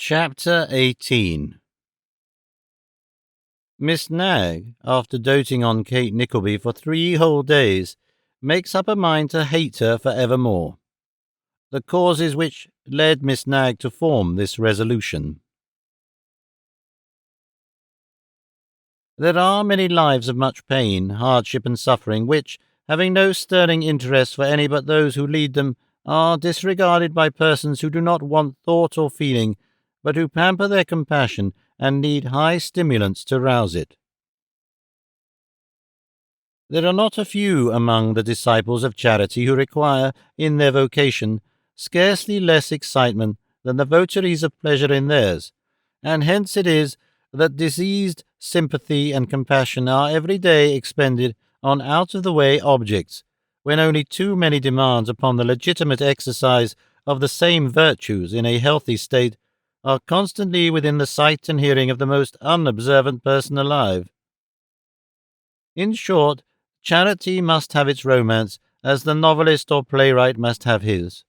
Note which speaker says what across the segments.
Speaker 1: Chapter 18. Miss Nag, after doting on Kate Nickleby for 3 whole days, makes up her mind to hate her for evermore. The causes which led Miss Nag to form this resolution. There are many lives of much pain, hardship, and suffering, which, having no sterling interest for any but those who lead them, are disregarded by persons who do not want thought or feeling, but who pamper their compassion and need high stimulants to rouse it. There are not a few among the disciples of charity who require, in their vocation, scarcely less excitement than the votaries of pleasure in theirs, and hence it is that diseased sympathy and compassion are every day expended on out-of-the-way objects, when only too many demands upon the legitimate exercise of the same virtues in a healthy state are constantly within the sight and hearing of the most unobservant person alive. In short, charity must have its romance, as the novelist or playwright must have his.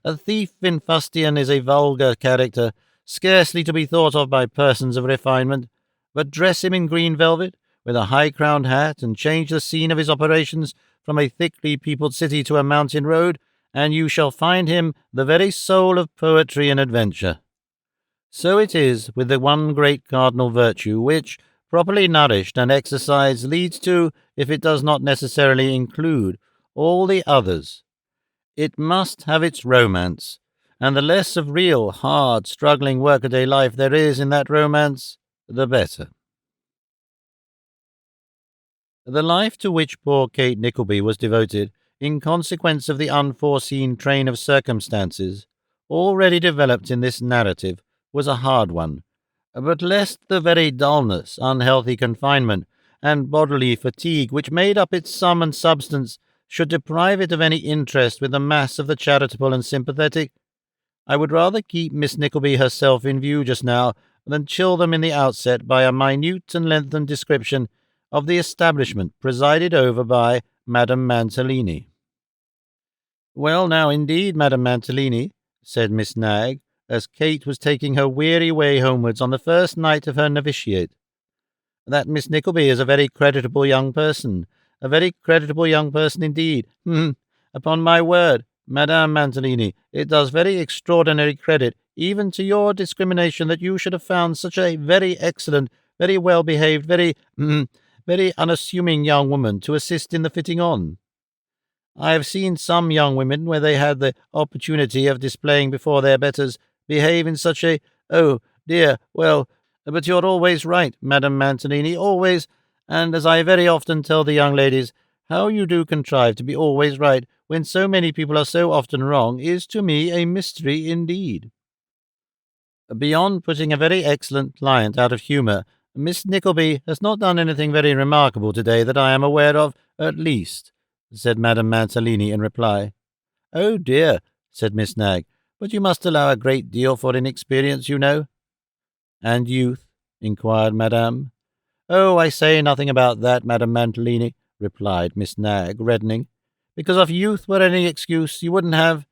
Speaker 1: A thief in fustian is a vulgar character, scarcely to be thought of by persons of refinement, but dress him in green velvet, with a high-crowned hat, and change the scene of his operations from a thickly peopled city to a mountain road, and you shall find him the very soul of poetry and adventure. So it is with the one great cardinal virtue which, properly nourished and exercised, leads to, if it does not necessarily include, all the others. It must have its romance, and the less of real, hard, struggling workaday life there is in that romance, the better. The life to which poor Kate Nickleby was devoted, in consequence of the unforeseen train of circumstances, already developed in this narrative, was a hard one, but lest the very dullness, unhealthy confinement, and bodily fatigue which made up its sum and substance should deprive it of any interest with the mass of the charitable and sympathetic, I would rather keep Miss Nickleby herself in view just now than chill them in the outset by a minute and lengthened description of the establishment presided over by Madame Mantalini. "Well, now, indeed, Madame Mantalini," said Miss Nag, as Kate was taking her weary way homewards on the first night of her novitiate, "that Miss Nickleby is a very creditable young person, a very creditable young person indeed. Upon my word, Madame Mantalini, it does very extraordinary credit even to your discrimination that you should have found such a very excellent, very well-behaved, very unassuming young woman to assist in the fitting on. I have seen some young women, where they had the opportunity of displaying before their betters, behave in such a— oh, dear, well, but you're always right, Madame Mantalini, always, and as I very often tell the young ladies, how you do contrive to be always right when so many people are so often wrong is to me a mystery indeed. Beyond putting a very excellent client out of humour, Miss Nickleby has not done anything very remarkable today that I am aware of, at least," said Madame Mantalini in reply. "Oh dear," said Miss Nag, "but you must allow a great deal for inexperience, you know." "And youth?" inquired Madame. "Oh, I say nothing about that, Madame Mantalini," replied Miss Nag, reddening. "Because if youth were any excuse, you wouldn't have—"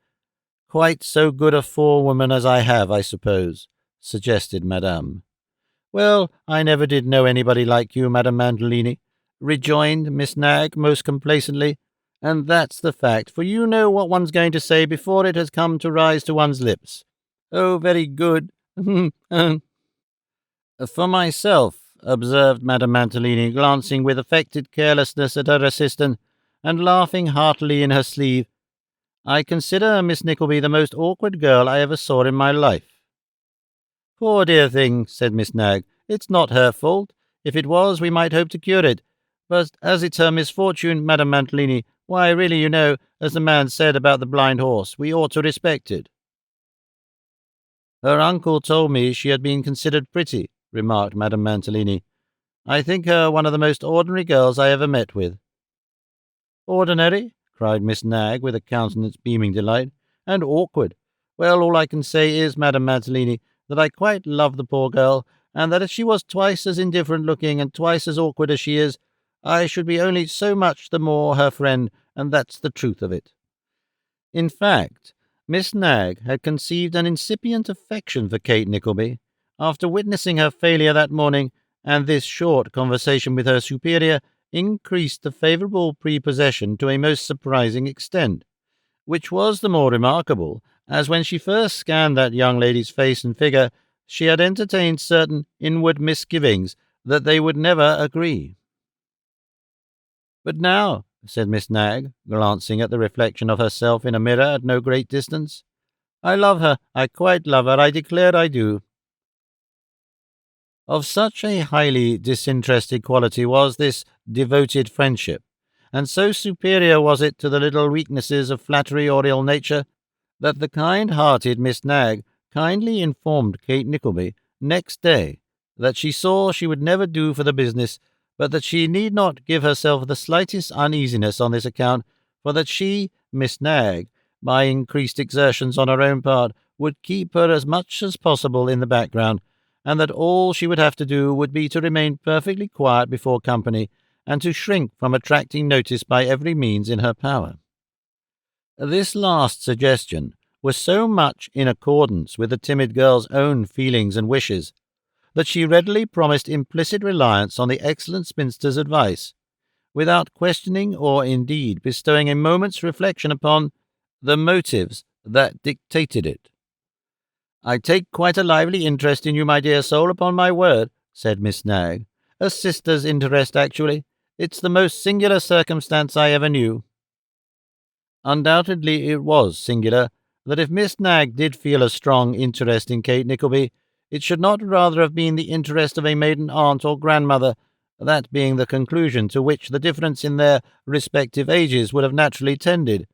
Speaker 1: "Quite so good a forewoman as I have, I suppose," suggested Madame. "Well, I never did know anybody like you, Madame Mantalini," rejoined Miss Nag most complacently, "and that's the fact, for you know what one's going to say before it has come to rise to one's lips. Oh, very good. For myself," observed Madame Mantalini, glancing with affected carelessness at her assistant, and laughing heartily in her sleeve, "I consider Miss Nickleby the most awkward girl I ever saw in my life." "Poor dear thing," said Miss Nag, "it's not her fault. If it was, we might hope to cure it. But as it's her misfortune, Madame Mantalini, why, really, you know, as the man said about the blind horse, we ought to respect it." "Her uncle told me she had been considered pretty," remarked Madame Mantalini. "I think her one of the most ordinary girls I ever met with." "Ordinary?" cried Miss Nag, with a countenance beaming delight. "And awkward? Well, all I can say is, Madame Mantalini, that I quite love the poor girl, and that if she was twice as indifferent-looking and twice as awkward as she is, I should be only so much the more her friend, and that's the truth of it. In fact, Miss Nag had conceived an incipient affection for Kate Nickleby after witnessing her failure that morning, and this short conversation with her superior increased the favourable prepossession to a most surprising extent, which was the more remarkable, as when she first scanned that young lady's face and figure, she had entertained certain inward misgivings that they would never agree. "But now," said Miss Nag, glancing at the reflection of herself in a mirror at no great distance, "I love her, I quite love her, I declare I do." Of such a highly disinterested quality was this devoted friendship, and so superior was it to the little weaknesses of flattery or ill nature, that the kind-hearted Miss Nag kindly informed Kate Nickleby next day that she saw she would never do for the business, but that she need not give herself the slightest uneasiness on this account, for that she, Miss Nag, by increased exertions on her own part, would keep her as much as possible in the background, and that all she would have to do would be to remain perfectly quiet before company, and to shrink from attracting notice by every means in her power. This last suggestion was so much in accordance with the timid girl's own feelings and wishes, that she readily promised implicit reliance on the excellent spinster's advice, without questioning or indeed bestowing a moment's reflection upon the motives that dictated it. "I take quite a lively interest in you, my dear soul, upon my word," said Miss Nag. "A sister's interest, actually. It's the most singular circumstance I ever knew." Undoubtedly it was singular that if Miss Nag did feel a strong interest in Kate Nickleby, it should not rather have been the interest of a maiden aunt or grandmother, that being the conclusion to which the difference in their respective ages would have naturally tended.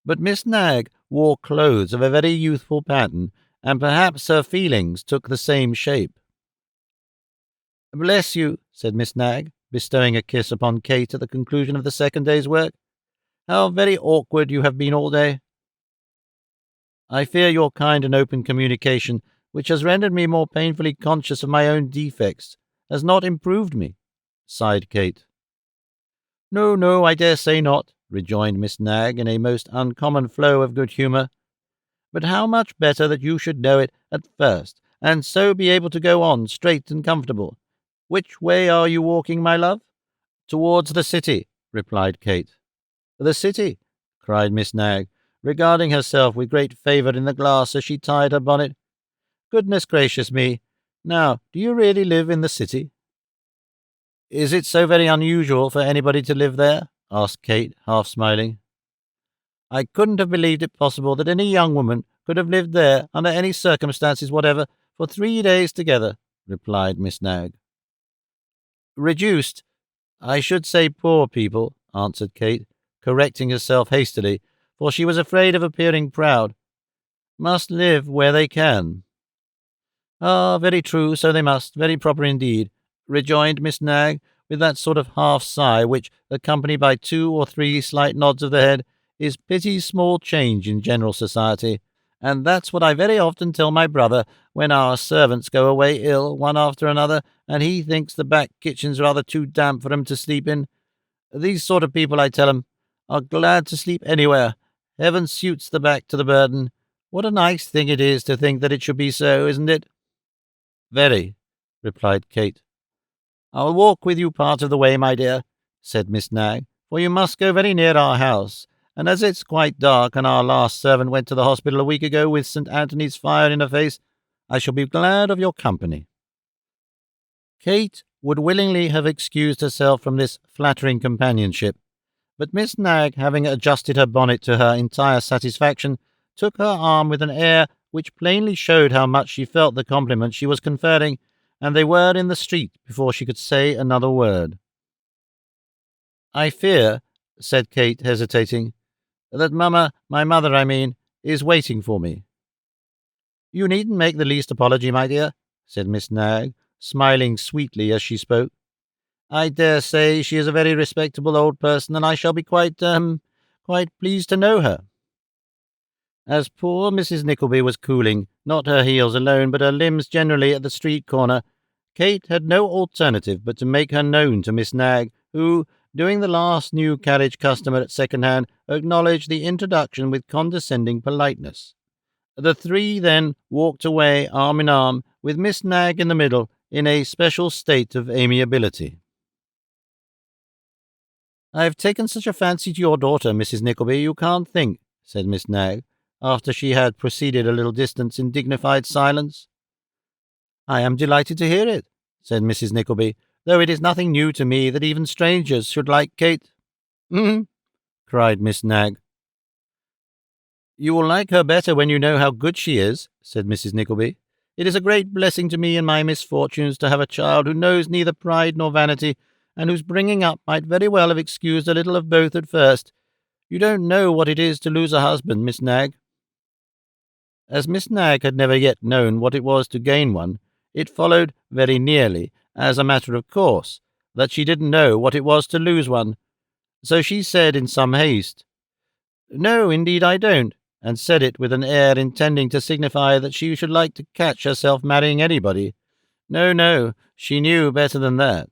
Speaker 1: But Miss Nag wore clothes of a very youthful pattern, and perhaps her feelings took the same shape. "Bless you," said Miss Nag, bestowing a kiss upon Kate at the conclusion of the second day's work. "How very awkward you have been all day." "I fear your kind and open communication, which has rendered me more painfully conscious of my own defects, has not improved me," sighed Kate. "No, no, I dare say not," rejoined Miss Nag in a most uncommon flow of good humour. "But how much better that you should know it at first, and so be able to go on straight and comfortable. Which way are you walking, my love?" "Towards the city," replied Kate. "The city!" cried Miss Nag, regarding herself with great favour in the glass as she tied her bonnet. "Goodness gracious me! Now, do you really live in the city?" "Is it so very unusual for anybody to live there?" asked Kate, half smiling. "I couldn't have believed it possible that any young woman could have lived there, under any circumstances whatever, for 3 days together," replied Miss Nag. "Reduced, I should say poor people," answered Kate, correcting herself hastily, for she was afraid of appearing proud. "Must live where they can." "Ah, very true, so they must, very proper indeed," rejoined Miss Nag, with that sort of half-sigh which, accompanied by 2 or 3 slight nods of the head, is pretty small change in general society, "and that's what I very often tell my brother when our servants go away ill, one after another, and he thinks the back kitchen's rather too damp for 'em to sleep in. These sort of people, I tell 'em, are glad to sleep anywhere. Heaven suits the back to the burden. What a nice thing it is to think that it should be so, isn't it?" "Very," replied Kate. "I'll walk with you part of the way, my dear," said Miss Nag, "for you must go very near our house, and as it's quite dark, and our last servant went to the hospital a week ago with St. Anthony's fire in her face, I shall be glad of your company." Kate would willingly have excused herself from this flattering companionship, but Miss Nag, having adjusted her bonnet to her entire satisfaction, took her arm with an air which plainly showed how much she felt the compliment she was conferring, and they were in the street before she could say another word. "I fear," said Kate, hesitating, "that my mother, I mean, is waiting for me." "You needn't make the least apology, my dear," said Miss Nag, smiling sweetly as she spoke. "I dare say she is a very respectable old person, and I shall be quite pleased to know her." As poor Mrs. Nickleby was cooling, not her heels alone, but her limbs generally, at the street corner, Kate had no alternative but to make her known to Miss Nag, who, doing the last new carriage customer at second-hand acknowledge the introduction with condescending politeness. The three then walked away arm in arm, with Miss Nag in the middle, in a special state of amiability. "I've taken such a fancy to your daughter, Mrs. Nickleby, you can't think," said Miss Nag, after she had proceeded a little distance in dignified silence. "I am delighted to hear it," said Mrs. Nickleby, "though it is nothing new to me that even strangers should like Kate." Cried Miss Nag. "You will like her better when you know how good she is," said Mrs. Nickleby. "It is a great blessing to me in my misfortunes to have a child who knows neither pride nor vanity, and whose bringing up might very well have excused a little of both at first. You don't know what it is to lose a husband, Miss Nag." As Miss Nag had never yet known what it was to gain one, it followed very nearly, as a matter of course, that she didn't know what it was to lose one. So she said in some haste, "No, indeed I don't," and said it with an air intending to signify that she should like to catch herself marrying anybody. No, she knew better than that.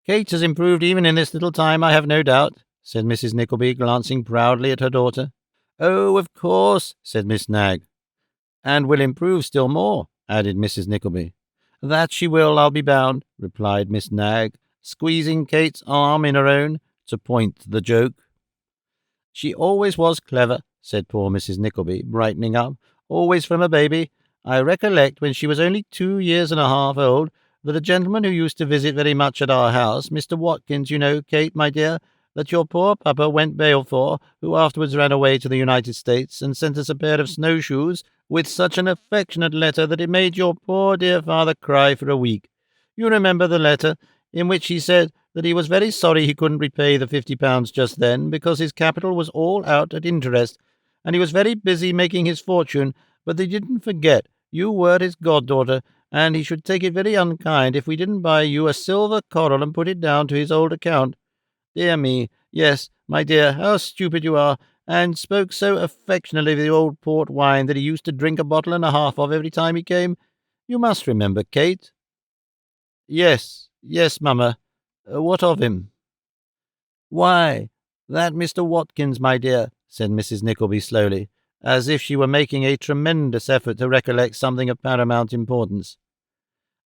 Speaker 1: "Kate has improved even in this little time, I have no doubt," said Mrs. Nickleby, glancing proudly at her daughter. "Oh, of course," said Miss Nag. "And will improve still more," added Mrs. Nickleby. "That she will, I'll be bound," replied Miss Nag, squeezing Kate's arm in her own to point the joke. "She always was clever," said poor Mrs. Nickleby, brightening up, "always from a baby. I recollect when she was only 2 years and a half old, that a gentleman who used to visit very much at our house, Mr. Watkins, you know, Kate, my dear, that your poor papa went bail for, who afterwards ran away to the United States, and sent us a pair of snowshoes, with such an affectionate letter that it made your poor dear father cry for a week. You remember the letter, in which he said that he was very sorry he couldn't repay the £50 just then, because his capital was all out at interest, and he was very busy making his fortune, but they didn't forget you were his goddaughter, and he should take it very unkind if we didn't buy you a silver coral and put it down to his old account. Dear me, yes, my dear, how stupid you are, and spoke so affectionately of the old port wine that he used to drink a bottle and a half of every time he came. You must remember, Kate." Yes, mamma. What of him?" "Why, that Mr. Watkins, my dear," said Mrs. Nickleby slowly, as if she were making a tremendous effort to recollect something of paramount importance.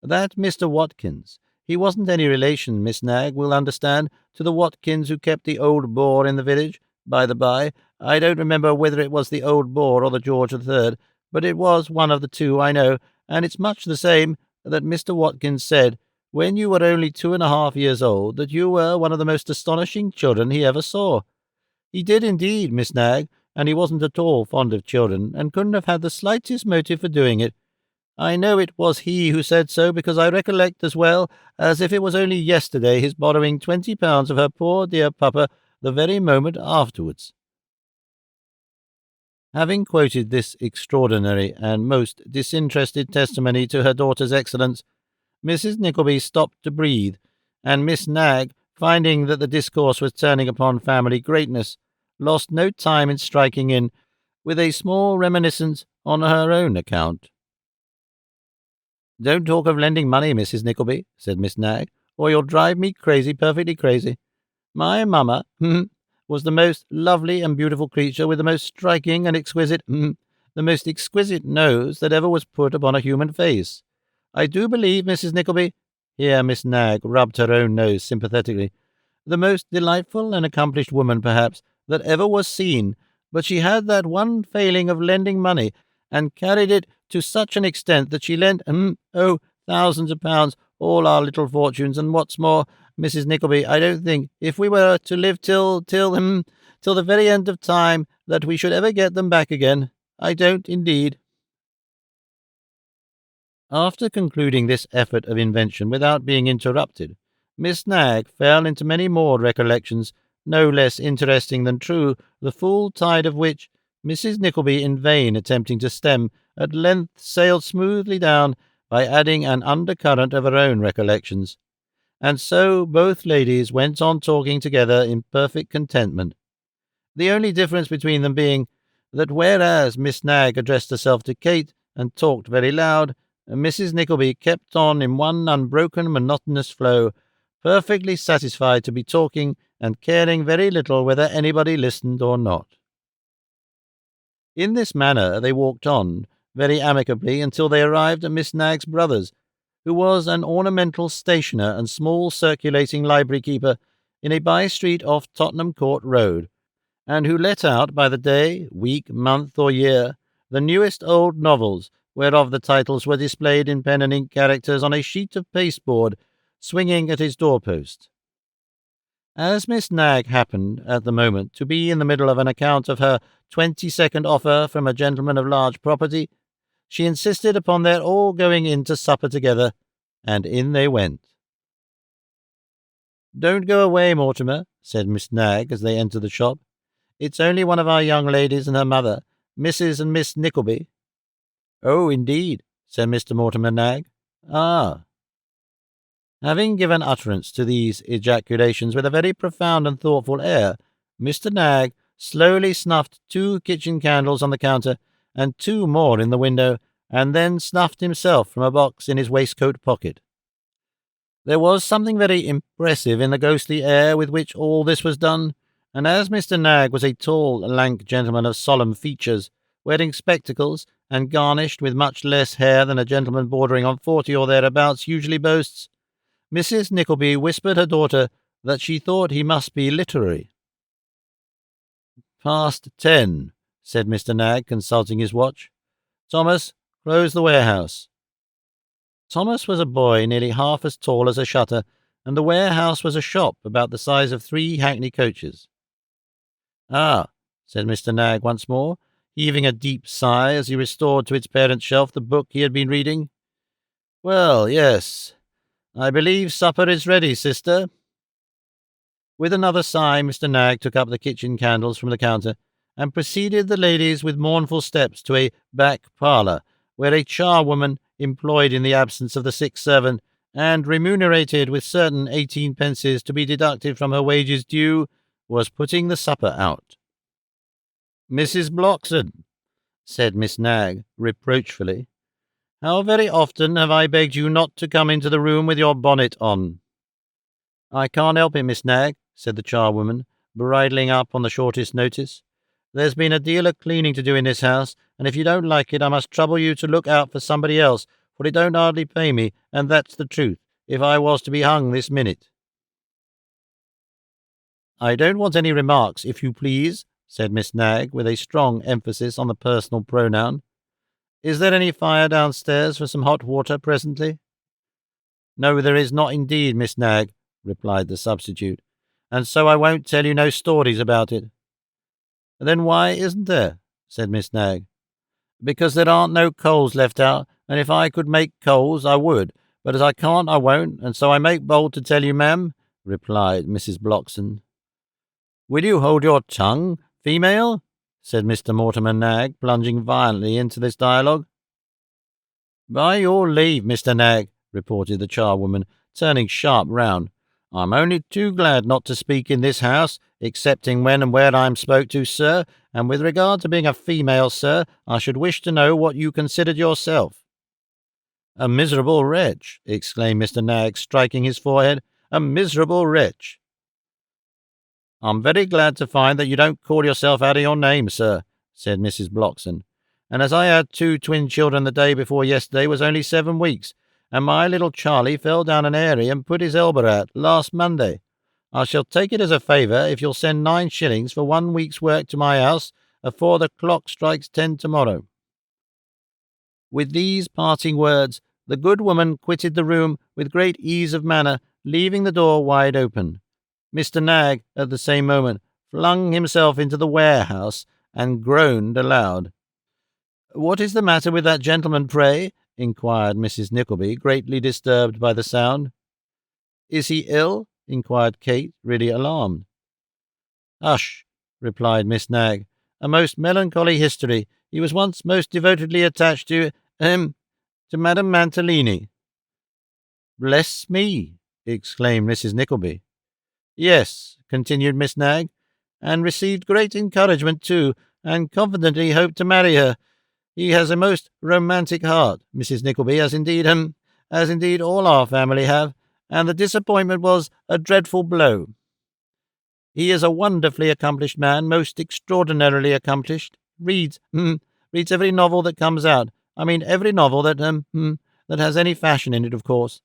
Speaker 1: "That Mr. Watkins, he wasn't any relation, Miss Nag will understand, to the Watkins who kept the Old Boar in the village. By the by, I don't remember whether it was the Old Boar or the George III, but it was one of the two, I know, and it's much the same that Mr. Watkins said, when you were only 2.5 years old, that you were one of the most astonishing children he ever saw. He did indeed, Miss Nag, and he wasn't at all fond of children, and couldn't have had the slightest motive for doing it. I know it was he who said so, because I recollect as well as if it was only yesterday his borrowing £20 of her poor dear papa the very moment afterwards." Having quoted this extraordinary and most disinterested testimony to her daughter's excellence, Mrs. Nickleby stopped to breathe, and Miss Nag, finding that the discourse was turning upon family greatness, lost no time in striking in with a small reminiscence on her own account. "Don't talk of lending money, Mrs. Nickleby," said Miss Nag, "or you'll drive me crazy, perfectly crazy. My mamma was the most lovely and beautiful creature, with the most striking and exquisite the most exquisite nose that ever was put upon a human face. I do believe, Mrs. Nickleby," here Miss Nag rubbed her own nose sympathetically, "the most delightful and accomplished woman, perhaps, that ever was seen, but she had that one failing of lending money, and carried it to such an extent that she lent, thousands of pounds, all our little fortunes, and what's more, Mrs. Nickleby, I don't think, if we were to live till the very end of time, that we should ever get them back again. I don't, indeed." After concluding this effort of invention without being interrupted, Miss Nag fell into many more recollections, no less interesting than true, the full tide of which Mrs. Nickleby, in vain attempting to stem, at length sailed smoothly down by adding an undercurrent of her own recollections. And so both ladies went on talking together in perfect contentment, the only difference between them being that whereas Miss Nag addressed herself to Kate and talked very loud, Mrs. Nickleby kept on in one unbroken monotonous flow, perfectly satisfied to be talking and caring very little whether anybody listened or not. In this manner they walked on, very amicably, until they arrived at Miss Nag's brother's, who was an ornamental stationer and small circulating library keeper in a by-street off Tottenham Court Road, and who let out by the day, week, month, or year the newest old novels, whereof the titles were displayed in pen and ink characters on a sheet of pasteboard swinging at his doorpost. As Miss Nag happened, at the moment, to be in the middle of an account of her 22nd offer from a gentleman of large property, she insisted upon their all going in to supper together, and in they went. "Don't go away, Mortimer," said Miss Nag as they entered the shop. "It's only one of our young ladies and her mother, Mrs. and Miss Nickleby." "Oh, indeed," said Mr. Mortimer Nag. "Ah." Having given utterance to these ejaculations with a very profound and thoughtful air, Mr. Nag slowly snuffed 2 kitchen candles on the counter and 2 more in the window, and then snuffed himself from a box in his waistcoat pocket. There was something very impressive in the ghostly air with which all this was done, and as Mr. Nag was a tall, lank gentleman of solemn features, wearing spectacles, and garnished with much less hair than a gentleman bordering on 40 or thereabouts usually boasts, Mrs. Nickleby whispered her daughter that she thought he must be literary. "Past 10, said Mr. Nag, consulting his watch. "Thomas, close the warehouse." Thomas was a boy nearly half as tall as a shutter, and the warehouse was a shop about the size of 3 hackney coaches. "Ah," said Mr. Nag once more, heaving a deep sigh as he restored to its parent shelf the book he had been reading. "Well, yes. I believe supper is ready, sister." With another sigh, Mr. Nag took up the kitchen candles from the counter, and preceded the ladies with mournful steps to a back parlour, where a charwoman, employed in the absence of the sick servant, and remunerated with certain 18 pences to be deducted from her wages due, was putting the supper out. "Mrs. Blockson," said Miss Nag, reproachfully, "how very often have I begged you not to come into the room with your bonnet on?" "I can't help it, Miss Nag," said the charwoman, bridling up on the shortest notice. "There's been a deal of cleaning to do in this house, and if you don't like it, I must trouble you to look out for somebody else, for it don't hardly pay me, and that's the truth, if I was to be hung this minute." "I don't want any remarks, if you please," said Miss Nag, with a strong emphasis on the personal pronoun. "Is there any fire downstairs for some hot water presently?" "No, there is not indeed, Miss Nag," replied the substitute, "and so I won't tell you no stories about it." "Then why isn't there?" said Miss Nag. "Because there aren't no coals left out, and if I could make coals, I would, but as I can't, I won't, and so I make bold to tell you, ma'am," replied Mrs. Blockson. "Will you hold your tongue, female?" said Mr. Mortimer Nag, plunging violently into this dialogue. "By your leave, Mr. Nag," reported the charwoman, turning sharp round. "I'm only too glad not to speak in this house, excepting when and where I'm spoke to, sir, and with regard to being a female, sir, I should wish to know what you considered yourself." "A miserable wretch," exclaimed Mr. Nag, striking his forehead. "A miserable wretch." "I'm very glad to find that you don't call yourself out of your name, sir," said Mrs. Blockson. "And as I had 2 twin children the day before yesterday was only 7 weeks, and my little Charlie fell down an airy and put his elbow out last Monday, I shall take it as a favour if you'll send 9 shillings for 1 week's work to my house afore the clock strikes 10 tomorrow." With these parting words, the good woman quitted the room with great ease of manner, leaving the door wide open. Mr. Nag, at the same moment, flung himself into the warehouse and groaned aloud. "What is the matter with that gentleman, pray?" inquired Mrs. Nickleby, greatly disturbed by the sound. "Is he ill?" inquired Kate, really alarmed. "Hush," replied Miss Nag. "A most melancholy history. He was once most devotedly attached to Madame Mantalini." "Bless me!" exclaimed Mrs. Nickleby. "Yes," continued Miss Nag, "and received great encouragement too, and confidently hoped to marry her. He has a most romantic heart, Mrs. Nickleby, as indeed all our family have, and the disappointment was a dreadful blow. He is a wonderfully accomplished man, most extraordinarily accomplished. Reads every novel that comes out. I mean, every novel that has any fashion in it, of course.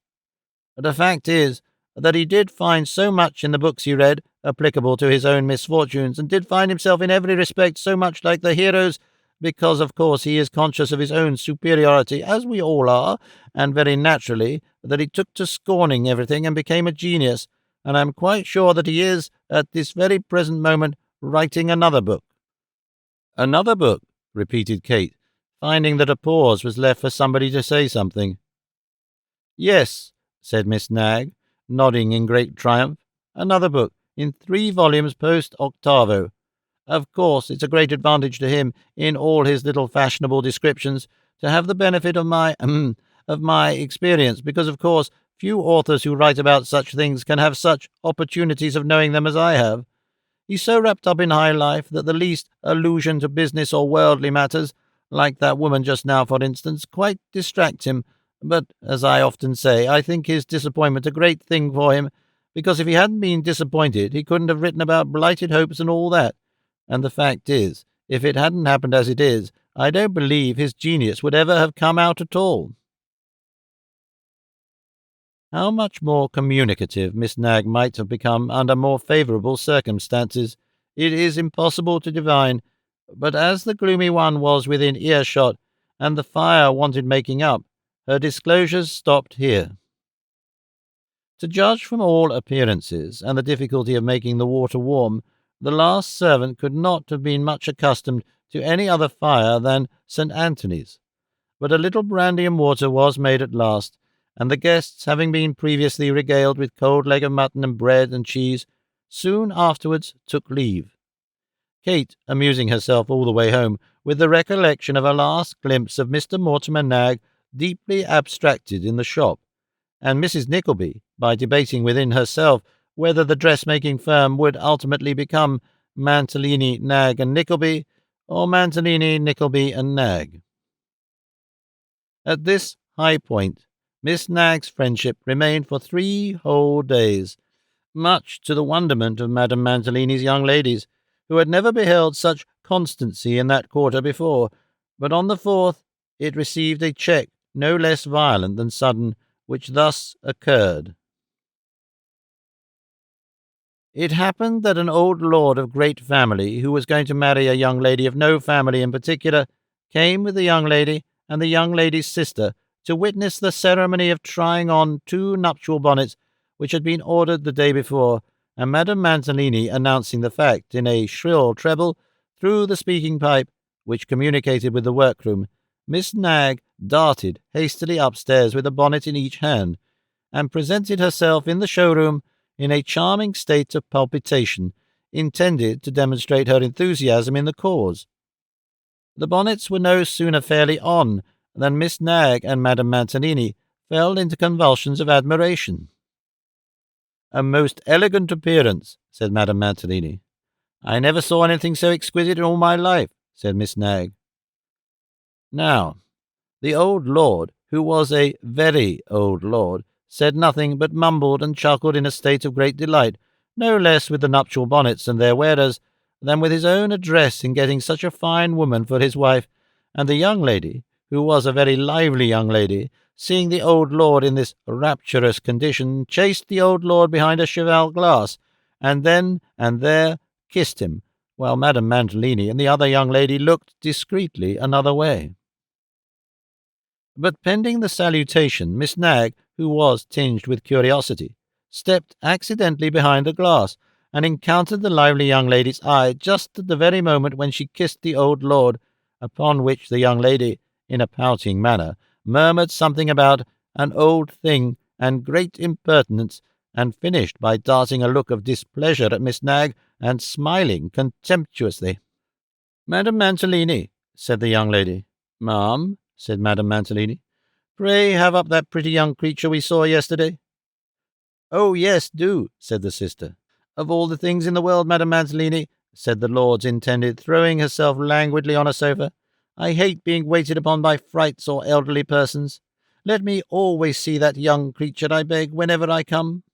Speaker 1: The fact is that he did find so much in the books he read applicable to his own misfortunes, and did find himself in every respect so much like the heroes, because of course he is conscious of his own superiority, as we all are, and very naturally, that he took to scorning everything and became a genius, and I'm quite sure that he is, at this very present moment, writing another book. Another book, repeated Kate, finding that a pause was left for somebody to say something. Yes, said Miss Nag, nodding in great triumph. Another book, in 3 volumes post-octavo. Of course, it's a great advantage to him, in all his little fashionable descriptions, to have the benefit of my experience, because, of course, few authors who write about such things can have such opportunities of knowing them as I have. He's so wrapped up in high life that the least allusion to business or worldly matters, like that woman just now, for instance, quite distracts him. But, as I often say, I think his disappointment a great thing for him, because if he hadn't been disappointed, he couldn't have written about blighted hopes and all that. And the fact is, if it hadn't happened as it is, I don't believe his genius would ever have come out at all. How much more communicative Miss Nag might have become under more favourable circumstances, it is impossible to divine, but as the gloomy one was within earshot, and the fire wanted making up, her disclosures stopped here. To judge from all appearances, and the difficulty of making the water warm, the last servant could not have been much accustomed to any other fire than St. Anthony's. But a little brandy and water was made at last, and the guests, having been previously regaled with cold leg of mutton and bread and cheese, soon afterwards took leave. Kate amusing herself all the way home with the recollection of a last glimpse of Mr. Mortimer Nag deeply abstracted in the shop, and Mrs. Nickleby by debating within herself whether the dressmaking firm would ultimately become Mantalini, Nag and Nickleby, or Mantalini, Nickleby and Nag. At this high point, Miss Nag's friendship remained for 3 whole days, much to the wonderment of Madame Mantalini's young ladies, who had never beheld such constancy in that quarter before, but on the 4th it received a check no less violent than sudden, which thus occurred. It happened that an old lord of great family, who was going to marry a young lady of no family in particular, came with the young lady and the young lady's sister to witness the ceremony of trying on 2 nuptial bonnets which had been ordered the day before, and Madame Mantalini announcing the fact in a shrill treble through the speaking pipe, which communicated with the workroom, Miss Nag darted hastily upstairs with a bonnet in each hand, and presented herself in the showroom in a charming state of palpitation, intended to demonstrate her enthusiasm in the cause. The bonnets were no sooner fairly on than Miss Nag and Madame Mantalini fell into convulsions of admiration. "A most elegant appearance," said Madame Mantalini. "I never saw anything so exquisite in all my life," said Miss Nag. Now, the old lord, who was a very old lord, said nothing, but mumbled and chuckled in a state of great delight, no less with the nuptial bonnets and their wearers than with his own address in getting such a fine woman for his wife, and the young lady, who was a very lively young lady, seeing the old lord in this rapturous condition, chased the old lord behind a cheval glass, and then and there kissed him, while Madame Mantalini and the other young lady looked discreetly another way. But pending the salutation, Miss Nag, who was tinged with curiosity, stepped accidentally behind the glass, and encountered the lively young lady's eye just at the very moment when she kissed the old lord, upon which the young lady, in a pouting manner, murmured something about an old thing and great impertinence, and finished by darting a look of displeasure at Miss Nag and smiling contemptuously. "Madame Mantalini," said the young lady. "Ma'am," said Madame Mantalini, "pray have up that pretty young creature we saw yesterday." "Oh, yes, do," said the sister. "Of all the things in the world, Madame Mantalini," said the lord's intended, throwing herself languidly on a sofa, "I hate being waited upon by frights or elderly persons. Let me always see that young creature, I beg, whenever I come."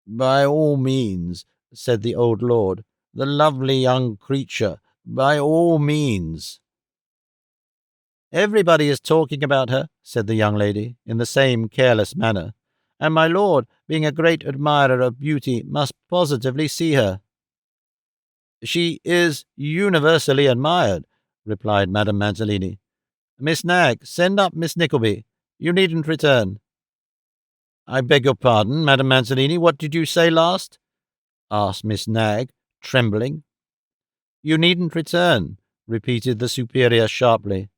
Speaker 1: "By all means," said the old lord. "The lovely young creature, by all means." "Everybody is talking about her," said the young lady, in the same careless manner, "and my lord, being a great admirer of beauty, must positively see her." "She is universally admired," replied Madame Mantalini. "Miss Nag, send up Miss Nickleby. You needn't return." "I beg your pardon, Madame Mantalini, what did you say last?" asked Miss Nag, trembling. "You needn't return," repeated the superior sharply.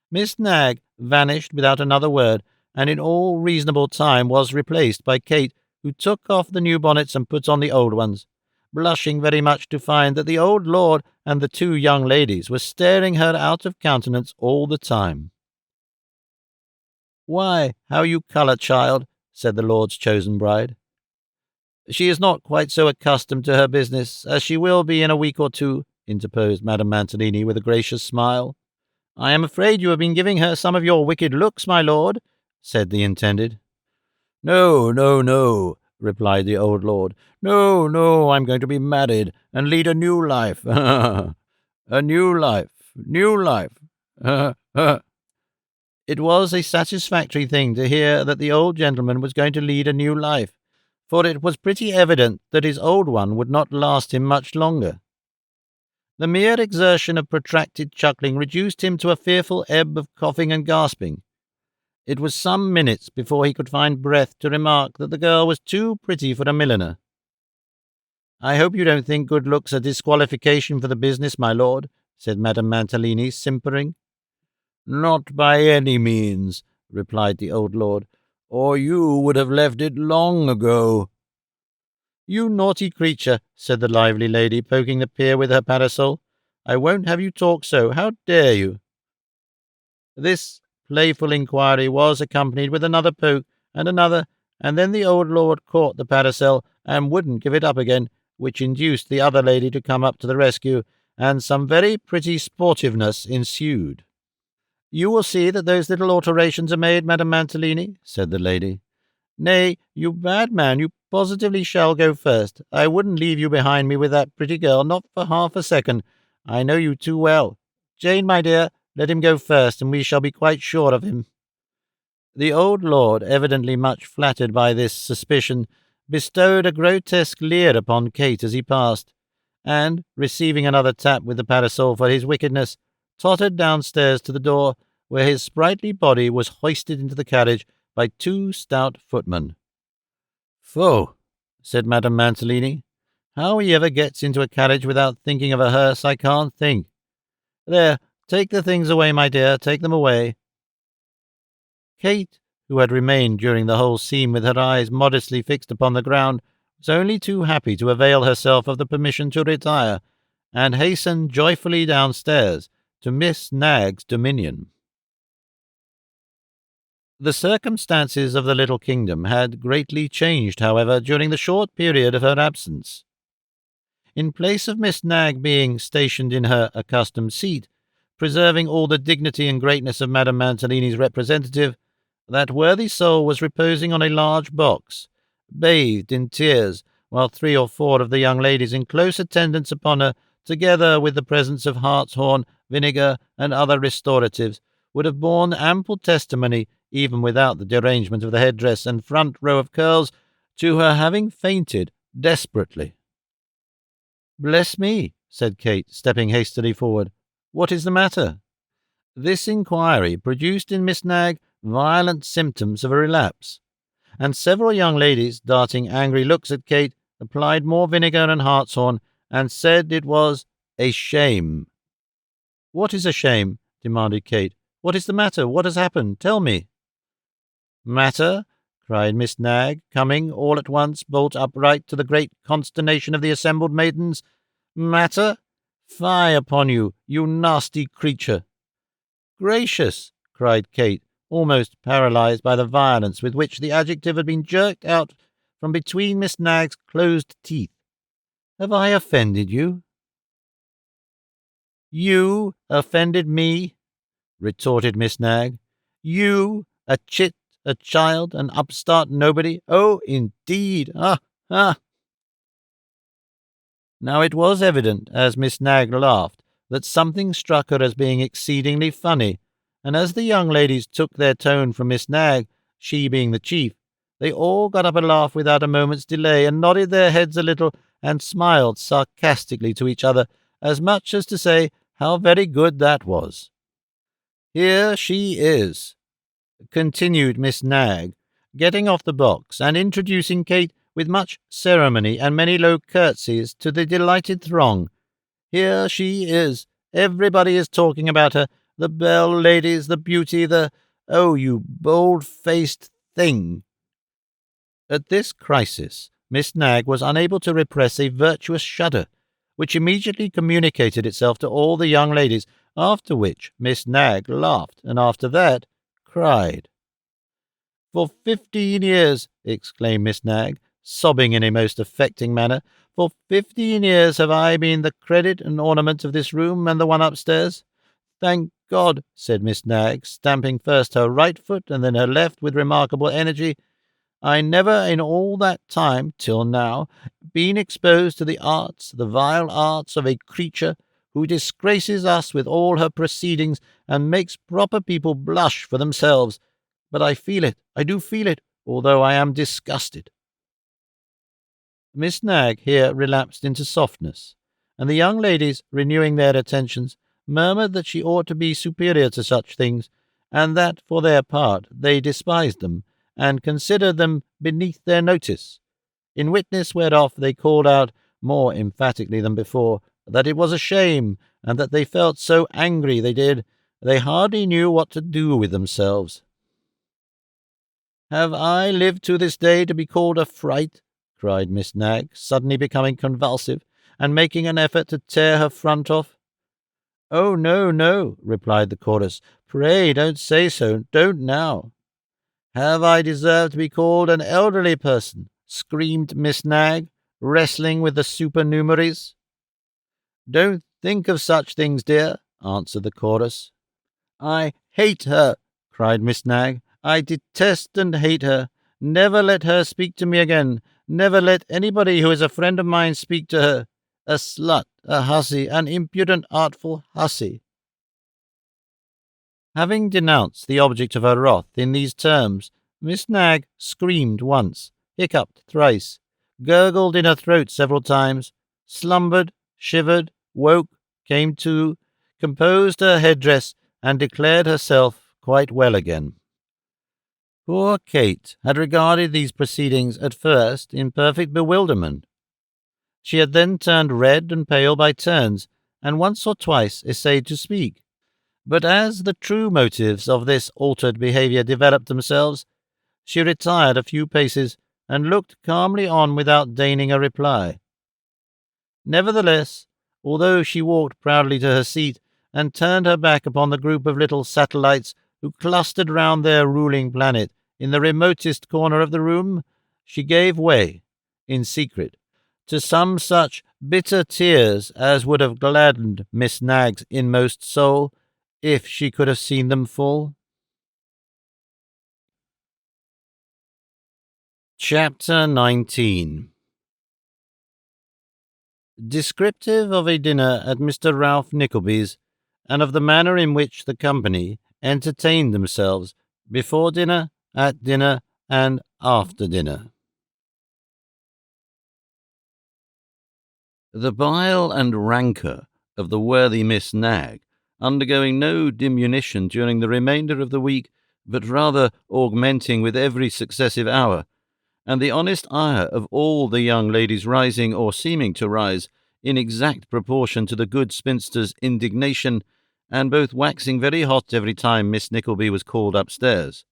Speaker 1: Miss Nag vanished without another word, and in all reasonable time was replaced by Kate, who took off the new bonnets and put on the old ones, blushing very much to find that the old lord and the two young ladies were staring her out of countenance all the time. "Why, how you colour, child," said the lord's chosen bride. "She is not quite so accustomed to her business as she will be in a week or two," interposed Madame Mantalini with a gracious smile. "I am afraid you have been giving her some of your wicked looks, my lord," said the intended. "No, no, no," replied the old lord. "No, no, I'm going to be married and lead a new life. A new life, new life. It was a satisfactory thing to hear that the old gentleman was going to lead a new life, for it was pretty evident that his old one would not last him much longer. The mere exertion of protracted chuckling reduced him to a fearful ebb of coughing and gasping. It was some minutes before he could find breath to remark that the girl was too pretty for a milliner. "I hope you don't think good looks a disqualification for the business, my lord," said Madame Mantalini, simpering. "Not by any means," replied the old lord, "or you would have left it long ago." "You naughty creature," said the lively lady, poking the pier with her parasol. "I won't have you talk so. How dare you?" This playful inquiry was accompanied with another poke and another, and then the old lord caught the parasol and wouldn't give it up again, which induced the other lady to come up to the rescue, and some very pretty sportiveness ensued. "You will see that those little alterations are made, Madame Mantalini," said the lady. "Nay, you bad man, you positively shall go first. I wouldn't leave you behind me with that pretty girl, not for half a second. I know you too well. Jane, my dear, let him go first, and we shall be quite sure of him." The old lord, evidently much flattered by this suspicion, bestowed a grotesque leer upon Kate as he passed, and, receiving another tap with the parasol for his wickedness, tottered downstairs to the door, where his sprightly body was hoisted into the carriage by two stout footmen. "Pho," said Madame Mantalini. "How he ever gets into a carriage without thinking of a hearse, I can't think. There, take the things away, my dear, take them away." Kate, who had remained during the whole scene with her eyes modestly fixed upon the ground, was only too happy to avail herself of the permission to retire, and hasten joyfully downstairs to Miss Nag's dominion. The circumstances of the little kingdom had greatly changed, however, during the short period of her absence. In place of Miss Nag being stationed in her accustomed seat, preserving all the dignity and greatness of Madame Mantalini's representative, that worthy soul was reposing on a large box, bathed in tears, while 3 or 4 of the young ladies in close attendance upon her, together with the presence of hartshorn, vinegar, and other restoratives, would have borne ample testimony, even without the derangement of the headdress and front row of curls, to her having fainted desperately. "Bless me," said Kate, stepping hastily forward. "What is the matter?" This inquiry produced in Miss Nag violent symptoms of a relapse, and several young ladies, darting angry looks at Kate, applied more vinegar and hartshorn, and said it was a shame. "What is a shame?" demanded Kate. "What is the matter? What has happened? Tell me." "Matter?" cried Miss Nag, coming, all at once, bolt upright to the great consternation of the assembled maidens. "Matter? Fie upon you, you nasty creature!" "Gracious!" cried Kate, almost paralyzed by the violence with which the adjective had been jerked out from between Miss Nag's closed teeth. "Have I offended you?" "You offended me?" retorted Miss Nag. "You A chit, a child, an upstart nobody? Oh, indeed! Ah, ah! Now it was evident, as Miss Nag laughed, that something struck her as being exceedingly funny, and as the young ladies took their tone from Miss Nag, she being the chief, they all got up a laugh without a moment's delay, and nodded their heads a little, and smiled sarcastically to each other, as much as to say how very good that was. "Here she is," continued Miss Nag, getting off the box and introducing Kate with much ceremony and many low curtsies to the delighted throng. "Here she is. Everybody is talking about her. The belle ladies, the beauty, oh, you bold-faced thing!" At this crisis, Miss Nag was unable to repress a virtuous shudder, which immediately communicated itself to all the young ladies, after which Miss Nag laughed, and after that cried. "For 15 years," exclaimed Miss Nag, sobbing in a most affecting manner, "for 15 years have I been the credit and ornament of this room and the one upstairs. Thank God," said Miss Nag, stamping first her right foot and then her left with remarkable energy, "I never in all that time, till now, been exposed to the arts, the vile arts of a creature who disgraces us with all her proceedings and makes proper people blush for themselves. But I feel it, I do feel it, although I am disgusted." Miss Nag here relapsed into softness, and the young ladies, renewing their attentions, murmured that she ought to be superior to such things, and that, for their part, they despised them, and considered them beneath their notice, in witness whereof they called out, more emphatically than before, that it was a shame, and that they felt so angry they hardly knew what to do with themselves. "Have I lived to this day to be called a fright?" cried Miss Nag, suddenly becoming convulsive, and making an effort to tear her front off. "Oh, no, no," replied the chorus. "Pray don't say so, don't now." "Have I deserved to be called an elderly person?" screamed Miss Nag, wrestling with the supernumeraries. "Don't think of such things, dear," answered the chorus. "I hate her," cried Miss Nag. "I detest and hate her. Never let her speak to me again. Never let anybody who is a friend of mine speak to her. A slut, a hussy, an impudent, artful hussy." Having denounced the object of her wrath in these terms, Miss Nag screamed once, hiccuped thrice, gurgled in her throat several times, slumbered, shivered, woke, came to, composed her headdress, and declared herself quite well again. Poor Kate had regarded these proceedings at first in perfect bewilderment. She had then turned red and pale by turns, and once or twice essayed to speak. But as the true motives of this altered behaviour developed themselves, she retired a few paces and looked calmly on without deigning a reply. Nevertheless, although she walked proudly to her seat and turned her back upon the group of little satellites who clustered round their ruling planet in the remotest corner of the room, she gave way, in secret, to some such bitter tears as would have gladdened Miss Nag's inmost soul, if she could have seen them fall. Chapter 19. Descriptive of a dinner at Mr. Ralph Nickleby's, and of the manner in which the company entertained themselves before dinner, at dinner, and after dinner. The bile and rancour of the worthy Miss Nag, undergoing no diminution during the remainder of the week, but rather augmenting with every successive hour, and the honest ire of all the young ladies rising, or seeming to rise, in exact proportion to the good spinster's indignation, and both waxing very hot every time Miss Nickleby was called upstairs,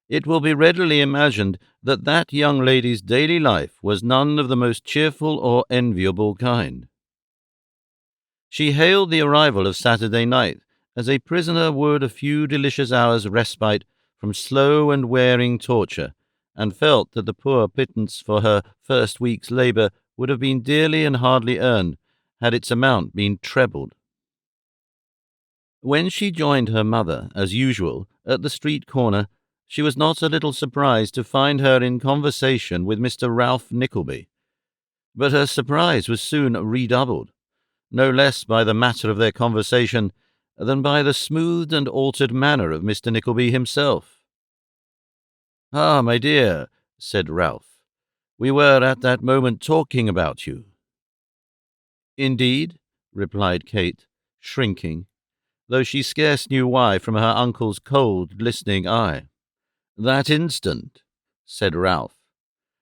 Speaker 1: it will be readily imagined that that young lady's daily life was none of the most cheerful or enviable kind. She hailed the arrival of Saturday night as a prisoner would a few delicious hours' respite from slow and wearing torture, and felt that the poor pittance for her first week's labour would have been dearly and hardly earned, had its amount been trebled. When she joined her mother, as usual, at the street corner, She was not a little surprised to find her in conversation with Mr. Ralph Nickleby, but her surprise was soon redoubled, no less by the matter of their conversation than by the smoothed and altered manner of Mr. Nickleby himself. "Ah, my dear," said Ralph, "we were at that moment talking about you." "Indeed?" replied Kate, shrinking, though she scarce knew why, from her uncle's cold, glistening eye. "That instant," said Ralph,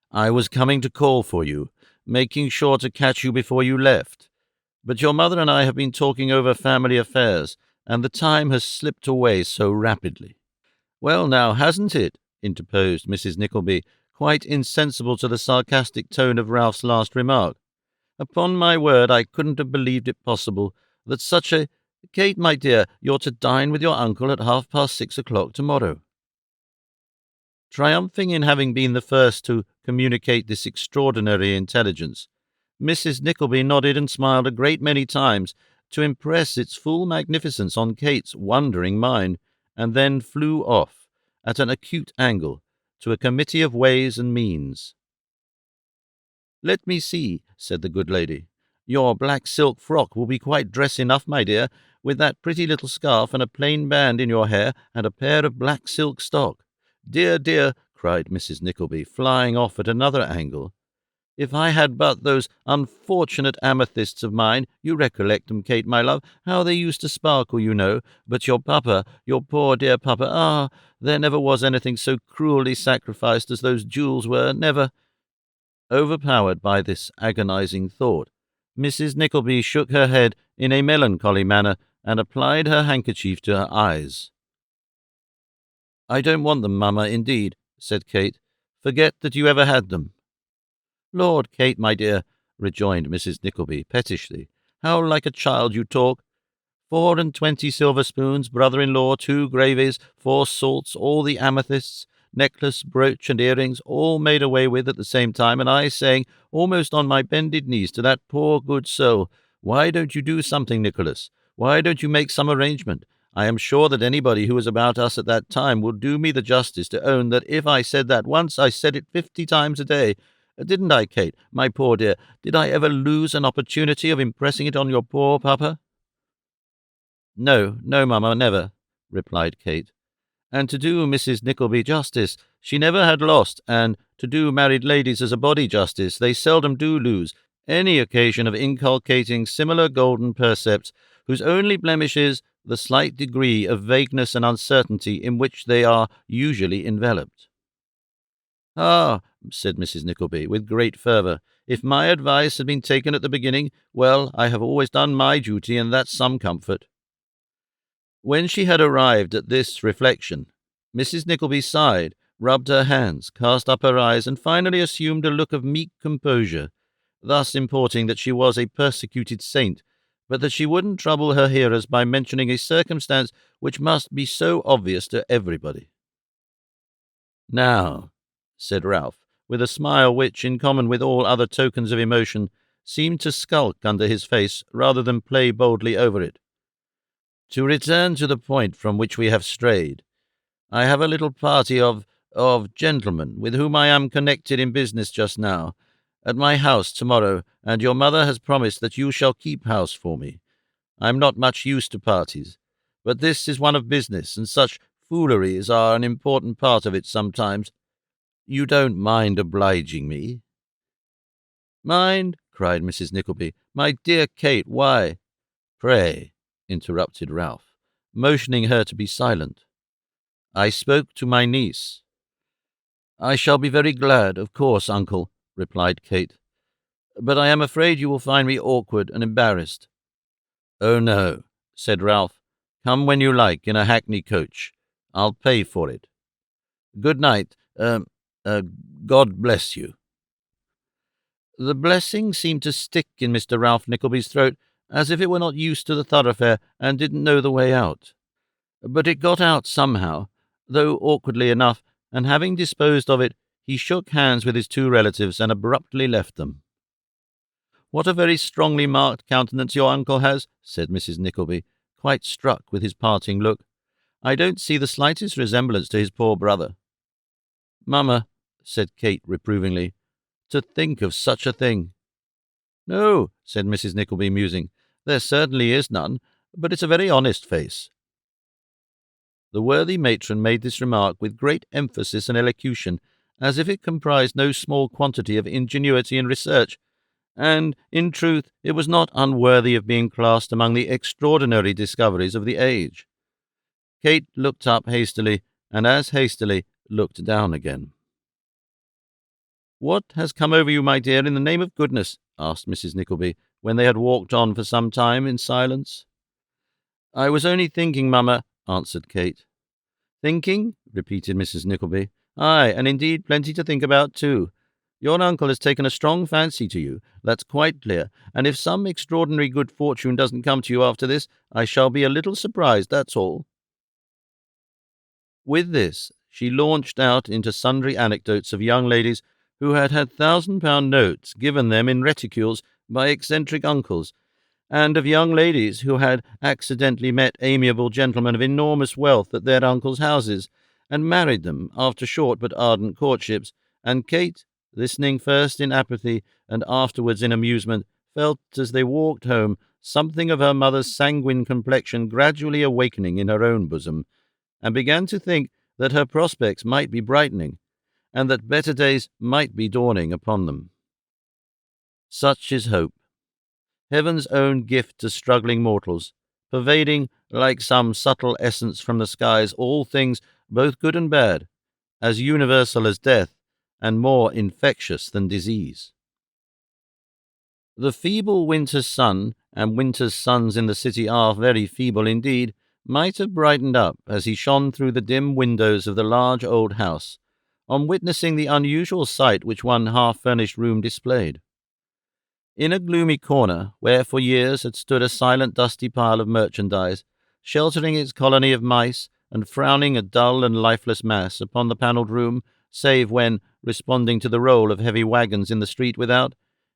Speaker 1: "I was coming to call for you, making sure to catch you before you left. But your mother and I have been talking over family affairs, and the time has slipped away so rapidly." "Well, now, hasn't it?" interposed Mrs. Nickleby, quite insensible to the sarcastic tone of Ralph's last remark. "Upon my word, I couldn't have believed it possible that such a— Kate, my dear, you're to dine with your uncle at 6:30 tomorrow." Triumphing in having been the first to communicate this extraordinary intelligence, Mrs. Nickleby nodded and smiled a great many times to impress its full magnificence on Kate's wondering mind, and then flew off, at an acute angle, to a committee of ways and means. "Let me see," said the good lady. "Your black silk frock will be quite dress enough, my dear, with that pretty little scarf and a plain band in your hair and a pair of black silk stock. Dear, dear," cried Mrs. Nickleby, flying off at another angle, "if I had but those unfortunate amethysts of mine, you recollect 'em, Kate, my love, how they used to sparkle, you know, but your papa, your poor dear papa, there never was anything so cruelly sacrificed as those jewels were, never." Overpowered by this agonizing thought, Mrs. Nickleby shook her head in a melancholy manner and applied her handkerchief to her eyes. "I don't want them, mamma, indeed," said Kate. "Forget that you ever had them." "Lord, Kate, my dear," rejoined Mrs. Nickleby, pettishly, "how like a child you talk. 24 silver spoons, brother-in-law, 2 gravies, 4 salts, all the amethysts, necklace, brooch, and earrings, all made away with at the same time, and I saying, almost on my bended knees, to that poor good soul, 'Why don't you do something, Nicholas? Why don't you make some arrangement?' I am sure that anybody who was about us at that time will do me the justice to own that if I said that once, I said it 50 times a day. Didn't I, Kate, my poor dear? Did I ever lose an opportunity of impressing it on your poor papa?" "No, no, mamma, never," replied Kate. "And to do Mrs. Nickleby justice, she never had lost, and to do married ladies as a body justice, they seldom do lose, any occasion of inculcating similar golden percepts, whose only blemish is the slight degree of vagueness and uncertainty in which they are usually enveloped." "Ah," said Mrs. Nickleby, with great fervour, "if my advice had been taken at the beginning, well, I have always done my duty, and that's some comfort." When she had arrived at this reflection, Mrs. Nickleby sighed, rubbed her hands, cast up her eyes, and finally assumed a look of meek composure, thus importing that she was a persecuted saint, but that she wouldn't trouble her hearers by mentioning a circumstance which must be so obvious to everybody. "Now," said Ralph, with a smile which, in common with all other tokens of emotion, seemed to skulk under his face rather than play boldly over it, "to return to the point from which we have strayed, I have a little party of gentlemen with whom I am connected in business just now, at my house tomorrow, and your mother has promised that you shall keep house for me. I am not much used to parties, but this is one of business, and such fooleries are an important part of it sometimes. You don't mind obliging me?" "Mind?" cried Mrs. Nickleby. "My dear Kate, why—" "Pray," interrupted Ralph, motioning her to be silent. "I spoke to my niece." "I shall be very glad, of course, uncle," replied Kate, "but I am afraid you will find me awkward and embarrassed." "Oh, no," said Ralph. "Come when you like, in a hackney coach. I'll pay for it. Good night. God bless you." The blessing seemed to stick in Mr. Ralph Nickleby's throat, as if it were not used to the thoroughfare and didn't know the way out. But it got out somehow, though awkwardly enough, and having disposed of it, he shook hands with his 2 relatives and abruptly left them. "What a very strongly marked countenance your uncle has," said Mrs. Nickleby, quite struck with his parting look. "I don't see the slightest resemblance to his poor brother." "Mamma," said Kate reprovingly, "to think of such a thing." "No," said Mrs. Nickleby, musing, "there certainly is none, but it's a very honest face." The worthy matron made this remark with great emphasis and elocution, as if it comprised no small quantity of ingenuity and research, and, in truth, it was not unworthy of being classed among the extraordinary discoveries of the age. Kate looked up hastily, and as hastily looked down again. "What has come over you, my dear, in the name of goodness?" asked Mrs. Nickleby, when they had walked on for some time in silence. "I was only thinking, mamma," answered Kate. "Thinking?" repeated Mrs. Nickleby. "Ay, and indeed plenty to think about, too. Your uncle has taken a strong fancy to you, that's quite clear, and if some extraordinary good fortune doesn't come to you after this, I shall be a little surprised, that's all." With this, she launched out into sundry anecdotes of young ladies who had had £1,000 notes given them in reticules by eccentric uncles, and of young ladies who had accidentally met amiable gentlemen of enormous wealth at their uncles' houses, and married them after short but ardent courtships, and Kate, listening first in apathy and afterwards in amusement, felt, as they walked home, something of her mother's sanguine complexion gradually awakening in her own bosom, and began to think that her prospects might be brightening, and that better days might be dawning upon them. Such is hope, heaven's own gift to struggling mortals, pervading, like some subtle essence from the skies, all things, both good and bad, as universal as death, and more infectious than disease. The feeble winter's sun, and winter's suns in the city are very feeble indeed, might have brightened up as he shone through the dim windows of the large old house, on witnessing the unusual sight which one half-furnished room displayed. In a gloomy corner, where for years had stood a silent dusty pile of merchandise, sheltering its colony of mice, and frowning a dull and lifeless mass upon the panelled room, save when, responding to the roll of heavy wagons in the street without,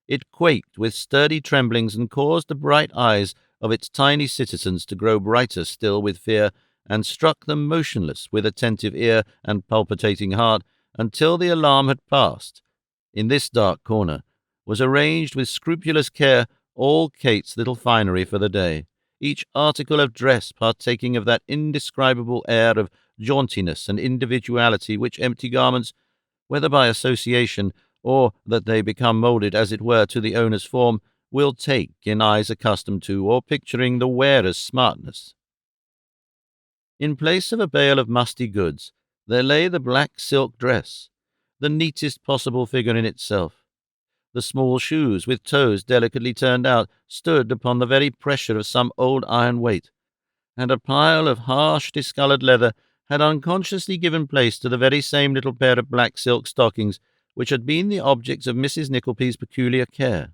Speaker 1: it quaked with sturdy tremblings and caused the bright eyes of its tiny citizens to grow brighter still with fear, and struck them motionless with attentive ear and palpitating heart, until the alarm had passed. In this dark corner was arranged with scrupulous care all Kate's little finery for the day, each article of dress partaking of that indescribable air of jauntiness and individuality which empty garments, whether by association or that they become moulded, as it were, to the owner's form, will take in eyes accustomed to or picturing the wearer's smartness. In place of a bale of musty goods, there lay the black silk dress, the neatest possible figure in itself. The small shoes, with toes delicately turned out, stood upon the very pressure of some old iron weight, and a pile of harsh discoloured leather had unconsciously given place to the very same little pair of black silk stockings which had been the objects of Mrs. Nickleby's peculiar care.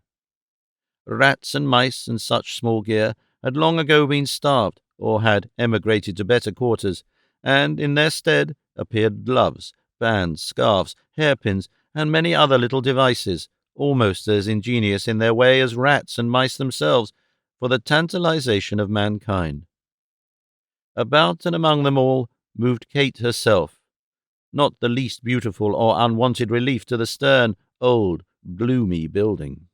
Speaker 1: Rats and mice and such small gear had long ago been starved, or had emigrated to better quarters, and in their stead appeared gloves, bands, scarves, hairpins, and many other little devices, almost as ingenious in their way as rats and mice themselves, for the tantalization of mankind. About and among them all moved Kate herself, not the least beautiful or unwonted relief to the stern, old, gloomy building.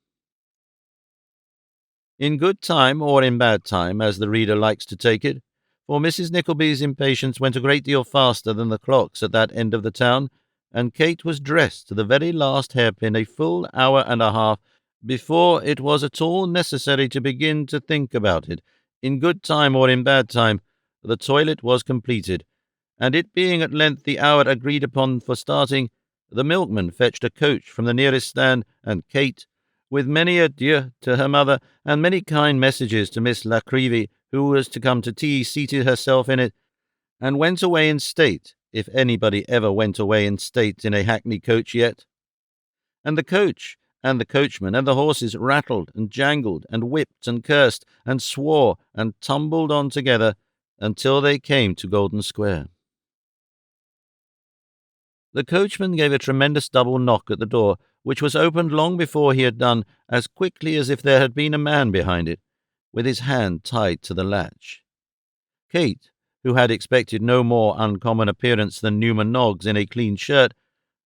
Speaker 1: In good time or in bad time, as the reader likes to take it, for Mrs. Nickleby's impatience went a great deal faster than the clocks at that end of the town, and Kate was dressed to the very last hairpin a full hour and a half before it was at all necessary to begin to think about it. In good time or in bad time, the toilet was completed, and it being at length the hour agreed upon for starting, the milkman fetched a coach from the nearest stand, and Kate, with many adieux to her mother, and many kind messages to Miss Nickleby, who was to come to tea, seated herself in it, and went away in state, if anybody ever went away in state in a hackney coach yet. And the coach, and the coachman, and the horses rattled and jangled, and whipped and cursed, and swore, and tumbled on together, until they came to Golden Square. The coachman gave a tremendous double knock at the door, which was opened long before he had done, as quickly as if there had been a man behind it, with his hand tied to the latch. Kate, who had expected no more uncommon appearance than Newman Noggs in a clean shirt,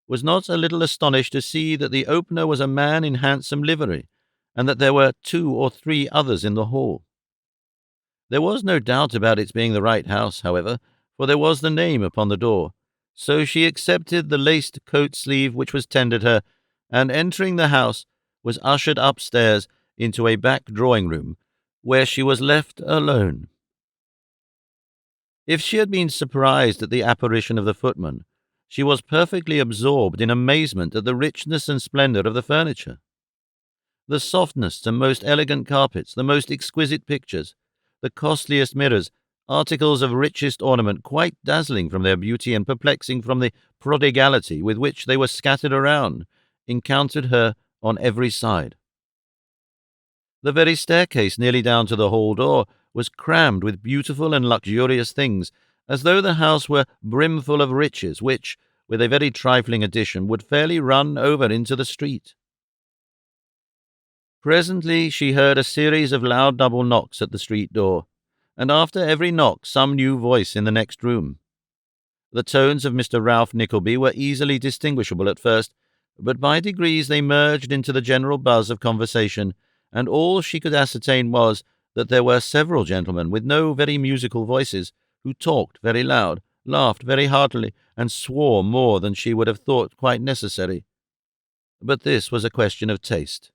Speaker 1: was not a little astonished to see that the opener was a man in handsome livery, and that there were 2 or 3 others in the hall. There was no doubt about its being the right house, however, for there was the name upon the door. So she accepted the laced coat-sleeve which was tendered her, and entering the house, was ushered upstairs into a back drawing-room, where she was left alone. If she had been surprised at the apparition of the footman, she was perfectly absorbed in amazement at the richness and splendour of the furniture. The softest and most elegant carpets, the most exquisite pictures, the costliest mirrors, articles of richest ornament, quite dazzling from their beauty and perplexing from the prodigality with which they were scattered around, encountered her on every side. The very staircase nearly down to the hall door was crammed with beautiful and luxurious things, as though the house were brimful of riches which, with a very trifling addition, would fairly run over into the street. Presently she heard a series of loud double knocks at the street door, and after every knock some new voice in the next room. The tones of Mr. Ralph Nickleby were easily distinguishable at first, but by degrees they merged into the general buzz of conversation, and all she could ascertain was that there were several gentlemen with no very musical voices, who talked very loud, laughed very heartily, and swore more than she would have thought quite necessary. But this was a question of taste.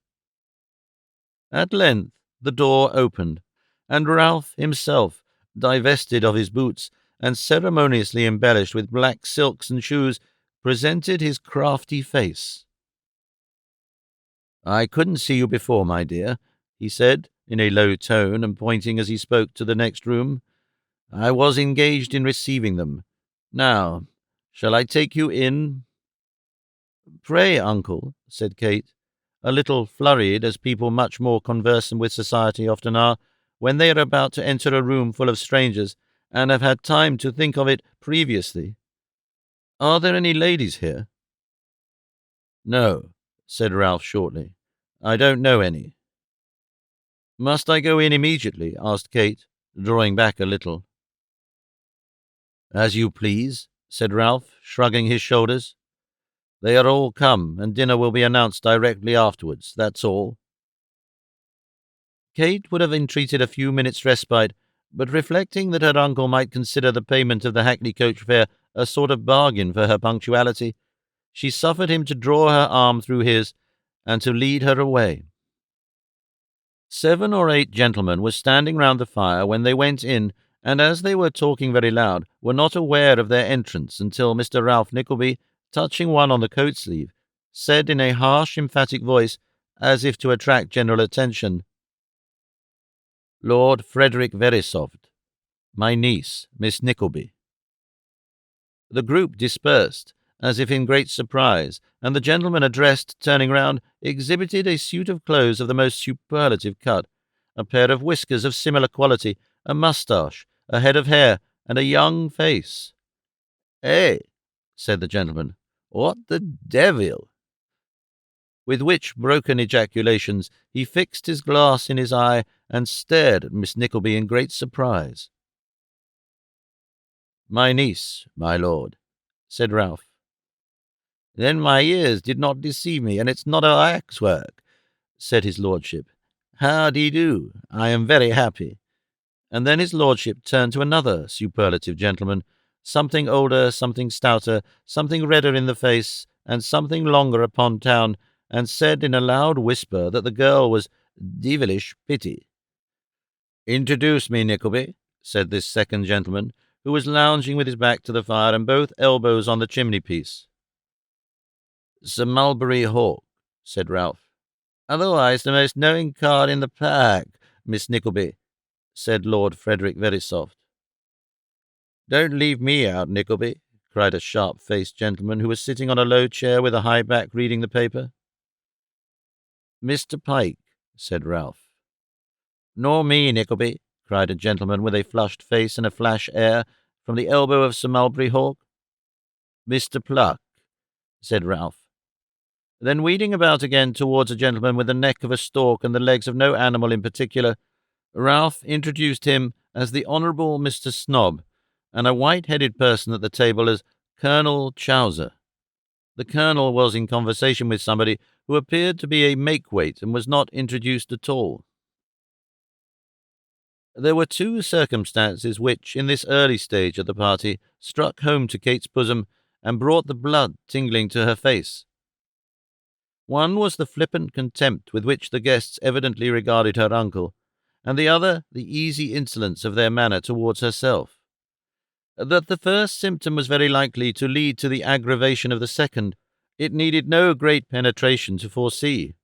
Speaker 1: At length the door opened, and Ralph himself, divested of his boots, and ceremoniously embellished with black silks and shoes, presented his crafty face. "I couldn't see you before, my dear," he said, in a low tone, and pointing as he spoke to the next room. "I was engaged in receiving them. Now, shall I take you in?" "Pray, uncle," said Kate, a little flurried, as people much more conversant with society often are, when they are about to enter a room full of strangers, and have had time to think of it previously. "Are there any ladies here?" "No," said Ralph shortly. "I don't know any." "Must I go in immediately?" asked Kate, drawing back a little. "As you please," said Ralph, shrugging his shoulders. "They are all come, and dinner will be announced directly afterwards, that's all." Kate would have entreated a few minutes' respite, but reflecting that her uncle might consider the payment of the hackney coach fare a sort of bargain for her punctuality, she suffered him to draw her arm through his, and to lead her away. 7 or 8 gentlemen were standing round the fire when they went in, and as they were talking very loud, were not aware of their entrance until Mr. Ralph Nickleby, touching one on the coat-sleeve, said in a harsh, emphatic voice, as if to attract general attention, "Lord Frederick Verisopht, my niece, Miss Nickleby." The group dispersed, as if in great surprise, and the gentleman addressed, turning round, exhibited a suit of clothes of the most superlative cut, a pair of whiskers of similar quality, a moustache, a head of hair, and a young face. "Eh?" said the gentleman. "What the devil?" With which broken ejaculations he fixed his glass in his eye and stared at Miss Nickleby in great surprise. "My niece, my lord," said Ralph. "Then my ears did not deceive me, and it's not a waxwork," said his lordship. "How-de-do? I am very happy." And then his lordship turned to another superlative gentleman, something older, something stouter, something redder in the face, and something longer upon town, and said in a loud whisper that the girl was devilish pretty. "Introduce me, Nickleby," said this second gentleman, who was lounging with his back to the fire and both elbows on the chimney-piece. "Sir Mulberry Hawk," said Ralph. "Otherwise the most knowing card in the pack, Miss Nickleby," said Lord Frederick Verisopht. "Don't leave me out, Nickleby," cried a sharp-faced gentleman who was sitting on a low chair with a high back reading the paper. "Mr. Pike," said Ralph. "Nor me, Nickleby," cried a gentleman with a flushed face and a flash air, from the elbow of Sir Mulberry Hawk. "Mr. Pluck," said Ralph. Then wheeling about again towards a gentleman with the neck of a stork and the legs of no animal in particular, Ralph introduced him as the Honourable Mr. Snob, and a white-headed person at the table as Colonel Chowser. The Colonel was in conversation with somebody who appeared to be a make-weight and was not introduced at all. There were two circumstances which, in this early stage of the party, struck home to Kate's bosom and brought the blood tingling to her face. One was the flippant contempt with which the guests evidently regarded her uncle, and the other the easy insolence of their manner towards herself. That the first symptom was very likely to lead to the aggravation of the second, it needed no great penetration to foresee.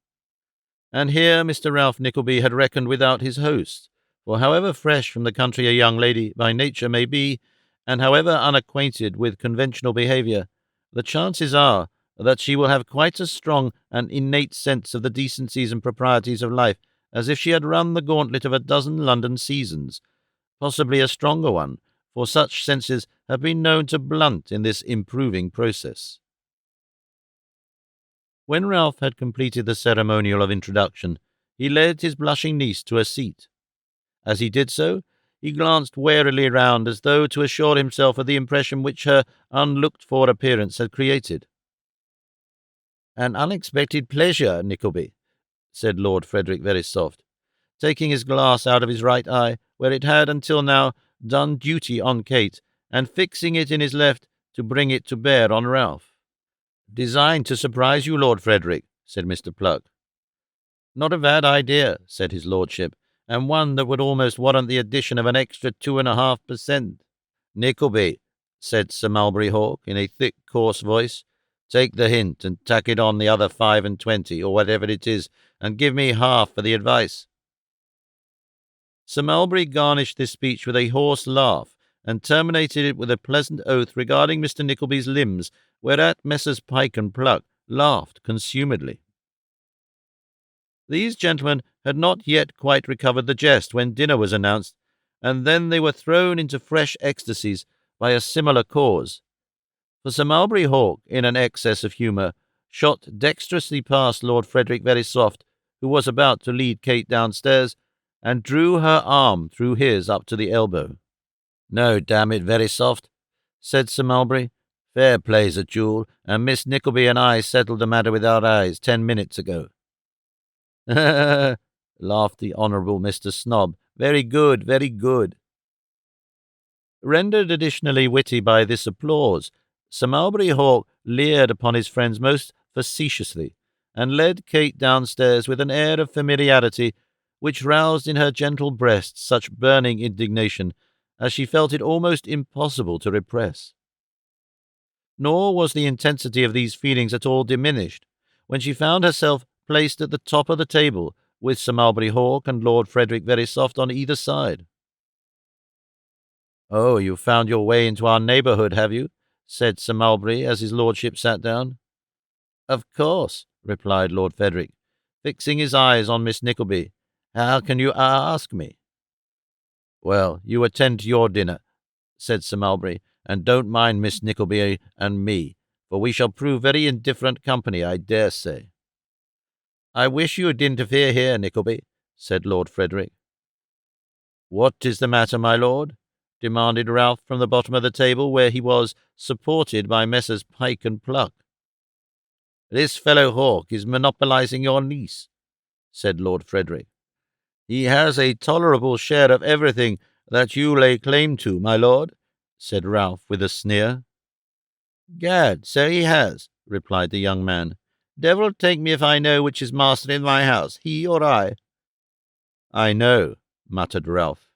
Speaker 1: And here Mr. Ralph Nickleby had reckoned without his host, for however fresh from the country a young lady by nature may be, and however unacquainted with conventional behaviour, the chances are that she will have quite as strong an innate sense of the decencies and proprieties of life as if she had run the gauntlet of a dozen London seasons, possibly a stronger one, for such senses have been known to blunt in this improving process. When Ralph had completed the ceremonial of introduction, he led his blushing niece to a seat. As he did so, he glanced warily round as though to assure himself of the impression which her unlooked-for appearance had created. "An unexpected pleasure, Nickleby," said Lord Frederick Verisopht, taking his glass out of his right eye, where it had until now done duty on Kate, and fixing it in his left to bring it to bear on Ralph. "Designed to surprise you, Lord Frederick," said Mr. Pluck. "Not a bad idea," said his lordship, "and one that would almost warrant the addition of an extra 2.5%. Nickleby," said Sir Mulberry Hawk, in a thick, coarse voice, "take the hint and tack it on the other 25, or whatever it is, and give me half for the advice." Sir Mulberry garnished this speech with a hoarse laugh, and terminated it with a pleasant oath regarding Mr. Nickleby's limbs, whereat Messrs. Pyke and Pluck laughed consumedly. These gentlemen had not yet quite recovered the jest when dinner was announced, and then they were thrown into fresh ecstasies by a similar cause. For Sir Mulberry Hawk, in an excess of humour, shot dexterously past Lord Frederick Verisopht, who was about to lead Kate downstairs, and drew her arm through his up to the elbow. "No, damn it, Verisopht," said Sir Mulberry. "Fair play's a jewel, and Miss Nickleby and I settled the matter with our eyes 10 minutes ago." laughed the Honourable Mr. Snob. "Very good, very good." Rendered additionally witty by this applause, Sir Mulberry Hawk leered upon his friends most facetiously, and led Kate downstairs with an air of familiarity which roused in her gentle breast such burning indignation as she felt it almost impossible to repress. Nor was the intensity of these feelings at all diminished when she found herself placed at the top of the table, with Sir Mulberry Hawk and Lord Frederick Verisopht on either side. "Oh, you've found your way into our neighbourhood, have you?" said Sir Mulberry, as his lordship sat down. "Of course," replied Lord Frederick, fixing his eyes on Miss Nickleby. "How can you ask me?" "Well, you attend to your dinner," said Sir Mulberry, "and don't mind Miss Nickleby and me, for we shall prove very indifferent company, I dare say." "I wish you'd interfere here, Nickleby," said Lord Frederick. "What is the matter, my lord?" demanded Ralph from the bottom of the table, where he was supported by Messrs. Pyke and Pluck. "This fellow Hawk is monopolizing your niece," said Lord Frederick. "He has a tolerable share of everything that you lay claim to, my lord," said Ralph with a sneer. "Gad, so he has," replied the young man. "Devil take me if I know which is master in my house, he or I." "I know," muttered Ralph.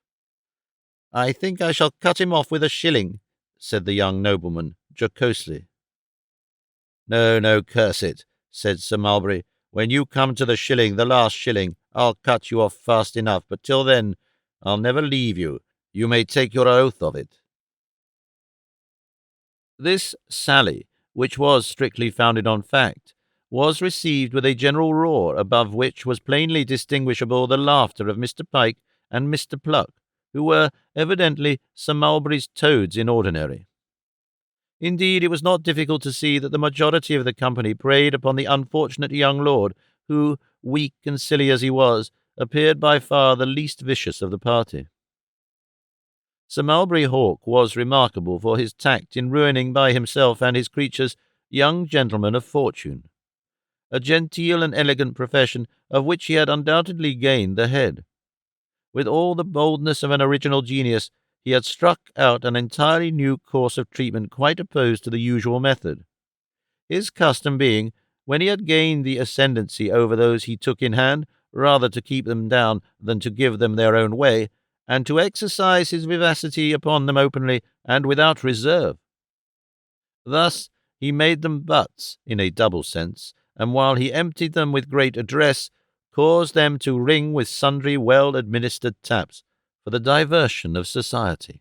Speaker 1: "I think I shall cut him off with a shilling," said the young nobleman, jocosely. "No, no, curse it," said Sir Mulberry. "When you come to the shilling, the last shilling, I'll cut you off fast enough, but till then I'll never leave you. You may take your oath of it." This sally, which was strictly founded on fact, was received with a general roar, above which was plainly distinguishable the laughter of Mr. Pyke and Mr. Pluck, who were evidently Sir Mulberry's toads in ordinary. Indeed, it was not difficult to see that the majority of the company preyed upon the unfortunate young lord, who, weak and silly as he was, appeared by far the least vicious of the party. Sir Mulberry Hawk was remarkable for his tact in ruining by himself and his creatures young gentleman of fortune, a genteel and elegant profession of which he had undoubtedly gained the head. With all the boldness of an original genius, he had struck out an entirely new course of treatment quite opposed to the usual method, his custom being, when he had gained the ascendancy over those he took in hand, rather to keep them down than to give them their own way, and to exercise his vivacity upon them openly and without reserve. Thus he made them butts in a double sense, and while he emptied them with great address, caused them to ring with sundry well-administered taps for the diversion of society.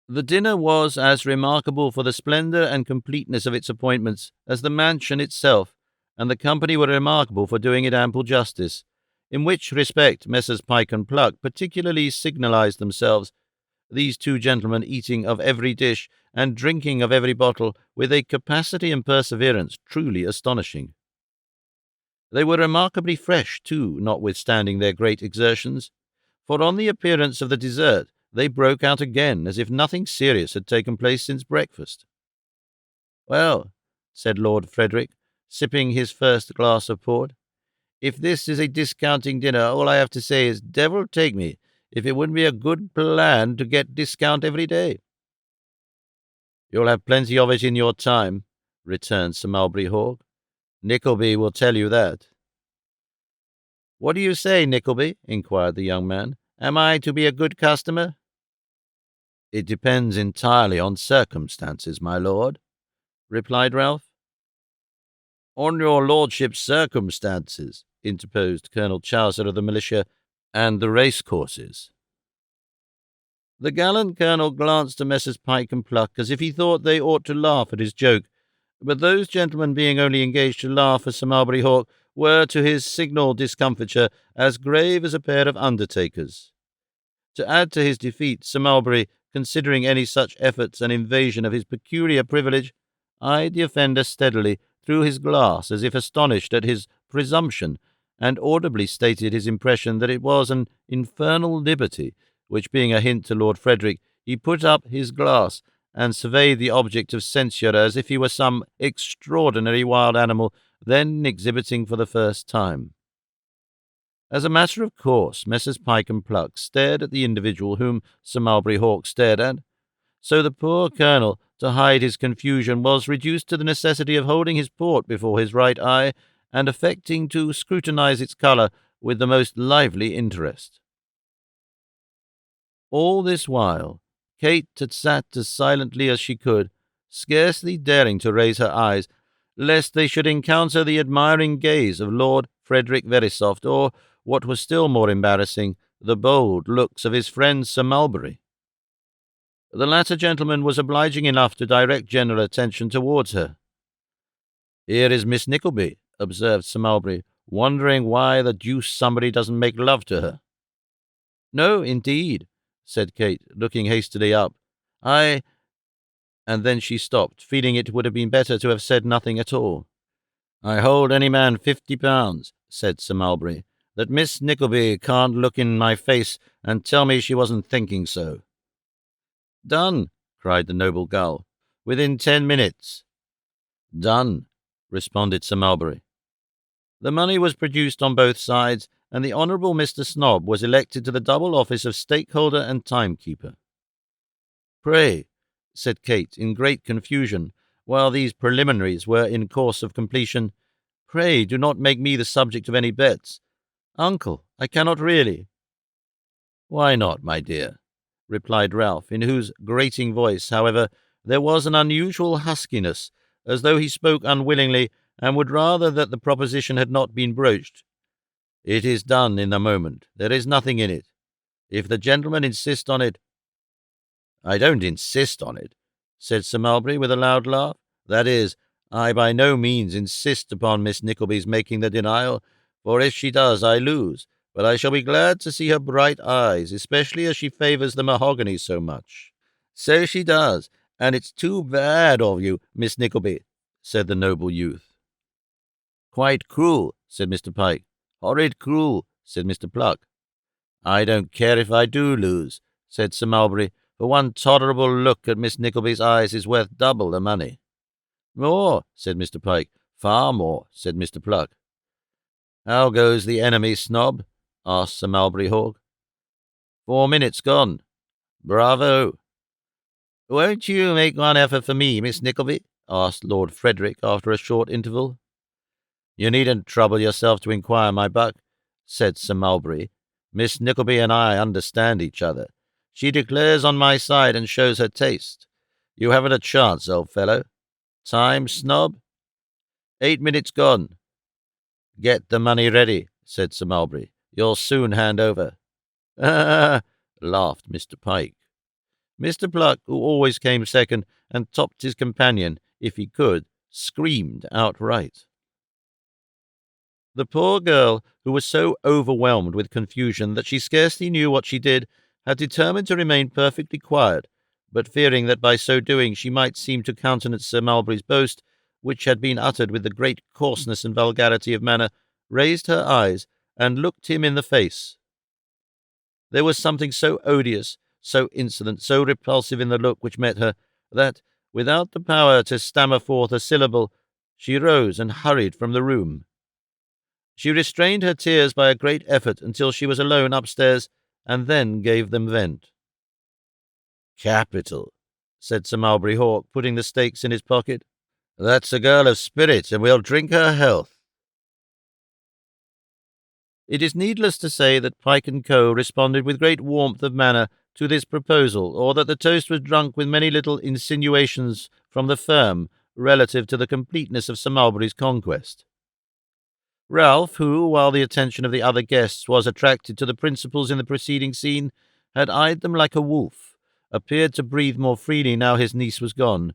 Speaker 1: The dinner was as remarkable for the splendour and completeness of its appointments as the mansion itself, and the company were remarkable for doing it ample justice, in which respect Messrs. Pyke and Pluck particularly signalized themselves, these two gentlemen eating of every dish and drinking of every bottle with a capacity and perseverance truly astonishing. They were remarkably fresh, too, notwithstanding their great exertions, for on the appearance of the dessert they broke out again as if nothing serious had taken place since breakfast. "Well," said Lord Frederick, sipping his first glass of port, "if this is a discounting dinner, all I have to say is, devil take me, if it wouldn't be a good plan to get discount every day." "You'll have plenty of it in your time," returned Sir Mulberry Hawk. "Nickleby will tell you that." "What do you say, Nickleby?" inquired the young man. "Am I to be a good customer?" "It depends entirely on circumstances, my lord," replied Ralph. "On your lordship's circumstances," interposed Colonel Chowser of the militia, "and the racecourses." The gallant colonel glanced at Messrs. Pyke and Pluck as if he thought they ought to laugh at his joke, but those gentlemen, being only engaged to laugh at Sir Mulberry Hawk, were, to his signal discomfiture, as grave as a pair of undertakers. To add to his defeat, Sir Mulberry, considering any such efforts an invasion of his peculiar privilege, eyed the offender steadily through his glass as if astonished at his presumption, and audibly stated his impression that it was an infernal liberty, which being a hint to Lord Frederick, he put up his glass and surveyed the object of censure as if he were some extraordinary wild animal then exhibiting for the first time. As a matter of course, Messrs. Pyke and Pluck stared at the individual whom Sir Mulberry Hawk stared at, so the poor colonel, to hide his confusion, was reduced to the necessity of holding his port before his right eye and affecting to scrutinize its colour with the most lively interest. All this while, Kate had sat as silently as she could, scarcely daring to raise her eyes, lest they should encounter the admiring gaze of Lord Frederick Verisopht, or, what was still more embarrassing, the bold looks of his friend Sir Mulberry. The latter gentleman was obliging enough to direct general attention towards her. "Here is Miss Nickleby," observed Sir Mulberry, "wondering why the deuce somebody doesn't make love to her." "No, indeed," said Kate, looking hastily up. "I—" and then she stopped, feeling it would have been better to have said nothing at all. "I hold any man £50," said Sir Mulberry, "that Miss Nickleby can't look in my face and tell me she wasn't thinking so." "Done," cried the noble gull, "within 10 minutes." "Done," responded Sir Mulberry. The money was produced on both sides, and the Honourable Mr. Snob was elected to the double office of stakeholder and timekeeper. "Pray," said Kate, in great confusion, while these preliminaries were in course of completion, "pray do not make me the subject of any bets. Uncle, I cannot really." "Why not, my dear?" replied Ralph, in whose grating voice, however, there was an unusual huskiness, as though he spoke unwillingly and would rather that the proposition had not been broached. "It is done in a moment. There is nothing in it. If the gentlemen insist on it—" "I don't insist on it," said Sir Mulberry, with a loud laugh. "That is, I by no means insist upon Miss Nickleby's making the denial, for if she does, I lose. But I shall be glad to see her bright eyes, especially as she favours the mahogany so much." "So she does, and it's too bad of you, Miss Nickleby," said the noble youth. "Quite cruel," said Mr. Pyke. "Horrid cruel," said Mr. Pluck. "I don't care if I do lose," said Sir Mulberry, "for one tolerable look at Miss Nickleby's eyes is worth double the money." More, said Mr. Pike. Far more, said Mr. Pluck. How goes the enemy, Snob? Asked Sir Mulberry Hawk. 4 minutes gone. Bravo. Won't you make one effort for me, Miss Nickleby? Asked Lord Frederick after a short interval. You needn't trouble yourself to inquire, my buck, said Sir Mulberry. Miss Nickleby and I understand each other. She declares on my side and shows her taste. You haven't a chance, old fellow. Time, Snob? 8 minutes gone. Get the money ready, said Sir Mulberry. You'll soon hand over. Ah, laughed Mr. Pike. Mr. Pluck, who always came second and topped his companion if he could, screamed outright. The poor girl, who was so overwhelmed with confusion that she scarcely knew what she did, had determined to remain perfectly quiet, but fearing that by so doing she might seem to countenance Sir Mulberry's boast, which had been uttered with the great coarseness and vulgarity of manner, raised her eyes and looked him in the face. There was something so odious, so insolent, so repulsive in the look which met her, that, without the power to stammer forth a syllable, she rose and hurried from the room. She restrained her tears by a great effort until she was alone upstairs, and then gave them vent. "Capital," said Sir Mulberry Hawk, putting the stakes in his pocket. "That's a girl of spirit, and we'll drink her health." It is needless to say that Pike & Co. responded with great warmth of manner to this proposal, or that the toast was drunk with many little insinuations from the firm relative to the completeness of Sir Mulberry's conquest. Ralph, who, while the attention of the other guests was attracted to the principals in the preceding scene, had eyed them like a wolf, appeared to breathe more freely now his niece was gone.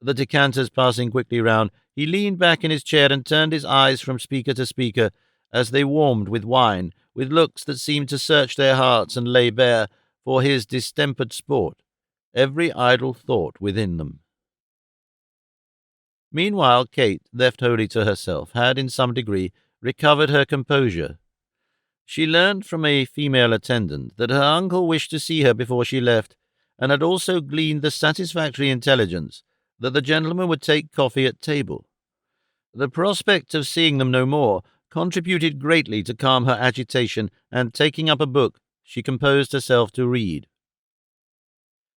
Speaker 1: The decanters passing quickly round, he leaned back in his chair and turned his eyes from speaker to speaker, as they warmed with wine, with looks that seemed to search their hearts and lay bare, for his distempered sport, every idle thought within them. Meanwhile, Kate, left wholly to herself, had, in some degree, recovered her composure. She learned from a female attendant that her uncle wished to see her before she left, and had also gleaned the satisfactory intelligence that the gentleman would take coffee at table. The prospect of seeing them no more contributed greatly to calm her agitation, and taking up a book, she composed herself to read.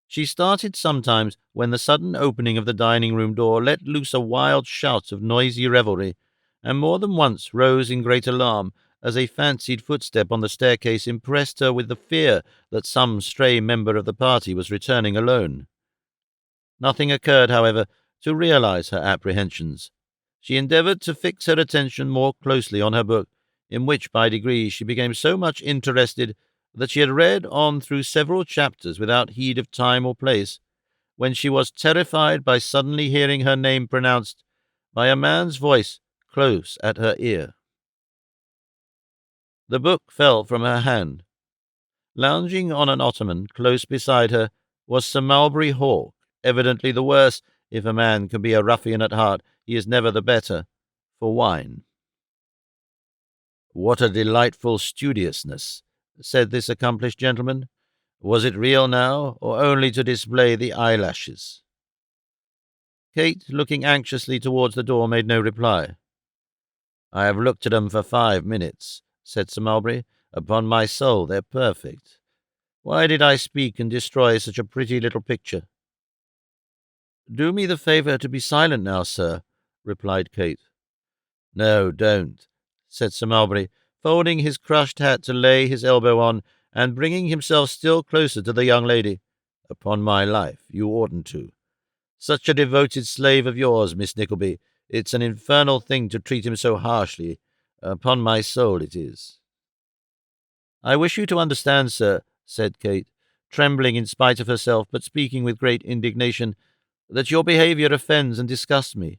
Speaker 1: She started sometimes when the sudden opening of the dining-room door let loose a wild shout of noisy revelry, and more than once rose in great alarm as a fancied footstep on the staircase impressed her with the fear that some stray member of the party was returning alone. Nothing occurred, however, to realize her apprehensions. She endeavoured to fix her attention more closely on her book, in which by degrees she became so much interested that she had read on through several chapters without heed of time or place, when she was terrified by suddenly hearing her name pronounced by a man's voice close at her ear. The book fell from her hand. Lounging on an ottoman close beside her was Sir Mulberry Hawk, evidently the worse, if a man can be a ruffian at heart, he is never the better, for wine. "What a delightful studiousness," said this accomplished gentleman. "Was it real now, or only to display the eyelashes?" Kate, looking anxiously towards the door, made no reply. "I have looked at 'em for 5 minutes," said Sir Mulberry. "Upon my soul, they're perfect. Why did I speak and destroy such a pretty little picture?" "Do me the favour to be silent now, sir," replied Kate. "No, don't," said Sir Mulberry, folding his crushed hat to lay his elbow on, and bringing himself still closer to the young lady. "Upon my life, you oughtn't to. Such a devoted slave of yours, Miss Nickleby, it's an infernal thing to treat him so harshly. Upon my soul, it is." "I wish you to understand, sir," said Kate, trembling in spite of herself, but speaking with great indignation, "that your behaviour offends and disgusts me.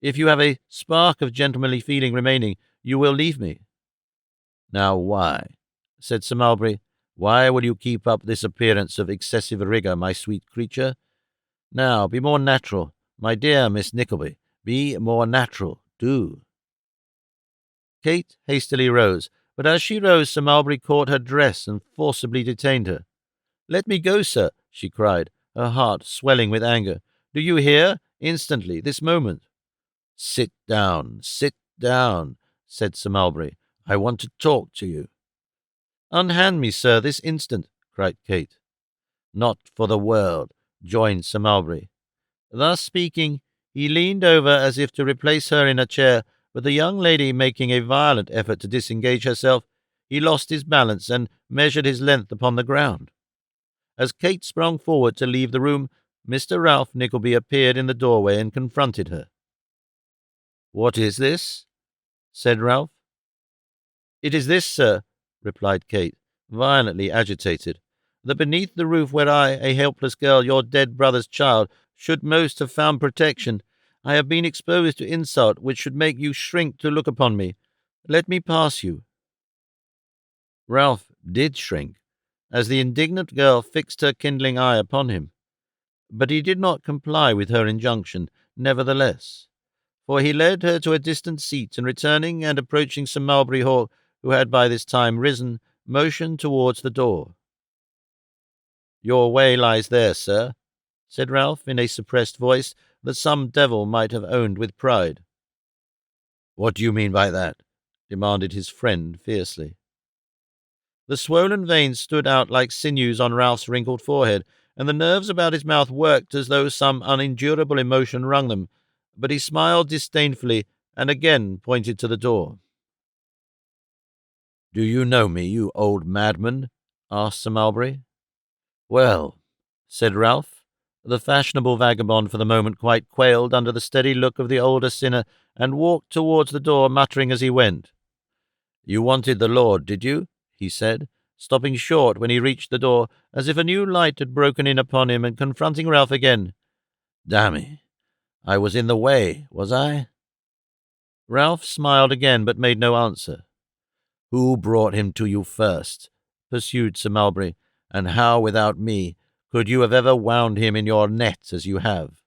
Speaker 1: If you have a spark of gentlemanly feeling remaining, you will leave me." "Now why?" said Sir Mulberry. "Why will you keep up this appearance of excessive rigour, my sweet creature? Now, be more natural, my dear Miss Nickleby. Be more natural, do." Kate hastily rose, but as she rose Sir Mulberry caught her dress and forcibly detained her. "Let me go, sir," she cried, her heart swelling with anger. "Do you hear? Instantly, this moment." "Sit down, said Sir Mulberry. "I want to talk to you." "Unhand me, sir, this instant," cried Kate. "Not for the world," joined Sir Mulberry. Thus speaking, he leaned over as if to replace her in a chair, but the young lady making a violent effort to disengage herself, he lost his balance and measured his length upon the ground. As Kate sprung forward to leave the room, Mr. Ralph Nickleby appeared in the doorway and confronted her. "What is this?" said Ralph. "It is this, sir," replied Kate, violently agitated, "that beneath the roof where I, a helpless girl, your dead brother's child, should most have found protection, I have been exposed to insult which should make you shrink to look upon me. Let me pass you." Ralph did shrink, as the indignant girl fixed her kindling eye upon him, but he did not comply with her injunction, nevertheless, for he led her to a distant seat, and returning and approaching Sir Mulberry Hawk, who had by this time risen, motioned towards the door. "Your way lies there, sir," said Ralph, in a suppressed voice that some devil might have owned with pride. "What do you mean by that?" demanded his friend fiercely. The swollen veins stood out like sinews on Ralph's wrinkled forehead, and the nerves about his mouth worked as though some unendurable emotion wrung them, but he smiled disdainfully and again pointed to the door. "Do you know me, you old madman?" asked Sir Mulberry. "Well," said Ralph. The fashionable vagabond for the moment quite quailed under the steady look of the older sinner, and walked towards the door, muttering as he went. "You wanted the Lord, did you?" he said, stopping short when he reached the door, as if a new light had broken in upon him, and confronting Ralph again. "Damme, I was in the way, was I?" Ralph smiled again, but made no answer. "Who brought him to you first?" pursued Sir Mulberry, "and how, without me, could you have ever wound him in your net as you have?"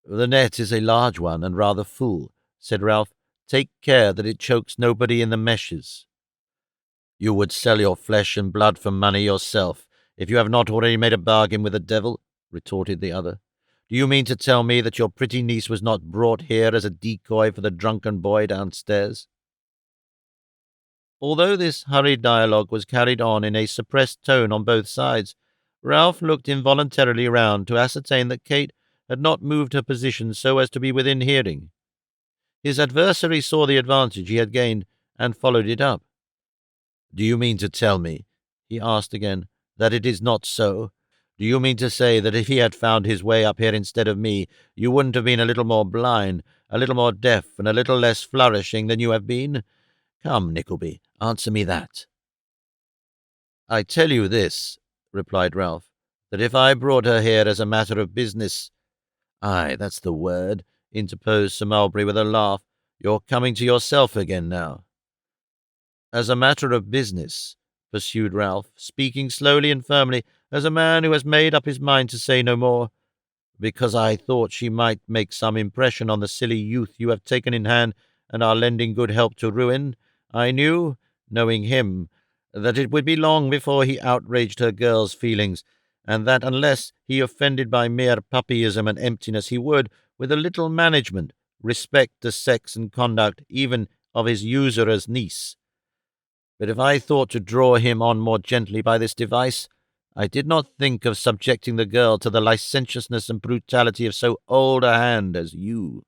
Speaker 1: "The net is a large one, and rather full," said Ralph. "Take care that it chokes nobody in the meshes." "You would sell your flesh and blood for money yourself, if you have not already made a bargain with the devil," retorted the other. "Do you mean to tell me that your pretty niece was not brought here as a decoy for the drunken boy downstairs?" Although this hurried dialogue was carried on in a suppressed tone on both sides, Ralph looked involuntarily round to ascertain that Kate had not moved her position so as to be within hearing. His adversary saw the advantage he had gained, and followed it up. "Do you mean to tell me," he asked again, "that it is not so? Do you mean to say that if he had found his way up here instead of me, you wouldn't have been a little more blind, a little more deaf, and a little less flourishing than you have been? Come, Nickleby, answer me that." "I tell you this," replied Ralph, "that if I brought her here as a matter of business—" "Aye, that's the word," interposed Sir Mulberry with a laugh. "You're coming to yourself again now." "As a matter of business," pursued Ralph, speaking slowly and firmly, as a man who has made up his mind to say no more, "because I thought she might make some impression on the silly youth you have taken in hand and are lending good help to ruin. I knew, knowing him, that it would be long before he outraged her girl's feelings, and that unless he offended by mere puppyism and emptiness, he would, with a little management, respect the sex and conduct even of his usurer's niece. But if I thought to draw him on more gently by this device, I did not think of subjecting the girl to the licentiousness and brutality of so old a hand as you.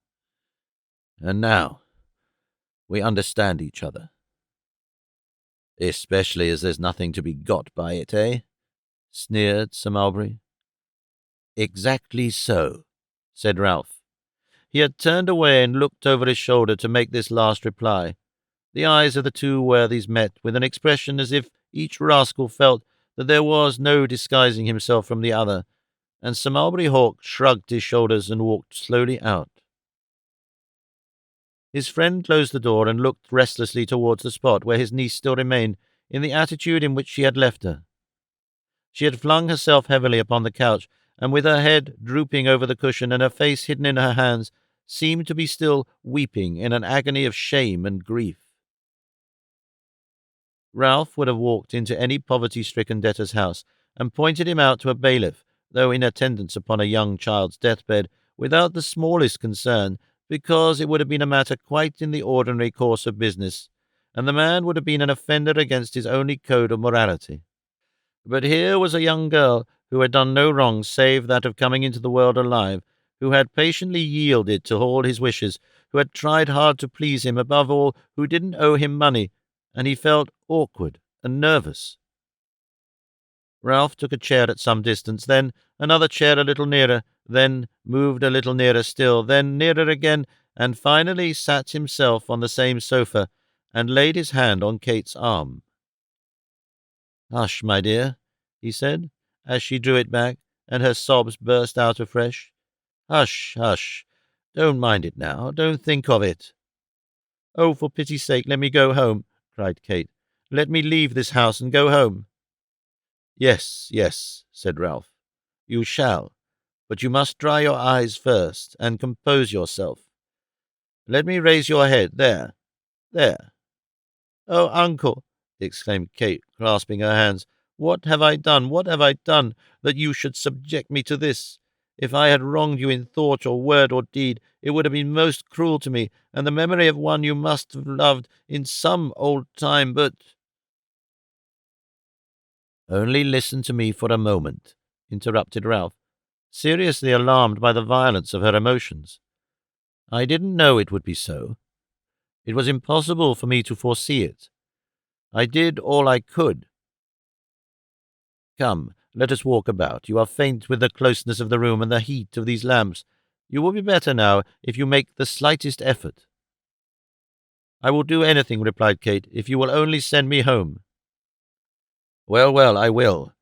Speaker 1: And now we understand each other. Especially as there's nothing to be got by it, eh?" sneered Sir Mulberry. "Exactly so," said Ralph. He had turned away and looked over his shoulder to make this last reply. The eyes of the two worthies met with an expression as if each rascal felt that there was no disguising himself from the other, and Sir Mulberry Hawk shrugged his shoulders and walked slowly out. His friend closed the door and looked restlessly towards the spot where his niece still remained, in the attitude in which she had left her. She had flung herself heavily upon the couch, and with her head drooping over the cushion and her face hidden in her hands, seemed to be still weeping in an agony of shame and grief. Ralph would have walked into any poverty-stricken debtor's house and pointed him out to a bailiff though in attendance upon a young child's deathbed, without the smallest concern, because it would have been a matter quite in the ordinary course of business, and the man would have been an offender against his only code of morality. But here was a young girl who had done no wrong save that of coming into the world alive, who had patiently yielded to all his wishes, who had tried hard to please him, above all, who didn't owe him money, and he felt awkward and nervous. Ralph took a chair at some distance, then another chair a little nearer, then moved a little nearer still, then nearer again, and finally sat himself on the same sofa, and laid his hand on Kate's arm. "Hush, my dear," he said, as she drew it back, and her sobs burst out afresh. "Hush, hush. Don't mind it now. Don't think of it." "Oh, for pity's sake, let me go home," cried Kate. "Let me leave this house and go home." "Yes, yes," said Ralph. "You shall, but you must dry your eyes first, and compose yourself. Let me raise your head. There, there." "Oh, uncle," exclaimed Kate, clasping her hands, "what have I done, what have I done, that you should subject me to this? If I had wronged you in thought or word or deed, it would have been most cruel to me, and the memory of one you must have loved in some old time, but—" "Only listen to me for a moment," interrupted Ralph, seriously alarmed by the violence of her emotions. "I didn't know it would be so. It was impossible for me to foresee it. I did all I could. Come, let us walk about. You are faint with the closeness of the room and the heat of these lamps. You will be better now if you make the slightest effort." "I will do anything," replied Kate, "if you will only send me home." "Well, well, I will,"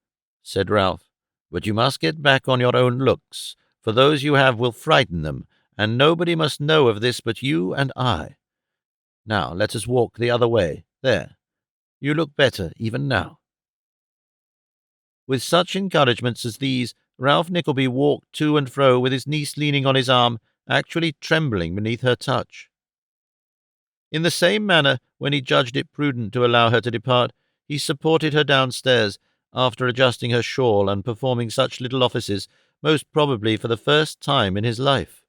Speaker 1: said Ralph, "but you must get back on your own looks, for those you have will frighten them, and nobody must know of this but you and I. Now let us walk the other way. There, you look better even now." With such encouragements as these, Ralph Nickleby walked to and fro with his niece leaning on his arm, actually trembling beneath her touch. In the same manner, when he judged it prudent to allow her to depart, he supported her downstairs, after adjusting her shawl and performing such little offices, most probably for the first time in his life.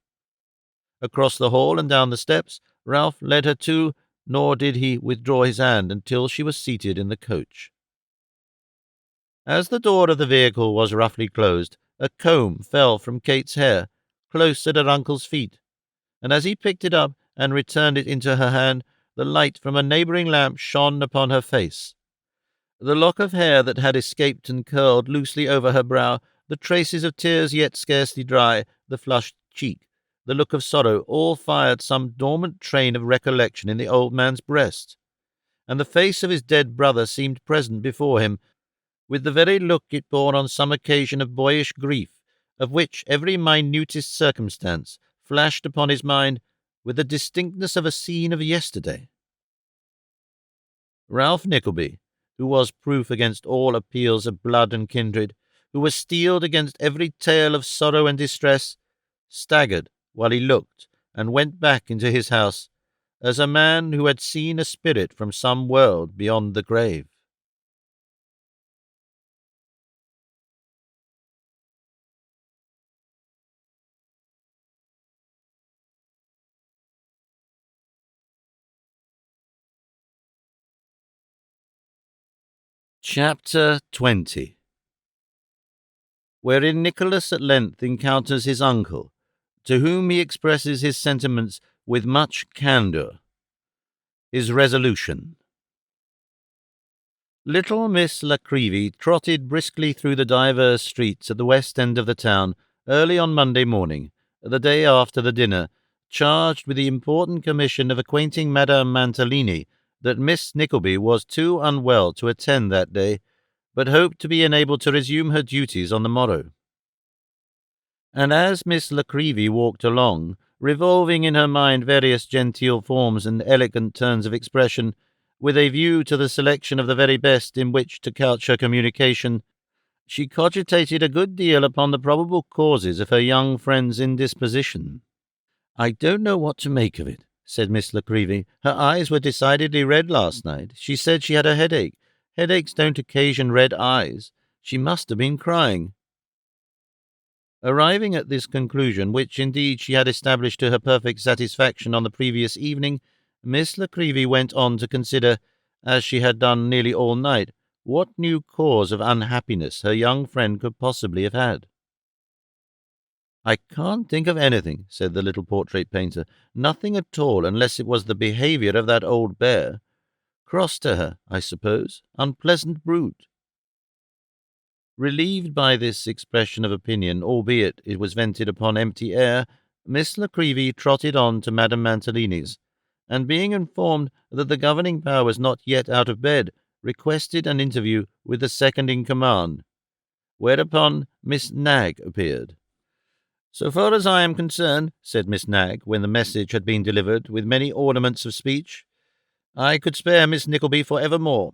Speaker 1: Across the hall and down the steps, Ralph led her to, nor did he withdraw his hand until she was seated in the coach. As the door of the vehicle was roughly closed, a comb fell from Kate's hair, close at her uncle's feet, and as he picked it up and returned it into her hand, the light from a neighbouring lamp shone upon her face. The lock of hair that had escaped and curled loosely over her brow, the traces of tears yet scarcely dry, the flushed cheek, the look of sorrow, all fired some dormant train of recollection in the old man's breast, and the face of his dead brother seemed present before him, with the very look it bore on some occasion of boyish grief, of which every minutest circumstance flashed upon his mind with the distinctness of a scene of yesterday. Ralph Nickleby, who was proof against all appeals of blood and kindred, who was steeled against every tale of sorrow and distress, staggered while he looked, and went back into his house, as a man who had seen a spirit from some world beyond the grave. Chapter 20, wherein Nicholas at length encounters his uncle, to whom he expresses his sentiments with much candour. His resolution. Little Miss Nickleby trotted briskly through the divers streets at the west end of the town early on Monday morning, the day after the dinner, charged with the important commission of acquainting Madame Mantalini that Miss Nickleby was too unwell to attend that day, but hoped to be enabled to resume her duties on the morrow. And as Miss Nickleby walked along, revolving in her mind various genteel forms and elegant turns of expression, with a view to the selection of the very best in which to couch her communication, she cogitated a good deal upon the probable causes of her young friend's indisposition. "I don't know what to make of it," said Miss Nickleby. "Her eyes were decidedly red last night. She said she had a headache. Headaches don't occasion red eyes. She must have been crying." Arriving at this conclusion, which indeed she had established to her perfect satisfaction on the previous evening, Miss Nickleby went on to consider, as she had done nearly all night, what new cause of unhappiness her young friend could possibly have had. "I can't think of anything," said the little portrait painter. "Nothing at all, unless it was the behaviour of that old bear. Cross to her, I suppose. Unpleasant brute." Relieved by this expression of opinion, albeit it was vented upon empty air, Miss Nickleby trotted on to Madame Mantalini's, and being informed that the governing power was not yet out of bed, requested an interview with the second in command, whereupon Miss Nag appeared. "So far as I am concerned," said Miss Nag, when the message had been delivered, with many ornaments of speech, "I could spare Miss Nickleby for evermore."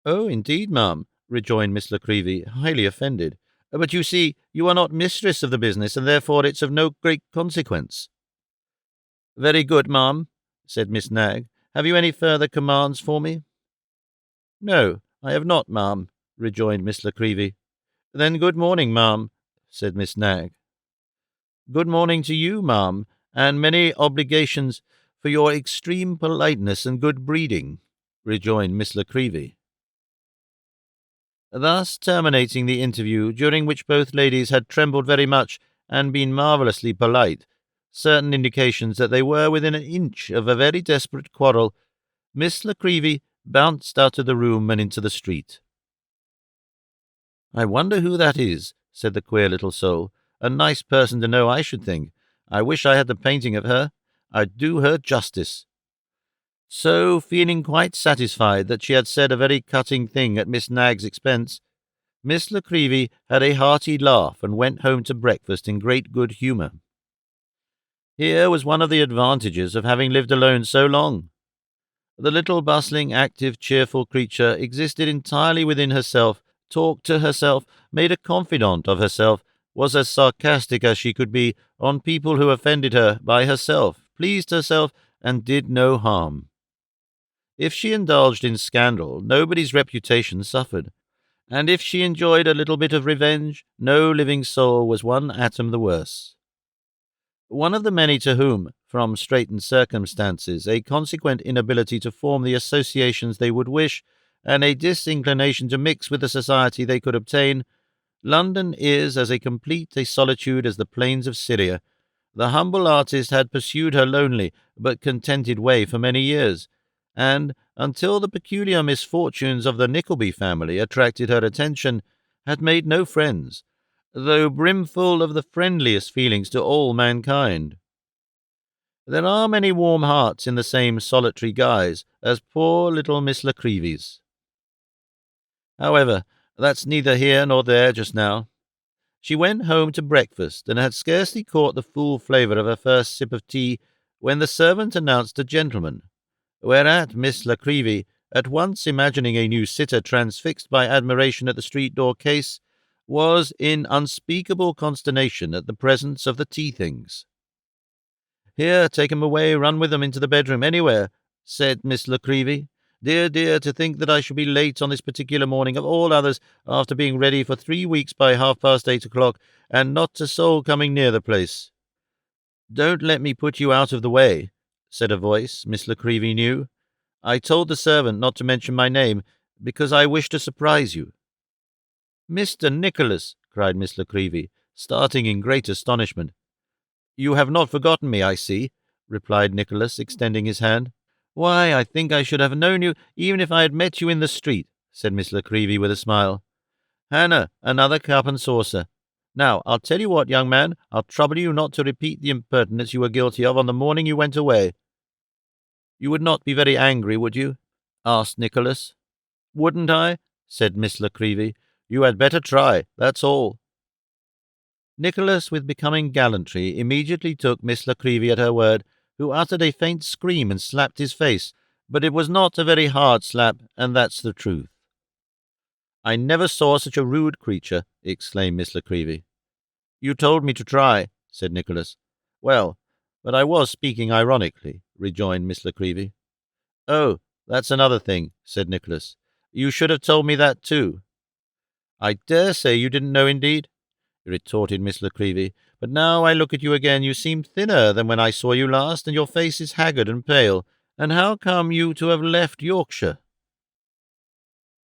Speaker 1: "Oh, indeed, ma'am," rejoined Miss Nickleby, highly offended. "But you see, you are not mistress of the business, and therefore it's of no great consequence." "Very good, ma'am," said Miss Nag. "Have you any further commands for me?" "No, I have not, ma'am," rejoined Miss Nickleby. "Then good morning, ma'am," said Miss Nag. "Good morning to you, ma'am, and many obligations for your extreme politeness and good breeding," rejoined Miss Nickleby. Thus terminating the interview, during which both ladies had trembled very much and been marvellously polite, certain indications that they were within an inch of a very desperate quarrel, Miss Nickleby bounced out of the room and into the street. "I wonder who that is," said the queer little soul. "A nice person to know, I should think. I wish I had the painting of her. I'd do her justice." So, feeling quite satisfied that she had said a very cutting thing at Miss Nag's expense, Miss Nickleby had a hearty laugh and went home to breakfast in great good humour. Here was one of the advantages of having lived alone so long. The little bustling, active, cheerful creature existed entirely within herself, talked to herself, made a confidant of herself, was as sarcastic as she could be on people who offended her by herself, pleased herself, and did no harm. If she indulged in scandal, nobody's reputation suffered, and if she enjoyed a little bit of revenge, no living soul was one atom the worse. One of the many to whom, from straitened circumstances, a consequent inability to form the associations they would wish, and a disinclination to mix with the society they could obtain, London is as complete a solitude as the plains of Syria, the humble artist had pursued her lonely but contented way for many years, and, until the peculiar misfortunes of the Nickleby family attracted her attention, had made no friends, though brimful of the friendliest feelings to all mankind. There are many warm hearts in the same solitary guise as poor little Miss Nickleby. However, that's neither here nor there just now. She went home to breakfast, and had scarcely caught the full flavour of her first sip of tea when the servant announced a gentleman, whereat Miss Nickleby, at once imagining a new sitter transfixed by admiration at the street-door case, was in unspeakable consternation at the presence of the tea-things. "Here, take 'em away, run with 'em into the bedroom, anywhere," said Miss Nickleby. "Dear, dear, to think that I should be late on this particular morning of all others, after being ready for 3 weeks by 8:30 o'clock, and not a soul coming near the place." "Don't let me put you out of the way," said a voice Miss Nickleby knew. "I told the servant not to mention my name, because I wish to surprise you." "Mr. Nicholas!" cried Miss Nickleby, starting in great astonishment. "You have not forgotten me, I see," replied Nicholas, extending his hand. "Why, I think I should have known you, even if I had met you in the street," said Miss Nickleby with a smile. "Hannah, another cup and saucer. Now, I'll tell you what, young man, I'll trouble you not to repeat the impertinence you were guilty of on the morning you went away." "You would not be very angry, would you?" asked Nicholas. "Wouldn't I?" said Miss Nickleby. "You had better try, that's all." Nicholas, with becoming gallantry, immediately took Miss Nickleby at her word, who uttered a faint scream and slapped his face, but it was not a very hard slap, and that's the truth. "I never saw such a rude creature," exclaimed Miss Nickleby. "You told me to try," said Nicholas. "Well, but I was speaking ironically," rejoined Miss Nickleby. "Oh, that's another thing," said Nicholas. "You should have told me that too." "I dare say you didn't know indeed." retorted Miss Nickleby. "But now I look at you again, you seem thinner than when I saw you last, and your face is haggard and pale. And how come you to have left Yorkshire?"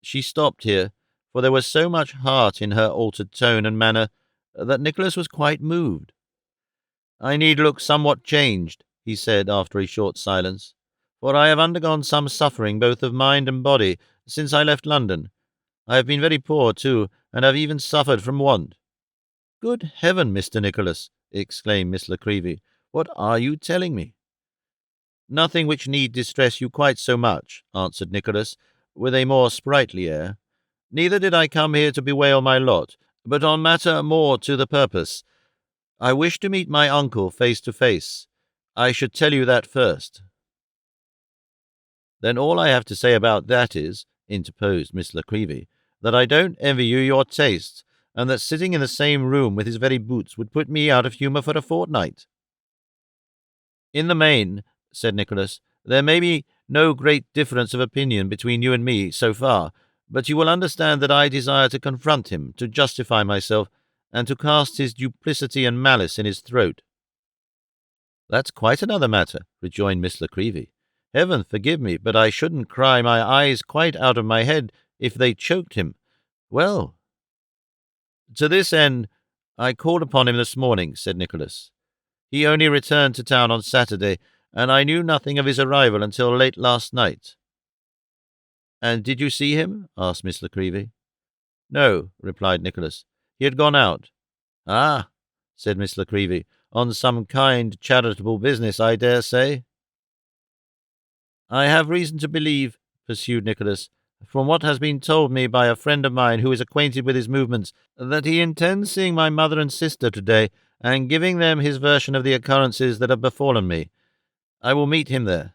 Speaker 1: She stopped here, for there was so much heart in her altered tone and manner that Nicholas was quite moved. "I need look somewhat changed," he said after a short silence, "for I have undergone some suffering both of mind and body since I left London. I have been very poor, too, and have even suffered from want." "Good heaven, Mr. Nicholas!" exclaimed Miss Nickleby, "what are you telling me?" "Nothing which need distress you quite so much," answered Nicholas, with a more sprightly air. "Neither did I come here to bewail my lot, but on matter more to the purpose. I wish to meet my uncle face to face. I should tell you that first." "Then all I have to say about that is," interposed Miss Nickleby, "that I don't envy you your tastes, and that sitting in the same room with his very boots would put me out of humour for a fortnight." "In the main," said Nicholas, "there may be no great difference of opinion between you and me so far, but you will understand that I desire to confront him, to justify myself, and to cast his duplicity and malice in his throat." "That's quite another matter," rejoined Miss Nickleby. "Heaven forgive me, but I shouldn't cry my eyes quite out of my head if they choked him. Well, to this end I called upon him this morning," said Nicholas. "He only returned to town on Saturday, and I knew nothing of his arrival until late last night." "And did you see him?" asked Miss Nickleby. "No," replied Nicholas. "He had gone out." "Ah," said Miss Nickleby, "on some kind charitable business, I dare say." "I have reason to believe," pursued Nicholas, "from what has been told me by a friend of mine who is acquainted with his movements, that he intends seeing my mother and sister today, and giving them his version of the occurrences that have befallen me. I will meet him there."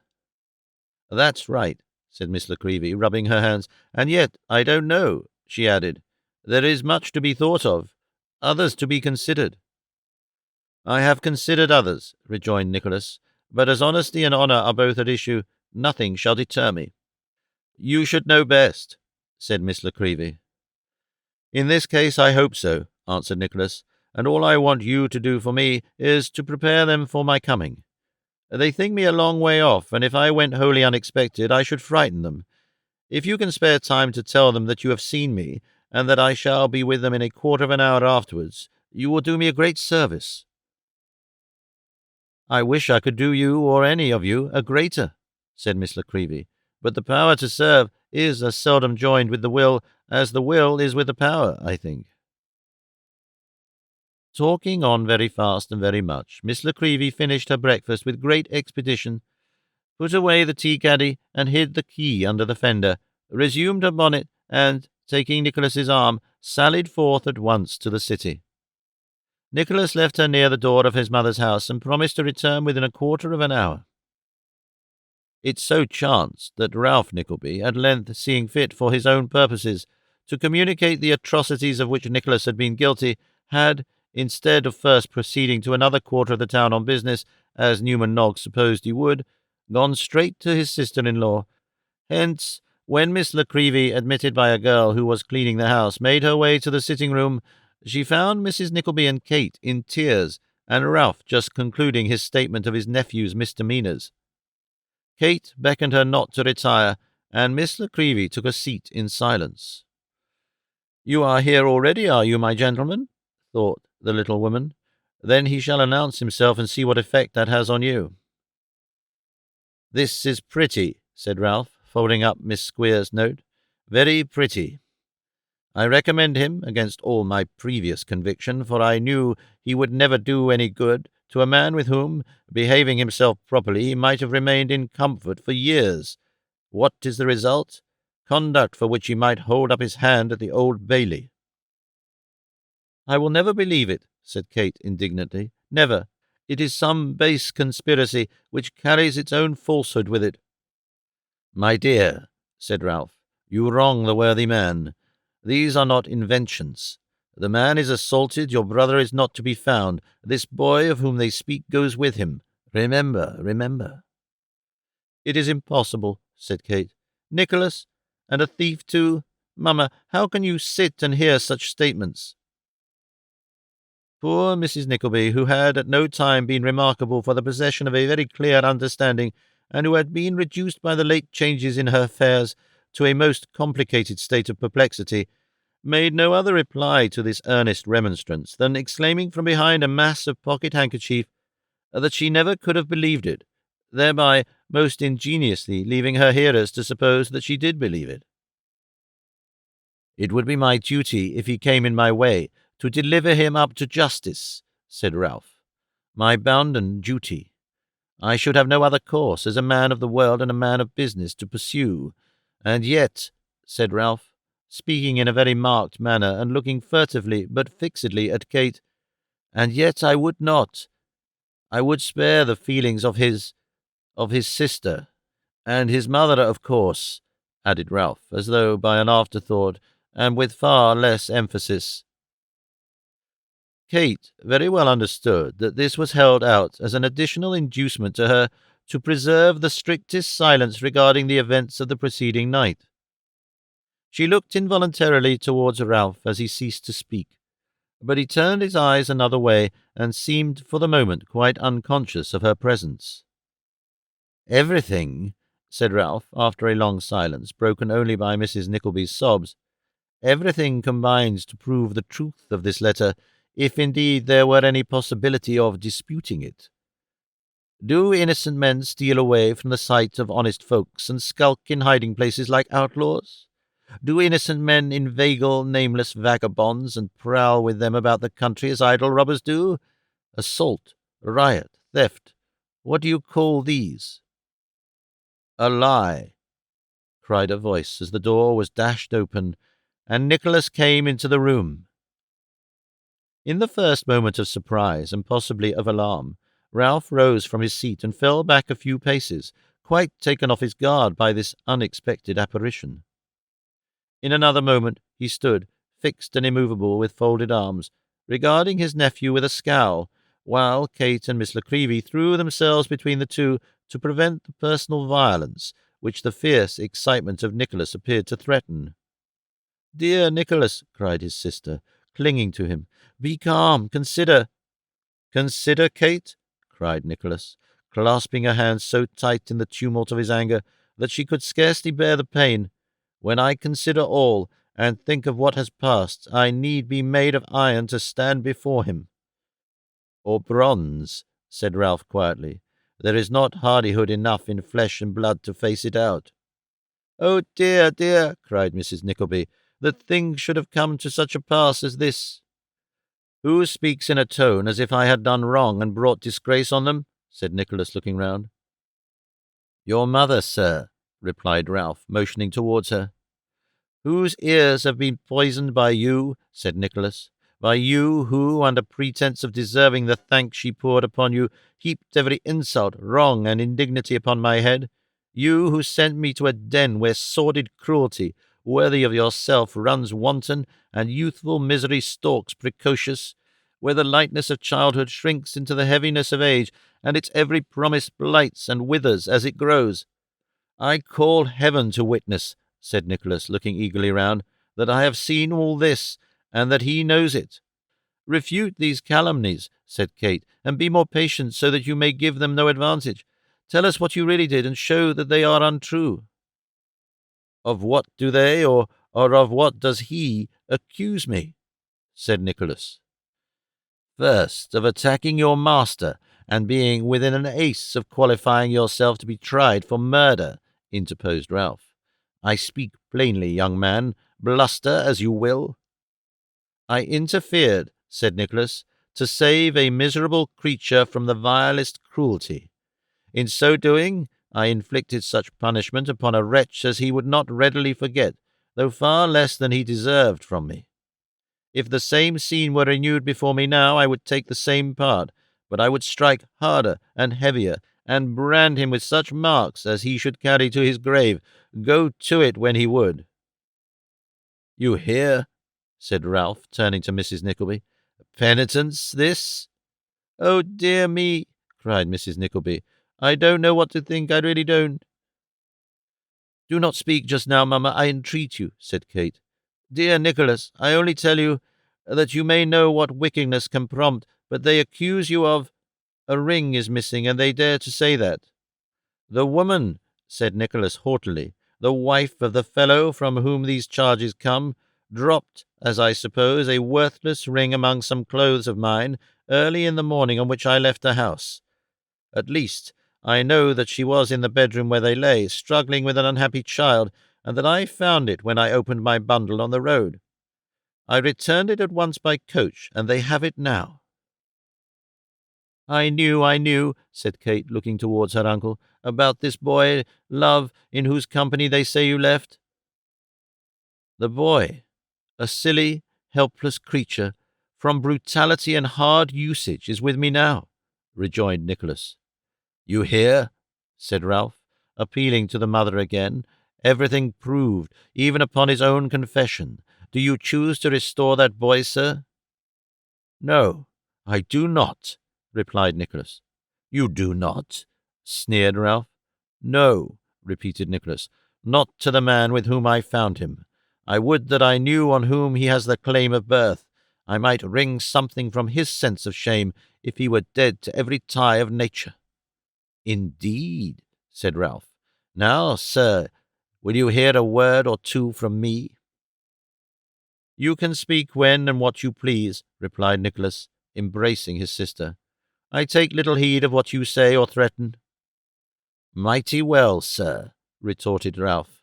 Speaker 1: "That's right," said Miss Nickleby, rubbing her hands. "And yet, I don't know," she added. "There is much to be thought of, others to be considered." "I have considered others," rejoined Nicholas, "but as honesty and honour are both at issue, nothing shall deter me." "You should know best," said Miss Nickleby. "In this case I hope so," answered Nicholas, "and all I want you to do for me is to prepare them for my coming. They think me a long way off, and if I went wholly unexpected I should frighten them. If you can spare time to tell them that you have seen me, and that I shall be with them in a quarter of an hour afterwards, you will do me a great service." "I wish I could do you, or any of you, a greater," said Miss Nickleby, "but the power to serve is as seldom joined with the will as the will is with the power, I think." Talking on very fast and very much, Miss Nickleby finished her breakfast with great expedition, put away the tea-caddy, and hid the key under the fender, resumed her bonnet, and, taking Nicholas's arm, sallied forth at once to the city. Nicholas left her near the door of his mother's house, and promised to return within a quarter of an hour. It so chanced that Ralph Nickleby, at length seeing fit for his own purposes to communicate the atrocities of which Nicholas had been guilty, had, instead of first proceeding to another quarter of the town on business, as Newman Noggs supposed he would, gone straight to his sister-in-law. Hence, when Miss Nickleby, admitted by a girl who was cleaning the house, made her way to the sitting-room, she found Mrs. Nickleby and Kate in tears, and Ralph just concluding his statement of his nephew's misdemeanours. Kate beckoned her not to retire, and Miss Nickleby took a seat in silence. "You are here already, are you, my gentleman?" thought the little woman. "Then he shall announce himself and see what effect that has on you." "This is pretty," said Ralph, folding up Miss Squeer's note. "Very pretty. I recommend him against all my previous conviction, for I knew he would never do any good to a man with whom, behaving himself properly, he might have remained in comfort for years. What is the result? Conduct for which he might hold up his hand at the Old Bailey." "I will never believe it," said Kate indignantly. "Never. It is some base conspiracy which carries its own falsehood with it." "My dear," said Ralph, "you wrong the worthy man. These are not inventions. The man is assaulted, your brother is not to be found. This boy of whom they speak goes with him. Remember, remember." "It is impossible," said Kate. "Nicholas? And a thief too? Mamma, how can you sit and hear such statements?" Poor Mrs. Nickleby, who had at no time been remarkable for the possession of a very clear understanding, and who had been reduced by the late changes in her affairs to a most complicated state of perplexity, made no other reply to this earnest remonstrance than exclaiming from behind a mass of pocket-handkerchief that she never could have believed it, thereby most ingeniously leaving her hearers to suppose that she did believe it. "It would be my duty, if he came in my way, to deliver him up to justice," said Ralph. "My bounden duty. I should have no other course, as a man of the world and a man of business, to pursue. And yet," said Ralph, speaking in a very marked manner, and looking furtively but fixedly at Kate, "and yet I would not. I would spare the feelings of his sister, and his mother, of course," added Ralph, as though by an afterthought, and with far less emphasis. Kate very well understood that this was held out as an additional inducement to her to preserve the strictest silence regarding the events of the preceding night. She looked involuntarily towards Ralph as he ceased to speak, but he turned his eyes another way and seemed for the moment quite unconscious of her presence. "Everything," said Ralph, after a long silence, broken only by Mrs. Nickleby's sobs, "everything combines to prove the truth of this letter, if indeed there were any possibility of disputing it. Do innocent men steal away from the sight of honest folks and skulk in hiding-places like outlaws? Do innocent men inveigle nameless vagabonds and prowl with them about the country as idle robbers do? Assault, riot, theft, what do you call these?" "A lie," cried a voice as the door was dashed open, and Nicholas came into the room. In the first moment of surprise, and possibly of alarm, Ralph rose from his seat and fell back a few paces, quite taken off his guard by this unexpected apparition. In another moment he stood, fixed and immovable, with folded arms, regarding his nephew with a scowl, while Kate and Miss Nickleby threw themselves between the two to prevent the personal violence which the fierce excitement of Nicholas appeared to threaten. "Dear Nicholas," cried his sister, clinging to him, "be calm, consider." "Consider, Kate?" cried Nicholas, clasping her hands so tight in the tumult of his anger that she could scarcely bear the pain. "When I consider all, and think of what has passed, I need be made of iron to stand before him." "Or bronze," said Ralph quietly. "There is not hardihood enough in flesh and blood to face it out." "Oh, dear, dear," cried Mrs. Nickleby, "that things should have come to such a pass as this." "Who speaks in a tone as if I had done wrong and brought disgrace on them?" said Nicholas, looking round. "Your mother, sir," replied Ralph, motioning towards her. "Whose ears have been poisoned by you," said Nicholas, "by you who, under pretence of deserving the thanks she poured upon you, heaped every insult, wrong, and indignity upon my head. You who sent me to a den where sordid cruelty, worthy of yourself, runs wanton, and youthful misery stalks precocious, where the lightness of childhood shrinks into the heaviness of age, and its every promise blights and withers as it grows. I call heaven to witness," said Nicholas, looking eagerly round, "that I have seen all this, and that he knows it." "Refute these calumnies," said Kate, "and be more patient, so that you may give them no advantage. Tell us what you really did, and show that they are untrue." "Of what do they, or of what does he, accuse me?" said Nicholas. "First, of attacking your master, and being within an ace of qualifying yourself to be tried for murder," interposed Ralph. "I speak plainly, young man, bluster as you will." "I interfered," said Nicholas, "to save a miserable creature from the vilest cruelty. In so doing, I inflicted such punishment upon a wretch as he would not readily forget, though far less than he deserved from me. If the same scene were renewed before me now, I would take the same part, but I would strike harder and heavier, and brand him with such marks as he should carry to his grave, go to it when he would." "You hear?" said Ralph, turning to Mrs. Nickleby. "Penitence, this?" "Oh, dear me!" cried Mrs. Nickleby. "I don't know what to think, I really don't." "Do not speak just now, mamma, I entreat you," said Kate. "Dear Nicholas, I only tell you that you may know what wickedness can prompt, but they accuse you of— a ring is missing, and they dare to say that. The woman, said Nicholas haughtily, the wife of the fellow from whom these charges come, dropped, as I suppose, a worthless ring among some clothes of mine early in the morning on which I left the house. At least, I know that she was in the bedroom where they lay, struggling with an unhappy child, and that I found it when I opened my bundle on the road. I returned it at once by coach, and they have it now. I knew, said Kate, looking towards her uncle, about this boy, love, in whose company they say you left. The boy, a silly, helpless creature, from brutality and hard usage, is with me now, rejoined Nicholas. You hear? Said Ralph, appealing to the mother again. Everything proved, even upon his own confession. Do you choose to restore that boy, sir? No, I do not, replied Nicholas. You do not? Sneered Ralph. No, repeated Nicholas, not to the man with whom I found him. I would that I knew on whom he has the claim of birth. I might wring something from his sense of shame if he were dead to every tie of nature. Indeed, said Ralph. Now, sir, will you hear a word or two from me? You can speak when and what you please, replied Nicholas, embracing his sister. I take little heed of what you say or threaten. Mighty well, sir, retorted Ralph.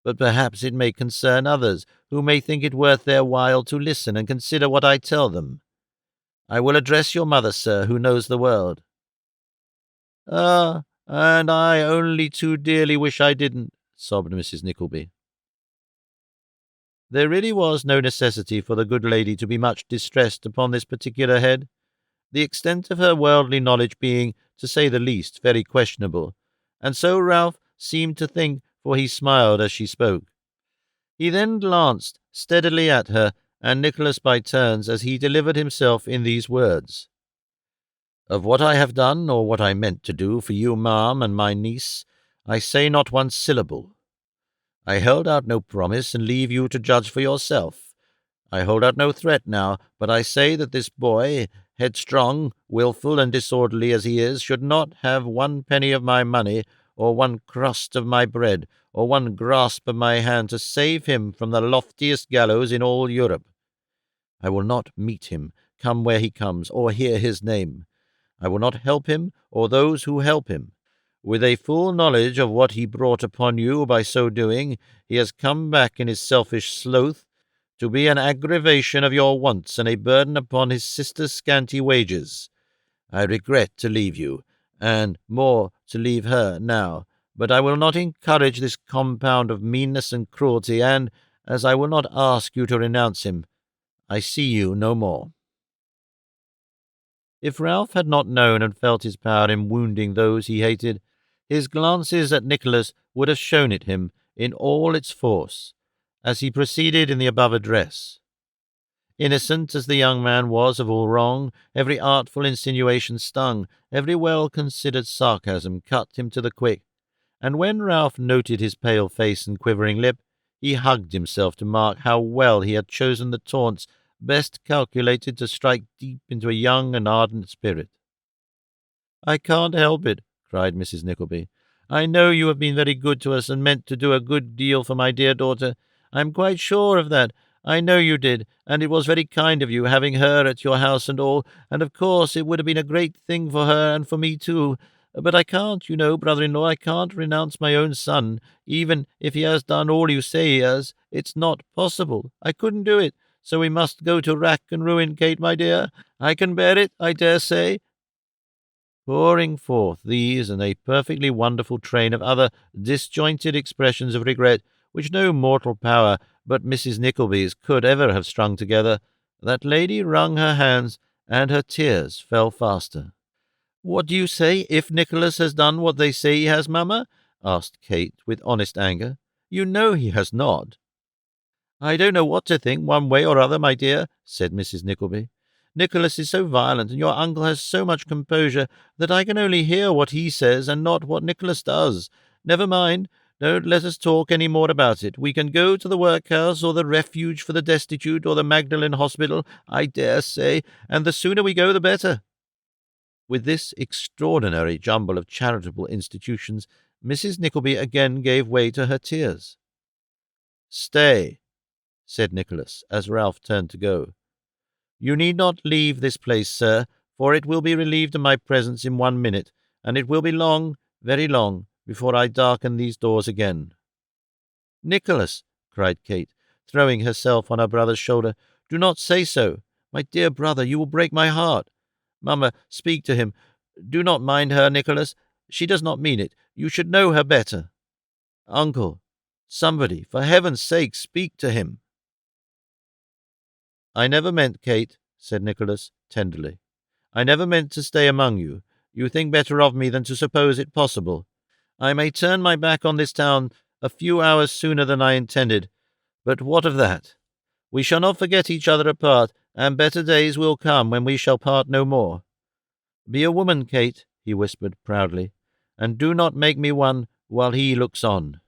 Speaker 1: But perhaps it may concern others, who may think it worth their while to listen and consider what I tell them. I will address your mother, sir, who knows the world. Ah, and I only too dearly wish I didn't, sobbed Mrs. Nickleby. There really was no necessity for the good lady to be much distressed upon this particular head, the extent of her worldly knowledge being, to say the least, very questionable, and so Ralph seemed to think, for he smiled as she spoke. He then glanced steadily at her and Nicholas by turns as he delivered himself in these words. Of what I have done, or what I meant to do for you, ma'am, and my niece, I say not one syllable. I held out no promise, and leave you to judge for yourself. I hold out no threat now, but I say that this boy, headstrong, wilful, and disorderly as he is, should not have one penny of my money, or one crust of my bread, or one grasp of my hand to save him from the loftiest gallows in all Europe. I will not meet him, come where he comes, or hear his name. I will not help him, or those who help him. With a full knowledge of what he brought upon you by so doing, he has come back in his selfish sloth to be an aggravation of your wants and a burden upon his sister's scanty wages. I regret to leave you, and more to leave her now, but I will not encourage this compound of meanness and cruelty, and, as I will not ask you to renounce him, I see you no more. If Ralph had not known and felt his power in wounding those he hated, his glances at Nicholas would have shown it him in all its force, as he proceeded in the above address. Innocent as the young man was of all wrong, every artful insinuation stung, every well-considered sarcasm cut him to the quick, and when Ralph noted his pale face and quivering lip, he hugged himself to mark how well he had chosen the taunts best calculated to strike deep into a young and ardent spirit. I can't help it, cried Mrs. Nickleby. I know you have been very good to us and meant to do a good deal for my dear daughter. I am quite sure of that. I know you did, and it was very kind of you, having her at your house and all, and of course it would have been a great thing for her and for me too. But I can't, you know, brother-in-law, I can't renounce my own son, even if he has done all you say he has. It's not possible. I couldn't do it. So we must go to rack and ruin, Kate, my dear. I can bear it, I dare say. Pouring forth these and a perfectly wonderful train of other disjointed expressions of regret, which no mortal power but Mrs. Nickleby's could ever have strung together, that lady wrung her hands, and her tears fell faster. What do you say, if Nicholas has done what they say he has, mamma? Asked Kate, with honest anger. You know he has not. I don't know what to think, one way or other, my dear, said Mrs. Nickleby. Nicholas is so violent, and your uncle has so much composure, that I can only hear what he says and not what Nicholas does. Never mind. Don't let us talk any more about it. We can go to the workhouse, or the refuge for the destitute, or the Magdalen Hospital, I dare say, and the sooner we go the better." With this extraordinary jumble of charitable institutions, Mrs. Nickleby again gave way to her tears. "Stay," said Nicholas, as Ralph turned to go. "You need not leave this place, sir, for it will be relieved of my presence in 1 minute, and it will be long, very long, before I darken these doors again." "Nicholas," cried Kate, throwing herself on her brother's shoulder, "do not say so. My dear brother, you will break my heart. Mamma, speak to him. Do not mind her, Nicholas. She does not mean it. You should know her better. Uncle, somebody, for heaven's sake, speak to him." "I never meant, Kate," said Nicholas, tenderly. "I never meant to stay among you. You think better of me than to suppose it possible. I may turn my back on this town a few hours sooner than I intended, but what of that? We shall not forget each other apart, and better days will come when we shall part no more. Be a woman, Kate," he whispered proudly, "and do not make me one while he looks on."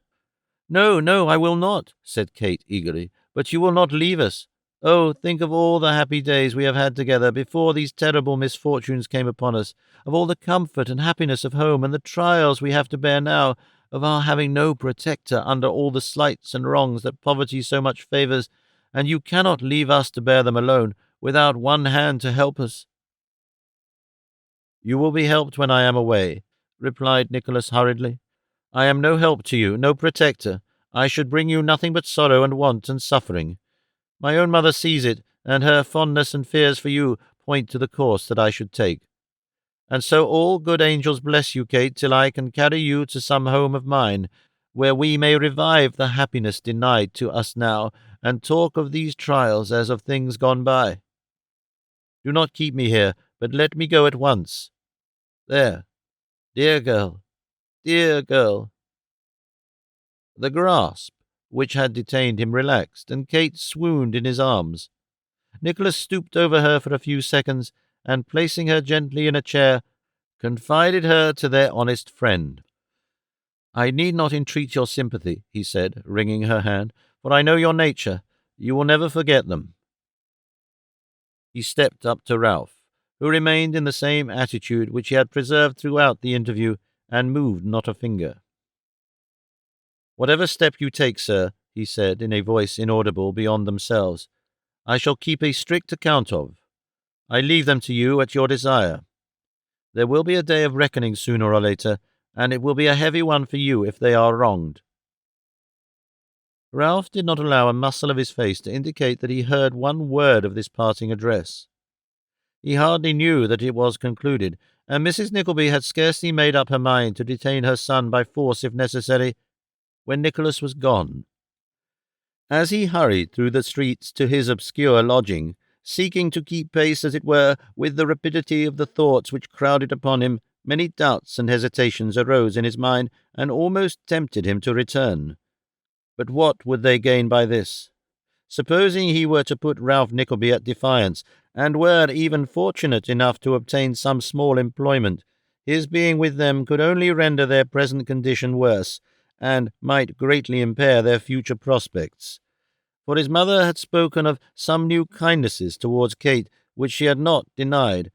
Speaker 1: "No, no, I will not," said Kate eagerly, "but you will not leave us. Oh, think of all the happy days we have had together before these terrible misfortunes came upon us, of all the comfort and happiness of home, and the trials we have to bear now, of our having no protector under all the slights and wrongs that poverty so much favours, and you cannot leave us to bear them alone, without one hand to help us." "You will be helped when I am away," replied Nicholas hurriedly. "I am no help to you, no protector. I should bring you nothing but sorrow and want and suffering. My own mother sees it, and her fondness and fears for you point to the course that I should take. And so all good angels bless you, Kate, till I can carry you to some home of mine, where we may revive the happiness denied to us now, and talk of these trials as of things gone by. Do not keep me here, but let me go at once. There, dear girl, dear girl." The grasp which had detained him relaxed, and Kate swooned in his arms. Nicholas stooped over her for a few seconds, and placing her gently in a chair, confided her to their honest friend. "I need not entreat your sympathy," he said, wringing her hand, "for I know your nature. You will never forget them." He stepped up to Ralph, who remained in the same attitude which he had preserved throughout the interview, and moved not a finger. "Whatever step you take, sir," he said, in a voice inaudible beyond themselves, "I shall keep a strict account of. I leave them to you at your desire. There will be a day of reckoning sooner or later, and it will be a heavy one for you if they are wronged." Ralph did not allow a muscle of his face to indicate that he heard one word of this parting address. He hardly knew that it was concluded, and Mrs. Nickleby had scarcely made up her mind to detain her son by force if necessary, when Nicholas was gone. As he hurried through the streets to his obscure lodging, seeking to keep pace, as it were, with the rapidity of the thoughts which crowded upon him, many doubts and hesitations arose in his mind, and almost tempted him to return. But what would they gain by this? Supposing he were to put Ralph Nickleby at defiance, and were even fortunate enough to obtain some small employment, his being with them could only render their present condition worse, and might greatly impair their future prospects. For his mother had spoken of some new kindnesses towards Kate, which she had not denied.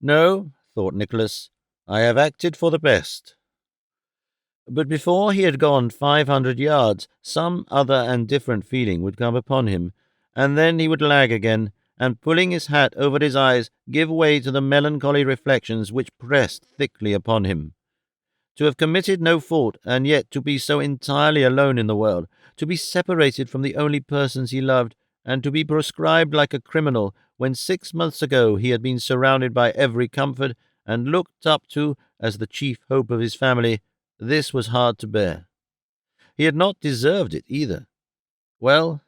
Speaker 1: "No," thought Nicholas, "I have acted for the best." But before he had gone 500 yards, some other and different feeling would come upon him, and then he would lag again, and pulling his hat over his eyes, give way to the melancholy reflections which pressed thickly upon him. To have committed no fault, and yet to be so entirely alone in the world, to be separated from the only persons he loved, and to be proscribed like a criminal, when 6 months ago he had been surrounded by every comfort, and looked up to as the chief hope of his family, this was hard to bear. He had not deserved it either. Well,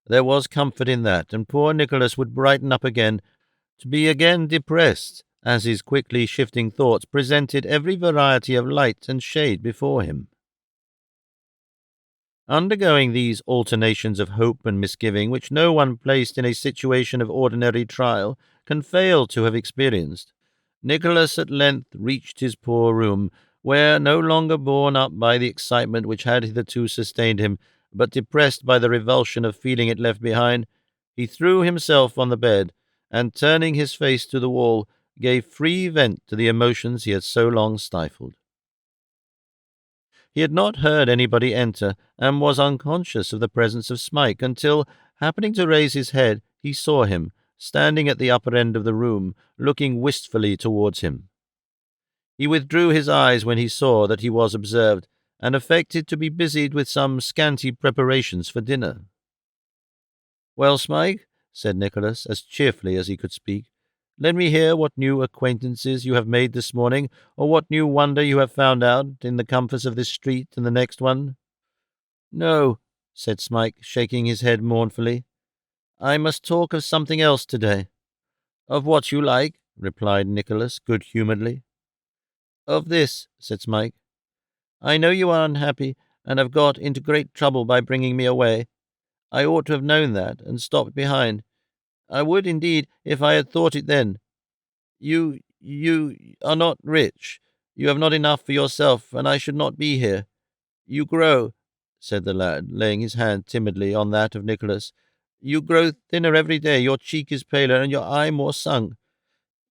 Speaker 1: there was comfort in that, and poor Nicholas would brighten up again, to be again depressed, as his quickly shifting thoughts presented every variety of light and shade before him. Undergoing these alternations of hope and misgiving, which no one placed in a situation of ordinary trial can fail to have experienced, Nicholas at length reached his poor room, where, no longer borne up by the excitement which had hitherto sustained him, but depressed by the revulsion of feeling it left behind, he threw himself on the bed, and turning his face to the wall, gave free vent to the emotions he had so long stifled. He had not heard anybody enter, and was unconscious of the presence of Smike until, happening to raise his head, he saw him, standing at the upper end of the room, looking wistfully towards him. He withdrew his eyes when he saw that he was observed, and affected to be busied with some scanty preparations for dinner. "Well, Smike," said Nicholas, as cheerfully as he could speak, "let me hear what new acquaintances you have made this morning, or what new wonder you have found out in the comforts of this street and the next one." "No," said Smike, shaking his head mournfully. "I must talk of something else to-day." "Of what you like," replied Nicholas good-humouredly. "Of this," said Smike. "I know you are unhappy, and have got into great trouble by bringing me away. I ought to have known that, and stopped behind. I would, indeed, if I had thought it then. You are not rich. You have not enough for yourself, and I should not be here. You grow," said the lad, laying his hand timidly on that of Nicholas. "You grow thinner every day, your cheek is paler, and your eye more sunk.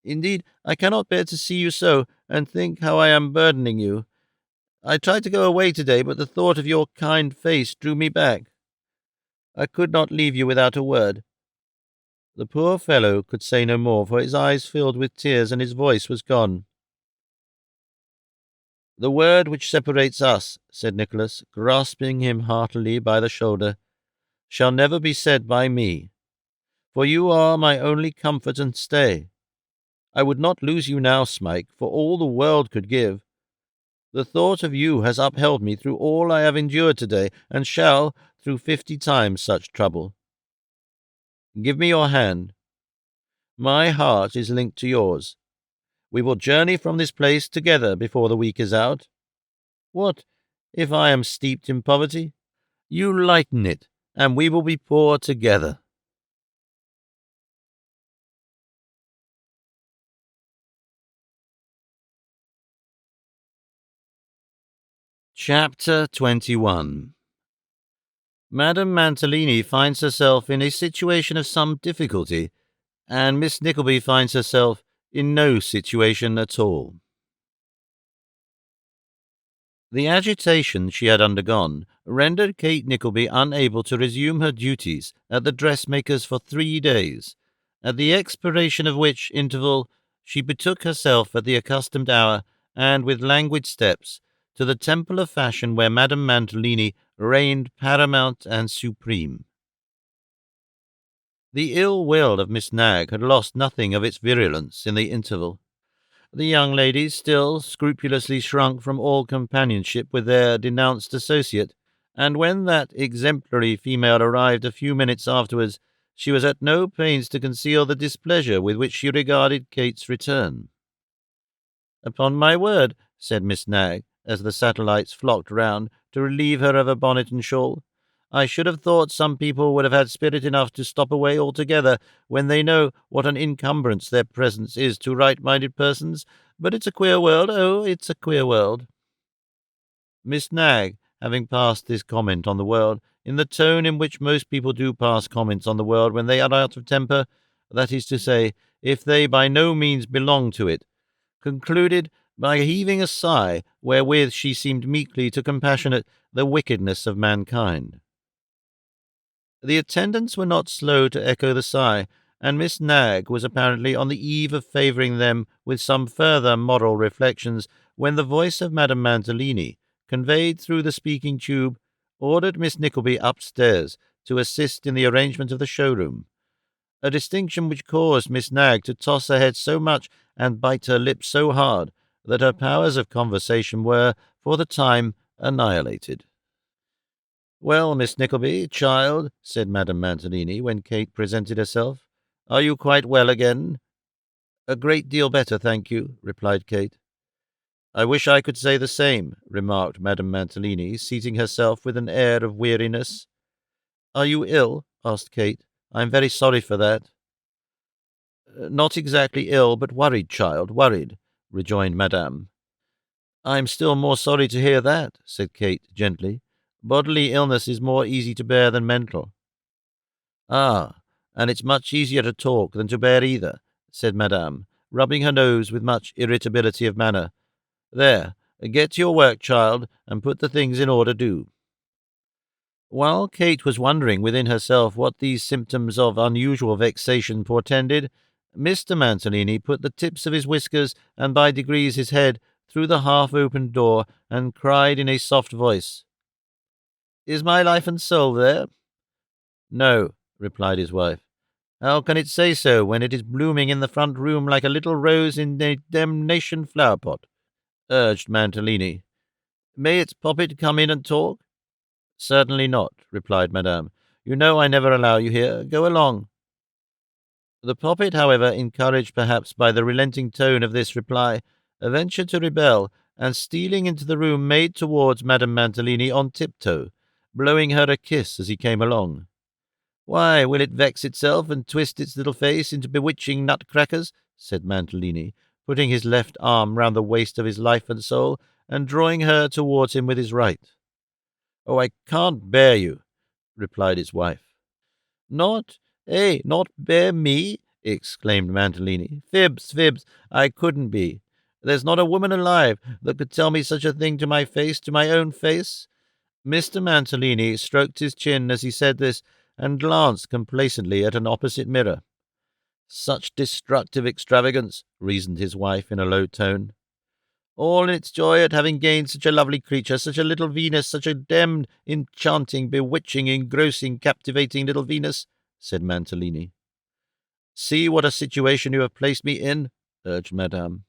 Speaker 1: Indeed, I cannot bear to see you so, and think how I am burdening you. I tried to go away today, but the thought of your kind face drew me back. I could not leave you without a word." The poor fellow could say no more, for his eyes filled with tears and his voice was gone. "The word which separates us," said Nicholas, grasping him heartily by the shoulder, "shall never be said by me, for you are my only comfort and stay. I would not lose you now, Smike, for all the world could give. The thought of you has upheld me through all I have endured today, and shall through 50 times such trouble. Give me your hand. My heart is linked to yours. We will journey from this place together before the week is out. What if I am steeped in poverty? You lighten it, and we will be poor together." Chapter 21. Madame Mantalini finds herself in a situation of some difficulty, and Miss Nickleby finds herself in no situation at all. The agitation she had undergone rendered Kate Nickleby unable to resume her duties at the dressmaker's for 3 days, at the expiration of which interval she betook herself at the accustomed hour, and with languid steps, to the temple of fashion where Madame Mantalini reigned paramount and supreme. The ill will of Miss Nag had lost nothing of its virulence in the interval. The young ladies still scrupulously shrunk from all companionship with their denounced associate, and when that exemplary female arrived a few minutes afterwards, she was at no pains to conceal the displeasure with which she regarded Kate's return. "Upon my word," said Miss Nag, as the satellites flocked round to relieve her of her bonnet and shawl, "I should have thought some people would have had spirit enough to stop away altogether when they know what an encumbrance their presence is to right-minded persons. But it's a queer world, oh, it's a queer world." Miss Nag, having passed this comment on the world, in the tone in which most people do pass comments on the world when they are out of temper, that is to say, if they by no means belong to it, concluded by heaving a sigh wherewith she seemed meekly to compassionate the wickedness of mankind. The attendants were not slow to echo the sigh, and Miss Nag was apparently on the eve of favouring them with some further moral reflections, when the voice of Madame Mantalini, conveyed through the speaking tube, ordered Miss Nickleby upstairs to assist in the arrangement of the showroom, a distinction which caused Miss Nag to toss her head so much and bite her lips so hard that her powers of conversation were, for the time, annihilated. "Well, Miss Nickleby, child," said Madame Mantalini, when Kate presented herself, "are you quite well again?" "A great deal better, thank you," replied Kate. "I wish I could say the same," remarked Madame Mantalini, seating herself with an air of weariness. "Are you ill?" asked Kate. "I am very sorry for that." "Not exactly ill, but worried, child, worried," rejoined Madame. "I'm still more sorry to hear that," said Kate gently. "Bodily illness is more easy to bear than mental." "Ah, and it's much easier to talk than to bear either," said Madame, rubbing her nose with much irritability of manner. "There, get to your work, child, and put the things in order, do." While Kate was wondering within herself what these symptoms of unusual vexation portended, Mr. Mantalini put the tips of his whiskers and by degrees his head through the half-opened door and cried in a soft voice, "Is my life and soul there?" "No," replied his wife. "How can it say so when it is blooming in the front room like a little rose in a damnation flower-pot?" urged Mantalini. "May its poppet come in and talk?" "Certainly not," replied Madame. "You know I never allow you here. Go along." The poppet, however, encouraged perhaps by the relenting tone of this reply, ventured to rebel, and stealing into the room made towards Madame Mantalini on tiptoe, blowing her a kiss as he came along. "Why, will it vex itself and twist its little face into bewitching nutcrackers?" said Mantalini, putting his left arm round the waist of his life and soul, and drawing her towards him with his right. "Oh, I can't bear you," replied his wife. "Not, not bear me?" exclaimed Mantalini. "Fibs, fibs, I couldn't be. There's not a woman alive that could tell me such a thing to my face, to my own face." Mr. Mantalini stroked his chin as he said this, and glanced complacently at an opposite mirror. "Such destructive extravagance," reasoned his wife in a low tone. "All in its joy at having gained such a lovely creature, such a little Venus, such a demmed, enchanting, bewitching, engrossing, captivating little Venus," said Mantalini. "See what a situation you have placed me in," urged Madame.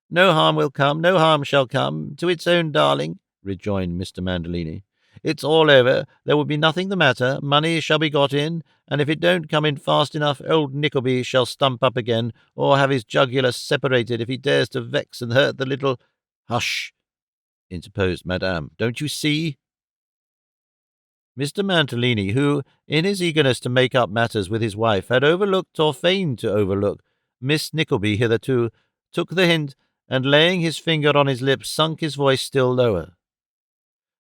Speaker 1: "No harm will come, no harm shall come, to its own darling," rejoined Mr. Mantalini. "It's all over, there will be nothing the matter, money shall be got in, and if it don't come in fast enough, old Nickleby shall stump up again, or have his jugular separated if he dares to vex and hurt the little—" "Hush!" interposed Madame. "Don't you see?" Mr. Mantalini, who, in his eagerness to make up matters with his wife, had overlooked or feigned to overlook Miss Nickleby hitherto, took the hint, and laying his finger on his lips, sunk his voice still lower.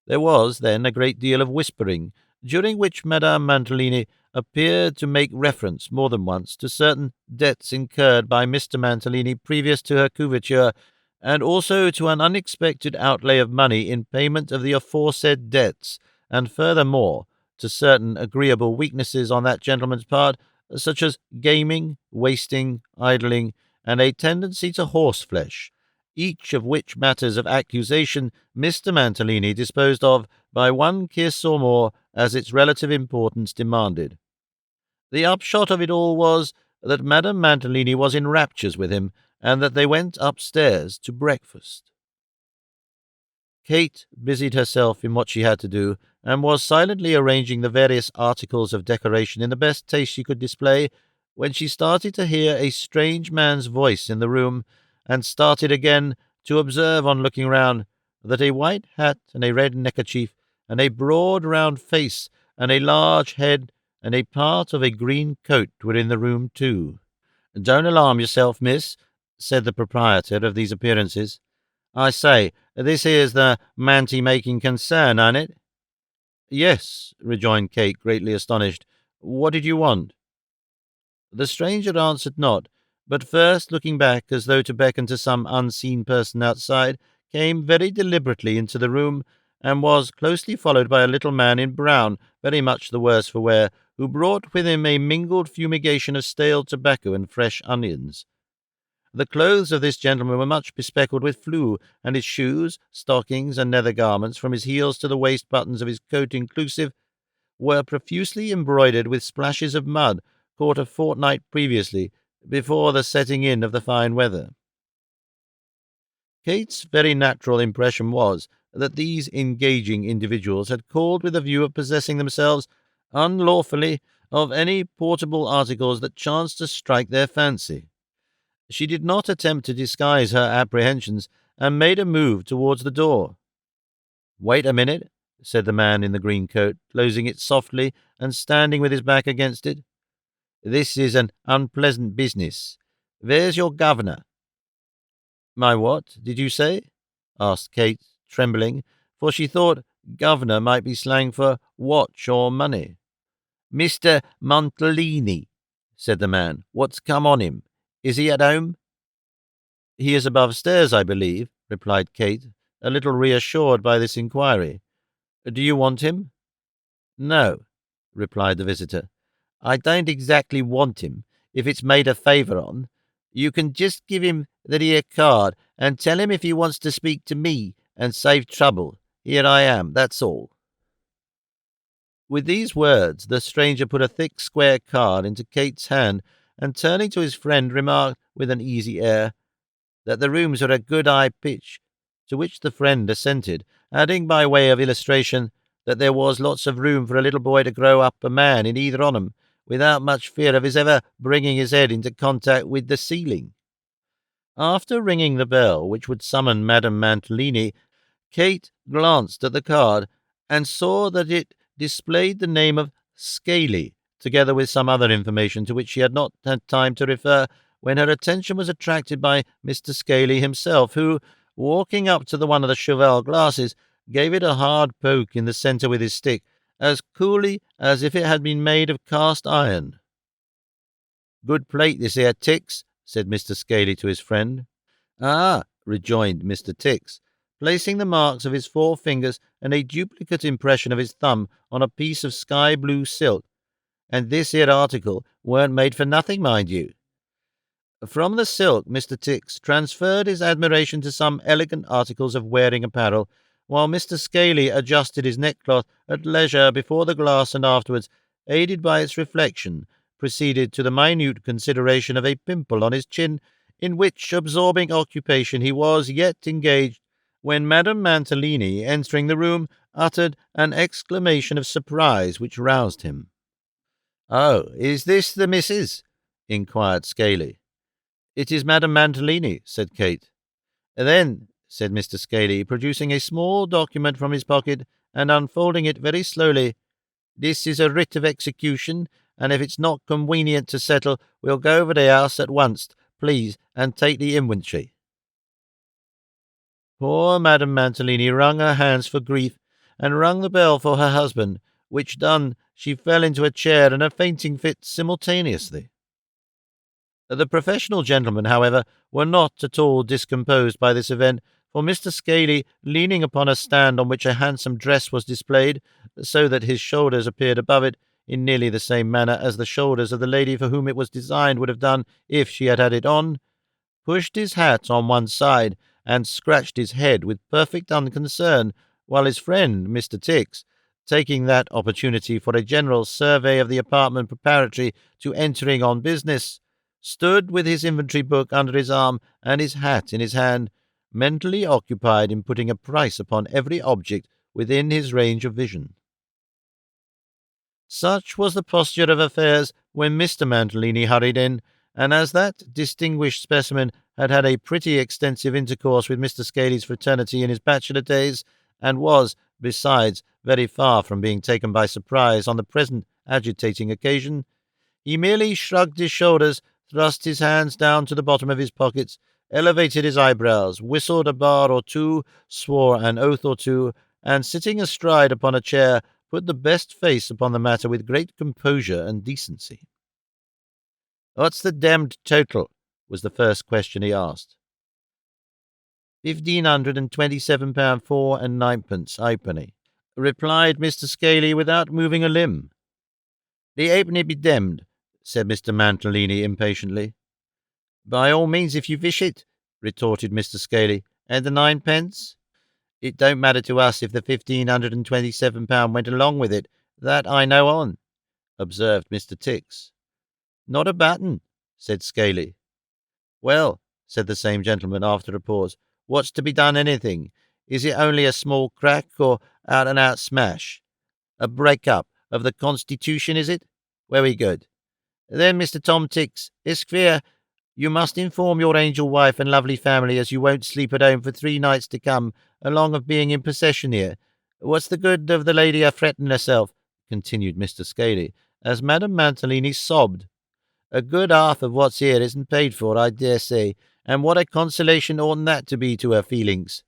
Speaker 1: There was, then, a great deal of whispering, during which Madame Mantalini appeared to make reference, more than once, to certain debts incurred by Mr. Mantalini previous to her coverture, and also to an unexpected outlay of money in payment of the aforesaid debts, and furthermore to certain agreeable weaknesses on that gentleman's part, such as gaming, wasting, idling, and a tendency to horseflesh, each of which matters of accusation Mr. Mantalini disposed of by one kiss or more as its relative importance demanded. The upshot of it all was that Madame Mantalini was in raptures with him, and that they went upstairs to breakfast. Kate busied herself in what she had to do, and was silently arranging the various articles of decoration in the best taste she could display, when she started to hear a strange man's voice in the room, and started again to observe, on looking round, that a white hat and a red neckerchief, and a broad round face, and a large head, and a part of a green coat were in the room too. "Don't alarm yourself, miss," said the proprietor of these appearances. "I say, this here's the manty-making concern, ain't it?" "Yes," rejoined Kate, greatly astonished. "What did you want?" The stranger answered not, but first looking back as though to beckon to some unseen person outside, came very deliberately into the room, and was closely followed by a little man in brown, very much the worse for wear, who brought with him a mingled fumigation of stale tobacco and fresh onions. The clothes of this gentleman were much bespeckled with flue, and his shoes, stockings, and nether garments, from his heels to the waist buttons of his coat inclusive, were profusely embroidered with splashes of mud caught a fortnight previously, before the setting in of the fine weather. Kate's very natural impression was that these engaging individuals had called with a view of possessing themselves unlawfully of any portable articles that chanced to strike their fancy. She did not attempt to disguise her apprehensions, and made a move towards the door. "Wait a minute," said the man in the green coat, closing it softly and standing with his back against it. "This is an unpleasant business. Where's your governor?" "My what, did you say?" asked Kate, trembling, for she thought governor might be slang for watch or money. Mr. Montellini, said the man. What's come on him? Is he at home? He is above stairs, I believe, replied Kate, a little reassured by this inquiry. Do you want him? No, replied the visitor. I don't exactly want him, if it's made a favour on. You can just give him that here card and tell him if he wants to speak to me and save trouble. Here I am, that's all. With these words, the stranger put a thick square card into Kate's hand and, turning to his friend, remarked with an easy air that the rooms were a good high pitch, to which the friend assented, adding by way of illustration that there was lots of room for a little boy to grow up a man in either on 'em, without much fear of his ever bringing his head into contact with the ceiling. After ringing the bell which would summon Madame Mantalini, Kate glanced at the card and saw that it displayed the name of Scaly, together with some other information to which she had not had time to refer, when her attention was attracted by Mr. Scaly himself, who, walking up to one of the cheval glasses, gave it a hard poke in the centre with his stick, as coolly as if it had been made of cast iron. "Good plate, this here, Tix," said Mr. Scaly to his friend. "Ah," rejoined Mr. Tix, placing the marks of his 4 fingers and a duplicate impression of his thumb on a piece of sky-blue silk. "And this here article weren't made for nothing, mind you." From the silk, Mr. Tix transferred his admiration to some elegant articles of wearing apparel, while Mr. Scaly adjusted his neckcloth at leisure before the glass, and afterwards, aided by its reflection, proceeded to the minute consideration of a pimple on his chin, in which absorbing occupation he was yet engaged, when Madame Mantalini, entering the room, uttered an exclamation of surprise which roused him. "Oh, is this the missus?" inquired Scaly. "It is Madame Mantalini," said Kate. "Then," said Mr. Scaly, producing a small document from his pocket and unfolding it very slowly, "this is a writ of execution, and if it's not conwenient to settle, we'll go over the house at once, please, and take the inventory." Poor Madame Mantalini wrung her hands for grief, and rung the bell for her husband, which done, she fell into a chair and a fainting fit simultaneously. The professional gentlemen, however, were not at all discomposed by this event, for Mr. Scaly, leaning upon a stand on which a handsome dress was displayed, so that his shoulders appeared above it, in nearly the same manner as the shoulders of the lady for whom it was designed would have done if she had had it on, pushed his hat on one side, and scratched his head with perfect unconcern, while his friend, Mr. Tix, taking that opportunity for a general survey of the apartment preparatory to entering on business, stood with his inventory book under his arm and his hat in his hand, mentally occupied in putting a price upon every object within his range of vision. Such was the posture of affairs when Mr. Mantalini hurried in, and as that distinguished specimen had had a pretty extensive intercourse with Mr. Scaly's fraternity in his bachelor days, and was, besides, very far from being taken by surprise on the present agitating occasion, he merely shrugged his shoulders, thrust his hands down to the bottom of his pockets, elevated his eyebrows, whistled a bar or two, swore an oath or two, and, sitting astride upon a chair, put the best face upon the matter with great composure and decency. "What's the demmed total?" was the first question he asked. £1,527 4 and 9pence halfpenny, replied Mr. Scaly without moving a limb. "The halfpenny be demmed," said Mr. Mantalini impatiently. "By all means, if you wish it," retorted Mr. Scaly. "And the 9pence? It don't matter to us if the £1,527 went along with it, that I know on," observed Mr. Tix. "Not a button," said Scaly. "Well," said the same gentleman after a pause, "what's to be done anything? Is it only a small crack or out-and-out smash? A break-up of the constitution, is it? Very good. Then, Mr. Tom Tix, Esquire, you must inform your angel wife and lovely family as you won't sleep at home for 3 nights to come, along of being in possession here. What's the good of the lady a-fretting herself?" continued Mr. Scaly, as Madame Mantalini sobbed. "A good half of what's here isn't paid for, I dare say, and what a consolation oughtn't that to be to her feelings?"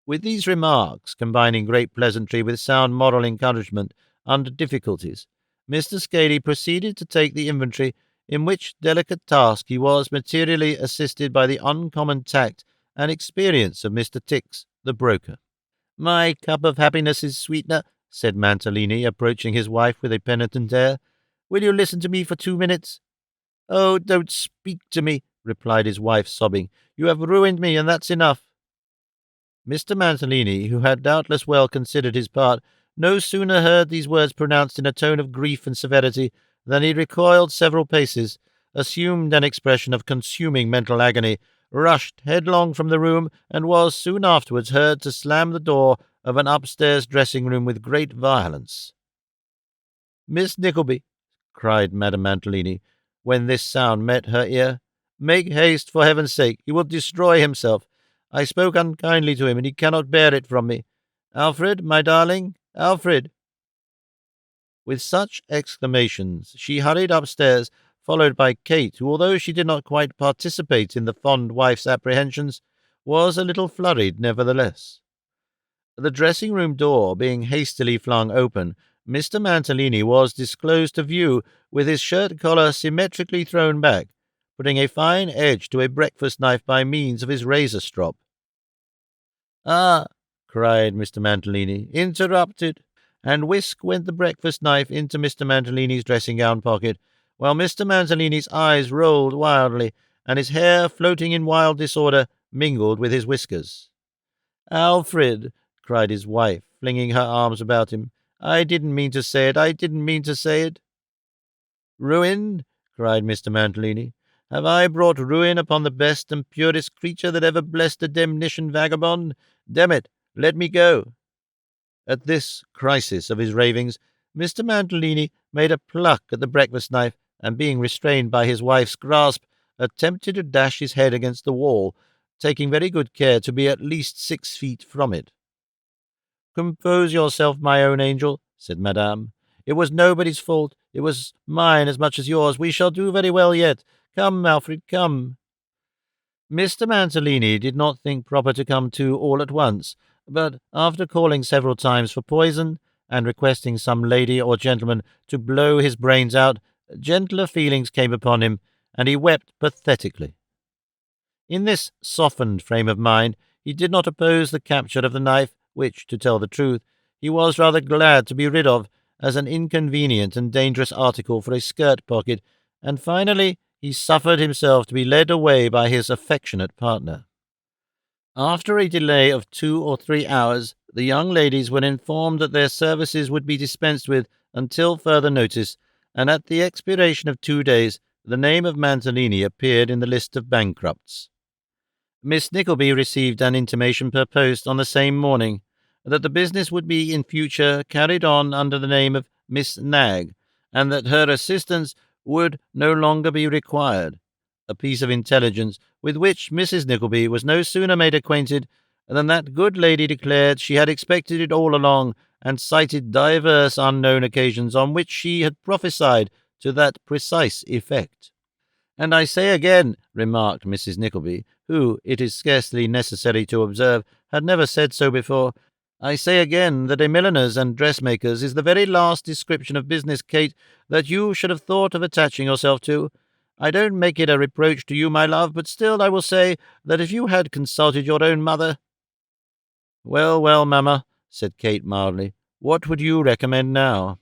Speaker 1: With these remarks, combining great pleasantry with sound moral encouragement under difficulties, Mr. Scaley proceeded to take the inventory, in which delicate task he was materially assisted by the uncommon tact and experience of Mr. Tix, the broker. "My cup of happiness is sweetener," said Mantalini, approaching his wife with a penitent air. "Will you listen to me for 2 minutes?" "Oh, don't speak to me," replied his wife, sobbing. "You have ruined me, and that's enough." Mr. Mantalini, who had doubtless well considered his part, no sooner heard these words pronounced in a tone of grief and severity than he recoiled several paces, assumed an expression of consuming mental agony, rushed headlong from the room, and was soon afterwards heard to slam the door of an upstairs dressing-room with great violence. "Miss Nickleby," cried Madame Mantalini, when this sound met her ear, "make haste, for heaven's sake. He will destroy himself. I spoke unkindly to him, and he cannot bear it from me. Alfred, my darling, Alfred!" With such exclamations she hurried upstairs, followed by Kate, who, although she did not quite participate in the fond wife's apprehensions, was a little flurried nevertheless. The dressing-room door being hastily flung open, Mr. Mantalini was disclosed to view, with his shirt-collar symmetrically thrown back, putting a fine edge to a breakfast-knife by means of his razor-strop. "Ah!" cried Mr. Mantalini, "interrupted!" And whisk went the breakfast-knife into Mr. Mantalini's dressing-gown pocket, while Mr. Mantalini's eyes rolled wildly, and his hair, floating in wild disorder, mingled with his whiskers. "Alfred!" cried his wife, flinging her arms about him. "I didn't mean to say it. I didn't mean to say it." "Ruined?" cried Mr. Mantalini. "Have I brought ruin upon the best and purest creature that ever blessed a demnition vagabond? Damn it, let me go." At this crisis of his ravings, Mr. Mantalini made a pluck at the breakfast-knife, and being restrained by his wife's grasp, attempted to dash his head against the wall, taking very good care to be at least 6 feet from it. "Compose yourself, my own angel," said Madame. "It was nobody's fault. It was mine as much as yours. We shall do very well yet. Come, Alfred, come." Mr. Mantalini did not think proper to come to all at once, but after calling several times for poison, and requesting some lady or gentleman to blow his brains out, gentler feelings came upon him, and he wept pathetically. In this softened frame of mind, he did not oppose the capture of the knife, which, to tell the truth, he was rather glad to be rid of, as an inconvenient and dangerous article for a skirt-pocket, and finally he suffered himself to be led away by his affectionate partner. After a delay of 2 or 3 hours, the young ladies were informed that their services would be dispensed with until further notice, and at the expiration of 2 days the name of Mantalini appeared in the list of bankrupts. Miss Nickleby received an intimation per post on the same morning that the business would be in future carried on under the name of Miss Nag, and that her assistance would no longer be required, a piece of intelligence with which Mrs. Nickleby was no sooner made acquainted than that good lady declared she had expected it all along, and cited divers unknown occasions on which she had prophesied to that precise effect. "And I say again," remarked Mrs. Nickleby, who, it is scarcely necessary to observe, had never said so before, "I say again that a milliner's and dressmaker's is the very last description of business, Kate, that you should have thought of attaching yourself to. I don't make it a reproach to you, my love, but still I will say that if you had consulted your own mother—" "Well, well, mamma," said Kate mildly, "what would you recommend now?"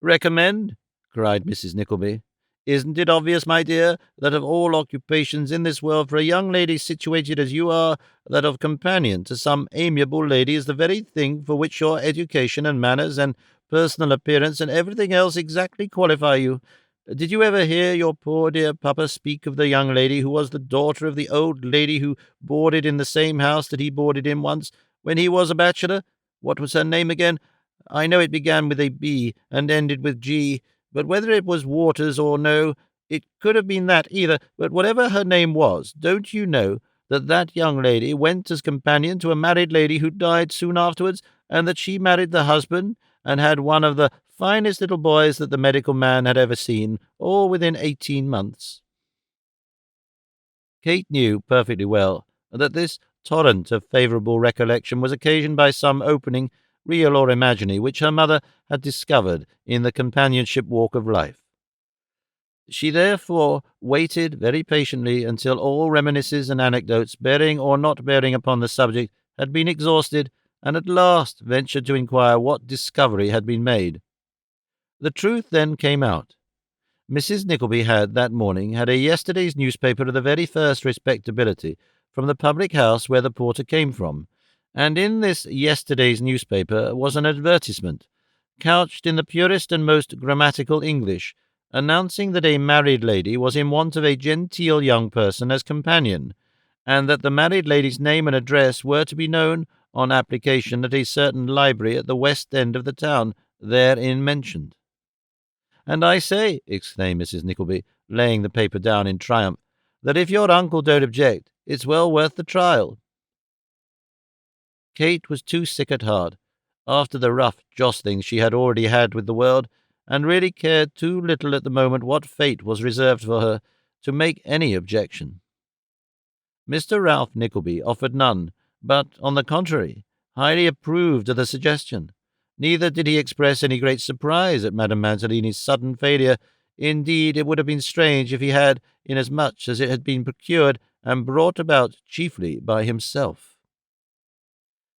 Speaker 1: "Recommend?" cried Mrs. Nickleby. "Isn't it obvious, my dear, that of all occupations in this world for a young lady situated as you are, that of companion to some amiable lady is the very thing for which your education and manners and personal appearance and everything else exactly qualify you? Did you ever hear your poor dear papa speak of the young lady who was the daughter of the old lady who boarded in the same house that he boarded in once, when he was a bachelor? What was her name again? I know it began with a B and ended with G, but whether it was Waters or no, it could have been that either. But whatever her name was, don't you know that that young lady went as companion to a married lady who died soon afterwards, and that she married the husband, and had one of the finest little boys that the medical man had ever seen, all within 18 months. Kate knew perfectly well that this torrent of favourable recollection was occasioned by some opening, real or imaginary, which her mother had discovered in the companionship walk of life. She therefore waited very patiently until all reminiscences and anecdotes, bearing or not bearing upon the subject, had been exhausted, and at last ventured to inquire what discovery had been made. The truth then came out. Mrs. Nickleby had, that morning, had a yesterday's newspaper of the very first respectability from the public house where the porter came from, and in this yesterday's newspaper was an advertisement, couched in the purest and most grammatical English, announcing that a married lady was in want of a genteel young person as companion, and that the married lady's name and address were to be known on application at a certain library at the west end of the town, therein mentioned. "And I say," exclaimed Mrs. Nickleby, laying the paper down in triumph, "that if your uncle don't object, it's well worth the trial." Kate was too sick at heart, after the rough jostling she had already had with the world, and really cared too little at the moment what fate was reserved for her, to make any objection. Mr. Ralph Nickleby offered none, but, on the contrary, highly approved of the suggestion. Neither did he express any great surprise at Madame Mantalini's sudden failure. Indeed, it would have been strange if he had, inasmuch as it had been procured and brought about chiefly by himself.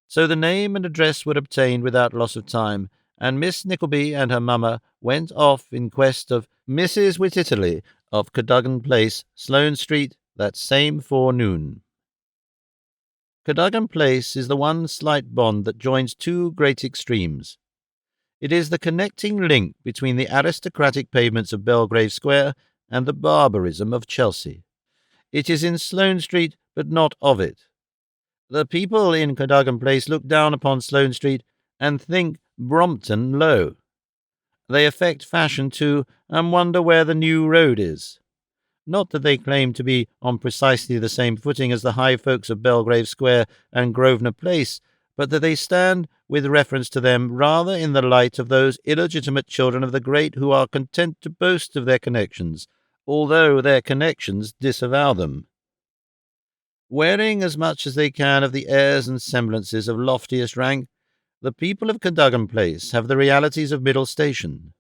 Speaker 1: So the name and address were obtained without loss of time, and Miss Nickleby and her mamma went off in quest of Mrs. Wititterly of Cadogan Place, Sloane Street, that same forenoon. Cadogan Place is the one slight bond that joins two great extremes. It is the connecting link between the aristocratic pavements of Belgrave Square and the barbarism of Chelsea. It is in Sloane Street, but not of it. The people in Cadogan Place look down upon Sloane Street and think Brompton low. They affect fashion too, and wonder where the new road is. Not that they claim to be on precisely the same footing as the high folks of Belgrave Square and Grosvenor Place, but that they stand, with reference to them, rather in the light of those illegitimate children of the great who are content to boast of their connections, although their connections disavow them. Wearing as much as they can of the airs and semblances of loftiest rank, the people of Cadogan Place have the realities of middle station.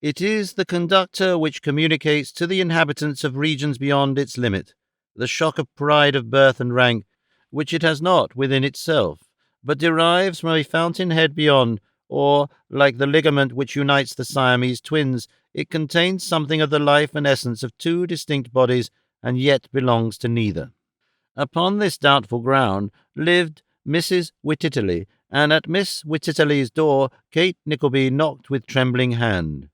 Speaker 1: It is the conductor which communicates to the inhabitants of regions beyond its limit the shock of pride of birth and rank, which it has not within itself, but derives from a fountain-head beyond, or, like the ligament which unites the Siamese twins, it contains something of the life and essence of two distinct bodies, and yet belongs to neither. Upon this doubtful ground lived Mrs. Wititterly, and at Miss Wititterly's door Kate Nickleby knocked with trembling hand.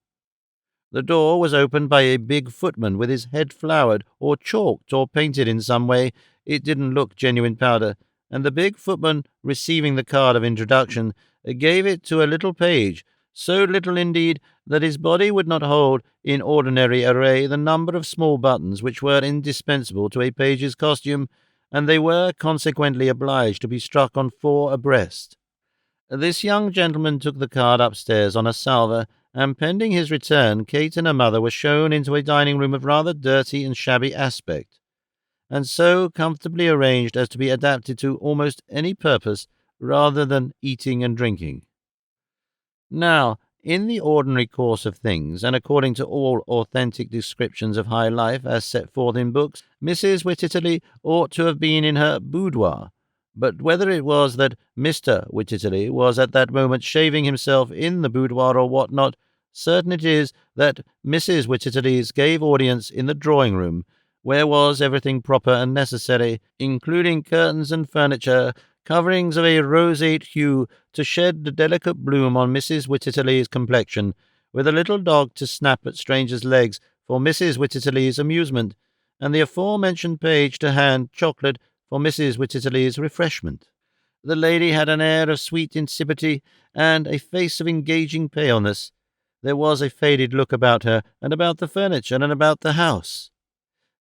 Speaker 1: The door was opened by a big footman with his head floured, or chalked, or painted in some way. It didn't look genuine powder, and the big footman, receiving the card of introduction, gave it to a little page, so little indeed that his body would not hold, in ordinary array, the number of small buttons which were indispensable to a page's costume, and they were consequently obliged to be struck on 4 abreast. This young gentleman took the card upstairs on a salver, and pending his return, Kate and her mother were shown into a dining-room of rather dirty and shabby aspect, and so comfortably arranged as to be adapted to almost any purpose rather than eating and drinking. Now, in the ordinary course of things, and according to all authentic descriptions of high life as set forth in books, Mrs. Wititterly ought to have been in her boudoir, but whether it was that Mr. Wititterly was at that moment shaving himself in the boudoir or what not, certain it is that Mrs. Wititterly's gave audience in the drawing-room, where was everything proper and necessary, including curtains and furniture, coverings of a roseate hue to shed a delicate bloom on Mrs. Wititterly's complexion, with a little dog to snap at strangers' legs for Mrs. Wititterly's amusement, and the aforementioned page to hand chocolate for Mrs. Wititterly's refreshment. The lady had an air of sweet insipidity, and a face of engaging paleness. There was a faded look about her, and about the furniture, and about the house.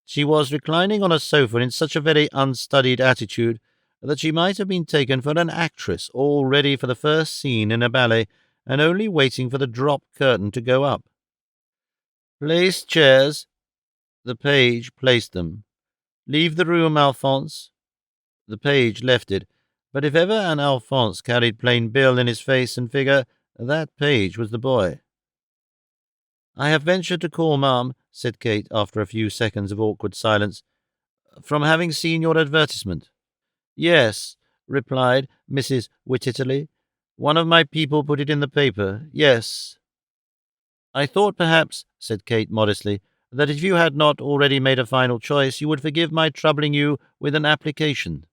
Speaker 1: She was reclining on a sofa in such a very unstudied attitude that she might have been taken for an actress all ready for the first scene in a ballet, and only waiting for the drop curtain to go up. "Place chairs." The page placed them. "Leave the room, Alphonse." The page left it, but if ever an Alphonse carried plain Bill in his face and figure, that page was the boy. "I have ventured to call, ma'am," said Kate, after a few seconds of awkward silence, "from having seen your advertisement." "Yes," replied Mrs. Wititterly. "One of my people put it in the paper. Yes." "I thought perhaps," said Kate modestly, "that if you had not already made a final choice, you would forgive my troubling you with an application."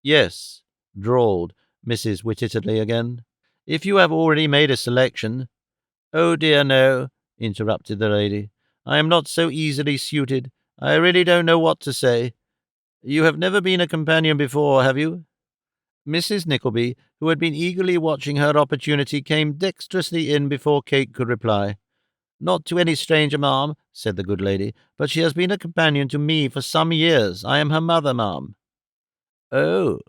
Speaker 1: "Yes," drawled Mrs. Wititterly again, "if you have already made a selection." "Oh dear, no," interrupted the lady. "I am not so easily suited. I really don't know what to say. You have never been a companion before, have you?" Mrs. Nickleby, who had been eagerly watching her opportunity, came dexterously in before Kate could reply. "Not to any stranger, ma'am," said the good lady, "but she has been a companion to me for some years. I am her mother, ma'am." "Oh,"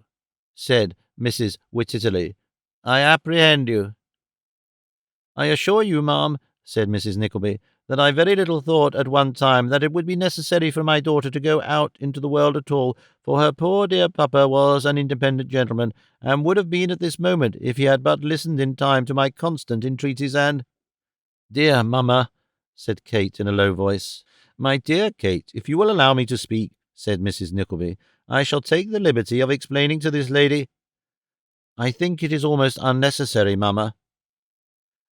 Speaker 1: said Mrs. Wititterly, "I apprehend you." "I assure you, ma'am," said Mrs. Nickleby, "that I very little thought at one time that it would be necessary for my daughter to go out into the world at all, for her poor dear papa was an independent gentleman, and would have been at this moment if he had but listened in time to my constant entreaties and—" "Dear mamma," said Kate in a low voice. "My dear Kate, if you will allow me to speak," said Mrs. Nickleby, "I shall take the liberty of explaining to this lady—" "I think it is almost unnecessary, mamma."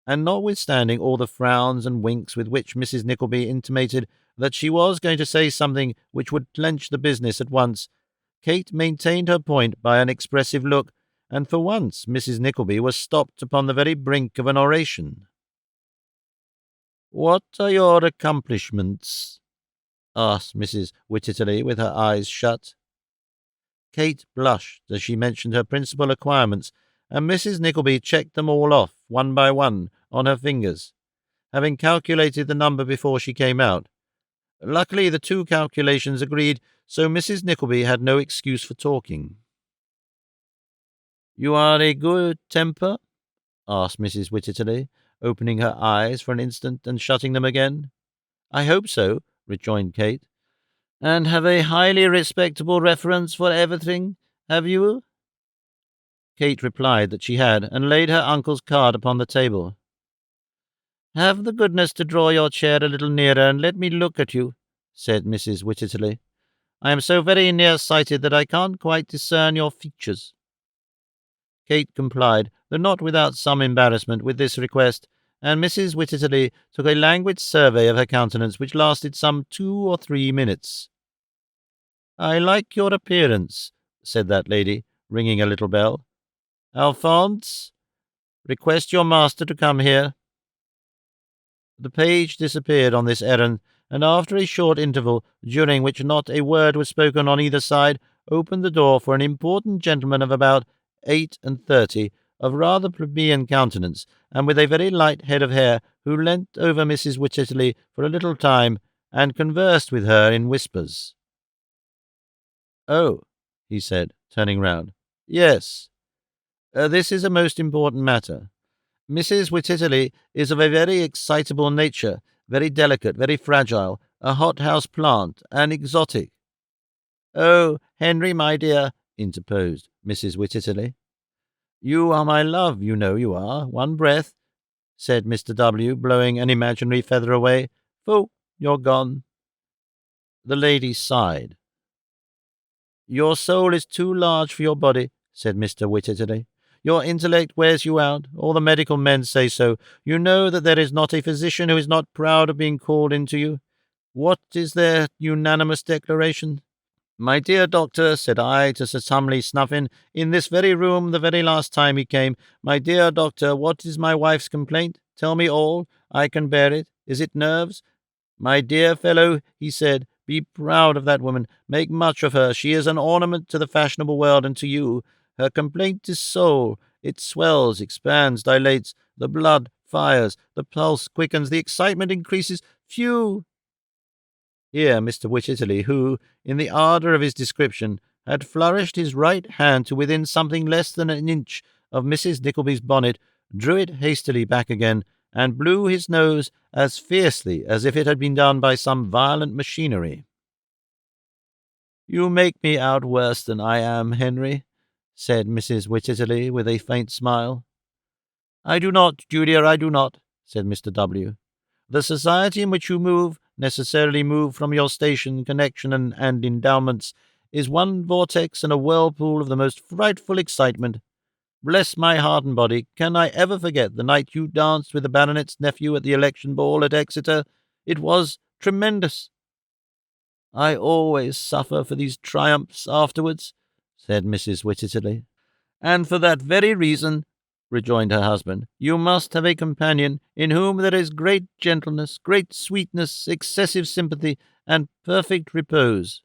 Speaker 1: And notwithstanding all the frowns and winks with which Mrs. Nickleby intimated that she was going to say something which would clench the business at once, Kate maintained her point by an expressive look, and for once Mrs. Nickleby was stopped upon the very brink of an oration. "What are your accomplishments?" asked Mrs. Wititterly, with her eyes shut. Kate blushed as she mentioned her principal acquirements, and Mrs. Nickleby checked them all off, one by one, on her fingers, having calculated the number before she came out. Luckily, the two calculations agreed, so Mrs. Nickleby had no excuse for talking. "You are a good temper?" asked Mrs. Wititterly, opening her eyes for an instant and shutting them again. "I hope so," rejoined Kate. "And have a highly respectable reference for everything, have you?" Kate replied that she had, and laid her uncle's card upon the table. "Have the goodness to draw your chair a little nearer and let me look at you," said Mrs. Wititterly. "I am so very near-sighted that I can't quite discern your features." Kate complied, though not without some embarrassment, with this request, and Mrs. Wititterly took a languid survey of her countenance, which lasted some 2 or 3 minutes. "I like your appearance," said that lady, ringing a little bell. "Alphonse, request your master to come here." The page disappeared on this errand, and after a short interval, during which not a word was spoken on either side, opened the door for an important gentleman of about 38, of rather plebeian countenance, and with a very light head of hair, who leant over Mrs. Wititterly for a little time, and conversed with her in whispers. "Oh," he said, turning round. "Yes. This is a most important matter. Mrs. Wititterly is of a very excitable nature, very delicate, very fragile, a hothouse plant, an exotic." "Oh, Henry, my dear," interposed Mrs. Wititterly. "You are my love, you know you are. One breath," said Mr. W., blowing an imaginary feather away. "Phoo, you're gone." The lady sighed. "Your soul is too large for your body," said Mr. Wititterly. "Your intellect wears you out. All the medical men say so. You know that there is not a physician who is not proud of being called into you. What is their unanimous declaration? 'My dear doctor,' said I to Sir Tumley Snuffin, in this very room the very last time he came, 'my dear doctor, what is my wife's complaint? Tell me all. I can bear it. Is it nerves?' 'My dear fellow,' he said, 'be proud of that woman. Make much of her. She is an ornament to the fashionable world and to you. Her complaint is soul. It swells, expands, dilates. The blood fires. The pulse quickens. The excitement increases. Phew!" Here Mr. Wititterly, who, in the ardour of his description, had flourished his right hand to within something less than an inch of Mrs. Nickleby's bonnet, drew it hastily back again, and blew his nose as fiercely as if it had been done by some violent machinery. "You make me out worse than I am, Henry," said Mrs. Wititterly with a faint smile. "I do not, Julia, I do not," said Mr. W. "The society in which you move, necessarily move from your station, connection, and endowments, is one vortex and a whirlpool of the most frightful excitement. Bless my heart and body, can I ever forget the night you danced with the baronet's nephew at the election ball at Exeter? It was tremendous." "I always suffer for these triumphs afterwards," said Mrs. Wititterly. "And for that very reason," rejoined her husband, "you must have a companion in whom there is great gentleness, great sweetness, excessive sympathy, and perfect repose."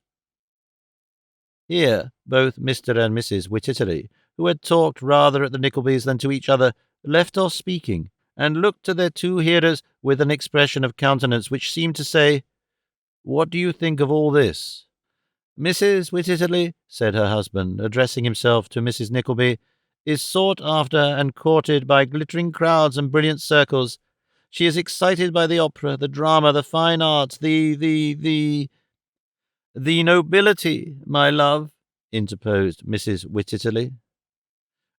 Speaker 1: Here both Mr. and Mrs. Wititterly, who had talked rather at the Nicklebys than to each other, left off speaking, and looked to their two hearers with an expression of countenance which seemed to say, "What do you think of all this?" "Mrs. Wititterly," said her husband, addressing himself to Mrs. Nickleby, "is sought after and courted by glittering crowds and brilliant circles. She is excited by the opera, the drama, the fine arts, the nobility, my love," interposed Mrs. Wititterly.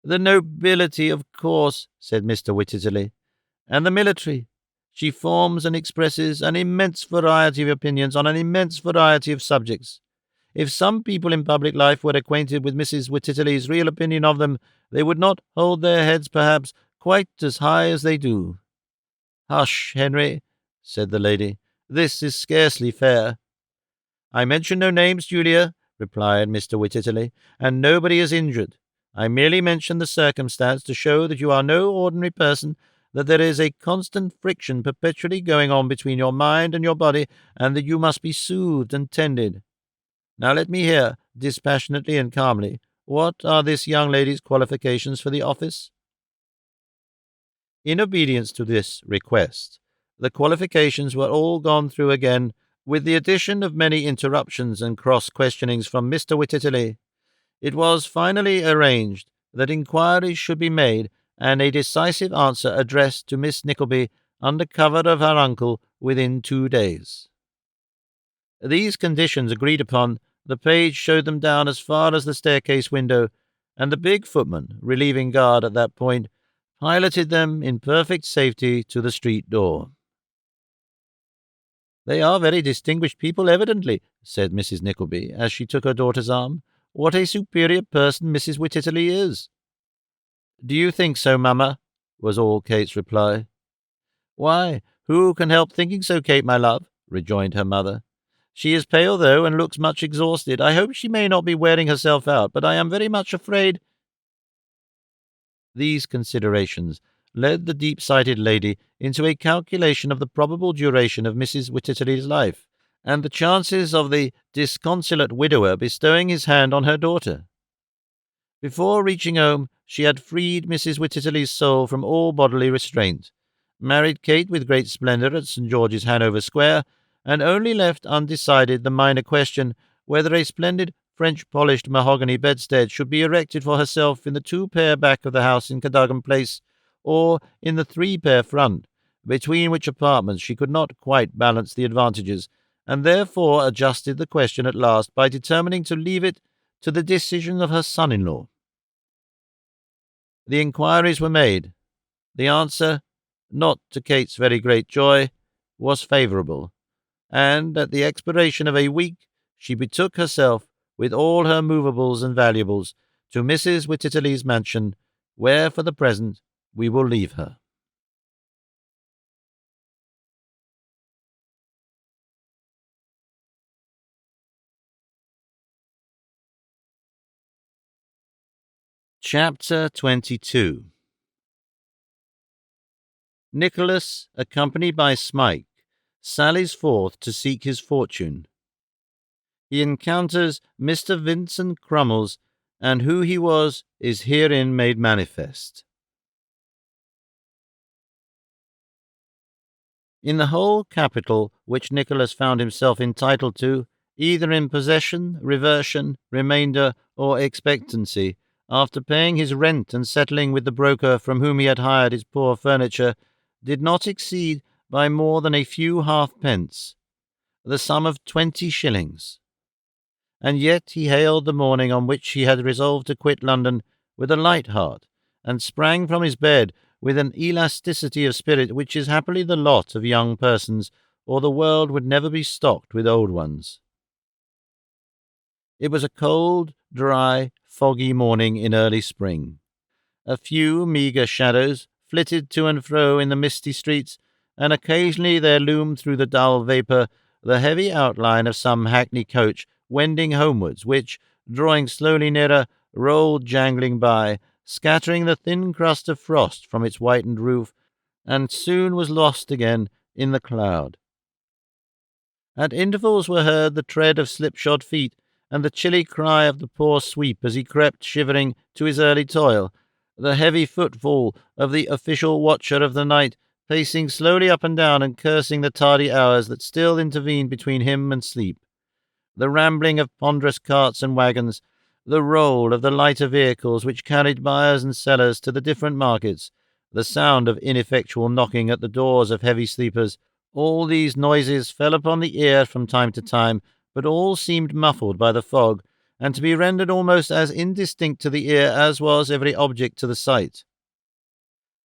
Speaker 1: "The nobility, of course," said Mr. Wititterly, "and the military. She forms and expresses an immense variety of opinions on an immense variety of subjects. If some people in public life were acquainted with Mrs. Wititterly's real opinion of them, they would not hold their heads, perhaps, quite as high as they do." "Hush, Henry," said the lady. "This is scarcely fair." "I mention no names, Julia," replied Mr. Wititterly, "and nobody is injured. I merely mention the circumstance to show that you are no ordinary person, that there is a constant friction perpetually going on between your mind and your body, and that you must be soothed and tended. Now let me hear, dispassionately and calmly, what are this young lady's qualifications for the office?" In obedience to this request, the qualifications were all gone through again, with the addition of many interruptions and cross-questionings from Mr. Wititterly. It was finally arranged that inquiries should be made, and a decisive answer addressed to Miss Nickleby under cover of her uncle within 2 days. These conditions agreed upon, the page showed them down as far as the staircase window, and the big footman, relieving guard at that point, piloted them in perfect safety to the street door. "They are very distinguished people, evidently," said Mrs. Nickleby, as she took her daughter's arm. "What a superior person Mrs. Wititterly is!" "Do you think so, mamma?" was all Kate's reply. "Why, who can help thinking so, Kate, my love?" rejoined her mother. "She is pale, though, and looks much exhausted. I hope she may not be wearing herself out, but I am very much afraid—" These considerations led the deep-sighted lady into a calculation of the probable duration of Mrs. Wititterly's life, and the chances of the disconsolate widower bestowing his hand on her daughter. Before reaching home, she had freed Mrs. Wititterly's soul from all bodily restraint, married Kate with great splendour at St. George's, Hanover Square, and only left undecided the minor question whether a splendid French-polished mahogany bedstead should be erected for herself in the 2-pair back of the house in Cadogan Place, or in the 3-pair front, between which apartments she could not quite balance the advantages, and therefore adjusted the question at last by determining to leave it to the decision of her son-in-law. The inquiries were made. The answer, not to Kate's very great joy, was favourable, and at the expiration of a week she betook herself, with all her movables and valuables, to Mrs. Wititterly's mansion, where for the present we will leave her. Chapter 22. Nicholas, accompanied by Smike, sallies forth to seek his fortune. He encounters Mr. Vincent Crummles, and who he was is herein made manifest. In the whole capital which Nicholas found himself entitled to, either in possession, reversion, remainder, or expectancy, after paying his rent and settling with the broker from whom he had hired his poor furniture, did not exceed by more than a few halfpence the sum of 20 shillings. and yet he hailed the morning on which he had resolved to quit London with a light heart, and sprang from his bed with an elasticity of spirit which is happily the lot of young persons, or the world would never be stocked with old ones. It was a cold, dry, foggy morning in early spring. A few meagre shadows flitted to and fro in the misty streets, and occasionally there loomed through the dull vapour the heavy outline of some hackney coach wending homewards, which, drawing slowly nearer, rolled jangling by, scattering the thin crust of frost from its whitened roof, and soon was lost again in the cloud. At intervals were heard the tread of slipshod feet, and the chilly cry of the poor sweep as he crept shivering to his early toil, the heavy footfall of the official watcher of the night, pacing slowly up and down and cursing the tardy hours that still intervened between him and sleep, the rambling of ponderous carts and wagons, the roll of the lighter vehicles which carried buyers and sellers to the different markets, the sound of ineffectual knocking at the doors of heavy sleepers. All these noises fell upon the ear from time to time, but all seemed muffled by the fog, and to be rendered almost as indistinct to the ear as was every object to the sight.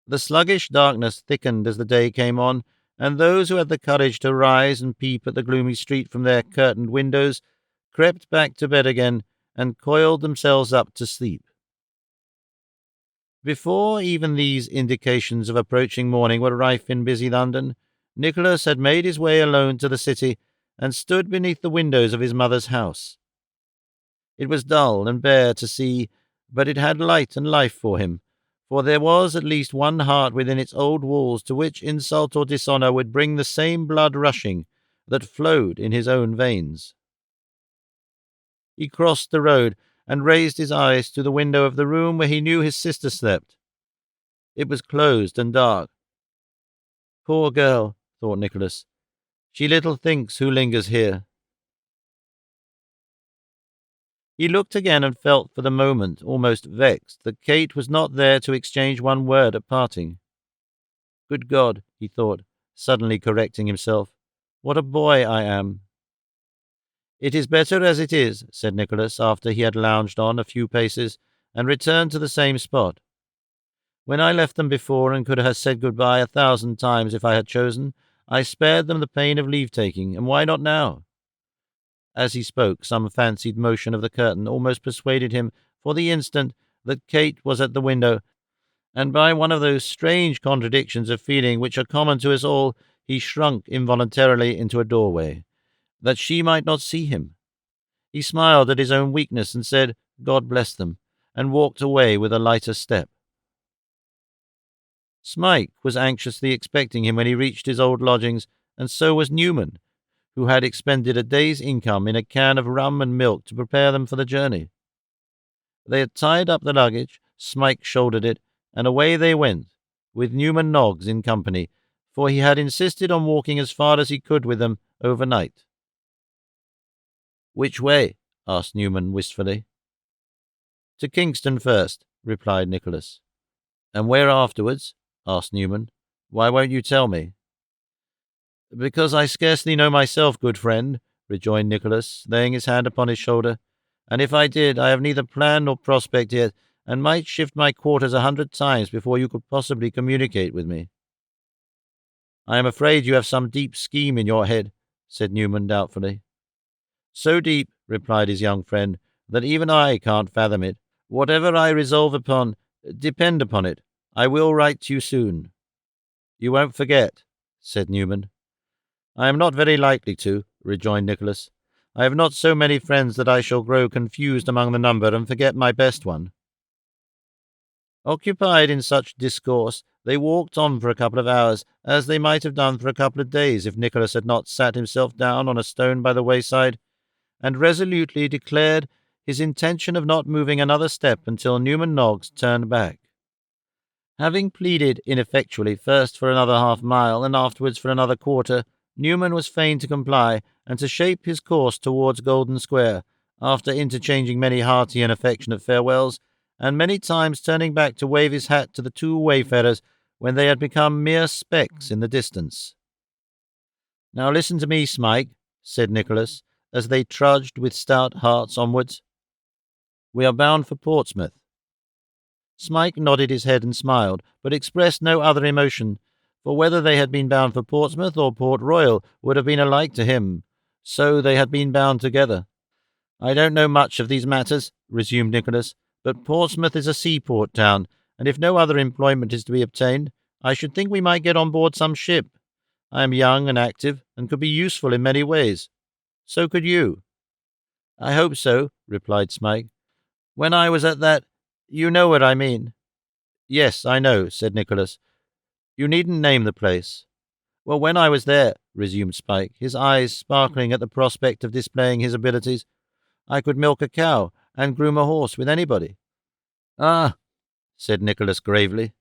Speaker 1: The sluggish darkness thickened as the day came on, and those who had the courage to rise and peep at the gloomy street from their curtained windows crept back to bed again and coiled themselves up to sleep. Before even these indications of approaching morning were rife in busy London, Nicholas had made his way alone to the city, and stood beneath the windows of his mother's house. It was dull and bare to see, but it had light and life for him, for there was at least one heart within its old walls to which insult or dishonour would bring the same blood rushing that flowed in his own veins. He crossed the road, and raised his eyes to the window of the room where he knew his sister slept. It was closed and dark. Poor girl, thought Nicholas, she little thinks who lingers here. He looked again and felt for the moment almost vexed that Kate was not there to exchange one word at parting. Good God, he thought, suddenly correcting himself, what a boy I am. It is better as it is, said Nicholas, after he had lounged on a few paces and returned to the same spot. When I left them before and could have said good-bye 1,000 times if I had chosen, I spared them the pain of leave-taking, and why not now? As he spoke, some fancied motion of the curtain almost persuaded him for the instant that Kate was at the window, and by one of those strange contradictions of feeling which are common to us all, he shrunk involuntarily into a doorway, that she might not see him. He smiled at his own weakness and said, God bless them, and walked away with a lighter step. Smike was anxiously expecting him when he reached his old lodgings, and so was Newman, who had expended a day's income in a can of rum and milk to prepare them for the journey. They had tied up the luggage, Smike shouldered it, and away they went, with Newman Noggs in company, for he had insisted on walking as far as he could with them overnight. Which way? Asked Newman wistfully. To Kingston first, replied Nicholas. And where afterwards? Asked Newman. Why won't you tell me? Because I scarcely know myself, good friend, rejoined Nicholas, laying his hand upon his shoulder, and if I did, I have neither plan nor prospect yet, and might shift my quarters 100 times before you could possibly communicate with me. I am afraid you have some deep scheme in your head, said Newman doubtfully. So deep, replied his young friend, that even I can't fathom it. Whatever I resolve upon, depend upon it, I will write to you soon. You won't forget, said Newman. I am not very likely to, rejoined Nicholas. I have not so many friends that I shall grow confused among the number and forget my best one. Occupied in such discourse, they walked on for a couple of hours, as they might have done for a couple of days if Nicholas had not sat himself down on a stone by the wayside, and resolutely declared his intention of not moving another step until Newman Noggs turned back. Having pleaded ineffectually first for another half-mile and afterwards for another quarter, Newman was fain to comply, and to shape his course towards Golden Square, after interchanging many hearty and affectionate farewells, and many times turning back to wave his hat to the two wayfarers when they had become mere specks in the distance. Now listen to me, Smike, said Nicholas, as they trudged with stout hearts onwards. "We are bound for Portsmouth." Smike nodded his head and smiled, but expressed no other emotion, for whether they had been bound for Portsmouth or Port Royal would have been alike to him. So they had been bound together. "I don't know much of these matters," resumed Nicholas, "but Portsmouth is a seaport town, and if no other employment is to be obtained, I should think we might get on board some ship. I am young and active, and could be useful in many ways. So could you." "I hope so," replied Smike. "When I was at that— you know what I mean." "Yes, I know," said Nicholas. "You needn't name the place." "Well, when I was there," resumed Smike, his eyes sparkling at the prospect of displaying his abilities, "I could milk a cow and groom a horse with anybody." "Ah," said Nicholas gravely,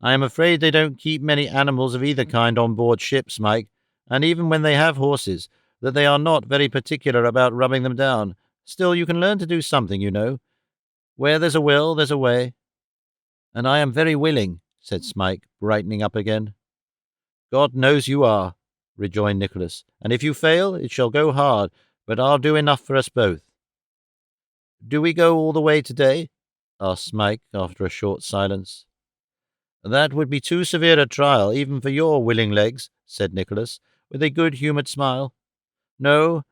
Speaker 1: "I am afraid they don't keep many animals of either kind on board ship, Smike, and even when they have horses, that they are not very particular about rubbing them down. Still, you can learn to do something, you know. Where there's a will, there's a way." "And I am very willing," said Smike, brightening up again. "God knows you are," rejoined Nicholas, "and if you fail, it shall go hard, but I'll do enough for us both." "Do we go all the way today?" asked Smike, after a short silence. "That would be too severe a trial, even for your willing legs," said Nicholas, with a good-humoured smile. "No,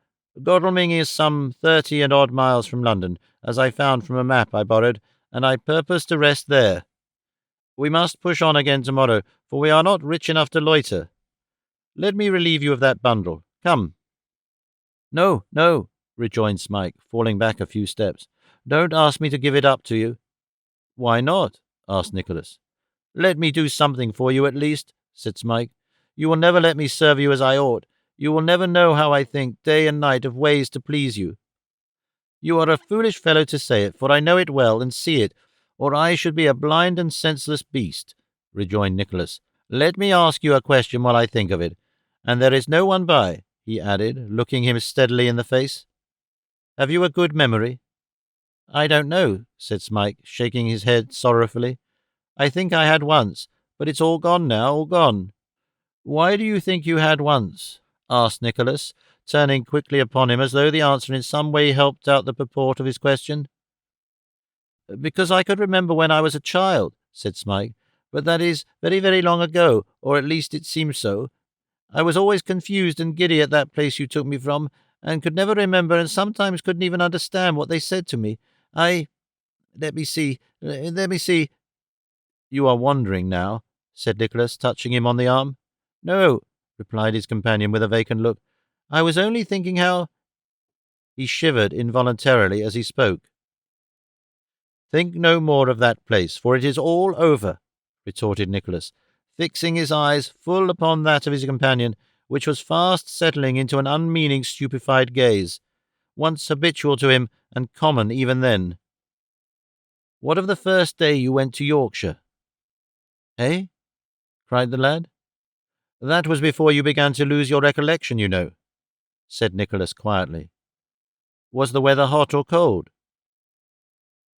Speaker 1: Godalming is some 30-and-odd miles from London, as I found from a map I borrowed, and I purpose to rest there. We must push on again tomorrow, for we are not rich enough to loiter. Let me relieve you of that bundle. Come." "No, no," rejoined Smike, falling back a few steps. "Don't ask me to give it up to you." "Why not?" asked Nicholas. "Let me do something for you at least," said Smike. "You will never let me serve you as I ought. You will never know how I think day and night of ways to please you." "You are a foolish fellow to say it, for I know it well, and see it, or I should be a blind and senseless beast," rejoined Nicholas. "Let me ask you a question while I think of it. And there is no one by," he added, looking him steadily in the face. "Have you a good memory?" "I don't know," said Smike, shaking his head sorrowfully. "I think I had once, but it's all gone now, all gone." "Why do you think you had once?" asked Nicholas, turning quickly upon him as though the answer in some way helped out the purport of his question. "Because I could remember when I was a child," said Smike, "but that is very, very long ago, or at least it seems so. I was always confused and giddy at that place you took me from, and could never remember, and sometimes couldn't even understand what they said to me. Let me see. "You are wandering now," said Nicholas, touching him on the arm. "No," replied his companion with a vacant look. "I was only thinking how—" He shivered involuntarily as he spoke. "Think no more of that place, for it is all over," retorted Nicholas, fixing his eyes full upon that of his companion, which was fast settling into an unmeaning, stupefied gaze, once habitual to him and common even then. "What of the first day you went to Yorkshire?" "Eh?" cried the lad. "That was before you began to lose your recollection, you know," said Nicholas quietly. "Was the weather hot or cold?"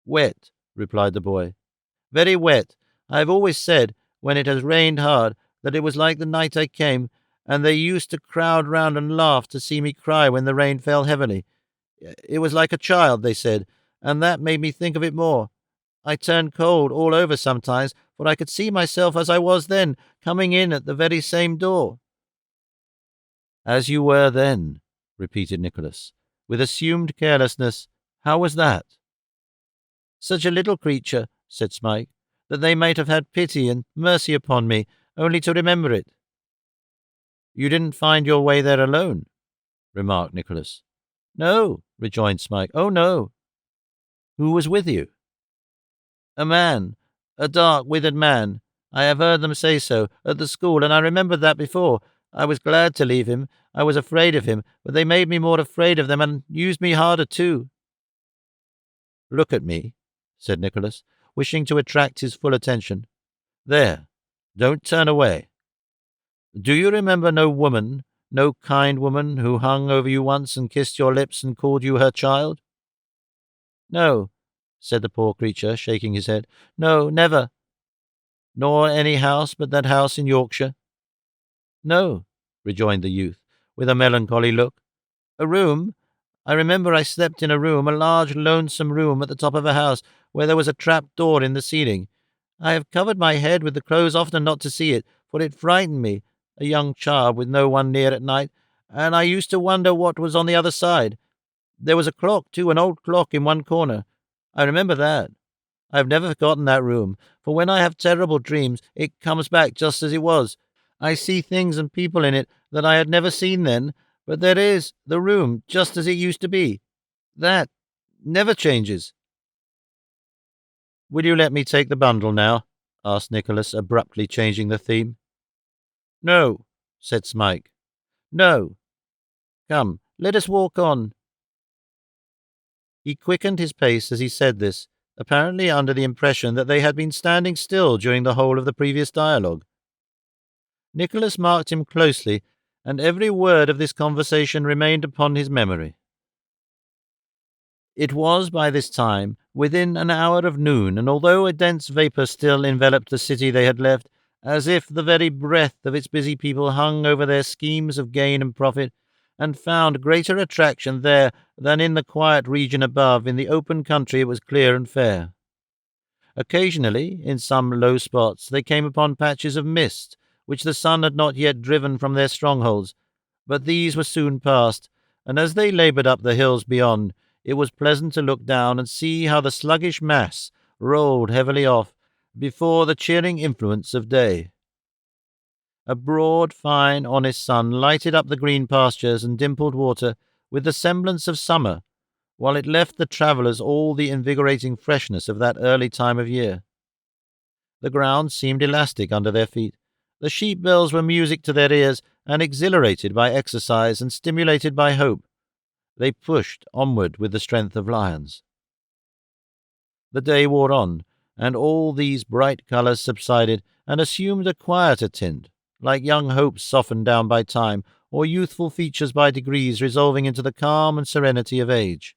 Speaker 1: "Wet," replied the boy. "Very wet. I have always said, when it has rained hard, that it was like the night I came, and they used to crowd round and laugh to see me cry when the rain fell heavily. It was like a child, they said, and that made me think of it more. I turned cold all over sometimes, for I could see myself as I was then, coming in at the very same door." "As you were then," repeated Nicholas, with assumed carelessness. "How was that?" "Such a little creature," said Smike, "that they might have had pity and mercy upon me, only to remember it." "You didn't find your way there alone?" remarked Nicholas. "No," rejoined Smike. "Oh, no." "Who was with you?" "A man, a dark, withered man. I have heard them say so, at the school, and I remembered that before. I was glad to leave him. I was afraid of him, but they made me more afraid of them, and used me harder too." "Look at me," said Nicholas, wishing to attract his full attention. "There, don't turn away. Do you remember no woman, no kind woman, who hung over you once and kissed your lips and called you her child?" "No," said the poor creature, shaking his head. "No, never." "Nor any house but that house in Yorkshire?" "No," rejoined the youth, with a melancholy look. A room? I remember I slept in a room, a large, lonesome room at the top of a house, where there was a trap door in the ceiling. I have covered my head with the clothes often not to see it, for it frightened me, a young child with no one near at night, and I used to wonder what was on the other side. There was a clock, too, an old clock in one corner. I remember that. I have never forgotten that room, for when I have terrible dreams, it comes back just as it was. I see things and people in it that I had never seen then, but there is the room just as it used to be. That never changes. Will you let me take the bundle now? Asked Nicholas, abruptly changing the theme. No, said Smike. No. Come, let us walk on. He quickened his pace as he said this, apparently under the impression that they had been standing still during the whole of the previous dialogue. Nicholas marked him closely, and every word of this conversation remained upon his memory. It was by this time within an hour of noon, and although a dense vapour still enveloped the city they had left, as if the very breath of its busy people hung over their schemes of gain and profit, and found greater attraction there than in the quiet region above, in the open country it was clear and fair. Occasionally, in some low spots, they came upon patches of mist, which the sun had not yet driven from their strongholds, but these were soon past, and as they laboured up the hills beyond, it was pleasant to look down and see how the sluggish mass rolled heavily off before the cheering influence of day. A broad, fine, honest sun lighted up the green pastures and dimpled water with the semblance of summer, while it left the travellers all the invigorating freshness of that early time of year. The ground seemed elastic under their feet. The sheep bells were music to their ears, and exhilarated by exercise and stimulated by hope, they pushed onward with the strength of lions. The day wore on, and all these bright colours subsided and assumed a quieter tint, like young hopes softened down by time, or youthful features by degrees resolving into the calm and serenity of age.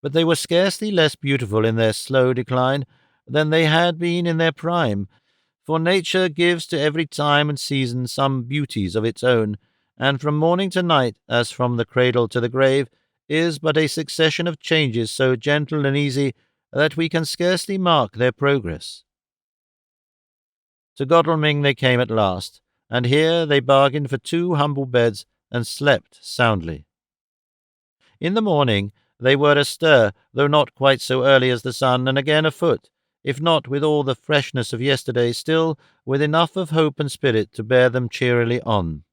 Speaker 1: But they were scarcely less beautiful in their slow decline than they had been in their prime, for nature gives to every time and season some beauties of its own, and from morning to night, as from the cradle to the grave, is but a succession of changes so gentle and easy that we can scarcely mark their progress. To Godalming they came at last, and here they bargained for 2 humble beds and slept soundly. In the morning they were astir, though not quite so early as the sun, and again afoot, if not with all the freshness of yesterday, still with enough of hope and spirit to bear them cheerily on.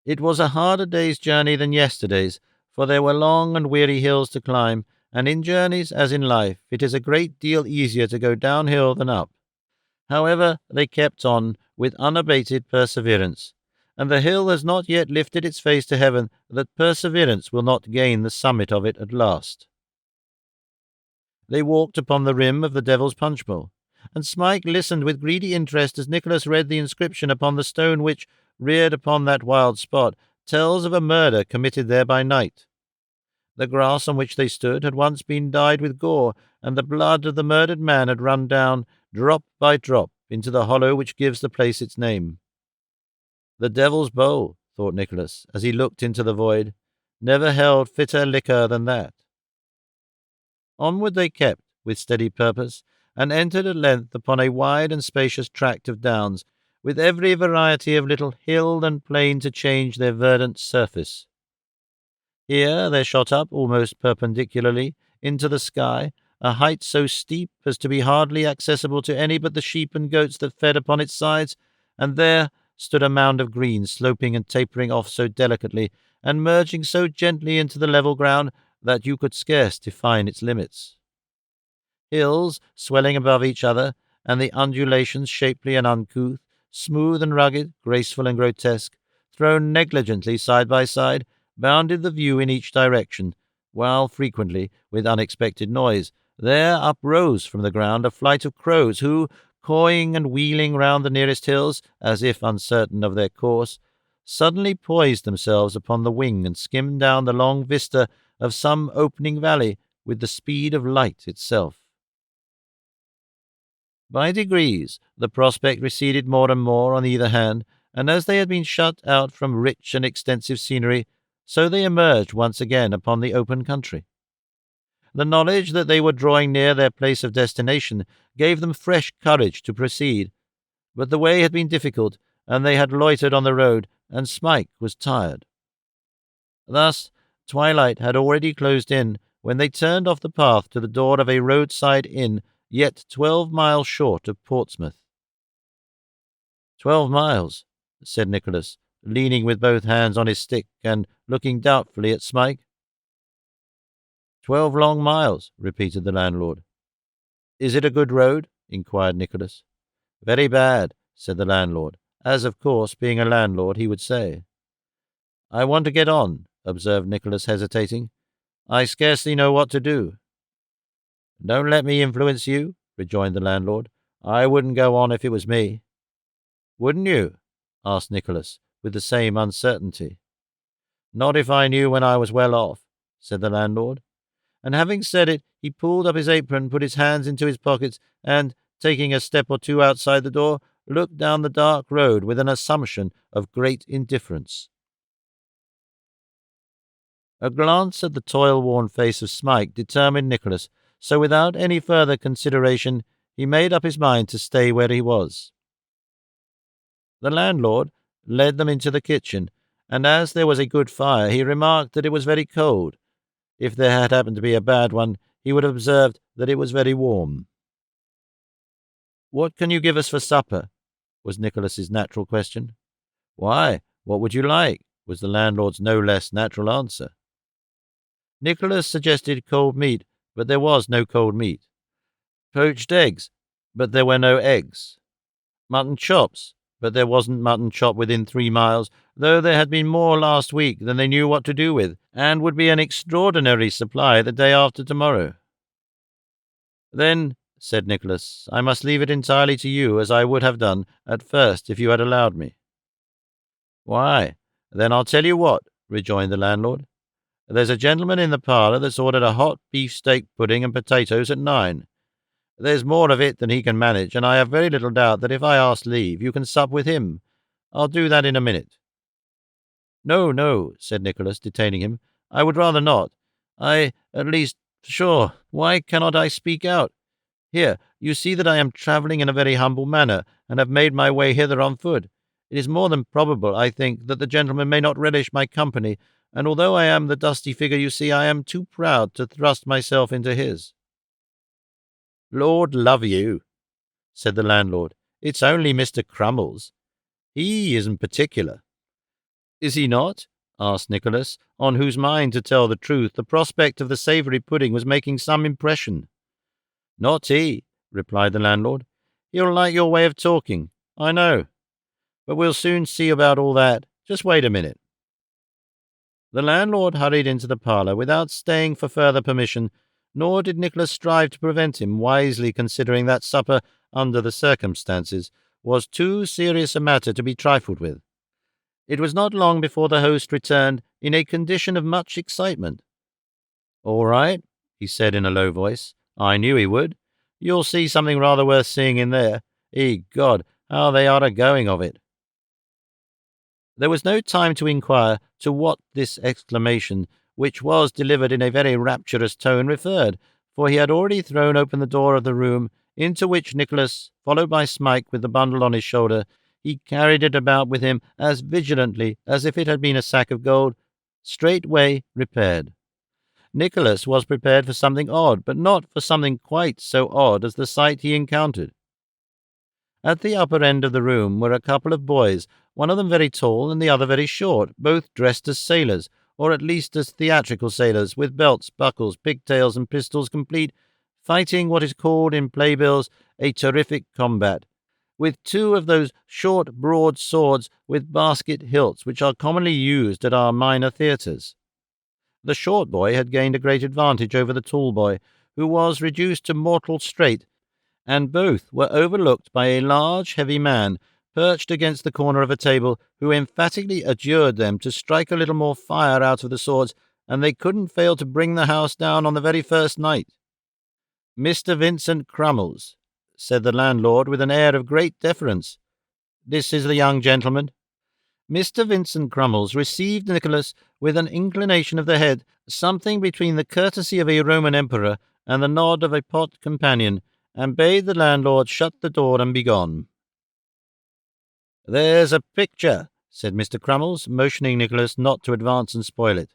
Speaker 1: It was a harder day's journey than yesterday's, for there were long and weary hills to climb, and in journeys, as in life, it is a great deal easier to go downhill than up. However, they kept on with unabated perseverance, and the hill has not yet lifted its face to heaven that perseverance will not gain the summit of it at last. They walked upon the rim of the Devil's Punch Bowl, and Smike listened with greedy interest as Nicholas read the inscription upon the stone which, reared upon that wild spot, tells of a murder committed there by night. The grass on which they stood had once been dyed with gore, and the blood of the murdered man had run down, drop by drop, into the hollow which gives the place its name. The Devil's Bowl, thought Nicholas, as he looked into the void, never held fitter liquor than that. Onward they kept, with steady purpose, and entered at length upon a wide and spacious tract of downs, with every variety of little hill and plain to change their verdant surface. Here there shot up, almost perpendicularly, into the sky, a height so steep as to be hardly accessible to any but the sheep and goats that fed upon its sides, and there stood a mound of green, sloping and tapering off so delicately, and merging so gently into the level ground, that you could scarce define its limits. Hills swelling above each other, and the undulations shapely and uncouth, smooth and rugged, graceful and grotesque, thrown negligently side by side, bounded the view in each direction, while frequently, with unexpected noise, there uprose from the ground a flight of crows, who, cawing and wheeling round the nearest hills, as if uncertain of their course, suddenly poised themselves upon the wing and skimmed down the long vista of some opening valley with the speed of light itself. By degrees the prospect receded more and more on either hand, and as they had been shut out from rich and extensive scenery, So they emerged once again upon the open country. The knowledge that they were drawing near their place of destination gave them fresh courage to proceed, but the way had been difficult, and they had loitered on the road, and Smike was tired. Thus, twilight had already closed in when they turned off the path to the door of a roadside inn, yet 12 miles short of Portsmouth. 12 miles, said Nicholas, leaning with both hands on his stick and looking doubtfully at Smike. 12 long miles, repeated the landlord. Is it a good road? Inquired Nicholas. Very bad, said the landlord, as, of course, being a landlord, he would say. I want to get on, observed Nicholas, hesitating. I scarcely know what to do. Don't let me influence you, rejoined the landlord. I wouldn't go on if it was me. Wouldn't you? Asked Nicholas, with the same uncertainty. Not if I knew when I was well off, said the landlord. And having said it, he pulled up his apron, put his hands into his pockets, and, taking a step or two outside the door, looked down the dark road with an assumption of great indifference. A glance at the toil-worn face of Smike determined Nicholas, so without any further consideration he made up his mind to stay where he was. The landlord led them into the kitchen, and as there was a good fire, he remarked that it was very cold. If there had happened to be a bad one, he would have observed that it was very warm. What can you give us for supper? Was Nicholas's natural question. Why, what would you like? Was the landlord's no less natural answer. Nicholas suggested cold meat, but there was no cold meat. Poached eggs, but there were no eggs. Mutton chops, but there wasn't mutton chop within 3 miles, though there had been more last week than they knew what to do with, and would be an extraordinary supply the day after tomorrow. Then, said Nicholas, I must leave it entirely to you, as I would have done at first if you had allowed me. Why, then I'll tell you what, rejoined the landlord. There's a gentleman in the parlour that's ordered a hot beefsteak pudding and potatoes at 9. There's more of it than he can manage, and I have very little doubt that if I ask leave, you can sup with him. I'll do that in a minute. No, no, said Nicholas, detaining him. I would rather not. At least, sure, why cannot I speak out? Here, you see that I am travelling in a very humble manner, and have made my way hither on foot. It is more than probable, I think, that the gentleman may not relish my company, and although I am the dusty figure you see, I am too proud to thrust myself into his. Lord love you, said the landlord, it's only Mr. Crummles. He isn't particular. Is he not? Asked Nicholas, on whose mind, to tell the truth, the prospect of the savoury pudding was making some impression. Not he, replied the landlord. He'll like your way of talking, I know. But we'll soon see about all that. Just wait a minute. The landlord hurried into the parlour without staying for further permission, nor did Nicholas strive to prevent him, wisely considering that supper, under the circumstances, was too serious a matter to be trifled with. It was not long before the host returned in a condition of much excitement. All right, he said in a low voice. I knew he would. You'll see something rather worth seeing in there. Egod, how they are a-going of it. There was no time to inquire to what this exclamation, which was delivered in a very rapturous tone, referred, for he had already thrown open the door of the room, into which Nicholas, followed by Smike with the bundle on his shoulder, he carried it about with him as vigilantly as if it had been a sack of gold, straightway repaired. Nicholas was prepared for something odd, but not for something quite so odd as the sight he encountered. At the upper end of the room were a couple of boys, one of them very tall and the other very short, both dressed as sailors, or at least as theatrical sailors, with belts, buckles, pigtails, and pistols complete, fighting what is called in playbills a terrific combat, with 2 of those short, broad swords with basket hilts which are commonly used at our minor theatres. The short boy had gained a great advantage over the tall boy, who was reduced to mortal strait, and both were overlooked by a large, heavy man, perched against the corner of a table, who emphatically adjured them to strike a little more fire out of the swords, and they couldn't fail to bring the house down on the very first night. Mr. Vincent Crummles, said the landlord with an air of great deference. This is the young gentleman. Mr. Vincent Crummles received Nicholas with an inclination of the head, something between the courtesy of a Roman emperor and the nod of a pot companion, and bade the landlord shut the door and be gone. "There's a picture," said Mr. Crummles, motioning Nicholas not to advance and spoil it.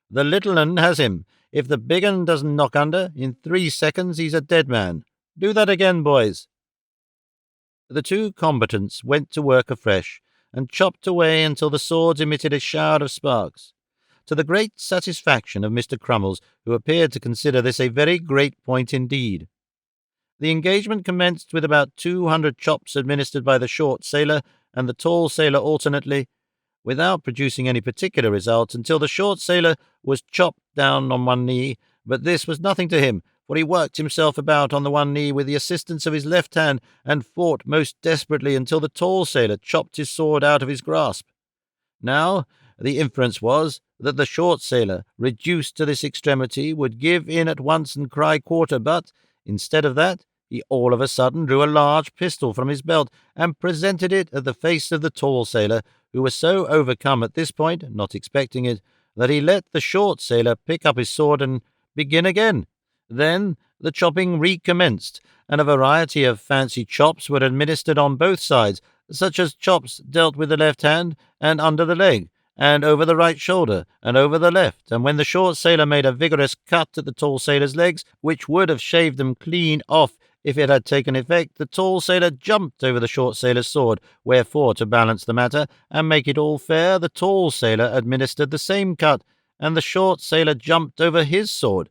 Speaker 1: "The little un has him. If the big un doesn't knock under, in 3 seconds he's a dead man. Do that again, boys." The two combatants went to work afresh, and chopped away until the swords emitted a shower of sparks, to the great satisfaction of Mr. Crummles, who appeared to consider this a very great point indeed. The engagement commenced with about 200 chops administered by the short sailor and the tall sailor alternately, without producing any particular result, until the short sailor was chopped down on one knee, but this was nothing to him, for he worked himself about on the one knee with the assistance of his left hand, and fought most desperately until the tall sailor chopped his sword out of his grasp. Now, the inference was that the short sailor, reduced to this extremity, would give in at once and cry quarter, but, instead of that, he all of a sudden drew a large pistol from his belt and presented it at the face of the tall sailor, who was so overcome at this point, not expecting it, that he let the short sailor pick up his sword and begin again. Then the chopping recommenced, and a variety of fancy chops were administered on both sides, such as chops dealt with the left hand and under the leg, and over the right shoulder, and over the left, and when the short sailor made a vigorous cut at the tall sailor's legs, which would have shaved them clean off if it had taken effect, the tall sailor jumped over the short sailor's sword, wherefore, to balance the matter, and make it all fair, the tall sailor administered the same cut, and the short sailor jumped over his sword.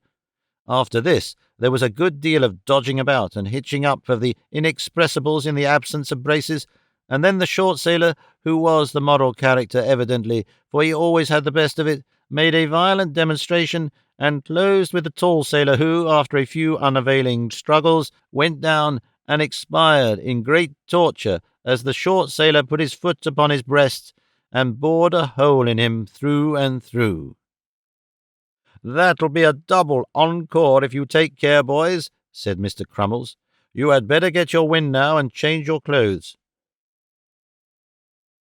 Speaker 1: After this, there was a good deal of dodging about and hitching up of the inexpressibles in the absence of braces, and then the short sailor, who was the moral character evidently, for he always had the best of it, made a violent demonstration, and closed with the tall sailor, who, after a few unavailing struggles, went down and expired in great torture as the short sailor put his foot upon his breast and bored a hole in him through and through. "That'll be a double encore if you take care, boys," said Mr. Crummles. "You had better get your wind now and change your clothes."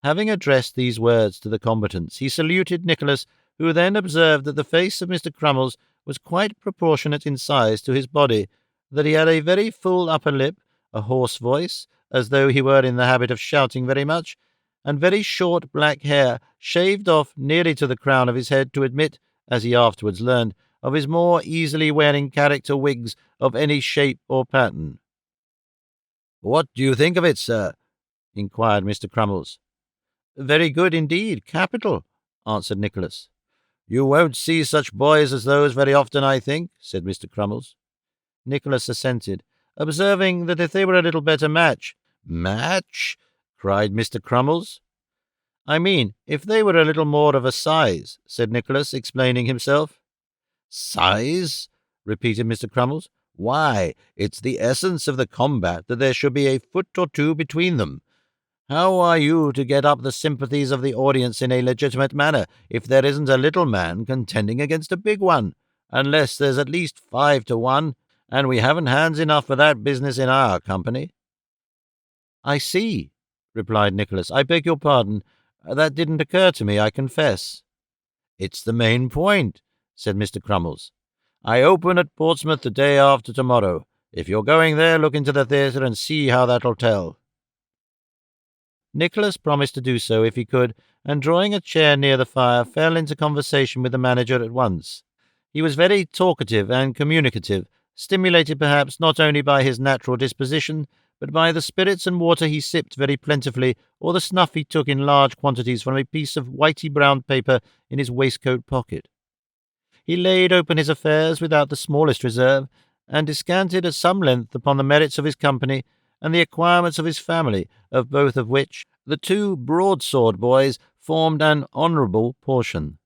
Speaker 1: Having addressed these words to the combatants, he saluted Nicholas, who then observed that the face of Mr. Crummles was quite proportionate in size to his body, that he had a very full upper lip, a hoarse voice, as though he were in the habit of shouting very much, and very short black hair, shaved off nearly to the crown of his head to admit, as he afterwards learned, of his more easily wearing character wigs of any shape or pattern. "What do you think of it, sir?" inquired Mr. Crummles. "Very good indeed, capital," answered Nicholas. "You won't see such boys as those very often, I think," said Mr. Crummles. Nicholas assented, observing that if they were a little better "Match?" cried Mr. Crummles. "I mean, if they were a little more of a size," said Nicholas, explaining himself. "Size?" repeated Mr. Crummles. "Why, it's the essence of the combat that there should be a foot or two between them. How are you to get up the sympathies of the audience in a legitimate manner if there isn't a little man contending against a big one, unless there's at least 5 to 1, and we haven't hands enough for that business in our company?" "I see," replied Nicholas. "I beg your pardon. That didn't occur to me, I confess." "It's the main point," said Mr. Crummles. "I open at Portsmouth the day after tomorrow. If you're going there, look into the theatre and see how that'll tell." Nicholas promised to do so if he could, and drawing a chair near the fire, fell into conversation with the manager at once. He was very talkative and communicative, stimulated perhaps not only by his natural disposition, but by the spirits and water he sipped very plentifully, or the snuff he took in large quantities from a piece of whitey-brown paper in his waistcoat pocket. He laid open his affairs without the smallest reserve, and descanted at some length upon the merits of his company and the acquirements of his family, of both of which the two broadsword boys formed an honourable portion.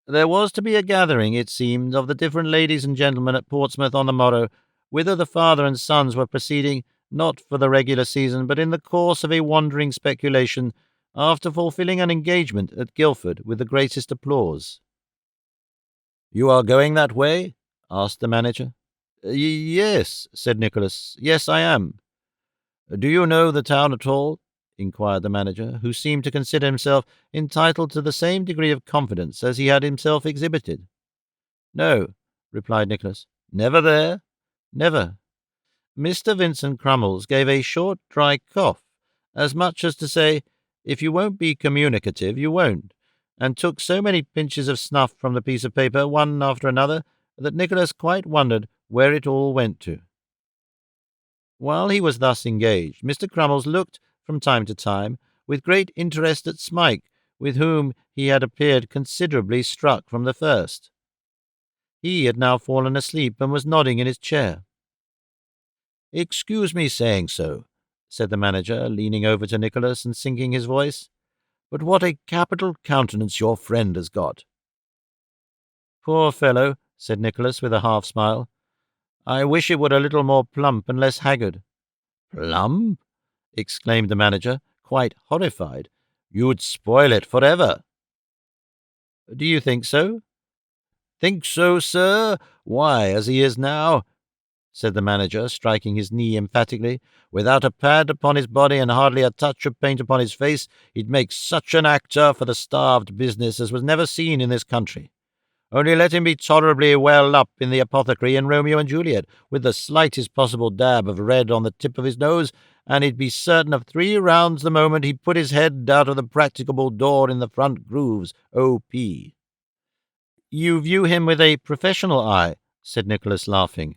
Speaker 1: There was to be a gathering, it seemed, of the different ladies and gentlemen at Portsmouth on the morrow, whither the father and sons were proceeding, not for the regular season, but in the course of a wandering speculation, after fulfilling an engagement at Guildford with the greatest applause. "You are going that way?" asked the manager. "Yes," said Nicholas. "Yes, I am." "Do you know the town at all?" inquired the manager, who seemed to consider himself entitled to the same degree of confidence as he had himself exhibited. "No," replied Nicholas. "Never there?" "Never." Mr. Vincent Crummles gave a short, dry cough, as much as to say, "If you won't be communicative, you won't," and took so many pinches of snuff from the piece of paper, one after another, that Nicholas quite wondered where it all went to. While he was thus engaged, Mr. Crummles looked, from time to time, with great interest at Smike, with whom he had appeared considerably struck from the first. He had now fallen asleep and was nodding in his chair. "Excuse me saying so," said the manager, leaning over to Nicholas and sinking his voice, "but what a capital countenance your friend has got." "Poor fellow," said Nicholas, with a half-smile. "I wish it were a little more plump and less haggard." "Plump?" exclaimed the manager, quite horrified. "You'd spoil it for ever." "Do you think so?" "Think so, sir? Why, as he is now," said the manager, striking his knee emphatically, "without a pad upon his body and hardly a touch of paint upon his face, he'd make such an actor for the starved business as was never seen in this country. Only let him be tolerably well up in the apothecary in Romeo and Juliet, with the slightest possible dab of red on the tip of his nose, and he'd be certain of 3 rounds the moment he put his head out of the practicable door in the front grooves, O.P." "You view him with a professional eye," said Nicholas, laughing.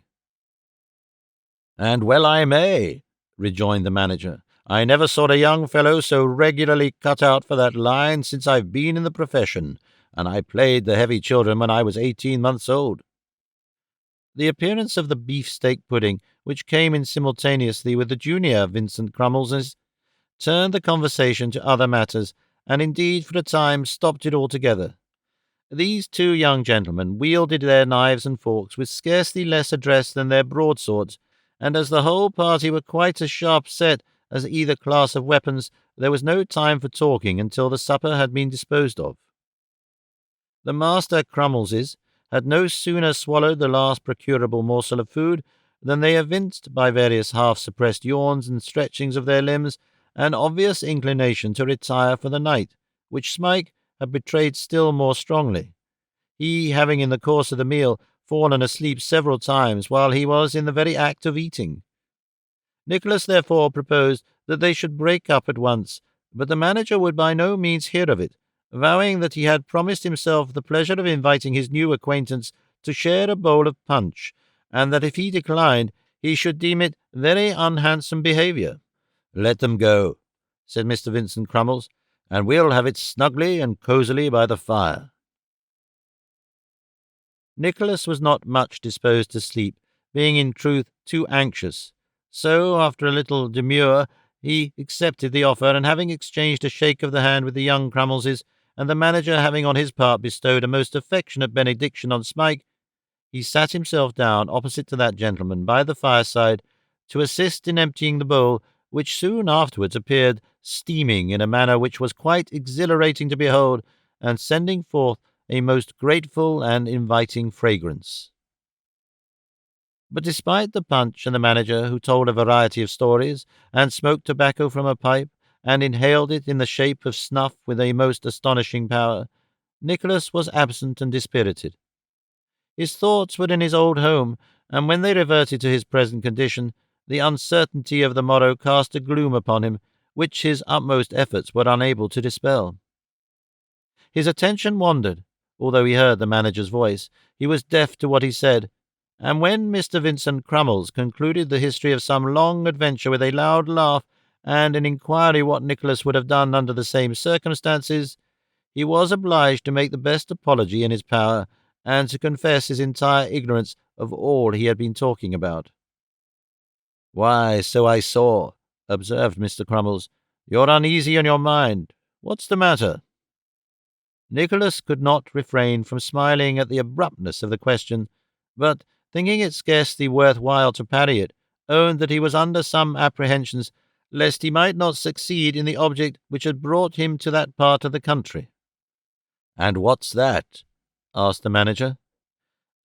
Speaker 1: "And well I may," rejoined the manager. "I never saw a young fellow so regularly cut out for that line since I've been in the profession, and I played the heavy children when I was 18 months old." The appearance of the beefsteak pudding, which came in simultaneously with the junior Vincent Crummleses, turned the conversation to other matters, and indeed for a time stopped it altogether. These 2 young gentlemen wielded their knives and forks with scarcely less address than their broadswords, and as the whole party were quite as sharp set as either class of weapons, there was no time for talking until the supper had been disposed of. The master Crummleses had no sooner swallowed the last procurable morsel of food than they evinced, by various half-suppressed yawns and stretchings of their limbs, an obvious inclination to retire for the night, which Smike had betrayed still more strongly, he having in the course of the meal fallen asleep several times while he was in the very act of eating. Nicholas therefore proposed that they should break up at once, but the manager would by no means hear of it, vowing that he had promised himself the pleasure of inviting his new acquaintance to share a bowl of punch, and that if he declined, he should deem it very unhandsome behaviour. "Let them go," said Mr. Vincent Crummles, "and we'll have it snugly and cosily by the fire." Nicholas was not much disposed to sleep, being in truth too anxious. So, after a little demur, he accepted the offer, and having exchanged a shake of the hand with the young Crummleses, and the manager having on his part bestowed a most affectionate benediction on Smike, he sat himself down opposite to that gentleman by the fireside to assist in emptying the bowl, which soon afterwards appeared steaming in a manner which was quite exhilarating to behold, and sending forth a most grateful and inviting fragrance. But despite the punch and the manager, who told a variety of stories, and smoked tobacco from a pipe, and inhaled it in the shape of snuff with a most astonishing power, Nicholas was absent and dispirited. His thoughts were in his old home, and when they reverted to his present condition, the uncertainty of the morrow cast a gloom upon him, which his utmost efforts were unable to dispel. His attention wandered. Although he heard the manager's voice, he was deaf to what he said, and when Mr. Vincent Crummles concluded the history of some long adventure with a loud laugh and an inquiry what Nicholas would have done under the same circumstances, he was obliged to make the best apology in his power, and to confess his entire ignorance of all he had been talking about. "Why, so I saw," observed Mr. Crummles. "You're uneasy in your mind. What's the matter?" Nicholas could not refrain from smiling at the abruptness of the question, but, thinking it scarcely worth while to parry it, owned that he was under some apprehensions lest he might not succeed in the object which had brought him to that part of the country. "And what's that?" asked the manager.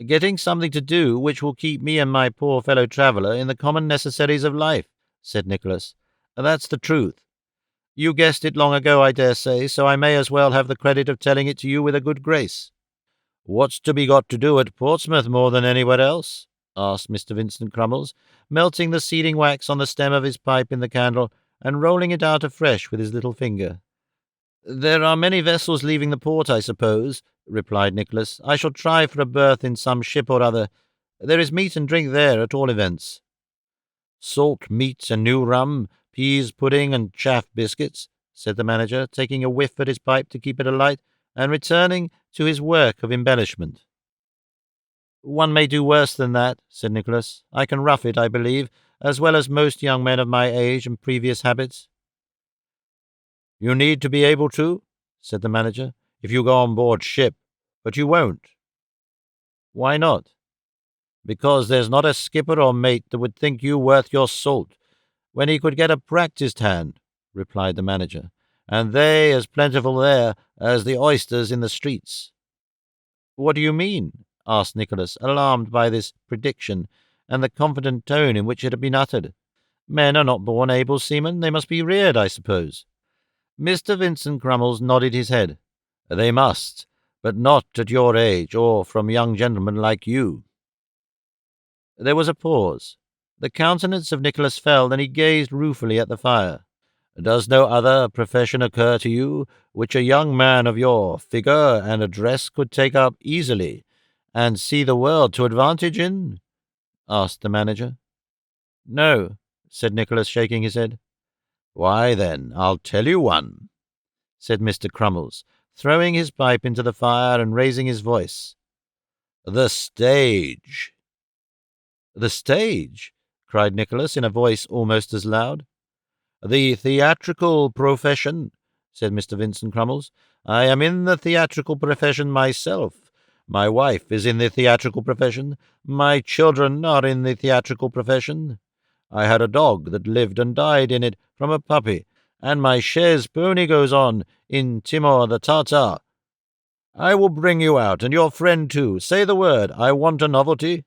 Speaker 1: "Getting something to do which will keep me and my poor fellow traveller in the common necessaries of life," said Nicholas. "That's the truth. You guessed it long ago, I dare say, so I may as well have the credit of telling it to you with a good grace. What's to be got to do at Portsmouth more than anywhere else? Asked Mr. Vincent Crummles, melting the sealing wax on the stem of his pipe in the candle and rolling it out afresh with his little finger. There are many vessels leaving the port, I suppose, replied Nicholas. I shall try for a berth in some ship or other. There is meat and drink there, at all events. Salt meat and new rum, peas pudding and chaff biscuits, said the manager, taking a whiff at his pipe to keep it alight, and returning to his work of embellishment. One may do worse than that, said Nicholas. I can rough it, I believe, as well as most young men of my age and previous habits. You need to be able to, said the manager, if you go on board ship, but you won't. Why not? Because there's not a skipper or mate that would think you worth your salt, when he could get a practised hand, replied the manager, and they as plentiful there as the oysters in the streets. What do you mean? Asked Nicholas, alarmed by this prediction, and the confident tone in which it had been uttered. Men are not born able seamen, they must be reared, I suppose. Mr. Vincent Crummles nodded his head. They must, but not at your age, or from young gentlemen like you. There was a pause. The countenance of Nicholas fell, and he gazed ruefully at the fire. Does no other profession occur to you which a young man of your figure and address could take up easily, and see the world to advantage in? Asked the manager. No, said Nicholas, shaking his head. Why, then, I'll tell you one, said Mr. Crummles, throwing his pipe into the fire and raising his voice. The stage. The stage? Cried Nicholas in a voice almost as loud. The theatrical profession, said Mr. Vincent Crummles. I am in the theatrical profession myself. My wife is in the theatrical profession. My children are in the theatrical profession. I had a dog that lived and died in it from a puppy, and my chaise pony goes on in Timor the Tartar. I will bring you out, and your friend too. Say the word. I want a novelty.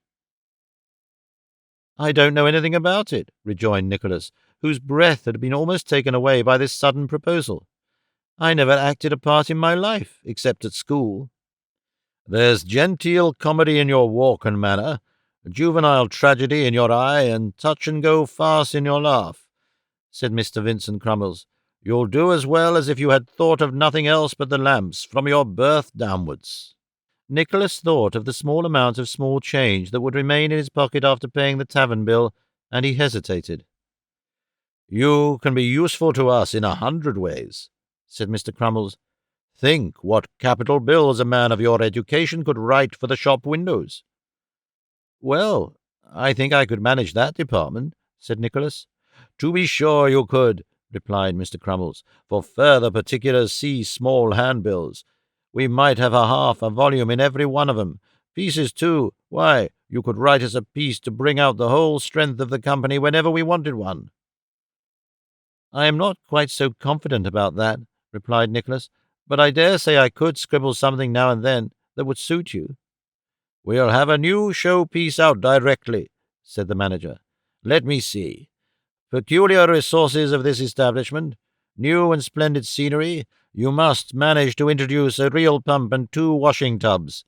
Speaker 1: I don't know anything about it, rejoined Nicholas, whose breath had been almost taken away by this sudden proposal. I never acted a part in my life, except at school. There's genteel comedy in your walk and manner, juvenile tragedy in your eye, and touch-and-go farce in your laugh, said Mr. Vincent Crummles. You'll do as well as if you had thought of nothing else but the lamps from your birth downwards. Nicholas thought of the small amount of small change that would remain in his pocket after paying the tavern bill, and he hesitated. You can be useful to us in 100 ways, said Mr. Crummles. Think what capital bills a man of your education could write for the shop windows. Well, I think I could manage that department, said Nicholas. To be sure you could, replied Mr. Crummles. For further particulars see small handbills. We might have half a volume in every one of 'em. Pieces, too. Why, you could write us a piece to bring out the whole strength of the company whenever we wanted one. I am not quite so confident about that, replied Nicholas, but I dare say I could scribble something now and then that would suit you. We'll have a new show piece out directly, said the manager. Let me see. Peculiar resources of this establishment, new and splendid scenery. You must manage to introduce a real pump and 2 washing tubs.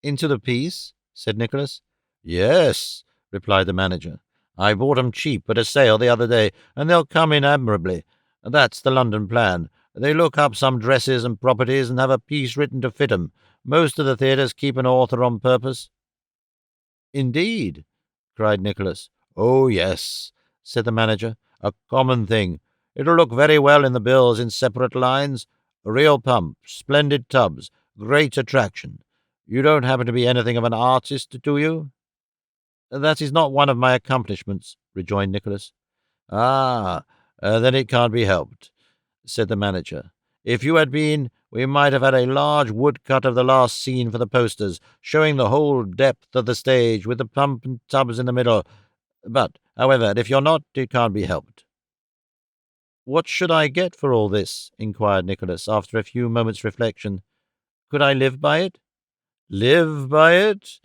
Speaker 1: Into the piece? Said Nicholas. Yes, replied the manager. I bought 'em cheap at a sale the other day, and they'll come in admirably. That's the London plan. They look up some dresses and properties and have a piece written to fit 'em. Most of the theatres keep an author on purpose. Indeed, cried Nicholas. Oh, yes, said the manager. A common thing. It'll look very well in the bills in separate lines. Real pump, splendid tubs, great attraction. You don't happen to be anything of an artist, do you? That is not one of my accomplishments, rejoined Nicholas. Ah, then it can't be helped, said the manager. If you had been, we might have had a large woodcut of the last scene for the posters, showing the whole depth of the stage, with the pump and tubs in the middle. But, however, if you're not, it can't be helped. What should I get for all this? Inquired Nicholas, after a few moments' reflection. Could I live by it? Live by it?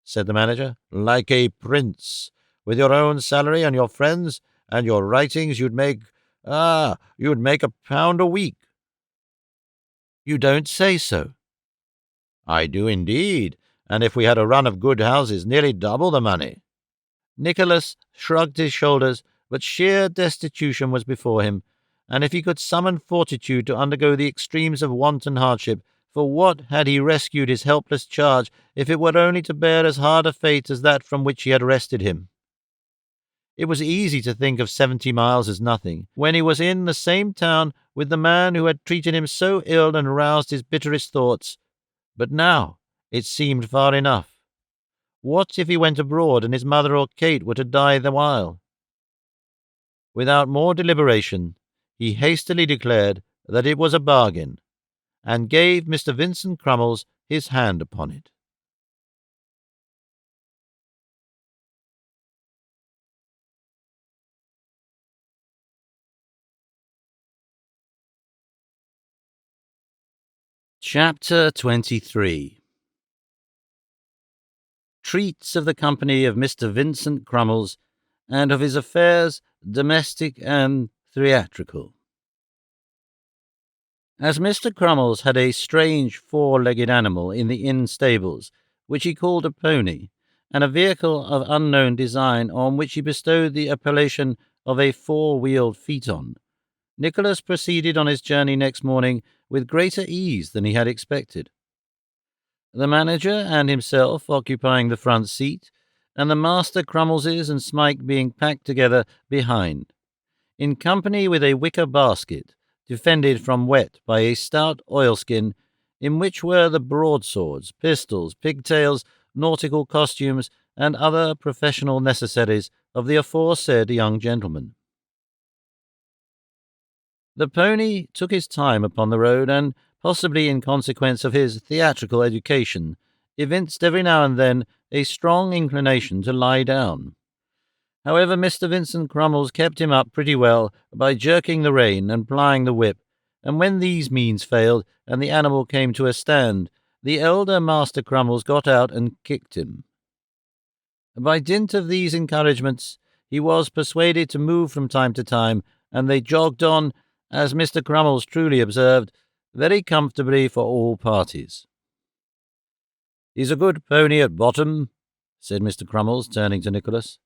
Speaker 1: Said the manager. Like a prince. With your own salary and your friends' and your writings, you'd make Ah, you'd make £1 a week." "You don't say so." "I do indeed, and if we had a run of good houses, nearly double the money." Nicholas shrugged his shoulders, but sheer destitution was before him, and if he could summon fortitude to undergo the extremes of want and hardship, for what had he rescued his helpless charge if it were only to bear as hard a fate as that from which he had wrested him? It was easy to think of 70 miles as nothing, when he was in the same town with the man who had treated him so ill and aroused his bitterest thoughts. But now it seemed far enough. What if he went abroad and his mother or Kate were to die the while? Without more deliberation, he hastily declared that it was a bargain, and gave Mr. Vincent Crummles his hand upon it. Chapter 23. Treats of the company of Mr. Vincent Crummles, and of his affairs, domestic and theatrical. As Mr. Crummles had a strange four-legged animal in the inn stables, which he called a pony, and a vehicle of unknown design on which he bestowed the appellation of a four-wheeled phaeton, Nicholas proceeded on his journey next morning with greater ease than he had expected. The manager and himself occupying the front seat, and the master Crummleses and Smike being packed together behind, in company with a wicker basket, defended from wet by a stout oilskin, in which were the broadswords, pistols, pigtails, nautical costumes, and other professional necessaries of the aforesaid young gentleman. The pony took his time upon the road, and, possibly in consequence of his theatrical education, evinced every now and then a strong inclination to lie down. However, Mr. Vincent Crummles kept him up pretty well by jerking the rein and plying the whip, and when these means failed, and the animal came to a stand, the elder Master Crummles got out and kicked him. By dint of these encouragements, he was persuaded to move from time to time, and they jogged on, as Mr. Crummles truly observed, very comfortably for all parties. "He's a good pony at bottom," said Mr. Crummles, turning to Nicholas.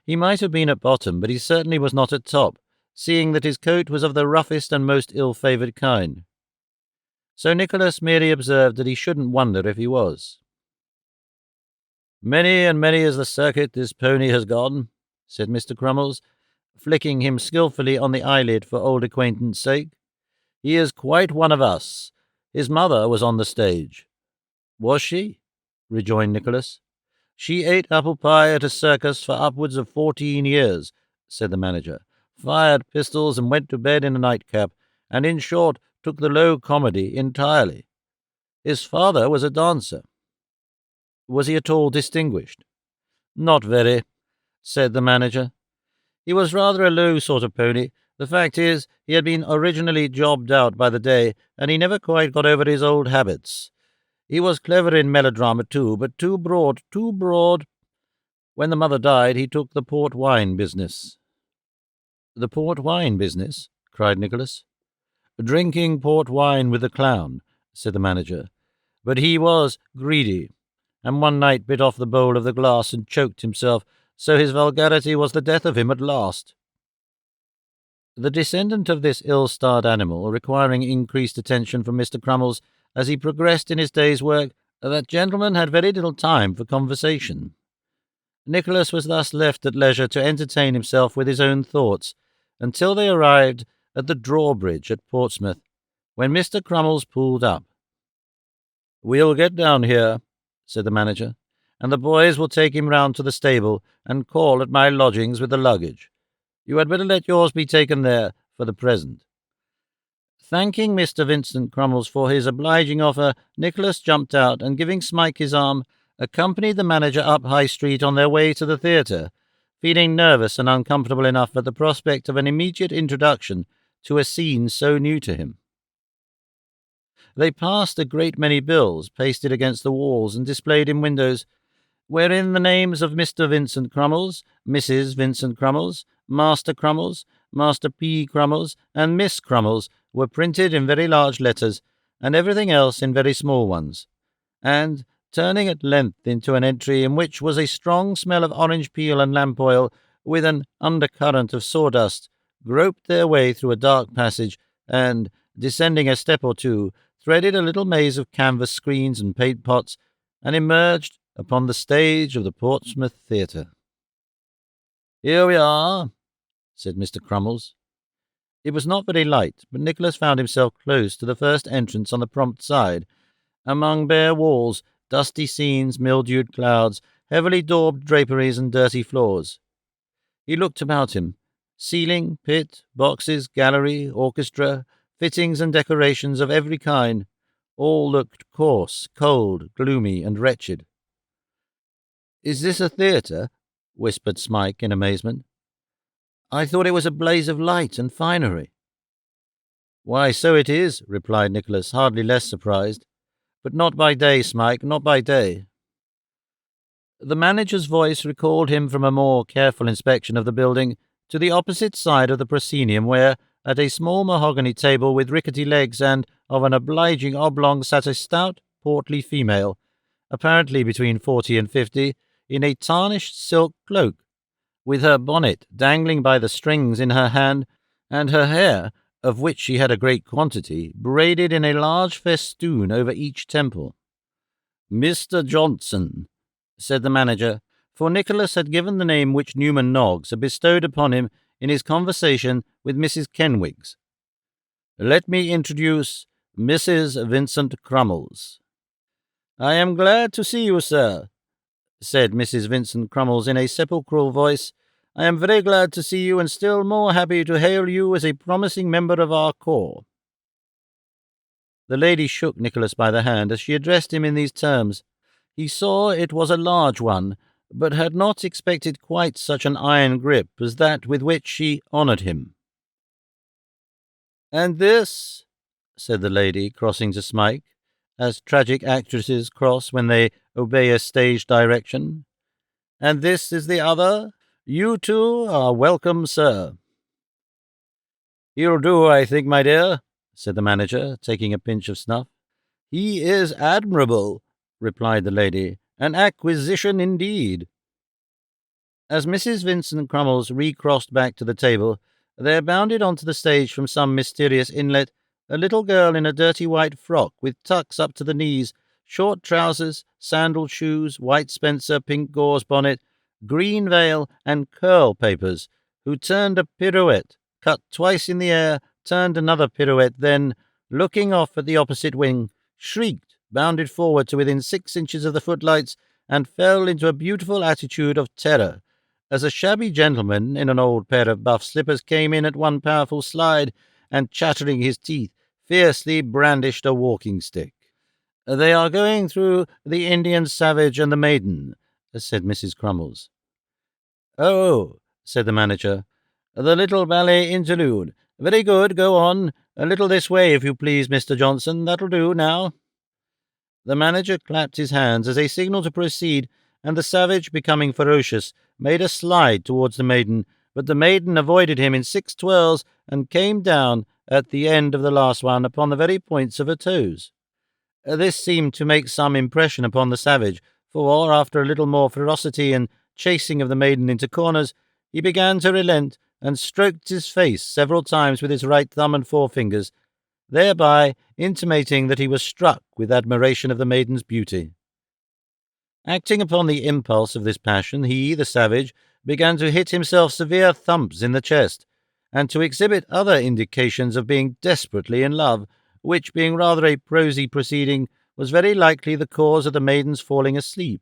Speaker 1: He might have been at bottom, but he certainly was not at top, seeing that his coat was of the roughest and most ill-favoured kind. So Nicholas merely observed that he shouldn't wonder if he was. "Many and many is the circuit this pony has gone," said Mr. Crummles, flicking him skilfully on the eyelid for old acquaintance' sake. "He is quite one of us. His mother was on the stage." "Was she?" rejoined Nicholas. "She ate apple pie at a circus for upwards of 14 years, said the manager, "fired pistols and went to bed in a nightcap, and in short took the low comedy entirely. His father was a dancer." "Was he at all distinguished?" "Not very," said the manager. "He was rather a low sort of pony. The fact is, he had been originally jobbed out by the day, and he never quite got over his old habits. He was clever in melodrama too, but too broad. When the mother died, he took the port wine business." "The port wine business?" cried Nicholas. "Drinking port wine with the clown," said the manager. "But he was greedy, and one night bit off the bowl of the glass and choked himself, so his vulgarity was the death of him at last." The descendant of this ill-starred animal, requiring increased attention from Mr. Crummles as he progressed in his day's work, that gentleman had very little time for conversation. Nicholas was thus left at leisure to entertain himself with his own thoughts, until they arrived at the drawbridge at Portsmouth, when Mr. Crummles pulled up. "We'll get down here," said the manager, "and the boys will take him round to the stable and call at my lodgings with the luggage. You had better let yours be taken there for the present." Thanking Mr. Vincent Crummles for his obliging offer, Nicholas jumped out, and giving Smike his arm, accompanied the manager up High Street on their way to the theatre, feeling nervous and uncomfortable enough at the prospect of an immediate introduction to a scene so new to him. They passed a great many bills pasted against the walls and displayed in windows, wherein the names of Mr. Vincent Crummles, Mrs. Vincent Crummles, Master Crummles, Master P. Crummles and Miss Crummles were printed in very large letters, and everything else in very small ones. And, turning at length into an entry in which was a strong smell of orange peel and lamp oil, with an undercurrent of sawdust, groped their way through a dark passage, and, descending a step or two, threaded a little maze of canvas screens and paint pots, and emerged upon the stage of the Portsmouth Theatre. "Here we are," said Mr. Crummles. It was not very light, but Nicholas found himself close to the first entrance on the prompt side, among bare walls, dusty scenes, mildewed clouds, heavily daubed draperies, and dirty floors. He looked about him. Ceiling, pit, boxes, gallery, orchestra, fittings and decorations of every kind, all looked coarse, cold, gloomy, and wretched. "Is this a theatre?" whispered Smike in amazement. "I thought it was a blaze of light and finery." "Why, so it is," replied Nicholas, hardly less surprised. "But not by day, Smike, not by day." The manager's voice recalled him from a more careful inspection of the building to the opposite side of the proscenium, where, at a small mahogany table with rickety legs and of an obliging oblong, sat a stout, portly female, apparently between 40 and 50, in a tarnished silk cloak, with her bonnet dangling by the strings in her hand, and her hair, of which she had a great quantity, braided in a large festoon over each temple. "Mr. Johnson," said the manager, for Nicholas had given the name which Newman Noggs had bestowed upon him in his conversation with Mrs. Kenwigs. "Let me introduce Mrs. Vincent Crummles." "I am glad to see you, sir," said Mrs. Vincent Crummles in a sepulchral voice. "I am very glad to see you, and still more happy to hail you as a promising member of our corps." The lady shook Nicholas by the hand as she addressed him in these terms. He saw it was a large one, but had not expected quite such an iron grip as that with which she honoured him. "And this," said the lady, crossing to Smike, as tragic actresses cross when they obey a stage direction. "And this is the other. You two are welcome, sir." "He'll do, I think, my dear," said the manager, taking a pinch of snuff. "He is admirable," replied the lady. "An acquisition indeed." As Mrs. Vincent Crummles recrossed back to the table, there bounded onto the stage from some mysterious inlet a little girl in a dirty white frock with tucks up to the knees, short trousers, sandalled shoes, white spencer, pink gauze bonnet, green veil, and curl papers, who turned a pirouette, cut twice in the air, turned another pirouette, then, looking off at the opposite wing, shrieked, bounded forward to within 6 inches of the footlights, and fell into a beautiful attitude of terror, as a shabby gentleman in an old pair of buff slippers came in at one powerful slide, and, chattering his teeth, fiercely brandished a walking stick. "They are going through the Indian Savage and the Maiden," said Mrs. Crummles. "Oh," said the manager, "the little ballet interlude. Very good, go on. A little this way, if you please, Mr. Johnson. That'll do, now." The manager clapped his hands as a signal to proceed, and the savage, becoming ferocious, made a slide towards the maiden, but the maiden avoided him in 6 twirls and came down at the end of the last one upon the very points of her toes. This seemed to make some impression upon the savage, for, after a little more ferocity and chasing of the maiden into corners, he began to relent and stroked his face several times with his right thumb and forefingers, thereby intimating that he was struck with admiration of the maiden's beauty. Acting upon the impulse of this passion, he, the savage, began to hit himself severe thumps in the chest, and to exhibit other indications of being desperately in love, which, being rather a prosy proceeding, was very likely the cause of the maiden's falling asleep.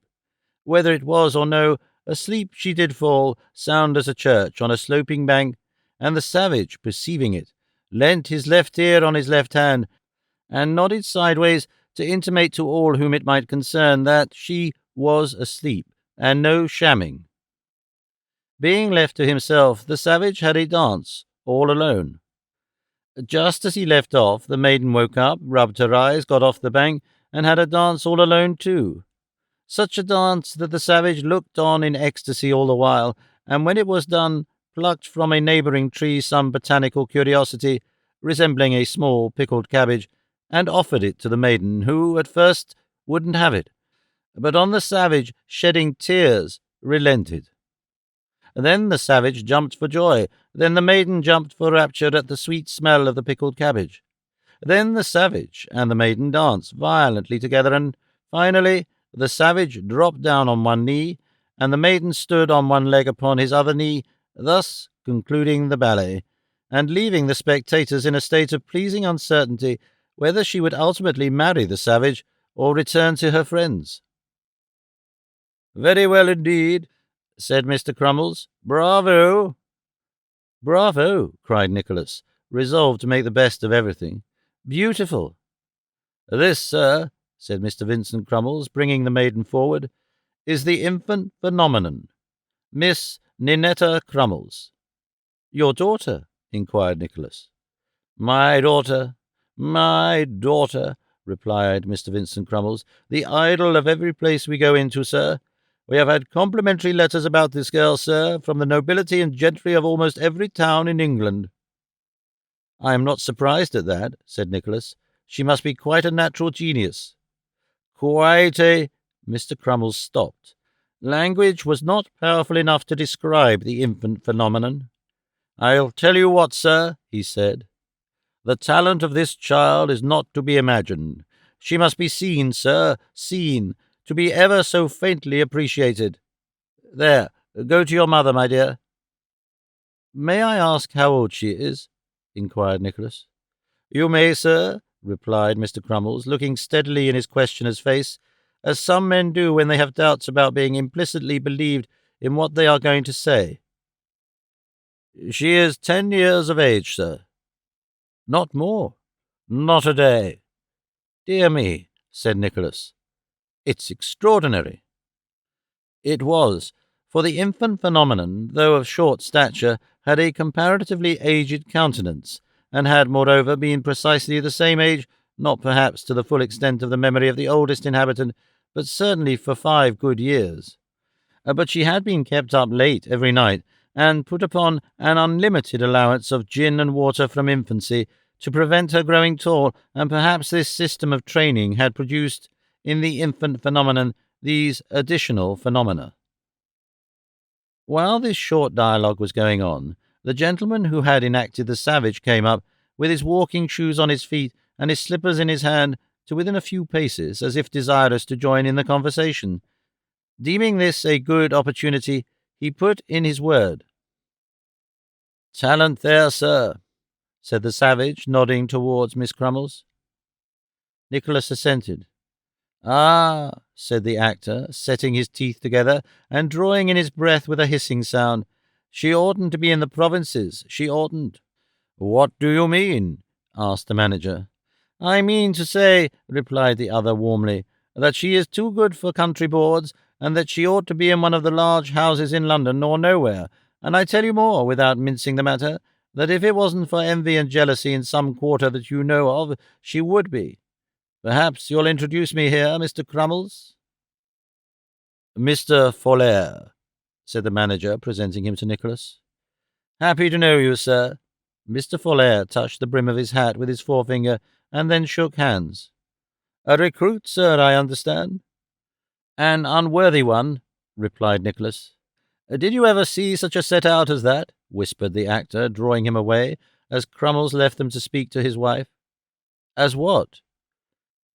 Speaker 1: Whether it was or no, asleep she did fall, sound as a church, on a sloping bank, and the savage, perceiving it, leant his left ear on his left hand, and nodded sideways to intimate to all whom it might concern that she was asleep, and no shamming. Being left to himself, the savage had a dance, all alone. Just as he left off, the maiden woke up, rubbed her eyes, got off the bank, and had a dance all alone too. Such a dance that the savage looked on in ecstasy all the while, and when it was done, plucked from a neighbouring tree some botanical curiosity, resembling a small pickled cabbage, and offered it to the maiden, who at first wouldn't have it, but on the savage shedding tears, relented. Then the savage jumped for joy. Then the maiden jumped for rapture at the sweet smell of the pickled cabbage. Then the savage and the maiden danced violently together, and finally the savage dropped down on one knee, and the maiden stood on one leg upon his other knee, thus concluding the ballet, and leaving the spectators in a state of pleasing uncertainty whether she would ultimately marry the savage or return to her friends. "Very well indeed," said Mr. Crummles. "Bravo!" "Bravo!" cried Nicholas, resolved to make the best of everything. "Beautiful!" "This, sir," said Mr. Vincent Crummles, bringing the maiden forward, "is the infant phenomenon, Miss Ninetta Crummles." "Your daughter?" inquired Nicholas. "My daughter, replied Mr. Vincent Crummles, "the idol of every place we go into, sir. We have had complimentary letters about this girl, sir, from the nobility and gentry of almost every town in England." "I am not surprised at that," said Nicholas. "She must be quite a natural genius." "Quite a—" Mr. Crummles stopped. Language was not powerful enough to describe the infant phenomenon. "I'll tell you what, sir," he said. "The talent of this child is not to be imagined. She must be seen, sir, seen, to be ever so faintly appreciated. There, go to your mother, my dear." "May I ask how old she is?" inquired Nicholas. "You may, sir," replied Mr. Crummles, looking steadily in his questioner's face, as some men do when they have doubts about being implicitly believed in what they are going to say. "She is 10 years of age, sir." "Not more?" "Not a day." "Dear me," said Nicholas. "It's extraordinary." It was, for the infant phenomenon, though of short stature, had a comparatively aged countenance, and had, moreover, been precisely the same age, not perhaps to the full extent of the memory of the oldest inhabitant, but certainly for 5 good years. But she had been kept up late every night, and put upon an unlimited allowance of gin and water from infancy, to prevent her growing tall, and perhaps this system of training had produced in the infant phenomenon these additional phenomena. While this short dialogue was going on, the gentleman who had enacted the savage came up, with his walking shoes on his feet and his slippers in his hand, to within a few paces, as if desirous to join in the conversation. Deeming this a good opportunity, he put in his word. "Talent there, sir," said the savage, nodding towards Miss Crummles. Nicholas assented. "Ah," said the actor, setting his teeth together and drawing in his breath with a hissing sound, "she oughtn't to be in the provinces, she oughtn't." "What do you mean?" asked the manager. "I mean to say," replied the other warmly, "that she is too good for country boards, and that she ought to be in one of the large houses in London or nowhere. And I tell you more, without mincing the matter, that if it wasn't for envy and jealousy in some quarter that you know of, she would be. Perhaps you'll introduce me here, Mr. Crummles?" "Mr. Folair," said the manager, presenting him to Nicholas. "Happy to know you, sir." Mr. Folair touched the brim of his hat with his forefinger, and then shook hands. "A recruit, sir, I understand?" "An unworthy one," replied Nicholas. "Did you ever see such a set-out as that?" whispered the actor, drawing him away, as Crummles left them to speak to his wife. "As what?"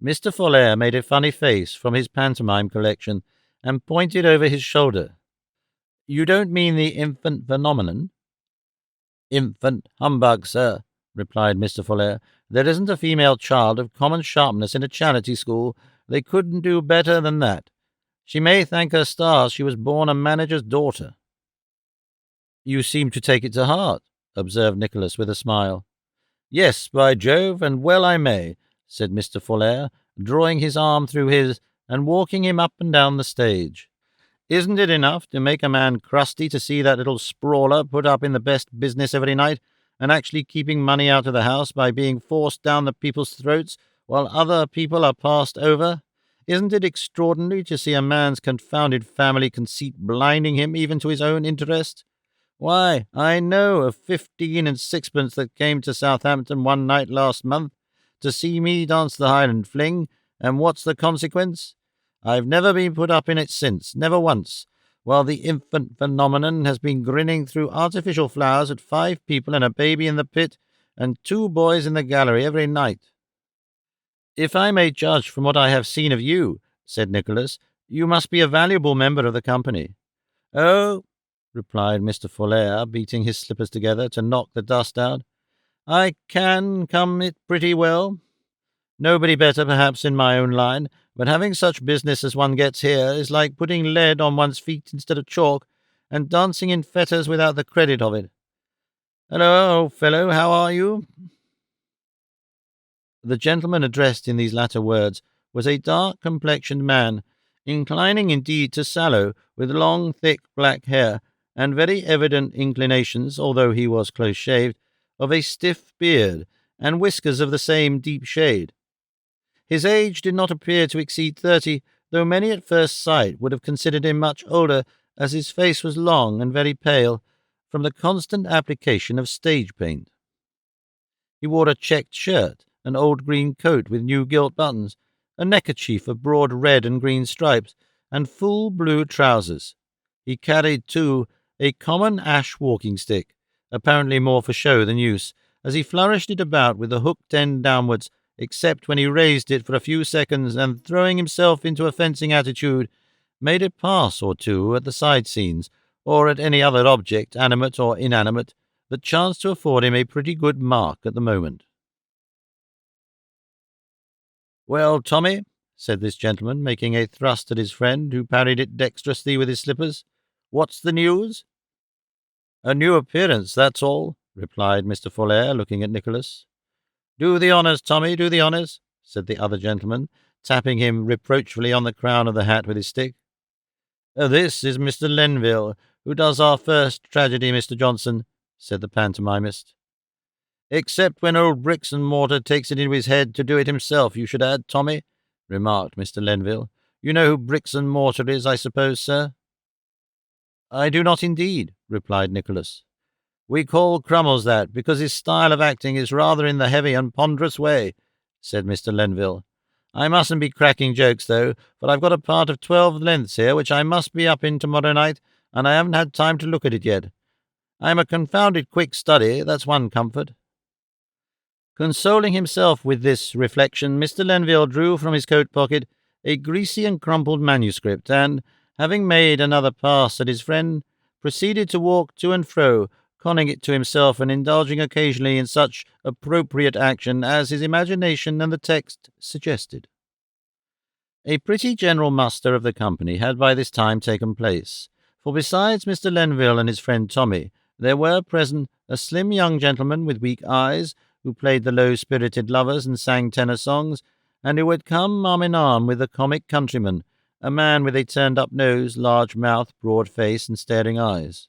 Speaker 1: Mr. Folair made a funny face from his pantomime collection, and pointed over his shoulder. "You don't mean the infant phenomenon?" "Infant humbug, sir," replied Mr. Folair. "There isn't a female child of common sharpness in a charity school. They couldn't do better than that. She may thank her stars she was born a manager's daughter." "You seem to take it to heart," observed Nicholas with a smile. "Yes, by Jove, and well I may," said Mr. Folair, drawing his arm through his and walking him up and down the stage. "Isn't it enough to make a man crusty to see that little sprawler put up in the best business every night, and actually keeping money out of the house by being forced down the people's throats while other people are passed over? Isn't it extraordinary to see a man's confounded family conceit blinding him even to his own interest? Why, I know of 15 and sixpence that came to Southampton one night last month to see me dance the Highland Fling, and what's the consequence? I've never been put up in it since, never once, while the infant phenomenon has been grinning through artificial flowers at 5 people and a baby in the pit and 2 boys in the gallery every night. If I may judge from what I have seen of you, said Nicholas, you must be a valuable member of the company. Oh, replied Mr. Folair, beating his slippers together to knock the dust out, I can come it pretty well. Nobody better, perhaps, in my own line, but having such business as one gets here is like putting lead on one's feet instead of chalk, and dancing in fetters without the credit of it. Hello, old fellow, how are you? The gentleman addressed in these latter words was a dark-complexioned man, inclining indeed to sallow, with long, thick black hair, and very evident inclinations, although he was close-shaved, of a stiff beard, and whiskers of the same deep shade. His age did not appear to exceed 30, though many at first sight would have considered him much older, as his face was long and very pale, from the constant application of stage paint. He wore a checked shirt, an old green coat with new gilt buttons, a neckerchief of broad red and green stripes, and full blue trousers. He carried, too, a common ash walking-stick, apparently more for show than use, as he flourished it about with the hooked end downwards, except when he raised it for a few seconds and, throwing himself into a fencing attitude, made a pass or two at the side scenes, or at any other object, animate or inanimate, that chanced to afford him a pretty good mark at the moment. Well, Tommy, said this gentleman, making a thrust at his friend, who parried it dexterously with his slippers, what's the news? A new appearance, that's all, replied Mr. Folair, looking at Nicholas. Do the honours, Tommy, do the honours, said the other gentleman, tapping him reproachfully on the crown of the hat with his stick. This is Mr. Lenville, who does our first tragedy, Mr. Johnson, said the pantomimist. Except when old Bricks and Mortar takes it into his head to do it himself, you should add, Tommy, remarked Mr. Lenville. You know who Bricks and Mortar is, I suppose, sir? I do not indeed, replied Nicholas. We call Crummles that, because his style of acting is rather in the heavy and ponderous way, said Mr. Lenville. I mustn't be cracking jokes, though, for I've got a part of 12 lengths here which I must be up in tomorrow night, and I haven't had time to look at it yet. I'm a confounded quick study, that's one comfort. Consoling himself with this reflection, Mr. Lenville drew from his coat-pocket a greasy and crumpled manuscript, and, having made another pass at his friend, proceeded to walk to and fro, conning it to himself and indulging occasionally in such appropriate action as his imagination and the text suggested. A pretty general muster of the company had by this time taken place, for besides Mr. Lenville and his friend Tommy, there were present a slim young gentleman with weak eyes, who played the low-spirited lovers and sang tenor songs, and who had come arm-in-arm with the comic countryman, a man with a turned-up nose, large mouth, broad face, and staring eyes.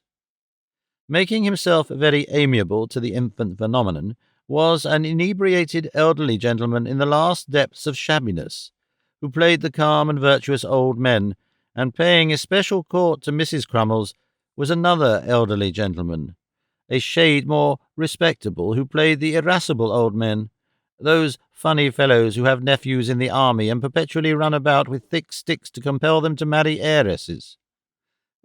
Speaker 1: Making himself very amiable to the infant phenomenon was an inebriated elderly gentleman in the last depths of shabbiness, who played the calm and virtuous old men, and paying especial court to Mrs. Crummles was another elderly gentleman, a shade more respectable, who played the irascible old men, those funny fellows who have nephews in the army and perpetually run about with thick sticks to compel them to marry heiresses.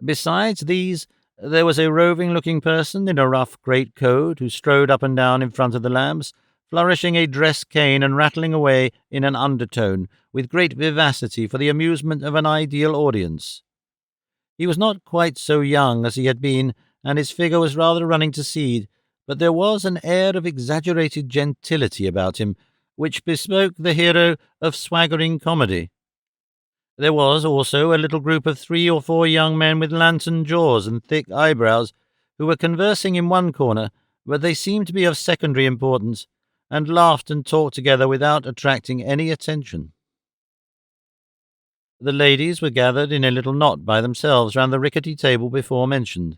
Speaker 1: Besides these, there was a roving-looking person in a rough great-coat who strode up and down in front of the lamps, flourishing a dress cane and rattling away in an undertone with great vivacity for the amusement of an ideal audience. He was not quite so young as he had been, and his figure was rather running to seed, but there was an air of exaggerated gentility about him, which bespoke the hero of swaggering comedy. There was also a little group of 3 or 4 young men with lantern jaws and thick eyebrows, who were conversing in one corner, but they seemed to be of secondary importance, and laughed and talked together without attracting any attention. The ladies were gathered in a little knot by themselves round the rickety table before mentioned.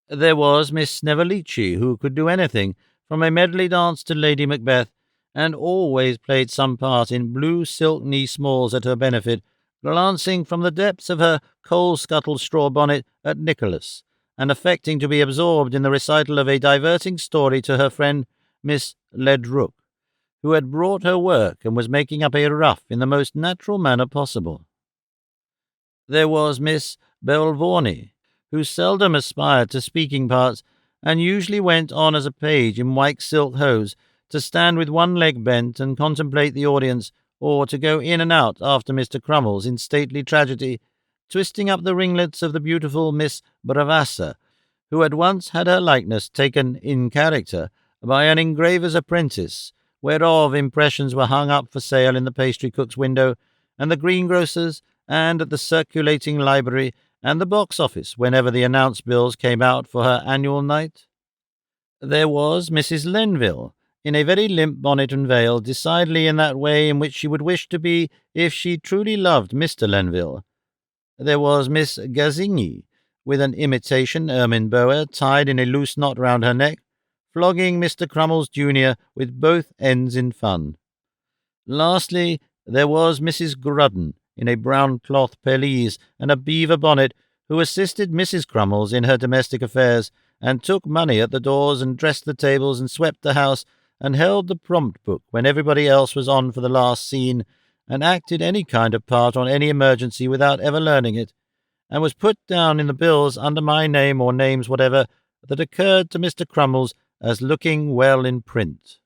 Speaker 1: There was Miss Snevellicci, who could do anything, from a medley dance to Lady Macbeth, and always played some part in blue silk knee-smalls at her benefit, glancing from the depths of her coal-scuttle straw bonnet at Nicholas, and affecting to be absorbed in the recital of a diverting story to her friend Miss Ledrook, who had brought her work and was making up a ruff in the most natural manner possible. There was Miss Belvorney, who seldom aspired to speaking parts, and usually went on as a page in white silk hose, to stand with one leg bent and contemplate the audience, or to go in and out after Mr. Crummles in stately tragedy, twisting up the ringlets of the beautiful Miss Bravassa, who had once had her likeness taken in character by an engraver's apprentice, whereof impressions were hung up for sale in the pastry cook's window, and the greengrocer's, and at the circulating library, and the box office, whenever the announced bills came out for her annual night. There was Mrs. Lenville, in a very limp bonnet and veil, decidedly in that way in which she would wish to be if she truly loved Mr. Lenville. There was Miss Gazzini, with an imitation ermine boa tied in a loose knot round her neck, flogging Mr. Crummles junior with both ends in fun. Lastly, there was Mrs. Grudden, in a brown cloth pelisse and a beaver bonnet, who assisted Mrs. Crummles in her domestic affairs, and took money at the doors, and dressed the tables, and swept the house, and held the prompt book when everybody else was on for the last scene, and acted any kind of part on any emergency without ever learning it, and was put down in the bills under my name or names whatever that occurred to Mr. Crummles as looking well in print.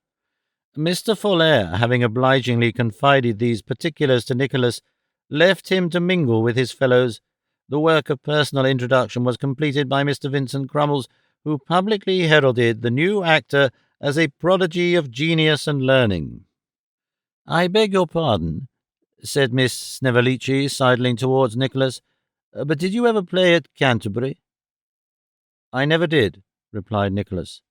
Speaker 1: Mr. Folair, having obligingly confided these particulars to Nicholas, left him to mingle with his fellows. The work of personal introduction was completed by Mr. Vincent Crummles, who publicly heralded the new actor as a prodigy of genius and learning. "I beg your pardon," said Miss Snevellicci, sidling towards Nicholas, "but did you ever play at Canterbury?" "I never did," replied Nicholas.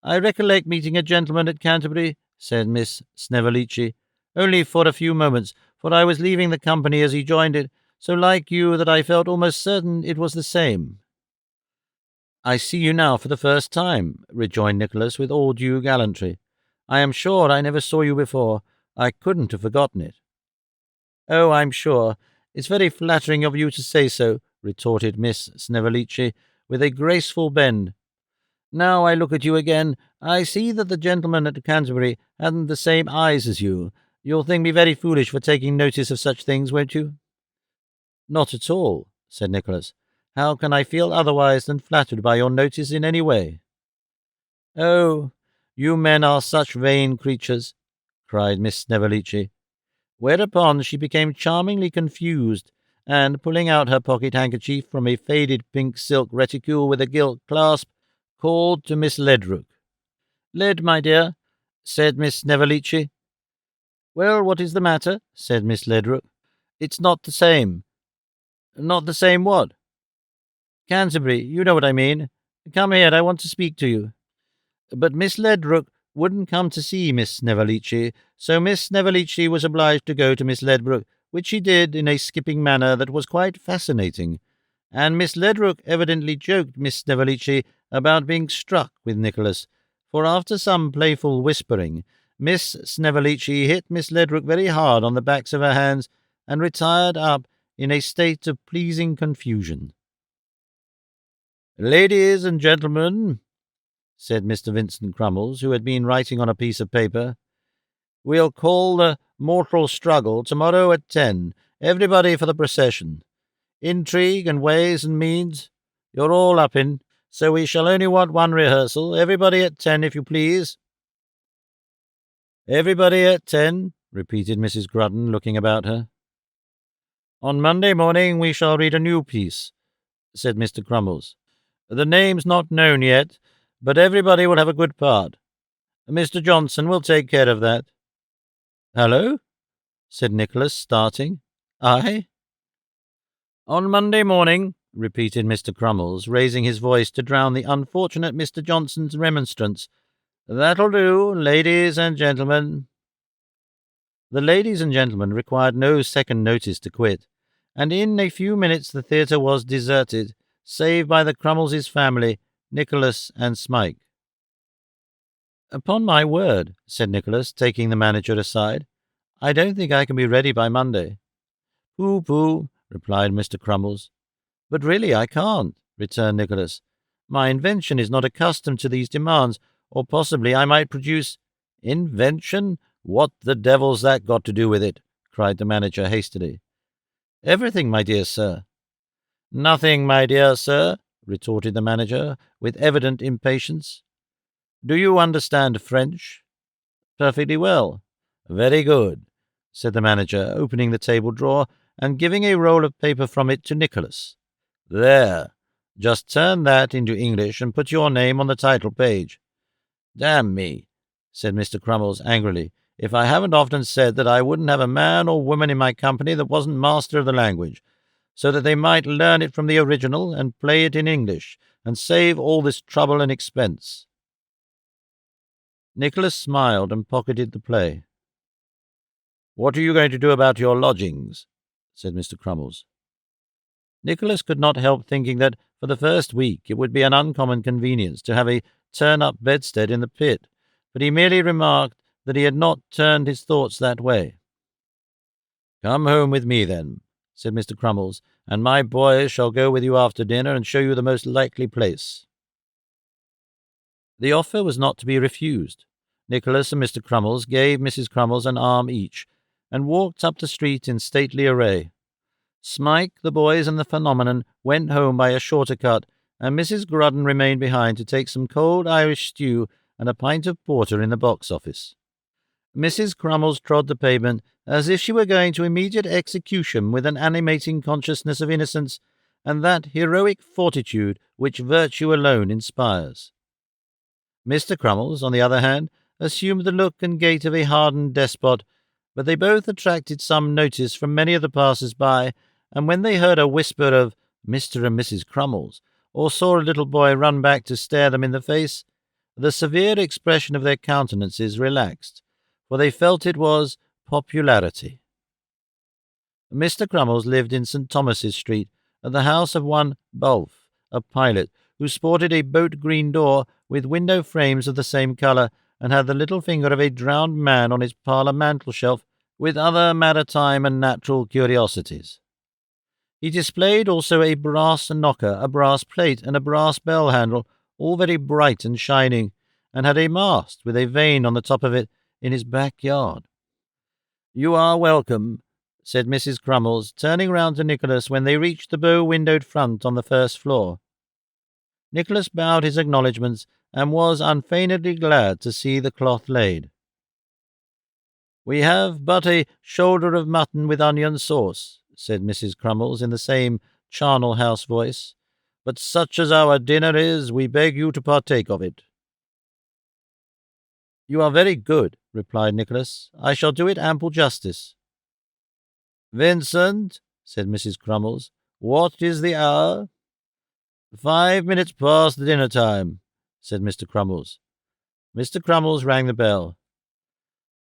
Speaker 1: "I recollect meeting a gentleman at Canterbury," said Miss Snevellicci, "only for a few moments, for I was leaving the company as he joined it, so like you that I felt almost certain it was the same." "I see you now for the first time," rejoined Nicholas with all due gallantry. "I am sure I never saw you before. I couldn't have forgotten it." "Oh, I'm sure. It's very flattering of you to say so," retorted Miss Snevellicci, with a graceful bend. "Now I look at you again, I see that the gentleman at Canterbury hadn't the same eyes as you. You'll think me very foolish for taking notice of such things, won't you?" "Not at all," said Nicholas. "How can I feel otherwise than flattered by your notice in any way?" "Oh, you men are such vain creatures," cried Miss Snevellicci. Whereupon she became charmingly confused, and, pulling out her pocket-handkerchief from a faded pink silk reticule with a gilt clasp, called to Miss Ledrook. "Led, my dear," said Miss Snevellicci. "Well, what is the matter?" said Miss Ledrook. "It's not the same." "Not the same what?" "Canterbury, you know what I mean. Come here, I want to speak to you." But Miss Ledrook wouldn't come to see Miss Snevellicci, so Miss Snevellicci was obliged to go to Miss Ledrook, which she did in a skipping manner that was quite fascinating, and Miss Ledrook evidently joked Miss Snevellicci about being struck with Nicholas, for after some playful whispering, Miss Snevellicci hit Miss Ledrook very hard on the backs of her hands, and retired up in a state of pleasing confusion. "Ladies and gentlemen," said Mr. Vincent Crummles, who had been writing on a piece of paper, "we'll call the mortal struggle tomorrow at 10. Everybody for the procession. Intrigue and ways and means, you're all up in, so we shall only want one rehearsal. Everybody at 10, if you please." "Everybody at 10," repeated Mrs. Grudden, looking about her. "On Monday morning we shall read a new piece," said Mr. Crummles. "The name's not known yet, but everybody will have a good part. Mr. Johnson will take care of that." "Hallo?" said Nicholas, starting. "I?" "On Monday morning," repeated Mr. Crummles, raising his voice to drown the unfortunate Mr. Johnson's remonstrance. "That'll do, ladies and gentlemen." The ladies and gentlemen required no second notice to quit, and in a few minutes the theatre was deserted, save by the Crummleses' family, Nicholas and Smike. "Upon my word," said Nicholas, taking the manager aside, "I don't think I can be ready by Monday." "Pooh, pooh," replied Mr. Crummles. "But really I can't," returned Nicholas. My invention is not accustomed to these demands, or possibly I might produce—" "Invention? What the devil's that got to do with it?" cried the manager hastily. "Everything, my dear sir." "Nothing, my dear sir," retorted the manager, with evident impatience. "Do you understand French?" "Perfectly well." "Very good," said the manager, opening the table drawer and giving a roll of paper from it to Nicholas. "There. Just turn that into English and put your name on the title page." "Damn me," said Mr. Crummles angrily, "if I haven't often said that I wouldn't have a man or woman in my company that wasn't master of the language, so that they might learn it from the original and play it in English, and save all this trouble and expense." Nicholas smiled and pocketed the play. "What are you going to do about your lodgings?" said Mr. Crummles. Nicholas could not help thinking that for the first week it would be an uncommon convenience to have a turn-up bedstead in the pit, but he merely remarked that he had not turned his thoughts that way. "Come home with me, then," said Mr. Crummles, "and my boys shall go with you after dinner and show you the most likely place." The offer was not to be refused. Nicholas and Mr. Crummles gave Mrs. Crummles an arm each, and walked up the street in stately array. Smike, the boys, and the phenomenon went home by a shorter cut, and Mrs. Grudden remained behind to take some cold Irish stew and a pint of porter in the box office. Mrs. Crummles trod the pavement as if she were going to immediate execution with an animating consciousness of innocence and that heroic fortitude which virtue alone inspires. Mr. Crummles, on the other hand, assumed the look and gait of a hardened despot, but they both attracted some notice from many of the passers-by, and when they heard a whisper of "Mr. and Mrs. Crummles," or saw a little boy run back to stare them in the face, the severe expression of their countenances relaxed, for they felt it was popularity. Mr. Crummles lived in St. Thomas's Street, at the house of one Bulph, a pilot, who sported a boat-green door with window frames of the same colour, and had the little finger of a drowned man on his parlour mantel-shelf, with other maritime and natural curiosities. He displayed also a brass knocker, a brass plate, and a brass bell-handle, all very bright and shining, and had a mast with a vane on the top of it in his backyard. "You are welcome," said Mrs. Crummles, turning round to Nicholas when they reached the bow-windowed front on the first floor. Nicholas bowed his acknowledgments, and was unfeignedly glad to see the cloth laid. "We have but a shoulder of mutton with onion sauce," said Mrs. Crummles in the same charnel house voice, "but such as our dinner is, we beg you to partake of it." "You are very good," replied Nicholas. "I shall do it ample justice." "Vincent," said Mrs. Crummles, "what is the hour?" 5 minutes past the dinner time," said Mr. Crummles. Mr. Crummles rang the bell.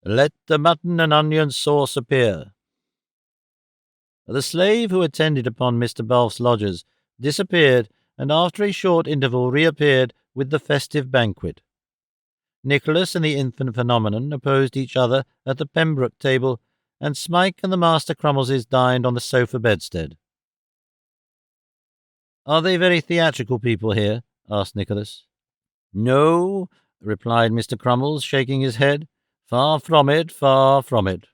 Speaker 1: "Let the mutton and onion sauce appear." The slave who attended upon Mr. Bulph's lodgers disappeared, and after a short interval reappeared with the festive banquet. Nicholas and the infant phenomenon opposed each other at the Pembroke table, and Smike and the Master Crummleses dined on the sofa bedstead. "Are they very theatrical people here?" asked Nicholas. "No," replied Mr. Crummles, shaking his head. "Far from it, far from it."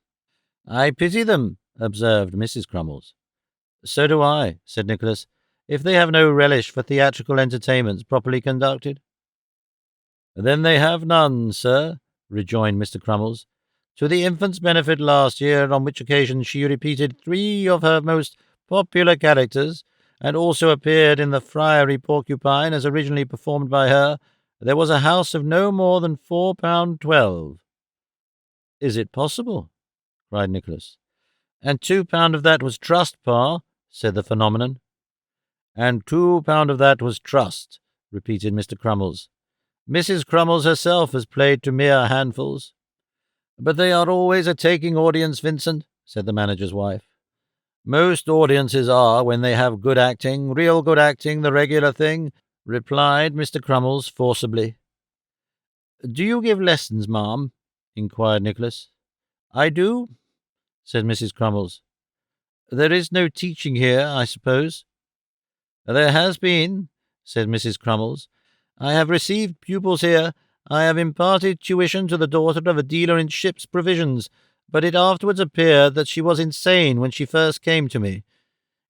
Speaker 1: "I pity them," observed Mrs. Crummles. "So do I," said Nicholas, "if they have no relish for theatrical entertainments properly conducted." "Then they have none, sir," rejoined Mr. Crummles. "To the infant's benefit last year, on which occasion she repeated 3 of her most popular characters, and also appeared in the Friary Porcupine as originally performed by her, there was a house of no more than £4.12. "Is it possible?" cried Nicholas. "And £2 of that was trust, Pa," said the phenomenon. "And £2 of that was trust," repeated Mr. Crummles. "Mrs. Crummles herself has played to mere handfuls." "But they are always a taking audience, Vincent," said the manager's wife. "Most audiences are, when they have good acting, real good acting, the regular thing," replied Mr. Crummles forcibly. "Do you give lessons, ma'am?" inquired Nicholas. "I do," said Mrs. Crummles. "There is no teaching here, I suppose?" "There has been," said Mrs. Crummles. "I have received pupils here. I have imparted tuition to the daughter of a dealer in ship's provisions, but it afterwards appeared that she was insane when she first came to me.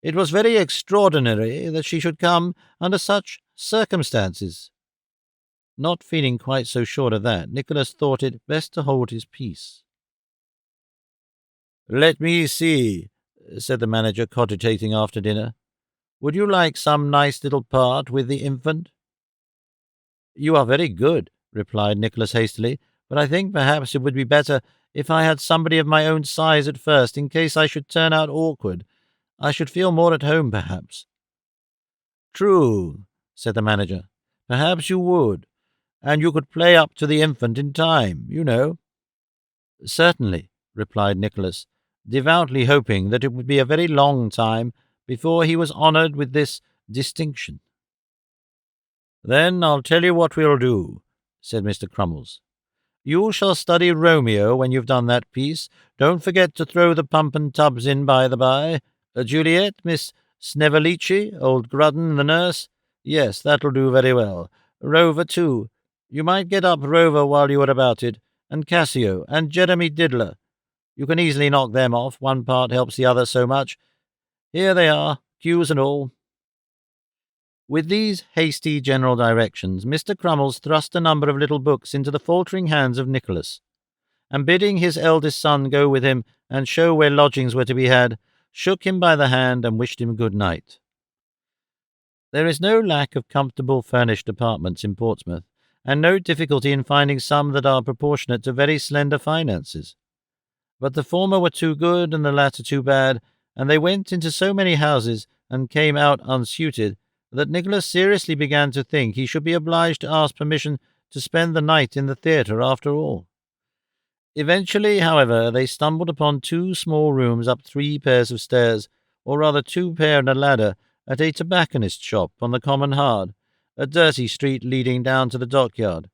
Speaker 1: It was very extraordinary that she should come under such circumstances." Not feeling quite so sure of that, Nicholas thought it best to hold his peace. "Let me see," said the manager, cogitating after dinner. "Would you like some nice little part with the infant?" "You are very good," replied Nicholas hastily, "but I think perhaps it would be better if I had somebody of my own size at first, in case I should turn out awkward. I should feel more at home, perhaps." "True," said the manager. "Perhaps you would. And you could play up to the infant in time, you know." "Certainly," replied Nicholas, devoutly hoping that it would be a very long time before he was honoured with this distinction. "Then I'll tell you what we'll do," said Mr. Crummles. "You shall study Romeo when you've done that piece. Don't forget to throw the pump and tubs in by the by. Juliet, Miss Snevellicci, old Grudden, the nurse. Yes, that'll do very well. Rover, too. You might get up Rover while you are about it, and Cassio, and Jeremy Diddler. You can easily knock them off. One part helps the other so much. Here they are, cues and all." With these hasty general directions, Mr. Crummles thrust a number of little books into the faltering hands of Nicholas, and bidding his eldest son go with him and show where lodgings were to be had, shook him by the hand and wished him good night. There is no lack of comfortable furnished apartments in Portsmouth, and no difficulty in finding some that are proportionate to very slender finances. But the former were too good and the latter too bad, and they went into so many houses and came out unsuited that Nicholas seriously began to think he should be obliged to ask permission to spend the night in the theatre after all. Eventually, however, they stumbled upon 2 small rooms up 3 pairs of stairs, or rather 2 pair and a ladder, at a tobacconist's shop on the Common Hard, a dirty street leading down to the dockyard.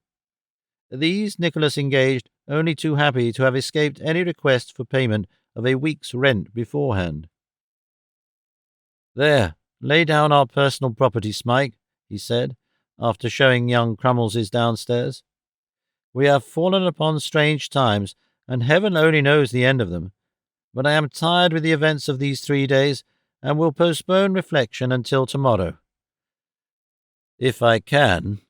Speaker 1: These Nicholas engaged, only too happy to have escaped any request for payment of a week's rent beforehand. "There, lay down our personal property, Smike," he said, after showing young Crummles downstairs. "We have fallen upon strange times, and heaven only knows the end of them. But I am tired with the events of these 3 days, and will postpone reflection until tomorrow. If I can."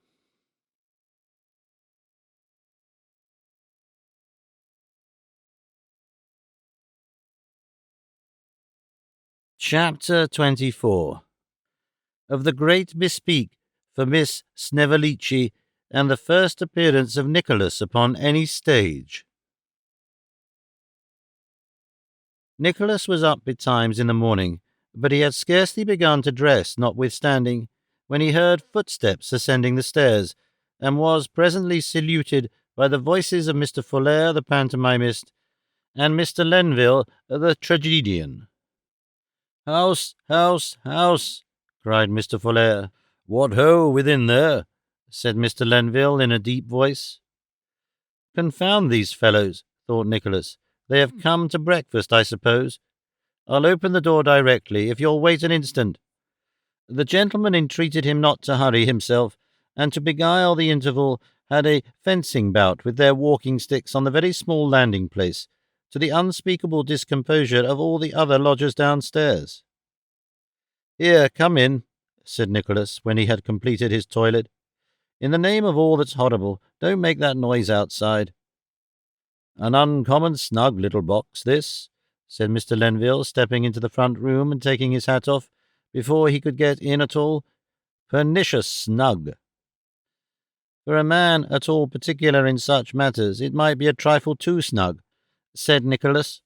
Speaker 1: Chapter 24. Of the Great Bespeak for Miss Snevellicci, and the first appearance of Nicholas upon any stage. Nicholas was up betimes in the morning, but he had scarcely begun to dress, notwithstanding, when he heard footsteps ascending the stairs, and was presently saluted by the voices of Mr. Folair, the pantomimist, and Mr. Lenville, the tragedian. "House, house, house!" cried Mr. Folair. "What ho, within there?" said Mr. Lenville in a deep voice. "Confound these fellows," thought Nicholas. "They have come to breakfast, I suppose. I'll open the door directly, if you'll wait an instant." The gentleman entreated him not to hurry himself, and to beguile the interval had a fencing bout with their walking-sticks on the very small landing-place, to the unspeakable discomposure of all the other lodgers downstairs. "Here, come in," said Nicholas, when he had completed his toilet. "In the name of all that's horrible, don't make that noise outside." "An uncommon snug little box, this," said Mr. Lenville, stepping into the front room and taking his hat off before he could get in at all. "Pernicious snug." "For a man at all particular in such matters, it might be a trifle too snug," said Nicholas.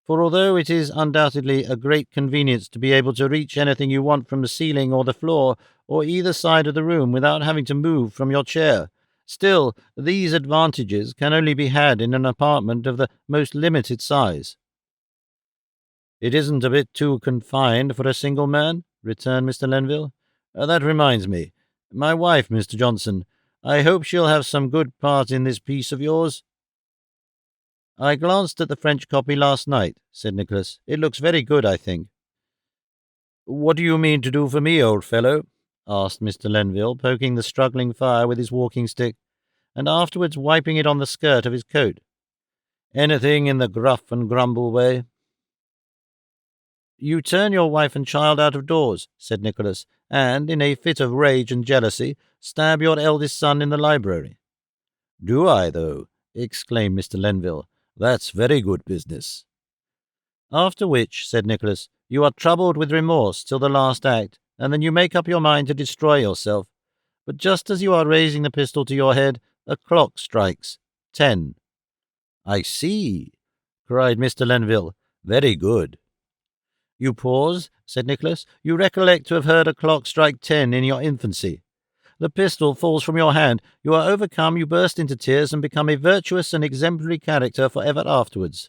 Speaker 1: "For although it is undoubtedly a great convenience to be able to reach anything you want from the ceiling or the floor or either side of the room without having to move from your chair, still these advantages can only be had in an apartment of the most limited size." "It isn't a bit too confined for a single man," returned Mr. Lenville. "That reminds me. My wife, Mr. Johnson, I hope she'll have some good part in this piece of yours." "I glanced at the French copy last night," said Nicholas. "It looks very good, I think." "What do you mean to do for me, old fellow?" asked Mr. Lenville, poking the struggling fire with his walking-stick, and afterwards wiping it on the skirt of his coat. "Anything in the gruff and grumble way." "You turn your wife and child out of doors," said Nicholas, "and, in a fit of rage and jealousy, stab your eldest son in the library." "Do I, though?" exclaimed Mr. Lenville. "That's very good business." "After which," said Nicholas, "you are troubled with remorse till the last act, and then you make up your mind to destroy yourself. But just as you are raising the pistol to your head, a clock strikes 10. "I see," cried Mr. Lenville. "Very good." "You pause," said Nicholas. "You recollect to have heard a clock strike 10 in your infancy. The pistol falls from your hand. You are overcome, you burst into tears, and become a virtuous and exemplary character for ever afterwards."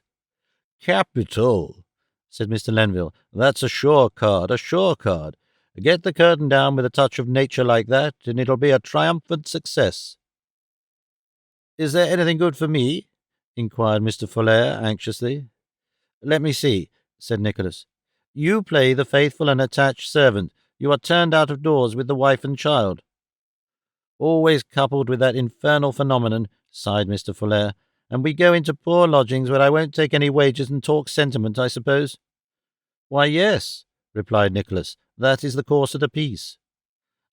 Speaker 1: "Capital," said Mr. Lenville. "That's a sure card, a sure card. Get the curtain down with a touch of nature like that, and it'll be a triumphant success." "Is there anything good for me?" inquired Mr. Folair, anxiously. "Let me see," said Nicholas. "You play the faithful and attached servant. You are turned out of doors with the wife and child." "Always coupled with that infernal phenomenon," sighed Mr. Folair. "And we go into poor lodgings where I won't take any wages and talk sentiment, I suppose?" "Why, yes," replied Nicholas. "That is the course of the piece."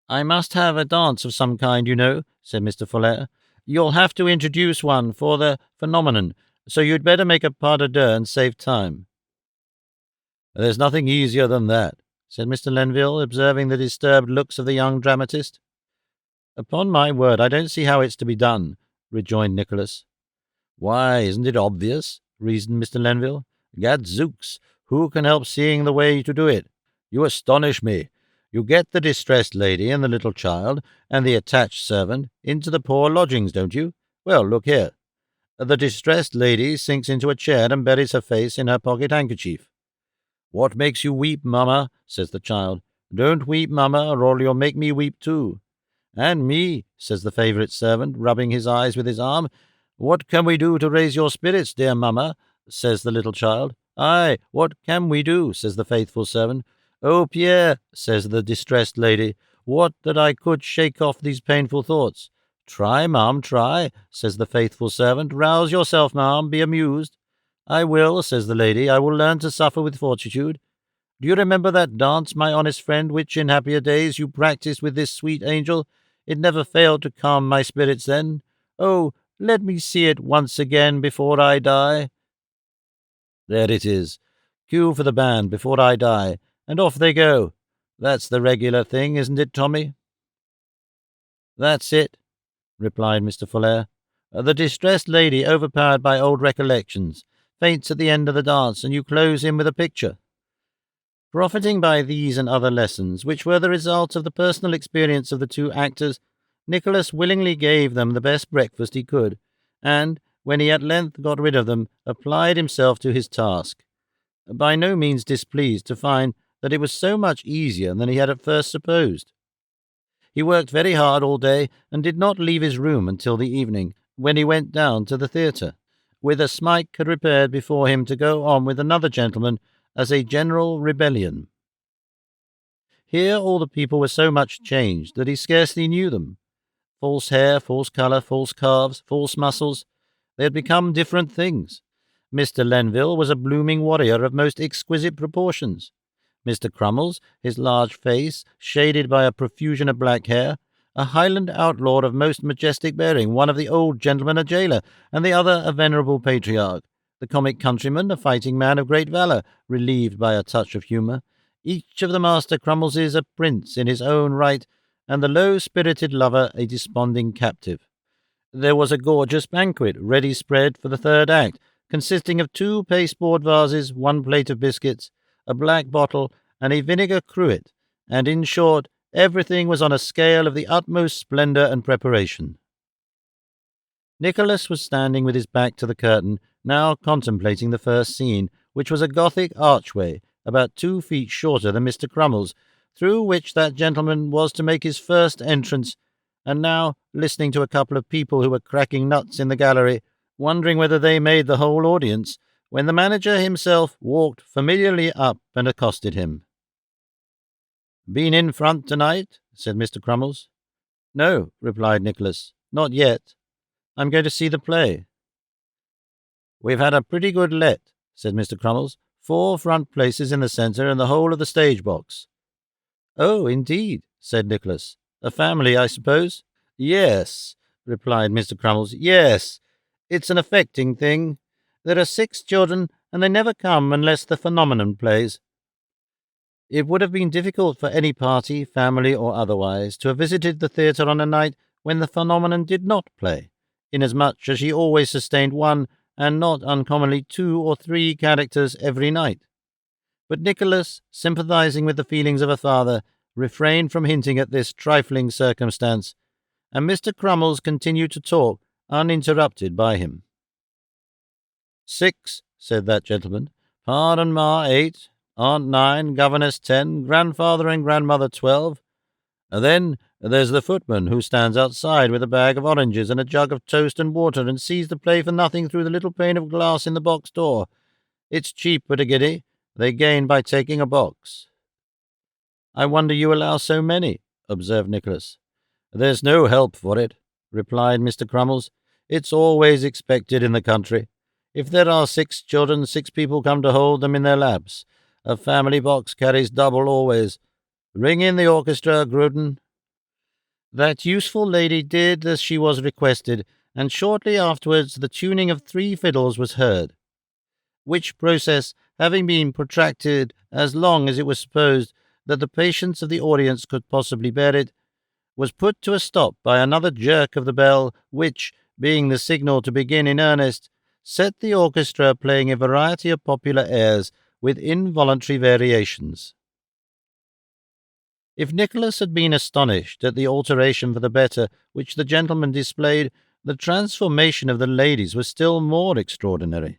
Speaker 1: "I must have a dance of some kind, you know," said Mr. Folair. "You'll have to introduce one for the phenomenon, so you'd better make a pas de deux and save time." "There's nothing easier than that," said Mr. Lenville, observing the disturbed looks of the young dramatist. "Upon my word, I don't see how it's to be done," rejoined Nicholas. "Why, isn't it obvious?" reasoned Mr. Lenville. "Gadzooks, who can help seeing the way to do it? You astonish me. You get the distressed lady and the little child and the attached servant into the poor lodgings, don't you? Well, look here. The distressed lady sinks into a chair and buries her face in her pocket-handkerchief. 'What makes you weep, mamma?' says the child. 'Don't weep, mamma, or you'll make me weep too.' 'And me,' says the favourite servant, rubbing his eyes with his arm. 'What can we do to raise your spirits, dear mamma?' says the little child. 'Aye, what can we do?' says the faithful servant. 'Oh, Pierre,' says the distressed lady, 'would that I could shake off these painful thoughts.' 'Try, ma'am, try,' says the faithful servant. 'Rouse yourself, ma'am, be amused.' 'I will,' says the lady. 'I will learn to suffer with fortitude.' Do you remember that dance, my honest friend, which in happier days you practised with this sweet angel? It never failed to calm my spirits then. Oh, let me see it once again before I die. There it is. Cue for the band, Before I Die, and off they go. That's the regular thing, isn't it, Tommy?" "That's it," replied Mr. Folair. "The distressed lady, overpowered by old recollections, faints at the end of the dance, and you close in with a picture." Profiting by these and other lessons, which were the result of the personal experience of the two actors, Nicholas willingly gave them the best breakfast he could, and, when he at length got rid of them, applied himself to his task, by no means displeased to find that it was so much easier than he had at first supposed. He worked very hard all day, and did not leave his room until the evening, when he went down to the theatre, whither Smike had repaired before him to go on with another gentleman as a general rebellion. Here all the people were so much changed that he scarcely knew them. False hair, false colour, false calves, false muscles, they had become different things. Mr. Lenville was a blooming warrior of most exquisite proportions. Mr. Crummles, his large face shaded by a profusion of black hair, a Highland outlaw of most majestic bearing, one of the old gentlemen a jailer, and the other a venerable patriarch. The comic countryman, a fighting man of great valour, relieved by a touch of humour. Each of the Master Crummleses a prince in his own right, and the low-spirited lover a desponding captive. There was a gorgeous banquet ready spread for the third act, consisting of 2 pasteboard vases, 1 plate of biscuits, a black bottle, and a vinegar cruet, and, in short, everything was on a scale of the utmost splendour and preparation. Nicholas was standing with his back to the curtain, now contemplating the first scene, which was a Gothic archway, about 2 feet shorter than Mr. Crummles, through which that gentleman was to make his first entrance, and now listening to a couple of people who were cracking nuts in the gallery, wondering whether they made the whole audience, when the manager himself walked familiarly up and accosted him. "Been in front tonight?" said Mr. Crummles. No, replied Nicholas, not yet. I'm going to see the play. We've had a pretty good let, said Mr. Crummles. 4 front places in the centre and the whole of the stage box. Oh, indeed, said Nicholas. A family, I suppose? Yes, replied Mr. Crummles. Yes. It's an affecting thing. There are 6 children, and they never come unless the phenomenon plays. It would have been difficult for any party, family or otherwise, to have visited the theatre on a night when the phenomenon did not play, inasmuch as she always sustained 1, and not uncommonly 2 or 3 characters every night. But Nicholas, sympathizing with the feelings of a father, refrained from hinting at this trifling circumstance, and Mr. Crummles continued to talk, uninterrupted by him. 6, said that gentleman. Pa and Ma 8, Aunt 9, governess 10, grandfather and grandmother 12. And then there's the footman who stands outside with a bag of oranges and a jug of toast and water and sees the play for nothing through the little pane of glass in the box door. It's cheap but a guinea. They gain by taking a box. I wonder you allow so many, observed Nicholas. There's no help for it, replied Mr. Crummles. It's always expected in the country. If there are 6 children, 6 people come to hold them in their laps. A family box carries double always. Ring in the orchestra, Gruden. That useful lady did as she was requested, and shortly afterwards the tuning of 3 fiddles was heard, which process, having been protracted as long as it was supposed that the patience of the audience could possibly bear it, was put to a stop by another jerk of the bell, which, being the signal to begin in earnest, set the orchestra playing a variety of popular airs with involuntary variations. If Nicholas had been astonished at the alteration for the better which the gentlemen displayed, the transformation of the ladies was still more extraordinary.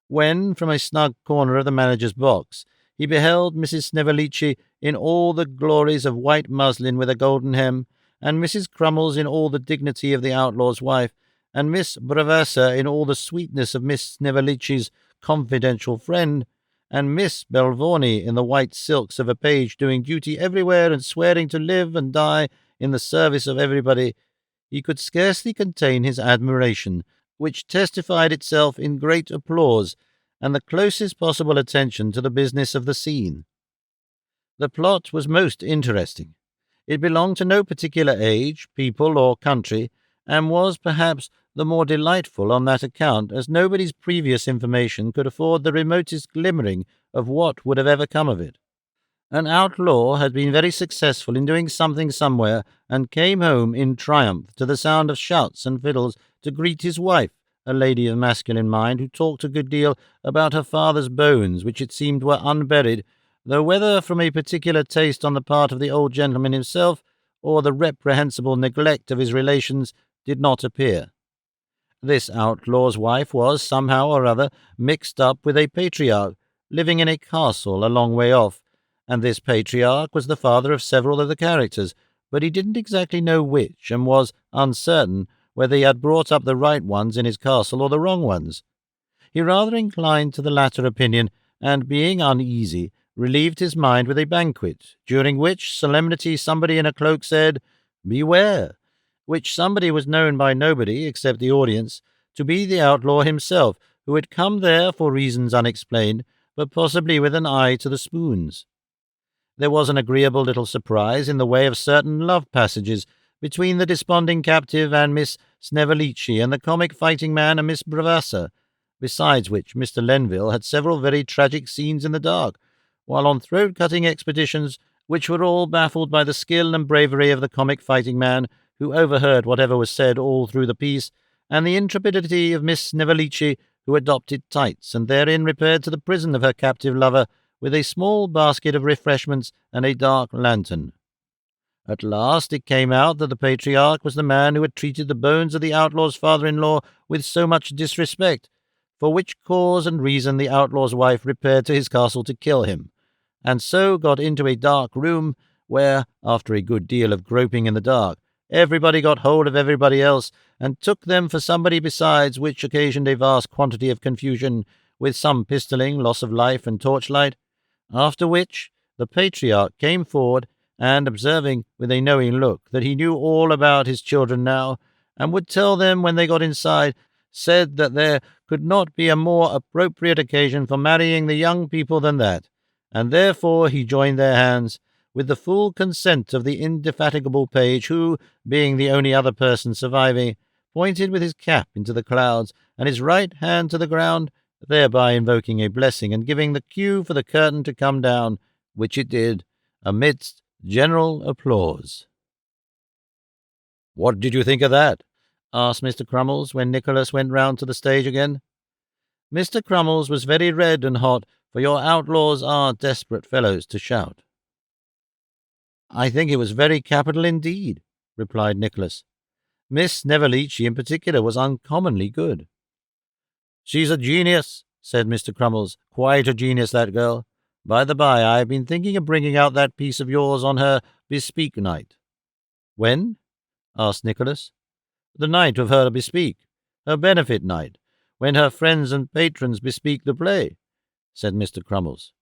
Speaker 1: When, from a snug corner of the manager's box, he beheld Mrs. Snevellicci in all the glories of white muslin with a golden hem, and Mrs. Crummles in all the dignity of the outlaw's wife, and Miss Bravassa in all the sweetness of Miss Snevellicci's confidential friend, and Miss Belvani in the white silks of a page doing duty everywhere and swearing to live and die in the service of everybody, he could scarcely contain his admiration, which testified itself in great applause and the closest possible attention to the business of the scene. The plot was most interesting. It belonged to no particular age, people, or country, and was, perhaps, the more delightful on that account, as nobody's previous information could afford the remotest glimmering of what would have ever come of it. An outlaw had been very successful in doing something somewhere, and came home in triumph to the sound of shouts and fiddles to greet his wife, a lady of masculine mind, who talked a good deal about her father's bones, which it seemed were unburied, though whether from a particular taste on the part of the old gentleman himself, or the reprehensible neglect of his relations, did not appear. This outlaw's wife was, somehow or other, mixed up with a patriarch, living in a castle a long way off, and this patriarch was the father of several of the characters, but he didn't exactly know which, and was uncertain whether he had brought up the right ones in his castle or the wrong ones. He rather inclined to the latter opinion, and, being uneasy, relieved his mind with a banquet, during which solemnity somebody in a cloak said, "Beware," which somebody was known by nobody, except the audience, to be the outlaw himself, who had come there for reasons unexplained, but possibly with an eye to the spoons. There was an agreeable little surprise in the way of certain love passages between the desponding captive and Miss Snevellicci, and the comic fighting man and Miss Bravassa, besides which Mr. Lenville had several very tragic scenes in the dark, while on throat-cutting expeditions, which were all baffled by the skill and bravery of the comic fighting man, who overheard whatever was said all through the piece, and the intrepidity of Miss Snevellicci, who adopted tights, and therein repaired to the prison of her captive lover with a small basket of refreshments and a dark lantern. At last it came out that the patriarch was the man who had treated the bones of the outlaw's father-in-law with so much disrespect, for which cause and reason the outlaw's wife repaired to his castle to kill him, and so got into a dark room, where, after a good deal of groping in the dark, everybody got hold of everybody else, and took them for somebody besides, which occasioned a vast quantity of confusion, with some pistoling, loss of life, and torchlight. After which, the patriarch came forward, and observing with a knowing look that he knew all about his children now, and would tell them when they got inside, said that there could not be a more appropriate occasion for marrying the young people than that, and therefore he joined their hands, with the full consent of the indefatigable page, who, being the only other person surviving, pointed with his cap into the clouds and his right hand to the ground, thereby invoking a blessing and giving the cue for the curtain to come down, which it did, amidst general applause. "What did you think of that?" asked Mr. Crummles, when Nicholas went round to the stage again. Mr. Crummles was very red and hot, for your outlaws are desperate fellows to shout. "I think it was very capital indeed," replied Nicholas. "Miss Snevellicci in particular was uncommonly good." "She's a genius," said Mr. Crummles. "Quite a genius, that girl. By the by, I have been thinking of bringing out that piece of yours on her bespeak night." "When?" asked Nicholas. "The night of her bespeak, her benefit night, when her friends and patrons bespeak the play," said Mr. Crummles.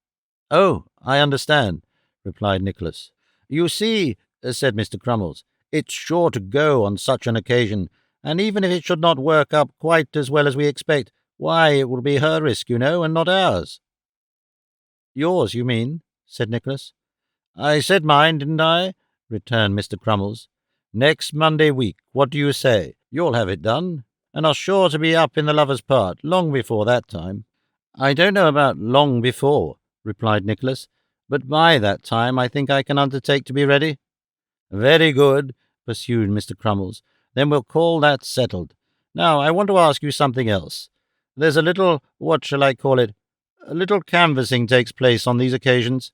Speaker 1: "Oh, I understand," replied Nicholas. "You see," said Mr. Crummles, "it's sure to go on such an occasion, and even if it should not work up quite as well as we expect, why, it will be her risk, you know, and not ours." "Yours, you mean?" said Nicholas. "I said mine, didn't I?" returned Mr. Crummles. "Next Monday week, what do you say? You'll have it done, and are sure to be up in the lover's part long before that time." "I don't know about long before," replied Nicholas, "but by that time I think I can undertake to be ready." "Very good," pursued Mr. Crummles. "Then we'll call that settled. Now, I want to ask you something else. There's a little, what shall I call it? A little canvassing takes place on these occasions."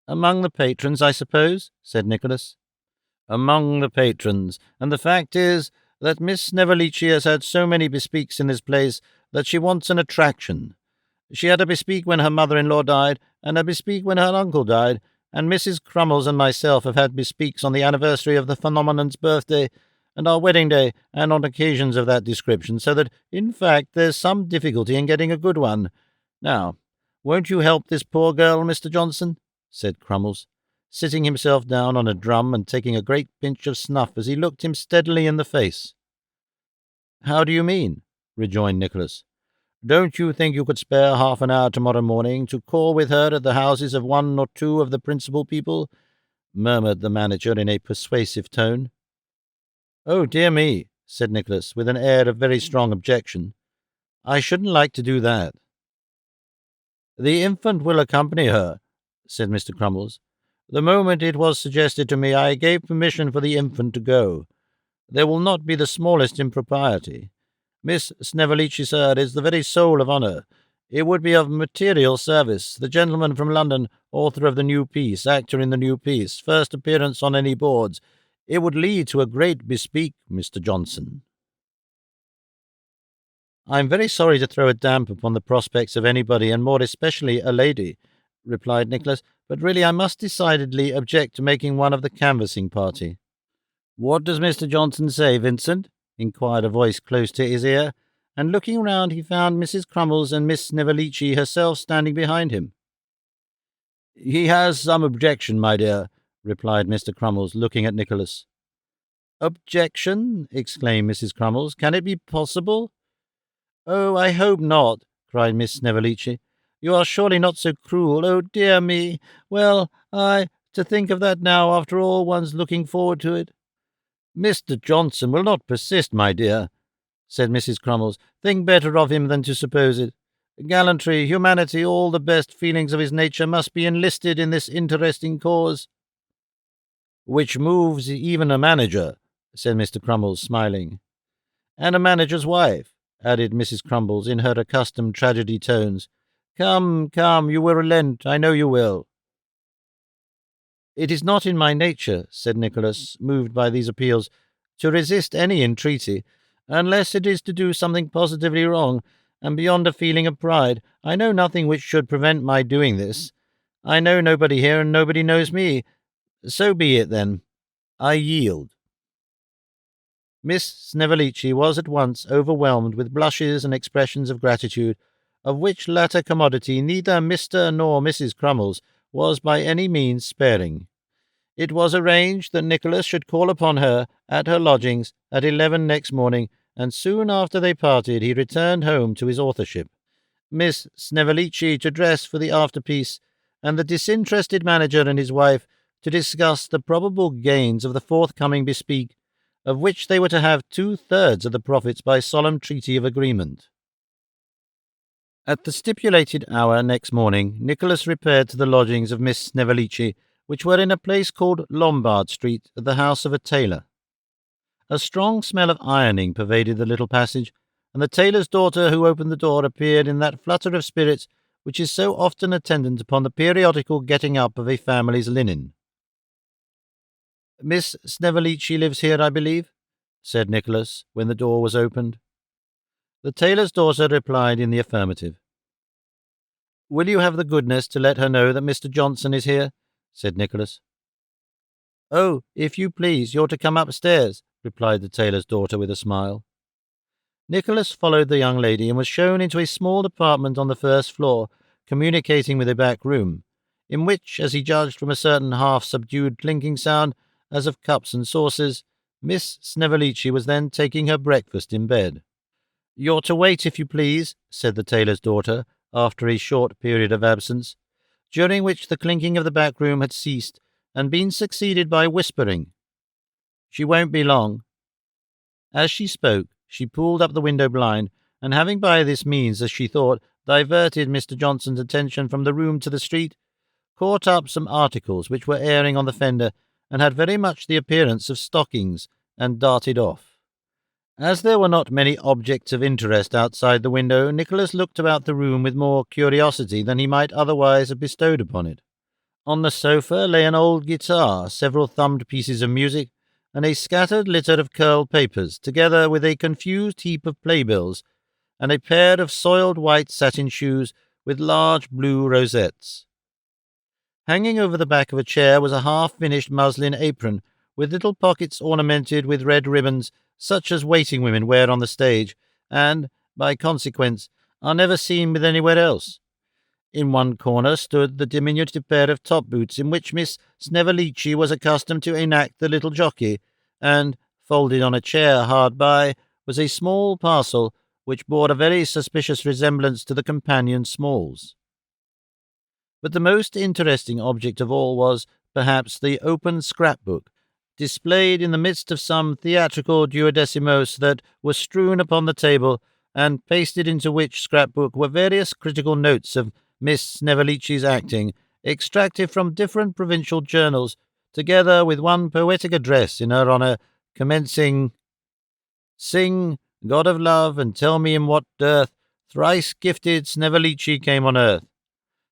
Speaker 1: "Among the patrons, I suppose?" said Nicholas. "Among the patrons, and the fact is that Miss Snevellicci has had so many bespeaks in this place that she wants an attraction. She had a bespeak when her mother-in-law died, and a bespeak when her uncle died, and Mrs. Crummles and myself have had bespeaks on the anniversary of the phenomenon's birthday, and our wedding day, and on occasions of that description, so that, in fact, there's some difficulty in getting a good one. Now, won't you help this poor girl, Mr. Johnson?" said Crummles, sitting himself down on a drum and taking a great pinch of snuff as he looked him steadily in the face. "How do you mean?" rejoined Nicholas. "Don't you think you could spare half an hour tomorrow morning to call with her at the houses of one or two of the principal people?" murmured the manager in a persuasive tone. "Oh, dear me," said Nicholas, with an air of very strong objection. "I shouldn't like to do that." "The infant will accompany her," said Mr. Crummles. "The moment it was suggested to me, I gave permission for the infant to go. There will not be the smallest impropriety. Miss Snevellicci, sir, is the very soul of honour. It would be of material service. The gentleman from London, author of the new piece, actor in the new piece, first appearance on any boards. It would lead to a great bespeak, Mr. Johnson." "I am very sorry to throw a damp upon the prospects of anybody, and more especially a lady," replied Nicholas, "but really I must decidedly object to making one of the canvassing party." "What does Mr. Johnson say, Vincent?" inquired a voice close to his ear, and looking round he found Mrs. Crummles and Miss Snevellicci herself standing behind him. "He has some objection, my dear," replied Mr. Crummles, looking at Nicholas. "Objection?" exclaimed Mrs. Crummles. "Can it be possible?" "Oh, I hope not," cried Miss Snevellicci. "You are surely not so cruel. Oh, dear me! Well, to think of that now, after all one's looking forward to it." "Mr. Johnson will not persist, my dear," said Mrs. Crummles. "Think better of him than to suppose it. Gallantry, humanity, all the best feelings of his nature must be enlisted in this interesting cause." "Which moves even a manager," said Mr. Crummles, smiling. "And a manager's wife," added Mrs. Crummles in her accustomed tragedy tones. "Come, come, you will relent, I know you will." "It is not in my nature," said Nicholas, moved by these appeals, "to resist any entreaty, unless it is to do something positively wrong, and beyond a feeling of pride. I know nothing which should prevent my doing this. I know nobody here, and nobody knows me. So be it, then. I yield." Miss Snevellicci was at once overwhelmed with blushes and expressions of gratitude, of which latter commodity neither Mr. nor Mrs. Crummles was by any means sparing. It was arranged that Nicholas should call upon her at her lodgings at 11 next morning, and soon after they parted he returned home to his authorship, Miss Snevellicci to dress for the afterpiece, and the disinterested manager and his wife to discuss the probable gains of the forthcoming bespeak, of which they were to have 2/3 of the profits by solemn treaty of agreement. At the stipulated hour next morning, Nicholas repaired to the lodgings of Miss Snevellicci, which were in a place called Lombard Street, at the house of a tailor. A strong smell of ironing pervaded the little passage, and the tailor's daughter who opened the door appeared in that flutter of spirits which is so often attendant upon the periodical getting up of a family's linen. "Miss Snevellicci lives here, I believe?" said Nicholas, when the door was opened. The tailor's daughter replied in the affirmative. "Will you have the goodness to let her know that Mr. Johnson is here?" said Nicholas. "Oh, if you please, you're to come upstairs," replied the tailor's daughter with a smile. Nicholas followed the young lady and was shown into a small apartment on the first floor, communicating with a back room, in which, as he judged from a certain half-subdued clinking sound, as of cups and saucers, Miss Snevellicci was then taking her breakfast in bed. "You're to wait, if you please," said the tailor's daughter, after a short period of absence, during which the clinking of the back room had ceased and been succeeded by whispering. "She won't be long." As she spoke, she pulled up the window blind, and having by this means, as she thought, diverted Mr. Johnson's attention from the room to the street, caught up some articles which were airing on the fender and had very much the appearance of stockings, and darted off. As there were not many objects of interest outside the window, Nicholas looked about the room with more curiosity than he might otherwise have bestowed upon it. On the sofa lay an old guitar, several thumbed pieces of music, and a scattered litter of curled papers, together with a confused heap of playbills, and a pair of soiled white satin shoes with large blue rosettes. Hanging over the back of a chair was a half-finished muslin apron, with little pockets ornamented with red ribbons, such as waiting women wear on the stage, and, by consequence, are never seen with anywhere else. In one corner stood the diminutive pair of top boots in which Miss Snevellicci was accustomed to enact the little jockey, and, folded on a chair hard by, was a small parcel which bore a very suspicious resemblance to the companion Smalls. But the most interesting object of all was, perhaps, the open scrap-book, displayed in the midst of some theatrical duodecimos that were strewn upon the table, and pasted into which scrap-book were various critical notes of Miss Snevellicci's acting, extracted from different provincial journals, together with one poetic address in her honour, commencing, "Sing, God of love, and tell me in what dearth thrice-gifted Snevellicci came on earth,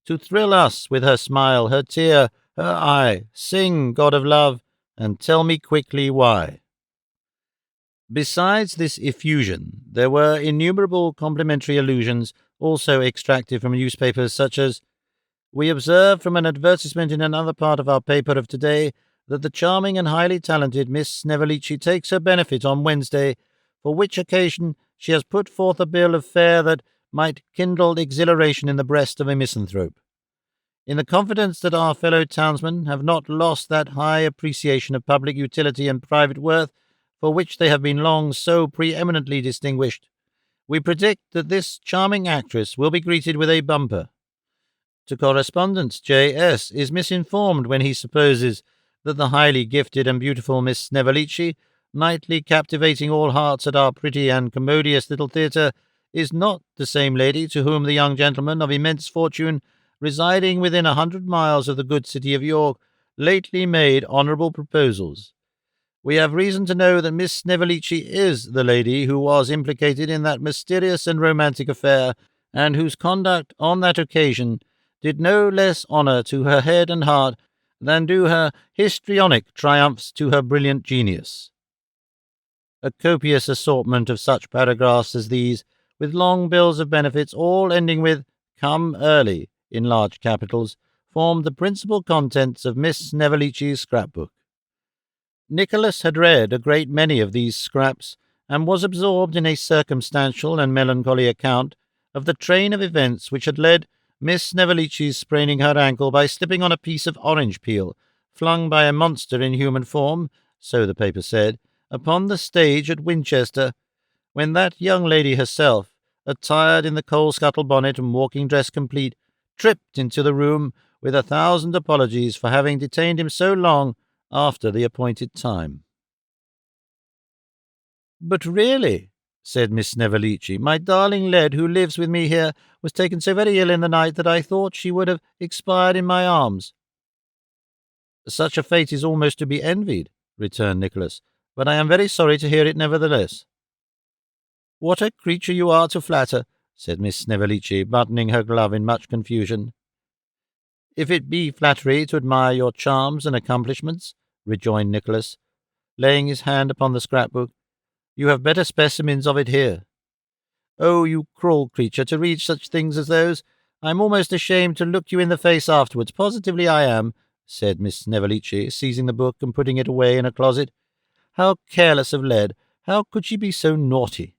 Speaker 1: to thrill us with her smile, her tear, her eye. Sing, God of love, and tell me quickly why." Besides this effusion, there were innumerable complimentary allusions, also extracted from newspapers, such as, "We observe from an advertisement in another part of our paper of today that the charming and highly talented Miss Snevellicci takes her benefit on Wednesday, for which occasion she has put forth a bill of fare that might kindle exhilaration in the breast of a misanthrope. In the confidence that our fellow townsmen have not lost that high appreciation of public utility and private worth for which they have been long so preeminently distinguished, we predict that this charming actress will be greeted with a bumper. To correspondent J.S. is misinformed when he supposes that the highly gifted and beautiful Miss Snevellicci, nightly captivating all hearts at our pretty and commodious little theatre, is not the same lady to whom the young gentleman of immense fortune, residing within 100 miles of the good city of York, lately made honourable proposals. We have reason to know that Miss Snevellicci is the lady who was implicated in that mysterious and romantic affair, and whose conduct on that occasion did no less honour to her head and heart than do her histrionic triumphs to her brilliant genius. A copious assortment of such paragraphs as these, with long bills of benefits, all ending with "Come early" in large capitals, formed the principal contents of Miss Snevellicci's scrapbook. Nicholas had read a great many of these scraps, and was absorbed in a circumstantial and melancholy account of the train of events which had led Miss Snevellicci's spraining her ankle by slipping on a piece of orange peel, flung by a monster in human form, so the paper said, upon the stage at Winchester, when that young lady herself, attired in the coal-scuttle bonnet and walking dress complete, tripped into the room with 1,000 apologies for having detained him so long after the appointed time. "But really," said Miss Snevellicci, "my darling Led, who lives with me here, was taken so very ill in the night that I thought she would have expired in my arms." "Such a fate is almost to be envied," returned Nicholas, "but I am very sorry to hear it nevertheless." "What a creature you are to flatter," said Miss Snevellicci, buttoning her glove in much confusion. "If it be flattery to admire your charms and accomplishments," rejoined Nicholas, laying his hand upon the scrapbook, "you have better specimens of it here." "Oh, you cruel creature, to read such things as those! I am almost ashamed to look you in the face afterwards. Positively I am," said Miss Snevellicci, seizing the book and putting it away in a closet. "How careless of Led! How could she be so naughty?"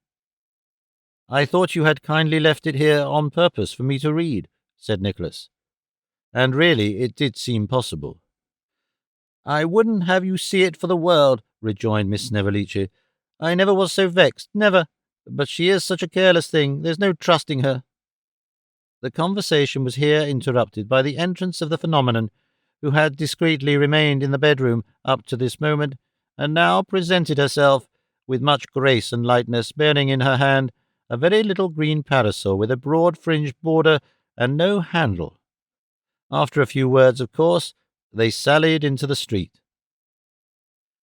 Speaker 1: "I thought you had kindly left it here on purpose for me to read," said Nicholas. And really it did seem possible. "I wouldn't have you see it for the world," rejoined Miss Snevellicci. "I never was so vexed, never. But she is such a careless thing, there's no trusting her." The conversation was here interrupted by the entrance of the phenomenon, who had discreetly remained in the bedroom up to this moment, and now presented herself, with much grace and lightness, bearing in her hand a very little green parasol with a broad fringed border and no handle. After a few words, of course, they sallied into the street.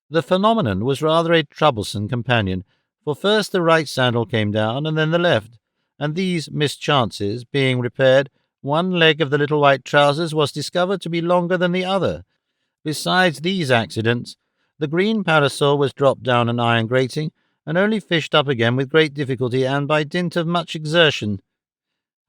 Speaker 1: The phenomenon was rather a troublesome companion, for first the right sandal came down, and then the left, and these mischances being repaired, one leg of the little white trousers was discovered to be longer than the other. Besides these accidents, the green parasol was dropped down an iron grating, and only fished up again with great difficulty and by dint of much exertion.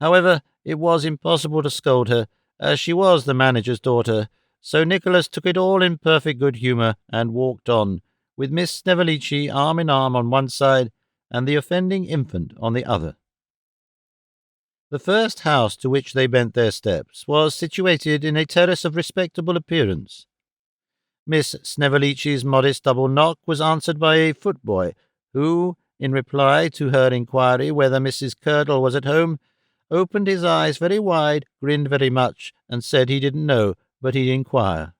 Speaker 1: However, it was impossible to scold her, as she was the manager's daughter, so Nicholas took it all in perfect good humour and walked on, with Miss Snevellicci arm in arm on one side and the offending infant on the other. The first house to which they bent their steps was situated in a terrace of respectable appearance. Miss Snevellicci's modest double knock was answered by a footboy, who, in reply to her inquiry whether Mrs. Curdle was at home, opened his eyes very wide, grinned very much, and said he didn't know, but he'd inquire.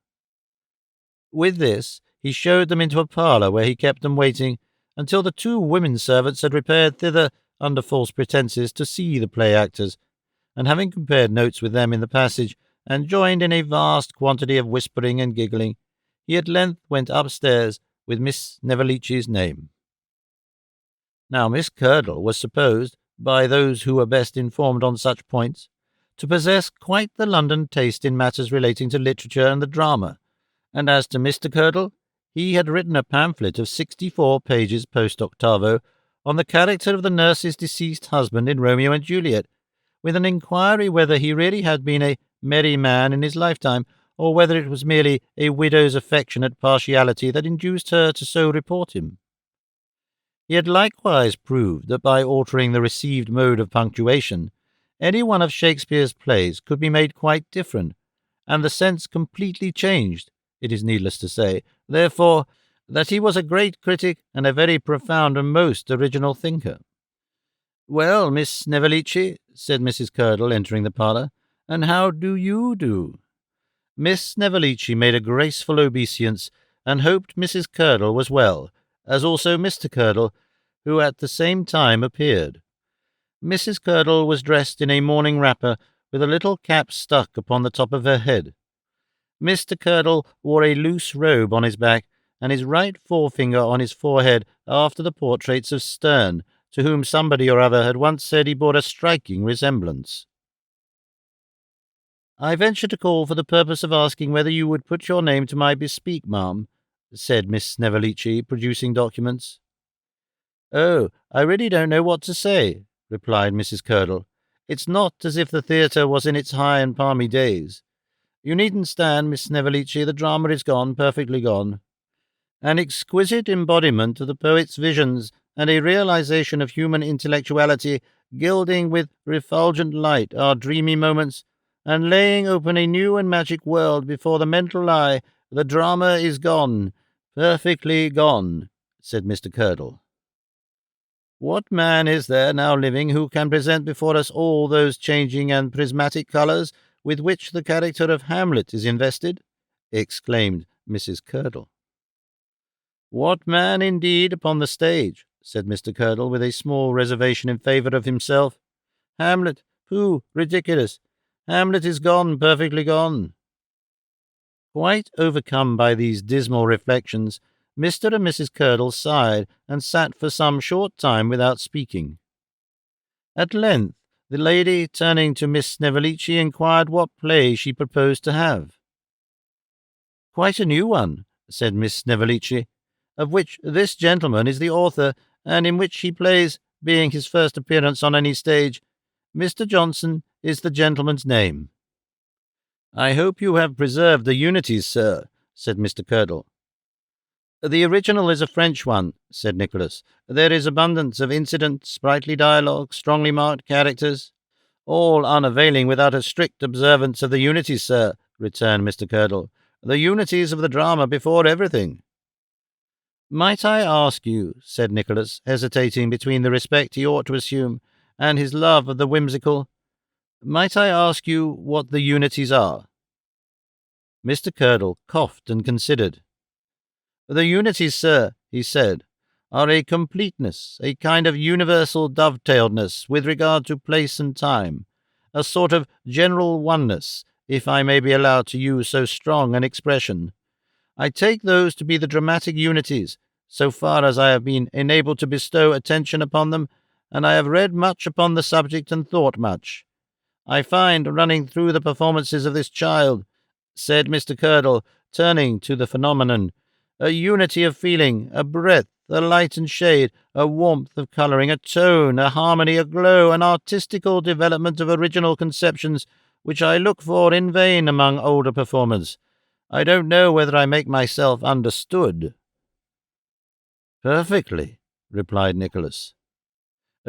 Speaker 1: With this, he showed them into a parlour where he kept them waiting until the two women servants had repaired thither under false pretences to see the play-actors, and having compared notes with them in the passage, and joined in a vast quantity of whispering and giggling, he at length went upstairs with Miss Snevellicci's name. Now Miss Curdle was supposed, by those who were best informed on such points, to possess quite the London taste in matters relating to literature and the drama, and as to Mr. Curdle, he had written a pamphlet of 64 pages post-octavo on the character of the nurse's deceased husband in Romeo and Juliet, with an inquiry whether he really had been a merry man in his lifetime, or whether it was merely a widow's affectionate partiality that induced her to so report him. He had likewise proved that by altering the received mode of punctuation, any one of Shakespeare's plays could be made quite different, and the sense completely changed, it is needless to say, therefore, that he was a great critic and a very profound and most original thinker. "Well, Miss Snevellicci," said Mrs. Curdle, entering the parlour, "and how do you do?" Miss Snevellicci made a graceful obeisance, and hoped Mrs. Curdle was well, as also Mr. Curdle, who at the same time appeared. Mrs. Curdle was dressed in a morning wrapper, with a little cap stuck upon the top of her head. Mr. Curdle wore a loose robe on his back, and his right forefinger on his forehead, after the portraits of Sterne, to whom somebody or other had once said he bore a striking resemblance. "I venture to call for the purpose of asking whether you would put your name to my bespeak, ma'am," said Miss Snevellicci, producing documents. "Oh, I really don't know what to say," replied Mrs. Curdle. "It's not as if the theatre was in its high and palmy days. You needn't stand, Miss Snevellicci, the drama is gone, perfectly gone. An exquisite embodiment of the poet's visions and a realization of human intellectuality, gilding with refulgent light our dreamy moments, and laying open a new and magic world before the mental eye The drama is gone, perfectly gone, said Mr. Curdle. What man is there now living who can present before us all those changing and prismatic colours with which the character of Hamlet is invested? Exclaimed Mrs. Curdle. What man, indeed, upon the stage? Said Mr. Curdle, with a small reservation in favour of himself. Hamlet! Pooh! Ridiculous! Hamlet is gone, perfectly gone. Quite overcome by these dismal reflections, Mr. and Mrs. Curdle sighed and sat for some short time without speaking. At length, the lady, turning to Miss Snevellicci, inquired what play she proposed to have. Quite a new one, said Miss Snevellicci, of which this gentleman is the author, and in which he plays, being his first appearance on any stage. Mr. Johnson is the gentleman's name. I hope you have preserved the unities, sir, said Mr. Curdle. The original is a French one, said Nicholas. There is abundance of incident, sprightly dialogue, strongly marked characters. All unavailing without a strict observance of the unities, sir, returned Mr. Curdle. The unities of the drama before everything. Might I ask you, said Nicholas, hesitating between the respect he ought to assume and his love of the whimsical, might I ask you what the unities are? Mr. Curdle coughed and considered. The unities, sir, he said, are a completeness, a kind of universal dovetailedness with regard to place and time, a sort of general oneness, if I may be allowed to use so strong an expression. I take those to be the dramatic unities, so far as I have been enabled to bestow attention upon them, and I have read much upon the subject and thought much. I find running through the performances of this child, said Mr. Curdle, turning to the phenomenon, a unity of feeling, a breadth, a light and shade, a warmth of colouring, a tone, a harmony, a glow, an artistical development of original conceptions, which I look for in vain among older performers. I don't know whether I make myself understood. Perfectly, replied Nicholas.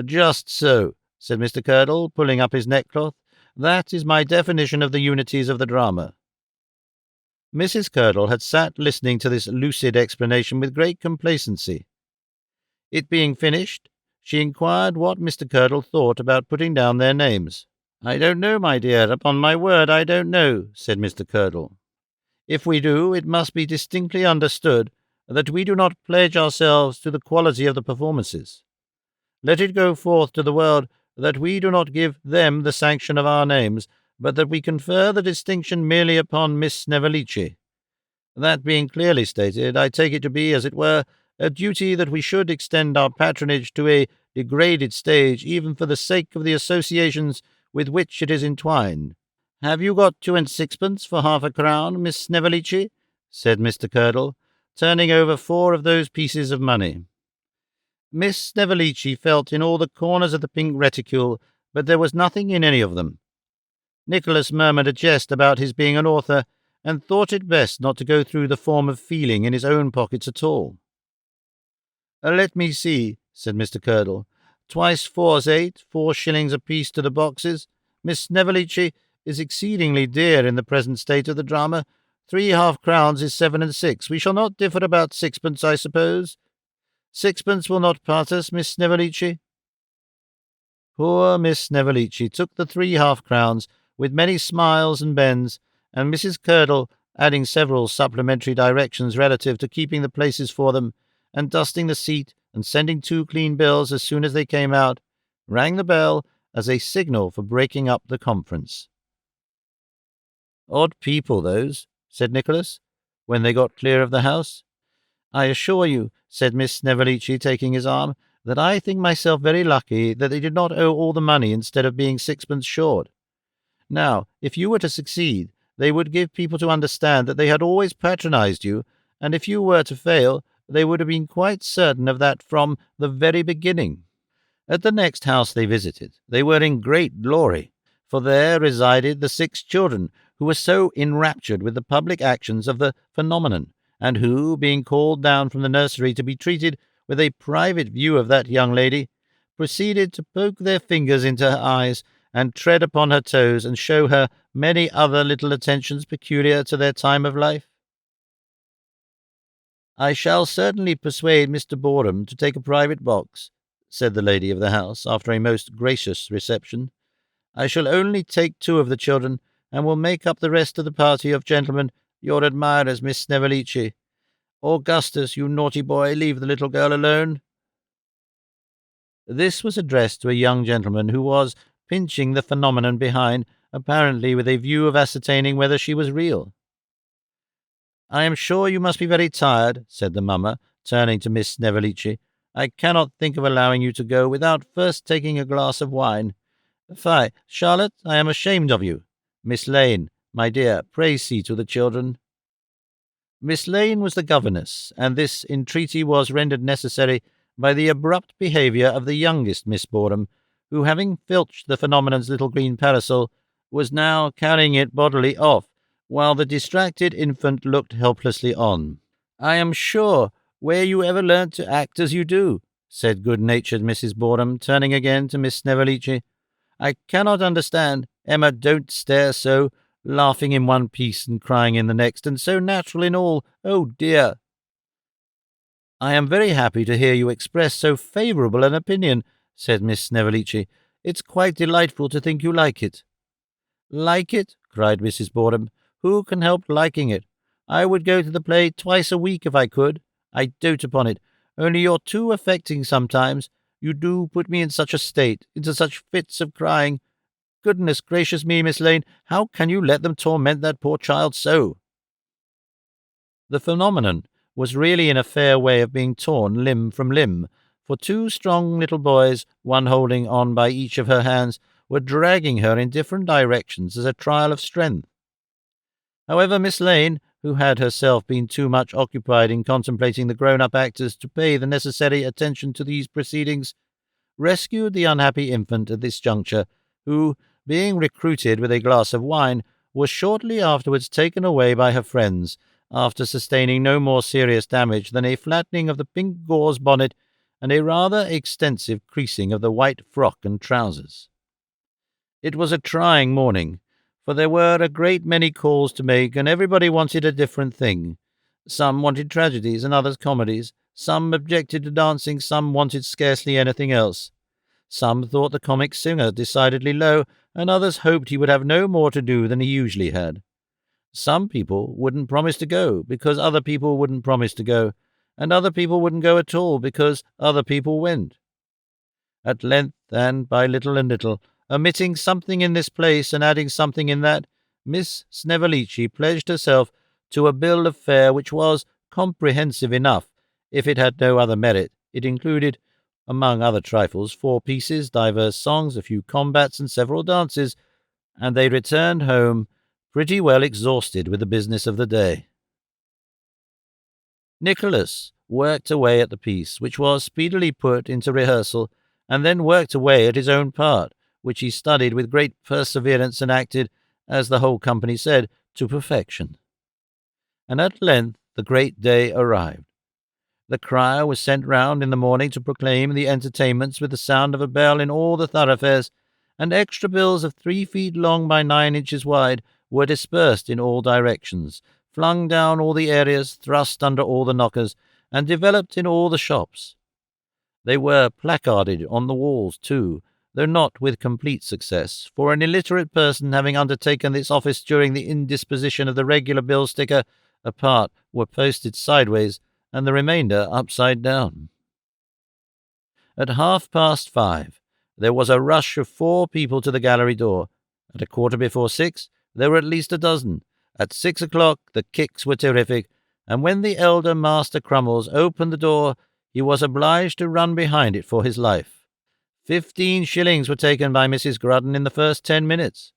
Speaker 1: Just so, said Mr. Curdle, pulling up his neckcloth. That is my definition of the unities of the drama. Mrs. Curdle had sat listening to this lucid explanation with great complacency. It being finished, she inquired what Mr. Curdle thought about putting down their names. I don't know, my dear, upon my word I don't know, said Mr. Curdle. If we do, it must be distinctly understood that we do not pledge ourselves to the quality of the performances. Let it go forth to the world that we do not give them the sanction of our names, but that we confer the distinction merely upon Miss Snevellicci. That being clearly stated, I take it to be, as it were, a duty that we should extend our patronage to a degraded stage, even for the sake of the associations with which it is entwined. Have you got 2 and 6pence for half a crown, Miss Snevellicci? Said Mr. Curdle, turning over 4 of those pieces of money. Miss Snevellicci felt in all the corners of the pink reticule, but there was nothing in any of them. Nicholas murmured a jest about his being an author, and thought it best not to go through the form of feeling in his own pockets at all. Let me see, said Mr. Curdle. 2 4's 8, 4 shillings apiece to the boxes. Miss Snevellicci is exceedingly dear in the present state of the drama. 3 half-crowns is 7 and 6. We shall not differ about 6pence, I suppose. 6pence will not part us, Miss Snevellicci. Poor Miss Snevellicci took the 3 half-crowns with many smiles and bends, and Mrs. Curdle, adding several supplementary directions relative to keeping the places for them, and dusting the seat, and sending 2 clean bills as soon as they came out, rang the bell as a signal for breaking up the conference. Odd people, those, said Nicholas, when they got clear of the house. I assure you, said Miss Snevellicci, taking his arm, that I think myself very lucky that they did not owe all the money instead of being 6pence short. Now, if you were to succeed, they would give people to understand that they had always patronized you, and if you were to fail, they would have been quite certain of that from the very beginning. At the next house they visited, they were in great glory, for there resided the 6 children who were so enraptured with the public actions of the phenomenon, and who, being called down from the nursery to be treated with a private view of that young lady, proceeded to poke their fingers into her eyes, and tread upon her toes, and show her many other little attentions peculiar to their time of life. "I shall certainly persuade Mr. Boredom to take a private box," said the lady of the house, after a most gracious reception. "I shall only take 2 of the children, and will make up the rest of the party of gentlemen, your admirers, Miss Snevellicci. Augustus, you naughty boy, leave the little girl alone." This was addressed to a young gentleman who was pinching the phenomenon behind, apparently with a view of ascertaining whether she was real. "I am sure you must be very tired," said the mummer, turning to Miss Snevellicci. "I cannot think of allowing you to go without first taking a glass of wine. Fie, Charlotte, I am ashamed of you. Miss Lane, my dear, pray see to the children." Miss Lane was the governess, and this entreaty was rendered necessary by the abrupt behaviour of the youngest Miss Boredom, who, having filched the phenomenon's little green parasol, was now carrying it bodily off, while the distracted infant looked helplessly on. "I am sure, where you ever learnt to act as you do," said good-natured Mrs. Boredom, turning again to Miss Snevellicci. "I cannot understand. Emma, don't stare so, laughing in one piece and crying in the next, and so natural in all. Oh dear!" "I am very happy to hear you express so favourable an opinion," said Miss Snevellicci. "It's quite delightful to think you like it." "Like it?" cried Mrs. Boredom. "Who can help liking it? I would go to the play twice a week if I could. I dote upon it. Only you're too affecting sometimes. You do put me in such a state, into such fits of crying. Goodness gracious me, Miss Lane, how can you let them torment that poor child so?" The phenomenon was really in a fair way of being torn limb from limb, for 2 strong little boys, one holding on by each of her hands, were dragging her in different directions as a trial of strength. However, Miss Lane, who had herself been too much occupied in contemplating the grown-up actors to pay the necessary attention to these proceedings, rescued the unhappy infant at this juncture, who, being recruited with a glass of wine, was shortly afterwards taken away by her friends, after sustaining no more serious damage than a flattening of the pink gauze bonnet and a rather extensive creasing of the white frock and trousers. It was a trying morning, for there were a great many calls to make, and everybody wanted a different thing. Some wanted tragedies and others comedies. Some objected to dancing, some wanted scarcely anything else. Some thought the comic singer decidedly low, and others hoped he would have no more to do than he usually had. Some people wouldn't promise to go, because other people wouldn't promise to go, and other people wouldn't go at all, because other people went. At length, and by little and little, omitting something in this place and adding something in that, Miss Snevellicci pledged herself to a bill of fare which was comprehensive enough, if it had no other merit. It included, among other trifles, 4 pieces, divers songs, a few combats, and several dances, and they returned home pretty well exhausted with the business of the day. Nicholas worked away at the piece, which was speedily put into rehearsal, and then worked away at his own part, which he studied with great perseverance and acted, as the whole company said, to perfection. And at length the great day arrived. The crier was sent round in the morning to proclaim the entertainments with the sound of a bell in all the thoroughfares, and extra bills of 3 feet long by 9 inches wide were dispersed in all directions, flung down all the areas, thrust under all the knockers, and developed in all the shops. They were placarded on the walls, too, though not with complete success, for an illiterate person having undertaken this office during the indisposition of the regular bill-sticker, a part were posted sideways, and the remainder upside down. At 5:30, there was a rush of 4 people to the gallery door. At 6:15, there were at least a dozen. At 6 o'clock, the kicks were terrific, and when the elder Master Crummles opened the door, he was obliged to run behind it for his life. 15 shillings were taken by Mrs. Grudden in the first 10 minutes.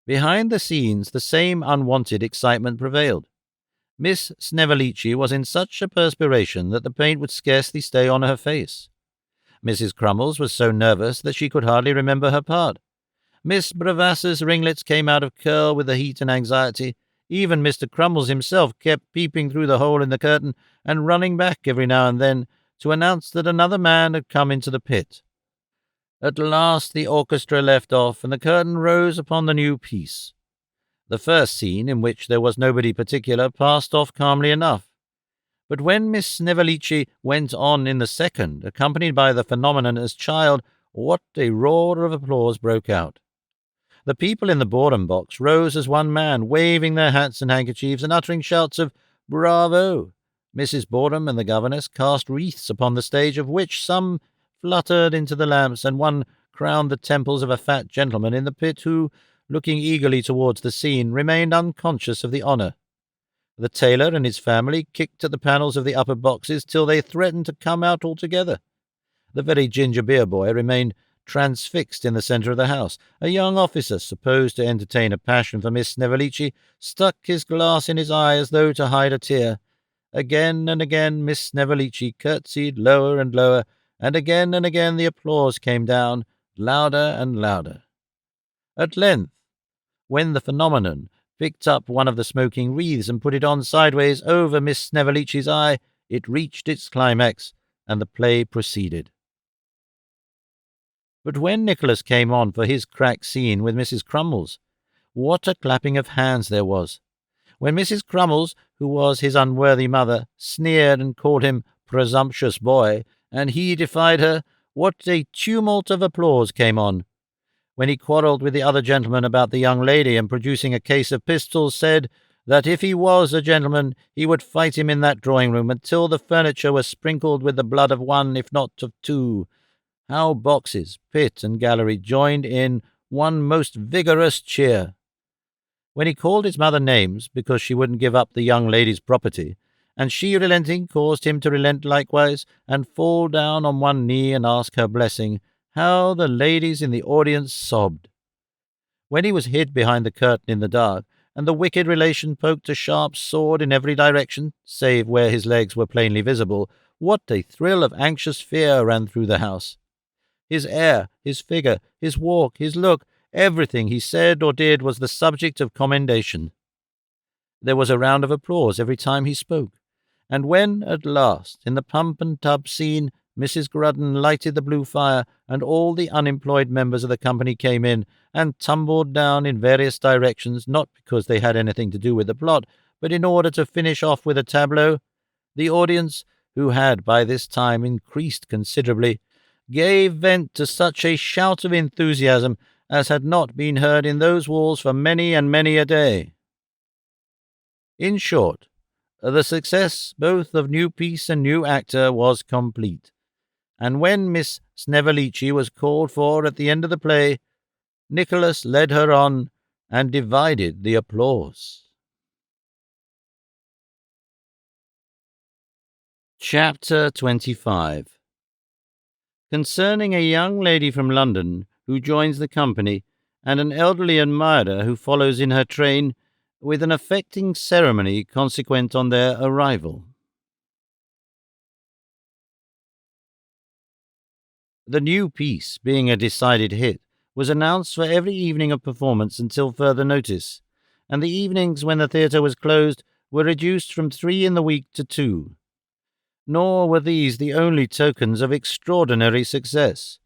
Speaker 1: Behind the scenes, the same unwonted excitement prevailed. Miss Snevellicci was in such a perspiration that the paint would scarcely stay on her face. Mrs. Crummles was so nervous that she could hardly remember her part. Miss Bravassa's ringlets came out of curl with the heat and anxiety. Even Mr. Crummles himself kept peeping through the hole in the curtain and running back every now and then to announce that another man had come into the pit. At last the orchestra left off, and the curtain rose upon the new piece. The first scene, in which there was nobody particular, passed off calmly enough. But when Miss Snevellicci went on in the second, accompanied by the phenomenon as child, what a roar of applause broke out. The people in the boredom box rose as one man, waving their hats and handkerchiefs and uttering shouts of "Bravo!" Mrs. Boredom and the governess cast wreaths upon the stage, of which some fluttered into the lamps, and one crowned the temples of a fat gentleman in the pit who, looking eagerly towards the scene, remained unconscious of the honour. The tailor and his family kicked at the panels of the upper boxes till they threatened to come out altogether. The very ginger beer boy remained transfixed in the centre of the house. A young officer, supposed to entertain a passion for Miss Snevellicci, stuck his glass in his eye as though to hide a tear. Again and again Miss Snevellicci curtsied lower and lower, and again the applause came down, louder and louder. At length, when the phenomenon picked up one of the smoking wreaths and put it on sideways over Miss Snevellicci's eye, it reached its climax, and the play proceeded. But when Nicholas came on for his crack scene with Mrs. Crummles, what a clapping of hands there was! When Mrs. Crummles, who was his unworthy mother, sneered and called him presumptuous boy, and he defied her, what a tumult of applause came on. When he quarrelled with the other gentleman about the young lady, and producing a case of pistols, said that if he was a gentleman he would fight him in that drawing-room until the furniture was sprinkled with the blood of one, if not of two, how boxes, pit, and gallery joined in one most vigorous cheer. When he called his mother names because she wouldn't give up the young lady's property, and she, relenting, caused him to relent likewise, and fall down on one knee and ask her blessing, how the ladies in the audience sobbed. When he was hid behind the curtain in the dark, and the wicked relation poked a sharp sword in every direction, save where his legs were plainly visible, what a thrill of anxious fear ran through the house. His air, his figure, his walk, his look, everything he said or did was the subject of commendation. There was a round of applause every time he spoke, and when, at last, in the pump and tub scene, Mrs. Grudden lighted the blue fire, and all the unemployed members of the company came in, and tumbled down in various directions, not because they had anything to do with the plot, but in order to finish off with a tableau, the audience, who had by this time increased considerably, gave vent to such a shout of enthusiasm as had not been heard in those walls for many and many a day. In short, the success both of new piece and new actor was complete, and when Miss Snevellicci was called for at the end of the play, Nicholas led her on and divided the applause. Chapter 25. Concerning a young lady from London who joins the company, and an elderly admirer who follows in her train, with an affecting ceremony consequent on their arrival. The new piece, being a decided hit, was announced for every evening of performance until further notice, and the evenings when the theatre was closed were reduced from 3 in the week to 2. Nor were these the only tokens of extraordinary success,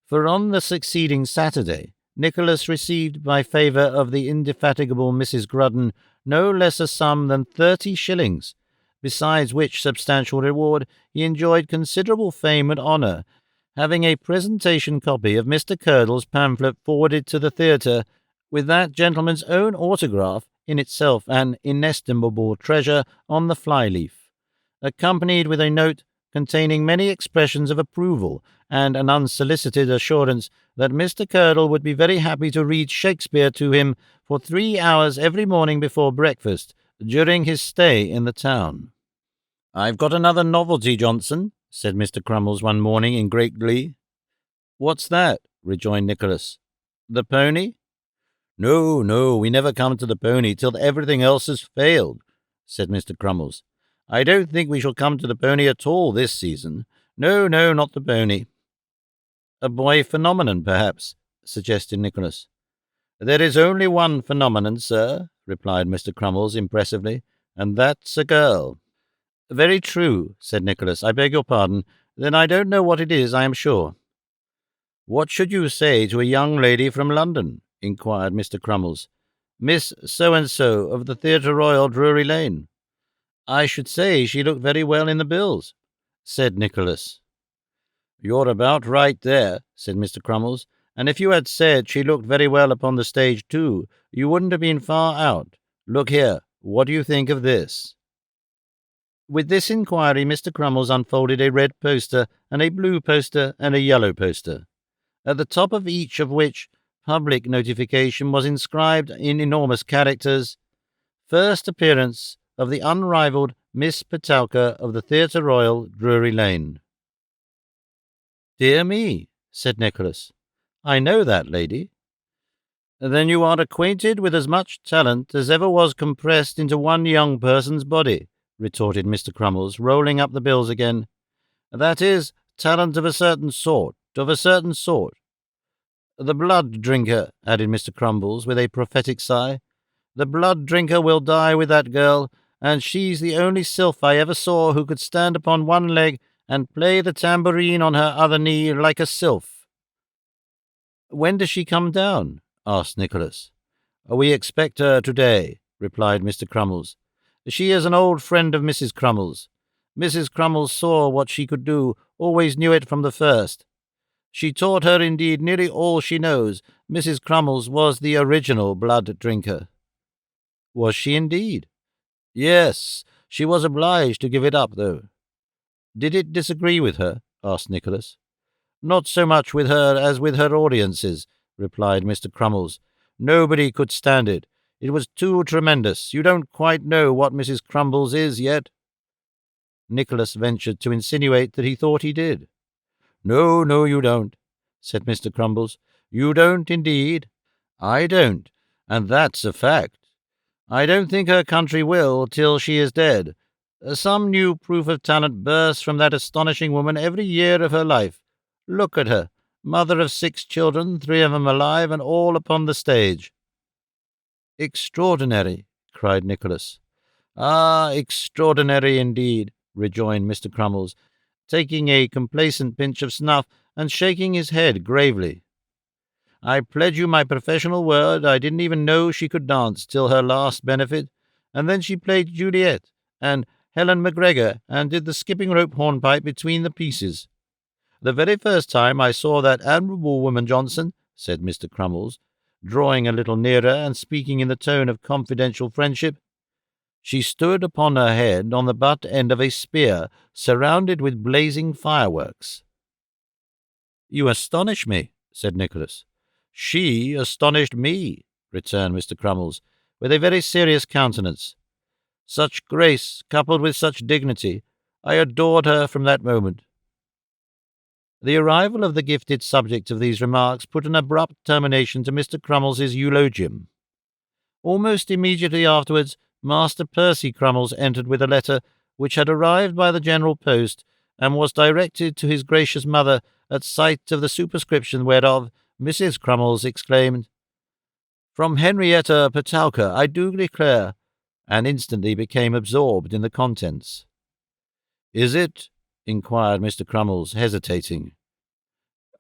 Speaker 1: for on the succeeding Saturday Nicholas received by favour of the indefatigable Mrs. Grudden no less a sum than 30 shillings, besides which substantial reward he enjoyed considerable fame and honour, having a presentation copy of Mr. Curdle's pamphlet forwarded to the theatre, with that gentleman's own autograph, in itself an inestimable treasure, on the fly-leaf, accompanied with a note containing many expressions of approval and an unsolicited assurance that Mr. Curdle would be very happy to read Shakespeare to him for 3 hours every morning before breakfast during his stay in the town. "I've got another novelty, Johnson," said Mr. Crummles one morning in great glee. "What's that?" rejoined Nicholas. "The pony?" No, we never come to the pony till everything else has failed," said Mr. Crummles. "I don't think we shall come to the pony at all this season. No, not the pony." "A boy phenomenon, perhaps," suggested Nicholas. "There is only one phenomenon, sir," replied Mr. Crummles impressively, "and that's a girl." "Very true," said Nicholas. "I beg your pardon. Then I don't know what it is, I am sure." "What should you say to a young lady from London?" inquired Mr. Crummles. "Miss So-and-so of the Theatre Royal, Drury Lane." I should say she looked very well in the bills, said Nicholas. You're about right there, said Mr. Crummles, and if you had said she looked very well upon the stage too, you wouldn't have been far out. Look here, what do you think of this? With this inquiry, Mr. Crummles unfolded a red poster, and a blue poster, and a yellow poster, at the top of each of which public notification was inscribed in enormous characters, First appearance of the unrivalled Miss Petowker of the Theatre Royal, Drury Lane. Dear me, said Nicholas, I know that lady. Then you are acquainted with as much talent as ever was compressed into one young person's body, retorted Mr. Crummles, rolling up the bills again. That is, talent of a certain sort, The blood drinker, added Mr. Crummles, with a prophetic sigh. The blood drinker will die with that girl, and she's the only sylph I ever saw who could stand upon one leg and play the tambourine on her other knee like a sylph. When does she come down? Asked Nicholas. We expect her today, replied Mr. Crummles. She is an old friend of Mrs. Crummles. Mrs. Crummles saw what she could do, always knew it from the first. She taught her, indeed, nearly all she knows. Mrs. Crummles was the original blood drinker. Was she indeed? Yes, she was obliged to give it up, though. Did it disagree with her? Asked Nicholas. Not so much with her as with her audiences, replied Mr. Crummles. Nobody could stand it. It was too tremendous. You don't quite know what Mrs. Crummles is yet. Nicholas ventured to insinuate that he thought he did. No, you don't, said Mr. Crummles. You don't, indeed. I don't, and that's a fact. I don't think her country will till she is dead. Some new proof of talent bursts from that astonishing woman every year of her life. Look at her, mother of 6 children, 3 of them alive, and all upon the stage. Extraordinary, cried Nicholas. Ah, extraordinary indeed, rejoined Mr. Crummles, taking a complacent pinch of snuff and shaking his head gravely. I pledge you my professional word I didn't even know she could dance till her last benefit, and then she played Juliet and Helen Macgregor and did the skipping-rope hornpipe between the pieces. The very first time I saw that admirable woman Johnson, said Mr. Crummles, drawing a little nearer and speaking in the tone of confidential friendship, she stood upon her head on the butt end of a spear, surrounded with blazing fireworks. You astonish me, said Nicholas. She astonished me, returned Mr. Crummles, with a very serious countenance. Such grace, coupled with such dignity, I adored her from that moment. The arrival of the gifted subject of these remarks put an abrupt termination to Mr. Crummles's eulogium. Almost immediately afterwards, Master Percy Crummles entered with a letter which had arrived by the general post, and was directed to his gracious mother at sight of the superscription whereof Mrs. Crummles exclaimed, From Henrietta Petowker, I do declare, and instantly became absorbed in the contents. Is it? Inquired Mr. Crummles, hesitating.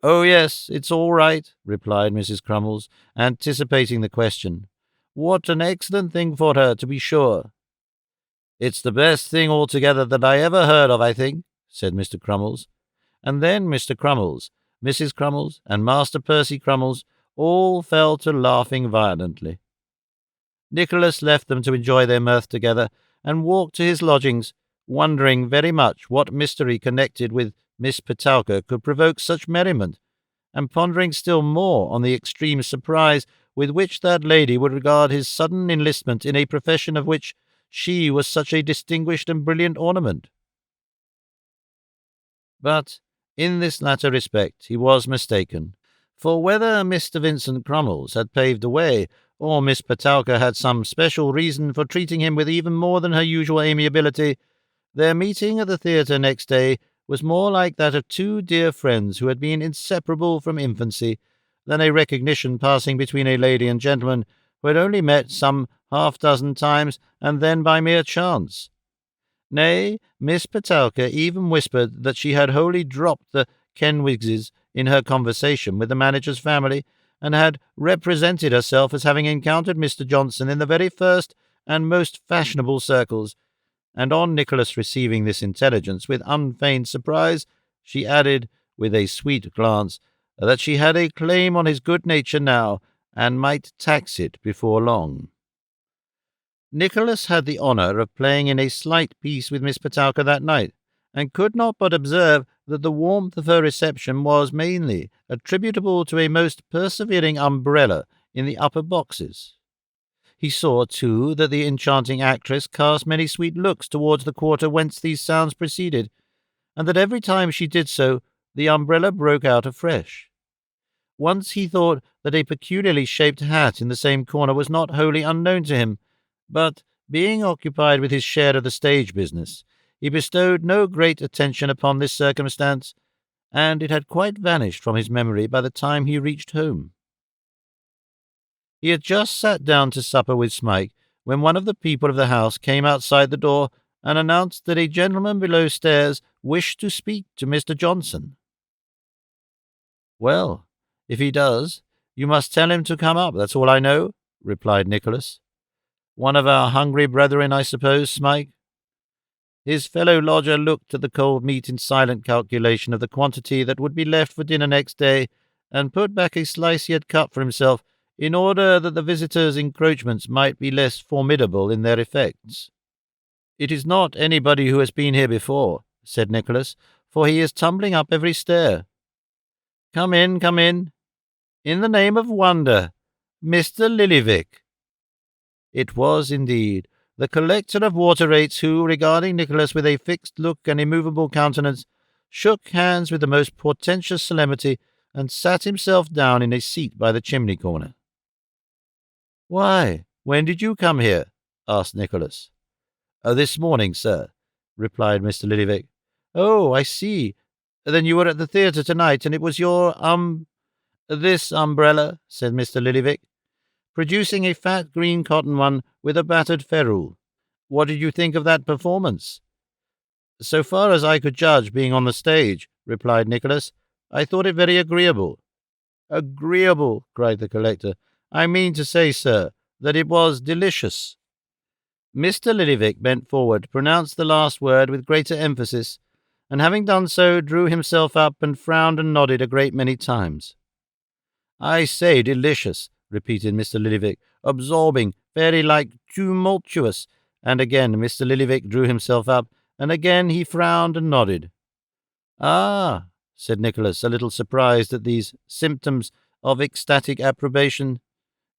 Speaker 1: Oh, yes, it's all right, replied Mrs. Crummles, anticipating the question. What an excellent thing for her, to be sure. It's the best thing altogether that I ever heard of, I think, said Mr. Crummles. And then Mr. Crummles, Mrs. Crummles, and Master Percy Crummles all fell to laughing violently. Nicholas left them to enjoy their mirth together, and walked to his lodgings, wondering very much what mystery connected with Miss Petowker could provoke such merriment, and pondering still more on the extreme surprise with which that lady would regard his sudden enlistment in a profession of which she was such a distinguished and brilliant ornament. But in this latter respect he was mistaken, for whether Mr. Vincent Crummles had paved the way, or Miss Petowker had some special reason for treating him with even more than her usual amiability, their meeting at the theatre next day was more like that of 2 dear friends who had been inseparable from infancy, than a recognition passing between a lady and gentleman who had only met some 6 times, and then by mere chance. Nay, Miss Petowker even whispered that she had wholly dropped the Kenwigses in her conversation with the manager's family, and had represented herself as having encountered Mr. Johnson in the very first and most fashionable circles, and on Nicholas receiving this intelligence with unfeigned surprise, she added, with a sweet glance, that she had a claim on his good nature now, and might tax it before long. Nicholas had the honour of playing in a slight piece with Miss Petowker that night, and could not but observe that the warmth of her reception was mainly attributable to a most persevering umbrella in the upper boxes. He saw, too, that the enchanting actress cast many sweet looks towards the quarter whence these sounds proceeded, and that every time she did so, the umbrella broke out afresh. Once he thought that a peculiarly shaped hat in the same corner was not wholly unknown to him, but, being occupied with his share of the stage business, he bestowed no great attention upon this circumstance, and it had quite vanished from his memory by the time he reached home. He had just sat down to supper with Smike when one of the people of the house came outside the door and announced that a gentleman below stairs wished to speak to Mr. Johnson. "Well, if he does, you must tell him to come up, that's all I know," replied Nicholas. "One of our hungry brethren, I suppose, Smike?" His fellow lodger looked at the cold meat in silent calculation of the quantity that would be left for dinner next day, and put back a slice he had cut for himself, in order that the visitor's encroachments might be less formidable in their effects. "It is not anybody who has been here before," said Nicholas, "for he is tumbling up every stair. Come in, come in. In the name of wonder, Mr. Lillyvick." It was, indeed, the collector of water rates who, regarding Nicholas with a fixed look and immovable countenance, shook hands with the most portentous solemnity, and sat himself down in a seat by the chimney-corner. "Why, when did you come here?" asked Nicholas. "Oh, this morning, sir," replied Mr. Lillyvick. "Oh, I see. Then you were at the theatre tonight, and it was your, this umbrella," said Mr. Lillyvick, producing a fat green cotton one with a battered ferrule. "What did you think of that performance?" "So far as I could judge, being on the stage," replied Nicholas, "I thought it very agreeable." "Agreeable!" cried the collector. "I mean to say, sir, that it was delicious." Mr. Lillyvick bent forward, pronounced the last word with greater emphasis, and having done so, drew himself up and frowned and nodded a great many times. "I say delicious," repeated Mr. Lillyvick. "Absorbing, fairy-like, tumultuous." And again Mr. Lillyvick drew himself up, and again he frowned and nodded. "Ah," said Nicholas, a little surprised at these symptoms of ecstatic approbation.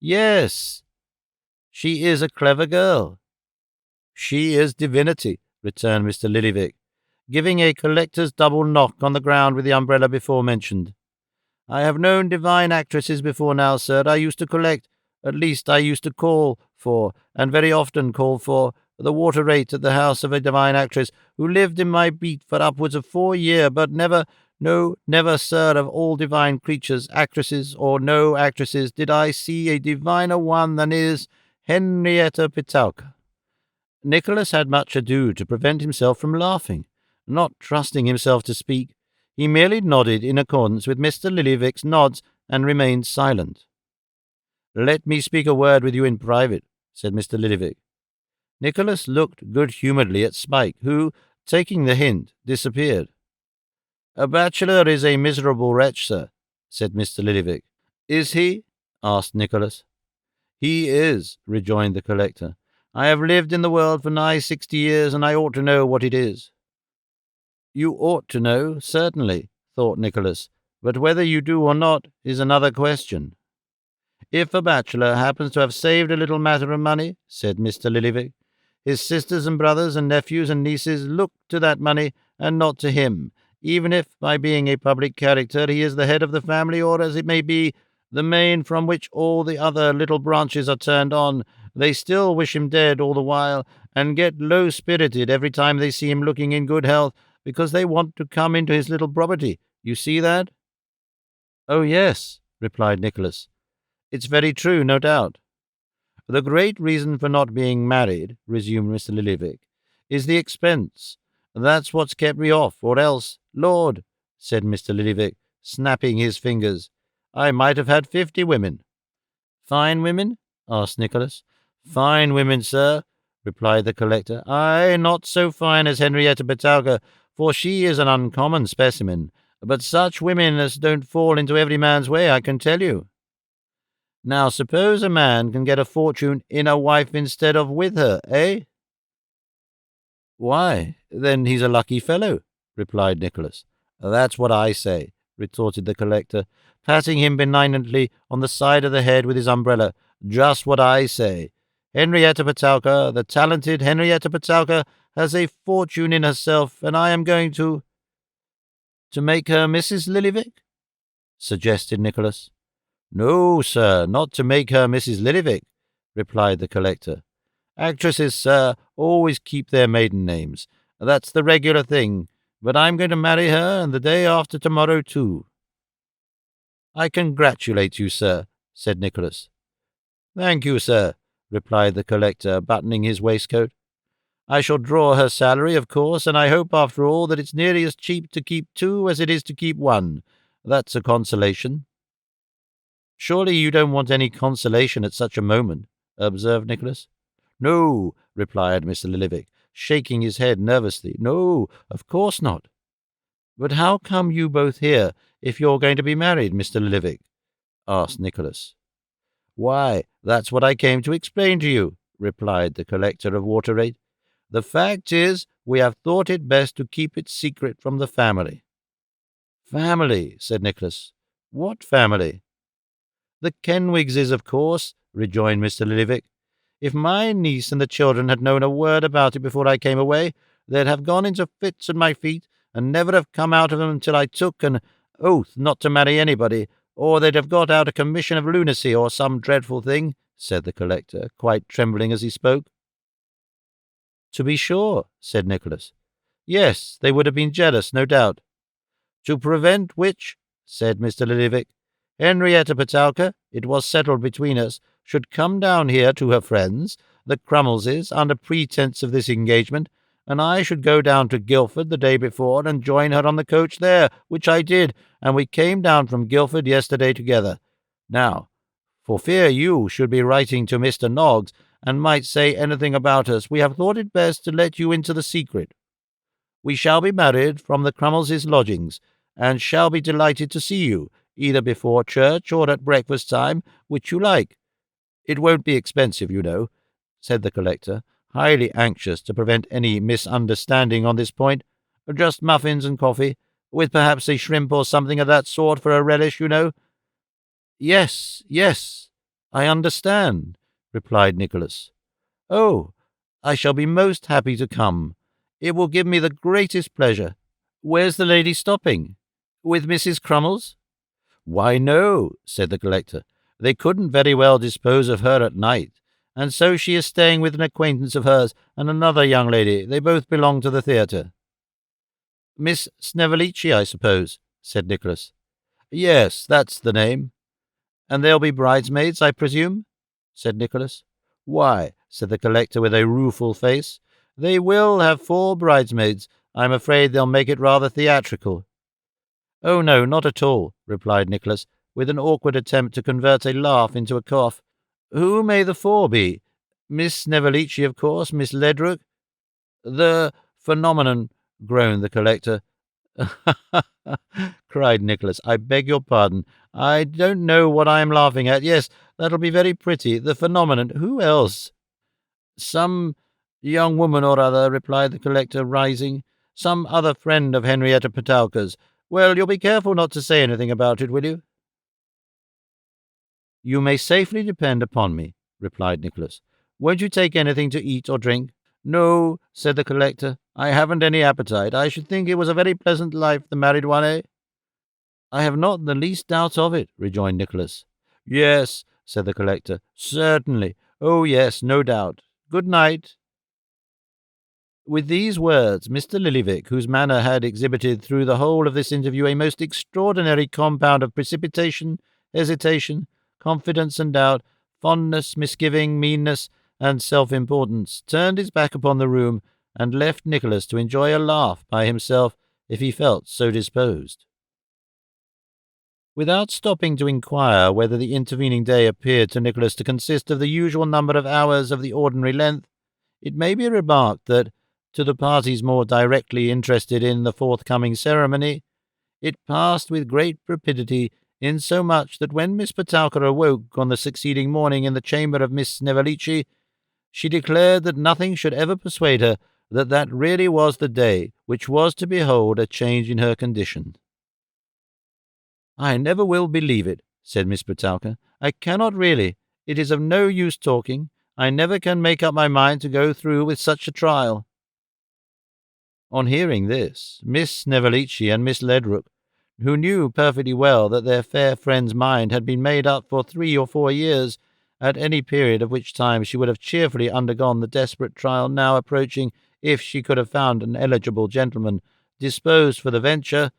Speaker 1: "Yes, she is a clever girl." "She is divinity," returned Mr. Lillyvick, giving a collector's double knock on the ground with the umbrella before mentioned. "I have known divine actresses before now, sir. I used to collect, at least I used to call for, and very often call for, the water rate at the house of a divine actress, who lived in my beat for upwards of 4 year, but never, no, never, sir, of all divine creatures, actresses or no actresses, did I see a diviner one than is Henrietta Petowker." Nicholas had much ado to prevent himself from laughing. Not trusting himself to speak, he merely nodded in accordance with Mr. Lillyvick's nods, and remained silent. "Let me speak a word with you in private," said Mr. Lillyvick. Nicholas looked good-humouredly at Smike, who, taking the hint, disappeared. "A bachelor is a miserable wretch, sir," said Mr. Lillyvick. "Is he?" asked Nicholas. "He is," rejoined the collector. "I have lived in the world for nigh 60 years, and I ought to know what it is." "You ought to know, certainly," thought Nicholas, "but whether you do or not is another question." "If a bachelor happens to have saved a little matter of money," said Mr. Lillyvick, "his sisters and brothers and nephews and nieces look to that money and not to him, even if, by being a public character, he is the head of the family, or, as it may be, the main from which all the other little branches are turned on. They still wish him dead all the while, and get low-spirited every time they see him looking in good health, because they want to come into his little property. You see that?" "Oh, yes," replied Nicholas. "It's very true, no doubt." "The great reason for not being married," resumed Mr. Lillyvick, "is the expense. That's what's kept me off, or else, Lord," said Mr. Lillyvick, snapping his fingers, "I might have had 50 women." "Fine women?" asked Nicholas. "Fine women, sir, replied the collector. "Ay, not so fine as Henrietta Petowker, for she is an uncommon specimen, but such women as don't fall into every man's way, I can tell you. Now suppose a man can get a fortune in a wife instead of with her, eh?" "Why, then he's a lucky fellow," replied Nicholas. "That's what I say," retorted the collector, patting him benignantly on the side of the head with his umbrella. "Just what I say. Henrietta Petowker, the talented Henrietta Petowker, has a fortune in herself, and I am going to make her Mrs. Lillyvick," suggested Nicholas. "No, sir, not to make her Mrs. Lillyvick," replied the collector. "Actresses, sir, always keep their maiden names. That's the regular thing. But I'm going to marry her, and the day after tomorrow, too." "I congratulate you, sir," said Nicholas. "Thank you, sir," replied the collector, buttoning his waistcoat. "I shall draw her salary, of course, and I hope, after all, that it's nearly as cheap to keep two as it is to keep one. That's a consolation." "Surely you don't want any consolation at such a moment," observed Nicholas. "No," replied Mr. Lillyvick, shaking his head nervously. "No, of course not." "But how come you both here, if you're going to be married, Mr. Lillyvick?" asked Nicholas. "Why, that's what I came to explain to you," replied the collector of water rate. "The fact is, we have thought it best to keep it secret from the family." "Family," said Nicholas. "What family?" "The Kenwigses, of course," rejoined Mr. Lillyvick. "If my niece and the children had known a word about it before I came away, they'd have gone into fits at my feet, and never have come out of them until I took an oath not to marry anybody, or they'd have got out a commission of lunacy, or some dreadful thing," said the collector, quite trembling as he spoke. "To be sure," said Nicholas. "Yes, they would have been jealous, no doubt." "To prevent which," said Mr. Lillyvick, "Henrietta Petowker, it was settled between us, should come down here to her friends, the Crummleses, under pretence of this engagement, and I should go down to Guildford the day before and join her on the coach there, which I did, and we came down from Guildford yesterday together. Now, for fear you should be writing to Mr. Noggs, and might say anything about us, we have thought it best to let you into the secret. We shall be married from the Crummleses' lodgings, and shall be delighted to see you, either before church or at breakfast time, which you like. It won't be expensive, you know," said the collector, highly anxious to prevent any misunderstanding on this point. "Just muffins and coffee, with perhaps a shrimp or something of that sort for a relish, you know." "Yes, yes, I understand," replied Nicholas. "Oh, I shall be most happy to come. It will give me the greatest pleasure. Where's the lady stopping? With Mrs. Crummles?" "Why, no," said the collector. "They couldn't very well dispose of her at night, and so she is staying with an acquaintance of hers and another young lady. They both belong to the theatre." "Miss Snevellicci, I suppose," said Nicholas. "Yes, that's the name." "And they'll be bridesmaids, I presume?" said Nicholas. "Why," said the collector with a rueful face, "they will have 4 bridesmaids. I'm afraid they'll make it rather theatrical." "Oh, no, not at all," replied Nicholas, with an awkward attempt to convert a laugh into a cough. "Who may the 4 be? Miss Snevellicci, of course, Miss Ledrook—" "The phenomenon," groaned the collector. cried Nicholas. "I beg your pardon. I don't know what I am laughing at. Yes, that'll be very pretty. The phenomenon. Who else?" "Some young woman or other," replied the collector, rising. "Some other friend of Henrietta Petowker's. Well, you'll be careful not to say anything about it, will you?" "You may safely depend upon me," replied Nicholas. "Won't you take anything to eat or drink?" "No," said the collector. "I haven't any appetite. I should think it was a very pleasant life, the married one, eh?" "I have not the least doubt of it," rejoined Nicholas. "Yes," said the collector. "Certainly. Oh, yes, no doubt. Good night." With these words, Mr. Lillyvick, whose manner had exhibited through the whole of this interview a most extraordinary compound of precipitation, hesitation, confidence and doubt, fondness, misgiving, meanness, and self-importance, turned his back upon the room, and left Nicholas to enjoy a laugh by himself if he felt so disposed. Without stopping to inquire whether the intervening day appeared to Nicholas to consist of the usual number of hours of the ordinary length, It may be remarked that, to the parties more directly interested in the forthcoming ceremony, it passed with great rapidity, insomuch that when Miss Petowker awoke on the succeeding morning in the chamber of Miss Snevellicci, she declared that nothing should ever persuade her that that really was the day which was to behold a change in her condition. "I never will believe it," said Miss Petowker. "I cannot really. It is of no use talking. I never can make up my mind to go through with such a trial." On hearing this, Miss Snevellicci and Miss Ledrook, who knew perfectly well that their fair friend's mind had been made up for 3 or 4 years, at any period of which time she would have cheerfully undergone the desperate trial now approaching if she could have found an eligible gentleman disposed for the venture,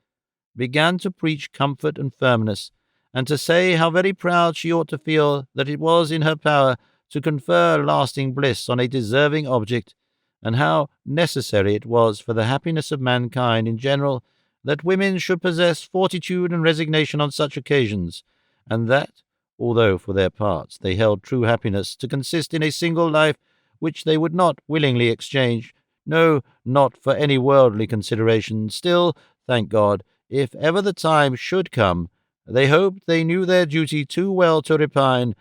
Speaker 1: began to preach comfort and firmness, and to say how very proud she ought to feel that it was in her power to confer lasting bliss on a deserving object, and how necessary it was for the happiness of mankind in general that women should possess fortitude and resignation on such occasions, and that, although for their parts they held true happiness to consist in a single life which they would not willingly exchange, no, not for any worldly consideration, still, thank God, if ever the time should come, they hoped they knew their duty too well to repine,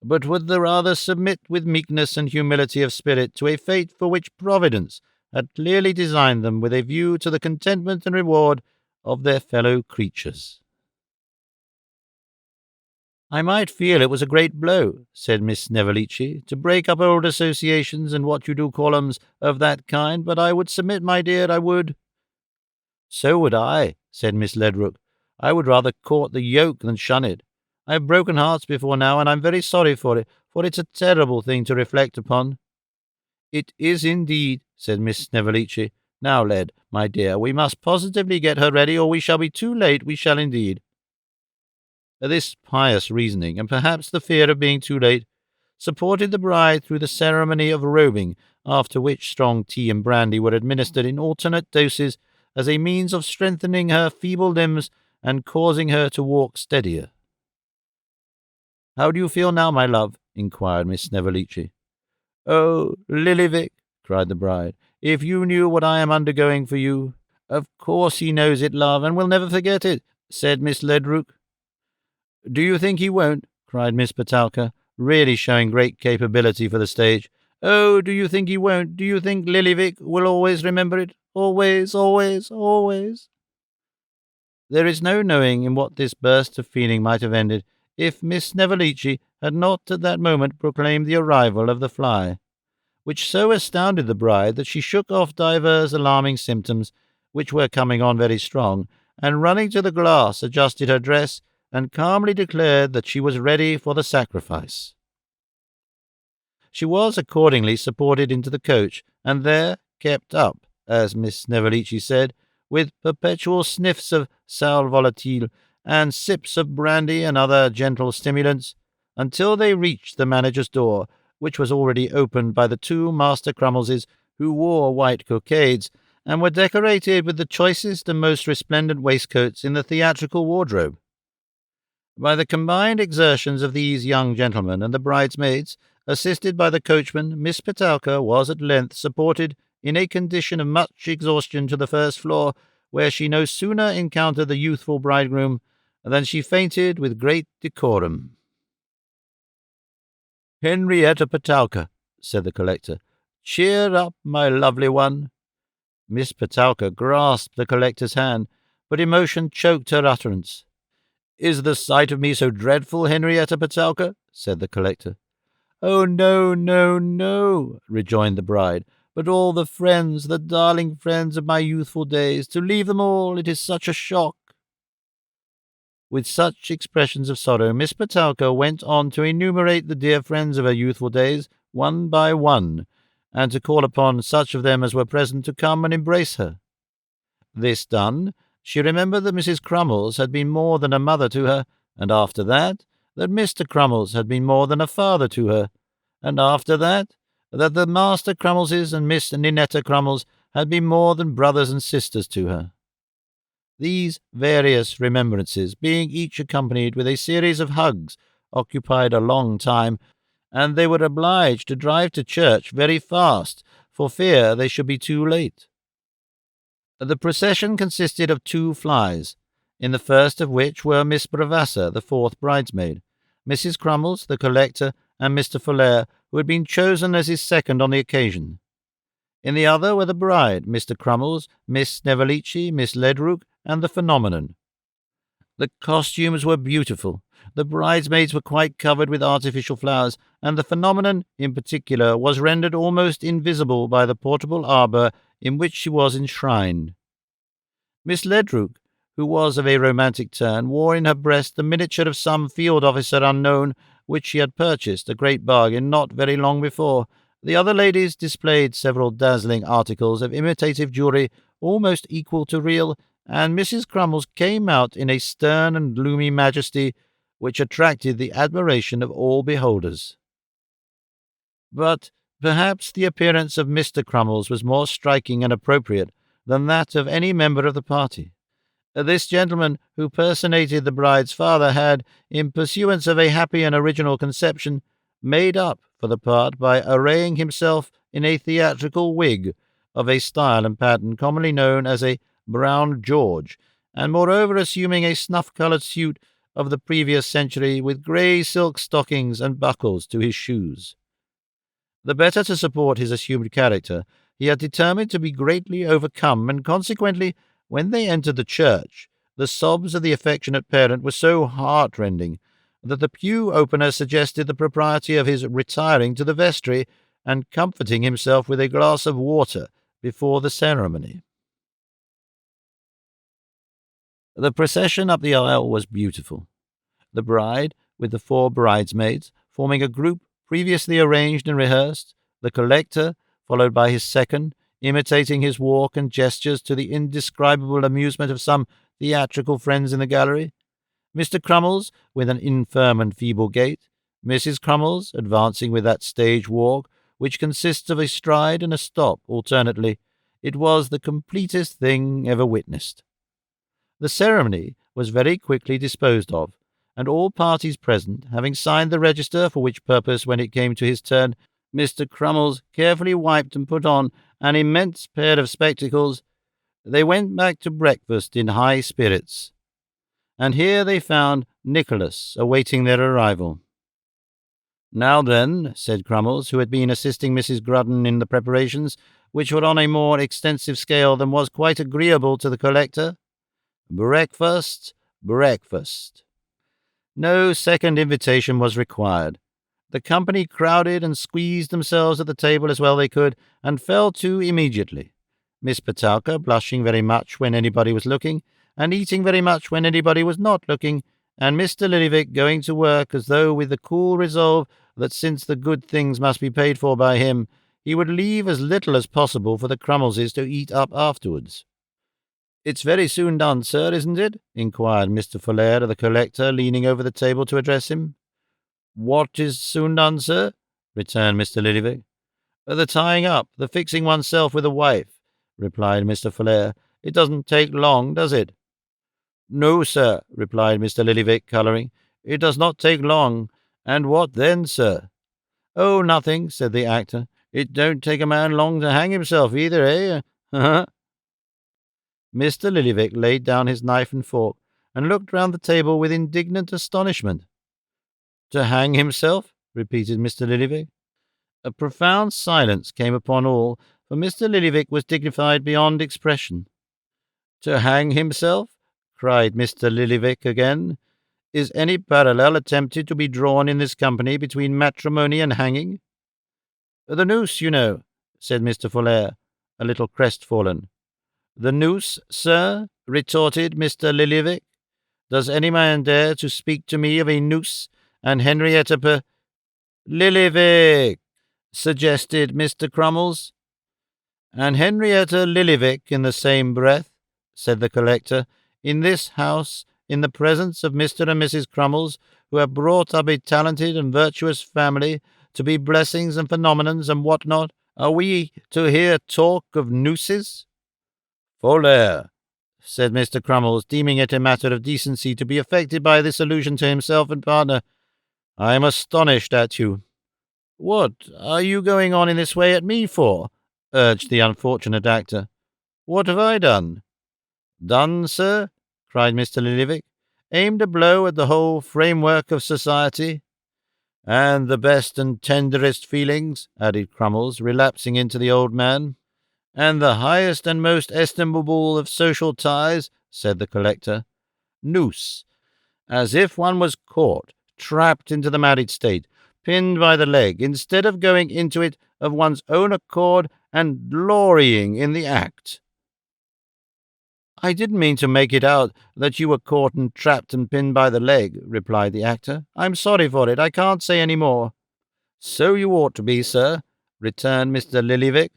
Speaker 1: but would the rather submit with meekness and humility of spirit to a fate for which Providence had clearly designed them with a view to the contentment and reward of their fellow creatures. "I might feel it was a great blow," said Miss Snevellicci, "to break up old associations and what you do call-ums of that kind, but I would submit, my dear, I would." "So would I," said Miss Ledrook. "I would rather court the yoke than shun it. I have broken hearts before now, and I'm very sorry for it's a terrible thing to reflect upon." "It is indeed," said Miss Snevellicci. "Now, Led, my dear, we must positively get her ready, or we shall be too late, we shall indeed." This pious reasoning, and perhaps the fear of being too late, supported the bride through the ceremony of robing, after which strong tea and brandy were administered in alternate doses as a means of strengthening her feeble limbs and causing her to walk steadier. "How do you feel now, my love?" inquired Miss Snevellicci. "Oh, Lillyvick," cried the bride, "if you knew what I am undergoing for you." "Of course he knows it, love, and will never forget it," said Miss Ledrook. "Do you think he won't?" cried Miss Petowker, really showing great capability for the stage. "Oh, do you think he won't? Do you think Lillyvick will always remember it? Always, always, always?" There is no knowing in what this burst of feeling might have ended, if Miss Snevellicci had not at that moment proclaimed the arrival of the fly, which so astounded the bride that she shook off divers alarming symptoms, which were coming on very strong, and running to the glass adjusted her dress, and calmly declared that she was ready for the sacrifice. She was accordingly supported into the coach, and there kept up, as Miss Snevellicci said, with perpetual sniffs of sal volatile and sips of brandy and other gentle stimulants, until they reached the manager's door, which was already opened by the 2 Master Crummleses, who wore white cockades, and were decorated with the choicest and most resplendent waistcoats in the theatrical wardrobe. By the combined exertions of these young gentlemen and the bridesmaids, assisted by the coachman, Miss Petowker was at length supported in a condition of much exhaustion to the first floor, where she no sooner encountered the youthful bridegroom than she fainted with great decorum. "Henrietta Petowker," said the collector, "cheer up, my lovely one." Miss Petowker grasped the collector's hand, but emotion choked her utterance. "Is the sight of me so dreadful, Henrietta Petowker?" said the collector. "Oh, no, no, no," rejoined the bride, "but all the friends, the darling friends of my youthful days, to leave them all, it is such a shock." With such expressions of sorrow, Miss Petowker went on to enumerate the dear friends of her youthful days, one by one, and to call upon such of them as were present to come and embrace her. This done, she remembered that Mrs. Crummles had been more than a mother to her, and after that Mr. Crummles had been more than a father to her, and after that the Master Crummleses and Miss Ninetta Crummles had been more than brothers and sisters to her. These various remembrances, being each accompanied with a series of hugs, occupied a long time, and they were obliged to drive to church very fast for fear they should be too late. The procession consisted of 2 flies, in the first of which were Miss Bravassa, the 4th bridesmaid, Mrs. Crummles, the collector, and Mr. Folair, who had been chosen as his second on the occasion. In the other were the bride, Mr. Crummles, Miss Snevellicci, Miss Ledrook, and the phenomenon. The costumes were beautiful. The bridesmaids were quite covered with artificial flowers, and the phenomenon, in particular, was rendered almost invisible by the portable arbour in which she was enshrined. Miss Ledrook, who was of a romantic turn, wore in her breast the miniature of some field officer unknown, which she had purchased, a great bargain, not very long before. The other ladies displayed several dazzling articles of imitative jewellery almost equal to real, and Mrs. Crummles came out in a stern and gloomy majesty which attracted the admiration of all beholders. But perhaps the appearance of Mr. Crummles was more striking and appropriate than that of any member of the party. This gentleman, who personated the bride's father, had, in pursuance of a happy and original conception, made up for the part by arraying himself in a theatrical wig of a style and pattern commonly known as a brown George, and moreover assuming a snuff-coloured suit of the previous century with grey silk stockings and buckles to his shoes. The better to support his assumed character, he had determined to be greatly overcome, and consequently, when they entered the church, the sobs of the affectionate parent were so heart-rending that the pew-opener suggested the propriety of his retiring to the vestry and comforting himself with a glass of water before the ceremony. The procession up the aisle was beautiful. The bride, with the 4 bridesmaids, forming a group previously arranged and rehearsed, the collector, followed by his second, imitating his walk and gestures to the indescribable amusement of some theatrical friends in the gallery, Mr. Crummles, with an infirm and feeble gait, Mrs. Crummles, advancing with that stage walk which consists of a stride and a stop alternately. It was the completest thing ever witnessed. The ceremony was very quickly disposed of, and all parties present, having signed the register, for which purpose, when it came to his turn, Mr. Crummles carefully wiped and put on an immense pair of spectacles, they went back to breakfast in high spirits, and here they found Nicholas awaiting their arrival. "Now then," said Crummles, who had been assisting Mrs. Grudden in the preparations, which were on a more extensive scale than was quite agreeable to the collector, "breakfast, breakfast." No second invitation was required. The company crowded and squeezed themselves at the table as well they could, and fell to immediately, Miss Petowker blushing very much when anybody was looking, and eating very much when anybody was not looking, and Mr. Lillyvick going to work as though with the cool resolve that since the good things must be paid for by him, he would leave as little as possible for the Crummleses to eat up afterwards. "It's very soon done, sir, isn't it?" inquired Mr. Folair of the collector, leaning over the table to address him. "What is soon done, sir?" returned Mr. Lillyvick. "The tying up, the fixing oneself with a wife," replied Mr. Folair. "It doesn't take long, does it?" "No, sir," replied Mr. Lillyvick, colouring. "It does not take long. And what then, sir?" "Oh, nothing," said the actor. "It don't take a man long to hang himself either, eh? Ha! Mr. Lillyvick laid down his knife and fork, and looked round the table with indignant astonishment. "To hang himself?" repeated Mr. Lillyvick. A profound silence came upon all, for Mr. Lillyvick was dignified beyond expression. "To hang himself?" cried Mr. Lillyvick again. "Is any parallel attempted to be drawn in this company between matrimony and hanging?" "The noose, you know," said Mr. Folair, a little crestfallen. "The noose, sir?" retorted Mr. Lillyvick. "Does any man dare to speak to me of a noose and Henrietta "Lillyvick," suggested Mr. Crummles. "And Henrietta Lillyvick in the same breath," said the collector, "in this house, in the presence of Mr. and Mrs. Crummles, who have brought up a talented and virtuous family to be blessings and phenomenons and what not, are we to hear talk of nooses?" "Folair," said Mr. Crummles, deeming it a matter of decency to be affected by this allusion to himself and partner, "I am astonished at you. "What are you going on in this way at me for?" urged the unfortunate actor. "What have I done?" "Done, sir?" cried Mr. Lillyvick. "Aimed a blow at the whole framework of society?" "And the best and tenderest feelings," added Crummles, relapsing into the old man. "And the highest and most estimable of social ties," said the collector. "Noose. As if one was caught, trapped into the married state, pinned by the leg, instead of going into it of one's own accord and glorying in the act." "I didn't mean to make it out that you were caught and trapped and pinned by the leg," replied the actor. "I'm sorry for it. I can't say any more." "So you ought to be, sir," returned Mr. Lillyvick,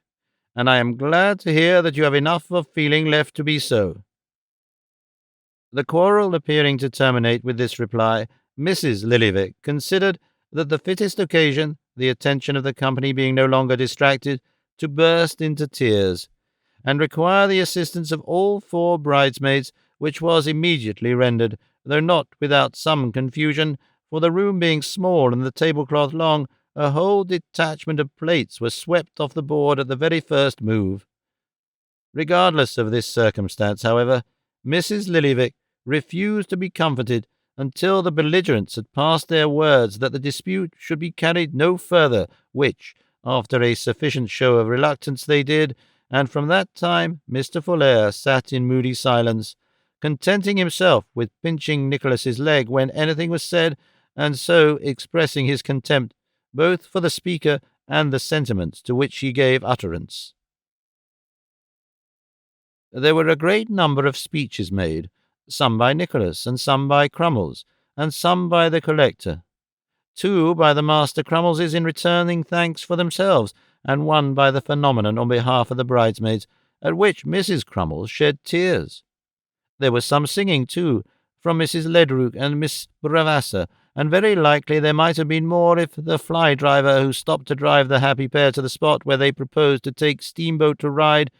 Speaker 1: "and I am glad to hear that you have enough of feeling left to be so." The quarrel appearing to terminate with this reply, Mrs. Lillyvick considered that the fittest occasion, the attention of the company being no longer distracted, to burst into tears, and require the assistance of all four bridesmaids, which was immediately rendered, though not without some confusion, for the room being small and the tablecloth long, a whole detachment of plates were swept off the board at the very first move. Regardless of this circumstance, however, Mrs. Lillyvick refused to be comforted until the belligerents had passed their words that the dispute should be carried no further, which, after a sufficient show of reluctance, they did, and from that time Mr. Folair sat in moody silence, contenting himself with pinching Nicholas's leg when anything was said, and so expressing his contempt both for the speaker and the sentiments to which he gave utterance. There were a great number of speeches made, some by Nicholas, and some by Crummles, and some by the collector. Two by the Master Crummleses in returning thanks for themselves, and one by the phenomenon on behalf of the bridesmaids, at which Mrs. Crummles shed tears. There was some singing, too, from Mrs. Ledrook and Miss Bravassa, and very likely there might have been more if the fly-driver who stopped to drive the happy pair to the spot where they proposed to take steamboat to ride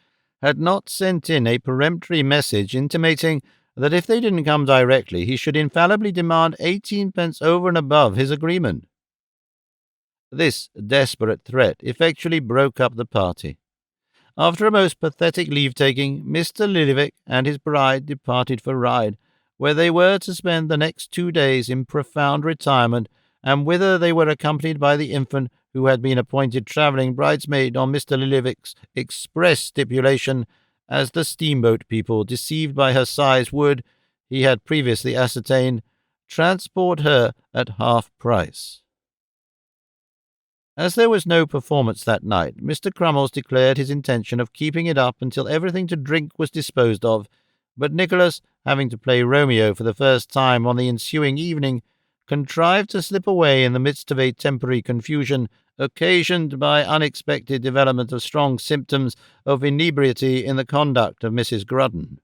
Speaker 1: had not sent in a peremptory message intimating that if they didn't come directly he should infallibly demand 18 pence over and above his agreement. This desperate threat effectually broke up the party. After a most pathetic leave-taking, Mr. Lillyvick and his bride departed for Ryde, where they were to spend the next 2 days in profound retirement, and whither they were accompanied by the infant, who had been appointed travelling bridesmaid on Mr. Lillyvick's express stipulation, as the steamboat people, deceived by her size, would, he had previously ascertained, transport her at half price. As there was no performance that night, Mr. Crummles declared his intention of keeping it up until everything to drink was disposed of, but Nicholas, having to play Romeo for the first time on the ensuing evening, contrived to slip away in the midst of a temporary confusion occasioned by unexpected development of strong symptoms of inebriety in the conduct of Mrs. Grudden.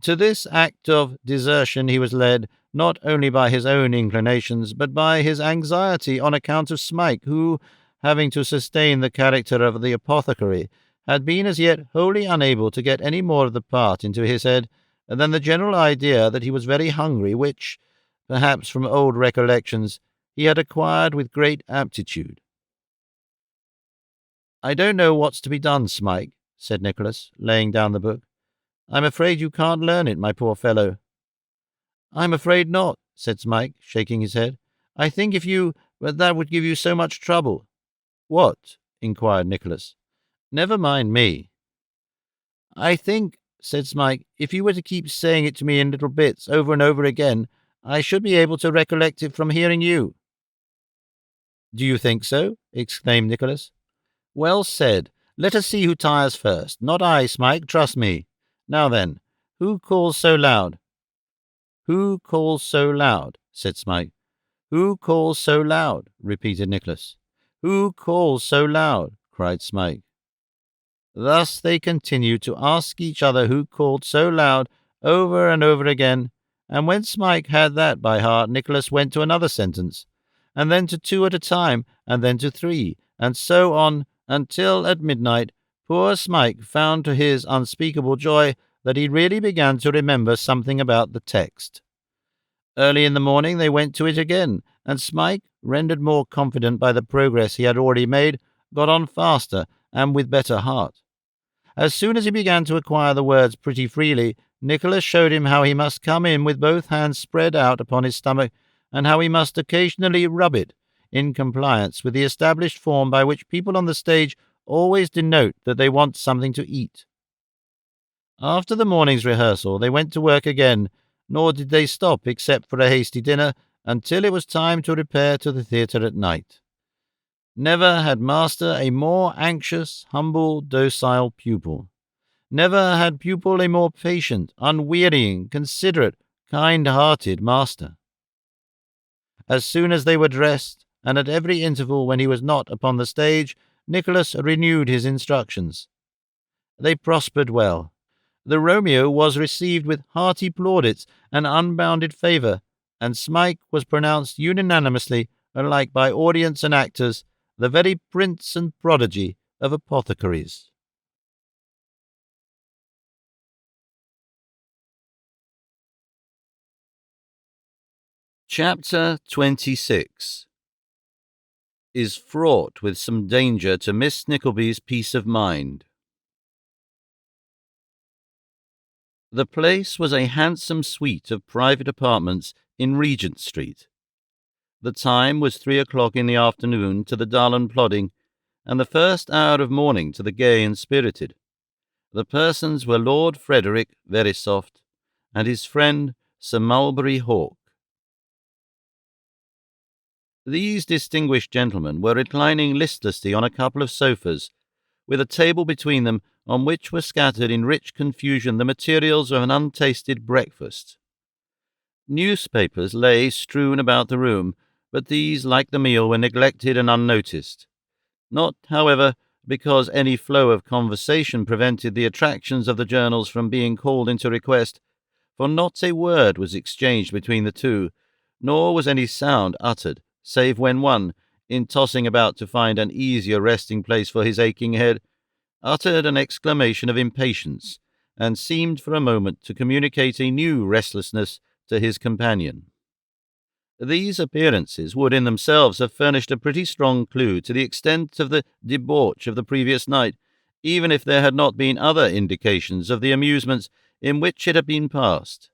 Speaker 1: To this act of desertion he was led, not only by his own inclinations, but by his anxiety on account of Smike, who, having to sustain the character of the apothecary, had been as yet wholly unable to get any more of the part into his head than the general idea that he was very hungry, which, perhaps from old recollections, he had acquired with great aptitude. "I don't know what's to be done, Smike," said Nicholas, laying down the book. "I'm afraid you can't learn it, my poor fellow." "I'm afraid not," said Smike, shaking his head. "I think but that would give you so much trouble." "What?" inquired Nicholas. "Never mind me." "I think," said Smike, "if you were to keep saying it to me in little bits, over and over again, I should be able to recollect it from hearing you." "Do you think so?" exclaimed Nicholas. "Well said. Let us see who tires first. Not I, Smike, trust me. Now then, who calls so loud?" "Who calls so loud?" said Smike. "Who calls so loud?" repeated Nicholas. "Who calls so loud?" cried Smike. Thus they continued to ask each other who called so loud, over and over again, and when Smike had that by heart, Nicholas went to another sentence, and then to 2 at a time, and then to 3, and so on, until at midnight poor Smike found to his unspeakable joy that he really began to remember something about the text. Early in the morning they went to it again, and Smike, rendered more confident by the progress he had already made, got on faster and with better heart. As soon as he began to acquire the words pretty freely, Nicholas showed him how he must come in with both hands spread out upon his stomach, and how he must occasionally rub it, in compliance with the established form by which people on the stage always denote that they want something to eat. After the morning's rehearsal, they went to work again, nor did they stop except for a hasty dinner until it was time to repair to the theatre at night. Never had master a more anxious, humble, docile pupil. Never had pupil a more patient, unwearying, considerate, kind-hearted master. As soon as they were dressed, and at every interval when he was not upon the stage, Nicholas renewed his instructions. They prospered well. The Romeo was received with hearty plaudits and unbounded favour, and Smike was pronounced unanimously, alike by audience and actors, the very prince and prodigy of apothecaries. Chapter 26 is fraught with some danger to Miss Nickleby's peace of mind. The place was a handsome suite of private apartments in Regent Street. The time was 3 o'clock in the afternoon to the dull and plodding, and the first hour of morning to the gay and spirited. The persons were Lord Frederick Verisopht and his friend Sir Mulberry Hawk. These distinguished gentlemen were reclining listlessly on a couple of sofas, with a table between them on which were scattered in rich confusion the materials of an untasted breakfast. Newspapers lay strewn about the room, but these, like the meal, were neglected and unnoticed. Not, however, because any flow of conversation prevented the attractions of the journals from being called into request, for not a word was exchanged between the two, nor was any sound uttered, save when one, in tossing about to find an easier resting place for his aching head, uttered an exclamation of impatience, and seemed for a moment to communicate a new restlessness to his companion. These appearances would in themselves have furnished a pretty strong clue to the extent of the debauch of the previous night, even if there had not been other indications of the amusements in which it had been passed.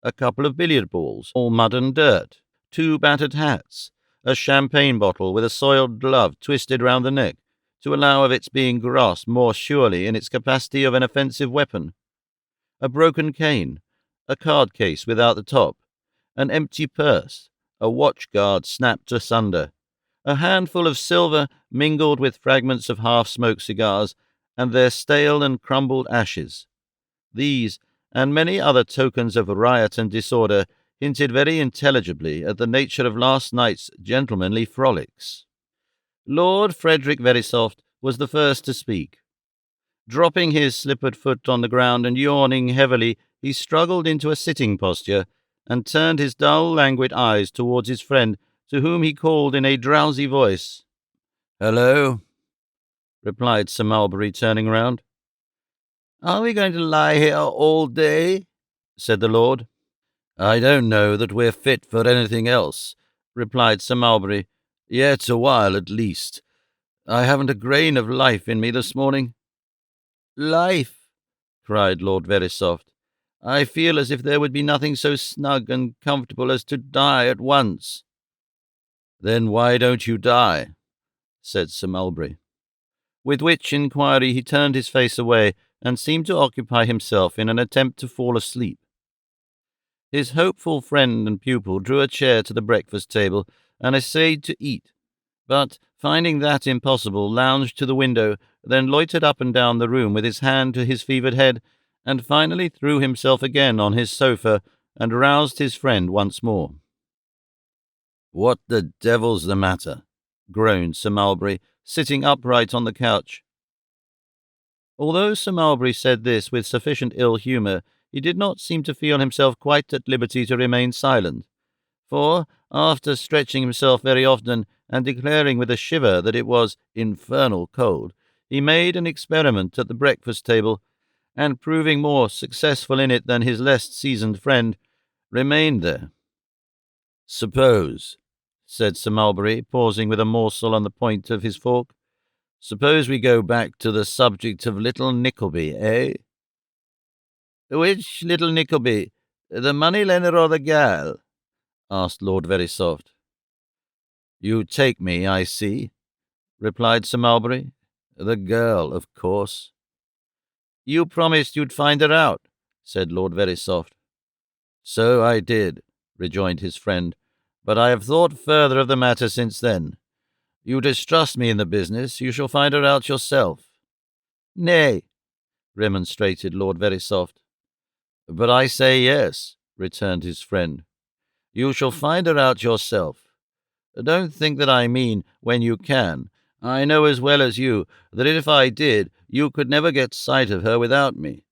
Speaker 1: A couple of billiard balls, all mud and dirt, 2 battered hats, a champagne bottle with a soiled glove twisted round the neck, to allow of its being grasped more surely in its capacity of an offensive weapon, a broken cane, a card case without the top, an empty purse, a watch-guard snapped asunder, a handful of silver mingled with fragments of half-smoked cigars, and their stale and crumbled ashes. These, and many other tokens of riot and disorder, hinted very intelligibly at the nature of last night's gentlemanly frolics. Lord Frederick Verisopht was the first to speak. Dropping his slippered foot on the ground and yawning heavily, he struggled into a sitting posture, and turned his dull, languid eyes towards his friend, to whom he called in a drowsy voice. "Hello," replied Sir Mulberry, turning round. "Are we going to lie here all day?" said the lord. "I don't know that we're fit for anything else," replied Sir Mulberry, "yet a while at least. I haven't a grain of life in me this morning." "Life!" cried Lord Verisopht. "I feel as if there would be nothing so snug and comfortable as to die at once." "Then why don't you die?" said Sir Mulberry. With which inquiry he turned his face away, and seemed to occupy himself in an attempt to fall asleep. His hopeful friend and pupil drew a chair to the breakfast table, and essayed to eat, but, finding that impossible, lounged to the window, then loitered up and down the room with his hand to his fevered head, and finally threw himself again on his sofa, and roused his friend once more. "What the devil's the matter?" groaned Sir Mulberry, sitting upright on the couch. Although Sir Mulberry said this with sufficient ill-humour, he did not seem to feel himself quite at liberty to remain silent, for, after stretching himself very often, and declaring with a shiver that it was infernal cold, he made an experiment at the breakfast-table, and proving more successful in it than his less seasoned friend, remained there. "Suppose," said Sir Mulberry, pausing with a morsel on the point of his fork, "suppose we go back to the subject of little Nickleby, eh?" "Which little Nickleby? The money-lender or the gal?" asked Lord Verisopht. "You take me, I see," replied Sir Mulberry. "The girl, of course." "You promised you'd find her out," said Lord Verisopht. "So I did," rejoined his friend, "but I have thought further of the matter since then. You distrust me in the business. You shall find her out yourself." "Nay," remonstrated Lord Verisopht. "But I say yes," returned his friend. "You shall find her out yourself. Don't think that I mean when you can. I know as well as you that if I did, you could never get sight of her without me.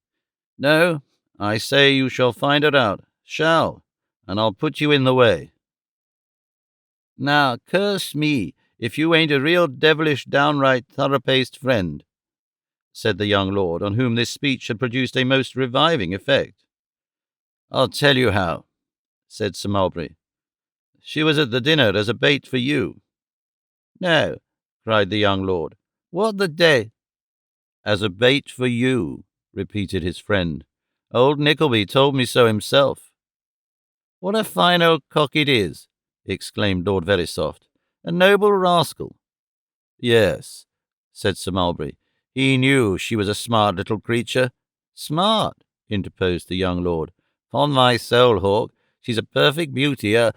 Speaker 1: No, I say you shall find her out. Shall, and I'll put you in the way." "Now, curse me, if you ain't a real devilish downright thorough-paced friend," said the young lord, on whom this speech had produced a most reviving effect. "I'll tell you how," said Sir Mulberry. "She was at the dinner as a bait for you." "No," cried the young lord. "What the "As a bait for you," repeated his friend. "Old Nickleby told me so himself." "What a fine old cock it is!" exclaimed Lord Verisopht. "A noble rascal." "Yes," said Sir Mulberry. "He knew she was a smart little creature." "Smart!" interposed the young lord. "'Pon my soul, Hawk, she's a perfect beauty, a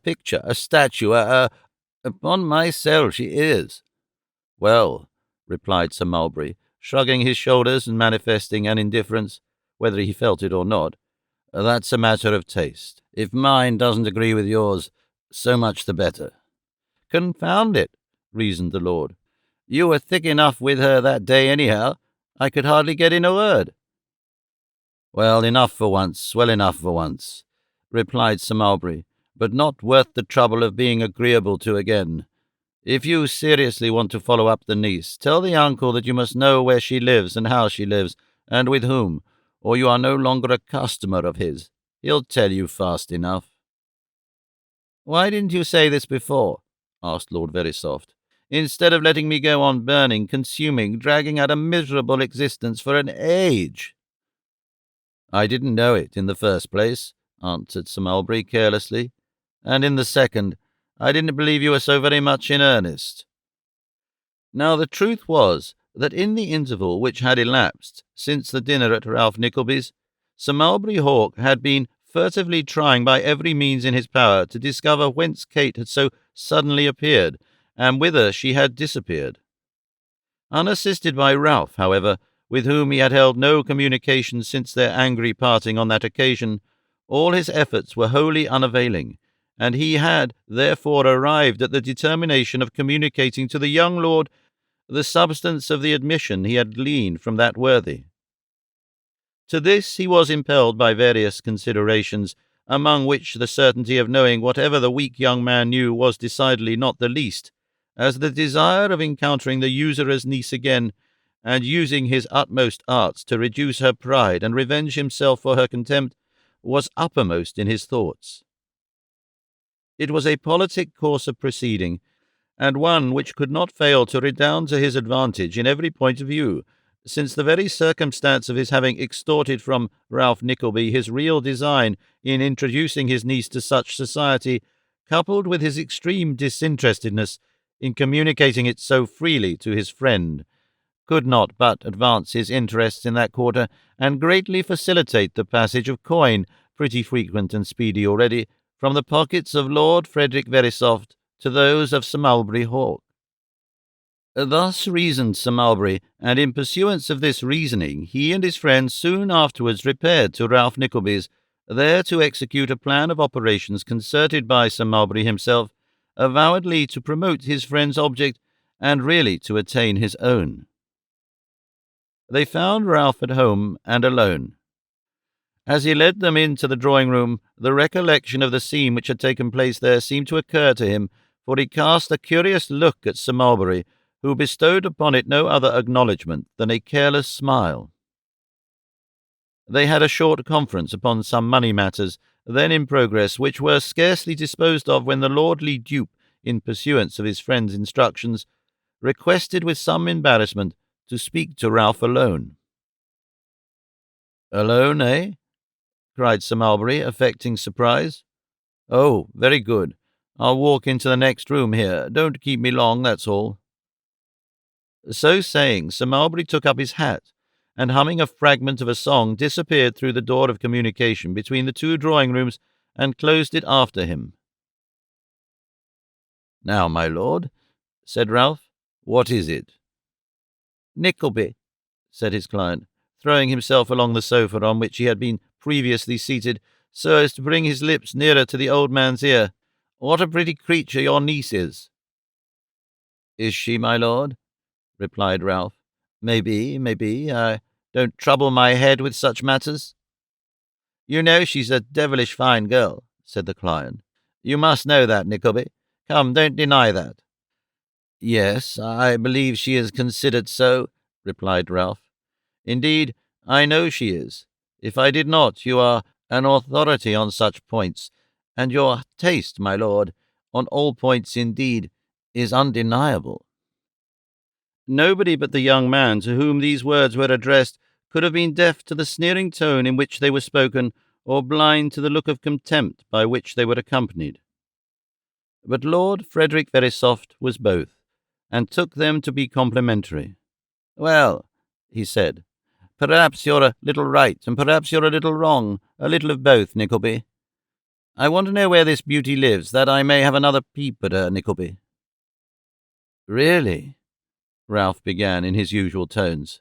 Speaker 1: picture, a statue, upon my soul she is." "Well," replied Sir Mulberry, shrugging his shoulders and manifesting an indifference, whether he felt it or not, "that's a matter of taste. If mine doesn't agree with yours, so much the better." "Confound it," reasoned the lord. "You were thick enough with her that day anyhow. I could hardly get in a word." "Well enough for once, replied Sir Mulberry, "but not worth the trouble of being agreeable to again. If you seriously want to follow up the niece, tell the uncle that you must know where she lives and how she lives, and with whom, or you are no longer a customer of his. He'll tell you fast enough." "Why didn't you say this before?" asked Lord Verisopht, "instead of letting me go on burning, consuming, dragging out a miserable existence for an age?" "I didn't know it in the first place," answered Sir Mulberry carelessly, "and in the second, I didn't believe you were so very much in earnest." Now the truth was that in the interval which had elapsed since the dinner at Ralph Nickleby's, Sir Mulberry Hawk had been furtively trying by every means in his power to discover whence Kate had so suddenly appeared, and whither she had disappeared. Unassisted by Ralph, however, with whom he had held no communication since their angry parting on that occasion, all his efforts were wholly unavailing, and he had therefore arrived at the determination of communicating to the young lord the substance of the admission he had gleaned from that worthy. To this he was impelled by various considerations, among which the certainty of knowing whatever the weak young man knew was decidedly not the least, as the desire of encountering the usurer's niece again, and using his utmost arts to reduce her pride and revenge himself for her contempt, was uppermost in his thoughts. It was a politic course of proceeding, and one which could not fail to redound to his advantage in every point of view, since the very circumstance of his having extorted from Ralph Nickleby his real design in introducing his niece to such society, coupled with his extreme disinterestedness in communicating it so freely to his friend, could not but advance his interests in that quarter, and greatly facilitate the passage of coin, pretty frequent and speedy already, from the pockets of Lord Frederick Verisopht to those of Sir Mulberry Hawk. Thus reasoned Sir Mulberry, and in pursuance of this reasoning, he and his friend soon afterwards repaired to Ralph Nickleby's, there to execute a plan of operations concerted by Sir Mulberry himself, avowedly to promote his friend's object, and really to attain his own. They found Ralph at home and alone. As he led them into the drawing-room, the recollection of the scene which had taken place there seemed to occur to him, for he cast a curious look at Sir Mulberry, who bestowed upon it no other acknowledgment than a careless smile. They had a short conference upon some money matters, then in progress, which were scarcely disposed of when the lordly dupe, in pursuance of his friend's instructions, requested with some embarrassment to speak to Ralph alone. "Alone, eh?" cried Sir Mulberry, affecting surprise. "Oh, very good. I'll walk into the next room here. Don't keep me long, that's all." So saying, Sir Mulberry took up his hat, and humming a fragment of a song, disappeared through the door of communication between the two drawing-rooms and closed it after him. "Now, my lord," said Ralph, "what is it?" "Nickleby," said his client, throwing himself along the sofa on which he had been previously seated, so as to bring his lips nearer to the old man's ear. "What a pretty creature your niece is." "Is she, my lord?" replied Ralph. Maybe. I don't trouble my head with such matters." "You know she's a devilish fine girl," said the client. "You must know that, Nickleby. Come, don't deny that." "Yes, I believe she is considered so," replied Ralph. "Indeed, I know she is. If I did not, you are an authority on such points, and your taste, my lord, on all points indeed, is undeniable." Nobody but the young man to whom these words were addressed could have been deaf to the sneering tone in which they were spoken, or blind to the look of contempt by which they were accompanied. But Lord Frederick Verisopht was both, and took them to be complimentary. "Well," he said, "perhaps you're a little right, and perhaps you're a little wrong, a little of both, Nickleby. I want to know where this beauty lives, that I may have another peep at her, Nickleby." "Really?" Ralph began in his usual tones.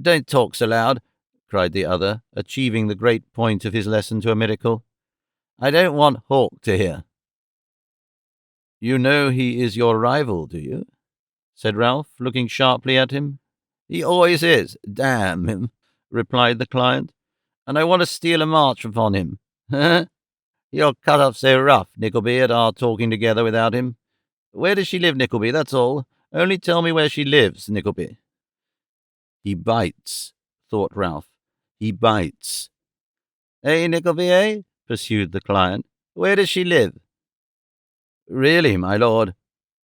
Speaker 1: "Don't talk so loud," cried the other, achieving the great point of his lesson to a miracle. "I don't want Hawk to hear." "You know he is your rival, do you?" said Ralph, looking sharply at him. "He always is, damn him," replied the client, "and I want to steal a march upon him. You're cut off so rough, Nickleby, at our talking together without him. Where does she live, Nickleby, that's all? Only tell me where she lives, Nickleby." "He bites," thought Ralph. "He bites." "Eh, Nickleby, eh?" pursued the client. "Where does she live?" "Really, my lord,"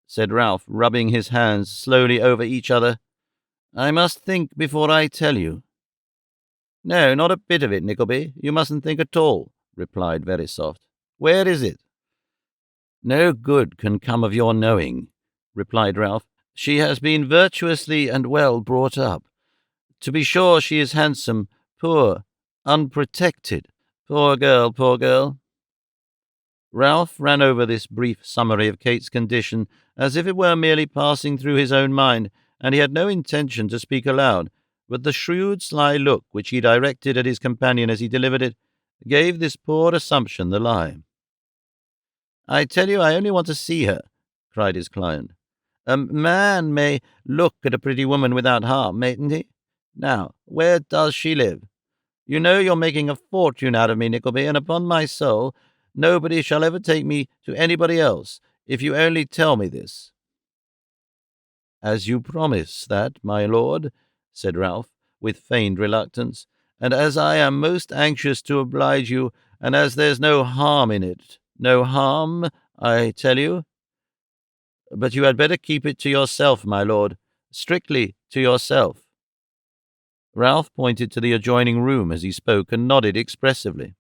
Speaker 1: said Ralph, rubbing his hands slowly over each other, "I must think before I tell you." "No, not a bit of it, Nickleby. You mustn't think at all," replied Verisopht. "Where is it?" "No good can come of your knowing," replied Ralph. "She has been virtuously and well brought up. To be sure, she is handsome, poor, unprotected. Poor girl, poor girl." Ralph ran over this brief summary of Kate's condition as if it were merely passing through his own mind, and he had no intention to speak aloud, but the shrewd, sly look which he directed at his companion as he delivered it gave this poor assumption the lie. "I tell you I only want to see her," cried his client. "A man may look at a pretty woman without harm, mayn't he? Now, where does she live? You know you're making a fortune out of me, Nickleby, and upon my soul, nobody shall ever take me to anybody else, if you only tell me this." "As you promise that, my lord," said Ralph, with feigned reluctance, "and as I am most anxious to oblige you, and as there's no harm in it, no harm, I tell you. But you had better keep it to yourself, my lord, strictly to yourself." Ralph pointed to the adjoining room as he spoke, and nodded expressively.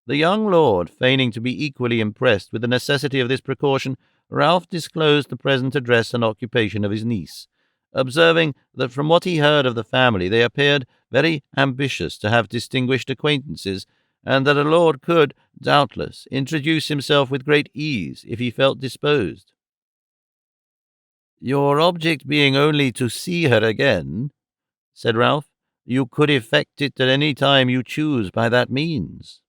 Speaker 1: The young lord, feigning to be equally impressed with the necessity of this precaution, Ralph disclosed the present address and occupation of his niece, observing that from what he heard of the family they appeared very ambitious to have distinguished acquaintances, and that a lord could, doubtless, introduce himself with great ease if he felt disposed. "Your object being only to see her again," said Ralph, "you could effect it at any time you choose by that means."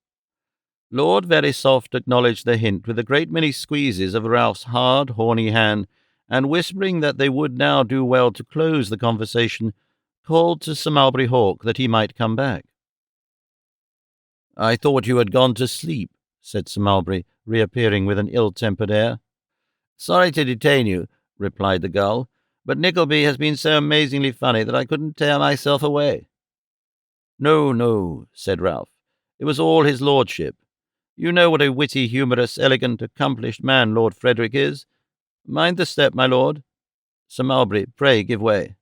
Speaker 1: Lord Verisopht acknowledged the hint with a great many squeezes of Ralph's hard, horny hand, and whispering that they would now do well to close the conversation, called to Sir Mulberry Hawk that he might come back. "I thought you had gone to sleep," said Sir Mulberry, reappearing with an ill-tempered air. "Sorry to detain you," replied the gull, "but Nickleby has been so amazingly funny that I couldn't tear myself away." "No, no," said Ralph. It was all his lordship. You know what a witty, humorous, elegant, accomplished man Lord Frederick is. Mind the step, my lord. Sir Mulberry, pray give way."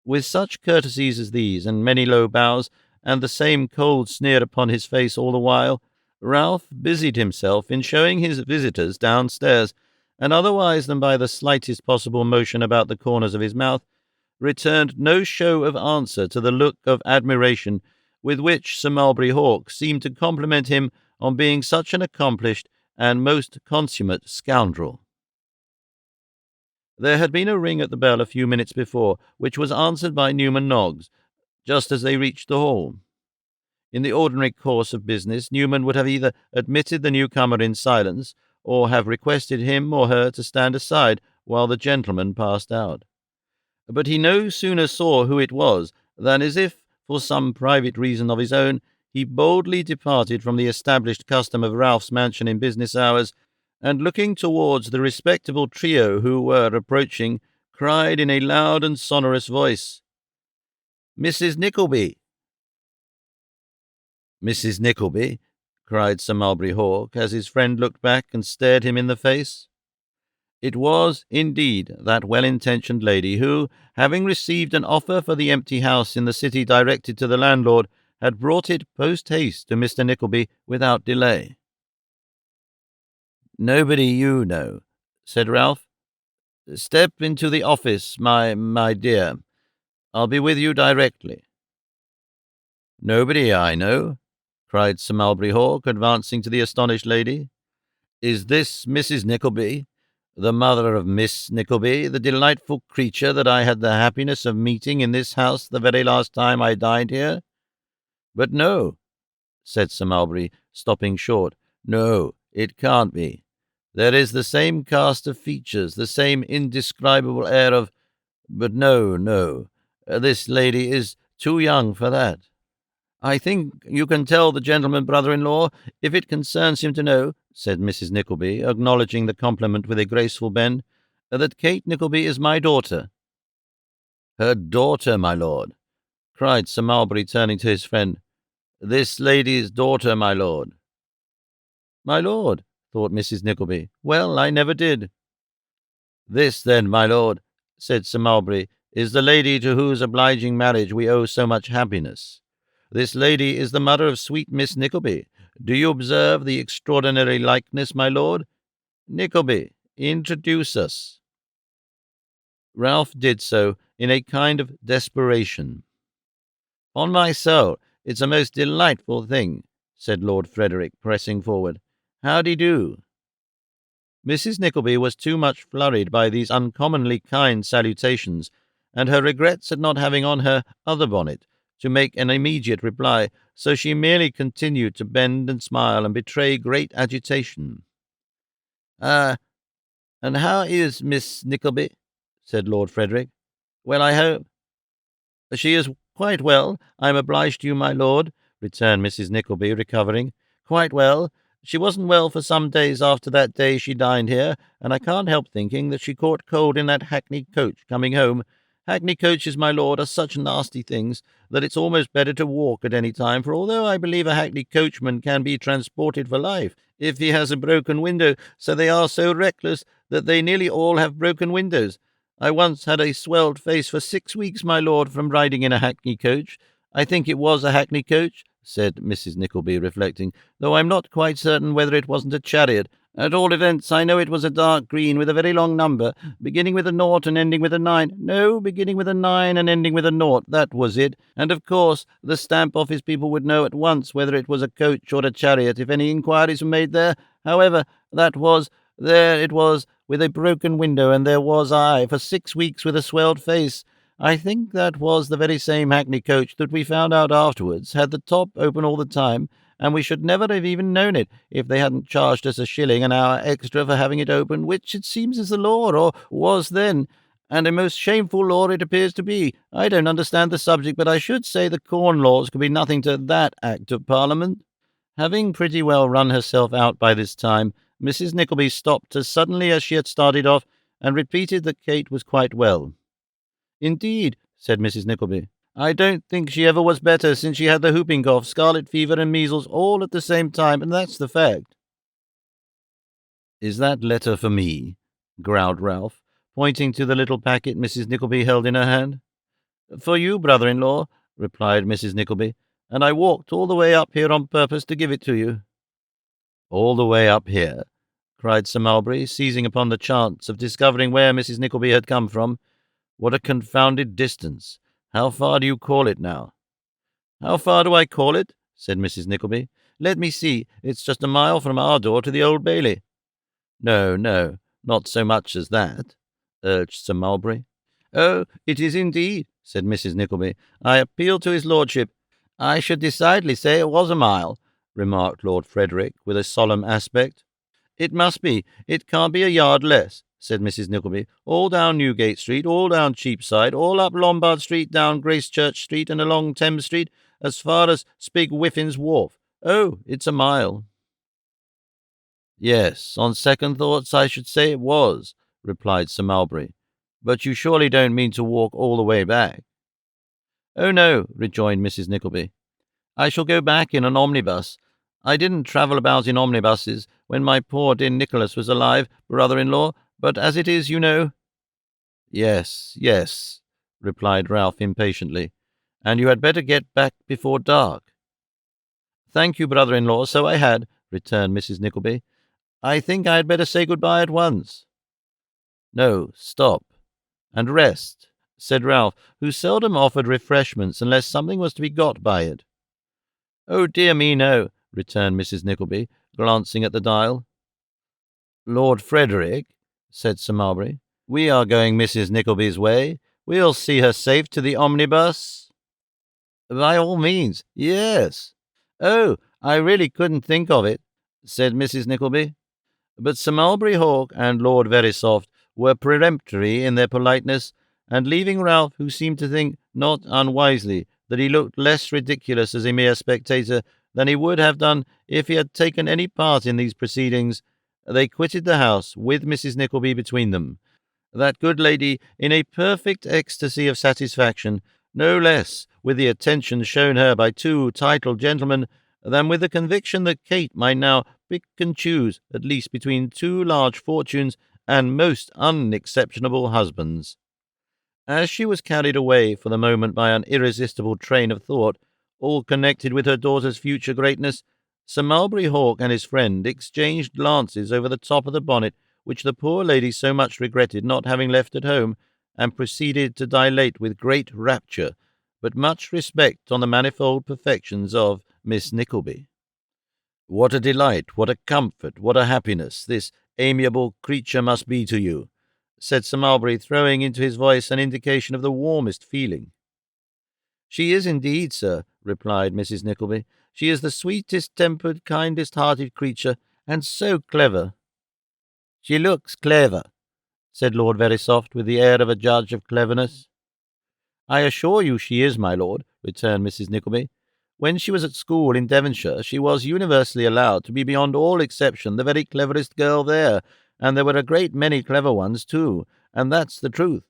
Speaker 1: With such courtesies as these, and many low bows, and the same cold sneer upon his face all the while, Ralph busied himself in showing his visitors downstairs, and otherwise than by the slightest possible motion about the corners of his mouth, returned no show of answer to the look of admiration with which Sir Mulberry Hawk seemed to compliment him on being such an accomplished and most consummate scoundrel. There had been a ring at the bell a few minutes before, which was answered by Newman Noggs, just as they reached the hall. In the ordinary course of business, Newman would have either admitted the newcomer in silence, or have requested him or her to stand aside while the gentleman passed out. But he no sooner saw who it was than, as if for some private reason of his own, he boldly departed from the established custom of Ralph's mansion in business hours, and looking towards the respectable trio who were approaching, cried in a loud and sonorous voice, "Mrs. Nickleby!" "Mrs. Nickleby?" cried Sir Mulberry Hawk, as his friend looked back and stared him in the face. It was, indeed, that well-intentioned lady who, having received an offer for the empty house in the city directed to the landlord, had brought it post-haste to Mr. Nickleby without delay. "Nobody you know," said Ralph. "Step into the office, my dear. I'll be with you directly." "Nobody I know?" cried Sir Mulberry Hawk, advancing to the astonished lady. "Is this Mrs. Nickleby, the mother of Miss Nickleby, the delightful creature that I had the happiness of meeting in this house the very last time I dined here? But no," said Sir Mulberry, stopping short. "No, it can't be. There is the same cast of features, the same indescribable air of— But no, this lady is too young for that." "I think you can tell the gentleman brother-in-law, if it concerns him to know," said Mrs. Nickleby, acknowledging the compliment with a graceful bend, "that Kate Nickleby is my daughter." "Her daughter, my lord!" cried Sir Mulberry, turning to his friend. "This lady's daughter, my lord." "My lord," thought Mrs. Nickleby. "Well, I never did." "This, then, my lord," said Sir Mulberry, "is the lady to whose obliging marriage we owe so much happiness. This lady is the mother of sweet Miss Nickleby. Do you observe the extraordinary likeness, my lord? Nickleby, introduce us." Ralph did so in a kind of desperation. "On my soul, it's a most delightful thing," said Lord Frederick, pressing forward. "How-de-do?" Mrs. Nickleby was too much flurried by these uncommonly kind salutations, and her regrets at not having on her other bonnet, to make an immediate reply, so she merely continued to bend and smile and betray great agitation. "Ah, and how is Miss Nickleby?" said Lord Frederick. "Well, I hope—" "She is quite well, I am obliged to you, my lord," returned Mrs. Nickleby, recovering. "Quite well. She wasn't well for some days after that day she dined here, and I can't help thinking that she caught cold in that hackney coach coming home. Hackney coaches, my lord, are such nasty things that it's almost better to walk at any time, for although I believe a hackney coachman can be transported for life if he has a broken window, so they are so reckless that they nearly all have broken windows. I once had a swelled face for 6 weeks, my lord, from riding in a hackney coach. I think it was a hackney coach," said Mrs. Nickleby, reflecting, "though I'm not quite certain whether it wasn't a chariot. At all events, I know it was a dark green with a very long number, beginning with a 0 and ending with a 9. No, beginning with a 9 and ending with a 0. That was it. And, of course, the stamp office people would know at once whether it was a coach or a chariot if any inquiries were made there. However, there it was, with a broken window, and there was I, for 6 weeks, with a swelled face. I think that was the very same hackney coach that we found out afterwards had the top open all the time, and we should never have even known it if they hadn't charged us a shilling an hour extra for having it open, which it seems is the law, or was then, and a most shameful law it appears to be. I don't understand the subject, but I should say the Corn Laws could be nothing to that Act of Parliament." Having pretty well run herself out by this time, Mrs. Nickleby stopped as suddenly as she had started off, and repeated that Kate was quite well. "Indeed," said Mrs. Nickleby, I don't think she ever was better since she had the whooping cough, scarlet fever, and measles all at the same time, and that's the fact." "Is that letter for me?" growled Ralph, pointing to the little packet Mrs. Nickleby held in her hand. "For you, brother-in-law," replied Mrs. Nickleby, "and I walked all the way up here on purpose to give it to you." "All the way up here?" cried Sir Mulberry, seizing upon the chance of discovering where Mrs. Nickleby had come from. "What a confounded distance! How far do you call it now?" "How far do I call it?" said Mrs. Nickleby. "Let me see. It's just a mile from our door to the Old Bailey." "No, no, not so much as that," urged Sir Mulberry. "Oh, it is indeed," said Mrs. Nickleby. "I appeal to his lordship." "I should decidedly say it was a mile," remarked Lord Frederick, with a solemn aspect. "It must be. It can't be a yard less," said Mrs. Nickleby. "All down Newgate Street, all down Cheapside, all up Lombard Street, down Gracechurch Street, and along Thames Street, as far as Spigwiffin's Wharf. Oh, it's a mile." "Yes, on second thoughts I should say it was," replied Sir Mulberry. "But you surely don't mean to walk all the way back?" "Oh, no," rejoined Mrs. Nickleby. "I shall go back in an omnibus. I didn't travel about in omnibuses when my poor dear Nicholas was alive, brother-in-law, but as it is, you know—" "Yes, yes," replied Ralph impatiently, "and you had better get back before dark." "Thank you, brother-in-law, so I had," returned Mrs. Nickleby. "I think I had better say good-bye at once." "No, stop, and rest," said Ralph, who seldom offered refreshments unless something was to be got by it. "Oh, dear me, no," returned Mrs. Nickleby, glancing at the dial. "Lord Frederick," said Sir Mulberry, "we are going Mrs. Nickleby's way. We'll see her safe to the omnibus." "By all means, yes." "Oh, I really couldn't think of it," said Mrs. Nickleby. But Sir Mulberry Hawk and Lord Verisopht were peremptory in their politeness, and leaving Ralph, who seemed to think, not unwisely, that he looked less ridiculous as a mere spectator than he would have done if he had taken any part in these proceedings, they quitted the house with Mrs. Nickleby between them, that good lady in a perfect ecstasy of satisfaction, no less with the attention shown her by two titled gentlemen than with the conviction that Kate might now pick and choose, at least between two large fortunes and most unexceptionable husbands. As she was carried away for the moment by an irresistible train of thought, all connected with her daughter's future greatness, Sir Mulberry Hawk and his friend exchanged glances over the top of the bonnet which the poor lady so much regretted not having left at home, and proceeded to dilate with great rapture, but much respect, on the manifold perfections of Miss Nickleby. "What a delight, what a comfort, what a happiness this amiable creature must be to you," said Sir Mulberry, throwing into his voice an indication of the warmest feeling. "She is indeed, sir," replied Mrs. Nickleby. "She is the sweetest-tempered, kindest-hearted creature, and so clever." "She looks clever," said Lord Verisopht, with the air of a judge of cleverness. "I assure you she is, my lord," returned Mrs. Nickleby. "When she was at school in Devonshire, she was universally allowed to be beyond all exception the very cleverest girl there, and there were a great many clever ones too, and that's the truth.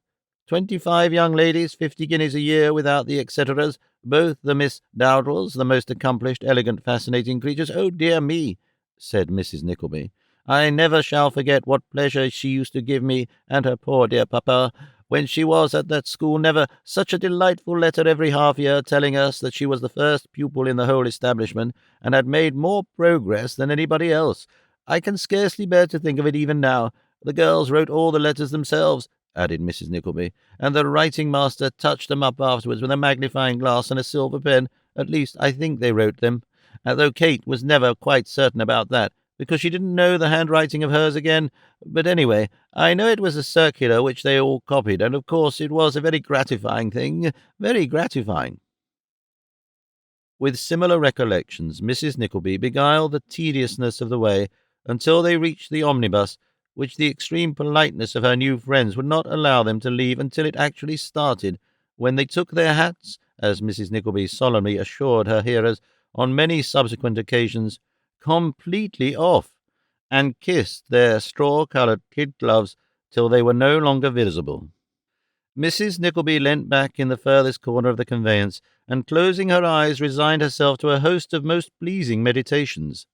Speaker 1: 25 young ladies, 50 guineas a year, without the et ceteras, both the Miss Dowdles, the most accomplished, elegant, fascinating creatures. Oh, dear me," said Mrs. Nickleby, "I never shall forget what pleasure she used to give me and her poor dear papa when she was at that school. Never such a delightful letter every half-year, telling us that she was the first pupil in the whole establishment, and had made more progress than anybody else. I can scarcely bear to think of it even now. The girls wrote all the letters themselves," added Mrs. Nickleby, "and the writing-master touched them up afterwards with a magnifying glass and a silver pen. At least, I think they wrote them, though Kate was never quite certain about that, because she didn't know the handwriting of hers again. But anyway, I know it was a circular which they all copied, and of course it was a very gratifying thing, very gratifying." With similar recollections, Mrs. Nickleby beguiled the tediousness of the way until they reached the omnibus, which the extreme politeness of her new friends would not allow them to leave until it actually started, when they took their hats, as Mrs. Nickleby solemnly assured her hearers on many subsequent occasions, completely off, and kissed their straw-coloured kid gloves till they were no longer visible. Mrs. Nickleby leant back in the furthest corner of the conveyance, and closing her eyes resigned herself to a host of most pleasing meditations.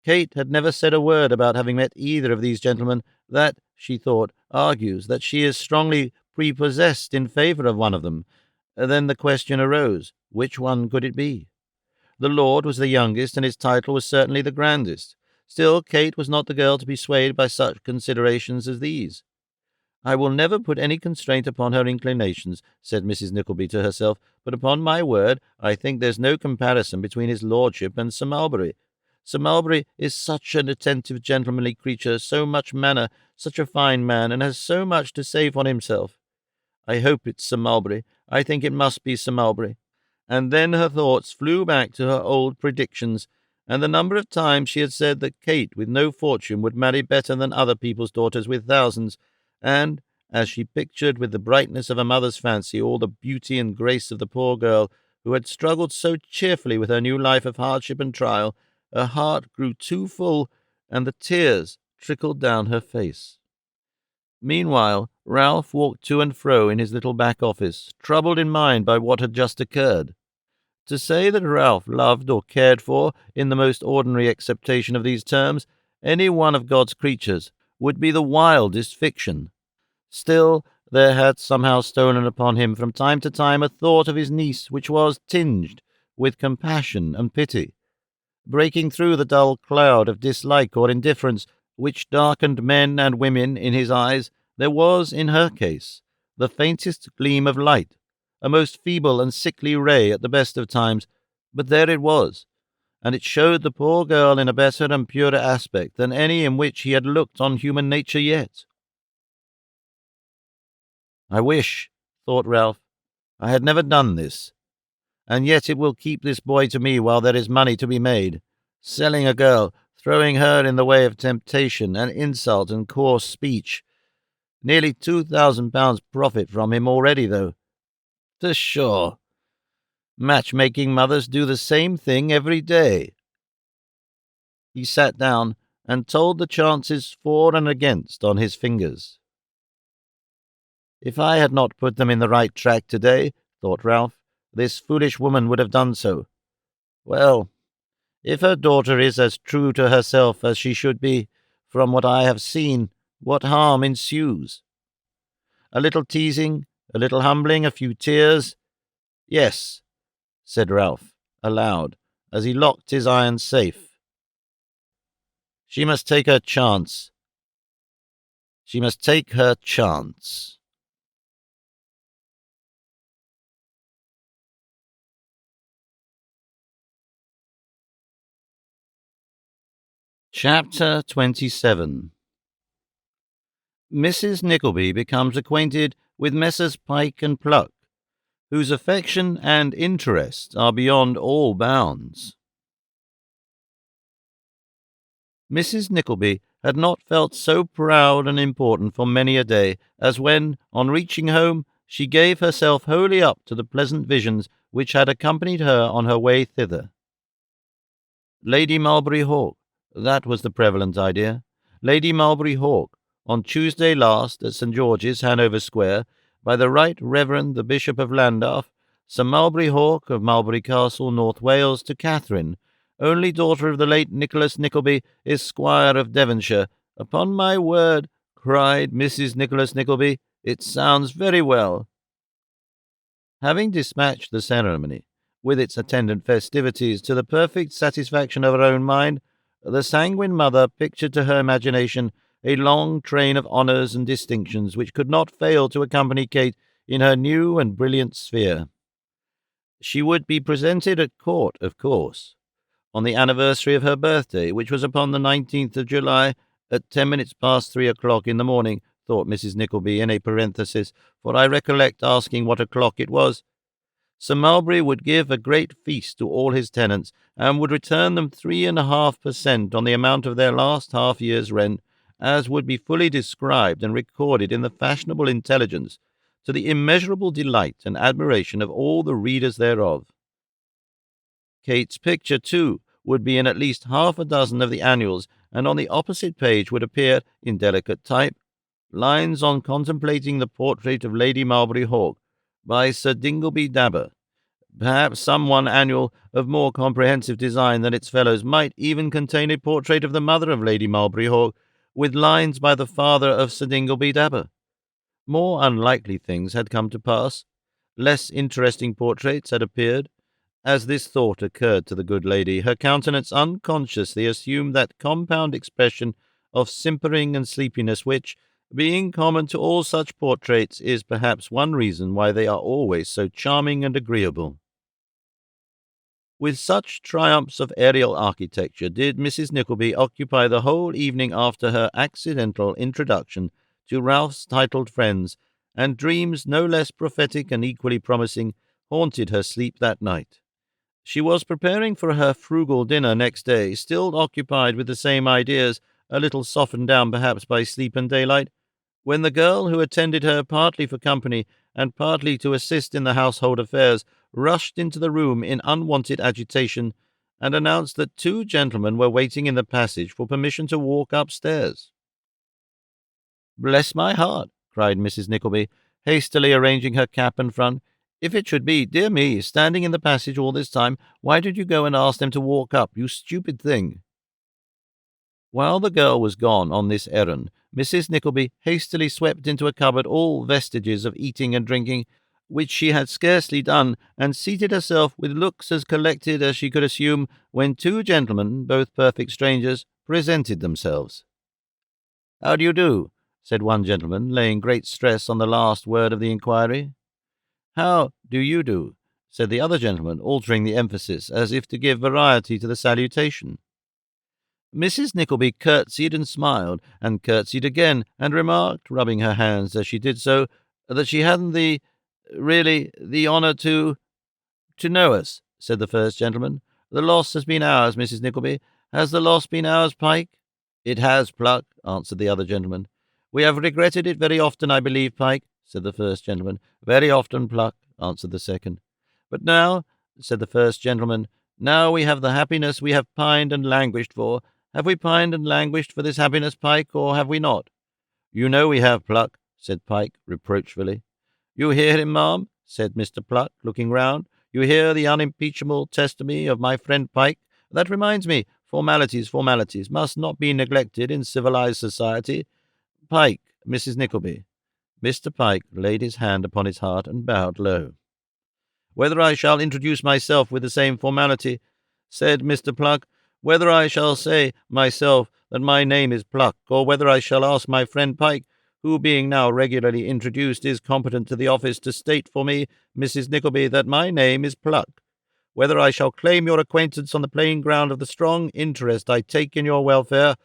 Speaker 1: Kate had never said a word about having met either of these gentlemen. That, she thought, argues that she is strongly prepossessed in favour of one of them. Then the question arose, which one could it be? The lord was the youngest, and his title was certainly the grandest. Still, Kate was not the girl to be swayed by such considerations as these. "I will never put any constraint upon her inclinations," said Mrs. Nickleby to herself, "but upon my word, I think there's no comparison between his lordship and Sir Mulberry. Sir Mulberry is such an attentive, gentlemanly creature, so much manner, such a fine man, and has so much to say for himself. I hope it's Sir Mulberry. I think it must be Sir Mulberry." And then her thoughts flew back to her old predictions, and the number of times she had said that Kate with no fortune would marry better than other people's daughters with thousands, and, as she pictured with the brightness of a mother's fancy all the beauty and grace of the poor girl who had struggled so cheerfully with her new life of hardship and trial, her heart grew too full, and the tears trickled down her face. Meanwhile, Ralph walked to and fro in his little back office, troubled in mind by what had just occurred. To say that Ralph loved or cared for, in the most ordinary acceptation of these terms, any one of God's creatures would be the wildest fiction. Still, there had somehow stolen upon him from time to time a thought of his niece which was tinged with compassion and pity. Breaking through the dull cloud of dislike or indifference which darkened men and women in his eyes, there was, in her case, the faintest gleam of light, a most feeble and sickly ray at the best of times, but there it was, and it showed the poor girl in a better and purer aspect than any in which he had looked on human nature yet. "I wish," thought Ralph, "I had never done this. And yet it will keep this boy to me while there is money to be made. Selling a girl, throwing her in the way of temptation and insult and coarse speech. Nearly £2,000 profit from him already, though. To sure. Matchmaking mothers do the same thing every day." He sat down and told the chances for and against on his fingers. "If I had not put them in the right track today," thought Ralph, "this foolish woman would have done so. Well, if her daughter is as true to herself as she should be, from what I have seen, what harm ensues? A little teasing, a little humbling, a few tears. Yes," said Ralph, aloud, as he locked his iron safe. "She must take her chance. She must take her chance." Chapter 27. Mrs. Nickleby becomes acquainted with Messrs. Pyke and Pluck, whose affection and interest are beyond all bounds. Mrs. Nickleby had not felt so proud and important for many a day as when, on reaching home, she gave herself wholly up to the pleasant visions which had accompanied her on her way thither. Lady Mulberry Hawk, that was the prevalent idea. Lady Mulberry Hawk, on Tuesday last at St. George's, Hanover Square, by the Right Reverend the Bishop of Llandaff, Sir Mulberry Hawk of Mulberry Castle, North Wales, to Catherine, only daughter of the late Nicholas Nickleby, Esquire of Devonshire. "Upon my word," cried Mrs. Nicholas Nickleby, "it sounds very well." Having dispatched the ceremony, with its attendant festivities, to the perfect satisfaction of her own mind, the sanguine mother pictured to her imagination a long train of honours and distinctions which could not fail to accompany Kate in her new and brilliant sphere. She would be presented at court, of course, on the anniversary of her birthday, which was upon the 19th of July, at 10 minutes past 3 o'clock in the morning, thought Mrs. Nickleby in a parenthesis, for I recollect asking what o'clock it was. Sir Mulberry would give a great feast to all his tenants, and would return them 3.5% on the amount of their last half-year's rent, as would be fully described and recorded in the fashionable intelligence, to the immeasurable delight and admiration of all the readers thereof. Kate's picture, too, would be in at least half a dozen of the annuals, and on the opposite page would appear, in delicate type, Lines on Contemplating the Portrait of Lady Mulberry Hawk by Sir Dingleby Dabber. Perhaps some one annual of more comprehensive design than its fellows might even contain a portrait of the mother of Lady Mulberry Hawk, with lines by the father of Sir Dingleby Dabber. More unlikely things had come to pass. Less interesting portraits had appeared. As this thought occurred to the good lady, her countenance unconsciously assumed that compound expression of simpering and sleepiness which, being common to all such portraits, is perhaps one reason why they are always so charming and agreeable. With such triumphs of aerial architecture did Mrs. Nickleby occupy the whole evening after her accidental introduction to Ralph's titled friends, and dreams no less prophetic and equally promising haunted her sleep that night. She was preparing for her frugal dinner next day, still occupied with the same ideas, a little softened down perhaps by sleep and daylight, when the girl who attended her partly for company and partly to assist in the household affairs rushed into the room in unwonted agitation, and announced that two gentlemen were waiting in the passage for permission to walk upstairs. "Bless my heart!" cried Mrs. Nickleby, hastily arranging her cap and front. "If it should be, dear me, standing in the passage all this time, why did you go and ask them to walk up, you stupid thing?" While the girl was gone on this errand, Mrs. Nickleby hastily swept into a cupboard all vestiges of eating and drinking, which she had scarcely done, and seated herself with looks as collected as she could assume, when two gentlemen, both perfect strangers, presented themselves. "How do you do?" said one gentleman, laying great stress on the last word of the inquiry. "How do you do?" said the other gentleman, altering the emphasis, as if to give variety to the salutation. Mrs. Nickleby curtsied and smiled, and curtsied again, and remarked, rubbing her hands as she did so, that she hadn't the honour to know us, said the first gentleman. "The loss has been ours, Mrs. Nickleby. Has the loss been ours, Pike?" "It has, Pluck," answered the other gentleman. "We have regretted it very often, I believe, Pike," said the first gentleman. "Very often, Pluck," answered the second. "But now," said the first gentleman, "now we have the happiness we have pined and languished for. Have we pined and languished for this happiness, Pike, or have we not?" "You know we have, Pluck," said Pike, reproachfully. "You hear him, ma'am?" said Mr. Pluck, looking round. "You hear the unimpeachable testimony of my friend Pike? That reminds me, formalities must not be neglected in civilized society. Pike, Mrs. Nickleby." Mr. Pike laid his hand upon his heart and bowed low. "Whether I shall introduce myself with the same formality," said Mr. Pluck, "whether I shall say myself that my name is Pluck, or whether I shall ask my friend Pike, who, being now regularly introduced, is competent to the office, to state for me, Mrs. Nickleby, that my name is Pluck, whether I shall claim your acquaintance on the plain ground of the strong interest I take in your welfare,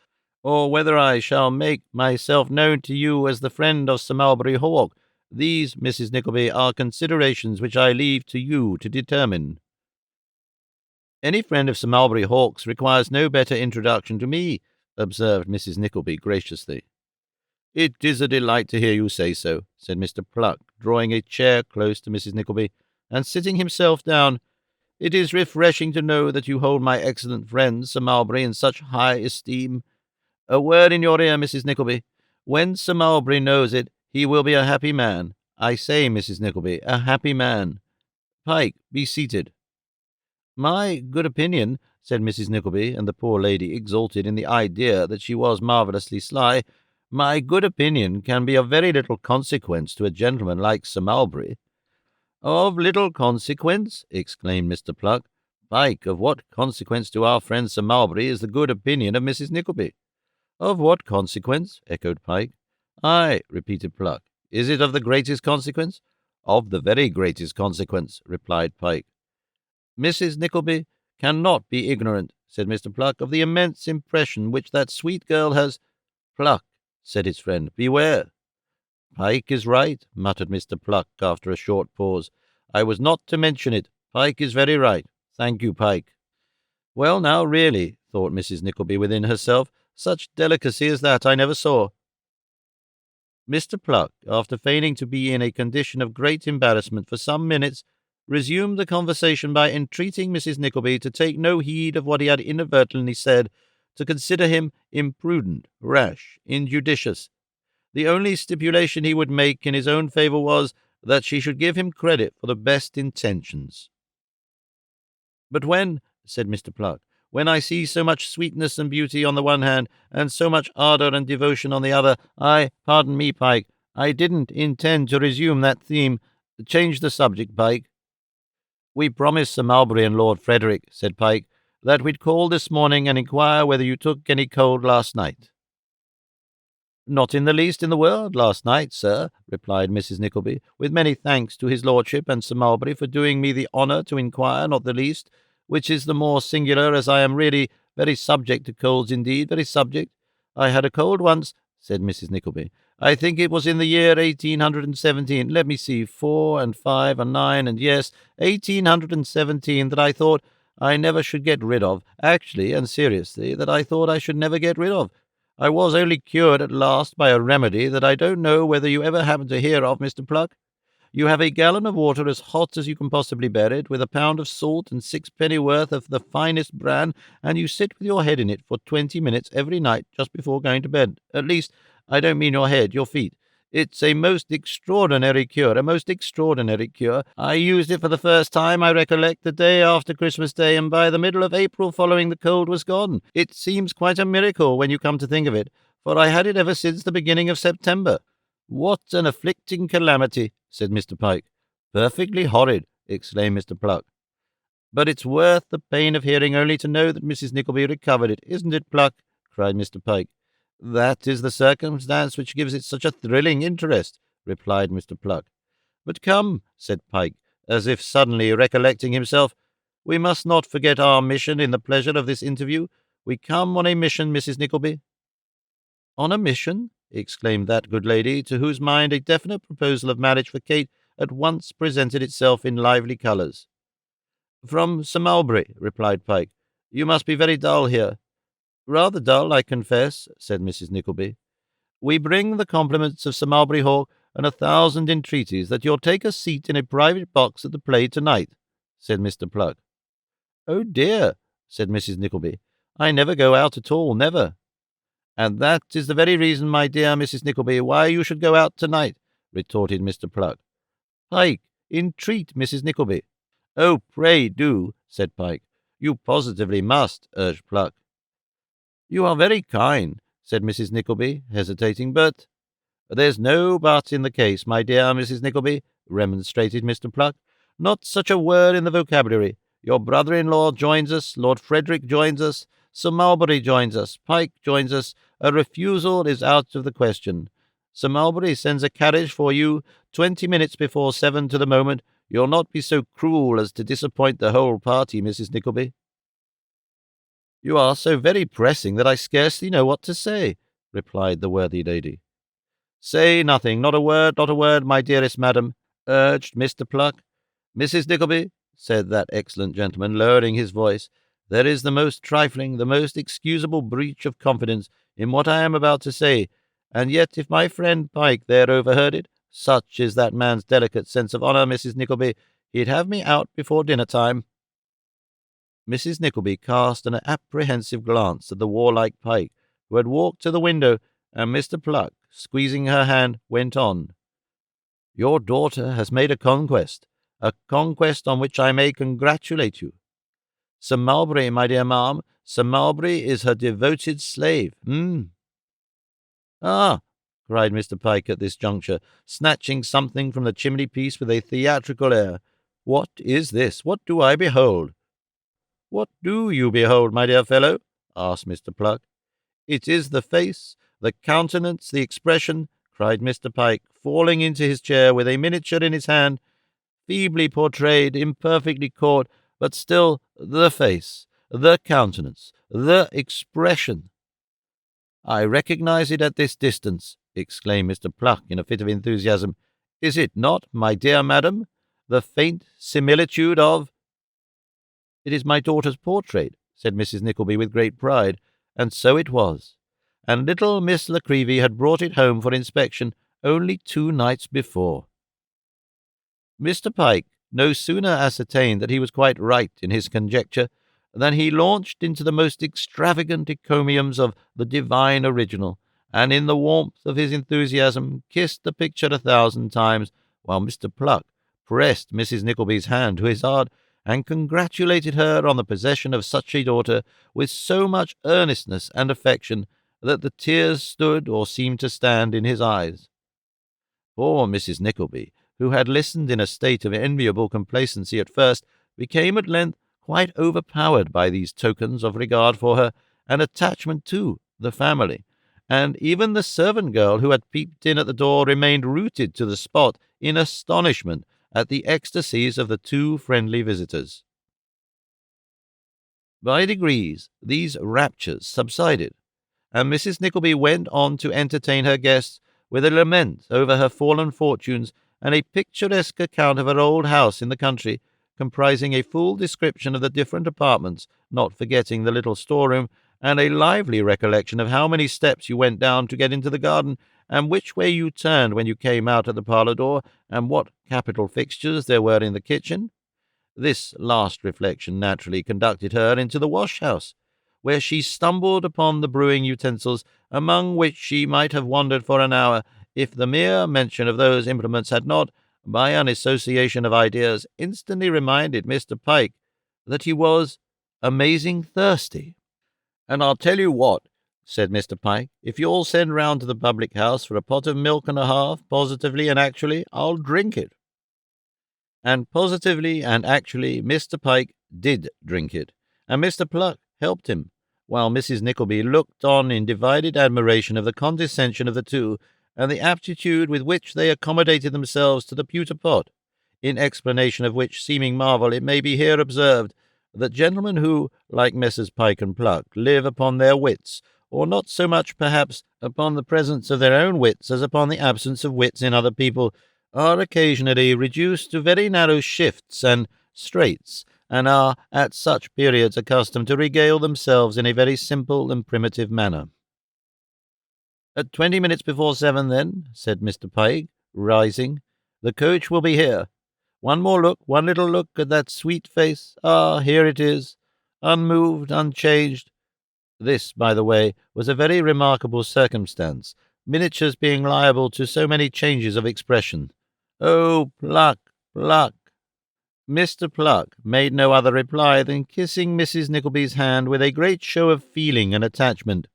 Speaker 1: or whether I shall make myself known to you as the friend of Sir Mulberry Hawk, these, Mrs. Nickleby, are considerations which I leave to you to determine." "Any friend of Sir Mulberry Hawk's requires no better introduction to me," observed Mrs. Nickleby graciously. "It is a delight to hear you say so," said Mr. Pluck, drawing a chair close to Mrs. Nickleby, and sitting himself down. "It is refreshing to know that you hold my excellent friend Sir Mulberry in such high esteem. A word in your ear, Mrs. Nickleby. When Sir Mulberry knows it, he will be a happy man. I say, Mrs. Nickleby, a happy man. Pike, be seated." "My good opinion," said Mrs. Nickleby, and the poor lady exulted in the idea that she was marvellously sly, "my good opinion can be of very little consequence to a gentleman like Sir Mulberry." "Of little consequence?" exclaimed Mr. Pluck. "Pike, of what consequence to our friend Sir Mulberry is the good opinion of Mrs. Nickleby?" "Of what consequence?" echoed Pike. "Aye," repeated Pluck. "Is it of the greatest consequence?" "Of the very greatest consequence," replied Pike. "Mrs. Nickleby cannot be ignorant," said Mr. Pluck, "of the immense impression which that sweet girl has—" "Pluck," said his friend, "beware." "Pike is right," muttered Mr. Pluck after a short pause. "I was not to mention it. Pike is very right. Thank you, Pike." "Well, now, really," thought Mrs. Nickleby within herself, "such delicacy as that I never saw." Mr. Pluck, after feigning to be in a condition of great embarrassment for some minutes, resumed the conversation by entreating Mrs. Nickleby to take no heed of what he had inadvertently said, to consider him imprudent, rash, injudicious. The only stipulation he would make in his own favour was that she should give him credit for the best intentions. "But when," said Mr. Pluck, "when I see so much sweetness and beauty on the one hand, and so much ardour and devotion on the other, pardon me, Pike, I didn't intend to resume that theme. Change the subject, Pike." "We promised Sir Mulberry and Lord Frederick," said Pike, "that we'd call this morning and inquire whether you took any cold last night." "Not in the least in the world last night, sir," replied Mrs. Nickleby, "with many thanks to his lordship and Sir Mulberry for doing me the honour to inquire, not the least, which is the more singular, as I am really very subject to colds indeed, very subject. I had a cold once," said Mrs. Nickleby. "I think it was in the year 1817, let me see, 4 and 5 and 9, and yes, 1817, that I thought I never should get rid of, actually and seriously, that I thought I should never get rid of. I was only cured at last by a remedy that I don't know whether you ever happened to hear of, Mr. Pluck. You have a gallon of water as hot as you can possibly bear it, with a pound of salt and 6 penny worth of the finest bran, and you sit with your head in it for 20 minutes every night just before going to bed. At least, I don't mean your head, your feet. It's a most extraordinary cure, a most extraordinary cure. I used it for the first time, I recollect, the day after Christmas Day, and by the middle of April following the cold was gone. It seems quite a miracle when you come to think of it, for I had it ever since the beginning of September." "What an afflicting calamity," said Mr. Pike. "Perfectly horrid," exclaimed Mr. Pluck. "But it's worth the pain of hearing only to know that Mrs. Nickleby recovered it, isn't it, Pluck?" cried Mr. Pike. "That is the circumstance which gives it such a thrilling interest," replied Mr. Pluck. "But come," said Pike, as if suddenly recollecting himself, "we must not forget our mission in the pleasure of this interview. We come on a mission, Mrs. Nickleby." "On a mission?" exclaimed that good lady, to whose mind a definite proposal of marriage for Kate at once presented itself in lively colours. "From Sir Mulberry," replied Pike. "You must be very dull here." "Rather dull, I confess," said Mrs. Nickleby. "We bring the compliments of Sir Mulberry Hawk, and 1,000 entreaties that you'll take a seat in a private box at the play to-night," said Mr. Pluck. "Oh dear," said Mrs. Nickleby, "I never go out at all, never." "And that is the very reason, my dear Mrs. Nickleby, why you should go out to-night," retorted Mr. Pluck. "Pike, entreat Mrs. Nickleby." "Oh, pray do," said Pike. "You positively must," urged Pluck. "You are very kind," said Mrs. Nickleby, hesitating, "but—" "There's no but in the case, my dear Mrs. Nickleby," remonstrated Mr. Pluck. "Not such a word in the vocabulary. Your brother-in-law joins us, Lord Frederick joins us, Sir Mulberry joins us, Pike joins us. A refusal is out of the question. Sir Mulberry sends a carriage for you 20 minutes before 7 to the moment. You'll not be so cruel as to disappoint the whole party, Mrs. Nickleby." "You are so very pressing that I scarcely know what to say," replied the worthy lady. "Say nothing, not a word, my dearest madam," urged Mr. Pluck. "Mrs. Nickleby," said that excellent gentleman, lowering his voice, "there is the most trifling, the most excusable breach of confidence in what I am about to say, and yet if my friend Pike there overheard it, such is that man's delicate sense of honour, Mrs. Nickleby, he'd have me out before dinner-time." Mrs. Nickleby cast an apprehensive glance at the warlike Pike, who had walked to the window, and Mr. Pluck, squeezing her hand, went on. "Your daughter has made a conquest on which I may congratulate you. Sir Mulberry, my dear ma'am, Sir Mulberry is her devoted slave. "Ah!" cried Mr. Pike at this juncture, snatching something from the chimney-piece with a theatrical air. "What is this? What do I behold?" "What do you behold, my dear fellow?" asked Mr. Pluck. "It is the face, the countenance, the expression," cried Mr. Pike, falling into his chair with a miniature in his hand, "feebly portrayed, imperfectly caught, but still the face, the countenance, the expression." "I recognize it at this distance," exclaimed Mr. Pluck in a fit of enthusiasm. "Is it not, my dear madam, the faint similitude of—" "It is my daughter's portrait," said Mrs. Nickleby with great pride, and so it was, and little Miss Nickleby had brought it home for inspection only 2 nights before. Mr. Pike no sooner ascertained that he was quite right in his conjecture than he launched into the most extravagant encomiums of the divine original, and in the warmth of his enthusiasm kissed the picture 1,000 times, while Mr. Pluck pressed Mrs. Nickleby's hand to his heart, and congratulated her on the possession of such a daughter with so much earnestness and affection that the tears stood or seemed to stand in his eyes. Poor Mrs. Nickleby, who had listened in a state of enviable complacency at first, became at length quite overpowered by these tokens of regard for her, and attachment to the family, and even the servant-girl who had peeped in at the door remained rooted to the spot in astonishment at the ecstasies of the two friendly visitors. By degrees these raptures subsided, and Mrs. Nickleby went on to entertain her guests with a lament over her fallen fortunes and a picturesque account of her old house in the country, comprising a full description of the different apartments, not forgetting the little storeroom, and a lively recollection of how many steps you went down to get into the garden, and which way you turned when you came out at the parlour door, and what capital fixtures there were in the kitchen. This last reflection naturally conducted her into the wash-house, where she stumbled upon the brewing utensils, among which she might have wandered for an hour, if the mere mention of those implements had not, by an association of ideas, instantly reminded Mr. Pike that he was amazing thirsty. "And I'll tell you what," said Mr. Pike, "if you'll send round to the public-house for a pot of milk and a half, positively and actually, I'll drink it." And positively and actually Mr. Pike did drink it, and Mr. Pluck helped him, while Mrs. Nickleby looked on in divided admiration of the condescension of the two, and the aptitude with which they accommodated themselves to the pewter pot, in explanation of which seeming marvel it may be here observed that gentlemen who, like Messrs. Pike and Pluck, live upon their wits, or not so much perhaps upon the presence of their own wits as upon the absence of wits in other people, are occasionally reduced to very narrow shifts and straits, and are at such periods accustomed to regale themselves in a very simple and primitive manner. "At 20 minutes before 7, then," said Mr. Pike, rising. "The coach will be here. One more look, one little look at that sweet face. Ah, here it is, unmoved, unchanged." This, by the way, was a very remarkable circumstance, miniatures being liable to so many changes of expression. "Oh, Pluck, Pluck!" Mr. Pluck made no other reply than kissing Mrs. Nickleby's hand with a great show of feeling and attachment.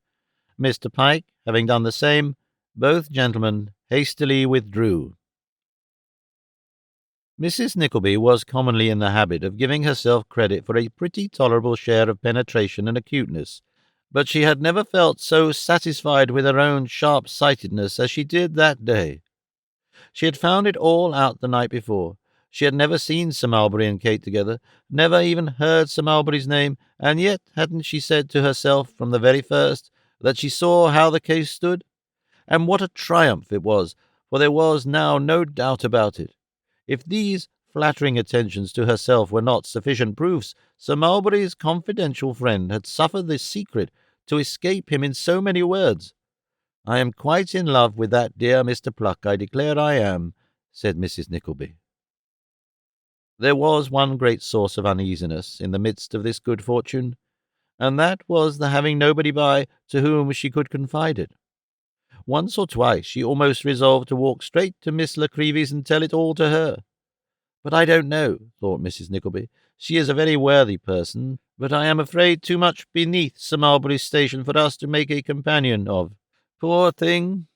Speaker 1: Mr. Pike, having done the same, both gentlemen hastily withdrew. Mrs. Nickleby was commonly in the habit of giving herself credit for a pretty tolerable share of penetration and acuteness, but she had never felt so satisfied with her own sharp-sightedness as she did that day. She had found it all out the night before. She had never seen Sir Mulberry and Kate together, never even heard Sir Mulberry's name, and yet hadn't she said to herself from the very first that she saw how the case stood? And what a triumph it was, for there was now no doubt about it. If these flattering attentions to herself were not sufficient proofs, Sir Mulberry's confidential friend had suffered the secret to escape him in so many words. "I am quite in love with that dear Mr. Pluck, I declare I am," said Mrs. Nickleby. There was one great source of uneasiness in the midst of this good fortune, and that was the having nobody by to whom she could confide it. Once or twice she almost resolved to walk straight to Miss Nickleby and tell it all to her. "But I don't know," thought Mrs. Nickleby. "She is a very worthy person, but I am afraid too much beneath Sir Mulberry's station for us to make a companion of. Poor thing!"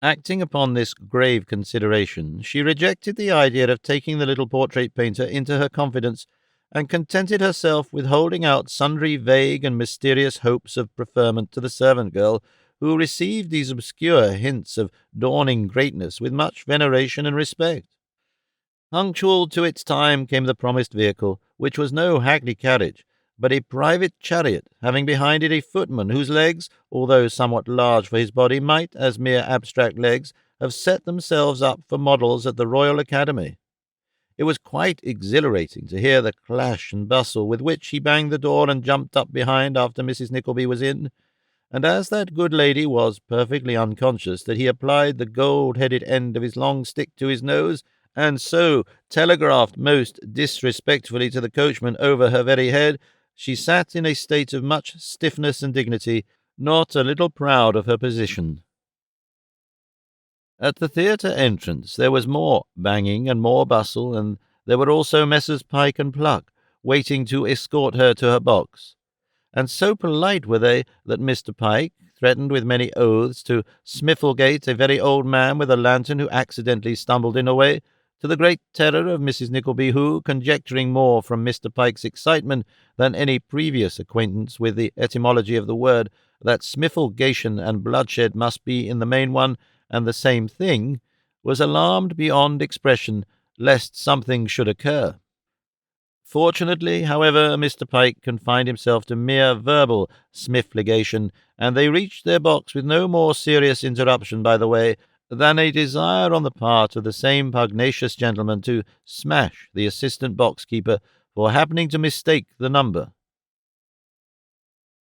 Speaker 1: Acting upon this grave consideration, she rejected the idea of taking the little portrait-painter into her confidence, and contented herself with holding out sundry vague and mysterious hopes of preferment to the servant-girl, who received these obscure hints of dawning greatness with much veneration and respect. Punctual to its time came the promised vehicle, which was no hackney carriage, but a private chariot, having behind it a footman whose legs, although somewhat large for his body, might, as mere abstract legs, have set themselves up for models at the Royal Academy. It was quite exhilarating to hear the clash and bustle with which he banged the door and jumped up behind after Mrs. Nickleby was in, and as that good lady was perfectly unconscious that he applied the gold-headed end of his long stick to his nose, and so telegraphed most disrespectfully to the coachman over her very head, she sat in a state of much stiffness and dignity, not a little proud of her position. At the theatre entrance there was more banging and more bustle, and there were also Messrs. Pyke and Pluck, waiting to escort her to her box. And so polite were they that Mr. Pyke threatened with many oaths to Smifflegate, a very old man with a lantern who accidentally stumbled in a way, to the great terror of Mrs. Nickleby, who, conjecturing more from Mr. Pyke's excitement than any previous acquaintance with the etymology of the word, that smifflegation and bloodshed must be in the main one and the same thing, was alarmed beyond expression lest something should occur. Fortunately, however, Mr. Pyke confined himself to mere verbal smiffligation, and they reached their box with no more serious interruption by the way than a desire on the part of the same pugnacious gentleman to smash the assistant box-keeper for happening to mistake the number.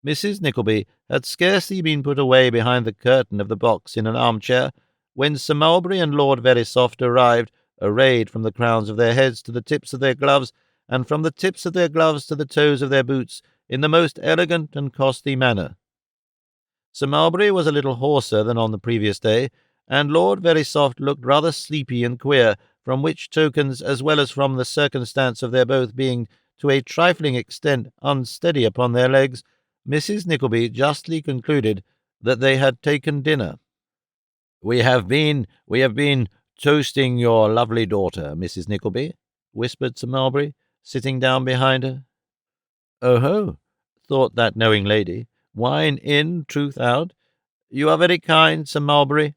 Speaker 1: Mrs. Nickleby had scarcely been put away behind the curtain of the box in an armchair when Sir Mulberry and Lord Verisopht arrived, arrayed from the crowns of their heads to the tips of their gloves, and from the tips of their gloves to the toes of their boots, in the most elegant and costly manner. Sir Mulberry was a little hoarser than on the previous day, and Lord Verisopht looked rather sleepy and queer, from which tokens, as well as from the circumstance of their both being to a trifling extent unsteady upon their legs, Mrs. Nickleby justly concluded that they had taken dinner. We have been toasting your lovely daughter, Mrs. Nickleby," whispered Sir Mulberry, sitting down behind her. "Oh-ho," thought that knowing lady, "wine in, truth out. You are very kind, Sir Mulberry."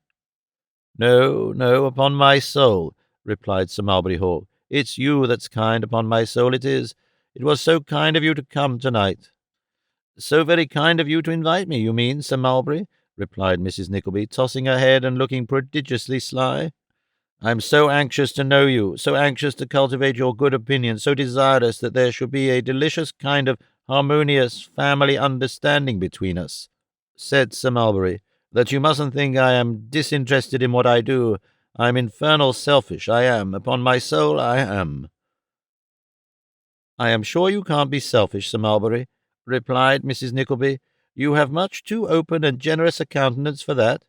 Speaker 1: "No, no, upon my soul," replied Sir Mulberry Hawk. "It's you that's kind, upon my soul it is. It was so kind of you to come tonight." "So very kind of you to invite me, you mean, Sir Mulberry," replied Mrs. Nickleby, tossing her head and looking prodigiously sly. "I'm so anxious to know you, so anxious to cultivate your good opinion, so desirous that there should be a delicious kind of harmonious family understanding between us," said Sir Mulberry, "that you mustn't think I am disinterested in what I do. I'm infernal selfish, I am. Upon my soul, I am." "I am sure you can't be selfish, Sir Mulberry," replied Mrs. Nickleby. "You have much too open and generous a countenance for that."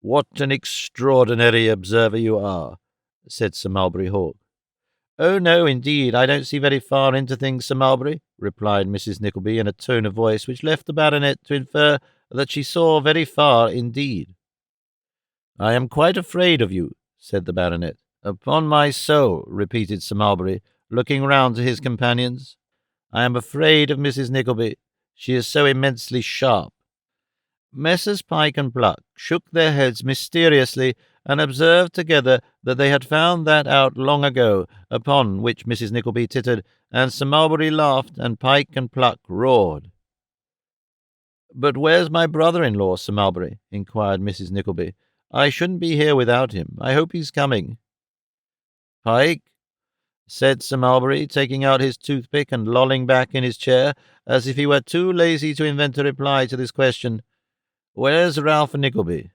Speaker 1: "What an extraordinary observer you are," said Sir Mulberry Hawk. "Oh, no, indeed, I don't see very far into things, Sir Mulberry," replied Mrs. Nickleby in a tone of voice which left the baronet to infer that she saw very far indeed. "I am quite afraid of you," said the baronet. "Upon my soul," repeated Sir Mulberry, looking round to his companions, "I am afraid of Mrs. Nickleby. She is so immensely sharp." Messrs. Pyke and Pluck shook their heads mysteriously, and observed together that they had found that out long ago, upon which Mrs. Nickleby tittered, and Sir Mulberry laughed, and Pyke and Pluck roared. "But where's my brother-in-law, Sir Mulberry?" inquired Mrs. Nickleby. "I shouldn't be here without him. I hope he's coming." "Pyke," said Sir Mulberry, taking out his toothpick and lolling back in his chair, as if he were too lazy to invent a reply to this question, "where's Ralph Nickleby?"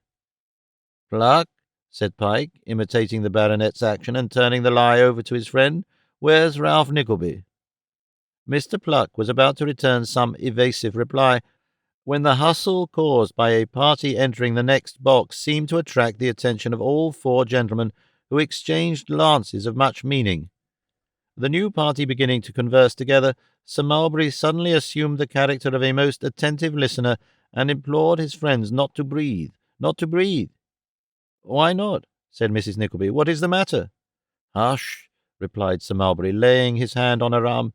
Speaker 1: "Pluck," said Pyke, imitating the baronet's action and turning the lie over to his friend, "where's Ralph Nickleby?" Mr. Pluck was about to return some evasive reply, when the hustle caused by a party entering the next box seemed to attract the attention of all four gentlemen, who exchanged glances of much meaning. The new party beginning to converse together, Sir Mulberry suddenly assumed the character of a most attentive listener, and implored his friends not to breathe, not to breathe. "Why not?" said Mrs. Nickleby. "What is the matter?" "Hush," replied Sir Mulberry, laying his hand on her arm.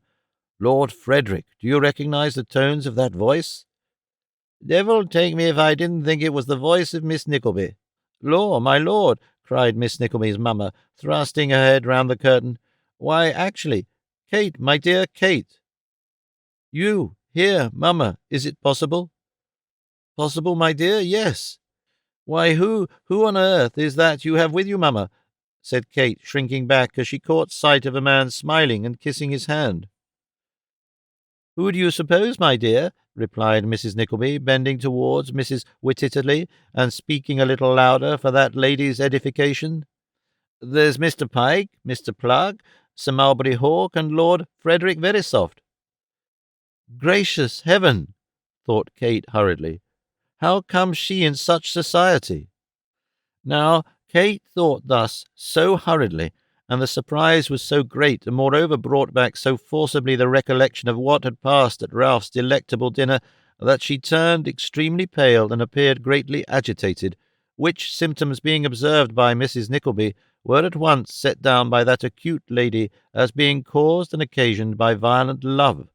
Speaker 1: "Lord Frederick, do you recognize the tones of that voice?" "Devil take me if I didn't think it was the voice of Miss Nickleby." "Law, my lord," cried Miss Nickleby's mamma, thrusting her head round the curtain. "Why, actually, Kate, my dear Kate." "You here, mamma? Is it possible?" "Possible, my dear? Yes." "Why, who on earth is that you have with you, mamma?" said Kate, shrinking back as she caught sight of a man smiling and kissing his hand. "Who do you suppose, my dear?" replied Mrs. Nickleby, bending towards Mrs. Wititterly, and speaking a little louder for that lady's edification. "There's Mr. Pyke, Mr. Pluck, Sir Mulberry Hawk, and Lord Frederick Verisopht." "Gracious heaven!" thought Kate hurriedly. How comes she in such society? Now, Kate thought thus so hurriedly, and the surprise was so great, and moreover brought back so forcibly the recollection of what had passed at Ralph's delectable dinner, that she turned extremely pale and appeared greatly agitated, which symptoms being observed by Mrs. Nickleby were at once set down by that acute lady as being caused and occasioned by violent love.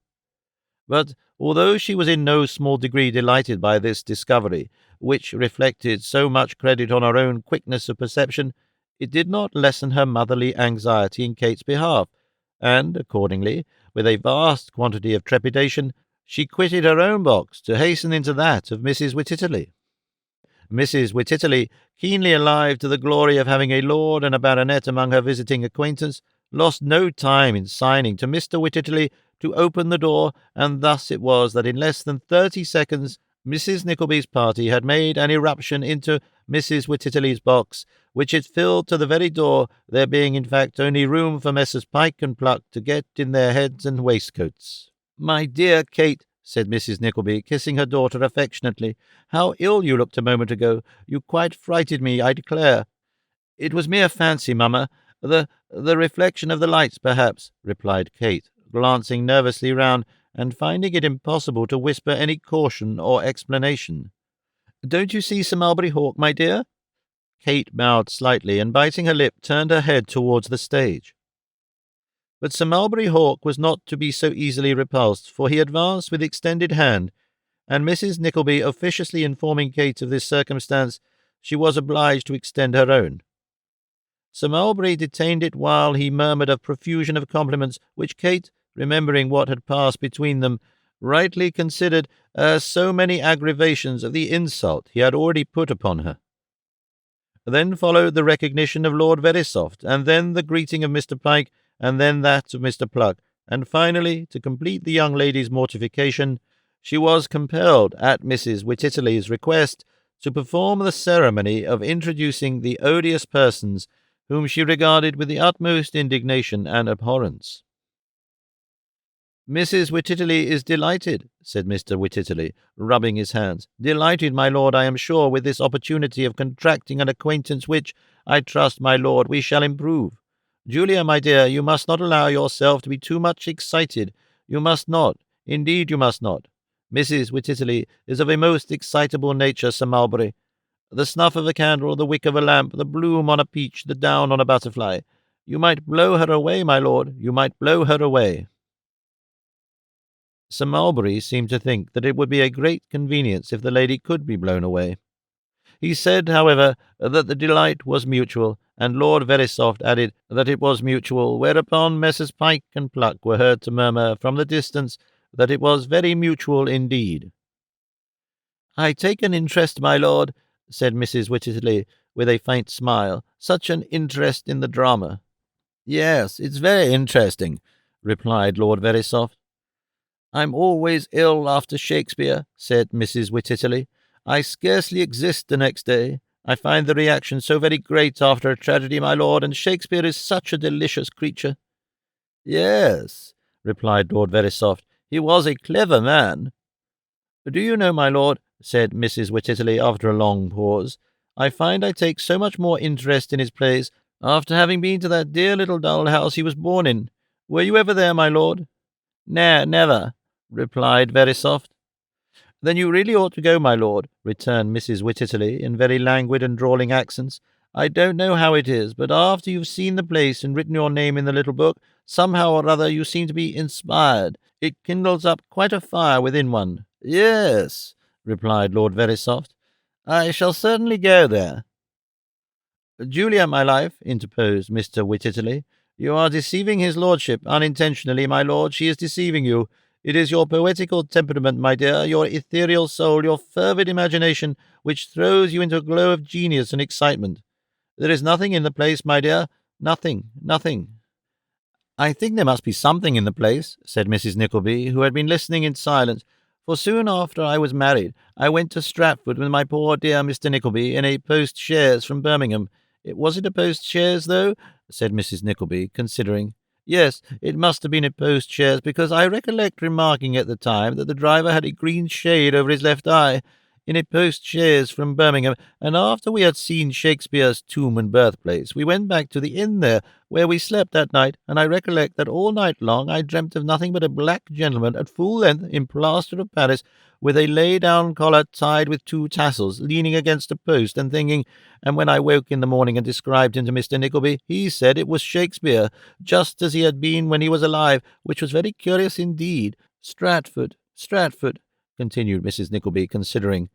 Speaker 1: But although she was in no small degree delighted by this discovery, which reflected so much credit on her own quickness of perception, it did not lessen her motherly anxiety in Kate's behalf, and accordingly, with a vast quantity of trepidation, she quitted her own box to hasten into that of Mrs. Wititterly. Mrs. Wititterly, keenly alive to the glory of having a lord and a baronet among her visiting acquaintance, lost no time in signing to Mr. Wititterly to open the door, and thus it was that in less than 30 seconds Mrs. Nickleby's party had made an irruption into Mrs. Wititterly's box, which it filled to the very door, there being in fact only room for Messrs. Pyke and Pluck to get in their heads and waistcoats. "My dear Kate," said Mrs. Nickleby, kissing her daughter affectionately, "how ill you looked a moment ago! You quite frighted me, I declare." "It was mere fancy, mamma. The reflection of the lights, perhaps," replied Kate, glancing nervously round, and finding it impossible to whisper any caution or explanation. "Don't you see Sir Mulberry Hawk, my dear?" Kate bowed slightly, and biting her lip, turned her head towards the stage. But Sir Mulberry Hawk was not to be so easily repulsed, for he advanced with extended hand, and Mrs. Nickleby officiously informing Kate of this circumstance, she was obliged to extend her own. Sir Mulberry detained it while he murmured a profusion of compliments, which Kate, remembering what had passed between them, rightly considered as so many aggravations of the insult he had already put upon her. Then followed the recognition of Lord Verisopht, and then the greeting of Mr. Pyke, and then that of Mr. Pluck, and finally, to complete the young lady's mortification, she was compelled, at Mrs. Wititterly's request, to perform the ceremony of introducing the odious persons whom she regarded with the utmost indignation and abhorrence. "Mrs. Wititterly is delighted," said Mr. Wititterly, rubbing his hands. "Delighted, my lord, I am sure, with this opportunity of contracting an acquaintance which, I trust, my lord, we shall improve. Julia, my dear, you must not allow yourself to be too much excited. You must not. Indeed you must not. Mrs. Wititterly is of a most excitable nature, Sir Mulberry. The snuff of a candle, the wick of a lamp, the bloom on a peach, the down on a butterfly. You might blow her away, my lord, you might blow her away." Sir Mulberry seemed to think that it would be a great convenience if the lady could be blown away. He said, however, that the delight was mutual, and Lord Verisopht added that it was mutual, whereupon Messrs. Pyke and Pluck were heard to murmur from the distance that it was very mutual indeed. "I take an interest, my lord," said Mrs. Wititterly, with a faint smile, "such an interest in the drama." "Yes, it's very interesting," replied Lord Verisopht. "I'm always ill after Shakespeare," said Mrs. Wititterly. "I scarcely exist the next day. I find the reaction so very great after a tragedy, my lord, and Shakespeare is such a delicious creature." "Yes," replied Lord Verisopht, "he was a clever man." "Do you know, my lord," said Mrs. Wititterly after a long pause, "I find I take so much more interest in his plays after having been to that dear little dull house he was born in. Were you ever there, my lord?" "Never," replied Verisopht. "Then you really ought to go, my lord," returned Mrs. Wititterly in very languid and drawling accents. "I don't know how it is, but after you've seen the place and written your name in the little book, somehow or other you seem to be inspired. It kindles up quite a fire within one." "Yes," replied Lord Verisopht, "I shall certainly go there." "Julia, my life," interposed Mr. Wititterly, "you are deceiving his lordship unintentionally, my lord. She is deceiving you. It is your poetical temperament, my dear, your ethereal soul, your fervid imagination, which throws you into a glow of genius and excitement. There is nothing in the place, my dear, nothing, nothing." "I think there must be something in the place," said Mrs. Nickleby, who had been listening in silence, "for soon after I was married I went to Stratford with my poor dear Mr. Nickleby in a post-chaise from Birmingham. Was it a post-chaise, though?" said Mrs. Nickleby, considering. Yes, it must have been a post-chaise, because I recollect remarking at the time that the driver had a green shade over his left eye, in a post-chaise from Birmingham, and after we had seen Shakespeare's tomb and birthplace, we went back to the inn there, where we slept that night, and I recollect that all night long I dreamt of nothing but a black gentleman at full length in plaster of Paris, with a lay-down collar tied with 2 tassels, leaning against a post and thinking, and when I woke in the morning and described him to Mr. Nickleby, he said it was Shakespeare, just as he had been when he was alive, which was very curious indeed. Stratford, continued Mrs. Nickleby, considering.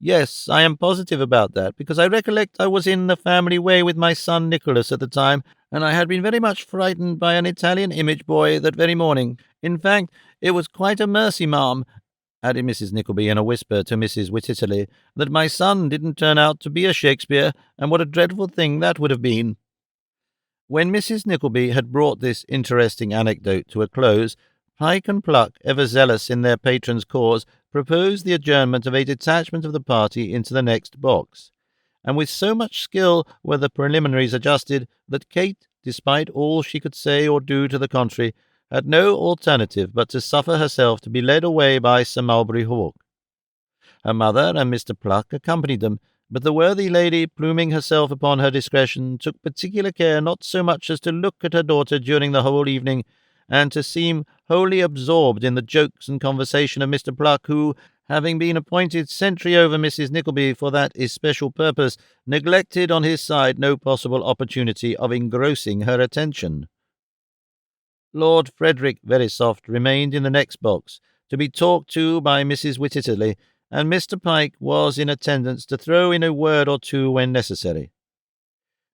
Speaker 1: Yes, I am positive about that, because I recollect I was in the family way with my son Nicholas at the time, and I had been very much frightened by an Italian image boy that very morning. In fact, it was quite a mercy, ma'am, added Mrs. Nickleby in a whisper to Mrs. Wititterly, that my son didn't turn out to be a Shakespeare, and what a dreadful thing that would have been. When Mrs. Nickleby had brought this interesting anecdote to a close, Pike and Pluck, ever zealous in their patron's cause, proposed the adjournment of a detachment of the party into the next box, and with so much skill were the preliminaries adjusted that Kate, despite all she could say or do to the contrary, had no alternative but to suffer herself to be led away by Sir Mulberry Hawk. Her mother and Mr. Pluck accompanied them, but the worthy lady, pluming herself upon her discretion, took particular care not so much as to look at her daughter during the whole evening, and to seem wholly absorbed in the jokes and conversation of Mr. Pluck, who, having been appointed sentry over Mrs. Nickleby for that especial purpose, neglected on his side no possible opportunity of engrossing her attention. Lord Frederick Verisopht remained in the next box, to be talked to by Mrs. Wititterly, and Mr. Pike was in attendance to throw in a word or two when necessary.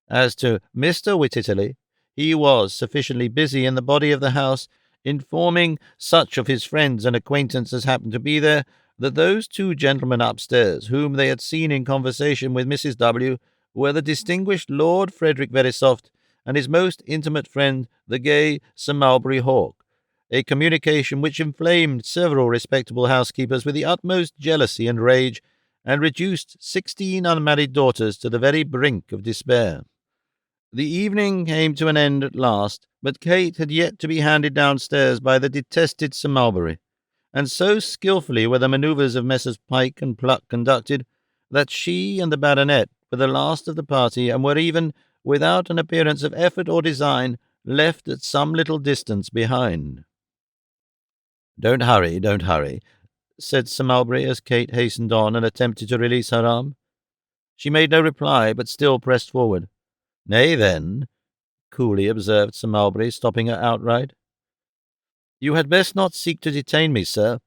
Speaker 1: As to Mr. Wititterly, he was sufficiently busy in the body of the house, informing such of his friends and acquaintance as happened to be there, that those 2 gentlemen upstairs, whom they had seen in conversation with Mrs. W., were the distinguished Lord Frederick Verisopht and his most intimate friend, the gay Sir Mulberry Hawk, a communication which inflamed several respectable housekeepers with the utmost jealousy and rage, and reduced 16 unmarried daughters to the very brink of despair. The evening came to an end at last, but Kate had yet to be handed downstairs by the detested Sir Mulberry, and so skilfully were the manoeuvres of Messrs. Pike and Pluck conducted, that she and the baronet were the last of the party, and were even, without an appearance of effort or design, left at some little distance behind. Don't hurry, said Sir Mulberry, as Kate hastened on and attempted to release her arm. She made no reply, but still pressed forward. Nay, then, coolly observed Sir Mulberry, stopping her outright. You had best not seek to detain me, sir,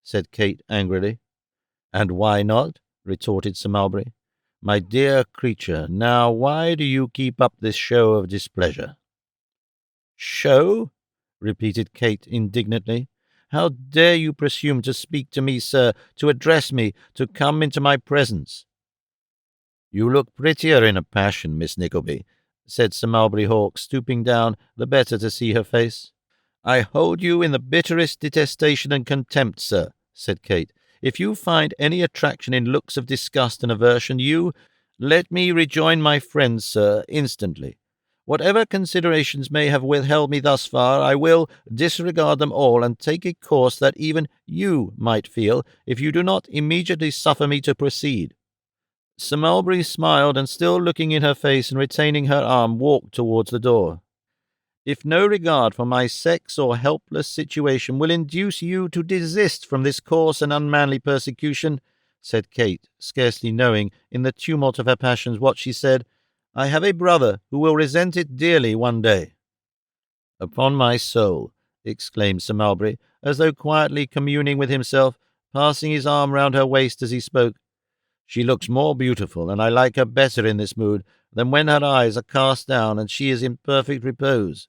Speaker 1: said Kate angrily. And why not? Retorted Sir Mulberry. My dear creature, now why do you keep up this show of displeasure? Show? Repeated Kate indignantly. How dare you presume to speak to me, sir, to address me, to come into my presence? You look prettier in a passion, Miss Nickleby, said Sir Mulberry Hawk, stooping down the better to see her face. I hold you in the bitterest detestation and contempt, sir, said Kate. If you find any attraction in looks of disgust and aversion, let me rejoin my friends, sir, instantly. Whatever considerations may have withheld me thus far, I will disregard them all and take a course that even you might feel if you do not immediately suffer me to proceed. Sir Mulberry smiled, and still looking in her face and retaining her arm, walked towards the door. If no regard for my sex or helpless situation will induce you to desist from this coarse and unmanly persecution, said Kate, scarcely knowing, in the tumult of her passions, what she said, I have a brother who will resent it dearly one day. Upon my soul, exclaimed Sir Mulberry, as though quietly communing with himself, passing his arm round her waist as he spoke, she looks more beautiful, and I like her better in this mood than when her eyes are cast down and she is in perfect repose.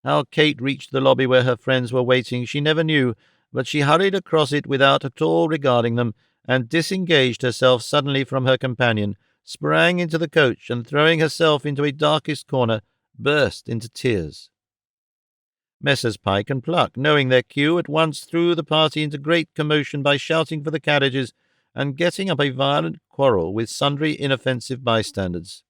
Speaker 1: How Kate reached the lobby where her friends were waiting she never knew, but she hurried across it without at all regarding them, and disengaged herself suddenly from her companion, sprang into the coach, and throwing herself into a darkest corner, burst into tears. Messrs. Pike and Pluck, knowing their cue, at once threw the party into great commotion by shouting for the carriages, and getting up a violent quarrel with sundry inoffensive bystanders,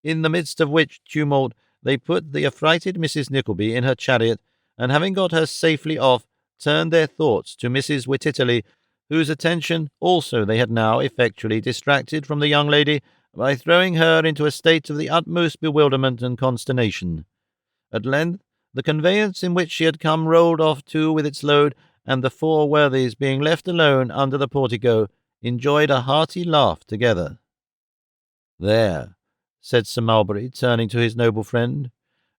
Speaker 1: in the midst of which tumult they put the affrighted Mrs. Nickleby in her chariot, and having got her safely off, turned their thoughts to Mrs. Wititterly, whose attention also they had now effectually distracted from the young lady by throwing her into a state of the utmost bewilderment and consternation. At length, the conveyance in which she had come rolled off too with its load, and the four worthies, being left alone under the portico, enjoyed a hearty laugh together. "There," said Sir Mulberry, turning to his noble friend,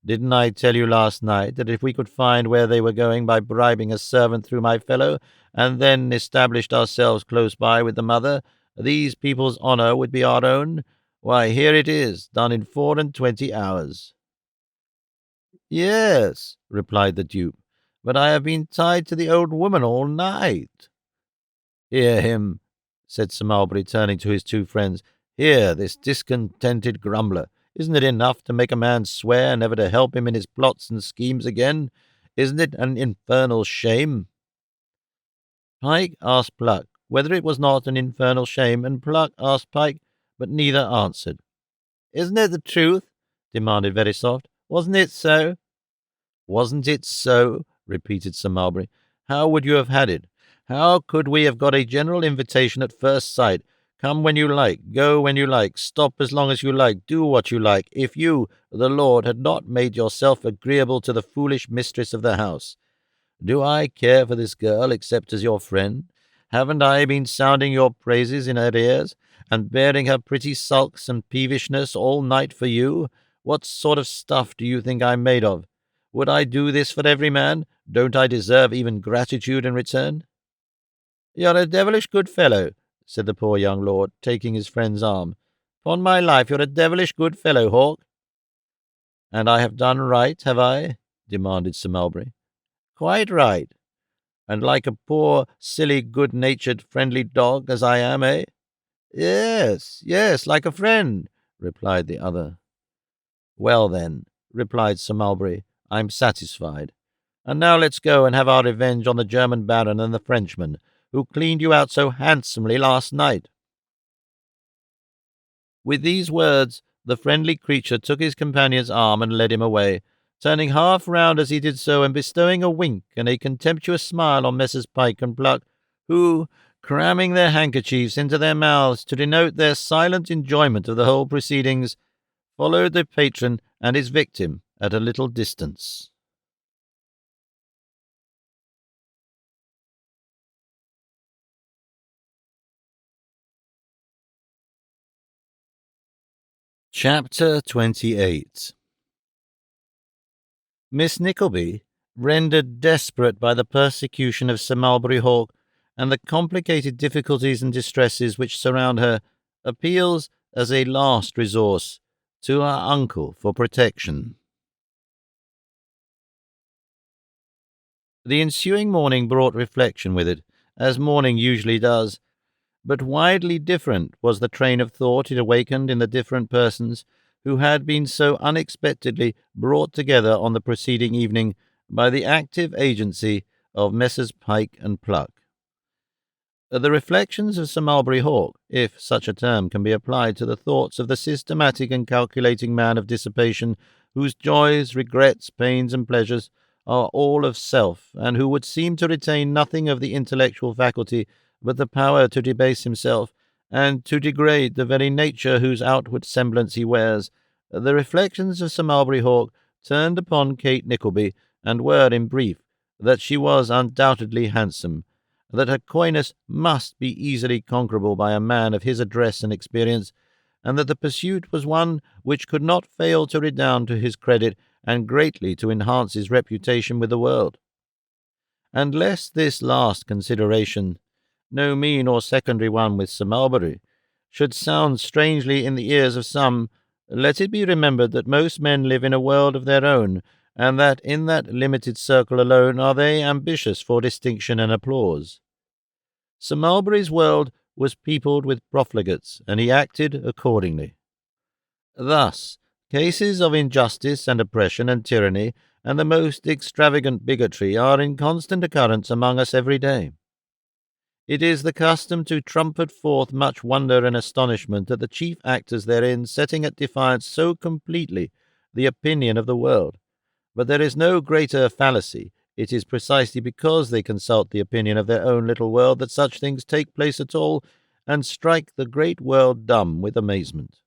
Speaker 1: "didn't I tell you last night that if we could find where they were going by bribing a servant through my fellow, and then established ourselves close by with the mother, these people's honour would be our own? Why, here it is, done in 24 hours." "Yes," replied the Duke, "but I have been tied to the old woman all night." "Hear him," said Sir Mulberry, turning to his two friends. "Hear this discontented grumbler. Isn't it enough to make a man swear never to help him in his plots and schemes again? Isn't it an infernal shame?" Pike asked Pluck whether it was not an infernal shame, and Pluck asked Pike, but neither answered. "Isn't it the truth?" demanded Verisopht. "Wasn't it so?" "Wasn't it so?" repeated Sir Mulberry. "How would you have had it? How could we have got a general invitation at first sight? Come when you like, go when you like, stop as long as you like, do what you like, if you, the lord, had not made yourself agreeable to the foolish mistress of the house. Do I care for this girl except as your friend? Haven't I been sounding your praises in her ears, and bearing her pretty sulks and peevishness all night for you? What sort of stuff do you think I'm made of? Would I do this for every man? Don't I deserve even gratitude in return?" "You're a devilish good fellow," said the poor young lord, taking his friend's arm. "'Pon my life, you're a devilish good fellow, Hawk." "And I have done right, have I?" demanded Sir Mulberry. "Quite right. And like a poor, silly, good-natured, friendly dog, as I am, eh?" "Yes, yes, like a friend," replied the other. "Well, then," replied Sir Mulberry, "I'm satisfied. And now let's go and have our revenge on the German baron and the Frenchman, who cleaned you out so handsomely last night." With these words, the friendly creature took his companion's arm and led him away, turning half round as he did so, and bestowing a wink and a contemptuous smile on Messrs. Pike and Pluck, who, cramming their handkerchiefs into their mouths to denote their silent enjoyment of the whole proceedings, followed the patron and his victim at a little distance. Chapter 28. Miss Nickleby, rendered desperate by the persecution of Sir Mulberry Hawk and the complicated difficulties and distresses which surround her, appeals as a last resource to her uncle for protection. The ensuing morning brought reflection with it, as morning usually does, but widely different was the train of thought it awakened in the different persons who had been so unexpectedly brought together on the preceding evening by the active agency of Messrs. Pike and Pluck. The reflections of Sir Mulberry Hawk, if such a term can be applied to the thoughts of the systematic and calculating man of dissipation, whose joys, regrets, pains, and pleasures are all of self, and who would seem to retain nothing of the intellectual faculty but the power to debase himself, and to degrade the very nature whose outward semblance he wears, the reflections of Sir Mulberry Hawk turned upon Kate Nickleby, and were, in brief, that she was undoubtedly handsome, that her coyness must be easily conquerable by a man of his address and experience, and that the pursuit was one which could not fail to redound to his credit and greatly to enhance his reputation with the world. And lest this last consideration, no mean or secondary one with Sir Mulberry, should sound strangely in the ears of some, let it be remembered that most men live in a world of their own, and that in that limited circle alone are they ambitious for distinction and applause. Sir Mulberry's world was peopled with profligates, and he acted accordingly. Thus, cases of injustice and oppression and tyranny and the most extravagant bigotry are in constant occurrence among us every day. It is the custom to trumpet forth much wonder and astonishment at the chief actors therein setting at defiance so completely the opinion of the world. But there is no greater fallacy. It is precisely because they consult the opinion of their own little world that such things take place at all, and strike the great world dumb with amazement.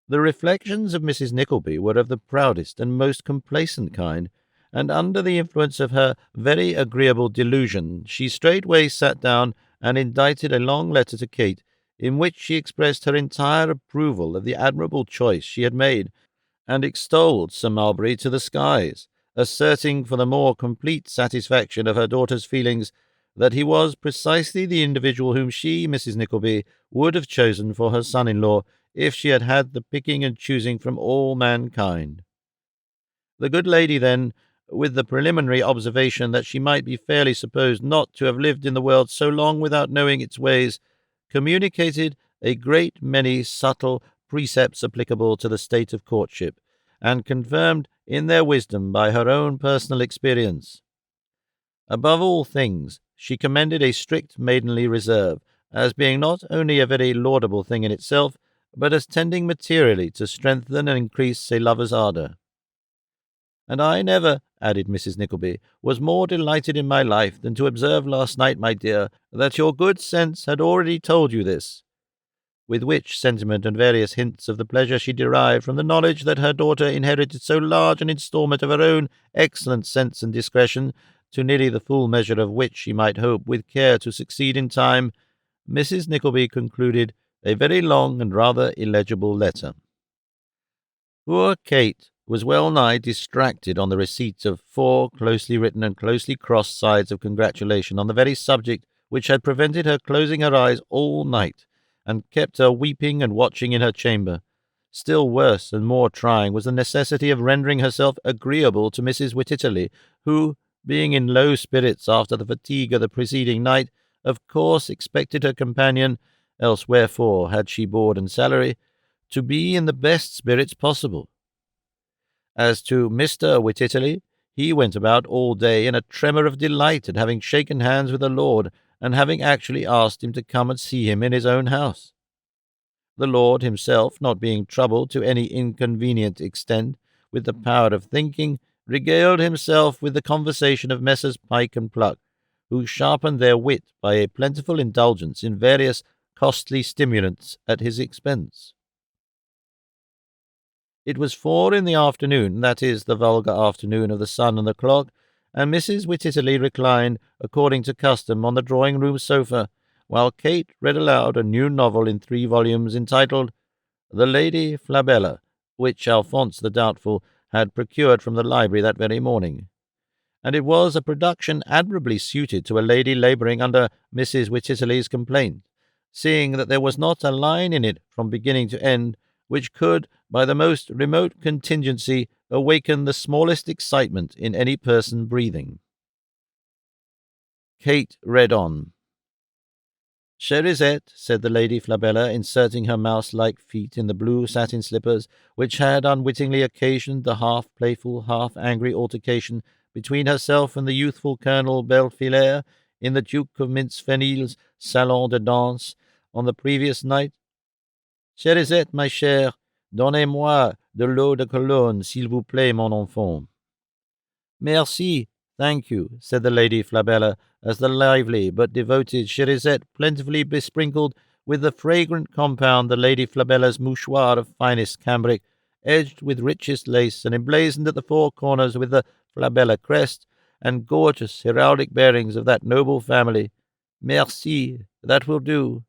Speaker 1: The reflections of Mrs. Nickleby were of the proudest and most complacent kind, and under the influence of her very agreeable delusion, she straightway sat down and indited a long letter to Kate, in which she expressed her entire approval of the admirable choice she had made, and extolled Sir Mulberry to the skies, asserting for the more complete satisfaction of her daughter's feelings that he was precisely the individual whom she, Mrs. Nickleby, would have chosen for her son-in-law if she had had the picking and choosing from all mankind. The good lady then, with the preliminary observation that she might be fairly supposed not to have lived in the world so long without knowing its ways, communicated a great many subtle precepts applicable to the state of courtship, and confirmed in their wisdom by her own personal experience. Above all things, she commended a strict maidenly reserve, as being not only a very laudable thing in itself, but as tending materially to strengthen and increase a lover's ardour. "And I never," added Mrs. Nickleby, "was more delighted in my life than to observe last night, my dear, that your good sense had already told you this." With which sentiment and various hints of the pleasure she derived from the knowledge that her daughter inherited so large an instalment of her own excellent sense and discretion, to nearly the full measure of which she might hope with care to succeed in time, Mrs. Nickleby concluded a very long and rather illegible letter. Poor Kate was well nigh distracted on the receipt of 4 closely written and closely crossed sides of congratulation on the very subject which had prevented her closing her eyes all night, and kept her weeping and watching in her chamber. Still worse and more trying was the necessity of rendering herself agreeable to Mrs. Wititterly, who, being in low spirits after the fatigue of the preceding night, of course expected her companion, else wherefore had she board and salary, to be in the best spirits possible. As to Mr. Wititterly, he went about all day in a tremor of delight at having shaken hands with the lord, and having actually asked him to come and see him in his own house. The lord himself, not being troubled to any inconvenient extent with the power of thinking, regaled himself with the conversation of Messrs. Pyke and Pluck, who sharpened their wit by a plentiful indulgence in various costly stimulants at his expense. It was 4 in the afternoon, that is, the vulgar afternoon of the sun and the clock, and Mrs. Wititterly reclined, according to custom, on the drawing-room sofa, while Kate read aloud a new novel in 3 volumes entitled The Lady Flabella, which Alphonse the Doubtful had procured from the library that very morning. And it was a production admirably suited to a lady labouring under Mrs. Wititterly's complaint, seeing that there was not a line in it from beginning to end which could, by the most remote contingency, awaken the smallest excitement in any person breathing. Kate read on. "Cherisette," said the Lady Flabella, inserting her mouse-like feet in the blue satin slippers which had unwittingly occasioned the half-playful, half-angry altercation between herself and the youthful Colonel Belfilaire in the Duke of Mincefenil's salon de danse on the previous night. "Cherisette, my chère, donnez-moi de l'eau de Cologne, s'il vous plaît, mon enfant." "Merci, thank you," said the Lady Flabella, as the lively but devoted Cherisette plentifully besprinkled with the fragrant compound the Lady Flabella's mouchoir of finest cambric, edged with richest lace, and emblazoned at the 4 corners with the Flabella crest, and gorgeous heraldic bearings of that noble family. "Merci, that will do."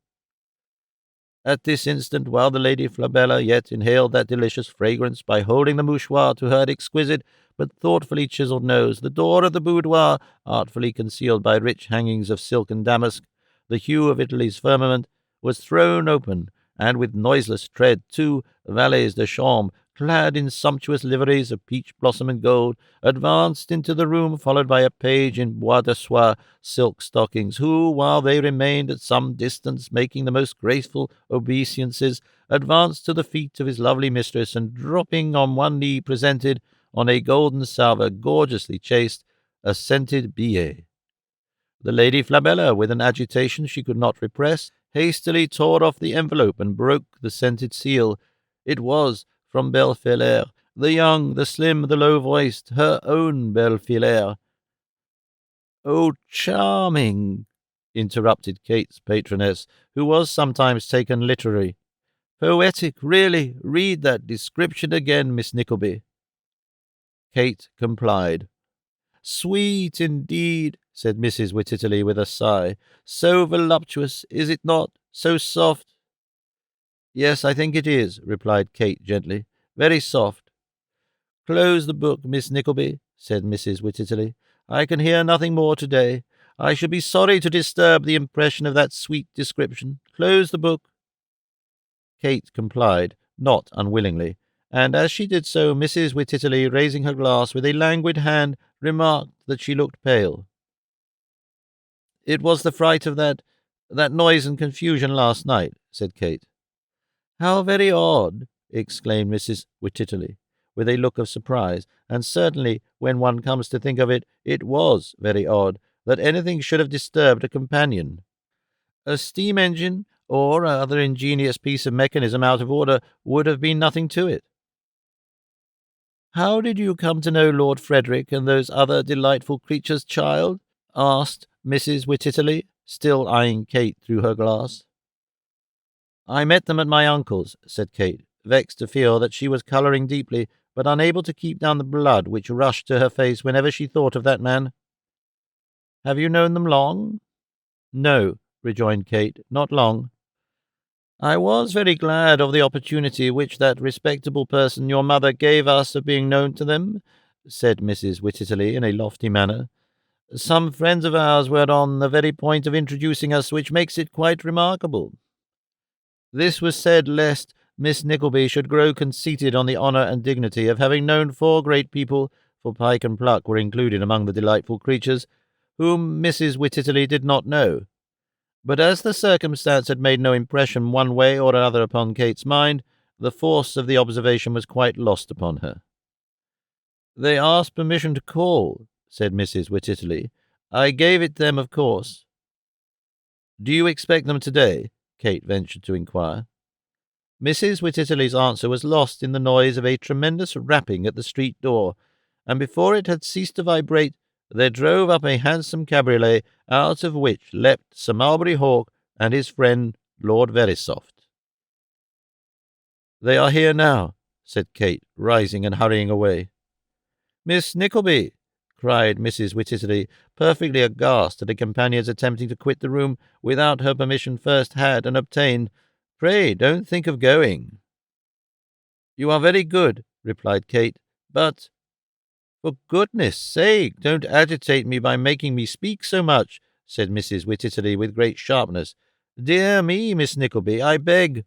Speaker 1: At this instant, while the Lady Flabella yet inhaled that delicious fragrance by holding the mouchoir to her exquisite but thoughtfully chiselled nose, the door of the boudoir, artfully concealed by rich hangings of silk and damask, the hue of Italy's firmament, was thrown open, and with noiseless tread 2 valets de chambre, clad in sumptuous liveries of peach blossom and gold, advanced into the room, followed by a page in bois de soie silk stockings, who, while they remained at some distance, making the most graceful obeisances, advanced to the feet of his lovely mistress, and dropping on one knee, presented, on a golden salver gorgeously chased, a scented billet. The Lady Flabella, with an agitation she could not repress, hastily tore off the envelope and broke the scented seal. It was from Belfilaire, the young, the slim, the low-voiced, her own Belfilaire." "Oh, charming!" interrupted Kate's patroness, who was sometimes taken literary. "Poetic, really. Read that description again, Miss Nickleby." Kate complied. "Sweet indeed," said Mrs. Wititterly with a sigh. "So voluptuous, is it not? So soft." "Yes, I think it is," replied Kate gently. "Very soft." "Close the book, Miss Nickleby," said Mrs. Wititterly. "I can hear nothing more to-day. I should be sorry to disturb the impression of that sweet description. Close the book." Kate complied, not unwillingly, and as she did so, Mrs. Wititterly, raising her glass with a languid hand, remarked that she looked pale. "It was the fright of that noise and confusion last night," said Kate. "How very odd!" exclaimed Mrs. Wititterly, with a look of surprise, and certainly, when one comes to think of it, it was very odd that anything should have disturbed a companion. A steam engine or other ingenious piece of mechanism out of order would have been nothing to it. "How did you come to know Lord Frederick and those other delightful creatures, child?" asked Mrs. Wititterly, still eyeing Kate through her glass. "I met them at my uncle's," said Kate, vexed to feel that she was colouring deeply, but unable to keep down the blood which rushed to her face whenever she thought of that man. "Have you known them long?" "No," rejoined Kate, "not long." "I was very glad of the opportunity which that respectable person your mother gave us of being known to them," said Mrs. Wititterly in a lofty manner. "Some friends of ours were on the very point of introducing us, which makes it quite remarkable." This was said lest Miss Nickleby should grow conceited on the honour and dignity of having known 4 great people, for Pyke and Pluck were included among the delightful creatures, whom Mrs. Wititterly did not know. But as the circumstance had made no impression one way or other upon Kate's mind, the force of the observation was quite lost upon her. "They asked permission to call," said Mrs. Wititterly. "I gave it them, of course." "Do you expect them to-day?" Kate ventured to inquire. Mrs. Wititterly's answer was lost in the noise of a tremendous rapping at the street door, and before it had ceased to vibrate, there drove up a handsome cabriolet, out of which leapt Sir Mulberry Hawk and his friend Lord Verisopht. "They are here now," said Kate, rising and hurrying away. "Miss Nickleby!" cried Mrs. Wititterly, perfectly aghast at a companion's attempting to quit the room without her permission first had and obtained. "Pray don't think of going." "You are very good," replied Kate, "but—" "For goodness' sake, don't agitate me by making me speak so much," said Mrs. Wititterly with great sharpness. "Dear me, Miss Nickleby, I beg—"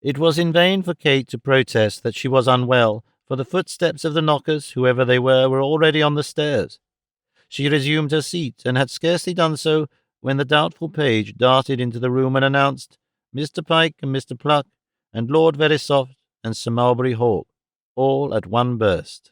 Speaker 1: It was in vain for Kate to protest that she was unwell, for the footsteps of the knockers, whoever they were already on the stairs. She resumed her seat, and had scarcely done so when the doubtful page darted into the room and announced Mr. Pyke and Mr. Pluck, and Lord Verisopht and Sir Mulberry Hawk, all at one burst.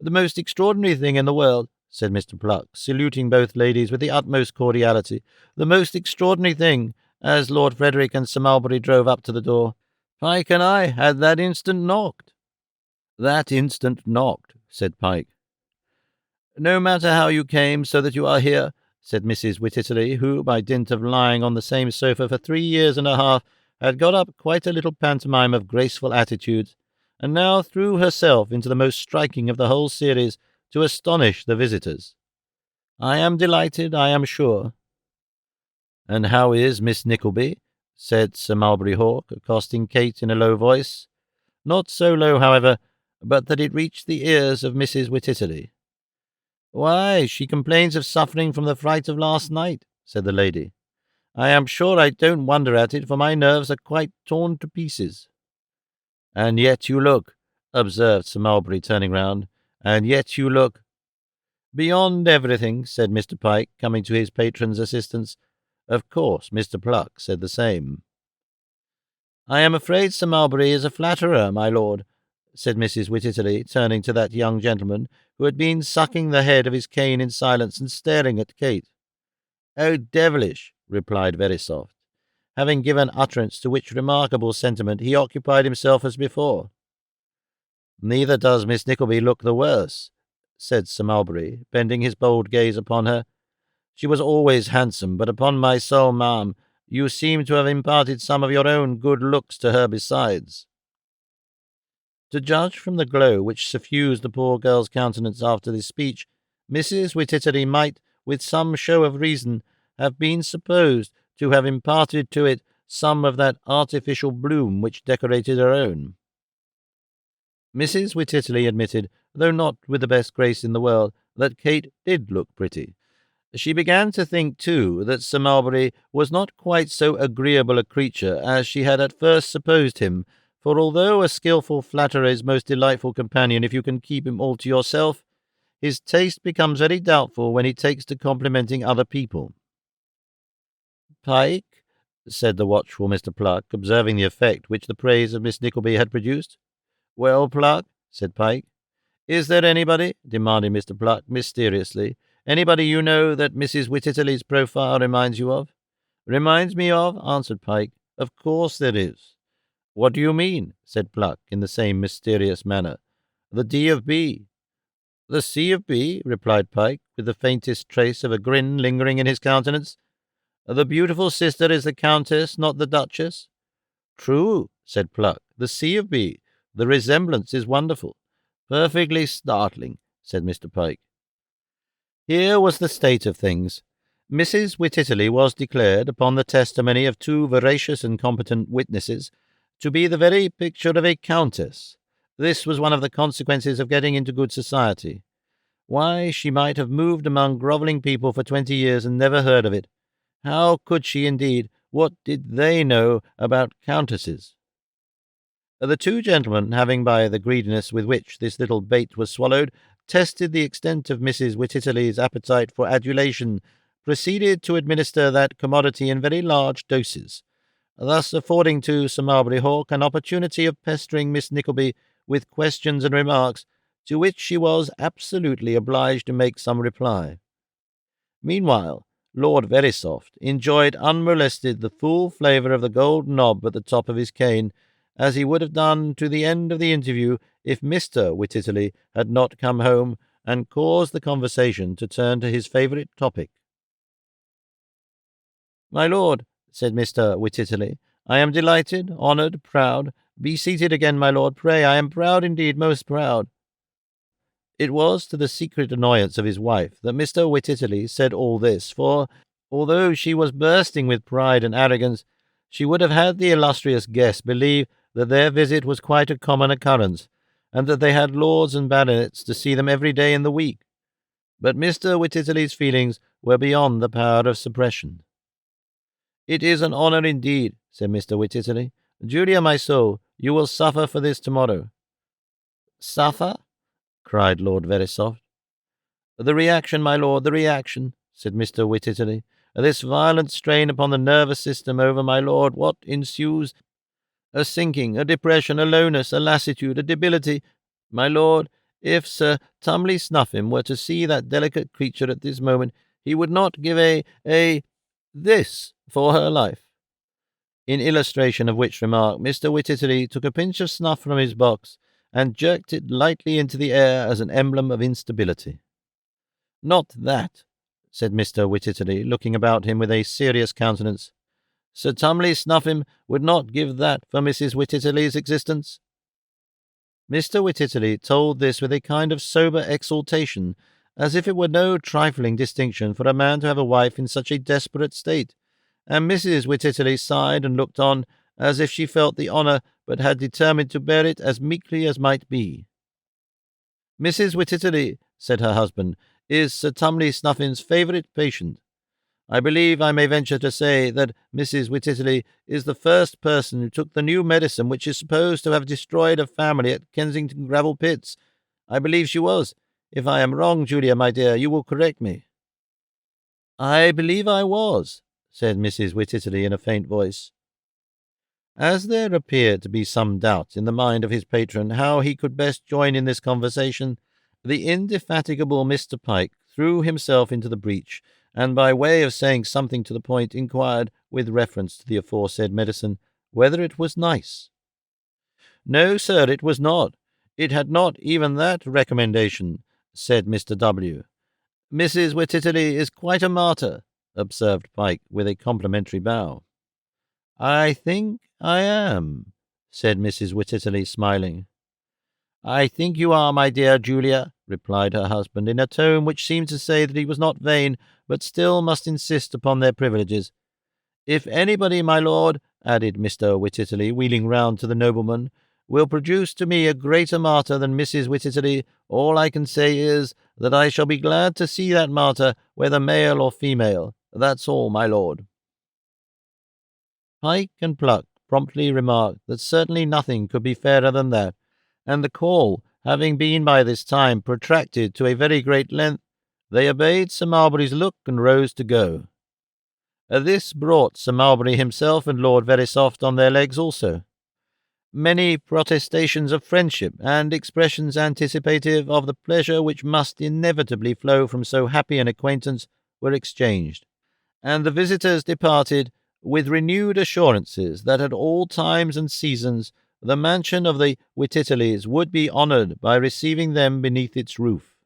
Speaker 1: "The most extraordinary thing in the world," said Mr. Pluck, saluting both ladies with the utmost cordiality, "the most extraordinary thing, as Lord Frederick and Sir Mulberry drove up to the door, Pyke and I had that instant knocked." "That instant knocked," said Pyke. "No matter how you came so that you are here," said Mrs. Wititterly, who, by dint of lying on the same sofa for 3 years and a half, had got up quite a little pantomime of graceful attitudes, and now threw herself into the most striking of the whole series to astonish the visitors. "I am delighted, I am sure." "And how is Miss Nickleby?" said Sir Mulberry Hawk, accosting Kate in a low voice. Not so low, however, but that it reached the ears of Mrs. Wititterly. "Why, she complains of suffering from the fright of last night," said the lady. "I am sure I don't wonder at it, for my nerves are quite torn to pieces." "And yet you look," observed Sir Mulberry, turning round, "and yet you look—" "Beyond everything," said Mr. Pyke, coming to his patron's assistance. Of course Mr. Pluck said the same. "I am afraid Sir Mulberry is a flatterer, my lord," said Mrs. Wititterly, turning to that young gentleman, who had been sucking the head of his cane in silence and staring at Kate. "Oh, devilish," replied Verisopht. having given utterance to which remarkable sentiment he occupied himself as before. "Neither does Miss Nickleby look the worse," said Sir Mulberry, bending his bold gaze upon her. "She was always handsome, but upon my soul, ma'am, you seem to have imparted some of your own good looks to her besides." To judge from the glow which suffused the poor girl's countenance after this speech, Mrs. Wititterly might, with some show of reason, have been supposed to have imparted to it some of that artificial bloom which decorated her own. Mrs. Wititterly admitted, though not with the best grace in the world, that Kate did look pretty. She began to think, too, that Sir Mulberry was not quite so agreeable a creature as she had at first supposed him, for although a skilful flatterer is most delightful companion if you can keep him all to yourself, his taste becomes very doubtful when he takes to complimenting other people. "Pike," said the watchful Mr. Pluck, observing the effect which the praise of Miss Nickleby had produced. "Well, Pluck," said Pike. "Is there anybody," demanded Mr. Pluck, mysteriously, "anybody you know that Mrs. Wititterly's profile reminds you of?" "Reminds me of?" answered Pike. "Of course there is." "What do you mean?" said Pluck, in the same mysterious manner. "The D of B." "The C of B," replied Pike, with the faintest trace of a grin lingering in his countenance. "The beautiful sister is the Countess, not the Duchess?" "True," said Pluck, "the C of B. The resemblance is wonderful." "Perfectly startling," said Mr. Pike. Here was the state of things. Mrs. Wititterly was declared, upon the testimony of two veracious and competent witnesses, to be the very picture of a countess. This was one of the consequences of getting into good society. Why, she might have moved among grovelling people for 20 years and never heard of it. How could she, indeed? What did they know about countesses? The two gentlemen, having, by the greediness with which this little bait was swallowed, tested the extent of Mrs. Wititterly's appetite for adulation, proceeded to administer that commodity in very large doses, thus affording to Sir Mulberry Hawk an opportunity of pestering Miss Nickleby with questions and remarks, to which she was absolutely obliged to make some reply. Meanwhile, Lord Verisopht enjoyed unmolested the full flavour of the gold knob at the top of his cane, as he would have done to the end of the interview if Mr. Wititterly had not come home and caused the conversation to turn to his favourite topic. "My lord," said Mr. Wititterly, "I am delighted, honoured, proud. Be seated again, my lord, pray. I am proud indeed, most proud." It was to the secret annoyance of his wife that Mr. Wititterly said all this, for, although she was bursting with pride and arrogance, she would have had the illustrious guest believe that their visit was quite a common occurrence, and that they had lords and baronets to see them every day in the week. But Mr. Wititterly's feelings were beyond the power of suppression. "It is an honour indeed," said Mr. Wititterly. "Julia, my soul, you will suffer for this tomorrow." "Suffer?" cried Lord Verisopht. "The reaction, my lord, the reaction," said Mr. Wititterly. "This violent strain upon the nervous system over my lord, what ensues? A sinking, a depression, a lowness, a lassitude, a debility. My lord, if Sir Tumley Snuffim were to see that delicate creature at this moment, he would not give this for her life." In illustration of which remark, Mr. Wititterly took a pinch of snuff from his box and jerked it lightly into the air as an emblem of instability. "Not that," said Mr. Wititterly, looking about him with a serious countenance. "Sir Tumley Snuffim would not give that for Mrs. Wititterly's existence." Mr. Wititterly told this with a kind of sober exultation, as if it were no trifling distinction for a man to have a wife in such a desperate state, and Mrs. Wititterly sighed and looked on, as if she felt the honour, but had determined to bear it as meekly as might be. "Mrs. Wititterly," said her husband, "is Sir Tumley Snuffim's favourite patient. I believe I may venture to say that Mrs. Wititterly is the first person who took the new medicine which is supposed to have destroyed a family at Kensington Gravel Pits. I believe she was. If I am wrong, Julia, my dear, you will correct me." "I believe I was," said Mrs. Wititterly in a faint voice. As there appeared to be some doubt in the mind of his patron how he could best join in this conversation, the indefatigable Mr. Pike threw himself into the breach, and by way of saying something to the point, inquired, with reference to the aforesaid medicine, whether it was nice. "No, sir, it was not. It had not even that recommendation," said Mr. W. "Mrs. Wititterly is quite a martyr," observed Pike, with a complimentary bow. "I think I am," said Mrs. Wititterly, smiling. "I think you are, my dear Julia," replied her husband, in a tone which seemed to say that he was not vain, but still must insist upon their privileges. "If anybody, my lord," added Mr. Wititterly, wheeling round to the nobleman, "will produce to me a greater martyr than Mrs. Wititterly, all I can say is, that I shall be glad to see that martyr, whether male or female. That's all, my lord." Pike and Pluck promptly remarked that certainly nothing could be fairer than that, and the call having been by this time protracted to a very great length, they obeyed Sir Mulberry's look and rose to go. This brought Sir Mulberry himself and Lord Verisopht on their legs also. Many protestations of friendship and expressions anticipative of the pleasure which must inevitably flow from so happy an acquaintance were exchanged, and the visitors departed with renewed assurances that at all times and seasons the mansion of the Wititterlys would be honoured by receiving them beneath its roof.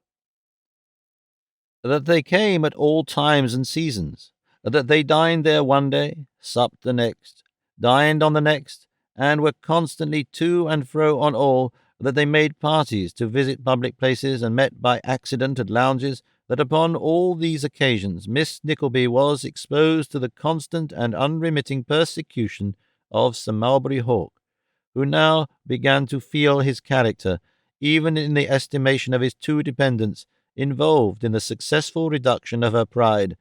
Speaker 1: That they came at all times and seasons, that they dined there one day, supped the next, dined on the next, and were constantly to and fro on all, that they made parties to visit public places and met by accident at lounges, that upon all these occasions Miss Nickleby was exposed to the constant and unremitting persecution of Sir Mulberry Hawk, who now began to feel his character, even in the estimation of his two dependents, involved in the successful reduction of her pride,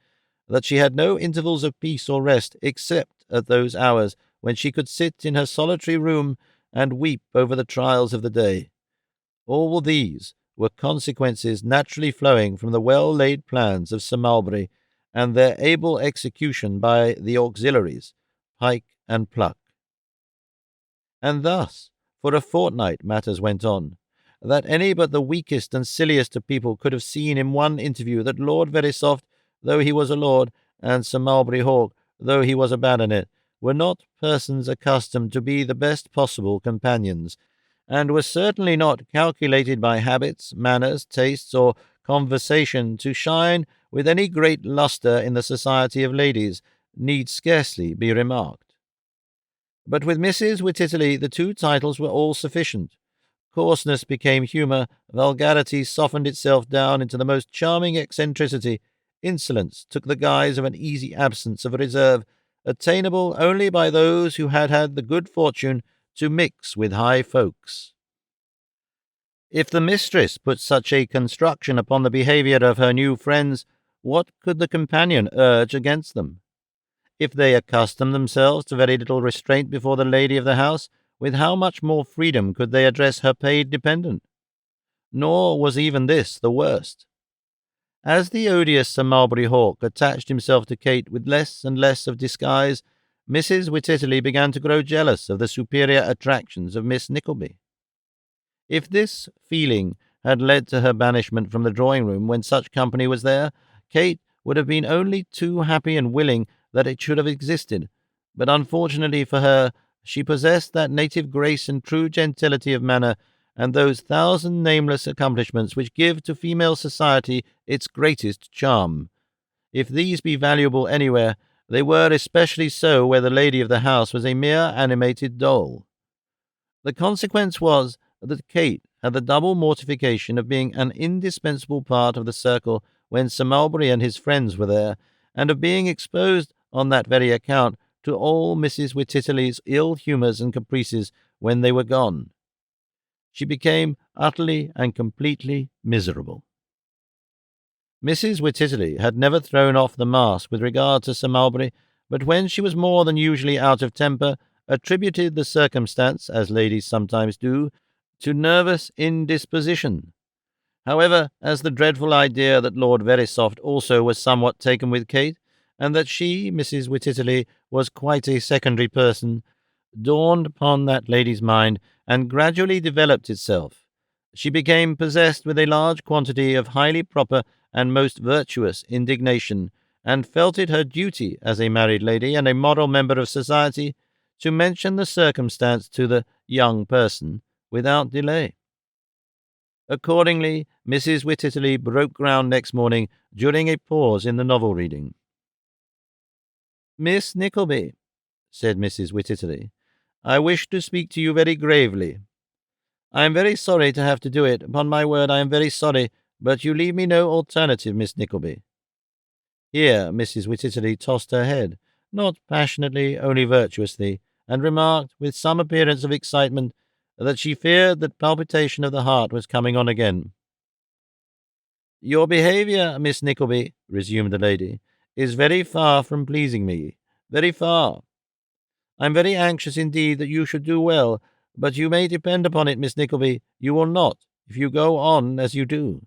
Speaker 1: that she had no intervals of peace or rest except at those hours when she could sit in her solitary room and weep over the trials of the day. All these were consequences naturally flowing from the well-laid plans of Sir Mulberry, and their able execution by the auxiliaries, Pike and Pluck. And thus, for a fortnight matters went on, that any but the weakest and silliest of people could have seen in one interview that Lord Verisopht, though he was a lord, and Sir Mulberry Hawk, though he was a baronet, were not persons accustomed to be the best possible companions, and were certainly not calculated by habits, manners, tastes, or conversation to shine with any great lustre in the society of ladies, need scarcely be remarked. But with Mrs. Wititterly the two titles were all sufficient. Coarseness became humour, vulgarity softened itself down into the most charming eccentricity, insolence took the guise of an easy absence of reserve, attainable only by those who had had the good fortune to mix with high folks. If the mistress put such a construction upon the behaviour of her new friends, what could the companion urge against them? If they accustomed themselves to very little restraint before the lady of the house, with how much more freedom could they address her paid dependent? Nor was even this the worst. As the odious Sir Mulberry Hawk attached himself to Kate with less and less of disguise, Mrs. Wititterly began to grow jealous of the superior attractions of Miss Nickleby. If this feeling had led to her banishment from the drawing-room when such company was there, Kate would have been only too happy and willing that it should have existed, but unfortunately for her, she possessed that native grace and true gentility of manner, and those thousand nameless accomplishments which give to female society its greatest charm. If these be valuable anywhere, they were especially so where the lady of the house was a mere animated doll. The consequence was that Kate had the double mortification of being an indispensable part of the circle when Sir Mulberry and his friends were there, and of being exposed on that very account to all Mrs. Wititterly's ill humours and caprices when they were gone. She became utterly and completely miserable. Mrs. Wititterly had never thrown off the mask with regard to Sir Mulberry, but when she was more than usually out of temper, attributed the circumstance, as ladies sometimes do, to nervous indisposition. However, as the dreadful idea that Lord Verisopht also was somewhat taken with Kate, and that she, Mrs. Wititterly, was quite a secondary person, dawned upon that lady's mind, and gradually developed itself, she became possessed with a large quantity of highly proper and most virtuous indignation, and felt it her duty as a married lady and a model member of society to mention the circumstance to the young person without delay. Accordingly, Mrs. Wititterly broke ground next morning during a pause in the novel reading. "Miss Nickleby," said Mrs. Wititterly, "I wish to speak to you very gravely. I am very sorry to have to do it. Upon my word, I am very sorry, but you leave me no alternative, Miss Nickleby." Here Mrs. Wititterly tossed her head, not passionately, only virtuously, and remarked, with some appearance of excitement, that she feared that palpitation of the heart was coming on again. "Your behaviour, Miss Nickleby," resumed the lady, "is very far from pleasing me. Very far. I am very anxious indeed that you should do well, but you may depend upon it, Miss Nickleby, you will not, if you go on as you do."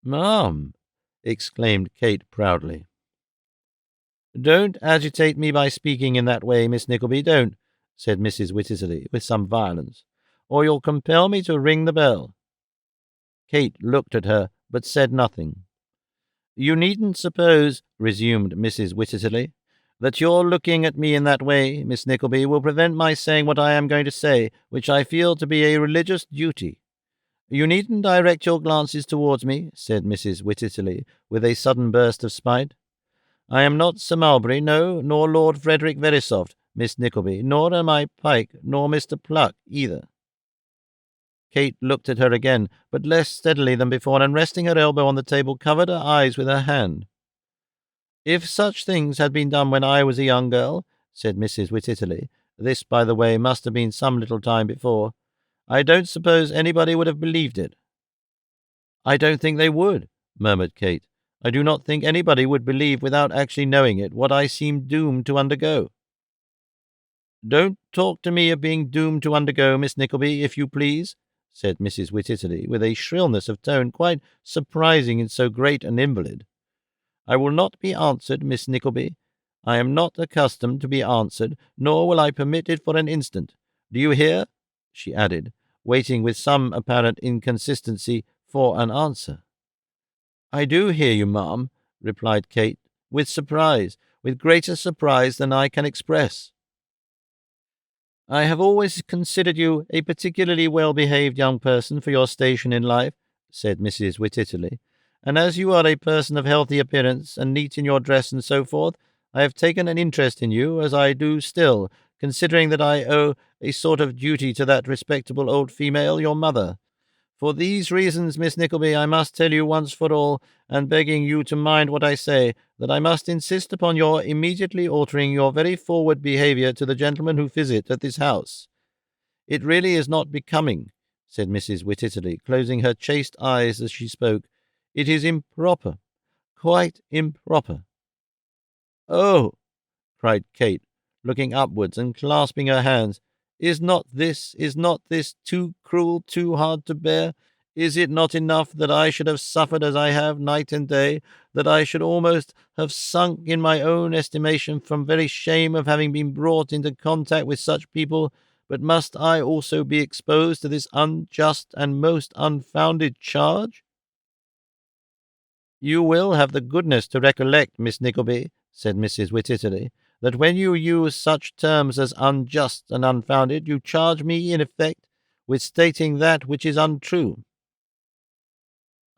Speaker 1: "Ma'am!" exclaimed Kate proudly. "Don't agitate me by speaking in that way, Miss Nickleby, don't," said Mrs. Wititterly, with some violence, "or you'll compel me to ring the bell." Kate looked at her, but said nothing. "You needn't suppose," resumed Mrs. Wititterly, "that your looking at me in that way, Miss Nickleby, will prevent my saying what I am going to say, which I feel to be a religious duty. You needn't direct your glances towards me," said Mrs. Wititterly, with a sudden burst of spite. "I am not Sir Mulberry, no, nor Lord Frederick Verisopht, Miss Nickleby, nor am I Pike, nor Mr. Pluck, either." Kate looked at her again, but less steadily than before, and resting her elbow on the table, covered her eyes with her hand. "If such things had been done when I was a young girl," said Mrs. Wititterly, this, by the way, must have been some little time before, "I don't suppose anybody would have believed it." "I don't think they would," murmured Kate. "I do not think anybody would believe, without actually knowing it, what I seem doomed to undergo." "Don't talk to me of being doomed to undergo, Miss Nickleby, if you please," said Mrs. Wititterly, with a shrillness of tone quite surprising in so great an invalid. "I will not be answered, Miss Nickleby. I am not accustomed to be answered, nor will I permit it for an instant. Do you hear?" she added, waiting with some apparent inconsistency for an answer. "I do hear you, ma'am," replied Kate, with surprise, with greater surprise than I can express. "I have always considered you a particularly well-behaved young person for your station in life," said Mrs. Wititterly, "and as you are a person of healthy appearance, and neat in your dress and so forth, I have taken an interest in you, as I do still, considering that I owe a sort of duty to that respectable old female, your mother. For these reasons, Miss Nickleby, I must tell you once for all, and begging you to mind what I say, that I must insist upon your immediately altering your very forward behaviour to the gentlemen who visit at this house. It really is not becoming," said Mrs. Wititterly, closing her chaste eyes as she spoke. "It is improper, quite improper." "Oh!" cried Kate, looking upwards and clasping her hands. Is not this too cruel, too hard to bear? Is it not enough that I should have suffered as I have night and day, that I should almost have sunk in my own estimation from very shame of having been brought into contact with such people, but must I also be exposed to this unjust and most unfounded charge?" "You will have the goodness to recollect, Miss Nickleby," said Mrs. Wititterly, "that when you use such terms as unjust and unfounded, you charge me, in effect, with stating that which is untrue."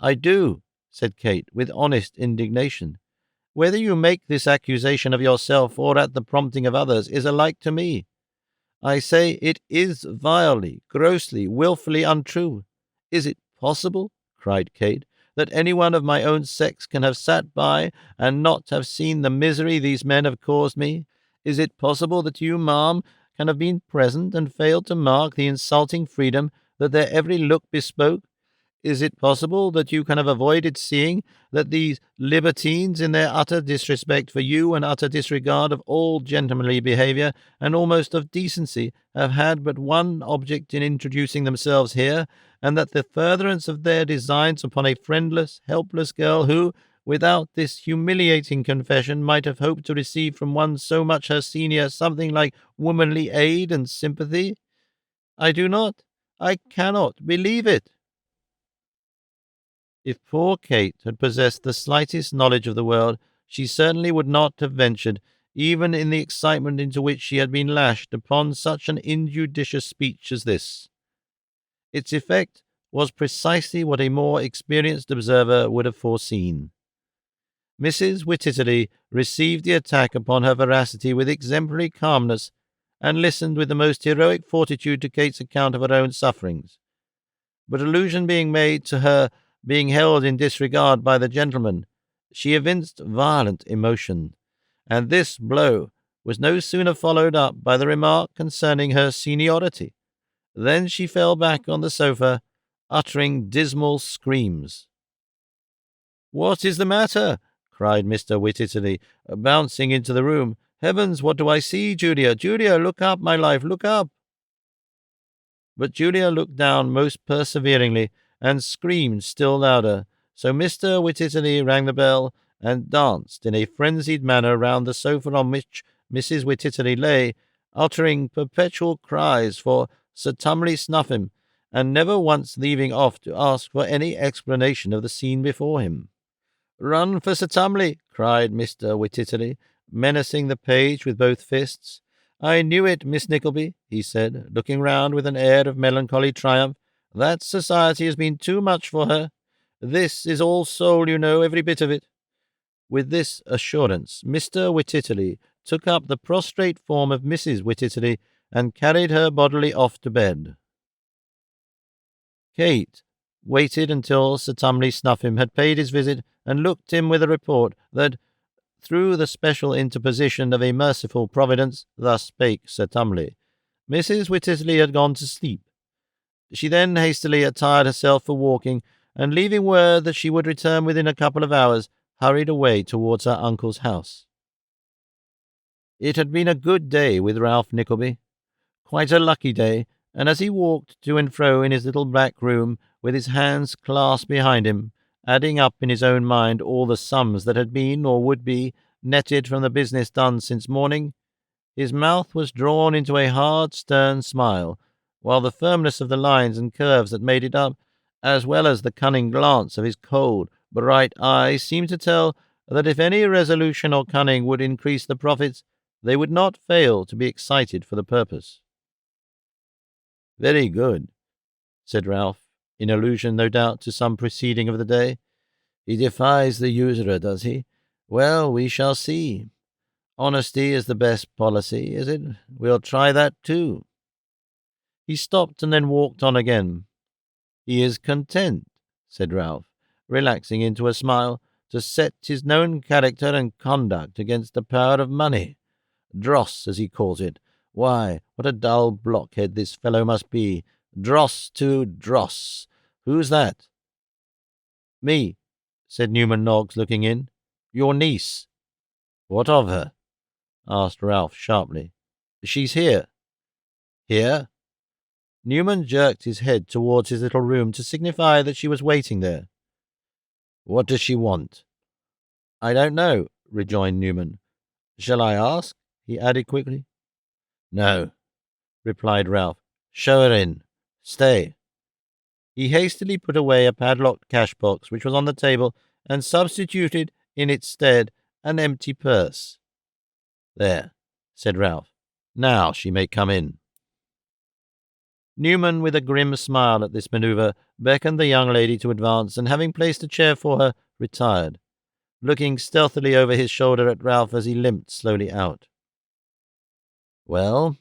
Speaker 1: "I do," said Kate, with honest indignation. "Whether you make this accusation of yourself or at the prompting of others is alike to me. I say it is vilely, grossly, wilfully untrue. Is it possible," cried Kate, "that anyone of my own sex can have sat by and not have seen the misery these men have caused me? Is it possible that you, ma'am, can have been present and failed to mark the insulting freedom that their every look bespoke? Is it possible that you can have avoided seeing that these libertines, in their utter disrespect for you and utter disregard of all gentlemanly behaviour and almost of decency, have had but one object in introducing themselves here, and that the furtherance of their designs upon a friendless, helpless girl who, without this humiliating confession, might have hoped to receive from one so much her senior something like womanly aid and sympathy? I cannot believe it." If poor Kate had possessed the slightest knowledge of the world, she certainly would not have ventured, even in the excitement into which she had been lashed, upon such an injudicious speech as this. Its effect was precisely what a more experienced observer would have foreseen. Mrs. Wititterly received the attack upon her veracity with exemplary calmness, and listened with the most heroic fortitude to Kate's account of her own sufferings. But allusion being made to her being held in disregard by the gentleman, she evinced violent emotion, and this blow was no sooner followed up by the remark concerning her seniority than she fell back on the sofa, uttering dismal screams. "What is the matter?" cried Mr. Wititterly, bouncing into the room. "Heavens, what do I see, Julia? Julia, look up, my life, look up!" But Julia looked down most perseveringly, and screamed still louder. So Mr. Wititterly rang the bell, and danced in a frenzied manner round the sofa on which Mrs. Wititterly lay, uttering perpetual cries for Sir Tumley Snuffim, and never once leaving off to ask for any explanation of the scene before him. "Run for Sir Tumley!" cried Mr. Wititterly, menacing the page with both fists. "I knew it, Miss Nickleby," he said, looking round with an air of melancholy triumph. "That society has been too much for her. This is all soul, you know, every bit of it." With this assurance, Mr. Wititterly took up the prostrate form of Mrs. Wititterly and carried her bodily off to bed. Kate waited until Sir Tumley Snuffim had paid his visit, and looked him with a report that, through the special interposition of a merciful Providence, thus spake Sir Tumley, Mrs. Wititterly had gone to sleep. She then hastily attired herself for walking, and leaving word that she would return within a couple of hours, hurried away towards her uncle's house. It had been a good day with Ralph Nickleby, quite a lucky day, and as he walked to and fro in his little back room, with his hands clasped behind him, adding up in his own mind all the sums that had been, or would be, netted from the business done since morning, his mouth was drawn into a hard, stern smile, while the firmness of the lines and curves that made it up, as well as the cunning glance of his cold, bright eyes, seemed to tell that if any resolution or cunning would increase the profits, they would not fail to be excited for the purpose. "Very good," said Ralph, in allusion, no doubt, to some proceeding of the day. "He defies the usurer, does he? Well, we shall see. Honesty is the best policy, is it? We'll try that too." He stopped and then walked on again. "He is content," said Ralph, relaxing into a smile, "to set his known character and conduct against the power of money. Dross, as he calls it. Why, what a dull blockhead this fellow must be. Dross to dross. Who's that?" "Me," said Newman Noggs, looking in. "Your niece." "What of her?" asked Ralph sharply. "She's here." "Here?" Newman jerked his head towards his little room to signify that she was waiting there. "What does she want?" "I don't know," rejoined Newman. "Shall I ask?" he added quickly. "No," replied Ralph. "Show her in. Stay." He hastily put away a padlocked cash-box which was on the table, and substituted in its stead an empty purse. "There," said Ralph. "Now she may come in." Newman, with a grim smile at this manoeuvre, beckoned the young lady to advance, and having placed a chair for her, retired, looking stealthily over his shoulder at Ralph as he limped slowly out. "Well?"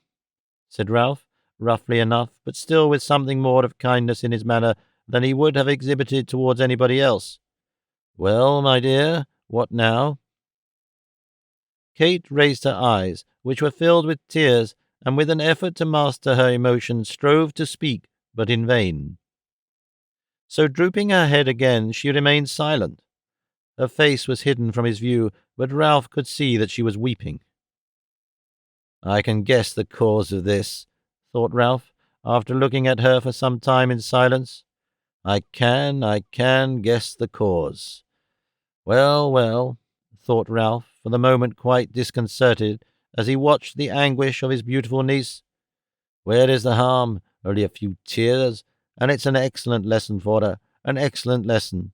Speaker 1: said Ralph, roughly enough, but still with something more of kindness in his manner than he would have exhibited towards anybody else. "Well, my dear, what now?" Kate raised her eyes, which were filled with tears, and with an effort to master her emotion strove to speak, but in vain. So drooping her head again, she remained silent. Her face was hidden from his view, but Ralph could see that she was weeping. "I can guess the cause of this," thought Ralph, after looking at her for some time in silence. I can guess the cause. Well, well, thought Ralph, for the moment quite disconcerted, as he watched the anguish of his beautiful niece. Where is the harm? Only a few tears, and it's an excellent lesson for her, an excellent lesson.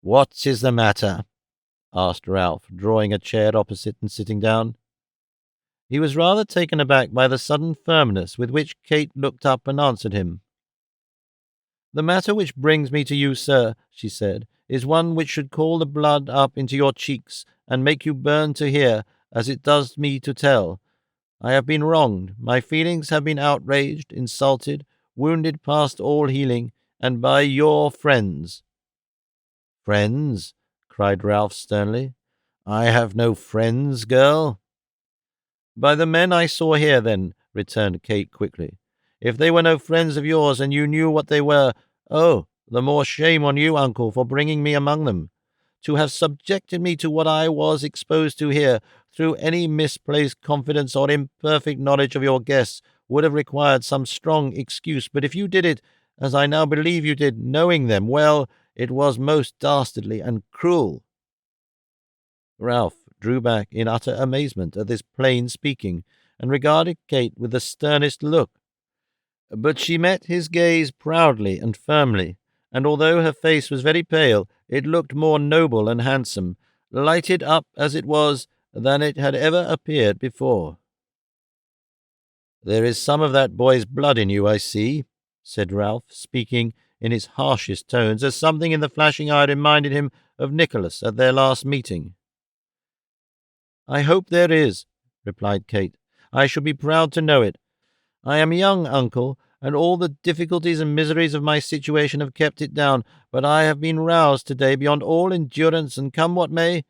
Speaker 1: What is the matter? Asked Ralph, drawing a chair opposite and sitting down. He was rather taken aback by the sudden firmness with which Kate looked up and answered him. The matter which brings me to you, sir, she said, is one which should call the blood up into your cheeks and make you burn to hear, as it does me to tell. I have been wronged, my feelings have been outraged, insulted, wounded past all healing, and by your friends. Friends? Cried Ralph sternly. I have no friends, girl. By the men I saw here, then, returned Kate quickly. If they were no friends of yours, and you knew what they were, oh, the more shame on you, uncle, for bringing me among them. To have subjected me to what I was exposed to here, through any misplaced confidence or imperfect knowledge of your guests, would have required some strong excuse. But if you did it, as I now believe you did, knowing them, well, it was most dastardly and cruel. Ralph drew back in utter amazement at this plain speaking, and regarded Kate with the sternest look. But she met his gaze proudly and firmly, and although her face was very pale, it looked more noble and handsome, lighted up as it was, than it had ever appeared before. There is some of that boy's blood in you, I see, said Ralph, speaking in his harshest tones, as something in the flashing eye reminded him of Nicholas at their last meeting. I hope there is, replied Kate. I shall be proud to know it. I am young, uncle, and all the difficulties and miseries of my situation have kept it down, but I have been roused today beyond all endurance, and come what may,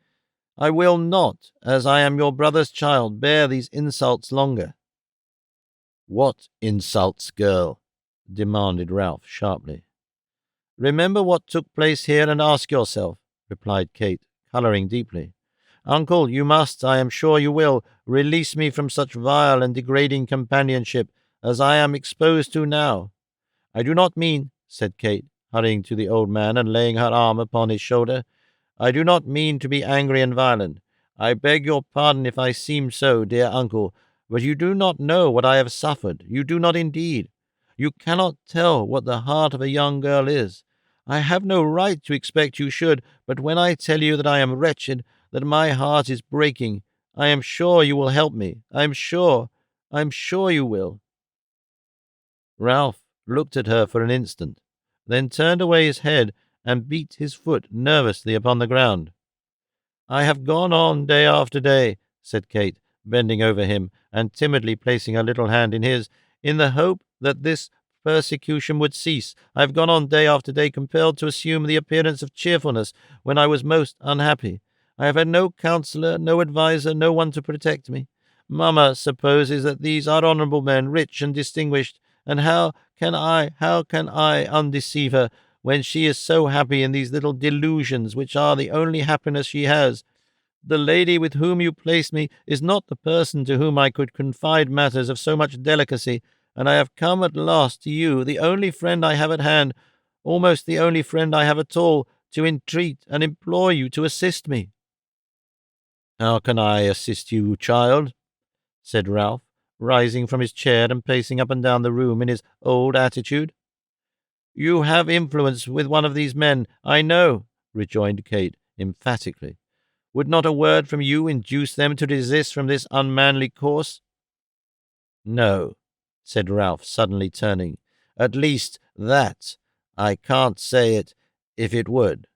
Speaker 1: I will not, as I am your brother's child, bear these insults longer. What insults, girl? Demanded Ralph sharply. Remember what took place here and ask yourself, replied Kate, colouring deeply. Uncle, you must, I am sure you will, release me from such vile and degrading companionship as I am exposed to now. I do not mean, said Kate, hurrying to the old man and laying her arm upon his shoulder, I do not mean to be angry and violent. I beg your pardon if I seem so, dear uncle, but you do not know what I have suffered. You do not indeed. You cannot tell what the heart of a young girl is. I have no right to expect you should, but when I tell you that I am wretched, that my heart is breaking, I am sure you will help me. I am sure you will. Ralph looked at her for an instant, then turned away his head and beat his foot nervously upon the ground. I have gone on day after day, said Kate, bending over him and timidly placing her little hand in his, in the hope that this persecution would cease. I have gone on day after day, compelled to assume the appearance of cheerfulness when I was most unhappy. I have had no counsellor, no adviser, no one to protect me. Mamma supposes that these are honourable men, rich and distinguished, and how can I undeceive her when she is so happy in these little delusions which are the only happiness she has? The lady with whom you placed me is not the person to whom I could confide matters of so much delicacy, and I have come at last to you, the only friend I have at hand, almost the only friend I have at all, to entreat and implore you to assist me. How can I assist you, child? Said Ralph, rising from his chair and pacing up and down the room in his old attitude. You have influence with one of these men, I know, rejoined Kate emphatically. Would not a word from you induce them to desist from this unmanly course? No, said Ralph, suddenly turning. At least that I can't say it if it would.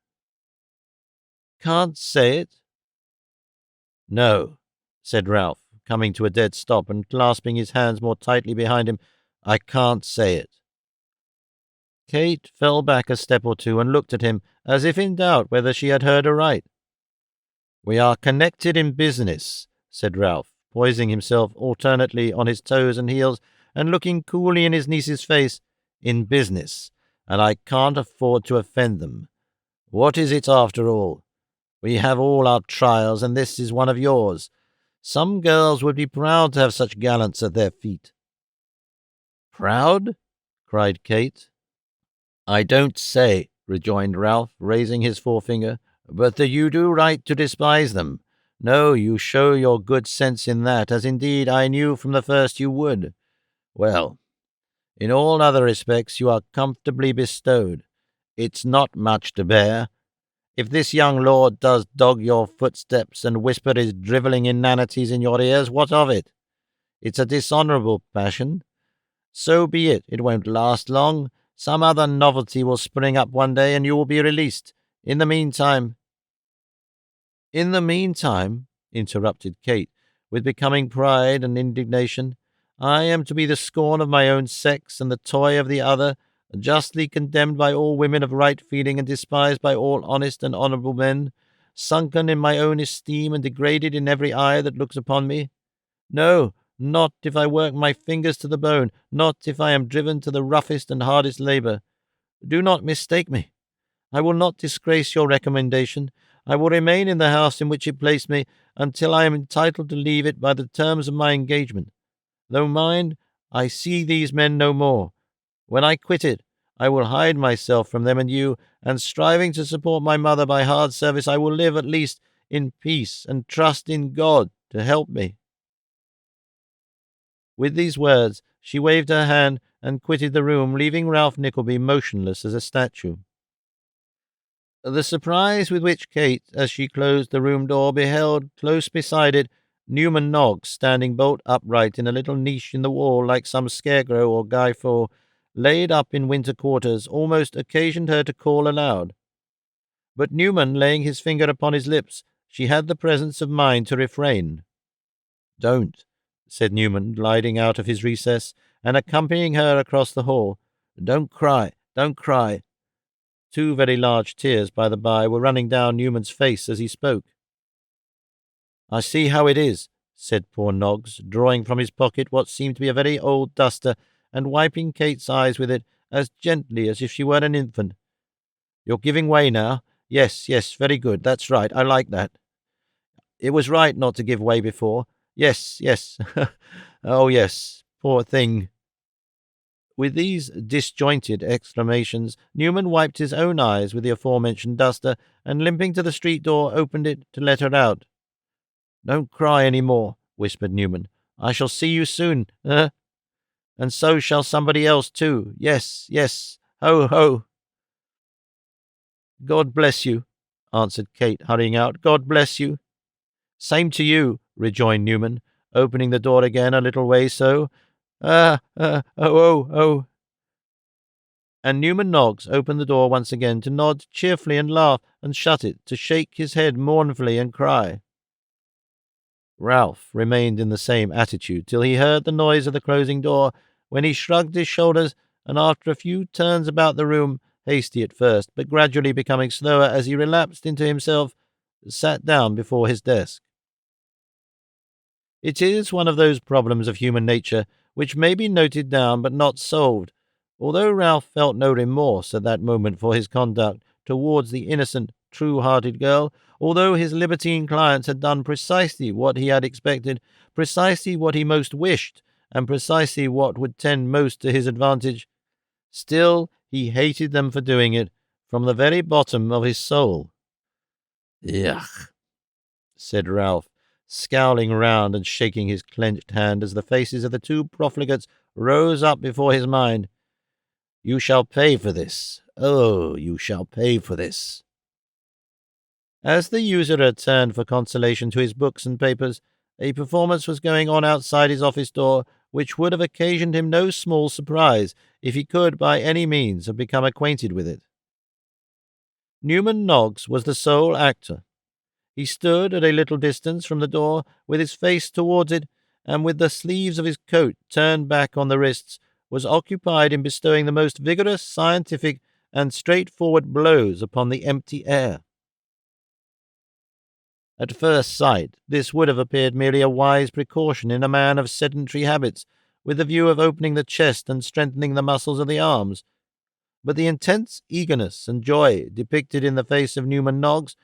Speaker 1: Can't say it? No, said Ralph, coming to a dead stop and clasping his hands more tightly behind him. I can't say it. Kate fell back a step or two and looked at him as if in doubt whether she had heard aright. We are connected in business, said Ralph, poising himself alternately on his toes and heels and looking coolly in his niece's face. In business, and I can't afford to offend them. What is it after all? We have all our trials, and this is one of yours. Some girls would be proud to have such gallants at their feet. Proud? Cried Kate. I don't say, rejoined Ralph, raising his forefinger, but that you do right to despise them. No, you show your good sense in that, as indeed I knew from the first you would. Well, in all other respects you are comfortably bestowed. It's not much to bear. If this young lord does dog your footsteps and whisper his drivelling inanities in your ears, what of it? It's a dishonourable passion. So be it. It won't last long. Some other novelty will spring up one day, and you will be released. In the meantime—" "In the meantime," interrupted Kate, with becoming pride and indignation, "I am to be the scorn of my own sex and the toy of the other, justly condemned by all women of right feeling and despised by all honest and honourable men, sunken in my own esteem and degraded in every eye that looks upon me. No, not if I work my fingers to the bone, not if I am driven to the roughest and hardest labour. Do not mistake me. I will not disgrace your recommendation. I will remain in the house in which you placed me until I am entitled to leave it by the terms of my engagement. Though mind, I see these men no more. When I quit it, I will hide myself from them and you, and striving to support my mother by hard service, I will live at least in peace and trust in God to help me." With these words, she waved her hand and quitted the room, leaving Ralph Nickleby motionless as a statue. The surprise with which Kate, as she closed the room door, beheld, close beside it, Newman Noggs standing bolt upright in a little niche in the wall like some scarecrow or Guy Faux, laid up in winter quarters, almost occasioned her to call aloud. But Newman, laying his finger upon his lips, she had the presence of mind to refrain. "Don't," said Newman, gliding out of his recess, and accompanying her across the hall. "Don't cry, don't cry." Two very large tears, by the by, were running down Newman's face as he spoke. "I see how it is," said poor Noggs, drawing from his pocket what seemed to be a very old duster, and wiping Kate's eyes with it as gently as if she were an infant. "You're giving way now. Yes, yes, very good. That's right. I like that. It was right not to give way before. Yes, yes. Oh, yes. Poor thing." With these disjointed exclamations, Newman wiped his own eyes with the aforementioned duster, and limping to the street door, opened it to let her out. "Don't cry any more," whispered Newman. "I shall see you soon, and so shall somebody else too. Yes, yes. Ho, ho." "God bless you," answered Kate, hurrying out. "God bless you." "Same to you," rejoined Newman, opening the door again a little way so. Oh. And Newman Noggs opened the door once again to nod cheerfully and laugh, and shut it to shake his head mournfully and cry. Ralph remained in the same attitude till he heard the noise of the closing door, when he shrugged his shoulders, and after a few turns about the room, hasty at first, but gradually becoming slower as he relapsed into himself, sat down before his desk. It is one of those problems of human nature which may be noted down but not solved. Although Ralph felt no remorse at that moment for his conduct towards the innocent, true-hearted girl, although his libertine clients had done precisely what he had expected, precisely what he most wished, and precisely what would tend most to his advantage, still he hated them for doing it from the very bottom of his soul. "Yuck," said Ralph, scowling round and shaking his clenched hand as the faces of the two profligates rose up before his mind. "You shall pay for this. Oh, you shall pay for this." As the usurer turned for consolation to his books and papers, a performance was going on outside his office door, which would have occasioned him no small surprise if he could by any means have become acquainted with it. Newman Noggs was the sole actor. He stood at a little distance from the door, with his face towards it, and with the sleeves of his coat turned back on the wrists, was occupied in bestowing the most vigorous, scientific, and straightforward blows upon the empty air. At first sight, this would have appeared merely a wise precaution in a man of sedentary habits, with the view of opening the chest and strengthening the muscles of the arms. But the intense eagerness and joy depicted in the face of Newman Noggs,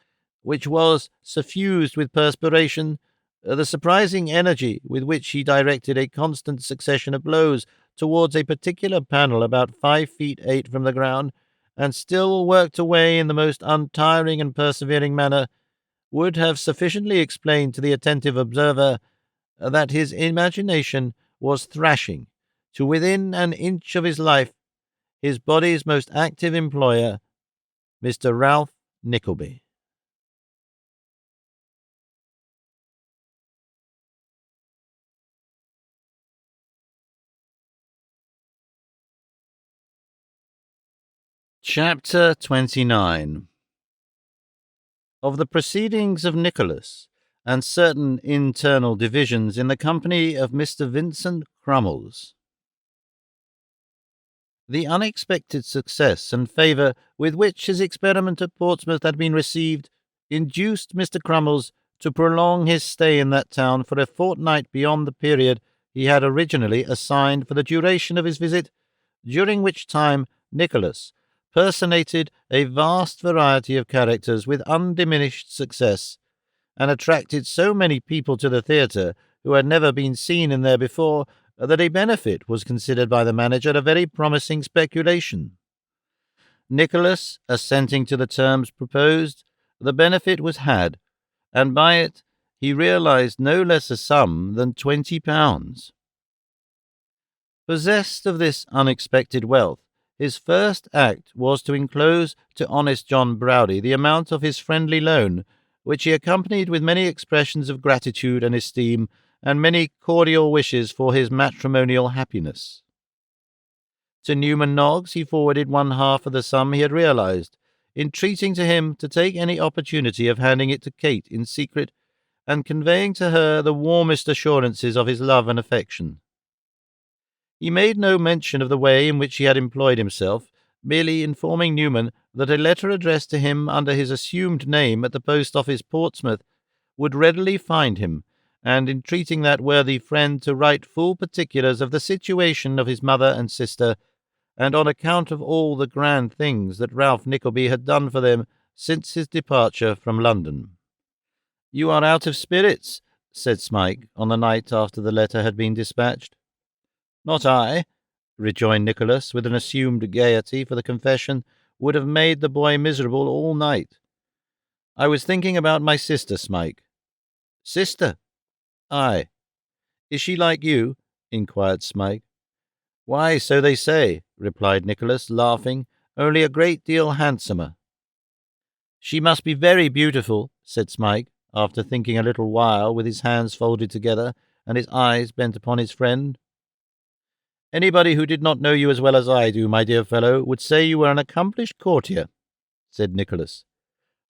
Speaker 1: which was suffused with perspiration, the surprising energy with which he directed a constant succession of blows towards a particular panel about 5 feet 8 from the ground, and still worked away in the most untiring and persevering manner, would have sufficiently explained to the attentive observer that his imagination was thrashing, to within an inch of his life, his body's most active employer, Mr. Ralph Nickleby. Chapter 29. Of the proceedings of Nicholas, and certain internal divisions in the company of Mr. Vincent Crummles. The unexpected success and favour with which his experiment at Portsmouth had been received induced Mr. Crummles to prolong his stay in that town for a fortnight beyond the period he had originally assigned for the duration of his visit, during which time Nicholas personated a vast variety of characters with undiminished success, and attracted so many people to the theatre who had never been seen in there before that a benefit was considered by the manager a very promising speculation. Nicholas assenting to the terms proposed, the benefit was had, and by it he realized no less a sum than £20. Possessed of this unexpected wealth, his first act was to enclose to honest John Browdie the amount of his friendly loan, which he accompanied with many expressions of gratitude and esteem, and many cordial wishes for his matrimonial happiness. To Newman Noggs he forwarded one half of the sum he had realized, entreating to him to take any opportunity of handing it to Kate in secret, and conveying to her the warmest assurances of his love and affection. He made no mention of the way in which he had employed himself, merely informing Newman that a letter addressed to him under his assumed name at the post office, Portsmouth, would readily find him, and entreating that worthy friend to write full particulars of the situation of his mother and sister, and on account of all the grand things that Ralph Nickleby had done for them since his departure from London. "You are out of spirits," said Smike, on the night after the letter had been dispatched. "Not I," rejoined Nicholas, with an assumed gaiety, for the confession would have made the boy miserable all night. "I was thinking about my sister, Smike." "Sister?" "Aye." "Is she like you?" inquired Smike. "Why, so they say," replied Nicholas, laughing, "only a great deal handsomer." "She must be very beautiful," said Smike, after thinking a little while, with his hands folded together and his eyes bent upon his friend. "Anybody who did not know you as well as I do, my dear fellow, would say you were an accomplished courtier," said Nicholas.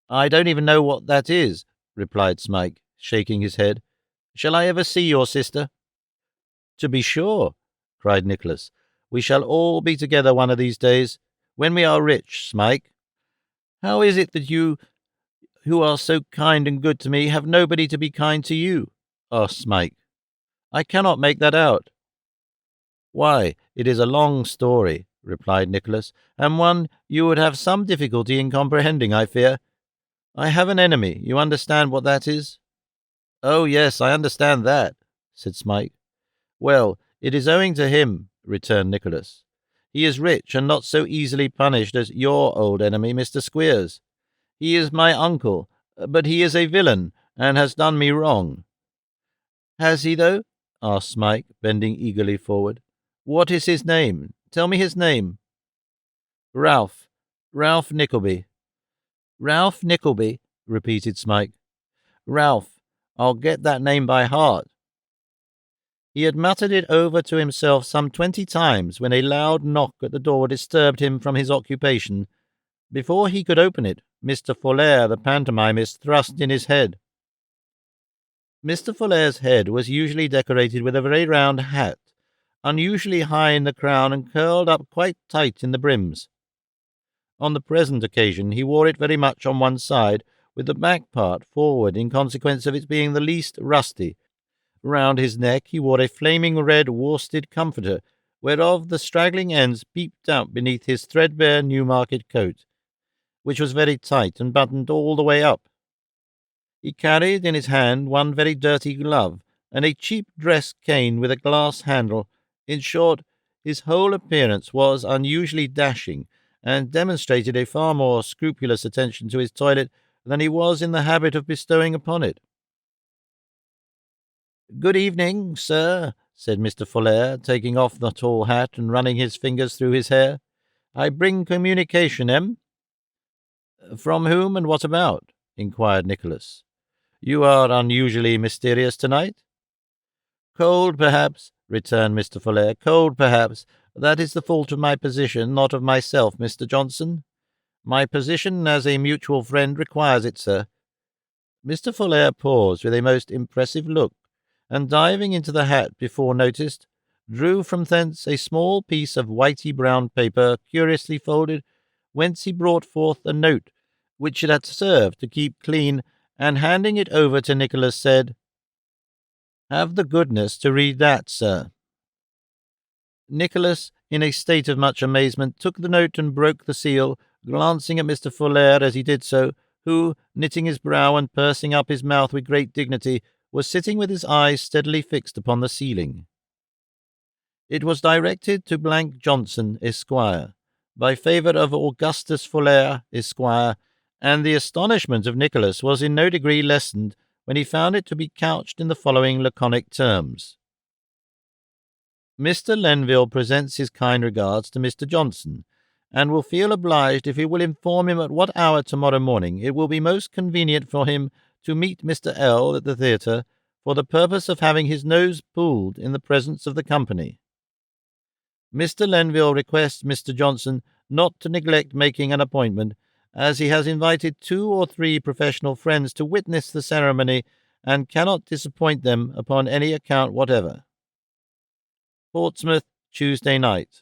Speaker 1: "I don't even know what that is," replied Smike, shaking his head. "Shall I ever see your sister?" "To be sure," cried Nicholas. "We shall all be together one of these days, when we are rich, Smike." "How is it that you, who are so kind and good to me, have nobody to be kind to you?" asked Smike. "I cannot make that out." "Why, it is a long story," replied Nicholas, "and one you would have some difficulty in comprehending, I fear. I have an enemy. You understand what that is?" "Oh, yes, I understand that," said Smike. "Well, it is owing to him," returned Nicholas. "He is rich, and not so easily punished as your old enemy, Mr. Squeers. He is my uncle, but he is a villain, and has done me wrong." "Has he, though?" asked Smike, bending eagerly forward. "What is his name? Tell me his name." "Ralph Nickleby." "Ralph Nickleby," repeated Smike. "Ralph, I'll get that name by heart." He had muttered it over to himself some 20 times when a loud knock at the door disturbed him from his occupation. Before he could open it, Mr. Folair, the pantomimist, thrust in his head. Mr. Folair's head was usually decorated with a very round hat, unusually high in the crown and curled up quite tight in the brims. On the present occasion he wore it very much on one side, with the back part forward in consequence of its being the least rusty. Round his neck he wore a flaming red worsted comforter, whereof the straggling ends peeped out beneath his threadbare Newmarket coat, which was very tight and buttoned all the way up. He carried in his hand one very dirty glove, and a cheap dress cane with a glass handle. In short, his whole appearance was unusually dashing, and demonstrated a far more scrupulous attention to his toilet than he was in the habit of bestowing upon it. "Good evening, sir," said Mr. Folair, taking off the tall hat and running his fingers through his hair. "I bring communication, "From whom and what about?" inquired Nicholas. "You are unusually mysterious tonight." "Cold, perhaps," returned Mr. Folair. "Cold, perhaps. That is the fault of my position, not of myself, Mr. Johnson. My position as a mutual friend requires it, sir." Mr. Fuller paused with a most impressive look, and diving into the hat before noticed, drew from thence a small piece of whitey-brown paper curiously folded, whence he brought forth a note which it had served to keep clean, and handing it over to Nicholas, said, "Have the goodness to read that, sir." Nicholas, in a state of much amazement, took the note and broke the seal, glancing at Mr. Fuller as he did so, who, knitting his brow and pursing up his mouth with great dignity, was sitting with his eyes steadily fixed upon the ceiling. It was directed to Blank Johnson, Esquire, by favour of Augustus Fuller, Esquire, and the astonishment of Nicholas was in no degree lessened when he found it to be couched in the following laconic terms: "Mr. Lenville presents his kind regards to Mr. Johnson, and will feel obliged if he will inform him at what hour tomorrow morning it will be most convenient for him to meet Mr. L. at the theatre, for the purpose of having his nose pulled in the presence of the company. Mr. Lenville requests Mr. Johnson not to neglect making an appointment, as he has invited 2 or 3 professional friends to witness the ceremony, and cannot disappoint them upon any account whatever. Portsmouth, Tuesday night."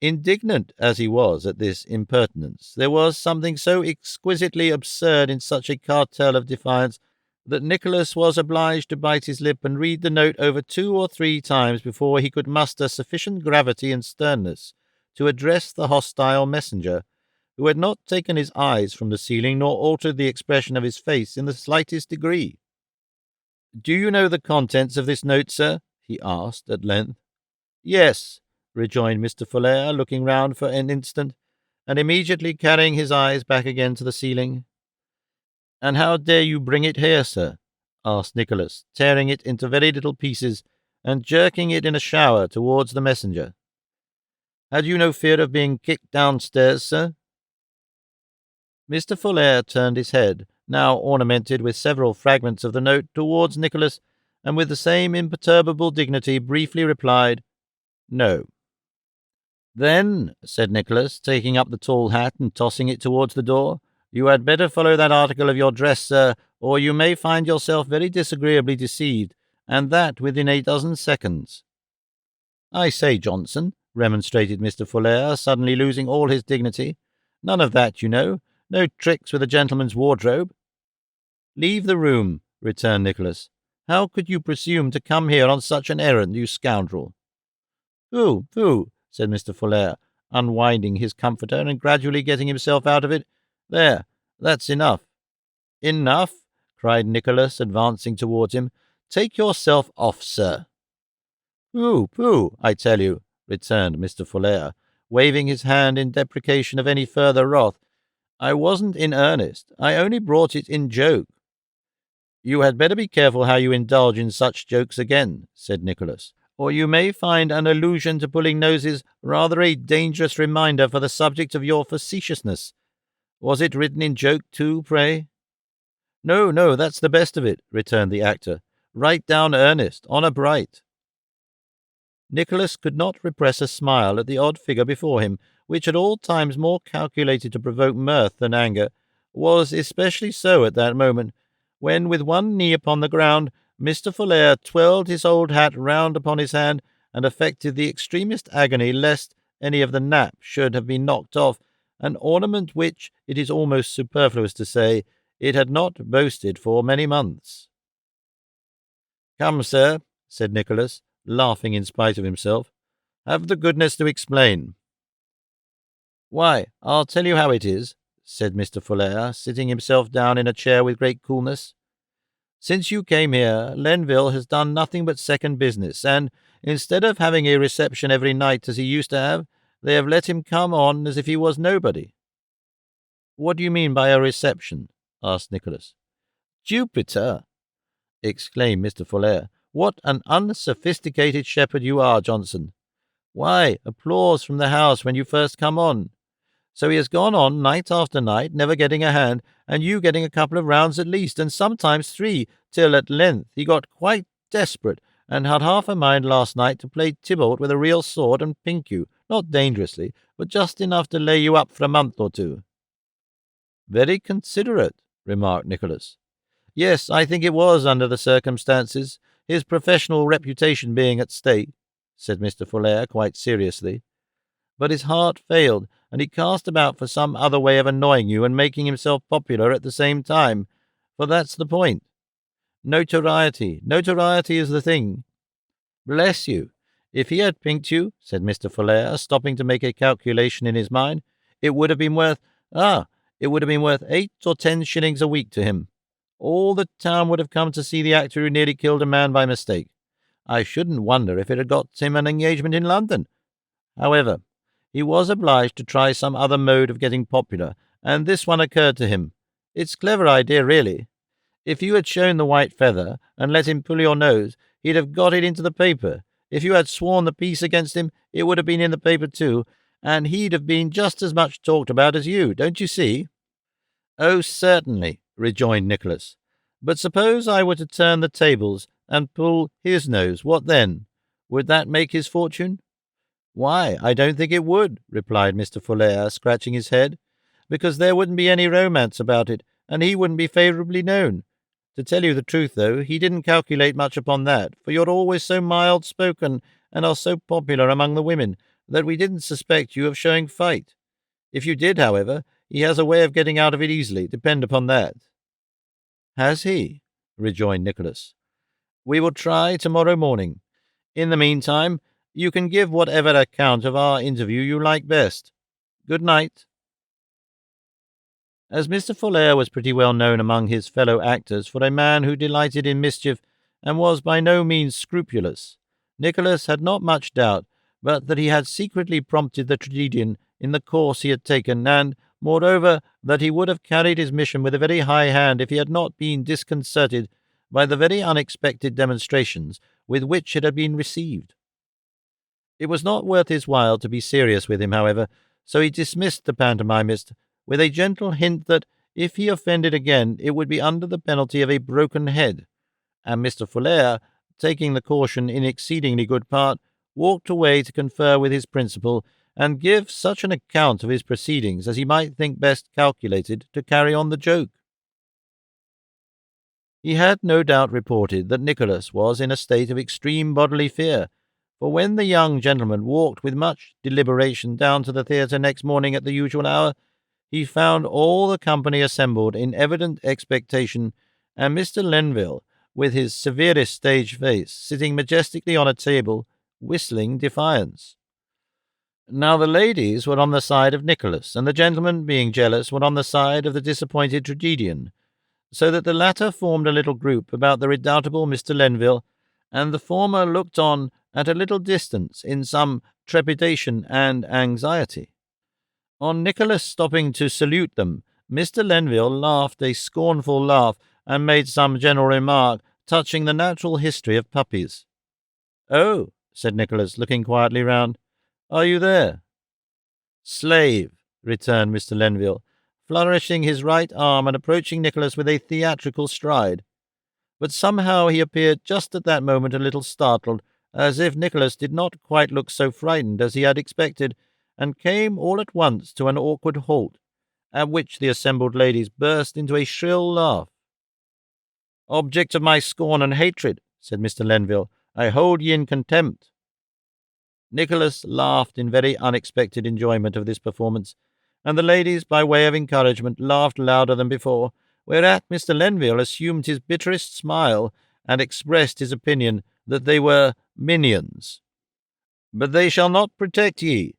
Speaker 1: Indignant as he was at this impertinence, there was something so exquisitely absurd in such a cartel of defiance that Nicholas was obliged to bite his lip and read the note over 2 or 3 times before he could muster sufficient gravity and sternness to address the hostile messenger, who had not taken his eyes from the ceiling nor altered the expression of his face in the slightest degree. "Do you know the contents of this note, sir?" he asked at length. "Yes," rejoined Mr. Fuller, looking round for an instant, and immediately carrying his eyes back again to the ceiling. "And how dare you bring it here, sir?" asked Nicholas, tearing it into very little pieces and jerking it in a shower towards the messenger. "Had you no fear of being kicked downstairs, sir?" Mr. Fuller turned his head, now ornamented with several fragments of the note, towards Nicholas, and with the same imperturbable dignity briefly replied, "No." "Then," said Nicholas, taking up the tall hat and tossing it towards the door, "you had better follow that article of your dress, sir, or you may find yourself very disagreeably deceived, and that within a dozen seconds." "I say, Johnson," remonstrated Mr. Fuller, suddenly losing all his dignity, "none of that, you know. No tricks with a gentleman's wardrobe." "Leave the room," returned Nicholas. "How could you presume to come here on such an errand, you scoundrel?" Pooh," said Mr. Fuller, unwinding his comforter and gradually getting himself out of it. "There, that's enough." "Enough?" cried Nicholas, advancing towards him. "Take yourself off, sir." Pooh, I tell you," returned Mr. Fuller, waving his hand in deprecation of any further wrath. "I wasn't in earnest. I only brought it in joke." "You had better be careful how you indulge in such jokes again," said Nicholas, "or you may find an allusion to pulling noses rather a dangerous reminder for the subject of your facetiousness. Was it written in joke too, pray?" No, that's the best of it," returned the actor. "Right down earnest, honour bright." Nicholas could not repress a smile at the odd figure before him, which, at all times more calculated to provoke mirth than anger, was especially so at that moment, when, with one knee upon the ground, Mr. Fuller twirled his old hat round upon his hand, and affected the extremest agony lest any of the nap should have been knocked off, an ornament which, it is almost superfluous to say, it had not boasted for many months. "Come, sir," said Nicholas, laughing in spite of himself, "have the goodness to explain." "Why, I'll tell you how it is," said Mr. Fuller, sitting himself down in a chair with great coolness. "Since you came here, Lenville has done nothing but second business, and, instead of having a reception every night as he used to have, they have let him come on as if he was nobody." "What do you mean by a reception?" asked Nicholas. "Jupiter!" exclaimed Mr. Fuller. "What an unsophisticated shepherd you are, Johnson! Why, applause from the house when you first come on. So he has gone on night after night, never getting a hand, and you getting a couple of rounds at least, and sometimes 3, till at length he got quite desperate, and had half a mind last night to play Tybalt with a real sword and pink you, not dangerously, but just enough to lay you up for a month or two." "Very considerate," remarked Nicholas. "Yes, I think it was under the circumstances, his professional reputation being at stake," said Mr. Fuller quite seriously. "But his heart failed, and he cast about for some other way of annoying you and making himself popular at the same time, for that's the point. Notoriety is the thing. Bless you, if he had pinked you," said Mr. Fuller, stopping to make a calculation in his mind, it would have been worth 8 or 10 shillings a week to him. All the town would have come to see the actor who nearly killed a man by mistake. I shouldn't wonder if it had got him an engagement in London. However, he was obliged to try some other mode of getting popular, and this one occurred to him. It's a clever idea, really. If you had shown the white feather and let him pull your nose, he'd have got it into the paper. If you had sworn the peace against him, it would have been in the paper too, and he'd have been just as much talked about as you, don't you see?" "Oh, certainly," rejoined Nicholas. "But suppose I were to turn the tables and pull his nose, what then? Would that make his fortune?" "Why, I don't think it would," replied Mr. Fuller, scratching his head, "because there wouldn't be any romance about it, and he wouldn't be favourably known. To tell you the truth, though, he didn't calculate much upon that, for you're always so mild-spoken and are so popular among the women that we didn't suspect you of showing fight. If you did, however, he has a way of getting out of it easily, depend upon that." "Has he?" rejoined Nicholas. "We will try tomorrow morning. In the meantime, you can give whatever account of our interview you like best. Good night." As Mr. Fuller was pretty well known among his fellow actors for a man who delighted in mischief and was by no means scrupulous, Nicholas had not much doubt but that he had secretly prompted the tragedian in the course he had taken, and, moreover, that he would have carried his mission with a very high hand if he had not been disconcerted by the very unexpected demonstrations with which it had been received. It was not worth his while to be serious with him, however, so he dismissed the pantomimist with a gentle hint that if he offended again it would be under the penalty of a broken head, and Mr. Fuller, taking the caution in exceedingly good part, walked away to confer with his principal and give such an account of his proceedings as he might think best calculated to carry on the joke. He had no doubt reported that Nicholas was in a state of extreme bodily fear, for when the young gentleman walked with much deliberation down to the theatre next morning at the usual hour, he found all the company assembled in evident expectation, and Mr. Lenville, with his severest stage face, sitting majestically on a table, whistling defiance. Now the ladies were on the side of Nicholas, and the gentlemen, being jealous, were on the side of the disappointed tragedian, so that the latter formed a little group about the redoubtable Mr. Lenville, and the former looked on at a little distance in some trepidation and anxiety. On Nicholas stopping to salute them, Mr. Lenville laughed a scornful laugh and made some general remark touching the natural history of puppies. "Oh," said Nicholas, looking quietly round, "are you there?" "Slave," returned Mr. Lenville, flourishing his right arm and approaching Nicholas with a theatrical stride. But somehow he appeared just at that moment a little startled, as if Nicholas did not quite look so frightened as he had expected, and came all at once to an awkward halt, at which the assembled ladies burst into a shrill laugh. "Object of my scorn and hatred," said Mr. Lenville, "I hold ye in contempt." Nicholas laughed in very unexpected enjoyment of this performance, and the ladies, by way of encouragement, laughed louder than before, whereat Mr. Lenville assumed his bitterest smile and expressed his opinion that they were minions. "But they shall not protect ye,"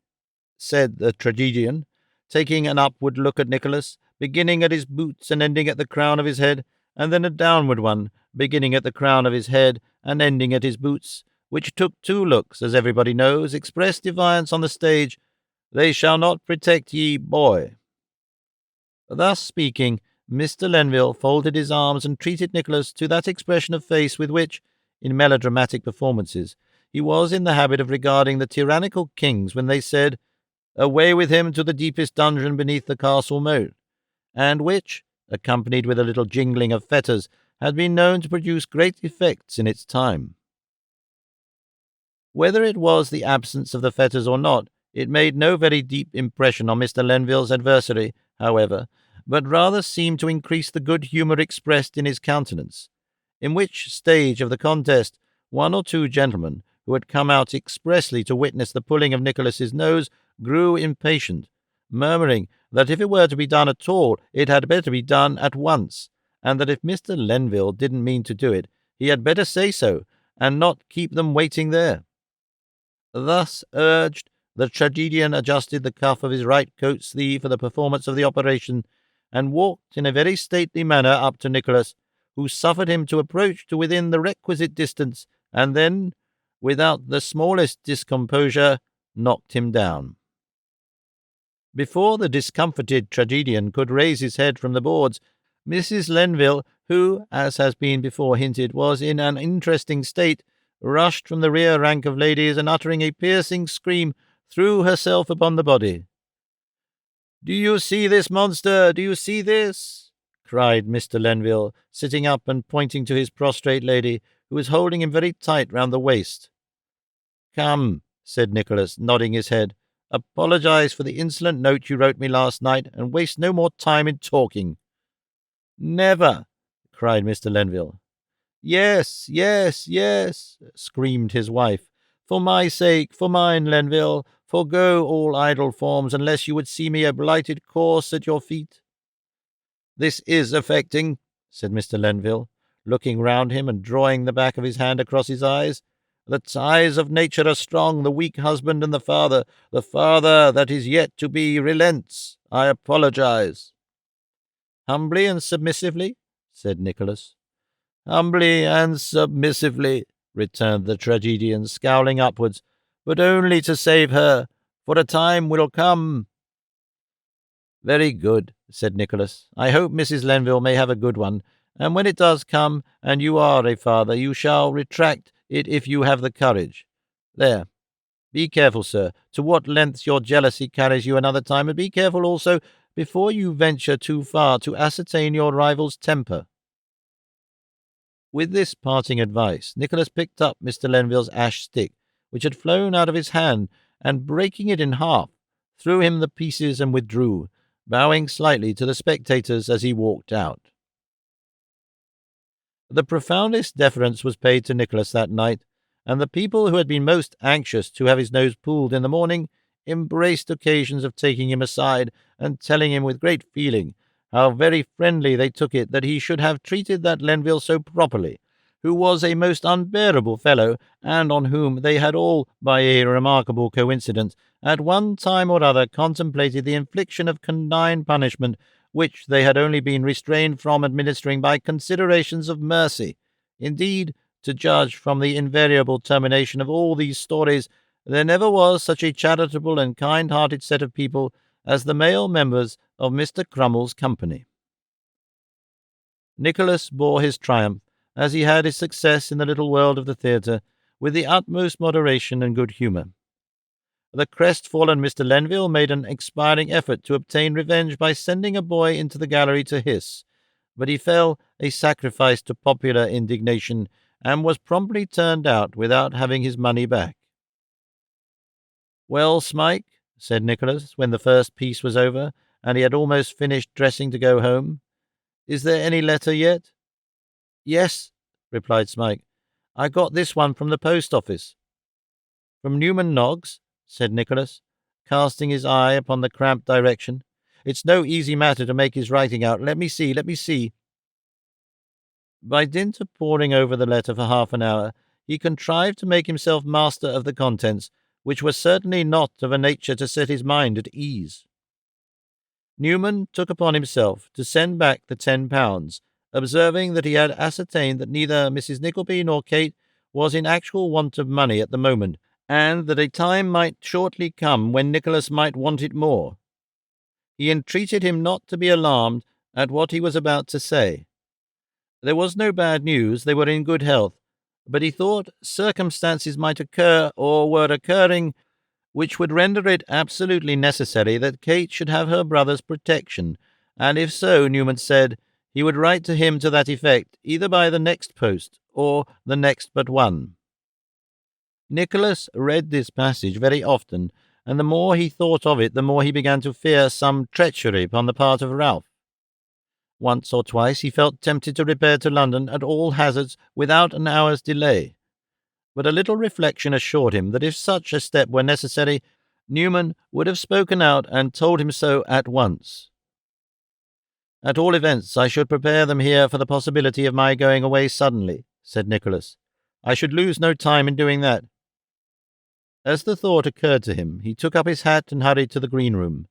Speaker 1: said the tragedian, taking an upward look at Nicholas, beginning at his boots and ending at the crown of his head, and then a downward one, beginning at the crown of his head and ending at his boots, which took 2 looks, as everybody knows, expressed defiance on the stage. "They shall not protect ye, boy." Thus speaking, Mr. Lenville folded his arms and treated Nicholas to that expression of face with which, in melodramatic performances, he was in the habit of regarding the tyrannical kings when they said, "Away with him to the deepest dungeon beneath the castle moat," and which, accompanied with a little jingling of fetters, had been known to produce great effects in its time. Whether it was the absence of the fetters or not, it made no very deep impression on Mr. Lenville's adversary, however, but rather seemed to increase the good humour expressed in his countenance, in which stage of the contest one or two gentlemen, who had come out expressly to witness the pulling of Nicholas's nose, grew impatient, murmuring that if it were to be done at all, it had better be done at once, and that if Mr. Lenville didn't mean to do it, he had better say so, and not keep them waiting there. Thus urged, the tragedian adjusted the cuff of his right coat sleeve for the performance of the operation, and walked in a very stately manner up to Nicholas, who suffered him to approach to within the requisite distance, and then, without the smallest discomposure, knocked him down. Before the discomfited tragedian could raise his head from the boards, Mrs. Lenville, who, as has been before hinted, was in an interesting state, rushed from the rear rank of ladies, and uttering a piercing scream, threw herself upon the body. "Do you see this monster? Do you see this?" cried Mr. Lenville, sitting up and pointing to his prostrate lady, who was holding him very tight round the waist. "Come," said Nicholas, nodding his head, "apologize for the insolent note you wrote me last night, and waste no more time in talking." "Never!" cried Mr. Lenville. "Yes, yes, yes," screamed his wife. "For my sake, for mine, Lenville, forego all idle forms, unless you would see me a blighted corse at your feet." "This is affecting," said Mr. Lenville, looking round him and drawing the back of his hand across his eyes. "The ties of nature are strong. The weak husband and the father that is yet to be, relents. I apologize." "Humbly and submissively?" said Nicholas. "Humbly and submissively," returned the tragedian, scowling upwards, "but only to save her, for a time will come—" "Very good," said Nicholas. "I hope Mrs. Lenville may have a good one, and when it does come, and you are a father, you shall retract it if you have the courage. There. Be careful, sir, to what lengths your jealousy carries you another time, and be careful also, before you venture too far, to ascertain your rival's temper." With this parting advice, Nicholas picked up Mr. Lenville's ash stick, which had flown out of his hand, and breaking it in half, threw him the pieces and withdrew, bowing slightly to the spectators as he walked out. The profoundest deference was paid to Nicholas that night, and the people who had been most anxious to have his nose pulled in the morning embraced occasions of taking him aside and telling him with great feeling how very friendly they took it that he should have treated that Lenville so properly, who was a most unbearable fellow, and on whom they had all, by a remarkable coincidence, at one time or other contemplated the infliction of condign punishment, which they had only been restrained from administering by considerations of mercy. Indeed, to judge from the invariable termination of all these stories, there never was such a charitable and kind-hearted set of people as the male members of Mr. Crummles's company. Nicholas bore his triumph, as he had his success in the little world of the theatre, with the utmost moderation and good humour. The crestfallen Mr. Lenville made an expiring effort to obtain revenge by sending a boy into the gallery to hiss, but he fell a sacrifice to popular indignation, and was promptly turned out without having his money back. "Well, Smike," said Nicholas, when the first piece was over, and he had almost finished dressing to go home, "is there any letter yet?" "Yes," replied Smike. "I got this one from the post-office." "From Newman Noggs?" said Nicholas, casting his eye upon the cramped direction. "It's no easy matter to make his writing out. Let me see. By dint of poring over the letter for half an hour, he contrived to make himself master of the contents, which were certainly not of a nature to set his mind at ease. Newman took upon himself to send back the £10, observing that he had ascertained that neither Mrs. Nickleby nor Kate was in actual want of money at the moment, and that a time might shortly come when Nicholas might want it more. He entreated him not to be alarmed at what he was about to say. There was no bad news, they were in good health, but he thought circumstances might occur, or were occurring, which would render it absolutely necessary that Kate should have her brother's protection, and if so, Newman said, he would write to him to that effect, either by the next post, or the next but one. Nicholas read this passage very often, and the more he thought of it, the more he began to fear some treachery upon the part of Ralph. Once or twice he felt tempted to repair to London at all hazards without an hour's delay, but a little reflection assured him that if such a step were necessary, Newman would have spoken out and told him so at once. "At all events, I should prepare them here for the possibility of my going away suddenly," said Nicholas. "I should lose no time in doing that." As the thought occurred to him, he took up his hat and hurried to the green room.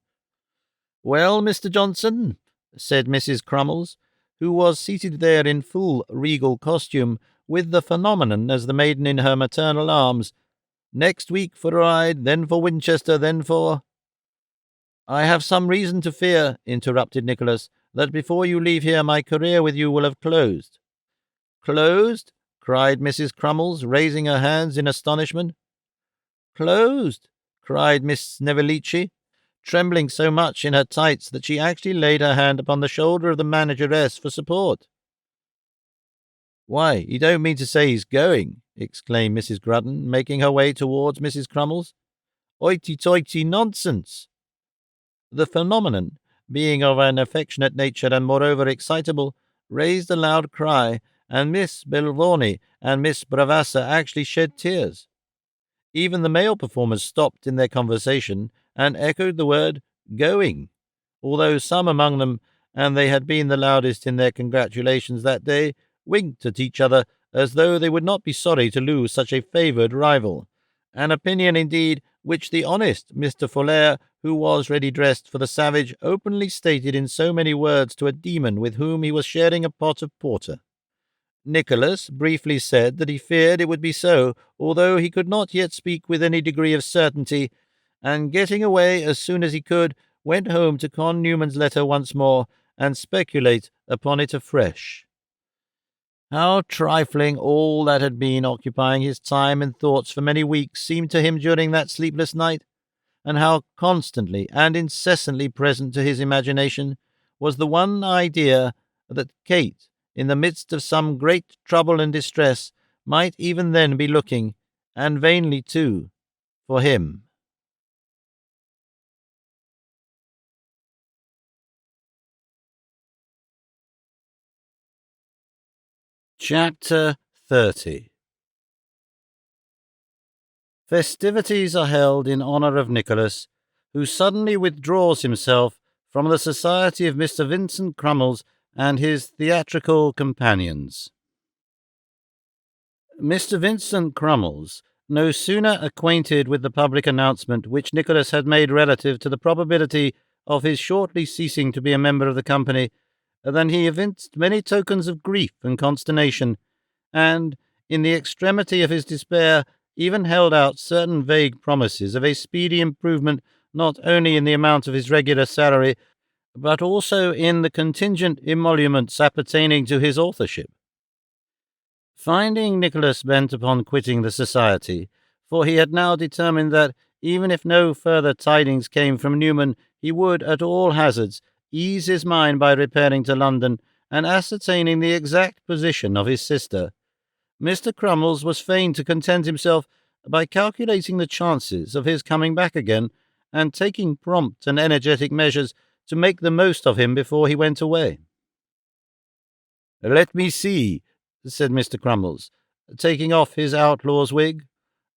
Speaker 1: "Well, Mr. Johnson," said Mrs. Crummles, who was seated there in full regal costume, with the phenomenon as the maiden in her maternal arms. "Next week for Ryde, then for Winchester, then for—" "I have some reason to fear," interrupted Nicholas, "that before you leave here my career with you will have closed." "Closed?" cried Mrs. Crummles, raising her hands in astonishment. "Closed?" cried Miss Snevellicci, trembling so much in her tights that she actually laid her hand upon the shoulder of the manageress for support. "Why, you don't mean to say he's going?" exclaimed Mrs. Grudden, making her way towards Mrs. Crummles. "Hoity-toity nonsense!" The phenomenon, being of an affectionate nature and moreover excitable, raised a loud cry, and Miss Belvani and Miss Bravassa actually shed tears. Even the male performers stopped in their conversation and echoed the word "going," although some among them, and they had been the loudest in their congratulations that day, winked at each other as though they would not be sorry to lose such a favoured rival, an opinion, indeed, which the honest Mr. Folair, who was ready dressed for the savage, openly stated in so many words to a demon with whom he was sharing a pot of porter. Nicholas briefly said that he feared it would be so, although he could not yet speak with any degree of certainty, and getting away as soon as he could, went home to con Newman's letter once more, and speculate upon it afresh. How trifling all that had been occupying his time and thoughts for many weeks seemed to him during that sleepless night, and how constantly and incessantly present to his imagination was the one idea that Kate, in the midst of some great trouble and distress, might even then be looking, and vainly too, for him. Chapter 30. Festivities are held in honour of Nicholas, who suddenly withdraws himself from the society of Mr. Vincent Crummles and his theatrical companions. Mr. Vincent Crummles, no sooner acquainted with the public announcement which Nicholas had made relative to the probability of his shortly ceasing to be a member of the company, than he evinced many tokens of grief and consternation, and, in the extremity of his despair, even held out certain vague promises of a speedy improvement not only in the amount of his regular salary, but also in the contingent emoluments appertaining to his authorship. Finding Nicholas bent upon quitting the society, for he had now determined that, even if no further tidings came from Newman, he would, at all hazards, ease his mind by repairing to London and ascertaining the exact position of his sister, Mr. Crummles was fain to content himself by calculating the chances of his coming back again, and taking prompt and energetic measures to make the most of him before he went away. "Let me see," said Mr. Crummles, taking off his outlaw's wig,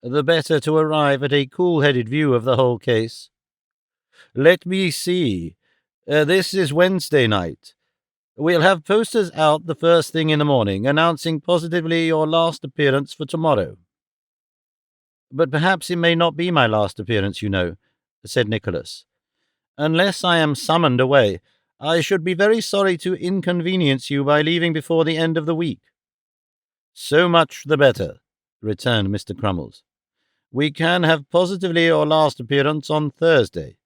Speaker 1: the better to arrive at a cool-headed view of the whole case. "Let me see. This is Wednesday night. We'll have posters out the first thing in the morning, announcing positively your last appearance for tomorrow." "But perhaps it may not be my last appearance, you know," said Nicholas. "Unless I am summoned away, I should be very sorry to inconvenience you by leaving before the end of the week." "So much the better," returned Mr. Crummles. "We can have positively your last appearance on Thursday,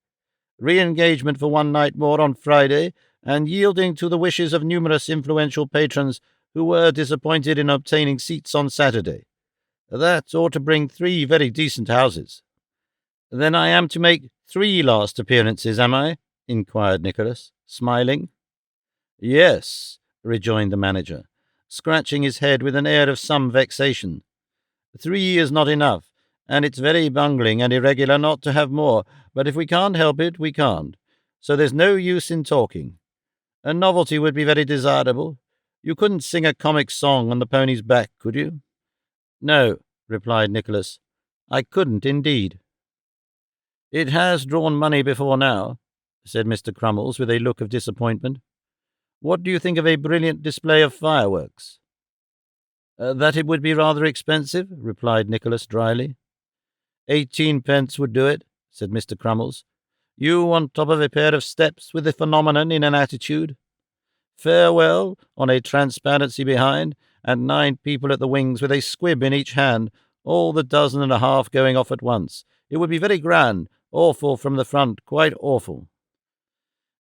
Speaker 1: re-engagement for one night more on Friday, and yielding to the wishes of numerous influential patrons who were disappointed in obtaining seats on Saturday. That ought to bring 3 very decent houses." "Then I am to make 3 last appearances, am I?" inquired Nicholas, smiling. "Yes," rejoined the manager, scratching his head with an air of some vexation. "3 is not enough, and it's very bungling and irregular not to have more, but if we can't help it, we can't. So there's no use in talking. A novelty would be very desirable. You couldn't sing a comic song on the pony's back, could you?" "No," replied Nicholas, "I couldn't indeed." "It has drawn money before now," said Mr. Crummles, with a look of disappointment. "What do you think of a brilliant display of fireworks?" "That it would be rather expensive," replied Nicholas dryly. 18 pence would do it," said Mr. Crummles. "You on top of a pair of steps, with the phenomenon in an attitude. Farewell on a transparency behind, and 9 people at the wings with a squib in each hand, all the 12 going off at once. It would be very grand, awful from the front, quite awful."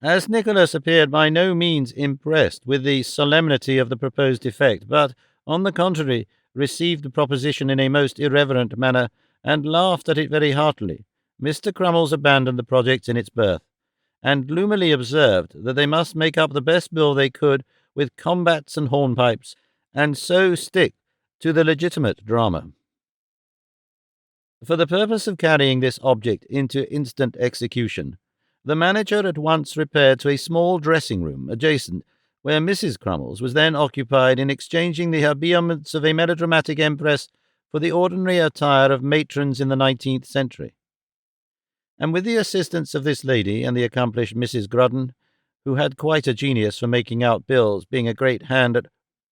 Speaker 1: As Nicholas appeared by no means impressed with the solemnity of the proposed effect, but, on the contrary, received the proposition in a most irreverent manner, and laughed at it very heartily, Mr. Crummles abandoned the project in its birth, and gloomily observed that they must make up the best bill they could with combats and hornpipes, and so stick to the legitimate drama. For the purpose of carrying this object into instant execution, the manager at once repaired to a small dressing-room adjacent, where Mrs. Crummles was then occupied in exchanging the habiliments of a melodramatic empress for the ordinary attire of matrons in the 19th century. And with the assistance of this lady and the accomplished Mrs. Grudden, who had quite a genius for making out bills, being a great hand at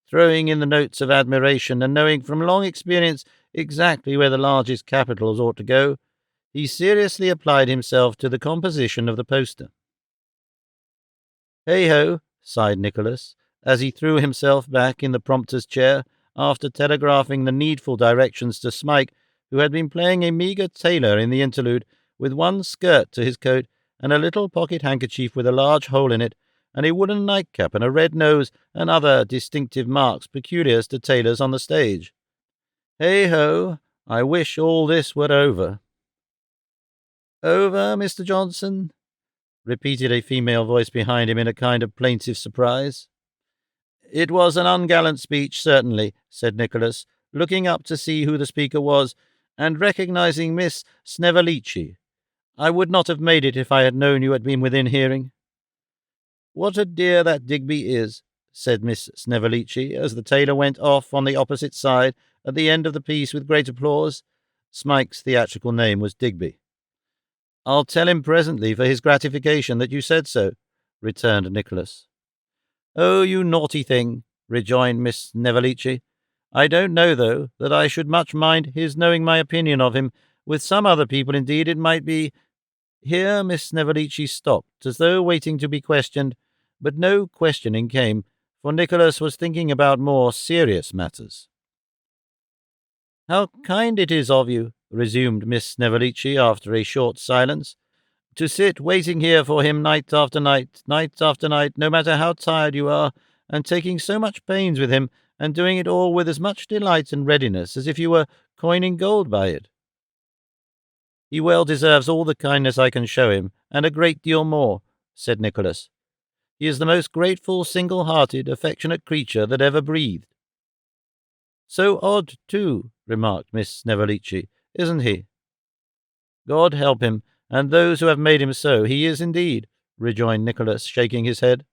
Speaker 1: throwing in the notes of admiration, and knowing from long experience exactly where the largest capitals ought to go, he seriously applied himself to the composition of the poster. "Hey-ho," sighed Nicholas, as he threw himself back in the prompter's chair, after telegraphing the needful directions to Smike, who had been playing a meagre tailor in the interlude, with one skirt to his coat, and a little pocket-handkerchief with a large hole in it, and a wooden nightcap, and a red nose, and other distinctive marks peculiar to tailors on the stage. "Hey-ho, I wish all this were over." "Over, Mr. Johnson?" repeated a female voice behind him in a kind of plaintive surprise. "It was an ungallant speech, certainly," said Nicholas, looking up to see who the speaker was, and recognizing Miss Snevellicci. "I would not have made it if I had known you had been within hearing." "What a dear that Digby is," said Miss Snevellicci, as the tailor went off on the opposite side at the end of the piece with great applause. Smike's theatrical name was Digby. "I'll tell him presently, for his gratification, that you said so," returned Nicholas. "Oh, you naughty thing," rejoined Miss Snevellicci. "I don't know, though, that I should much mind his knowing my opinion of him. With some other people, indeed, it might be—" Here Miss Snevellicci stopped, as though waiting to be questioned, but no questioning came, for Nicholas was thinking about more serious matters. "How kind it is of you," resumed Miss Snevellicci after a short silence, "to sit waiting here for him night after night, no matter how tired you are, and taking so much pains with him, and doing it all with as much delight and readiness as if you were coining gold by it." "He well deserves all the kindness I can show him, and a great deal more," said Nicholas. "He is the most grateful, single-hearted, affectionate creature that ever breathed." "So odd, too," remarked Miss Snevellicci, "isn't he?" "God help him, and those who have made him so. He is indeed," rejoined Nicholas, shaking his head.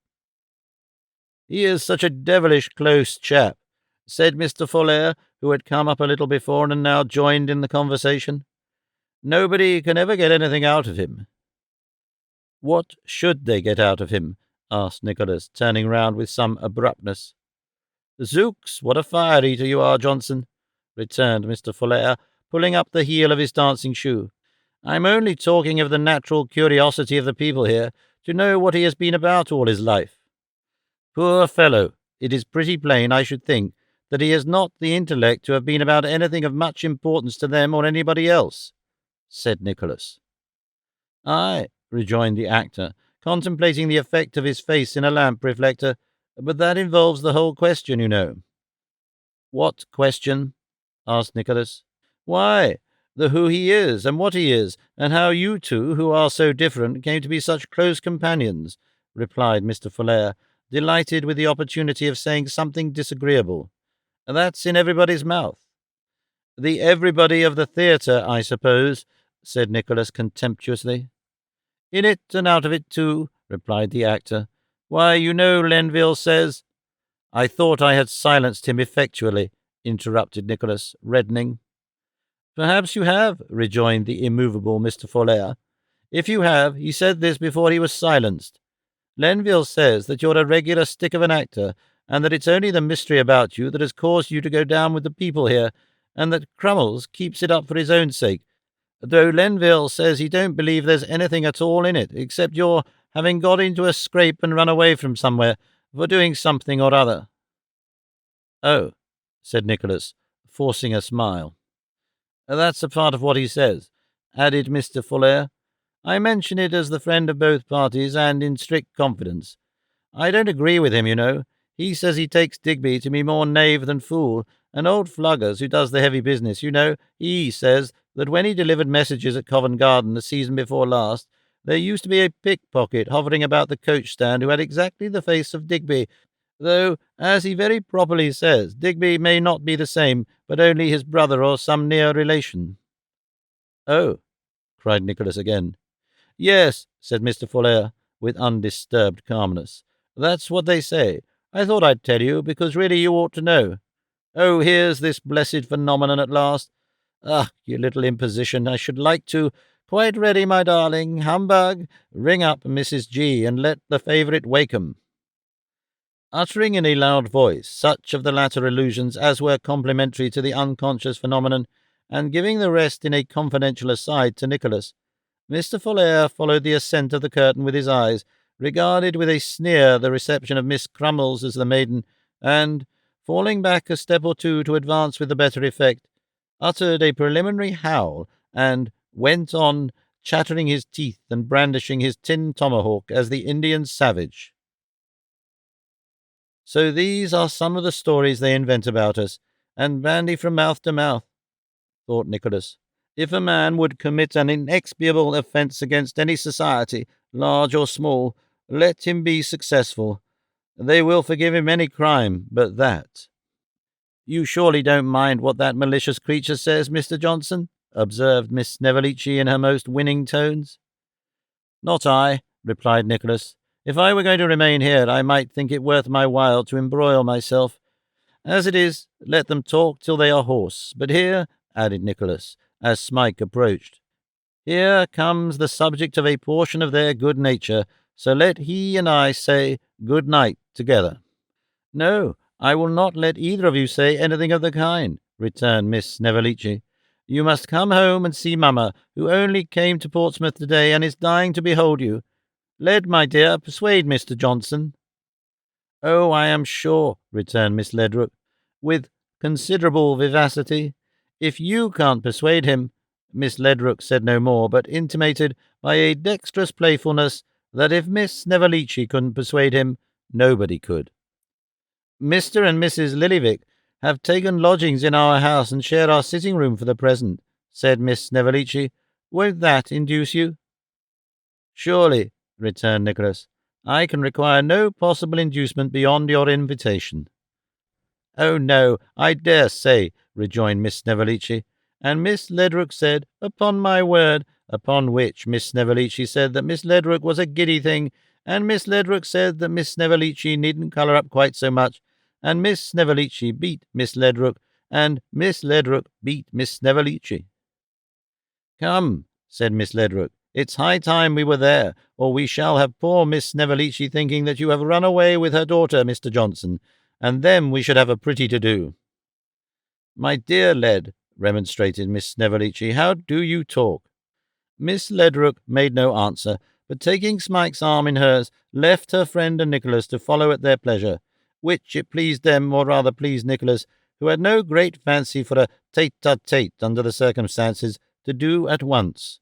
Speaker 1: "He is such a devilish close chap," said Mr. Folair, who had come up a little before and now joined in the conversation. "Nobody can ever get anything out of him." "What should they get out of him?" asked Nicholas, turning round with some abruptness. "Zooks, what a fire-eater you are, Johnson," returned Mr. Folair, pulling up the heel of his dancing shoe. "I'm only talking of the natural curiosity of the people here, to know what he has been about all his life. Poor fellow, it is pretty plain, I should think, that he has not the intellect to have been about anything of much importance to them or anybody else," said Nicholas. "Aye," rejoined the actor, contemplating the effect of his face in a lamp reflector, "but that involves the whole question, you know." "What question?" asked Nicholas. "Why, the who he is, and what he is, and how you two, who are so different, came to be such close companions," replied Mr. Folair, delighted with the opportunity of saying something disagreeable. "That's in everybody's mouth." The everybody of the theatre, I suppose, said Nicholas contemptuously. In it and out of it too, replied the actor. Why, you know, Lenville says— I thought I had silenced him effectually, interrupted Nicholas, reddening. Perhaps you have, rejoined the immovable Mr. Folair. If you have, he said this before he was silenced. Lenville says that you're a regular stick of an actor, and that it's only the mystery about you that has caused you to go down with the people here, and that Crummles keeps it up for his own sake, though Lenville says he don't believe there's anything at all in it, except your having got into a scrape and run away from somewhere for doing something or other. Oh, said Nicholas, forcing a smile. That's a part of what he says, added Mr. Folair. I mention it as the friend of both parties and in strict confidence. I don't agree with him, you know. He says he takes Digby to be more knave than fool, and old Fluggers, who does the heavy business, you know, he says that when he delivered messages at Covent Garden the season before last, there used to be a pickpocket hovering about the coach-stand who had exactly the face of Digby, though, as he very properly says, Digby may not be the same, but only his brother or some near relation. Oh, cried Nicholas again. Yes, said Mr. Folair, with undisturbed calmness. That's what they say. I thought I'd tell you, because really you ought to know. Oh, here's this blessed phenomenon at last. Ah, you little imposition, I should like to— Quite ready, my darling. Humbug. Ring up Mrs. G. and let the favourite wake 'em. Uttering in a loud voice such of the latter allusions as were complimentary to the unconscious phenomenon, and giving the rest in a confidential aside to Nicholas, Mr. Folair followed the ascent of the curtain with his eyes, regarded with a sneer the reception of Miss Crummles as the maiden, and, falling back a step or two to advance with the better effect, uttered a preliminary howl, and went on, chattering his teeth and brandishing his tin tomahawk as the Indian savage. So these are some of the stories they invent about us, and bandy from mouth to mouth, thought Nicholas. If a man would commit an inexpiable offence against any society, large or small, let him be successful. They will forgive him any crime but that. You surely don't mind what that malicious creature says, Mr. Johnson? Observed Miss Snevellicci in her most winning tones. Not I, replied Nicholas. If I were going to remain here, I might think it worth my while to embroil myself. As it is, let them talk till they are hoarse. But here, added Nicholas, as Smike approached, here comes the subject of a portion of their good nature, so let he and I say good night together. No, I will not let either of you say anything of the kind, returned Miss Snevellicci. You must come home and see Mamma, who only came to Portsmouth today and is dying to behold you. Led, my dear, persuade Mr. Johnson. Oh, I am sure, returned Miss Ledrook, with considerable vivacity. If you can't persuade him— Miss Ledrook said no more, but intimated by a dexterous playfulness that if Miss Snevellicci couldn't persuade him, nobody could. Mr. and Mrs. Lillyvick have taken lodgings in our house and share our sitting-room for the present, said Miss Snevellicci. Won't that induce you? Surely, returned Nicholas. I can require no possible inducement beyond your invitation. Oh, no, I dare say, rejoined Miss Snevellicci, and Miss Ledrook said, upon my word, upon which Miss Snevellicci said that Miss Ledrook was a giddy thing, and Miss Ledrook said that Miss Snevellicci needn't colour up quite so much, and Miss Snevellicci beat Miss Ledrook, and Miss Ledrook beat Miss Snevellicci. Come, said Miss Ledrook, it's high time we were there, or we shall have poor Miss Snevellicci thinking that you have run away with her daughter, Mr. Johnson, and then we should have a pretty to-do. My dear Led, remonstrated Miss Snevellicci, how do you talk? Miss Ledrook made no answer, but taking Smike's arm in hers, left her friend and Nicholas to follow at their pleasure, which it pleased them, or rather pleased Nicholas, who had no great fancy for a tete-a-tete under the circumstances, to do at once.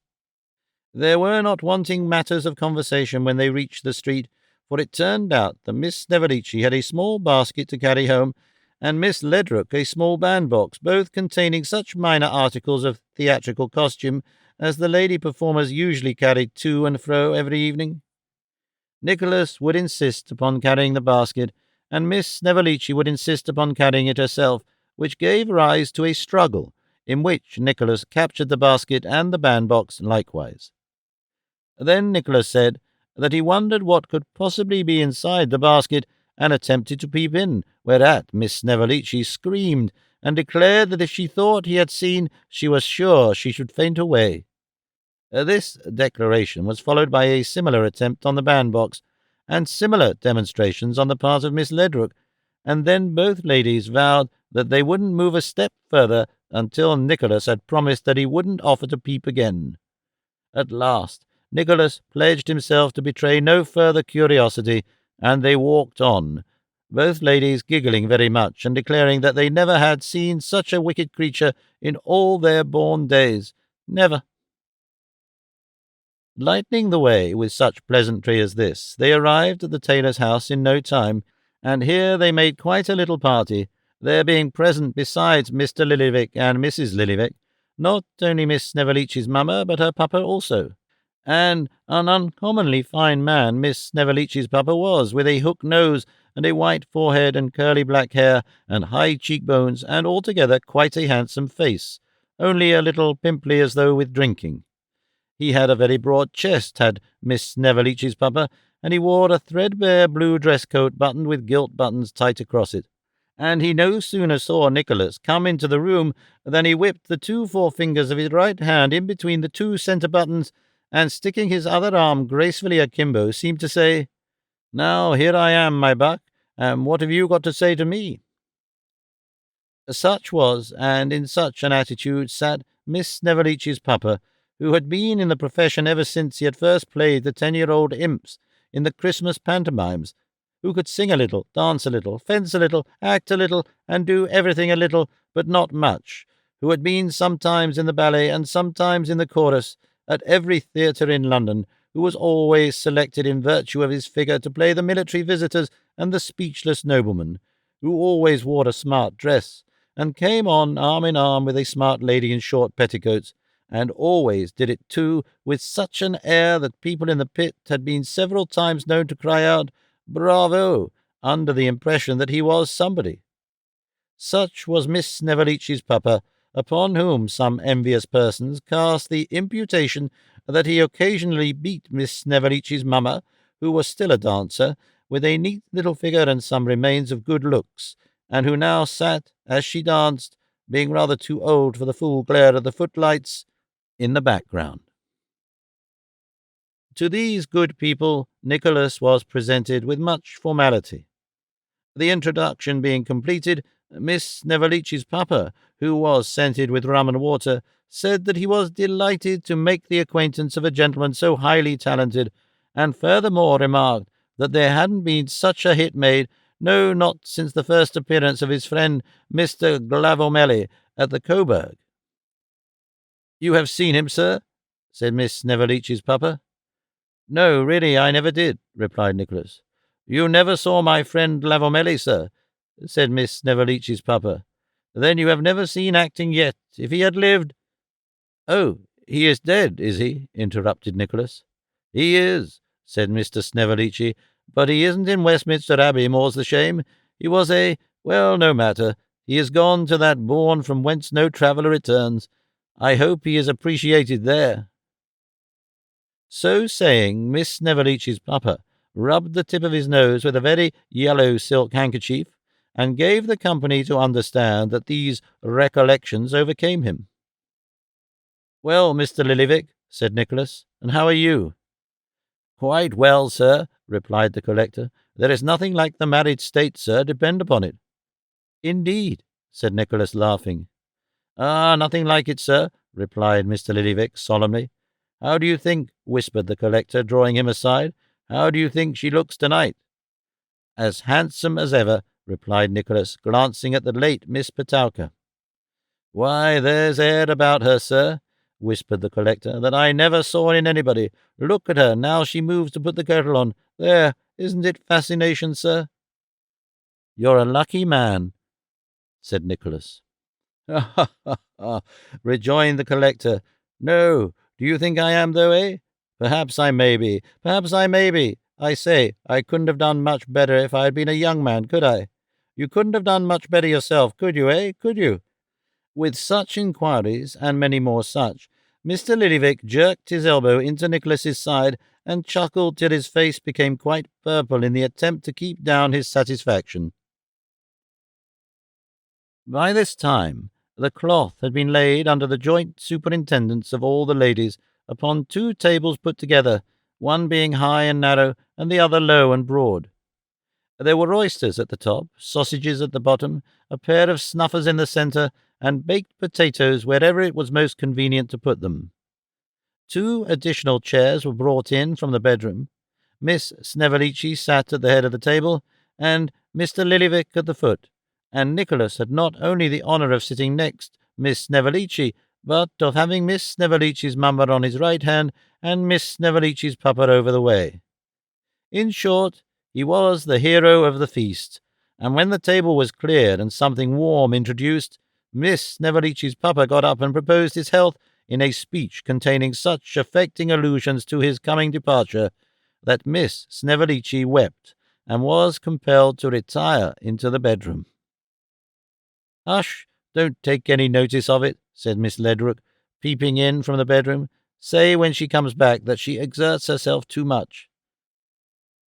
Speaker 1: There were not wanting matters of conversation when they reached the street, for it turned out that Miss Snevellicci had a small basket to carry home, and Miss Ledrook a small bandbox, both containing such minor articles of theatrical costume as the lady performers usually carried to and fro every evening. Nicholas would insist upon carrying the basket, and Miss Snevellicci would insist upon carrying it herself, which gave rise to a struggle, in which Nicholas captured the basket and the bandbox likewise. Then Nicholas said that he wondered what could possibly be inside the basket, and attempted to peep in, whereat Miss Snevellicci screamed, and declared that if she thought he had seen, she was sure she should faint away. This declaration was followed by a similar attempt on the bandbox, and similar demonstrations on the part of Miss Ledrook, and then both ladies vowed that they wouldn't move a step further until Nicholas had promised that he wouldn't offer to peep again. At last, Nicholas pledged himself to betray no further curiosity, and they walked on, both ladies giggling very much, and declaring that they never had seen such a wicked creature in all their born days. Never. Lightening the way with such pleasantry as this, they arrived at the tailor's house in no time, and here they made quite a little party, there being present, besides Mr. Lillyvick and Mrs. Lillyvick, not only Miss Snevellicci's mamma, but her papa also. And an uncommonly fine man Miss Snevellicci's papa was, with a hook nose, and a white forehead, and curly black hair, and high cheekbones, and altogether quite a handsome face, only a little pimply as though with drinking. He had a very broad chest, had Miss Snevellicci's papa, and he wore a threadbare blue dress coat buttoned with gilt buttons tight across it. And he no sooner saw Nicholas come into the room than he whipped the 2 forefingers of his right hand in between the 2 centre buttons, and sticking his other arm gracefully akimbo, seemed to say, "Now here I am, my buck, and what have you got to say to me?" Such was, and in such an attitude sat Miss Snevellicci's papa, who had been in the profession ever since he had first played the 10-year-old imps in the Christmas pantomimes, who could sing a little, dance a little, fence a little, act a little, and do everything a little, but not much, who had been sometimes in the ballet and sometimes in the chorus, at every theatre in London, who was always selected in virtue of his figure to play the military visitors and the speechless nobleman, who always wore a smart dress, and came on arm in arm with a smart lady in short petticoats, and always did it, too, with such an air that people in the pit had been several times known to cry out, "Bravo!" under the impression that he was somebody. Such was Miss Snevellicci's papa, upon whom some envious persons cast the imputation that he occasionally beat Miss Snevellicci's mamma, who was still a dancer, with a neat little figure and some remains of good looks, and who now sat, as she danced, being rather too old for the full glare of the footlights, in the background. To these good people Nicholas was presented with much formality. The introduction being completed, Miss Snevellicci's papa, who was scented with rum and water, said that he was delighted to make the acquaintance of a gentleman so highly talented, and furthermore remarked that there hadn't been such a hit made, no, not since the first appearance of his friend Mr. Glavomelli at the Coburg. "You have seen him, sir?" said Miss Snevellicci's papa. "No, really, I never did," replied Nicholas. "You never saw my friend Glavomelli, sir?" said Miss Snevellicci's papa. "Then you have never seen acting yet. If he had lived—" "Oh, he is dead, is he?" interrupted Nicholas. "He is," said Mr. Snevellicci, "but he isn't in Westminster Abbey, more's the shame. He was well, no matter. He is gone to that bourne from whence no traveller returns. I hope he is appreciated there." So saying, Miss Snevellicci's papa rubbed the tip of his nose with a very yellow silk handkerchief, and gave the company to understand that these recollections overcame him. "Well, Mr. Lillyvick," said Nicholas, "and how are you?" "Quite well, sir," replied the collector. "There is nothing like the married state, sir, depend upon it." "Indeed," said Nicholas, laughing. "Ah, nothing like it, sir," replied Mr. Lillyvick solemnly. "How do you think," whispered the collector, drawing him aside, "how do you think she looks tonight?" "As handsome as ever," replied Nicholas, glancing at the late Miss Petowker. "Why, there's air about her, sir," whispered the collector, "that I never saw in anybody. Look at her, now she moves to put the kettle on. There, isn't it fascination, sir?" "You're a lucky man," said Nicholas. "Ha, ha, ha, ha," rejoined the collector. "No, do you think I am, though, eh? Perhaps I may be. Perhaps I may be. I say, I couldn't have done much better if I had been a young man, could I? You couldn't have done much better yourself, could you, eh? Could you?" With such inquiries, and many more such, Mr. Lillyvick jerked his elbow into Nicholas's side and chuckled till his face became quite purple in the attempt to keep down his satisfaction. By this time, the cloth had been laid under the joint superintendence of all the ladies upon two tables put together, one being high and narrow, and the other low and broad. There were oysters at the top, sausages at the bottom, a pair of snuffers in the centre, and baked potatoes wherever it was most convenient to put them. Two additional chairs were brought in from the bedroom. Miss Snevellicci sat at the head of the table, and Mr. Lillyvick at the foot, and Nicholas had not only the honour of sitting next Miss Snevellicci, but of having Miss Snevellicci's mamma on his right hand and Miss Snevellicci's papa over the way. In short, he was the hero of the feast, and when the table was cleared and something warm introduced, Miss Snevellicci's papa got up and proposed his health in a speech containing such affecting allusions to his coming departure that Miss Snevellicci wept and was compelled to retire into the bedroom. "Hush, don't take any notice of it," said Miss Ledrook, peeping in from the bedroom. "Say when she comes back that she exerts herself too much."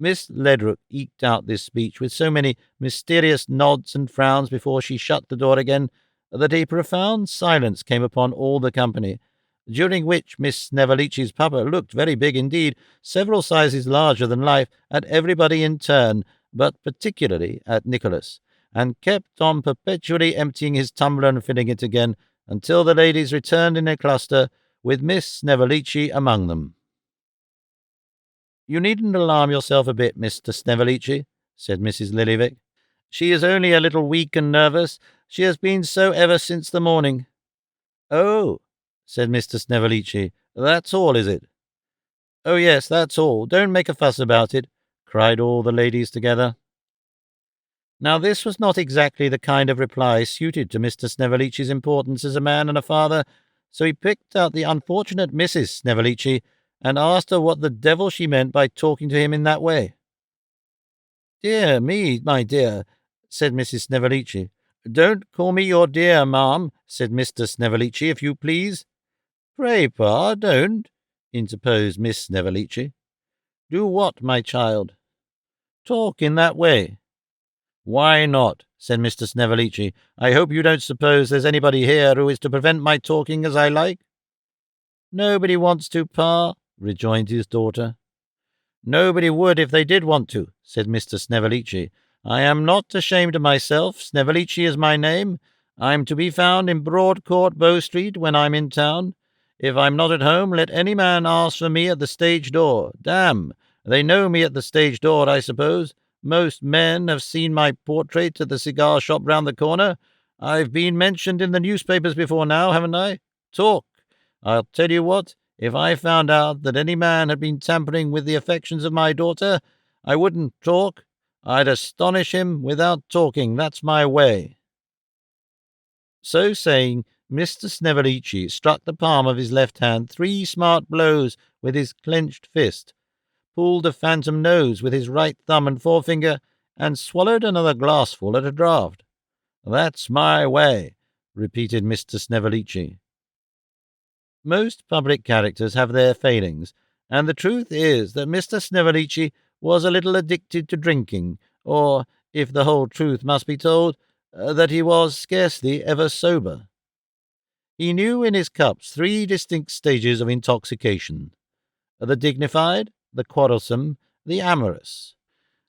Speaker 1: Miss Ledrook eked out this speech with so many mysterious nods and frowns before she shut the door again that a profound silence came upon all the company, during which Miss Snevellicci's papa looked very big indeed, several sizes larger than life, at everybody in turn, but particularly at Nicholas, and kept on perpetually emptying his tumbler and filling it again, until the ladies returned in a cluster, with Miss Snevellicci among them. "You needn't alarm yourself a bit, Mr. Snevellicci," said Mrs. Lillyvick. "She is only a little weak and nervous. She has been so ever since the morning." "Oh," said Mr. Snevellicci, "that's all, is it?" "Oh, yes, that's all. Don't make a fuss about it," cried all the ladies together. Now this was not exactly the kind of reply suited to Mr. Snevellicci's importance as a man and a father, so he picked out the unfortunate Mrs. Snevellicci and asked her what the devil she meant by talking to him in that way. "Dear me, my dear," said Mrs. Snevellicci. "Don't call me your dear, ma'am," said Mr. Snevellicci, "if you please." "Pray, pa, don't," interposed Miss Snevellicci. "Do what, my child?" "Talk in that way." "Why not?" said Mr. Snevellicci. "I hope you don't suppose there's anybody here who is to prevent my talking as I like?" "Nobody wants to, pa," rejoined his daughter. "Nobody would if they did want to," said Mr. Snevellicci. "I am not ashamed of myself. Snevellicci is my name. I'm to be found in Broadcourt, Bow Street, when I'm in town. If I'm not at home, let any man ask for me at the stage door. Damn! They know me at the stage door, I suppose. Most men have seen my portrait at the cigar shop round the corner. I've been mentioned in the newspapers before now, haven't I? Talk! I'll tell you what, if I found out that any man had been tampering with the affections of my daughter, I wouldn't talk. I'd astonish him without talking. That's my way." So saying, Mr. Snevellicci struck the palm of his left hand 3 smart blows with his clenched fist, pulled a phantom nose with his right thumb and forefinger, and swallowed another glassful at a draught. "That's my way," repeated Mr. Snevellicci. Most public characters have their failings, and the truth is that Mr. Snevellicci was a little addicted to drinking, or, if the whole truth must be told, that he was scarcely ever sober. He knew in his cups 3 distinct stages of intoxication: the dignified, the quarrelsome, the amorous.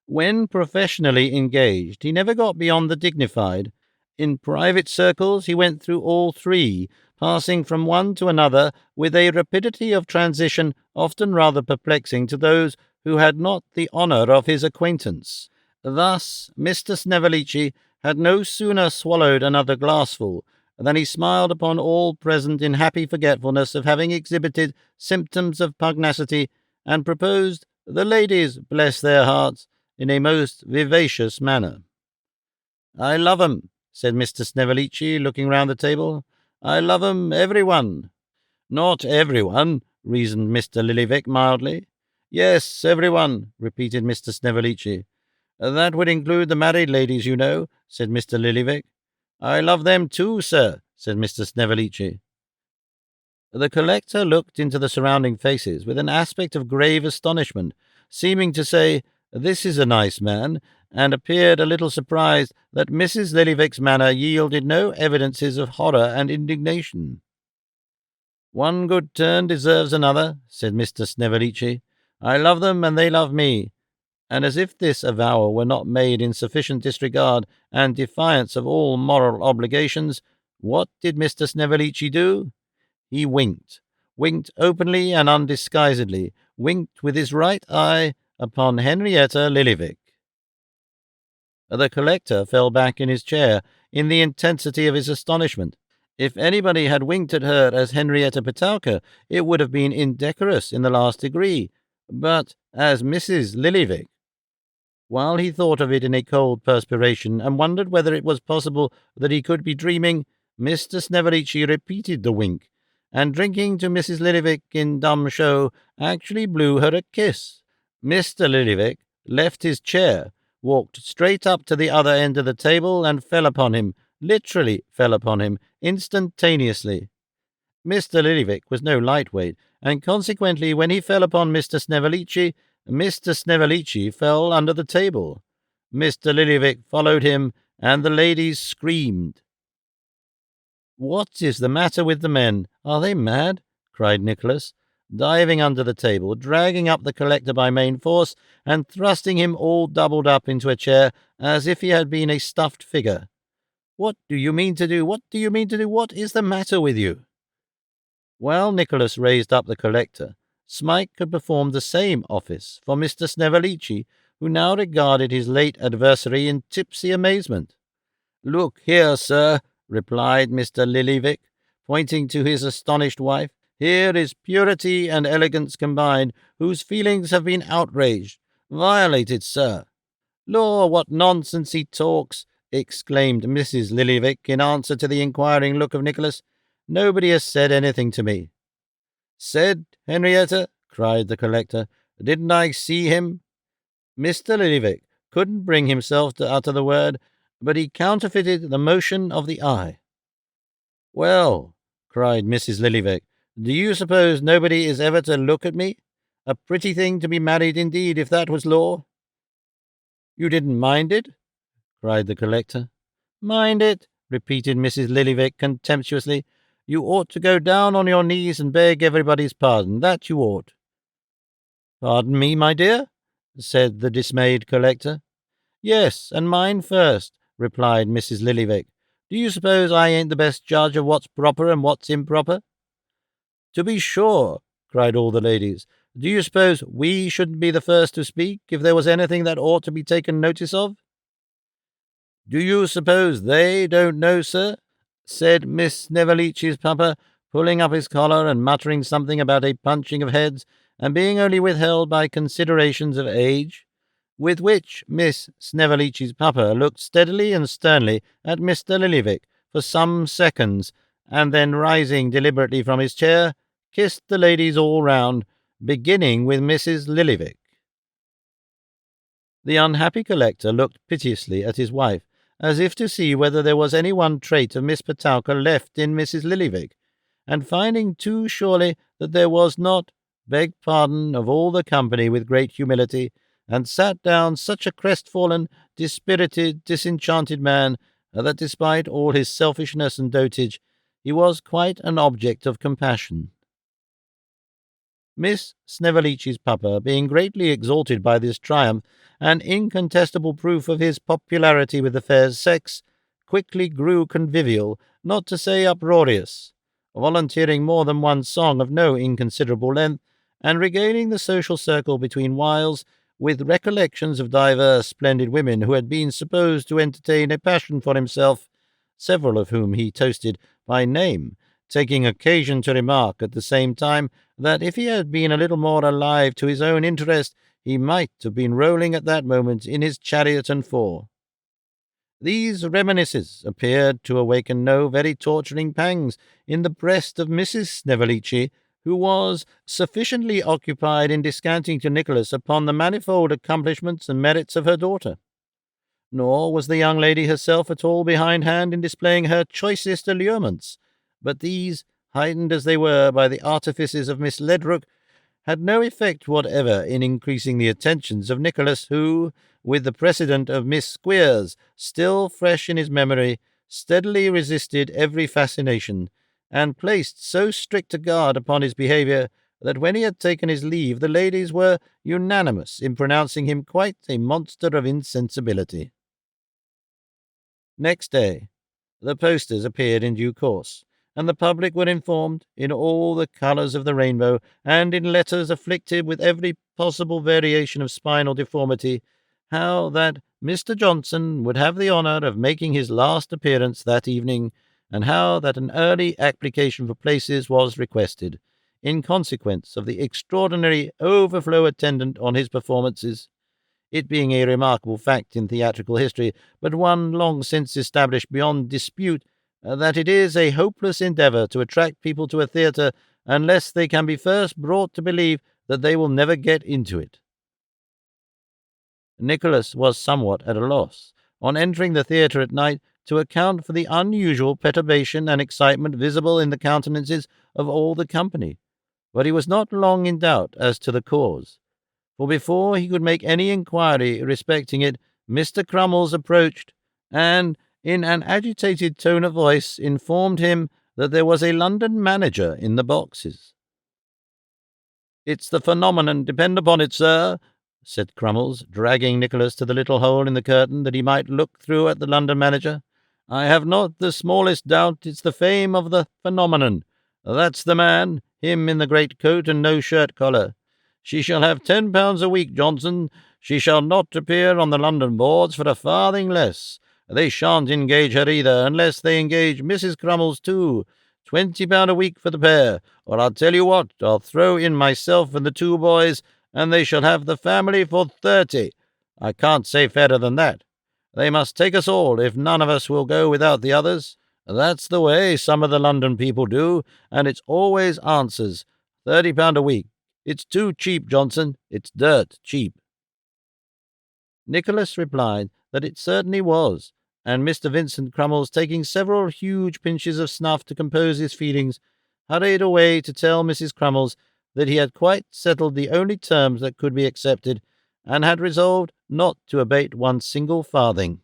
Speaker 1: When professionally engaged, he never got beyond the dignified. In private circles, he went through all 3, passing from one to another with a rapidity of transition often rather perplexing to those who had not the honour of his acquaintance. Thus, Mr. Snevellicci had no sooner swallowed another glassful than he smiled upon all present in happy forgetfulness of having exhibited symptoms of pugnacity, and proposed the ladies, bless their hearts, in a most vivacious manner. "I love 'em," said Mr. Snevellicci, looking round the table. "I love 'em, every one." "Not every one," reasoned Mr. Lillyvick mildly. "Yes, every one," repeated Mr. Snevellicci. "That would include the married ladies, you know," said Mr. Lillyvick. "I love them too, sir," said Mr. Snevellicci. The collector looked into the surrounding faces with an aspect of grave astonishment, seeming to say, "This is a nice man," and appeared a little surprised that Mrs. Lillyvick's manner yielded no evidences of horror and indignation. "One good turn deserves another," said Mr. Snevellicci. "I love them, and they love me." And as if this avowal were not made in sufficient disregard and defiance of all moral obligations, what did Mr. Snevellicci do? He winked openly and undisguisedly, winked with his right eye upon Henrietta Lillyvick. The collector fell back in his chair in the intensity of his astonishment. If anybody had winked at her as Henrietta Petowker, it would have been indecorous in the last degree, but as Mrs. Lillyvick. While he thought of it in a cold perspiration, and wondered whether it was possible that he could be dreaming, Mr. Snevellicci repeated the wink, and drinking to Mrs. Lillyvick in dumb show, actually blew her a kiss. Mr. Lillyvick left his chair, walked straight up to the other end of the table, and fell upon him, literally fell upon him, instantaneously. Mr. Lillyvick was no lightweight, and consequently when he fell upon Mr. Snevellicci fell under the table. Mr. Lillyvick followed him, and the ladies screamed. "What is the matter with the men? Are they mad?" cried Nicholas, diving under the table, dragging up the collector by main force, and thrusting him all doubled up into a chair as if he had been a stuffed figure. "What do you mean to do? What do you mean to do? What is the matter with you?" While Nicholas raised up the collector, Smike could perform the same office for Mr. Snevellicci, who now regarded his late adversary in tipsy amazement. "Look here, sir," replied Mr. Lillyvick, pointing to his astonished wife. "Here is purity and elegance combined, whose feelings have been outraged, violated, sir." "Law, what nonsense he talks!" exclaimed Mrs. Lillyvick in answer to the inquiring look of Nicholas. "Nobody has said anything to me." "Said, Henrietta?" cried the collector. "Didn't I see him?" Mr. Lillyvick couldn't bring himself to utter the word, but he counterfeited the motion of the eye. "Well," cried Mrs. Lillyvick, "do you suppose nobody is ever to look at me? A pretty thing to be married indeed, if that was law." "You didn't mind it?" cried the collector. "Mind it?" repeated Mrs. Lillyvick contemptuously. "You ought to go down on your knees and beg everybody's pardon, that you ought." "Pardon me, my dear?" said the dismayed collector. "Yes, and mine first," replied Mrs. Lillyvick. "Do you suppose I ain't the best judge of what's proper and what's improper?" "To be sure," cried all the ladies. "Do you suppose we shouldn't be the first to speak if there was anything that ought to be taken notice of?" "Do you suppose they don't know, sir?" said Miss Snevellicci's papa, pulling up his collar and muttering something about a punching of heads, and being only withheld by considerations of age, with which Miss Snevellicci's papa looked steadily and sternly at Mr. Lillyvick for some seconds, and then rising deliberately from his chair, kissed the ladies all round, beginning with Mrs. Lillyvick. The unhappy collector looked piteously at his wife, as if to see whether there was any one trait of Miss Petowker left in Mrs. Lillyvick, and finding too surely that there was not, begged pardon of all the company with great humility, and sat down such a crestfallen, dispirited, disenchanted man, that despite all his selfishness and dotage, he was quite an object of compassion. Miss Snevellicci's papa, being greatly exalted by this triumph, an incontestable proof of his popularity with the fair sex, quickly grew convivial, not to say uproarious, volunteering more than one song of no inconsiderable length, and regaling the social circle between whiles with recollections of divers splendid women who had been supposed to entertain a passion for himself, several of whom he toasted by name, taking occasion to remark at the same time that if he had been a little more alive to his own interest, he might have been rolling at that moment in his chariot and four. These reminiscences appeared to awaken no very torturing pangs in the breast of Mrs. Snevellicci, who was sufficiently occupied in descanting to Nicholas upon the manifold accomplishments and merits of her daughter. nor was the young lady herself at all behindhand in displaying her choicest allurements, but these, heightened as they were by the artifices of Miss Ledrook, had no effect whatever in increasing the attentions of Nicholas, who, with the precedent of Miss Squeers still fresh in his memory, steadily resisted every fascination, and placed so strict a guard upon his behaviour that when he had taken his leave the ladies were unanimous in pronouncing him quite a monster of insensibility. Next day, the posters appeared in due course, and the public were informed, in all the colours of the rainbow, and in letters afflicted with every possible variation of spinal deformity, how that Mr. Johnson would have the honour of making his last appearance that evening, and how that an early application for places was requested, in consequence of the extraordinary overflow attendant on his performances, it being a remarkable fact in theatrical history, but one long since established beyond dispute, that it is a hopeless endeavour to attract people to a theatre unless they can be first brought to believe that they will never get into it. Nicholas was somewhat at a loss, on entering the theatre at night, to account for the unusual perturbation and excitement visible in the countenances of all the company, but he was not long in doubt as to the cause. For before he could make any inquiry respecting it, Mr. Crummles approached, and, in an agitated tone of voice, informed him that there was a London manager in the boxes. "It's the phenomenon, depend upon it, sir," said Crummles, dragging Nicholas to the little hole in the curtain that he might look through at the London manager. "I have not the smallest doubt it's the fame of the phenomenon. That's the man, him in the great coat and no shirt-collar. She shall have £10 a week, Johnson. She shall not appear on the London boards for a farthing less. They shan't engage her either, unless they engage Mrs. Crummles too. £20 a week for the pair, or I'll tell you what, I'll throw in myself and the two boys, and they shall have the family for 30. I can't say fairer than that. They must take us all, if none of us will go without the others. That's the way some of the London people do, and it's always answers. £30 a week. It's too cheap, Johnson. It's dirt cheap." Nicholas replied that it certainly was, and Mr. Vincent Crummles, taking several huge pinches of snuff to compose his feelings, hurried away to tell Mrs. Crummles that he had quite settled the only terms that could be accepted, and had resolved not to abate one single farthing.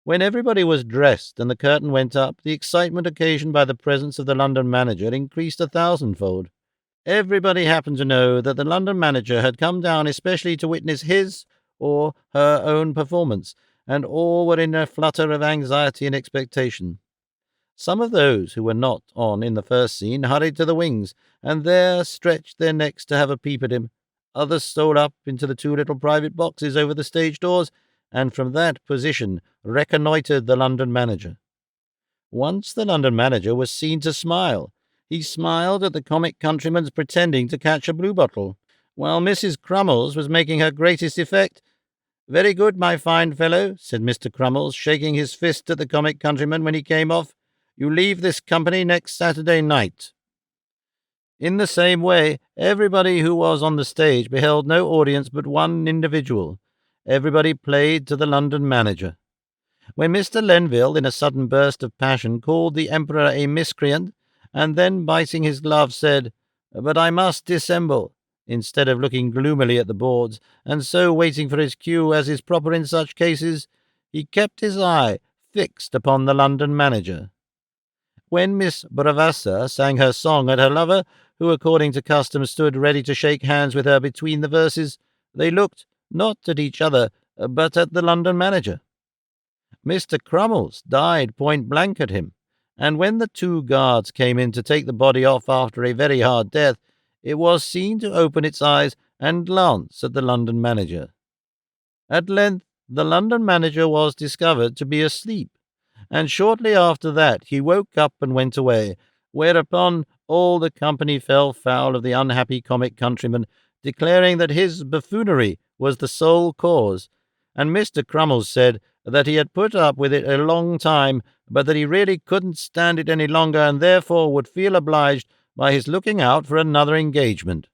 Speaker 1: When everybody was dressed and the curtain went up, the excitement occasioned by the presence of the London manager increased 1,000-fold. Everybody happened to know that the London manager had come down especially to witness his or her own performance, and all were in a flutter of anxiety and expectation. Some of those who were not on in the first scene hurried to the wings, and there stretched their necks to have a peep at him. Others stole up into the two little private boxes over the stage doors, and from that position reconnoitred the London manager. Once the London manager was seen to smile. He smiled at the comic countryman's pretending to catch a bluebottle, while Mrs. Crummles was making her greatest effect. "Very good, my fine fellow," said Mr. Crummles, shaking his fist at the comic countryman when he came off. "You leave this company next Saturday night." In the same way, everybody who was on the stage beheld no audience but one individual. Everybody played to the London manager. When Mr. Lenville, in a sudden burst of passion, called the Emperor a miscreant, and then, biting his glove, said, "But I must dissemble," instead of looking gloomily at the boards, and so waiting for his cue as is proper in such cases, he kept his eye fixed upon the London manager. When Miss Bravassa sang her song at her lover, who according to custom stood ready to shake hands with her between the verses, they looked not at each other, but at the London manager. Mr. Crummles died point-blank at him, and when the two guards came in to take the body off after a very hard death, it was seen to open its eyes and glance at the London manager. At length the London manager was discovered to be asleep, and shortly after that he woke up and went away, whereupon all the company fell foul of the unhappy comic countryman, declaring that his buffoonery was the sole cause, and Mr. Crummles said that he had put up with it a long time, but that he really couldn't stand it any longer, and therefore would feel obliged by his looking out for another engagement.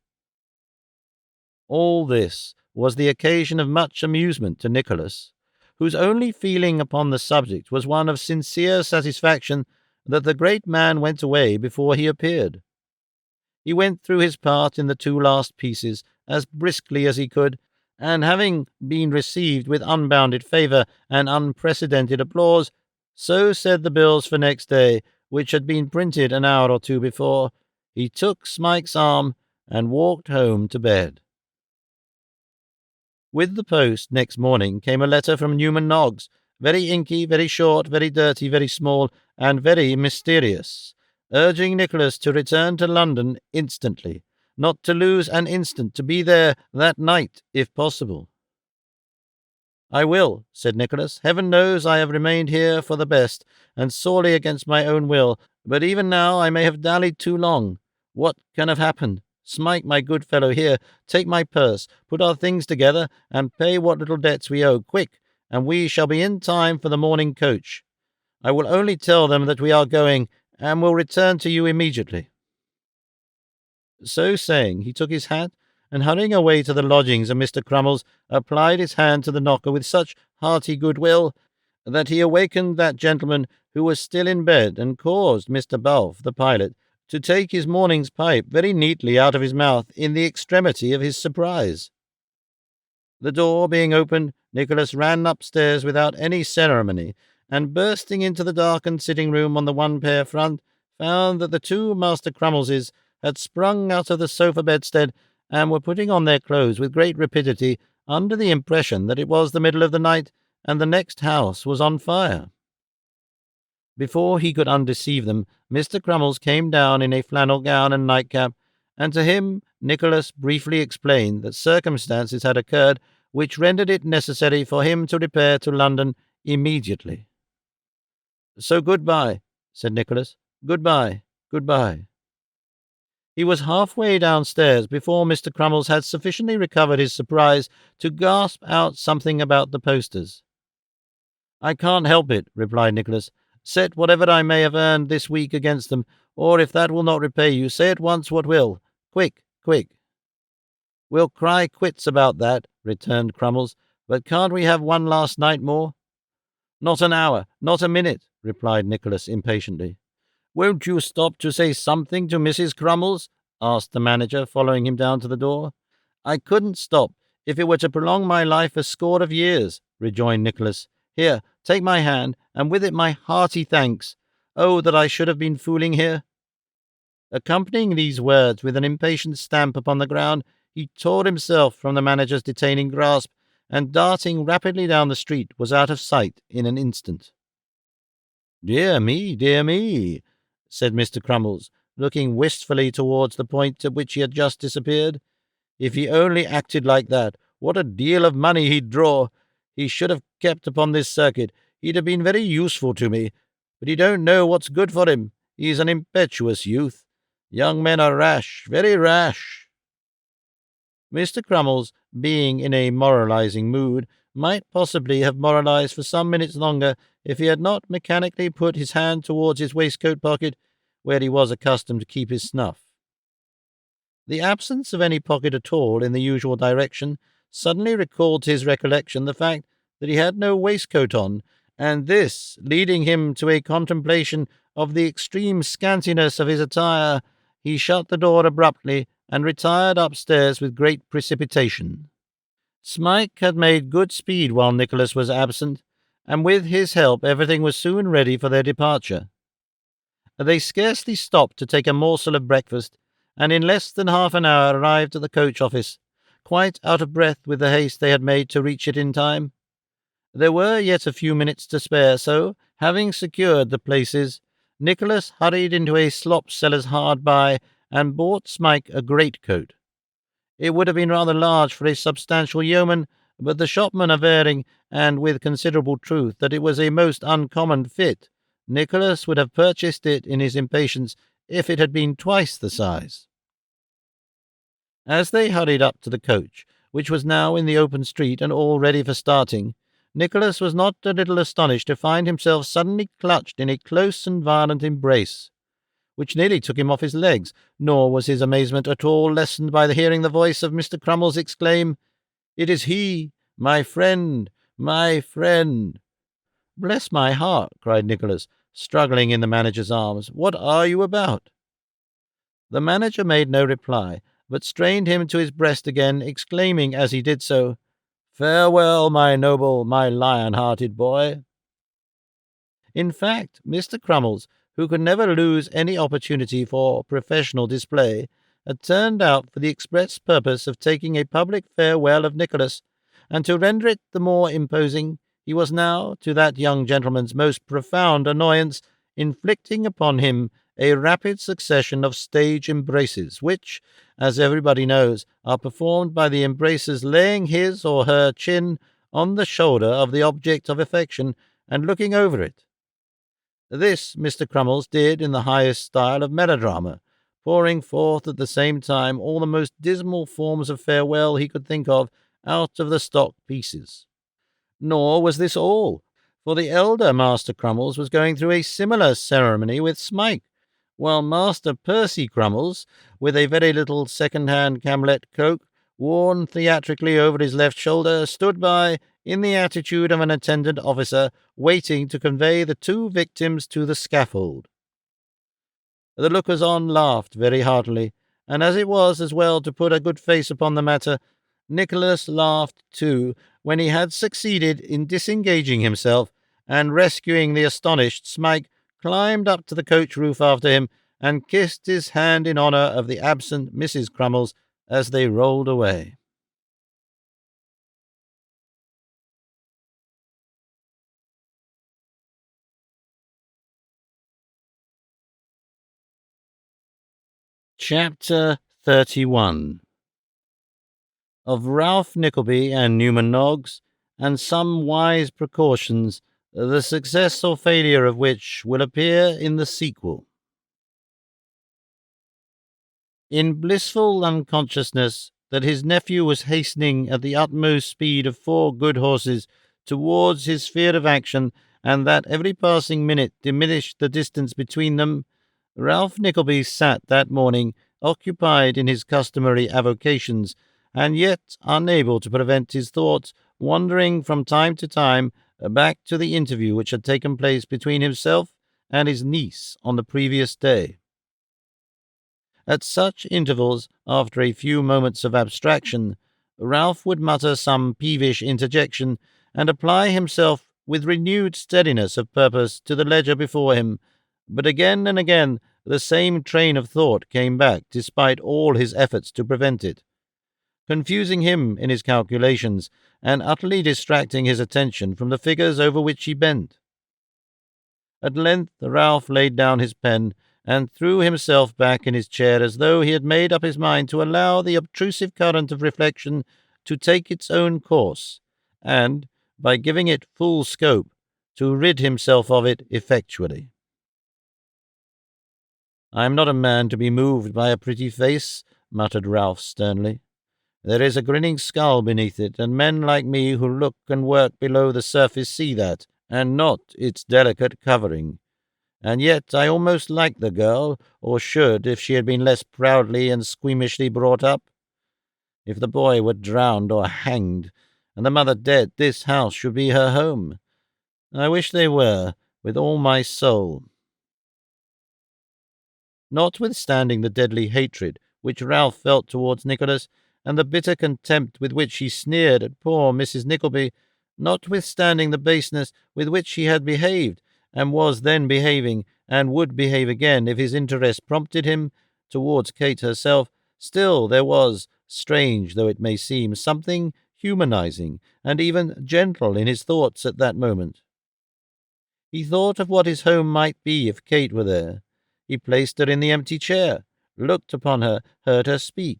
Speaker 1: All this was the occasion of much amusement to Nicholas, whose only feeling upon the subject was one of sincere satisfaction that the great man went away before he appeared. He went through his part in the two last pieces as briskly as he could, and having been received with unbounded favour and unprecedented applause, so said the bills for next day, which had been printed an hour or two before, he took Smike's arm and walked home to bed. With the post next morning came a letter from Newman Noggs, very inky, very short, very dirty, very small, and very mysterious, urging Nicholas to return to London instantly, not to lose an instant, to be there that night, if possible. "I will," said Nicholas. "Heaven knows I have remained here for the best, and sorely against my own will, but even now I may have dallied too long. What can have happened? Smike, my good fellow, here, take my purse, put our things together, and pay what little debts we owe, quick, and we shall be in time for the morning coach. I will only tell them that we are going, and will return to you immediately." So saying, he took his hat, and hurrying away to the lodgings of Mr. Crummles, applied his hand to the knocker with such hearty goodwill that he awakened that gentleman who was still in bed, and caused Mr. Balfe, the pilot, to take his morning's pipe very neatly out of his mouth in the extremity of his surprise. The door being opened, Nicholas ran upstairs without any ceremony, and bursting into the darkened sitting-room on the one-pair front, found that the two Master Crummleses had sprung out of the sofa bedstead, and were putting on their clothes with great rapidity, under the impression that it was the middle of the night, and the next house was on fire. Before he could undeceive them, Mr. Crummles came down in a flannel gown and nightcap, and to him Nicholas briefly explained that circumstances had occurred which rendered it necessary for him to repair to London immediately. "So good-bye," said Nicholas. "Good-bye, good-bye." He was half-way downstairs before Mr. Crummles had sufficiently recovered his surprise to gasp out something about the posters. "I can't help it," replied Nicholas. "Set whatever I may have earned this week against them, or if that will not repay you, say at once what will. Quick, quick." "We'll cry quits about that," returned Crummles, "but can't we have one last night more?" "Not an hour, not a minute," replied Nicholas impatiently. "Won't you stop to say something to Mrs. Crummles?" asked the manager, following him down to the door. "I couldn't stop, if it were to prolong my life a score of years," rejoined Nicholas. "Here, take my hand, and with it my hearty thanks. Oh, that I should have been fooling here!" Accompanying these words with an impatient stamp upon the ground, he tore himself from the manager's detaining grasp, and darting rapidly down the street was out of sight in an instant. Dear me," said Mr. Crummles, looking wistfully towards the point at which he had just disappeared. "If he only acted like that, what a deal of money he'd draw! He should have kept upon this circuit. He'd have been very useful to me. But he don't know what's good for him. He's an impetuous youth. Young men are rash, very rash." Mr. Crummles, being in a moralizing mood, might possibly have moralized for some minutes longer if he had not mechanically put his hand towards his waistcoat pocket, where he was accustomed to keep his snuff. The absence of any pocket at all in the usual direction suddenly recalled to his recollection the fact that he had no waistcoat on, and this, leading him to a contemplation of the extreme scantiness of his attire, he shut the door abruptly and retired upstairs with great precipitation. Smike had made good speed while Nicholas was absent, and with his help everything was soon ready for their departure. They scarcely stopped to take a morsel of breakfast, and in less than half an hour arrived at the coach-office, quite out of breath with the haste they had made to reach it in time. There were yet a few minutes to spare, so, having secured the places, Nicholas hurried into a slop-seller's hard by and bought Smike a greatcoat. It would have been rather large for a substantial yeoman, but the shopman averring, and with considerable truth, that it was a most uncommon fit, Nicholas would have purchased it in his impatience if it had been twice the size. As they hurried up to the coach, which was now in the open street and all ready for starting, Nicholas was not a little astonished to find himself suddenly clutched in a close and violent embrace, which nearly took him off his legs, nor was his amazement at all lessened by hearing the voice of Mr. Crummles exclaim, It is he, my friend, my friend." "Bless my heart!" cried Nicholas, struggling in the manager's arms. "What are you about?" The manager made no reply, but strained him to his breast again, exclaiming as he did so, "Farewell, my noble, my lion-hearted boy." In fact, Mr. Crummles, who could never lose any opportunity for professional display, had turned out for the express purpose of taking a public farewell of Nicholas, and to render it the more imposing, he was now, to that young gentleman's most profound annoyance, inflicting upon him a rapid succession of stage embraces, which, as everybody knows, are performed by the embracer's laying his or her chin on the shoulder of the object of affection and looking over it. This Mr. Crummles did in the highest style of melodrama, pouring forth at the same time all the most dismal forms of farewell he could think of out of the stock pieces. Nor was this all, for the elder Master Crummles was going through a similar ceremony with Smike, while Master Percy Crummles, with a very little second-hand camlet cloak worn theatrically over his left shoulder, stood by in the attitude of an attendant officer waiting to convey the two victims to the scaffold. The lookers-on laughed very heartily, and as it was as well to put a good face upon the matter, Nicholas laughed too when he had succeeded in disengaging himself, and rescuing the astonished Smike, climbed up to the coach roof after him, and kissed his hand in honour of the absent Mrs. Crummles as they rolled away. Chapter 31. Of Ralph Nickleby and Newman Noggs, and some wise precautions, the success or failure of which will appear in the sequel. In blissful unconsciousness that his nephew was hastening at the utmost speed of 4 good horses towards his sphere of action, and that every passing minute diminished the distance between them, Ralph Nickleby sat that morning occupied in his customary avocations, and yet unable to prevent his thoughts wandering from time to time back to the interview which had taken place between himself and his niece on the previous day. At such intervals, after a few moments of abstraction, Ralph would mutter some peevish interjection, and apply himself with renewed steadiness of purpose to the ledger before him, but again and again the same train of thought came back despite all his efforts to prevent it, confusing him in his calculations, and utterly distracting his attention from the figures over which he bent. At length Ralph laid down his pen, and threw himself back in his chair as though he had made up his mind to allow the obtrusive current of reflection to take its own course, and, by giving it full scope, to rid himself of it effectually. "I am not a man to be moved by a pretty face," muttered Ralph sternly. "There is a grinning skull beneath it, and men like me who look and work below the surface see that, and not its delicate covering. And yet I almost like the girl, or should, if she had been less proudly and squeamishly brought up. If the boy were drowned or hanged, and the mother dead, this house should be her home. I wish they were, with all my soul." Notwithstanding the deadly hatred which Ralph felt towards Nicholas, and the bitter contempt with which he sneered at poor Mrs. Nickleby, notwithstanding the baseness with which he had behaved, and was then behaving, and would behave again if his interest prompted him, towards Kate herself, still there was, strange though it may seem, something humanizing and even gentle in his thoughts at that moment. He thought of what his home might be if Kate were there. He placed her in the empty chair, looked upon her, heard her speak.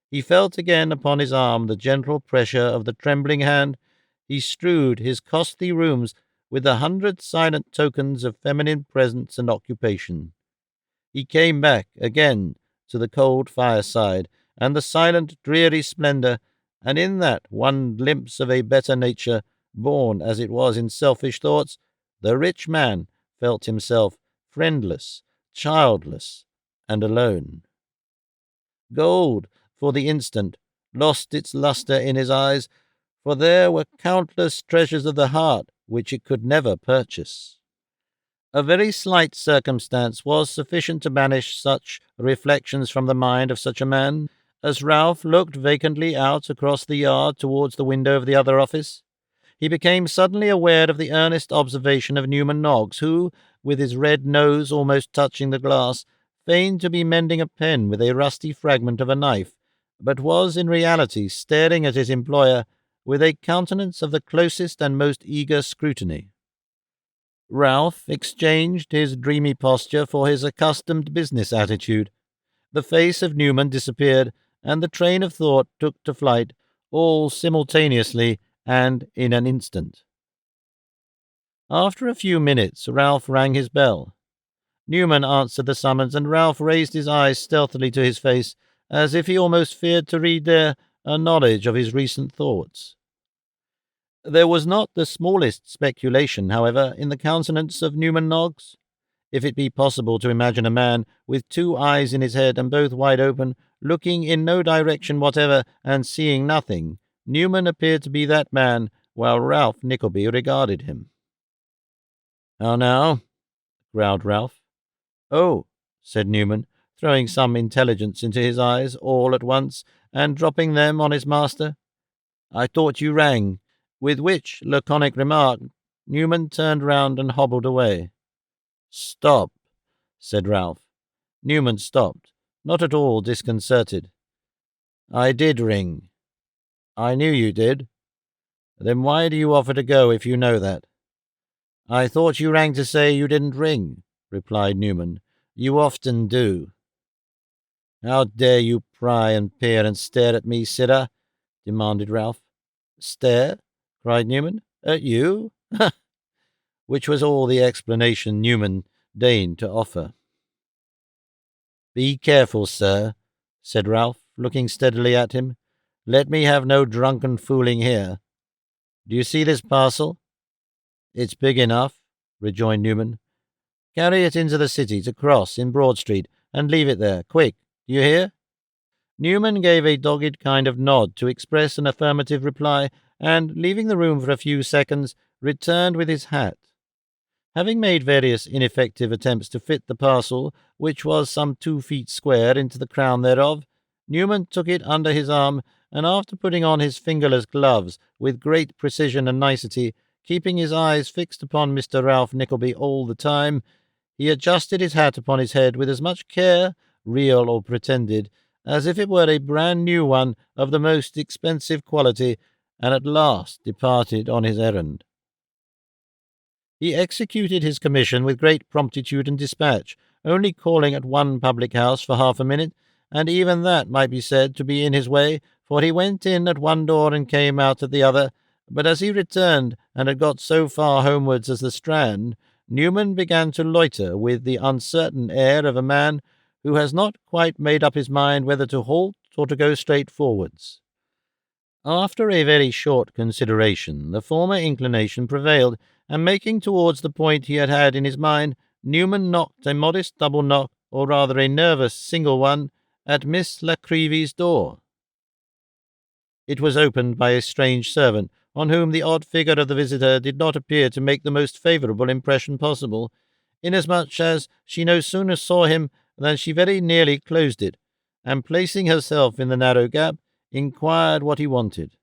Speaker 1: He felt again upon his arm the gentle pressure of the trembling hand. He strewed his costly rooms with 100 silent tokens of feminine presence and occupation. He came back again to the cold fireside and the silent, dreary splendour, and in that one glimpse of a better nature, born as it was in selfish thoughts, the rich man felt himself friendless, childless, and alone. Gold, for the instant, lost its lustre in his eyes, for there were countless treasures of the heart which it could never purchase. A very slight circumstance was sufficient to banish such reflections from the mind of such a man. As Ralph looked vacantly out across the yard towards the window of the other office, he became suddenly aware of the earnest observation of Newman Noggs, who, with his red nose almost touching the glass, feigned to be mending a pen with a rusty fragment of a knife, but was in reality staring at his employer with a countenance of the closest and most eager scrutiny. Ralph exchanged his dreamy posture for his accustomed business attitude. The face of Newman disappeared, and the train of thought took to flight, all simultaneously and in an instant. After a few minutes, Ralph rang his bell. Newman answered the summons, and Ralph raised his eyes stealthily to his face, as if he almost feared to read there a knowledge of his recent thoughts. There was not the smallest speculation, however, in the countenance of Newman Noggs. If it be possible to imagine a man with two eyes in his head and both wide open, looking in no direction whatever and seeing nothing, Newman appeared to be that man, while Ralph Nickleby regarded him. "How now?" growled Ralph. "Oh," said Newman, throwing some intelligence into his eyes all at once and dropping them on his master. "I thought you rang," with which laconic remark Newman turned round and hobbled away. "Stop," said Ralph. Newman stopped, not at all disconcerted. "I did ring." "I knew you did." "Then why do you offer to go if you know that?" "I thought you rang to say you didn't ring," replied Newman. "You often do." "How dare you pry and peer and stare at me, sirrah?" demanded Ralph. "Stare?" cried Newman. "At you?" Which was all the explanation Newman deigned to offer. "Be careful, sir," said Ralph, looking steadily at him. "Let me have no drunken fooling here. Do you see this parcel?" "It's big enough," rejoined Newman. "Carry it into the city to Cross in Broad Street, and leave it there. Quick, do you hear?" Newman gave a dogged kind of nod to express an affirmative reply, and, leaving the room for a few seconds, returned with his hat. Having made various ineffective attempts to fit the parcel, which was some 2 feet square, into the crown thereof, Newman took it under his arm, and after putting on his fingerless gloves with great precision and nicety, keeping his eyes fixed upon Mr. Ralph Nickleby all the time, he adjusted his hat upon his head with as much care, real or pretended, as if it were a brand-new one of the most expensive quality, and at last departed on his errand. He executed his commission with great promptitude and dispatch, only calling at one public-house for half a minute, and even that might be said to be in his way, for he went in at one door and came out at the other, but as he returned and had got so far homewards as the Strand, Newman began to loiter with the uncertain air of a man who has not quite made up his mind whether to halt or to go straight forwards. After a very short consideration, the former inclination prevailed, and making towards the point he had had in his mind, Newman knocked a modest double knock, or rather a nervous single one, at Miss Nickleby's door. It was opened by a strange servant, on whom the odd figure of the visitor did not appear to make the most favourable impression possible, inasmuch as she no sooner saw him than she very nearly closed it, and placing herself in the narrow gap, inquired what he wanted.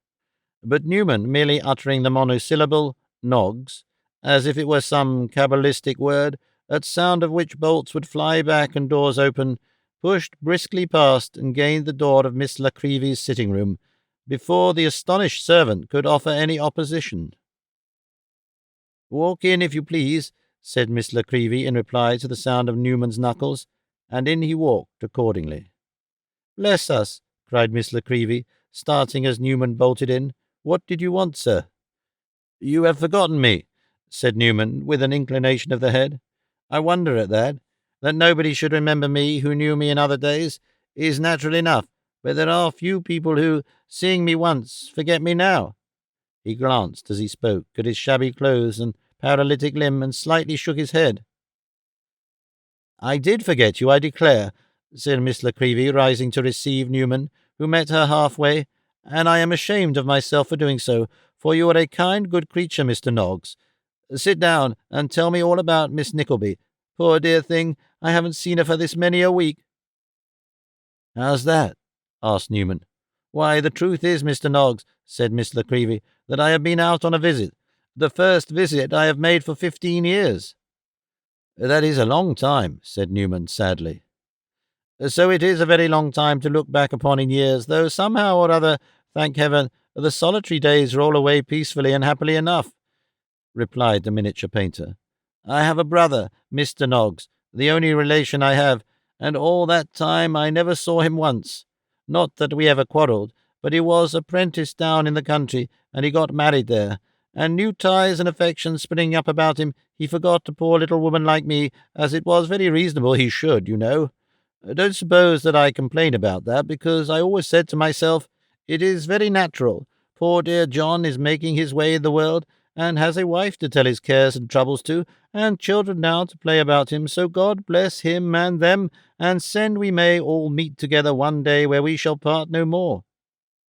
Speaker 1: But Newman, merely uttering the monosyllable, "Noggs," as if it were some cabalistic word, at sound of which bolts would fly back and doors open, pushed briskly past and gained the door of Miss Nickleby's sitting-room, before the astonished servant could offer any opposition. "Walk in, if you please," said Miss Nickleby in reply to the sound of Newman's knuckles, and in he walked accordingly. "Bless us!" cried Miss Nickleby, starting as Newman bolted in. "What did you want, sir?" "You have forgotten me," said Newman, with an inclination of the head. "I wonder at that. That nobody should remember me who knew me in other days is natural enough, but there are few people who, seeing me once, forget me now." He glanced, as he spoke, at his shabby clothes and paralytic limb, and slightly shook his head. "I did forget you, I declare," said Miss Nickleby, rising to receive Newman, who met her halfway, and I am ashamed of myself for doing so, for you are a kind, good creature, Mr. Noggs. Sit down, and tell me all about Miss Nickleby. Poor dear thing, I haven't seen her for this many a week." "How's that?" asked Newman. "Why, the truth is, Mr. Noggs," said Miss Nickleby, "that I have been out on a visit. The first visit I have made for 15 years. "That is a long time," said Newman sadly. "So it is a very long time to look back upon in years, though somehow or other, thank heaven, the solitary days roll away peacefully and happily enough," replied the miniature painter. "I have a brother, Mr. Noggs, the only relation I have, and all that time I never saw him once. Not that we ever quarrelled, but he was apprenticed down in the country, and he got married there, and new ties and affections springing up about him, he forgot a poor little woman like me, as it was very reasonable he should, you know. Don't suppose that I complain about that, because I always said to myself, it is very natural. Poor dear John is making his way in the world, and has a wife to tell his cares and troubles to, and children now to play about him, so God bless him and them, and send we may all meet together one day where we shall part no more.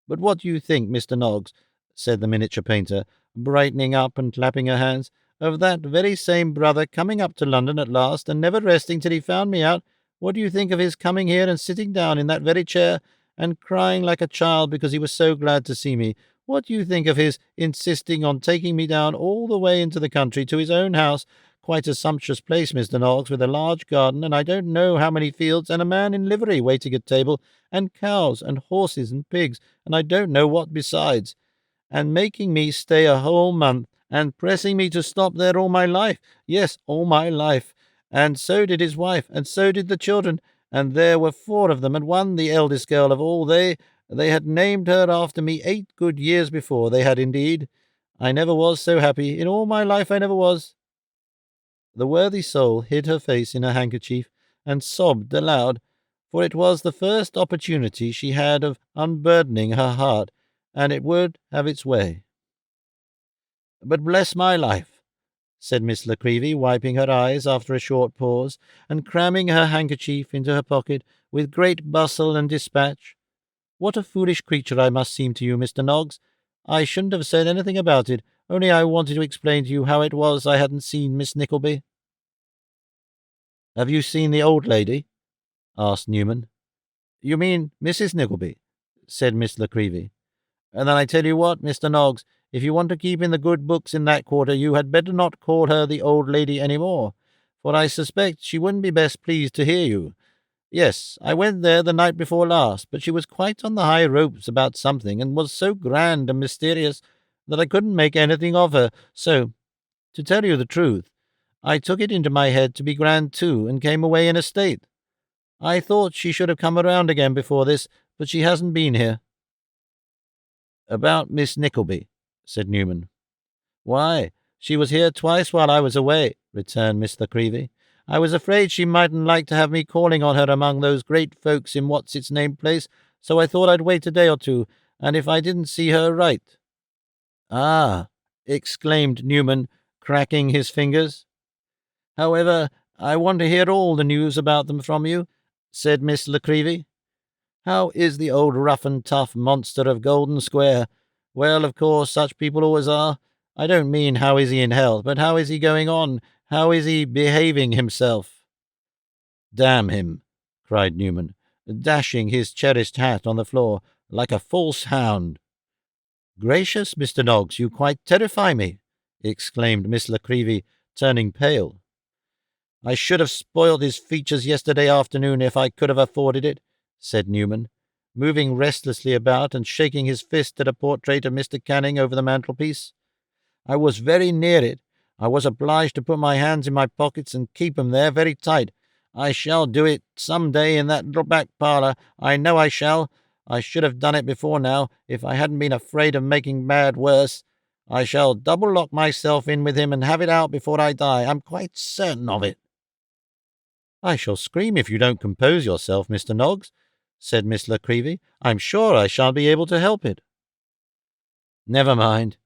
Speaker 1: But what do you think, Mr. Noggs," said the miniature painter, brightening up and clapping her hands, "of that very same brother coming up to London at last, and never resting till he found me out? What do you think of his coming here and sitting down in that very chair, and crying like a child because he was so glad to see me? What do you think of his insisting on taking me down all the way into the country to his own house, quite a sumptuous place, Mr. Noggs, with a large garden, and I don't know how many fields, and a man in livery waiting at table, and cows, and horses, and pigs, and I don't know what besides, and making me stay a whole month, and pressing me to stop there all my life, yes, all my life, and so did his wife, and so did the children, and there were 4 of them, and one the eldest girl of all. They had named her after me 8 good years before, they had indeed. I never was so happy. In all my life I never was." The worthy soul hid her face in her handkerchief, and sobbed aloud, for it was the first opportunity she had of unburdening her heart, and it would have its way. "But bless my life," said Miss Nickleby, wiping her eyes after a short pause, and cramming her handkerchief into her pocket with great bustle and dispatch, "what a foolish creature I must seem to you, Mr. Noggs. I shouldn't have said anything about it, only I wanted to explain to you how it was I hadn't seen Miss Nickleby." "Have you seen the old lady?" asked Newman. "You mean Mrs. Nickleby?" said Miss Nickleby. "And then I tell you what, Mr. Noggs, if you want to keep in the good books in that quarter, you had better not call her the old lady any more, for I suspect she wouldn't be best pleased to hear you. Yes, I went there the night before last, but she was quite on the high ropes about something, and was so grand and mysterious that I couldn't make anything of her, so, to tell you the truth, I took it into my head to be grand too, and came away in a state. I thought she should have come around again before this, but she hasn't been here." "About Miss Nickleby?" said Newman. "Why, she was here twice while I was away," returned Miss Nickleby. "I was afraid she mightn't like to have me calling on her among those great folks in what's-its-name place, so I thought I'd wait a day or two, and if I didn't see her, write." "Ah!" exclaimed Newman, cracking his fingers. "However, I want to hear all the news about them from you," said Miss Nickleby. "How is the old rough-and-tough monster of Golden Square? Well, of course, such people always are. I don't mean how is he in health, but how is he going on? How is he behaving himself?" "Damn him!" cried Newman, dashing his cherished hat on the floor like a false hound. "Gracious, Mr. Noggs, you quite terrify me!" exclaimed Miss Nickleby, turning pale. "I should have spoiled his features yesterday afternoon if I could have afforded it," said Newman, moving restlessly about and shaking his fist at a portrait of Mr. Canning over the mantelpiece. "I was very near it. I was obliged to put my hands in my pockets and keep 'em there very tight. I shall do it some day in that little back parlour. I know I shall. I should have done it before now, if I hadn't been afraid of making bad worse. I shall double-lock myself in with him and have it out before I die. I'm quite certain of it." "I shall scream if you don't compose yourself, Mr. Noggs," said Miss Nickleby. "I'm sure I shan't be able to help it." "Never mind,"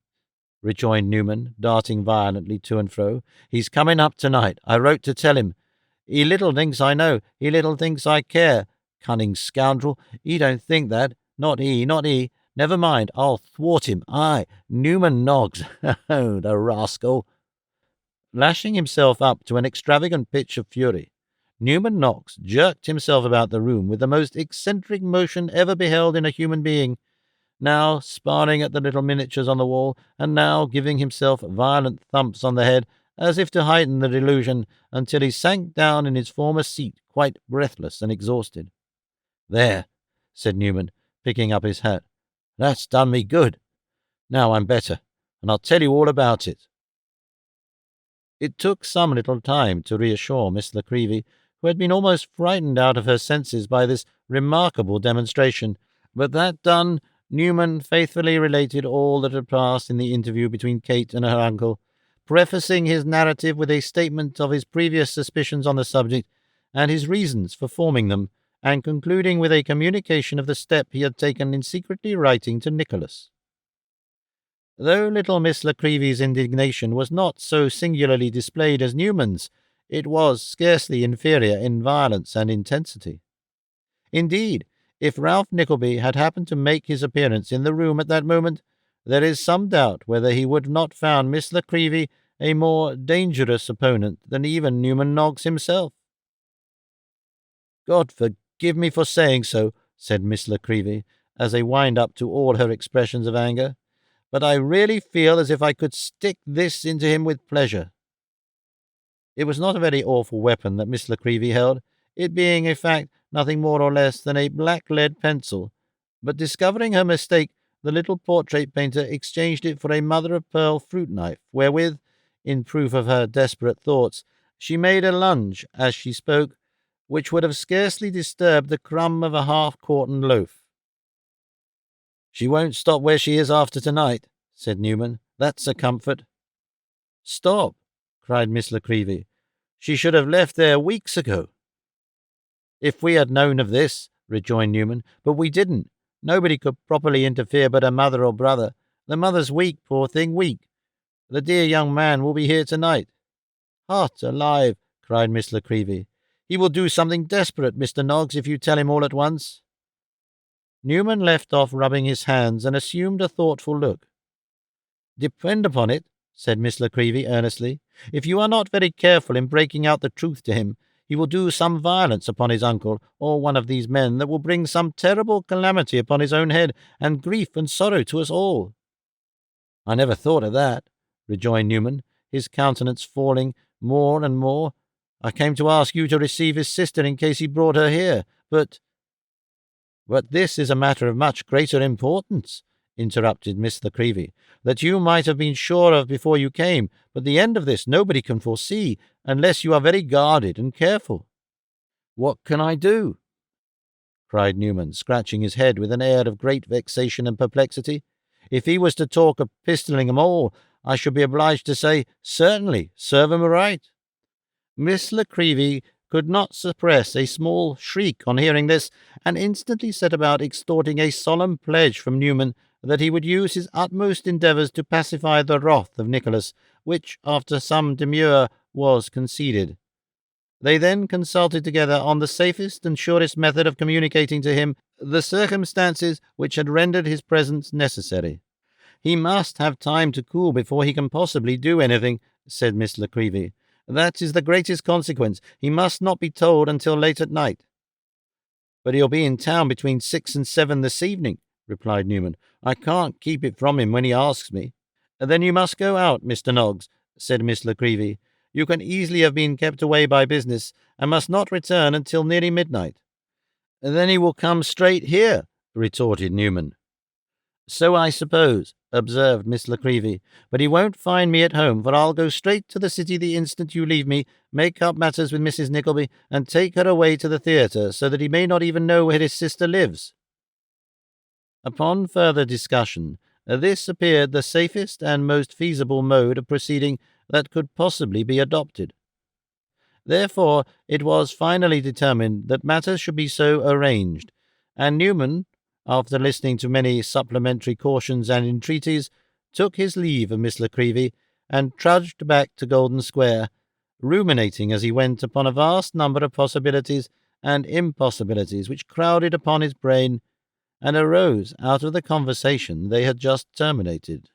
Speaker 1: rejoined Newman, darting violently to and fro. "He's coming up tonight. I wrote to tell him. He little thinks I know. He little thinks I care. Cunning scoundrel. He don't think that. Not he, not he. Never mind, I'll thwart him. Aye, Newman Noggs. Oh, the rascal! Lashing himself up to an extravagant pitch of fury, Newman Noggs jerked himself about the room with the most eccentric motion ever beheld in a human being, now sparring at the little miniatures on the wall, and now giving himself violent thumps on the head, as if to heighten the delusion, until he sank down in his former seat, quite breathless and exhausted. "There," said Newman, picking up his hat. "That's done me good. Now I'm better, and I'll tell you all about it." It took some little time to reassure Miss Nickleby, who had been almost frightened out of her senses by this remarkable demonstration, but that done, Newman faithfully related all that had passed in the interview between Kate and her uncle, prefacing his narrative with a statement of his previous suspicions on the subject, and his reasons for forming them, and concluding with a communication of the step he had taken in secretly writing to Nicholas. Though little Miss Nickleby's indignation was not so singularly displayed as Newman's, it was scarcely inferior in violence and intensity. Indeed, if Ralph Nickleby had happened to make his appearance in the room at that moment, there is some doubt whether he would not found Miss Nickleby a more dangerous opponent than even Newman Noggs himself. "God forgive me for saying so," said Miss Nickleby, as a wind-up to all her expressions of anger, "but I really feel as if I could stick this into him with pleasure." It was not a very awful weapon that Miss Nickleby held, it being, in fact, nothing more or less than a black lead pencil, but discovering her mistake, the little portrait painter exchanged it for a mother-of-pearl fruit-knife, wherewith, in proof of her desperate thoughts, she made a lunge, as she spoke, which would have scarcely disturbed the crumb of a half-quartern loaf. "She won't stop where she is after tonight," said Newman. "That's a comfort." "Stop!" cried Miss Nickleby. "She should have left there weeks ago." "If we had known of this," rejoined Newman, "but we didn't. Nobody could properly interfere but her mother or brother. The mother's weak, poor thing, weak. The dear young man will be here tonight." "Heart alive!" cried Miss Nickleby. "He will do something desperate, Mr. Noggs, if you tell him all at once." Newman left off rubbing his hands and assumed a thoughtful look. "Depend upon it," said Miss Nickleby earnestly, "if you are not very careful in breaking out the truth to him, he will do some violence upon his uncle or one of these men that will bring some terrible calamity upon his own head, and grief and sorrow to us all." "I never thought of that," rejoined Newman, his countenance falling more and more. "I came to ask you to receive his sister in case he brought her here, but—" "But this is a matter of much greater importance," interrupted Miss Nickleby, "that you might have been sure of before you came, but the end of this nobody can foresee, unless you are very guarded and careful." "What can I do?" cried Newman, scratching his head with an air of great vexation and perplexity. "If he was to talk of pistoling 'em all, I should be obliged to say, certainly, serve 'em right." Miss Nickleby could not suppress a small shriek on hearing this, and instantly set about extorting a solemn pledge from Newman that he would use his utmost endeavours to pacify the wrath of Nicholas, which, after some demur, was conceded. They then consulted together on the safest and surest method of communicating to him the circumstances which had rendered his presence necessary. "He must have time to cool before he can possibly do anything," said Miss Nickleby. "That is the greatest consequence. He must not be told until late at night." "But he'll be in town between 6 and 7 this evening," replied Newman. "I can't keep it from him when he asks me." "Then you must go out, Mr. Noggs," said Miss Nickleby. "You can easily have been kept away by business, and must not return until nearly midnight." "Then he will come straight here," retorted Newman. "So I suppose," observed Miss Nickleby, "but he won't find me at home, for I'll go straight to the city the instant you leave me, make up matters with Mrs. Nickleby, and take her away to the theatre, so that he may not even know where his sister lives." Upon further discussion, this appeared the safest and most feasible mode of proceeding that could possibly be adopted. Therefore it was finally determined that matters should be so arranged, and Newman, after listening to many supplementary cautions and entreaties, took his leave of Miss Nickleby, and trudged back to Golden Square, ruminating as he went upon a vast number of possibilities and impossibilities which crowded upon his brain, and arose out of the conversation they had just terminated.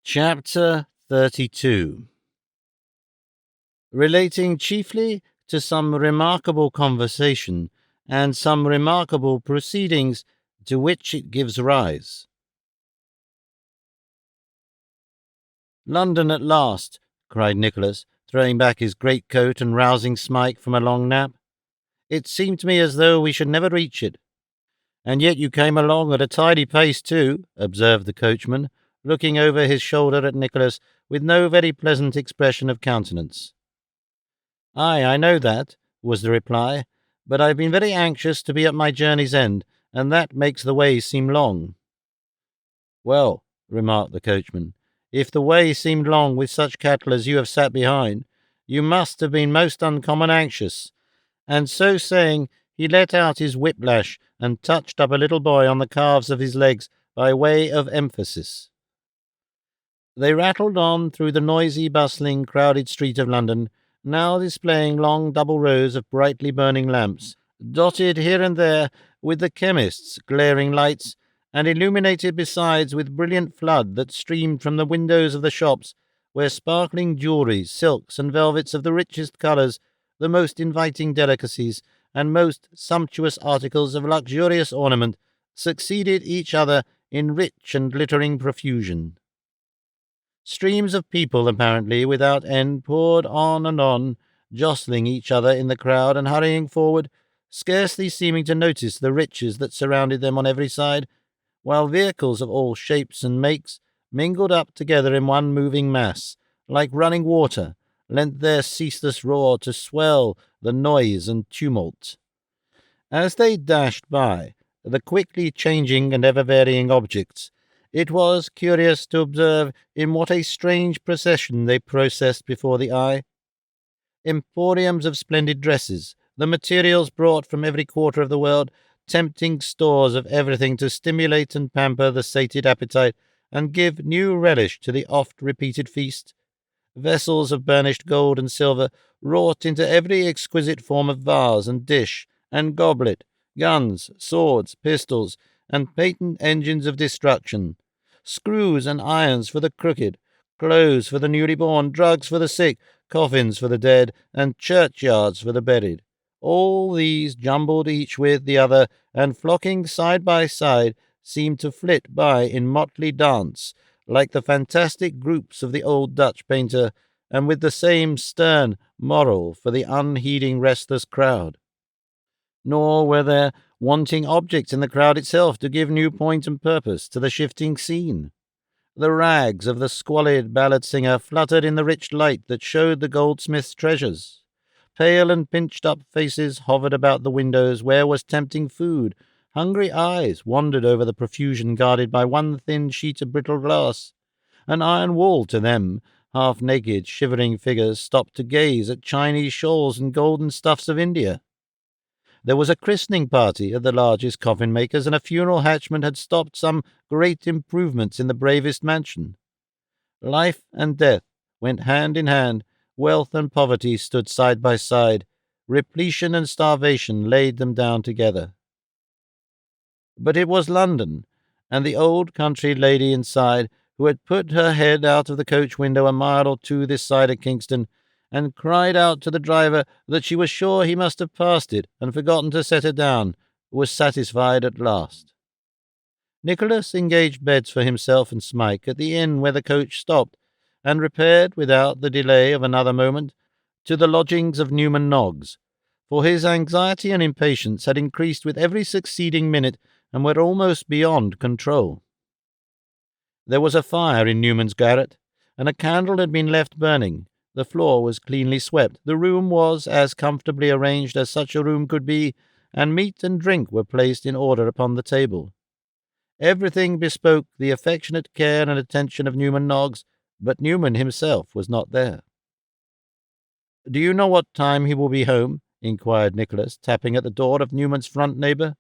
Speaker 1: Chapter 32, relating chiefly to some remarkable conversation and some remarkable proceedings to which it gives rise. "London at last!" cried Nicholas, throwing back his greatcoat and rousing Smike from a long nap. "It seemed to me as though we should never reach it." "And yet you came along at a tidy pace too," observed the coachman, looking over his shoulder at Nicholas with no very pleasant expression of countenance. "Aye, I know that," was the reply, "but I've been very anxious to be at my journey's end, and that makes the way seem long." "Well," remarked the coachman, "if the way seemed long with such cattle as you have sat behind, you must have been most uncommon anxious." And so saying, he let out his whiplash and touched up a little boy on the calves of his legs by way of emphasis. They rattled on through the noisy, bustling, crowded street of London, now displaying long double rows of brightly burning lamps, dotted here and there with the chemist's glaring lights, and illuminated besides with brilliant flood that streamed from the windows of the shops, where sparkling jewellery, silks, and velvets of the richest colours, the most inviting delicacies, and most sumptuous articles of luxurious ornament, succeeded each other in rich and glittering profusion. Streams of people, apparently without end, poured on, jostling each other in the crowd and hurrying forward, scarcely seeming to notice the riches that surrounded them on every side, while vehicles of all shapes and makes mingled up together in one moving mass, like running water, lent their ceaseless roar to swell the noise and tumult. As they dashed by the quickly changing and ever-varying objects, it was curious to observe in what a strange procession they processed before the eye. Emporiums of splendid dresses, the materials brought from every quarter of the world, tempting stores of everything to stimulate and pamper the sated appetite and give new relish to the oft-repeated feast. Vessels of burnished gold and silver, wrought into every exquisite form of vase and dish and goblet, guns, swords, pistols, and patent engines of destruction, screws and irons for the crooked, clothes for the newly born, drugs for the sick, coffins for the dead, and churchyards for the buried. All these, jumbled each with the other, and flocking side by side, seemed to flit by in motley dance, like the fantastic groups of the old Dutch painter, and with the same stern moral for the unheeding restless crowd. Nor were there wanting objects in the crowd itself to give new point and purpose to the shifting scene. The rags of the squalid ballad singer fluttered in the rich light that showed the goldsmith's treasures. Pale and pinched-up faces hovered about the windows where was tempting food. Hungry eyes wandered over the profusion guarded by one thin sheet of brittle glass. An iron wall to them, half-naked, shivering figures stopped to gaze at Chinese shawls and golden stuffs of India. There was a christening party at the largest coffin-maker's, and a funeral hatchment had stopped some great improvements in the bravest mansion. Life and death went hand in hand, wealth and poverty stood side by side, repletion and starvation laid them down together. But it was London, and the old country lady inside, who had put her head out of the coach window a mile or two this side of Kingston, and cried out to the driver that she was sure he must have passed it and forgotten to set her down, was satisfied at last. Nicholas engaged beds for himself and Smike at the inn where the coach stopped, and repaired, without the delay of another moment, to the lodgings of Newman Noggs, for his anxiety and impatience had increased with every succeeding minute and were almost beyond control. There was a fire in Newman's garret, and a candle had been left burning. The floor was cleanly swept, the room was as comfortably arranged as such a room could be, and meat and drink were placed in order upon the table. Everything bespoke the affectionate care and attention of Newman Noggs, but Newman himself was not there. "Do you know what time he will be home?" inquired Nicholas, tapping at the door of Newman's front neighbour.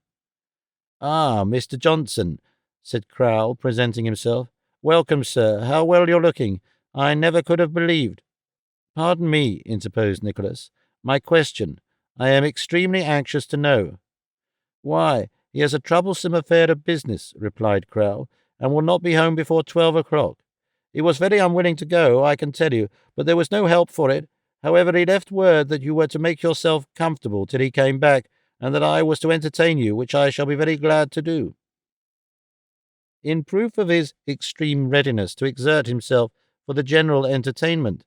Speaker 1: "Ah, Mr. Johnson," said Crowle, presenting himself. "Welcome, sir. How well you're looking. I never could have believed—" "Pardon me," interposed Nicholas. "My question. I am extremely anxious to know." "Why, he has a troublesome affair of business," replied Crowle, "and will not be home before 12 o'clock. He was very unwilling to go, I can tell you, but there was no help for it. However, he left word that you were to make yourself comfortable till he came back, and that I was to entertain you, which I shall be very glad to do." In proof of his extreme readiness to exert himself for the general entertainment,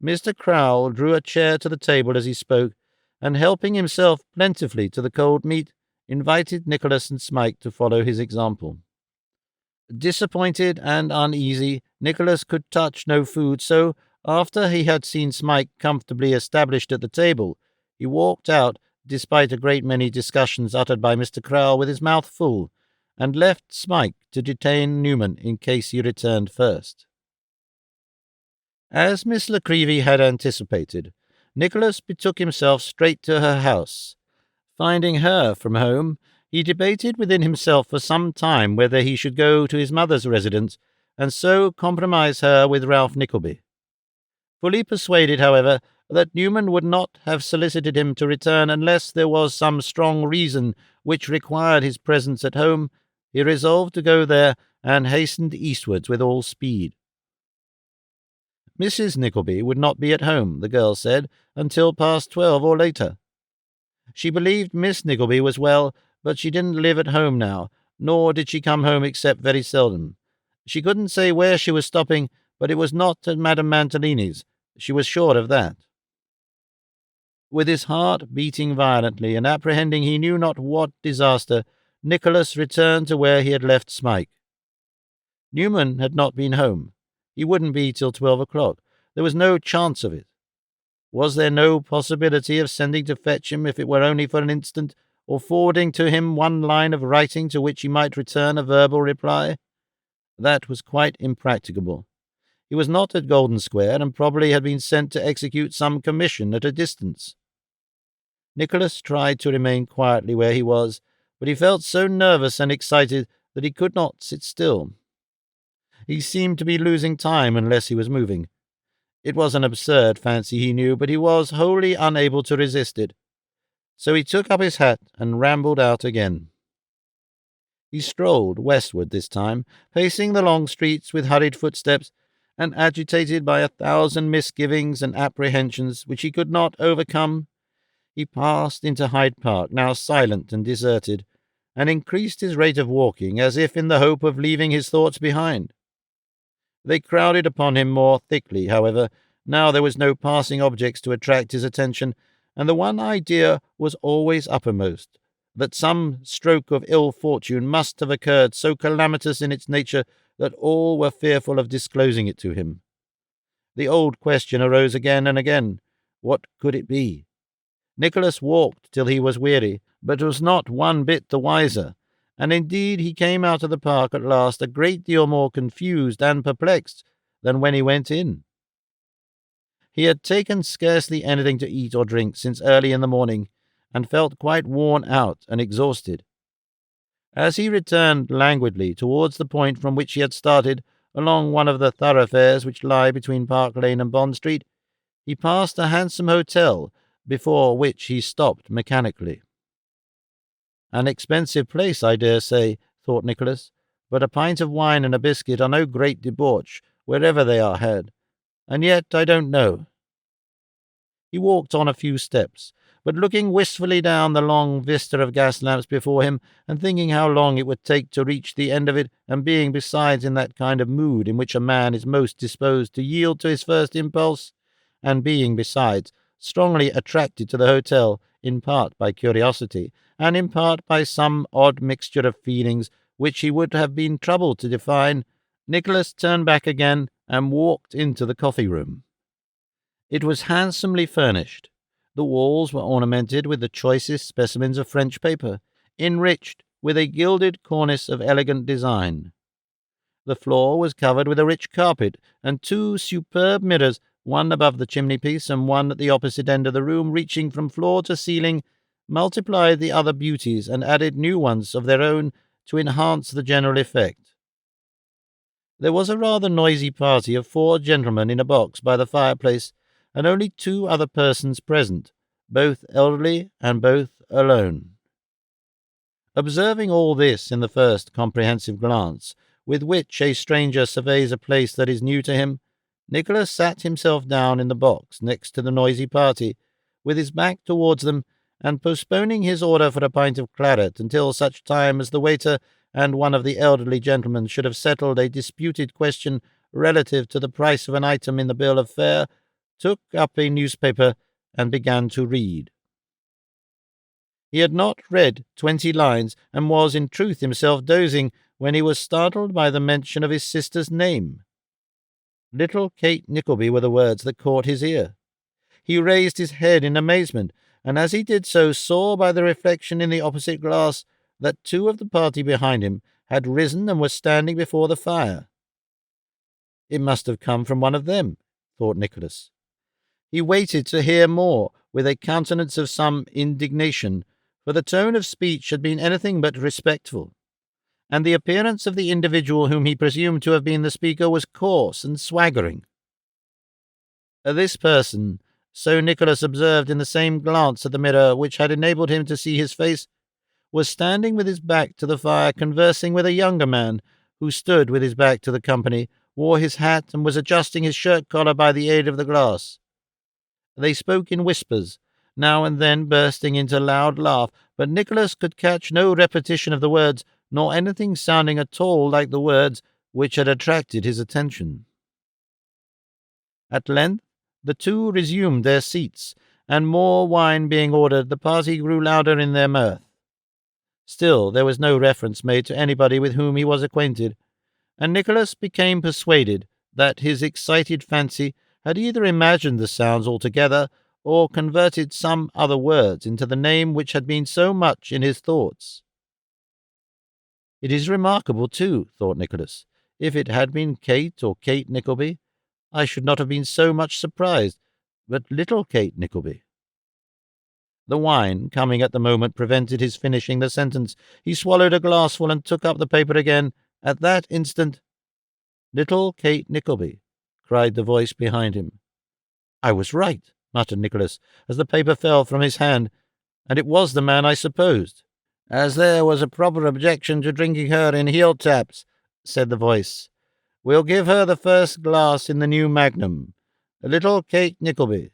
Speaker 1: Mr. Crowle drew a chair to the table as he spoke, and helping himself plentifully to the cold meat, invited Nicholas and Smike to follow his example. Disappointed and uneasy, Nicholas could touch no food, so, after he had seen Smike comfortably established at the table, he walked out, despite a great many discussions uttered by Mr. Crowle, with his mouth full, and left Smike to detain Newman in case he returned first. As Miss Nickleby had anticipated, Nicholas betook himself straight to her house. Finding her from home, he debated within himself for some time whether he should go to his mother's residence, and so compromise her with Ralph Nickleby. Fully persuaded, however, that Newman would not have solicited him to return unless there was some strong reason which required his presence at home, he resolved to go there, and hastened eastwards with all speed. Mrs. Nickleby would not be at home, the girl said, until past 12 or later. She believed Miss Nickleby was well, but she didn't live at home now, nor did she come home except very seldom. She couldn't say where she was stopping, but it was not at Madame Mantalini's. She was sure of that. With his heart beating violently, and apprehending he knew not what disaster, Nicholas returned to where he had left Smike. Newman had not been home. He wouldn't be till 12 o'clock. There was no chance of it. Was there no possibility of sending to fetch him, if it were only for an instant, or forwarding to him one line of writing to which he might return a verbal reply? That was quite impracticable. He was not at Golden Square, and probably had been sent to execute some commission at a distance. Nicholas tried to remain quietly where he was, but he felt so nervous and excited that he could not sit still. He seemed to be losing time unless he was moving. It was an absurd fancy, he knew, but he was wholly unable to resist it. So he took up his hat and rambled out again. He strolled westward this time, pacing the long streets with hurried footsteps, and agitated by 1,000 misgivings and apprehensions which he could not overcome. He passed into Hyde Park, now silent and deserted, and increased his rate of walking, as if in the hope of leaving his thoughts behind. They crowded upon him more thickly, however. Now there was no passing objects to attract his attention, and the one idea was always uppermost, that some stroke of ill fortune must have occurred so calamitous in its nature that all were fearful of disclosing it to him. The old question arose again and again. What could it be? Nicholas walked till he was weary, but was not one bit the wiser, and indeed he came out of the park at last a great deal more confused and perplexed than when he went in. He had taken scarcely anything to eat or drink since early in the morning, and felt quite worn out and exhausted. As he returned languidly towards the point from which he had started, along one of the thoroughfares which lie between Park Lane and Bond Street, he passed a handsome hotel, before which he stopped mechanically. An expensive place, I dare say, thought Nicholas, but a pint of wine and a biscuit are no great debauch wherever they are had, and yet I don't know. He walked on a few steps, but looking wistfully down the long vista of gas lamps before him, and thinking how long it would take to reach the end of it, and being besides in that kind of mood in which a man is most disposed to yield to his first impulse, and being besides strongly attracted to the hotel, in part by curiosity, and in part by some odd mixture of feelings which he would have been troubled to define, Nicholas turned back again and walked into the coffee-room. It was handsomely furnished. The walls were ornamented with the choicest specimens of French paper, enriched with a gilded cornice of elegant design. The floor was covered with a rich carpet, and 2 superb mirrors, one above the chimney-piece and one at the opposite end of the room, reaching from floor to ceiling, multiplied the other beauties and added new ones of their own to enhance the general effect. There was a rather noisy party of 4 gentlemen in a box by the fireplace, and only 2 other persons present, both elderly and both alone. Observing all this in the first comprehensive glance, with which a stranger surveys a place that is new to him, Nicholas sat himself down in the box next to the noisy party, with his back towards them, and postponing his order for a pint of claret until such time as the waiter and one of the elderly gentlemen should have settled a disputed question relative to the price of an item in the bill of fare, took up a newspaper and began to read. He had not read 20 lines, and was in truth himself dozing, when he was startled by the mention of his sister's name. Little Kate Nickleby were the words that caught his ear. He raised his head in amazement, and as he did so saw by the reflection in the opposite glass that 2 of the party behind him had risen and were standing before the fire. It must have come from one of them, thought Nicholas. He waited to hear more, with a countenance of some indignation, for the tone of speech had been anything but respectful, and the appearance of the individual whom he presumed to have been the speaker was coarse and swaggering. This person, so Nicholas observed in the same glance at the mirror which had enabled him to see his face, was standing with his back to the fire conversing with a younger man, who stood with his back to the company, wore his hat, and was adjusting his shirt-collar by the aid of the glass. They spoke in whispers, now and then bursting into loud laugh, but Nicholas could catch no repetition of the words, nor anything sounding at all like the words which had attracted his attention. At length the 2 resumed their seats, and more wine being ordered, the party grew louder in their mirth. Still there was no reference made to anybody with whom he was acquainted, and Nicholas became persuaded that his excited fancy had either imagined the sounds altogether, or converted some other words into the name which had been so much in his thoughts. It is remarkable, too, thought Nicholas. If it had been Kate or Kate Nickleby, I should not have been so much surprised, but little Kate Nickleby. The wine, coming at the moment, prevented his finishing the sentence. He swallowed a glassful and took up the paper again. At that instant, "Little Kate Nickleby," cried the voice behind him. "I was right," muttered Nicholas, as the paper fell from his hand, "and it was the man I supposed." "As there was a proper objection to drinking her in heel-taps," said the voice, "we'll give her the first glass in the new magnum. Little Kate Nickleby."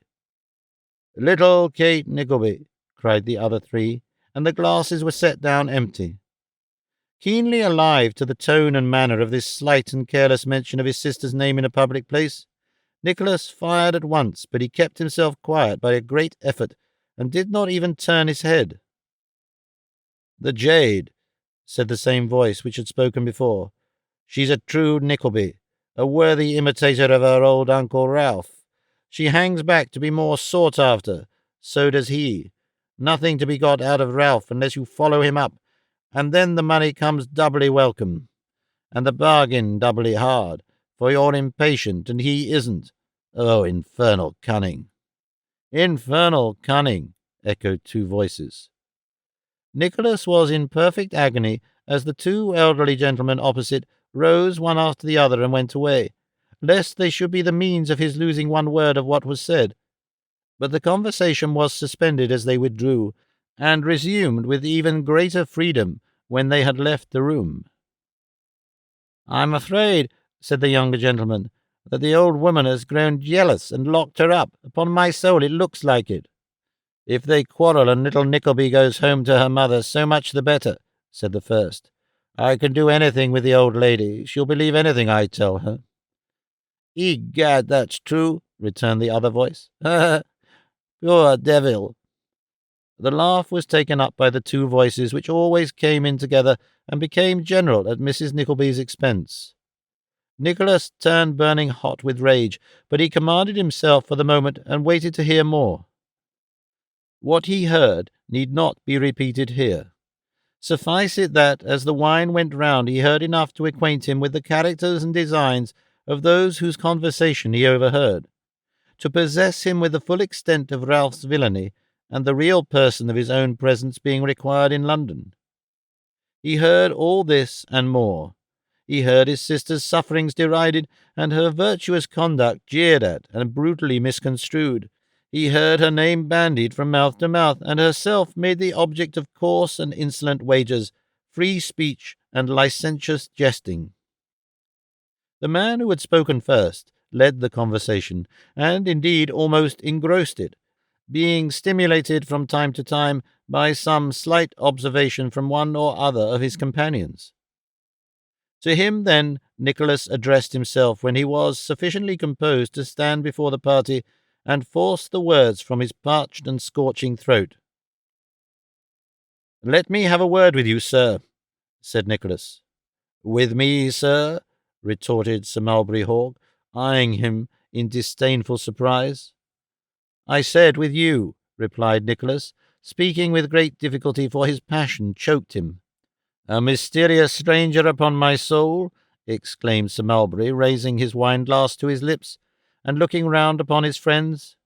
Speaker 1: "Little Kate Nickleby," cried the other 3, and the glasses were set down empty. Keenly alive to the tone and manner of this slight and careless mention of his sister's name in a public place, Nicholas fired at once, but he kept himself quiet by a great effort, and did not even turn his head. "The jade," said the same voice which had spoken before. "She's a true Nickleby, a worthy imitator of her old Uncle Ralph. She hangs back to be more sought after, so does he. Nothing to be got out of Ralph unless you follow him up, and then the money comes doubly welcome, and the bargain doubly hard, for you're impatient, and he isn't. Oh, infernal cunning!" "Infernal cunning," echoed 2 voices. Nicholas was in perfect agony as the 2 elderly gentlemen opposite rose one after the other and went away, lest they should be the means of his losing one word of what was said. But the conversation was suspended as they withdrew, and resumed with even greater freedom when they had left the room. "I'm afraid," said the younger gentleman, "that the old woman has grown jealous and locked her up. Upon my soul, it looks like it." "If they quarrel and little Nickleby goes home to her mother, so much the better," said the first. "I can do anything with the old lady. She'll believe anything I tell her." "Egad, that's true," returned the other voice. "Ha, ha! Poor devil!" The laugh was taken up by the 2 voices, which always came in together, and became general at Mrs. Nickleby's expense. Nicholas turned burning hot with rage, but he commanded himself for the moment, and waited to hear more. What he heard need not be repeated here. Suffice it that, as the wine went round, he heard enough to acquaint him with the characters and designs of those whose conversation he overheard, to possess him with the full extent of Ralph's villainy, and the real person of his own presence being required in London. He heard all this and more. He heard his sister's sufferings derided, and her virtuous conduct jeered at and brutally misconstrued. He heard her name bandied from mouth to mouth, and herself made the object of coarse and insolent wagers, free speech, and licentious jesting. The man who had spoken first led the conversation, and indeed almost engrossed it, being stimulated from time to time by some slight observation from one or other of his companions. To him, then, Nicholas addressed himself when he was sufficiently composed to stand before the party and force the words from his parched and scorching throat. "Let me have a word with you, sir," said Nicholas. "With me, sir?" retorted Sir Mulberry Hawk, eyeing him in disdainful surprise. "I said with you," replied Nicholas, speaking with great difficulty, for his passion choked him. "A mysterious stranger, upon my soul!" exclaimed Sir Mulberry, raising his wine-glass to his lips and looking round upon his friends.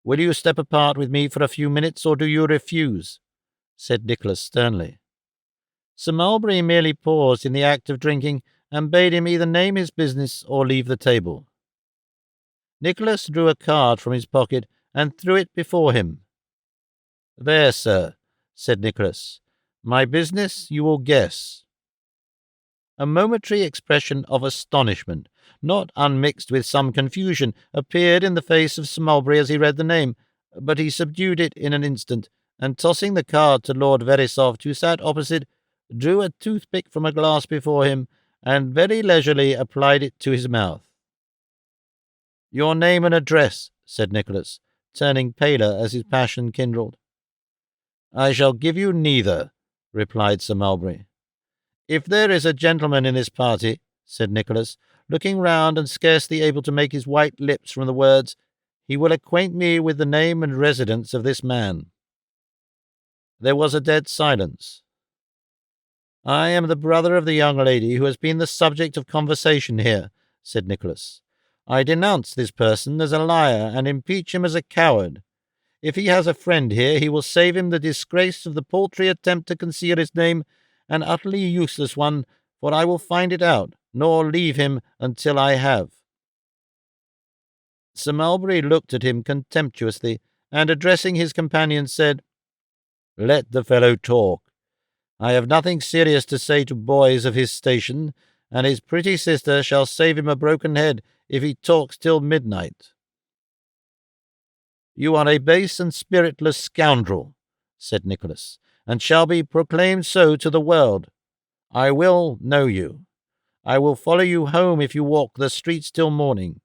Speaker 1: "Will you step apart with me for a few minutes, or do you refuse?" said Nicholas sternly. Sir Mulberry merely paused in the act of drinking, and bade him either name his business or leave the table. Nicholas drew a card from his pocket and threw it before him. "There, sir," said Nicholas. "My business you will guess." A momentary expression of astonishment, not unmixed with some confusion, appeared in the face of Sir Mulberry as he read the name, but he subdued it in an instant, and tossing the card to Lord Verisopht, who sat opposite, drew a toothpick from a glass before him, and very leisurely applied it to his mouth. "Your name and address," said Nicholas, turning paler as his passion kindled. "I shall give you neither," replied Sir Mulberry. "If there is a gentleman in this party," said Nicholas, looking round and scarcely able to make his white lips from the words, "he will acquaint me with the name and residence of this man." There was a dead silence. "I am the brother of the young lady who has been the subject of conversation here," said Nicholas. "I denounce this person as a liar and impeach him as a coward. If he has a friend here, he will save him the disgrace of the paltry attempt to conceal his name, an utterly useless one, for I will find it out, nor leave him until I have." Sir Mulberry looked at him contemptuously, and addressing his companion said, "Let the fellow talk. I have nothing serious to say to boys of his station, and his pretty sister shall save him a broken head if he talks till midnight." "You are a base and spiritless scoundrel," said Nicholas, "and shall be proclaimed so to the world. I will know you. I will follow you home if you walk the streets till morning."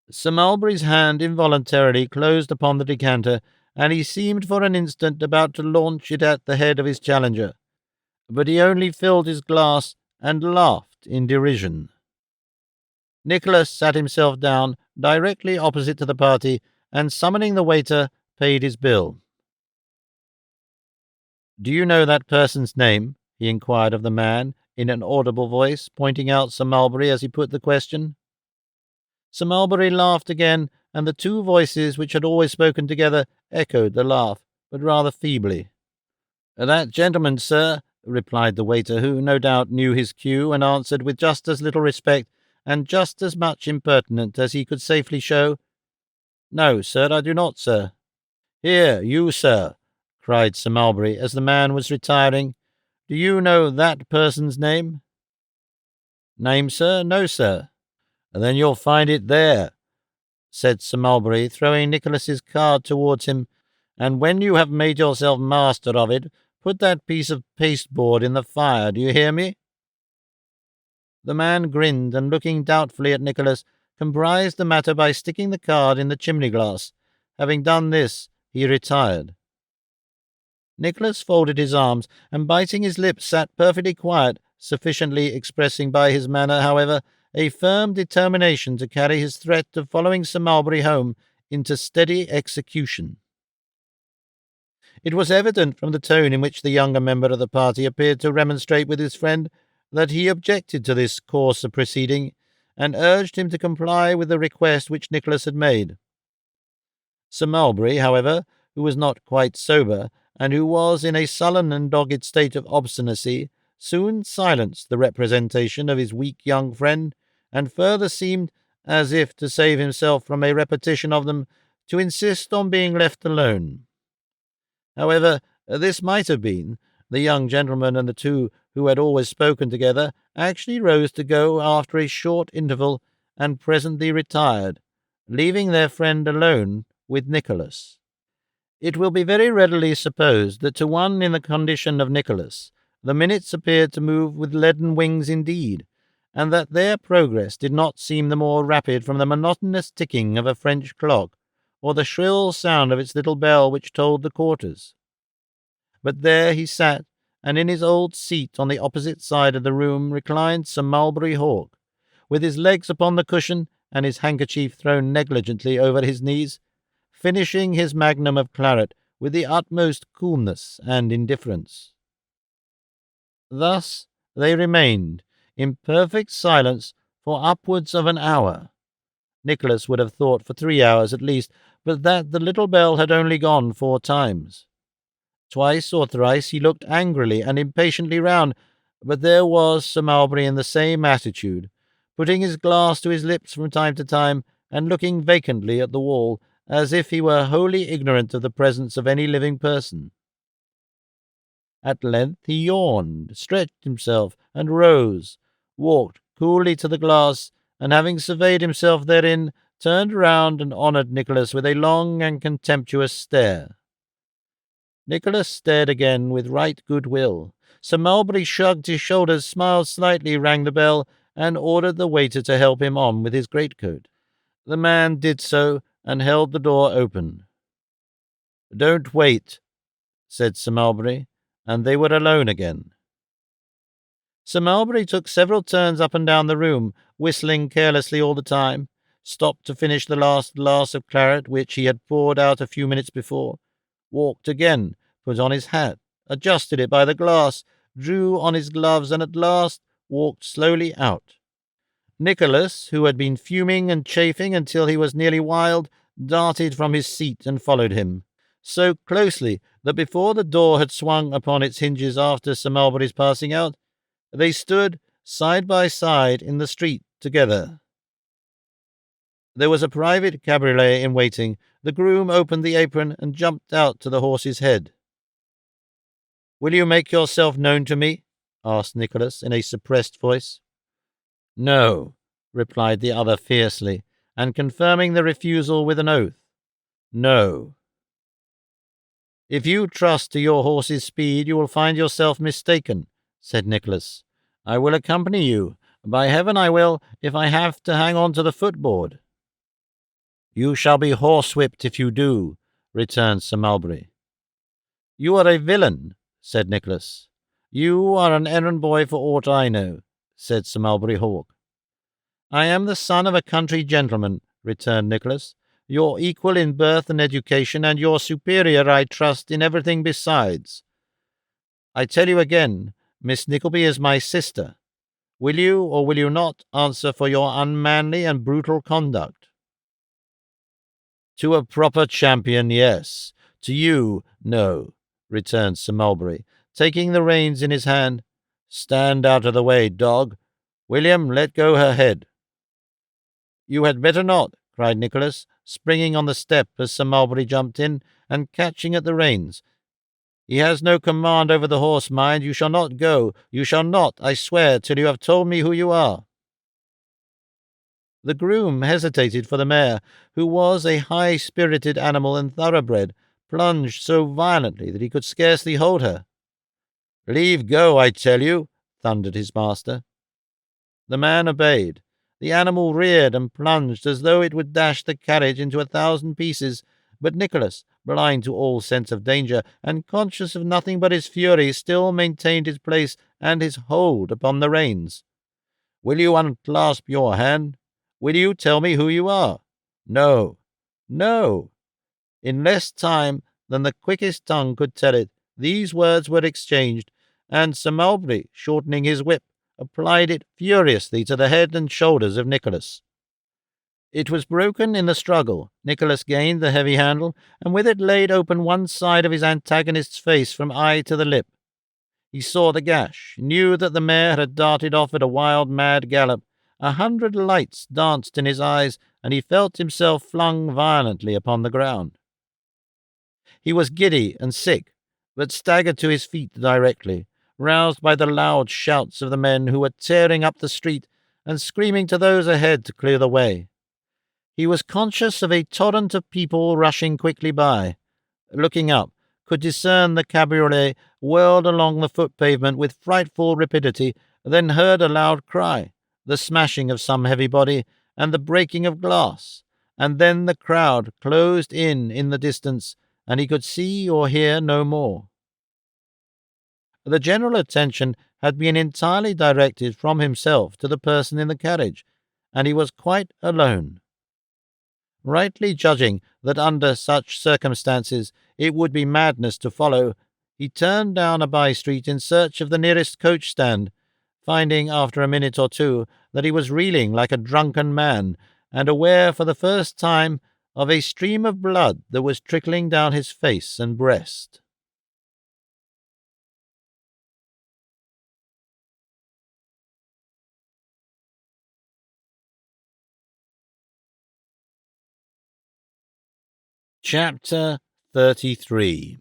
Speaker 1: Sir Mulberry's hand involuntarily closed upon the decanter, and he seemed for an instant about to launch it at the head of his challenger, but he only filled his glass and laughed in derision. Nicholas sat himself down directly opposite to the party, and summoning the waiter, paid his bill. "Do you know that person's name?" he inquired of the man, in an audible voice, pointing out Sir Mulberry as he put the question. Sir Mulberry laughed again, and the two voices which had always spoken together echoed the laugh, but rather feebly. "That gentleman, sir," replied the waiter, who no doubt knew his cue, and answered with just as little respect and just as much impertinence as he could safely show, "No, sir, I do not, sir." "Here, you, sir," cried Sir Mulberry, as the man was retiring. "Do you know that person's name?" "Name, sir? No, sir." "Then you'll find it there," said Sir Mulberry, throwing Nicholas's card towards him, "and when you have made yourself master of it, put that piece of pasteboard in the fire. Do you hear me?" The man grinned, and looking doubtfully at Nicholas, comprised the matter by sticking the card in the chimney-glass. Having done this, he retired. Nicholas folded his arms, and biting his lips sat perfectly quiet, sufficiently expressing by his manner, however, a firm determination to carry his threat of following Sir Mulberry home into steady execution. It was evident from the tone in which the younger member of the party appeared to remonstrate with his friend that he objected to this course of proceeding, and urged him to comply with the request which Nicholas had made. Sir Mulberry, however, who was not quite sober, and who was in a sullen and dogged state of obstinacy, soon silenced the representation of his weak young friend, and further seemed, as if to save himself from a repetition of them, to insist on being left alone. However this might have been, the young gentleman and the two who had always spoken together actually rose to go after a short interval, and presently retired, leaving their friend alone with Nicholas. It will be very readily supposed that to one in the condition of Nicholas the minutes appeared to move with leaden wings indeed, and that their progress did not seem the more rapid from the monotonous ticking of a French clock, or the shrill sound of its little bell which told the quarters. But there he sat, and in his old seat on the opposite side of the room reclined Sir Mulberry Hawk, with his legs upon the cushion and his handkerchief thrown negligently over his knees, finishing his magnum of claret with the utmost coolness and indifference. Thus they remained, in perfect silence, for upwards of an hour. Nicholas would have thought for 3 hours at least, but that the little bell had only gone 4 times. Twice or thrice he looked angrily and impatiently round, but there was Sir Mulberry in the same attitude, putting his glass to his lips from time to time, and looking vacantly at the wall, as if he were wholly ignorant of the presence of any living person. At length he yawned, stretched himself, and rose, walked coolly to the glass, and having surveyed himself therein, turned round and honoured Nicholas with a long and contemptuous stare. Nicholas stared again with right good will. Sir Mulberry shrugged his shoulders, smiled slightly, rang the bell, and ordered the waiter to help him on with his greatcoat. The man did so, and held the door open. "Don't wait," said Sir Mulberry, and they were alone again. Sir Mulberry took several turns up and down the room, whistling carelessly all the time, stopped to finish the last glass of claret which he had poured out a few minutes before, walked again, put on his hat, adjusted it by the glass, drew on his gloves, and at last walked slowly out. Nicholas, who had been fuming and chafing until he was nearly wild, darted from his seat and followed him, so closely that before the door had swung upon its hinges after Sir Mulberry's passing out, they stood side by side in the street together. There was a private cabriolet in waiting. The groom opened the apron and jumped out to the horse's head. "Will you make yourself known to me?" asked Nicholas in a suppressed voice. "No," replied the other fiercely, and confirming the refusal with an oath. "No." "If you trust to your horse's speed, you will find yourself mistaken," said Nicholas. "I will accompany you. By heaven I will, if I have to hang on to the footboard." "You shall be horsewhipped if you do," returned Sir Mulberry. "You are a villain," said Nicholas. "You are an errand-boy for aught I know," said Sir Mulberry Hawk. "I am the son of a country gentleman," returned Nicholas, "your equal in birth and education, and your superior, I trust, in everything besides. I tell you again, Miss Nickleby is my sister. Will you, or will you not, answer for your unmanly and brutal conduct?" "To a proper champion, yes. To you, no," returned Sir Mulberry, taking the reins in his hand. "Stand out of the way, dog. William, let go her head." "You had better not," cried Nicholas, springing on the step as Sir Mulberry jumped in, and catching at the reins. "He has no command over the horse, mind. You shall not go. You shall not, I swear, till you have told me who you are." The groom hesitated, for the mare, who was a high-spirited animal and thoroughbred, plunged so violently that he could scarcely hold her. "Leave go, I tell you," thundered his master. The man obeyed. The animal reared and plunged as though it would dash the carriage into 1,000 pieces, but Nicholas, blind to all sense of danger, and conscious of nothing but his fury, still maintained his place and his hold upon the reins. "Will you unclasp your hand? Will you tell me who you are?" "No." "No." In less time than the quickest tongue could tell it, these words were exchanged, and Sir Mulberry, shortening his whip, applied it furiously to the head and shoulders of Nicholas. It was broken in the struggle. Nicholas gained the heavy handle, and with it laid open one side of his antagonist's face from eye to the lip. He saw the gash, knew that the mare had darted off at a wild, mad gallop. 100 lights danced in his eyes, and he felt himself flung violently upon the ground. He was giddy and sick, but staggered to his feet directly, roused by the loud shouts of the men who were tearing up the street and screaming to those ahead to clear the way. He was conscious of a torrent of people rushing quickly by. Looking up, could discern the cabriolet whirled along the foot pavement with frightful rapidity, then heard a loud cry, the smashing of some heavy body, and the breaking of glass, and then the crowd closed in the distance, and he could see or hear no more. The general attention had been entirely directed from himself to the person in the carriage, and he was quite alone. Rightly judging that under such circumstances it would be madness to follow, he turned down a by-street in search of the nearest coach-stand, finding after a minute or two that he was reeling like a drunken man, and aware for the first time of a stream of blood that was trickling down his face and breast. Chapter 33,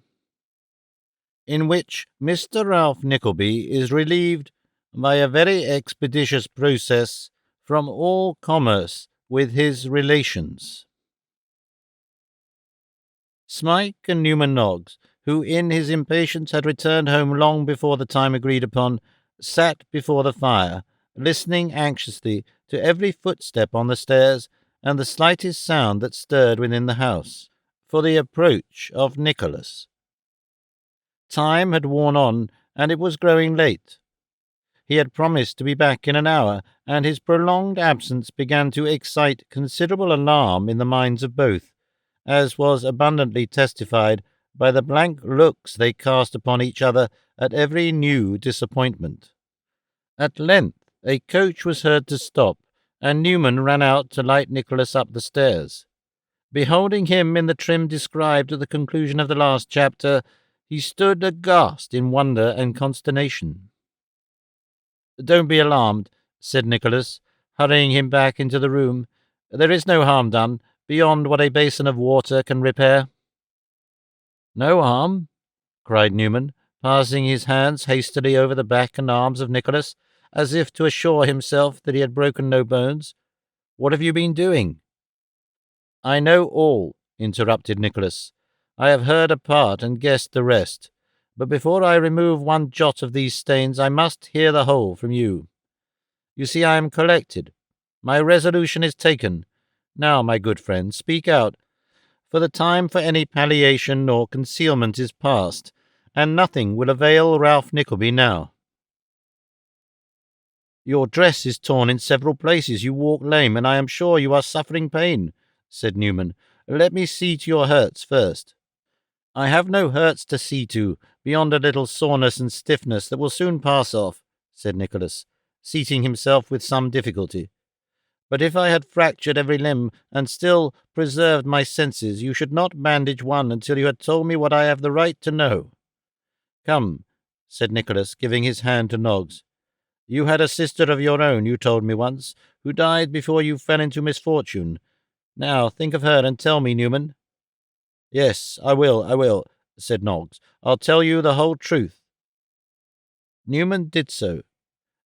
Speaker 1: in which Mr. Ralph Nickleby is relieved by a very expeditious process from all commerce with his relations. Smike and Newman Noggs, who in his impatience had returned home long before the time agreed upon, sat before the fire, listening anxiously to every footstep on the stairs and the slightest sound that stirred within the house, for the approach of Nicholas. Time had worn on, and it was growing late. He had promised to be back in an hour, and his prolonged absence began to excite considerable alarm in the minds of both, as was abundantly testified by the blank looks they cast upon each other at every new disappointment. At length a coach was heard to stop, and Newman ran out to light Nicholas up the stairs. Beholding him in the trim described at the conclusion of the last chapter, he stood aghast in wonder and consternation. "Don't be alarmed," said Nicholas, hurrying him back into the room. "There is no harm done, beyond what a basin of water can repair." "No harm?" cried Newman, passing his hands hastily over the back and arms of Nicholas, as if to assure himself that he had broken no bones. "What have you been doing?" "I know all," interrupted Nicholas. "I have heard a part and guessed the rest. But before I remove one jot of these stains, I must hear the whole from you. You see, I am collected. My resolution is taken. Now, my good friend, speak out, for the time for any palliation or concealment is past, and nothing will avail Ralph Nickleby now." "Your dress is torn in several places, you walk lame, and I am sure you are suffering pain," said Newman. "Let me see to your hurts first." "I have no hurts to see to, beyond a little soreness and stiffness that will soon pass off," said Nicholas, seating himself with some difficulty. "But if I had fractured every limb and still preserved my senses, you should not bandage one until you had told me what I have the right to know." "Come," said Nicholas, giving his hand to Noggs. "You had a sister of your own, you told me once, who died before you fell into misfortune. Now think of her and tell me, Newman." "Yes, I will," said Noggs. "I'll tell you the whole truth." Newman did so.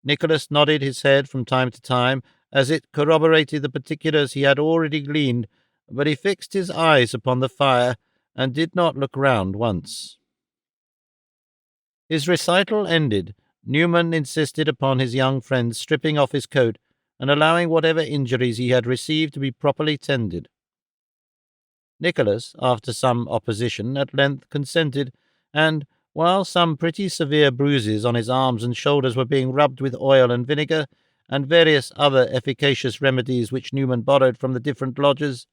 Speaker 1: Nicholas nodded his head from time to time, as it corroborated the particulars he had already gleaned, but he fixed his eyes upon the fire, and did not look round once. His recital ended, Newman insisted upon his young friend's stripping off his coat, and allowing whatever injuries he had received to be properly tended. Nicholas, after some opposition, at length consented, and, while some pretty severe bruises on his arms and shoulders were being rubbed with oil and vinegar, and various other efficacious remedies which Newman borrowed from the different lodgers,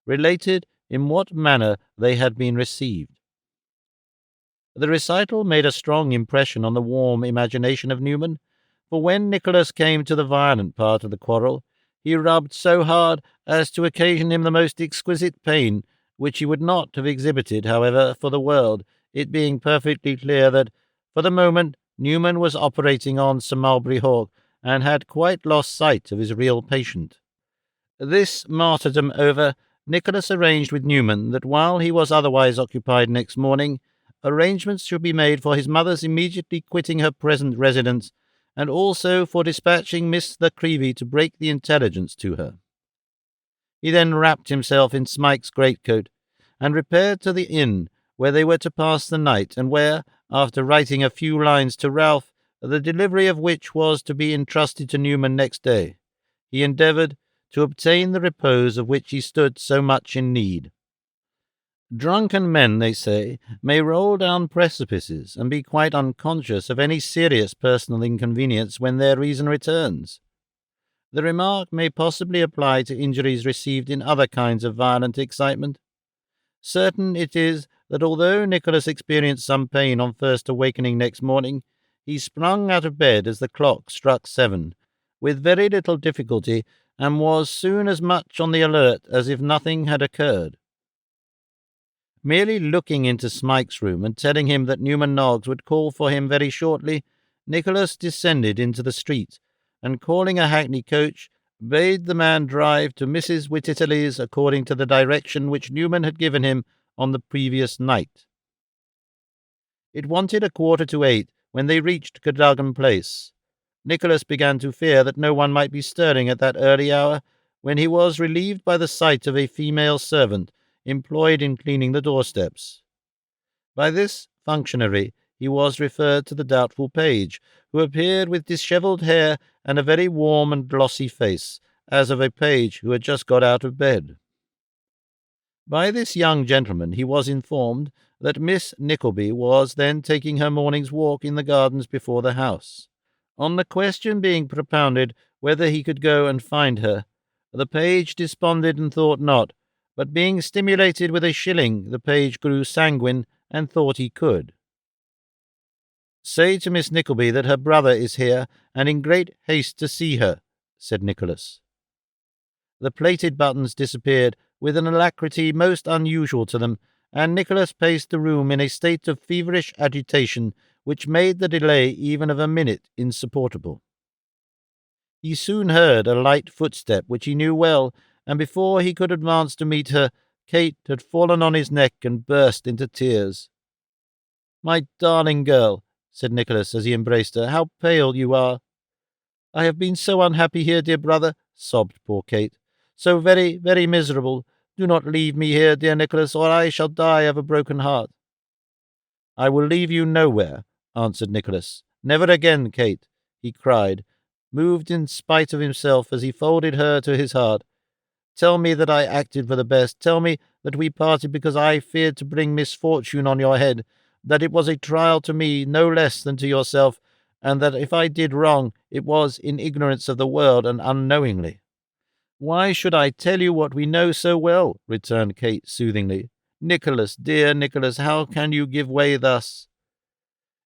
Speaker 1: related in what manner they had been received. The recital made a strong impression on the warm imagination of Newman, for when Nicholas came to the violent part of the quarrel, he rubbed so hard as to occasion him the most exquisite pain, which he would not have exhibited, however, for the world, it being perfectly clear that, for the moment, Newman was operating on Sir Mulberry Hawk and had quite lost sight of his real patient. This martyrdom over, Nicholas arranged with Newman that while he was otherwise occupied next morning, arrangements should be made for his mother's immediately quitting her present residence, and also for dispatching Miss Nickleby to break the intelligence to her. He then wrapped himself in Smike's greatcoat, and repaired to the inn where they were to pass the night, and where, after writing a few lines to Ralph, the delivery of which was to be entrusted to Newman next day, he endeavoured to obtain the repose of which he stood so much in need. Drunken men, they say, may roll down precipices and be quite unconscious of any serious personal inconvenience when their reason returns. The remark may possibly apply to injuries received in other kinds of violent excitement. Certain it is that although Nicholas experienced some pain on first awakening next morning, he sprung out of bed as the clock struck 7, with very little difficulty, and was soon as much on the alert as if nothing had occurred. Merely looking into Smike's room and telling him that Newman Noggs would call for him very shortly, Nicholas descended into the street, and calling a hackney coach, bade the man drive to Mrs. Nickleby according to the direction which Newman had given him on the previous night. It wanted 7:15 when they reached Cadogan Place. Nicholas began to fear that no one might be stirring at that early hour, when he was relieved by the sight of a female servant employed in cleaning the doorsteps. By this functionary he was referred to the doubtful page, who appeared with dishevelled hair and a very warm and glossy face, as of a page who had just got out of bed. By this young gentleman he was informed that Miss Nickleby was then taking her morning's walk in the gardens before the house. On the question being propounded whether he could go and find her, the page desponded and thought not, but being stimulated with a shilling, the page grew sanguine and thought he could. "Say to Miss Nickleby that her brother is here, and in great haste to see her," said Nicholas. The plated buttons disappeared with an alacrity most unusual to them, and Nicholas paced the room in a state of feverish agitation which made the delay even of a minute insupportable. He soon heard a light footstep which he knew well, and before he could advance to meet her, Kate had fallen on his neck and burst into tears. "My darling girl," said Nicholas as he embraced her, "how pale you are!" "I have been so unhappy here, dear brother," sobbed poor Kate, "so very, very miserable. Do not leave me here, dear Nicholas, or I shall die of a broken heart." "I will leave you nowhere," answered Nicholas. "Never again, Kate," he cried, moved in spite of himself as he folded her to his heart. "Tell me that I acted for the best. Tell me that we parted because I feared to bring misfortune on your head, that it was a trial to me no less than to yourself, and that if I did wrong, it was in ignorance of the world and unknowingly." "Why should I tell you what we know so well?" returned Kate soothingly. "Nicholas, dear Nicholas, how can you give way thus?"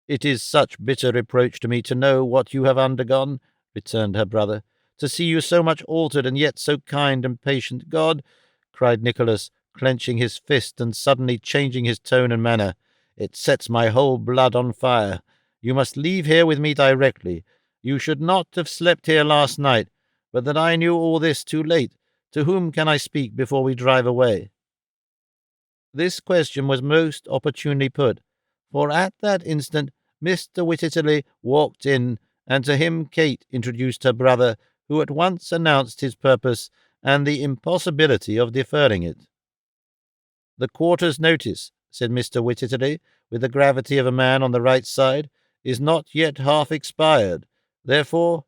Speaker 1: "It is such bitter reproach to me to know what you have undergone," returned her brother, "to see you so much altered and yet so kind and patient. God," cried Nicholas, clenching his fist and suddenly changing his tone and manner, "it sets my whole blood on fire. You must leave here with me directly. You should not have slept here last night, but that I knew all this too late. To whom can I speak before we drive away?" This question was most opportunely put, for at that instant Mr. Nickleby walked in, and to him Kate introduced her brother, who at once announced his purpose and the impossibility of deferring it. "The quarter's notice," said Mr. Nickleby, with the gravity of a man on the right side, "is not yet half expired. Therefore,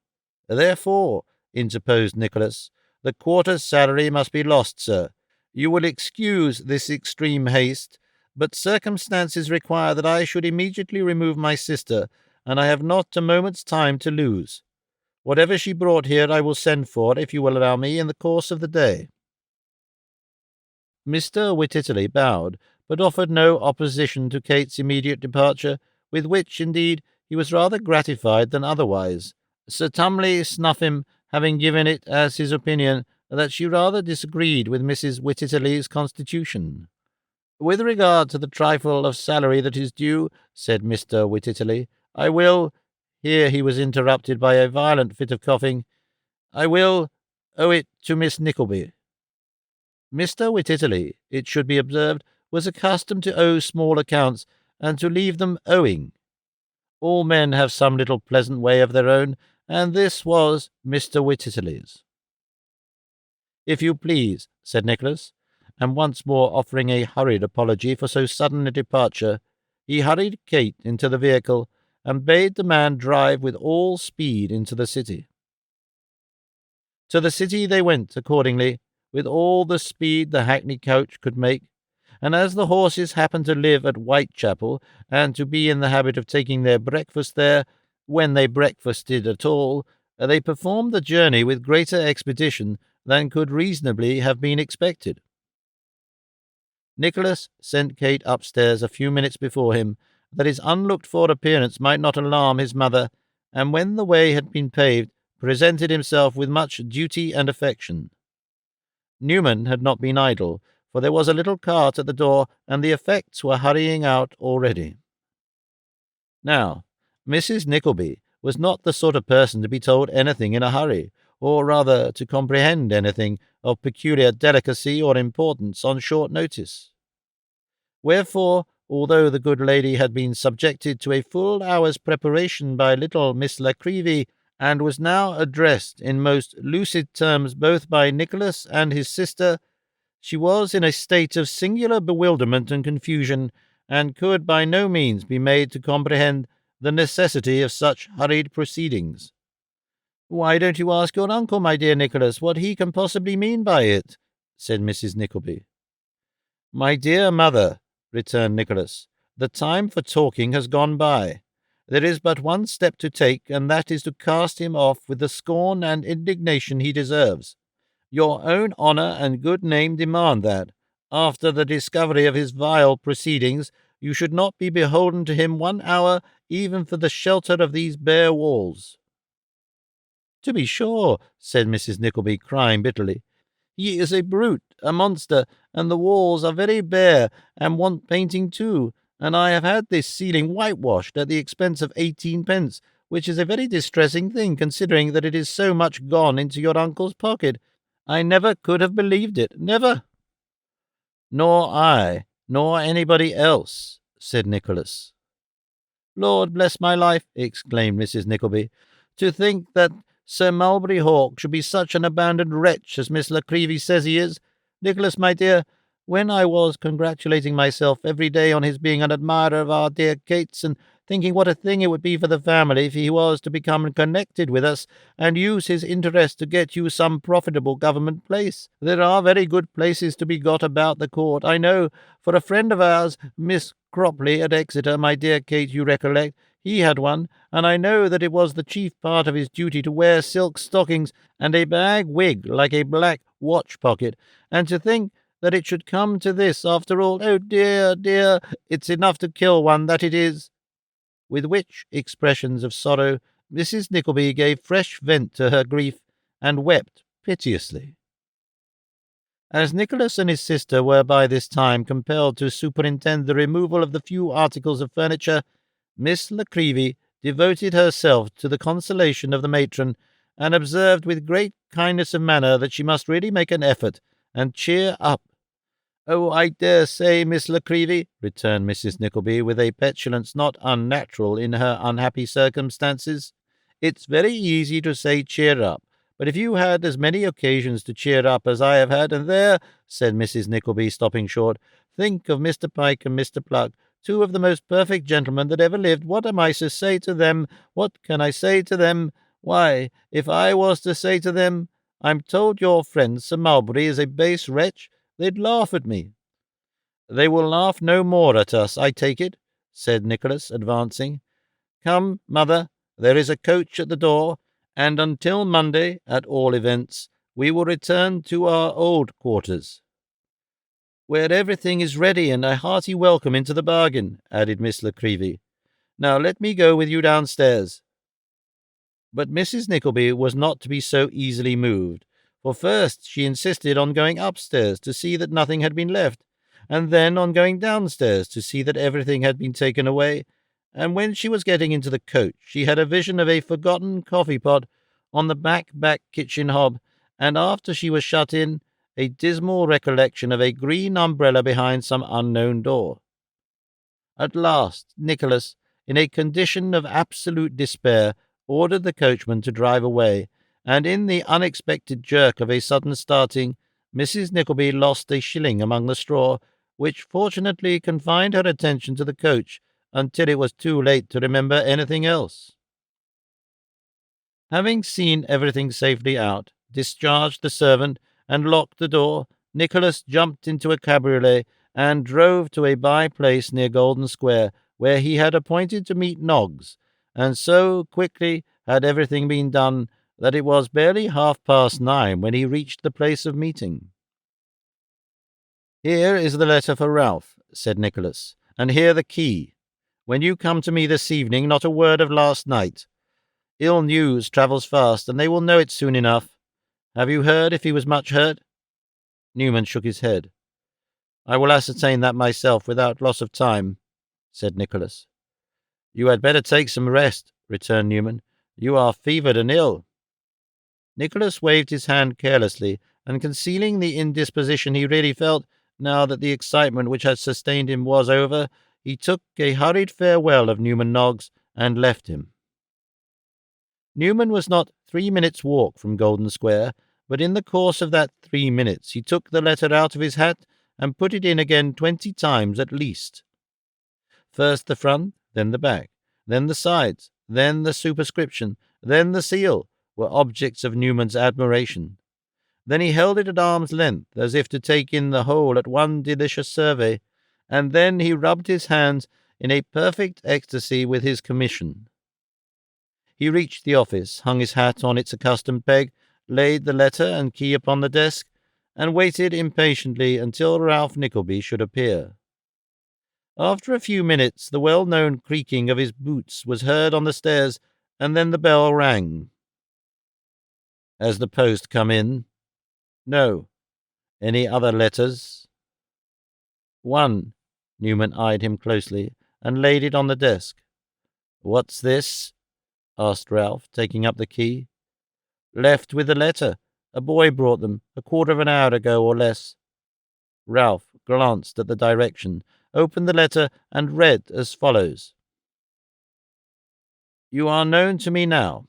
Speaker 1: interposed Nicholas, "the quarter's salary must be lost, sir. You will excuse this extreme haste, but circumstances require that I should immediately remove my sister, and I have not a moment's time to lose. Whatever she brought here I will send for, if you will allow me, in the course of the day." Mr. Nickleby bowed, but offered no opposition to Kate's immediate departure, with which, indeed, he was rather gratified than otherwise, Sir Tumley Snuffim having given it as his opinion that she rather disagreed with Mrs. Nickleby's constitution. "With regard to the trifle of salary that is due," said Mr. Nickleby, I will—" Here he was interrupted by a violent fit of coughing. "I will owe it to Miss Nickleby." Mr. Wititterly, it should be observed, was accustomed to owe small accounts, and to leave them owing. All men have some little pleasant way of their own, and this was Mr. Wititterly's. "If you please," said Nicholas, and once more offering a hurried apology for so sudden a departure, he hurried Kate into the vehicle, and bade the man drive with all speed into the city. To the city they went accordingly, with all the speed the hackney coach could make, and as the horses happened to live at Whitechapel, and to be in the habit of taking their breakfast there, when they breakfasted at all, they performed the journey with greater expedition than could reasonably have been expected. Nicholas sent Kate upstairs a few minutes before him, that his unlooked-for appearance might not alarm his mother, and when the way had been paved, presented himself with much duty and affection. Newman had not been idle, for there was a little cart at the door, and the effects were hurrying out already. Now, Mrs. Nickleby was not the sort of person to be told anything in a hurry, or rather to comprehend anything of peculiar delicacy or importance on short notice. Wherefore, although the good lady had been subjected to a full hour's preparation by little Miss Nickleby, and was now addressed in most lucid terms both by Nicholas and his sister, she was in a state of singular bewilderment and confusion, and could by no means be made to comprehend the necessity of such hurried proceedings. "Why don't you ask your uncle, my dear Nicholas, what he can possibly mean by it?" said Mrs. Nickleby. "My dear mother," returned Nicholas, "the time for talking has gone by. There is but one step to take, and that is to cast him off with the scorn and indignation he deserves. Your own honour and good name demand that, after the discovery of his vile proceedings, you should not be beholden to him 1 hour, even for the shelter of these bare walls." "To be sure," said Mrs. Nickleby, crying bitterly. "He is a brute, a monster, and the walls are very bare, and want painting too, and I have had this ceiling whitewashed at the expense of 18 pence, which is a very distressing thing, considering that it is so much gone into your uncle's pocket. I never could have believed it, never." "Nor I, nor anybody else," said Nicholas. "Lord bless my life!" exclaimed Mrs. Nickleby. "To think that Sir Mulberry Hawk should be such an abandoned wretch as Miss Nickleby says he is. Nicholas, my dear, when I was congratulating myself every day on his being an admirer of our dear Kate's, and thinking what a thing it would be for the family if he was to become connected with us, and use his interest to get you some profitable government place. There are very good places to be got about the court, I know, for a friend of ours, Miss Cropley at Exeter, my dear Kate, you recollect, he had one, and I know that it was the chief part of his duty to wear silk stockings and a bag wig like a black watch-pocket, and to think that it should come to this after all. Oh, dear, dear, it's enough to kill one, that it is." With which expressions of sorrow Mrs. Nickleby gave fresh vent to her grief, and wept piteously. As Nicholas and his sister were by this time compelled to superintend the removal of the few articles of furniture, Miss Nickleby devoted herself to the consolation of the matron, and observed with great kindness of manner that she must really make an effort, and cheer up. "Oh, I dare say, Miss Nickleby," returned Mrs. Nickleby, with a petulance not unnatural in her unhappy circumstances, "it's very easy to say cheer up, but if you had as many occasions to cheer up as I have had, and there," said Mrs. Nickleby, stopping short, "think of Mr. Pike and Mr. Pluck, 2 of the most perfect gentlemen that ever lived. What am I to say to them? What can I say to them? Why, if I was to say to them, 'I'm told your friend Sir Mulberry is a base wretch,' they'd laugh at me." "They will laugh no more at us, I take it," said Nicholas, advancing. "Come, mother, there is a coach at the door, and until Monday, at all events, we will return to our old quarters." "Where everything is ready, and a hearty welcome into the bargain," added Miss Nickleby. "Now let me go with you downstairs." But Mrs. Nickleby was not to be so easily moved, for first she insisted on going upstairs to see that nothing had been left, and then on going downstairs to see that everything had been taken away, and when she was getting into the coach, she had a vision of a forgotten coffee-pot on the back kitchen hob, and after she was shut in, a dismal recollection of a green umbrella behind some unknown door. At last, Nicholas, in a condition of absolute despair, ordered the coachman to drive away, and in the unexpected jerk of a sudden starting, Mrs. Nickleby lost a shilling among the straw, which fortunately confined her attention to the coach until it was too late to remember anything else. Having seen everything safely out, discharged the servant, and locked the door, Nicholas jumped into a cabriolet and drove to a by-place near Golden Square, where he had appointed to meet Noggs, and so quickly had everything been done that it was barely 9:30 when he reached the place of meeting. "Here is the letter for Ralph," said Nicholas, "and here the key. When you come to me this evening, not a word of last night. Ill news travels fast, and they will know it soon enough. Have you heard if he was much hurt?" Newman shook his head. "I will ascertain that myself without loss of time," said Nicholas. "You had better take some rest," returned Newman. "You are fevered and ill." Nicholas waved his hand carelessly, and concealing the indisposition he really felt, now that the excitement which had sustained him was over, he took a hurried farewell of Newman Noggs and left him. Newman was not 3 minutes' walk from Golden Square, but in the course of that 3 minutes he took the letter out of his hat and put it in again 20 times at least. First the front, then the back, then the sides, then the superscription, then the seal, were objects of Newman's admiration. Then he held it at arm's length, as if to take in the whole at one delicious survey, and then he rubbed his hands in a perfect ecstasy with his commission. He reached the office, hung his hat on its accustomed peg, laid the letter and key upon the desk, and waited impatiently until Ralph Nickleby should appear. After a few minutes, the well-known creaking of his boots was heard on the stairs, and then the bell rang. "Has the post come in?" "No." "Any other letters?" "One." Newman eyed him closely, and laid it on the desk. "What's this?" asked Ralph, taking up the key. "Left with the letter. A boy brought them, a quarter of an hour ago or less." Ralph glanced at the direction, opened the letter, and read as follows: "You are known to me now.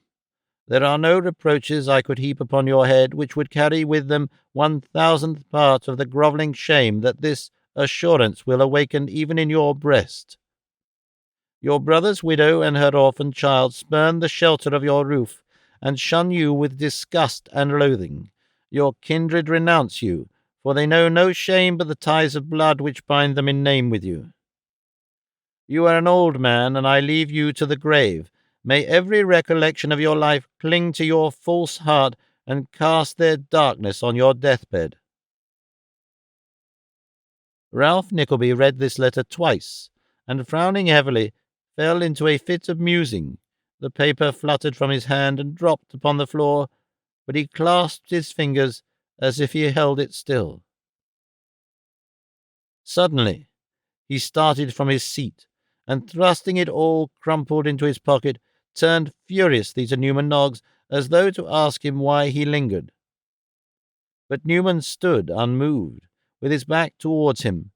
Speaker 1: There are no reproaches I could heap upon your head which would carry with them 1,000th part of the grovelling shame that this assurance will awaken even in your breast. Your brother's widow and her orphan child spurn the shelter of your roof, and shun you with disgust and loathing. Your kindred renounce you, for they know no shame but the ties of blood which bind them in name with you. You are an old man, and I leave you to the grave. May every recollection of your life cling to your false heart and cast their darkness on your deathbed." Ralph Nickleby read this letter twice, and frowning heavily, fell into a fit of musing. The paper fluttered from his hand and dropped upon the floor, but he clasped his fingers as if he held it still. Suddenly he started from his seat, and thrusting it all crumpled into his pocket, turned furiously to Newman Noggs, as though to ask him why he lingered. But Newman stood unmoved, with his back towards him,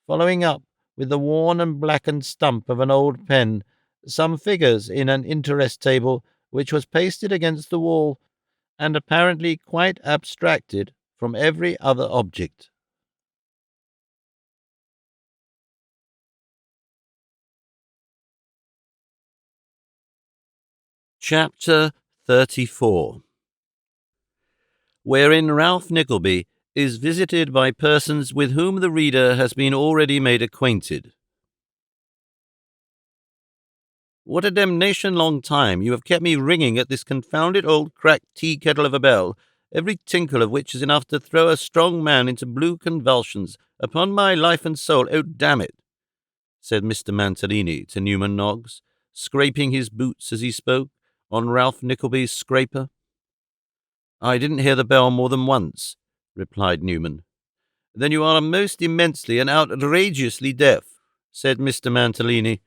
Speaker 1: following up with the worn and blackened stump of an old pen some figures in an interest table which was pasted against the wall, and apparently quite abstracted from every other object. Chapter 34, wherein Ralph Nickleby is visited by persons with whom the reader has been already made acquainted. "What a damnation long time you have kept me ringing at this confounded old cracked tea-kettle of a bell, every tinkle of which is enough to throw a strong man into blue convulsions. Upon my life and soul, oh, damn it," said Mr. Mantalini to Newman Noggs, scraping his boots as he spoke on Ralph Nickleby's scraper. "I didn't hear the bell more than once," replied Newman. "Then you are most immensely and outrageously deaf," said Mr. Mantalini.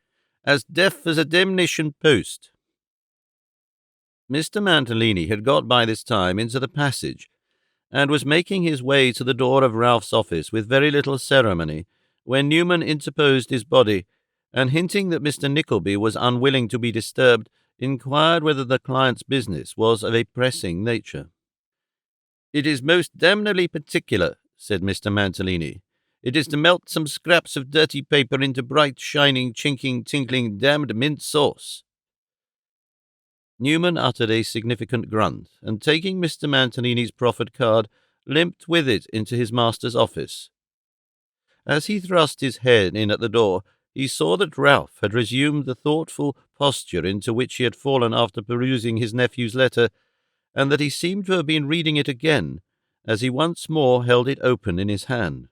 Speaker 1: as deaf as a demnition post. Mr. Mantalini had got by this time into the passage, and was making his way to the door of Ralph's office with very little ceremony, when Newman interposed his body, and hinting that Mr. Nickleby was unwilling to be disturbed, inquired whether the client's business was of a pressing nature. "It is most damnably particular," said Mr. Mantalini. "It is to melt some scraps of dirty paper into bright, shining, chinking, tinkling, damned mint sauce." Newman uttered a significant grunt, and taking Mr. Mantalini's proffered card, limped with it into his master's office. As he thrust his head in at the door, he saw that Ralph had resumed the thoughtful posture into which he had fallen after perusing his nephew's letter, and that he seemed to have been reading it again, as he once more held it open in his hand.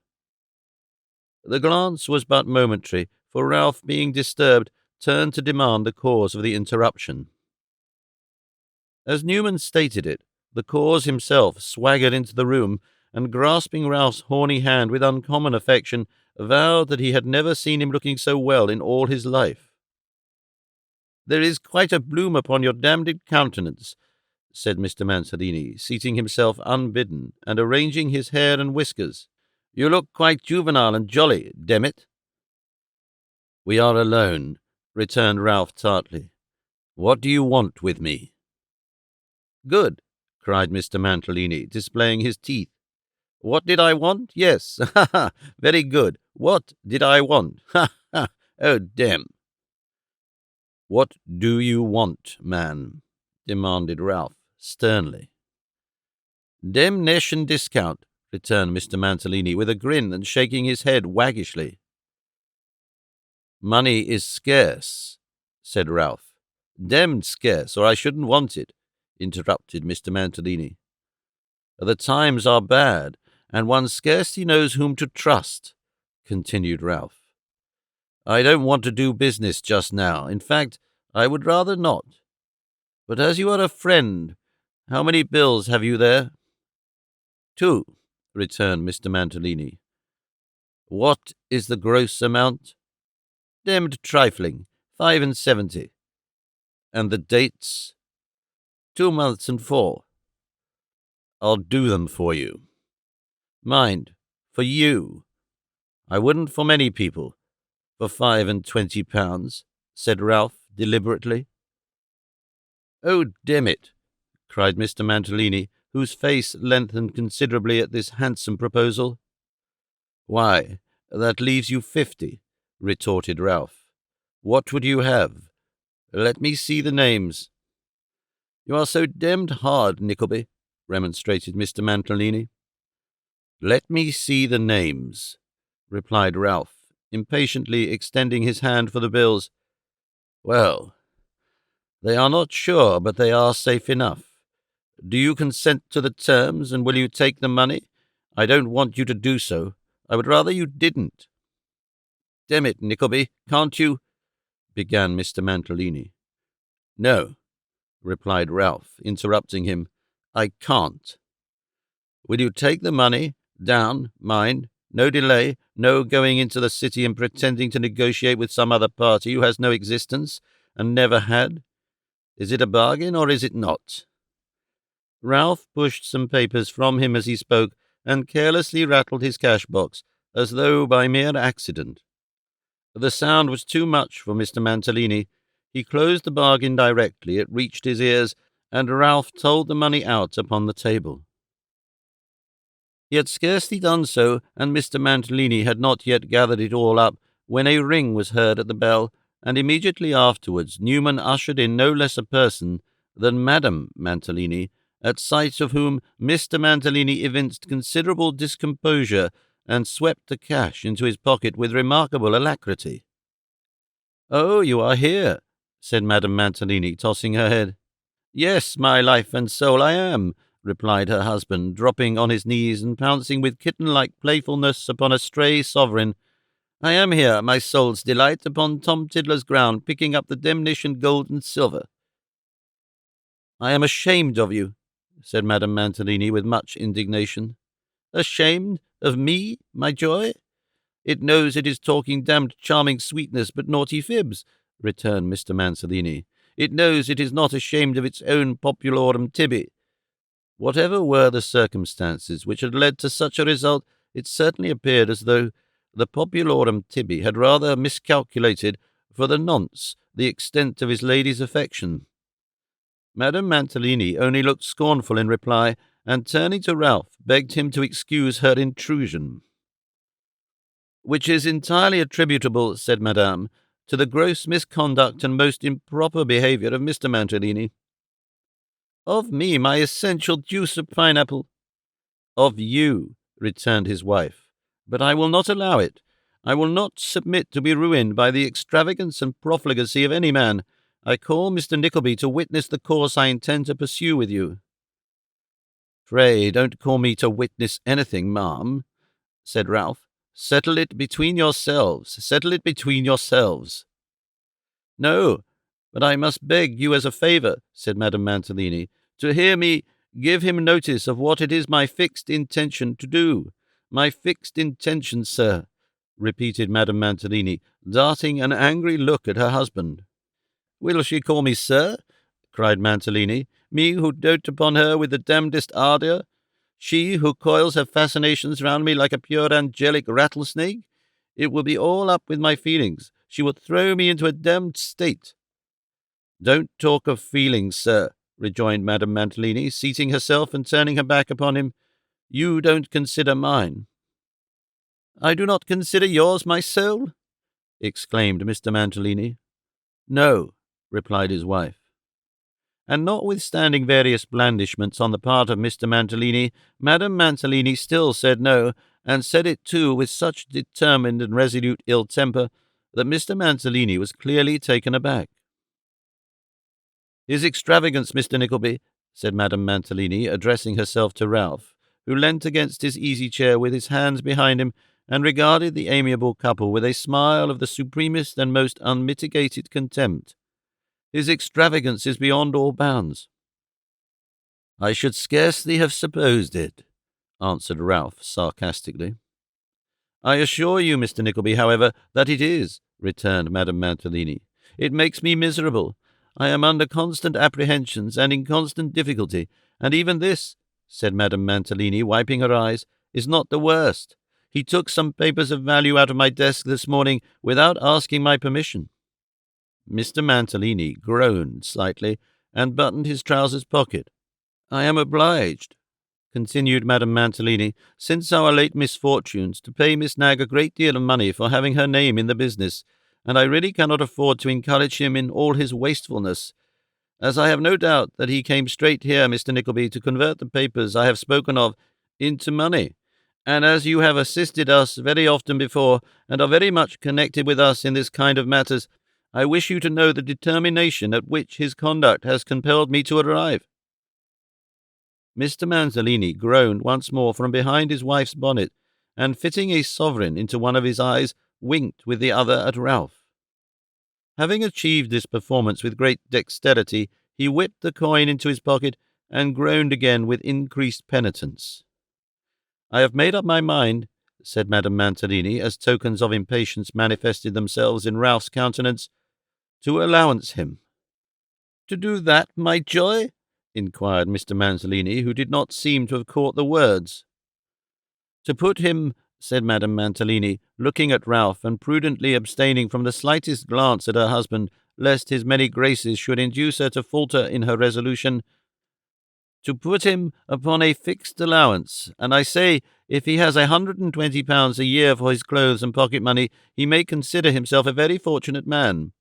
Speaker 1: The glance was but momentary, for Ralph, being disturbed, turned to demand the cause of the interruption. As Newman stated it, the cause himself swaggered into the room, and grasping Ralph's horny hand with uncommon affection, vowed that he had never seen him looking so well in all his life. "There is quite a bloom upon your damned countenance," said Mr. Mantalini, seating himself unbidden, and arranging his hair and whiskers. "You look quite juvenile and jolly, demmit." "We are alone," returned Ralph tartly. "What do you want with me?" "Good," cried Mr. Mantalini, displaying his teeth. "What did I want? Yes, ha ha, very good. What did I want? Ha ha, oh damn." "What do you want, man?" demanded Ralph, sternly. "Demnation discount," returned Mr. Mantalini, with a grin and shaking his head waggishly. "Money is scarce," said Ralph. "Demned scarce, or I shouldn't want it," interrupted Mr. Mantalini. "The times are bad, and one scarcely knows whom to trust," continued Ralph. "I don't want to do business just now. In fact, I would rather not. But as you are a friend, how many bills have you there?" "2," returned Mr. Mantalini. "What is the gross amount?" "Demned trifling, 5.70. "And the dates?" 2 months and 4. "I'll do them for you." "Mind, for you. I wouldn't for many people, for £25, said Ralph deliberately. "Oh, damn it," cried Mr. Mantalini, whose face lengthened considerably at this handsome proposal. "Why, that leaves you 50, retorted Ralph. "What would you have? Let me see the names." "You are so damned hard, Nickleby," remonstrated Mr. Mantalini. "Let me see the names," replied Ralph, impatiently extending his hand for the bills. "Well, they are not sure, but they are safe enough. Do you consent to the terms, and will you take the money? I don't want you to do so. I would rather you didn't." "Damn it, Nickleby, can't you—" began Mr. Mantalini. "No," replied Ralph, interrupting him. "I can't. Will you take the money? Down, mind. No delay, no going into the city and pretending to negotiate with some other party who has no existence, and never had. Is it a bargain, or is it not?" Ralph pushed some papers from him as he spoke, and carelessly rattled his cash-box, as though by mere accident. The sound was too much for Mr. Mantalini. He closed the bargain directly it reached his ears, and Ralph told the money out upon the table. He had scarcely done so, and Mr. Mantalini had not yet gathered it all up, when a ring was heard at the bell, and immediately afterwards Newman ushered in no less a person than Madame Mantalini, at sight of whom Mr. Mantalini evinced considerable discomposure, and swept the cash into his pocket with remarkable alacrity. "Oh, you are here," said Madame Mantalini, tossing her head. "Yes, my life and soul, I am," replied her husband, dropping on his knees and pouncing with kitten-like playfulness upon a stray sovereign. "I am here, my soul's delight, upon Tom Tiddler's ground, picking up the demnition gold and silver." "I am ashamed of you," said Madame Mantalini with much indignation. "Ashamed of me, my joy? It knows it is talking damned charming sweetness, but naughty fibs," returned Mr. Mantalini. "It knows it is not ashamed of its own populorum tibi. Whatever were the circumstances which had led to such a result, it certainly appeared as though the populorum tibi had rather miscalculated for the nonce the extent of his lady's affection." Madame Mantalini only looked scornful in reply, and turning to Ralph, begged him to excuse her intrusion. "Which is entirely attributable," said Madame, "to the gross misconduct and most improper behaviour of Mr. Mantalini." "Of me, my essential juice of pineapple?" "Of you," returned his wife. "But I will not allow it. I will not submit to be ruined by the extravagance and profligacy of any man. I call Mr. Nickleby to witness the course I intend to pursue with you." "Pray don't call me to witness anything, ma'am," said Ralph. "Settle it between yourselves. Settle it between yourselves." "No, but I must beg you as a favour," said Madame Mantalini, "to hear me give him notice of what it is my fixed intention to do. My fixed intention, sir," repeated Madame Mantalini, darting an angry look at her husband. "Will she call me sir?" cried Mantalini. "Me who dote upon her with the damnedest ardour? She who coils her fascinations round me like a pure angelic rattlesnake? It will be all up with my feelings. She will throw me into a damned state." "Don't talk of feelings, sir," rejoined Madame Mantalini, seating herself and turning her back upon him. "You don't consider mine." "I do not consider yours, my soul?" exclaimed Mr. Mantalini. "No," replied his wife. And notwithstanding various blandishments on the part of Mr. Mantalini, Madame Mantalini still said no, and said it too with such determined and resolute ill temper that Mr. Mantalini was clearly taken aback. "His extravagance, Mr. Nickleby," said Madame Mantalini, addressing herself to Ralph, who leant against his easy-chair with his hands behind him, and regarded the amiable couple with a smile of the supremest and most unmitigated contempt. "His extravagance is beyond all bounds." "I should scarcely have supposed it," answered Ralph sarcastically. "I assure you, Mr. Nickleby, however, that it is," returned Madame Mantalini. "It makes me miserable. I am under constant apprehensions and in constant difficulty, and even this," said Madame Mantalini, wiping her eyes, "is not the worst. He took some papers of value out of my desk this morning without asking my permission." Mr. Mantalini groaned slightly and buttoned his trousers pocket. "I am obliged," continued Madame Mantalini, "since our late misfortunes, to pay Miss Nag a great deal of money for having her name in the business, and I really cannot afford to encourage him in all his wastefulness. As I have no doubt that he came straight here, Mr. Nickleby, to convert the papers I have spoken of into money, and as you have assisted us very often before, and are very much connected with us in this kind of matters, I wish you to know the determination at which his conduct has compelled me to arrive." Mr. Mantalini groaned once more from behind his wife's bonnet, and fitting a sovereign into one of his eyes, winked with the other at Ralph. Having achieved this performance with great dexterity, he whipped the coin into his pocket, and groaned again with increased penitence. "I have made up my mind," said Madame Mantalini, as tokens of impatience manifested themselves in Ralph's countenance, "to allowance him." "To do that, my joy?" inquired Mr. Mantalini, who did not seem to have caught the words. "To put him," said Madame Mantalini, looking at Ralph, and prudently abstaining from the slightest glance at her husband, lest his many graces should induce her to falter in her resolution, "to put him upon a fixed allowance, and I say, if he has £120 a year for his clothes and pocket-money, he may consider himself a very fortunate man."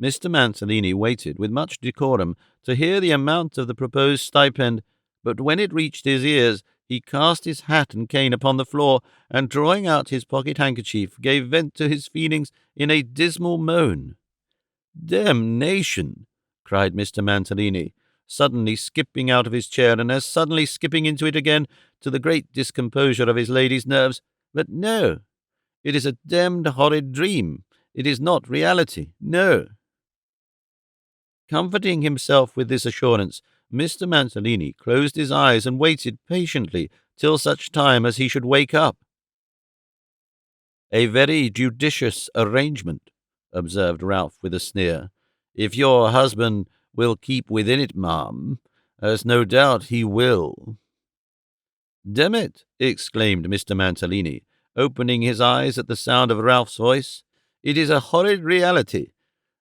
Speaker 1: Mr. Mantalini waited with much decorum to hear the amount of the proposed stipend, but when it reached his ears, he cast his hat and cane upon the floor, and drawing out his pocket-handkerchief, gave vent to his feelings in a dismal moan. "Damnation!" cried Mr. Mantalini, suddenly skipping out of his chair, and as suddenly skipping into it again, to the great discomposure of his lady's nerves. "But no, it is a damned horrid dream. It is not reality. No." Comforting himself with this assurance, Mr. Mantalini closed his eyes and waited patiently till such time as he should wake up. "A very judicious arrangement," observed Ralph with a sneer. "If your husband will keep within it, ma'am, as no doubt he will." "Damn it!" exclaimed Mr. Mantalini, opening his eyes at the sound of Ralph's voice. "It is a horrid reality.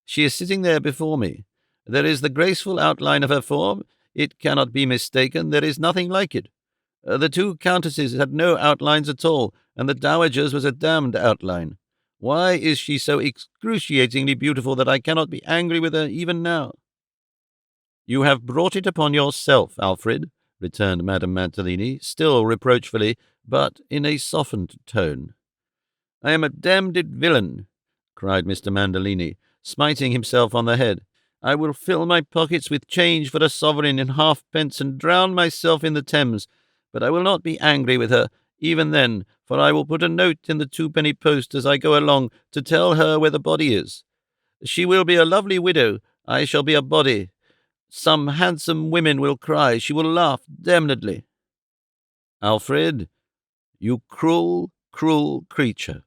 Speaker 1: She is sitting there before me. There is the graceful outline of her form. It cannot be mistaken. There is nothing like it. The two countesses had no outlines at all, and the dowager's was a damned outline. Why is she so excruciatingly beautiful that I cannot be angry with her even now?" "You have brought it upon yourself, Alfred," returned Madame Mantalini, still reproachfully, but in a softened tone. "I am a damned villain," cried Mr. Mantalini, smiting himself on the head. "I will fill my pockets with change for a sovereign and halfpence and drown myself in the Thames, but I will not be angry with her, even then, for I will put a note in the twopenny post as I go along to tell her where the body is. She will be a lovely widow. I shall be a body. Some handsome women will cry. She will laugh damnedly." "Alfred, you cruel, cruel creature,"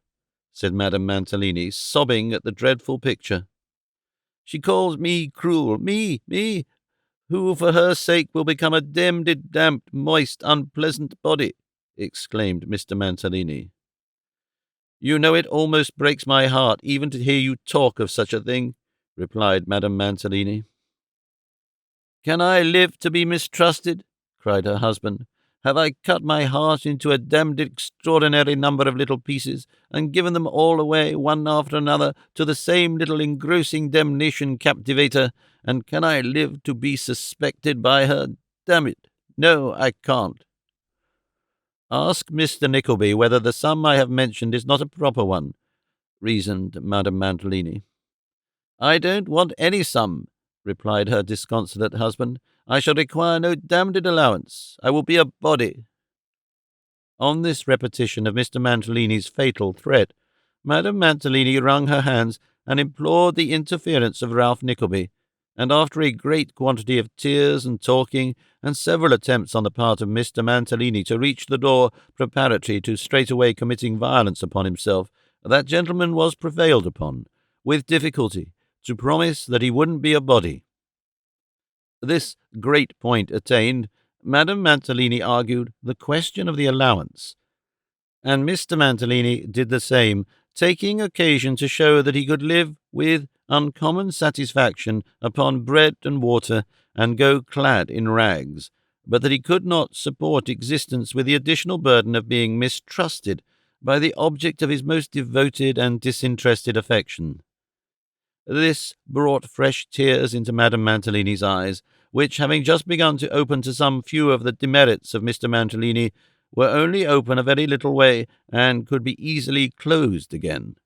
Speaker 1: said Madame Mantalini, sobbing at the dreadful picture. "She calls me cruel, me, who for her sake will become a demmed, damped, moist, unpleasant body," exclaimed Mr. Mantalini. "You know it almost breaks my heart even to hear you talk of such a thing," replied Madame Mantalini. "Can I live to be mistrusted?" cried her husband. "Have I cut my heart into a damned extraordinary number of little pieces, and given them all away, one after another, to the same little engrossing damnation captivator, and can I live to be suspected by her? Damn it! No, I can't." "Ask Mr. Nickleby whether the sum I have mentioned is not a proper one," reasoned Madame Mantalini. "I don't want any sum," replied her disconsolate husband. "I shall require no damned allowance. I will be a body." On this repetition of Mr. Mantalini's fatal threat, Madame Mantalini wrung her hands and implored the interference of Ralph Nickleby, and after a great quantity of tears and talking, and several attempts on the part of Mr. Mantalini to reach the door preparatory to straightway committing violence upon himself, that gentleman was prevailed upon, with difficulty, to promise that he wouldn't be a body. This great point attained, Madame Mantalini argued the question of the allowance, and Mr. Mantalini did the same, taking occasion to show that he could live with uncommon satisfaction upon bread and water, and go clad in rags, but that he could not support existence with the additional burden of being mistrusted by the object of his most devoted and disinterested affection. This brought fresh tears into Madame Mantalini's eyes, which, having just begun to open to some few of the demerits of Mr. Mantalini, were only open a very little way, and could be easily closed again.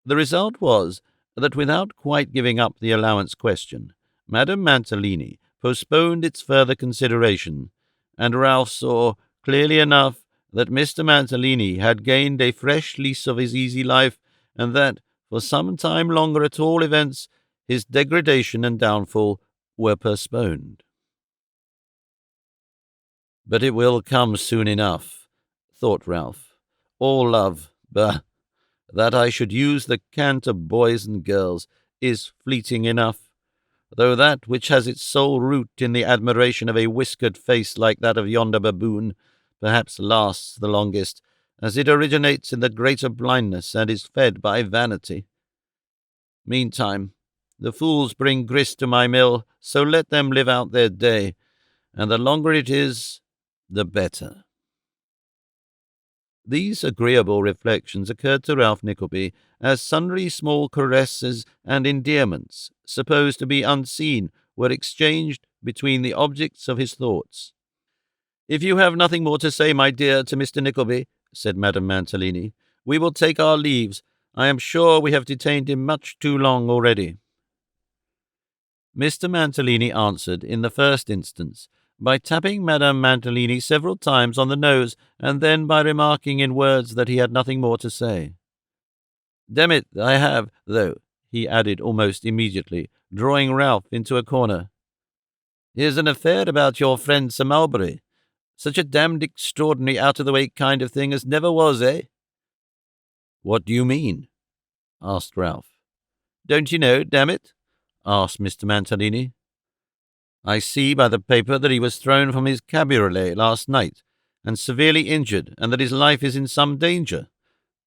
Speaker 1: The result was that, without quite giving up the allowance question, Madame Mantalini postponed its further consideration, and Ralph saw clearly enough that Mr. Mantalini had gained a fresh lease of his easy life, and that, for some time longer at all events, his degradation and downfall were postponed. "But it will come soon enough," thought Ralph. "All love, bah! That I should use the cant of boys and girls is fleeting enough, though that which has its sole root in the admiration of a whiskered face like that of yonder baboon perhaps lasts the longest, as it originates in the greater blindness and is fed by vanity. Meantime, the fools bring grist to my mill, so let them live out their day, and the longer it is, the better." These agreeable reflections occurred to Ralph Nickleby as sundry small caresses and endearments, supposed to be unseen, were exchanged between the objects of his thoughts. "If you have nothing more to say, my dear, to Mr. Nickleby," said Madame Mantalini, "we will take our leaves. I am sure we have detained him much too long already." Mr. Mantalini answered, in the first instance, by tapping Madame Mantalini several times on the nose, and then by remarking in words that he had nothing more to say. "Damn it, I have, though," he added almost immediately, drawing Ralph into a corner. "Here's an affair about your friend Sir Mulberry. Such a damned extraordinary out-of-the-way kind of thing as never was, eh?" "What do you mean?" asked Ralph. Don't you know, damn it?" asked Mr. Mantalini. "I see by the paper that he was thrown from his cabriolet last night, and severely injured, and that his life is in some danger,"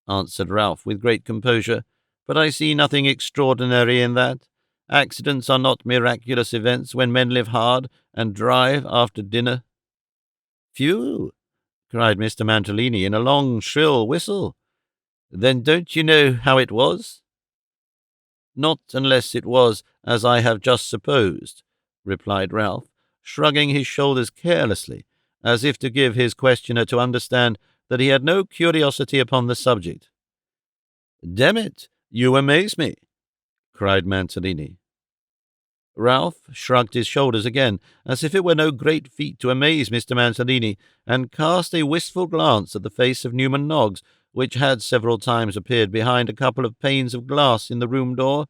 Speaker 1: answered Ralph with great composure. "But I see nothing extraordinary in that. Accidents are not miraculous events when men live hard and drive after dinner." "Phew!" cried Mr. Mantalini in a long, shrill whistle. "Then don't you know how it was?" "Not unless it was as I have just supposed," replied Ralph, shrugging his shoulders carelessly, as if to give his questioner to understand that he had no curiosity upon the subject. "Damn it, you amaze me!" cried Mantalini. Ralph shrugged his shoulders again, as if it were no great feat to amaze Mr. Mantalini, and cast a wistful glance at the face of Newman Noggs, which had several times appeared behind a couple of panes of glass in the room door,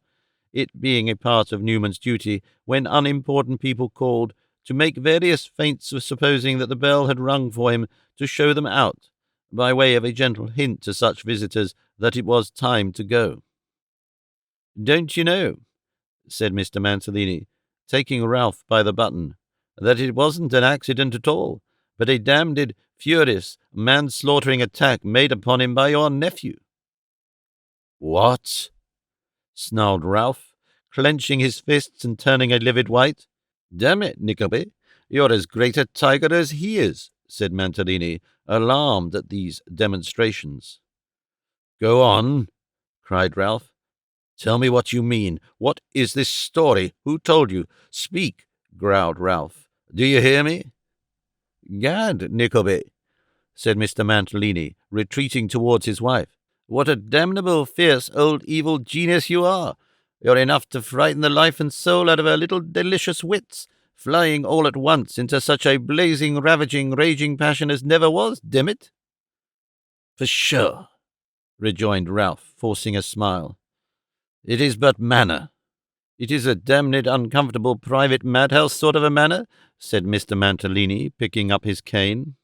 Speaker 1: it being a part of Newman's duty, when unimportant people called, to make various feints of supposing that the bell had rung for him, to show them out, by way of a gentle hint to such visitors that it was time to go. "Don't you know," said Mr. Mantalini, taking Ralph by the button, "that it wasn't an accident at all, but a damned furious, manslaughtering attack made upon him by your nephew?" "What?" snarled Ralph, clenching his fists and turning a livid white. "Damn it, Nickleby, you're as great a tiger as he is," said Mantalini, alarmed at these demonstrations. "Go on," cried Ralph. "Tell me what you mean. What is this story? Who told you? Speak," growled Ralph. "Do you hear me?" "Gad, Nickleby," said Mr. Mantalini, retreating towards his wife, "what a damnable fierce old evil genius you are! You're enough to frighten the life and soul out of her little delicious wits, flying all at once into such a blazing, ravaging, raging passion as never was, damn it!" "For sure," rejoined Ralph, forcing a smile. "It is but manner." "It is a damned uncomfortable private madhouse sort of a manner," said Mr. Mantalini, picking up his cane.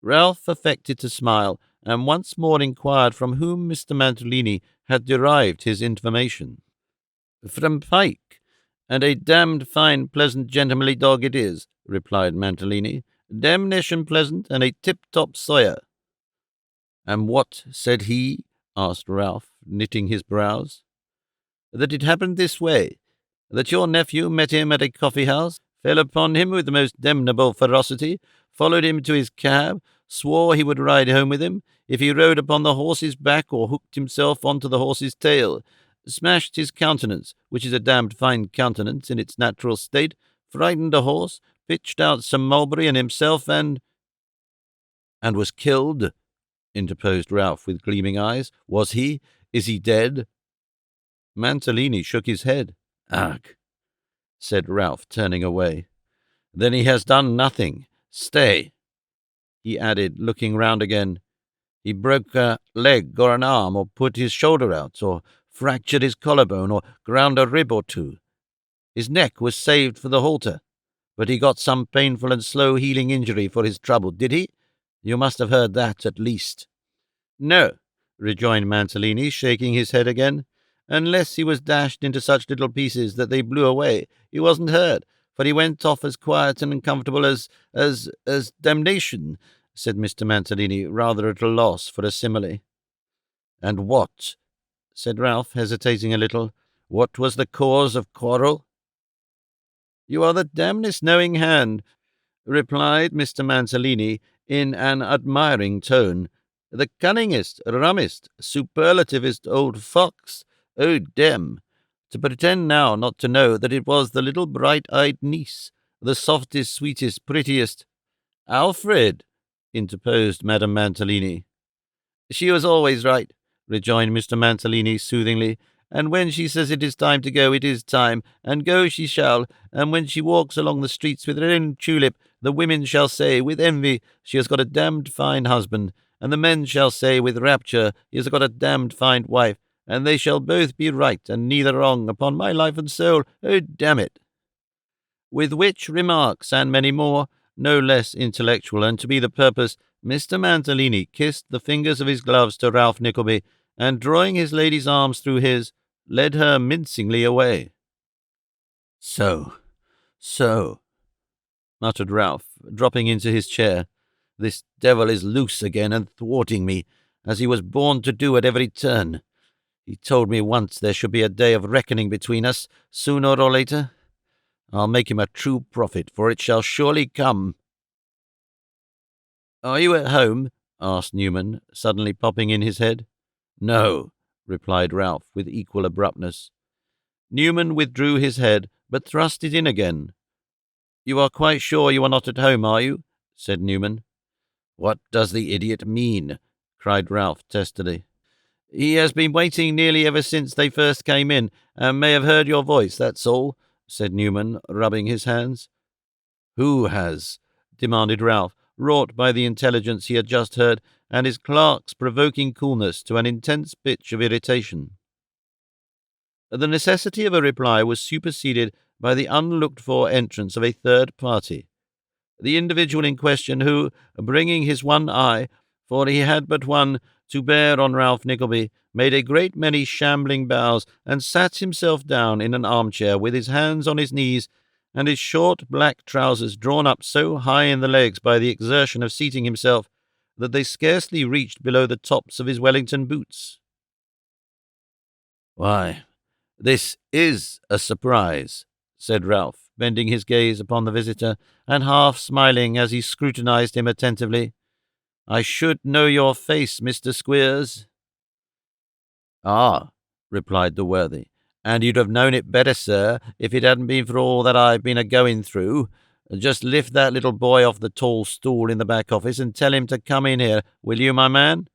Speaker 1: Ralph affected to smile, and once more inquired from whom Mr. Mantalini had derived his information. "From Pike, and a damned fine, pleasant, gentlemanly dog it is," replied Mantalini. "Damnation pleasant, and a tip-top sawyer." "And what said he?" asked Ralph, knitting his brows. "That it happened this way, that your nephew met him at a coffee-house, fell upon him with the most damnable ferocity, followed him to his cab, swore he would ride home with him, if he rode upon the horse's back or hooked himself on to the horse's tail, smashed his countenance, which is a damned fine countenance in its natural state, frightened a horse, pitched out some mulberry and himself, and—" "And was killed?" interposed Ralph with gleaming eyes. "Was he? Is he dead?" Mantalini shook his head. "Ugh!" said Ralph, turning away. "Then he has done nothing. Stay," he added, looking round again. "He broke a leg or an arm, or put his shoulder out, or fractured his collarbone, or ground a rib or two. His neck was saved for the halter, but he got some painful and slow-healing injury for his trouble, did he? You must have heard that, at least." "No," rejoined Mantalini, shaking his head again. "Unless he was dashed into such little pieces that they blew away, he wasn't hurt, for he went off as quiet and comfortable as damnation," said Mr. Mantalini, rather at a loss for a simile. "And what," said Ralph, hesitating a little, "what was the cause of quarrel?" "You are the damnedest knowing hand," replied Mr. Mantalini in an admiring tone. "The cunningest, rummest, superlativest old fox. Oh, dem! To pretend now not to know that it was the little bright-eyed niece, the softest, sweetest, prettiest—" "Alfred," interposed Madame Mantalini. "She was always right," rejoined Mr. Mantalini soothingly, "and when she says it is time to go, it is time, and go she shall, and when she walks along the streets with her own tulip, the women shall say, with envy, she has got a damned fine husband, and the men shall say, with rapture, he has got a damned fine wife, and they shall both be right, and neither wrong, upon my life and soul, oh, damn it!" With which remarks, and many more, no less intellectual and to be the purpose, Mr. Mantalini kissed the fingers of his gloves to Ralph Nickleby, and drawing his lady's arms through his, led her mincingly away. So, muttered Ralph, dropping into his chair. This devil is loose again and thwarting me, as he was born to do at every turn. He told me once there should be a day of reckoning between us, sooner or later. I'll make him a true prophet, for it shall surely come. "Are you at home?" asked Newman, suddenly popping in his head. "No," replied Ralph, with equal abruptness. Newman withdrew his head, but thrust it in again. "You are quite sure you are not at home, are you?" said Newman. "What does the idiot mean?" cried Ralph testily. "He has been waiting nearly ever since they first came in, and may have heard your voice, that's all," said Newman, rubbing his hands. "Who has?" demanded Ralph, wrought by the intelligence he had just heard, and his clerk's provoking coolness to an intense pitch of irritation. The necessity of a reply was superseded by the unlooked-for entrance of a third party. The individual in question who, bringing his one eye, for he had but one, to bear on Ralph Nickleby, made a great many shambling bows, and sat himself down in an armchair with his hands on his knees, and his short black trousers drawn up so high in the legs by the exertion of seating himself, that they scarcely reached below the tops of his Wellington boots. "Why, this is a surprise," said Ralph, bending his gaze upon the visitor, and half smiling as he scrutinized him attentively. "I should know your face, Mr. Squeers." "Ah," replied the worthy, "and you'd have known it better, sir, if it hadn't been for all that I've been a-going through. Just lift that little boy off the tall stool in the back office and tell him to come in here, will you, my man?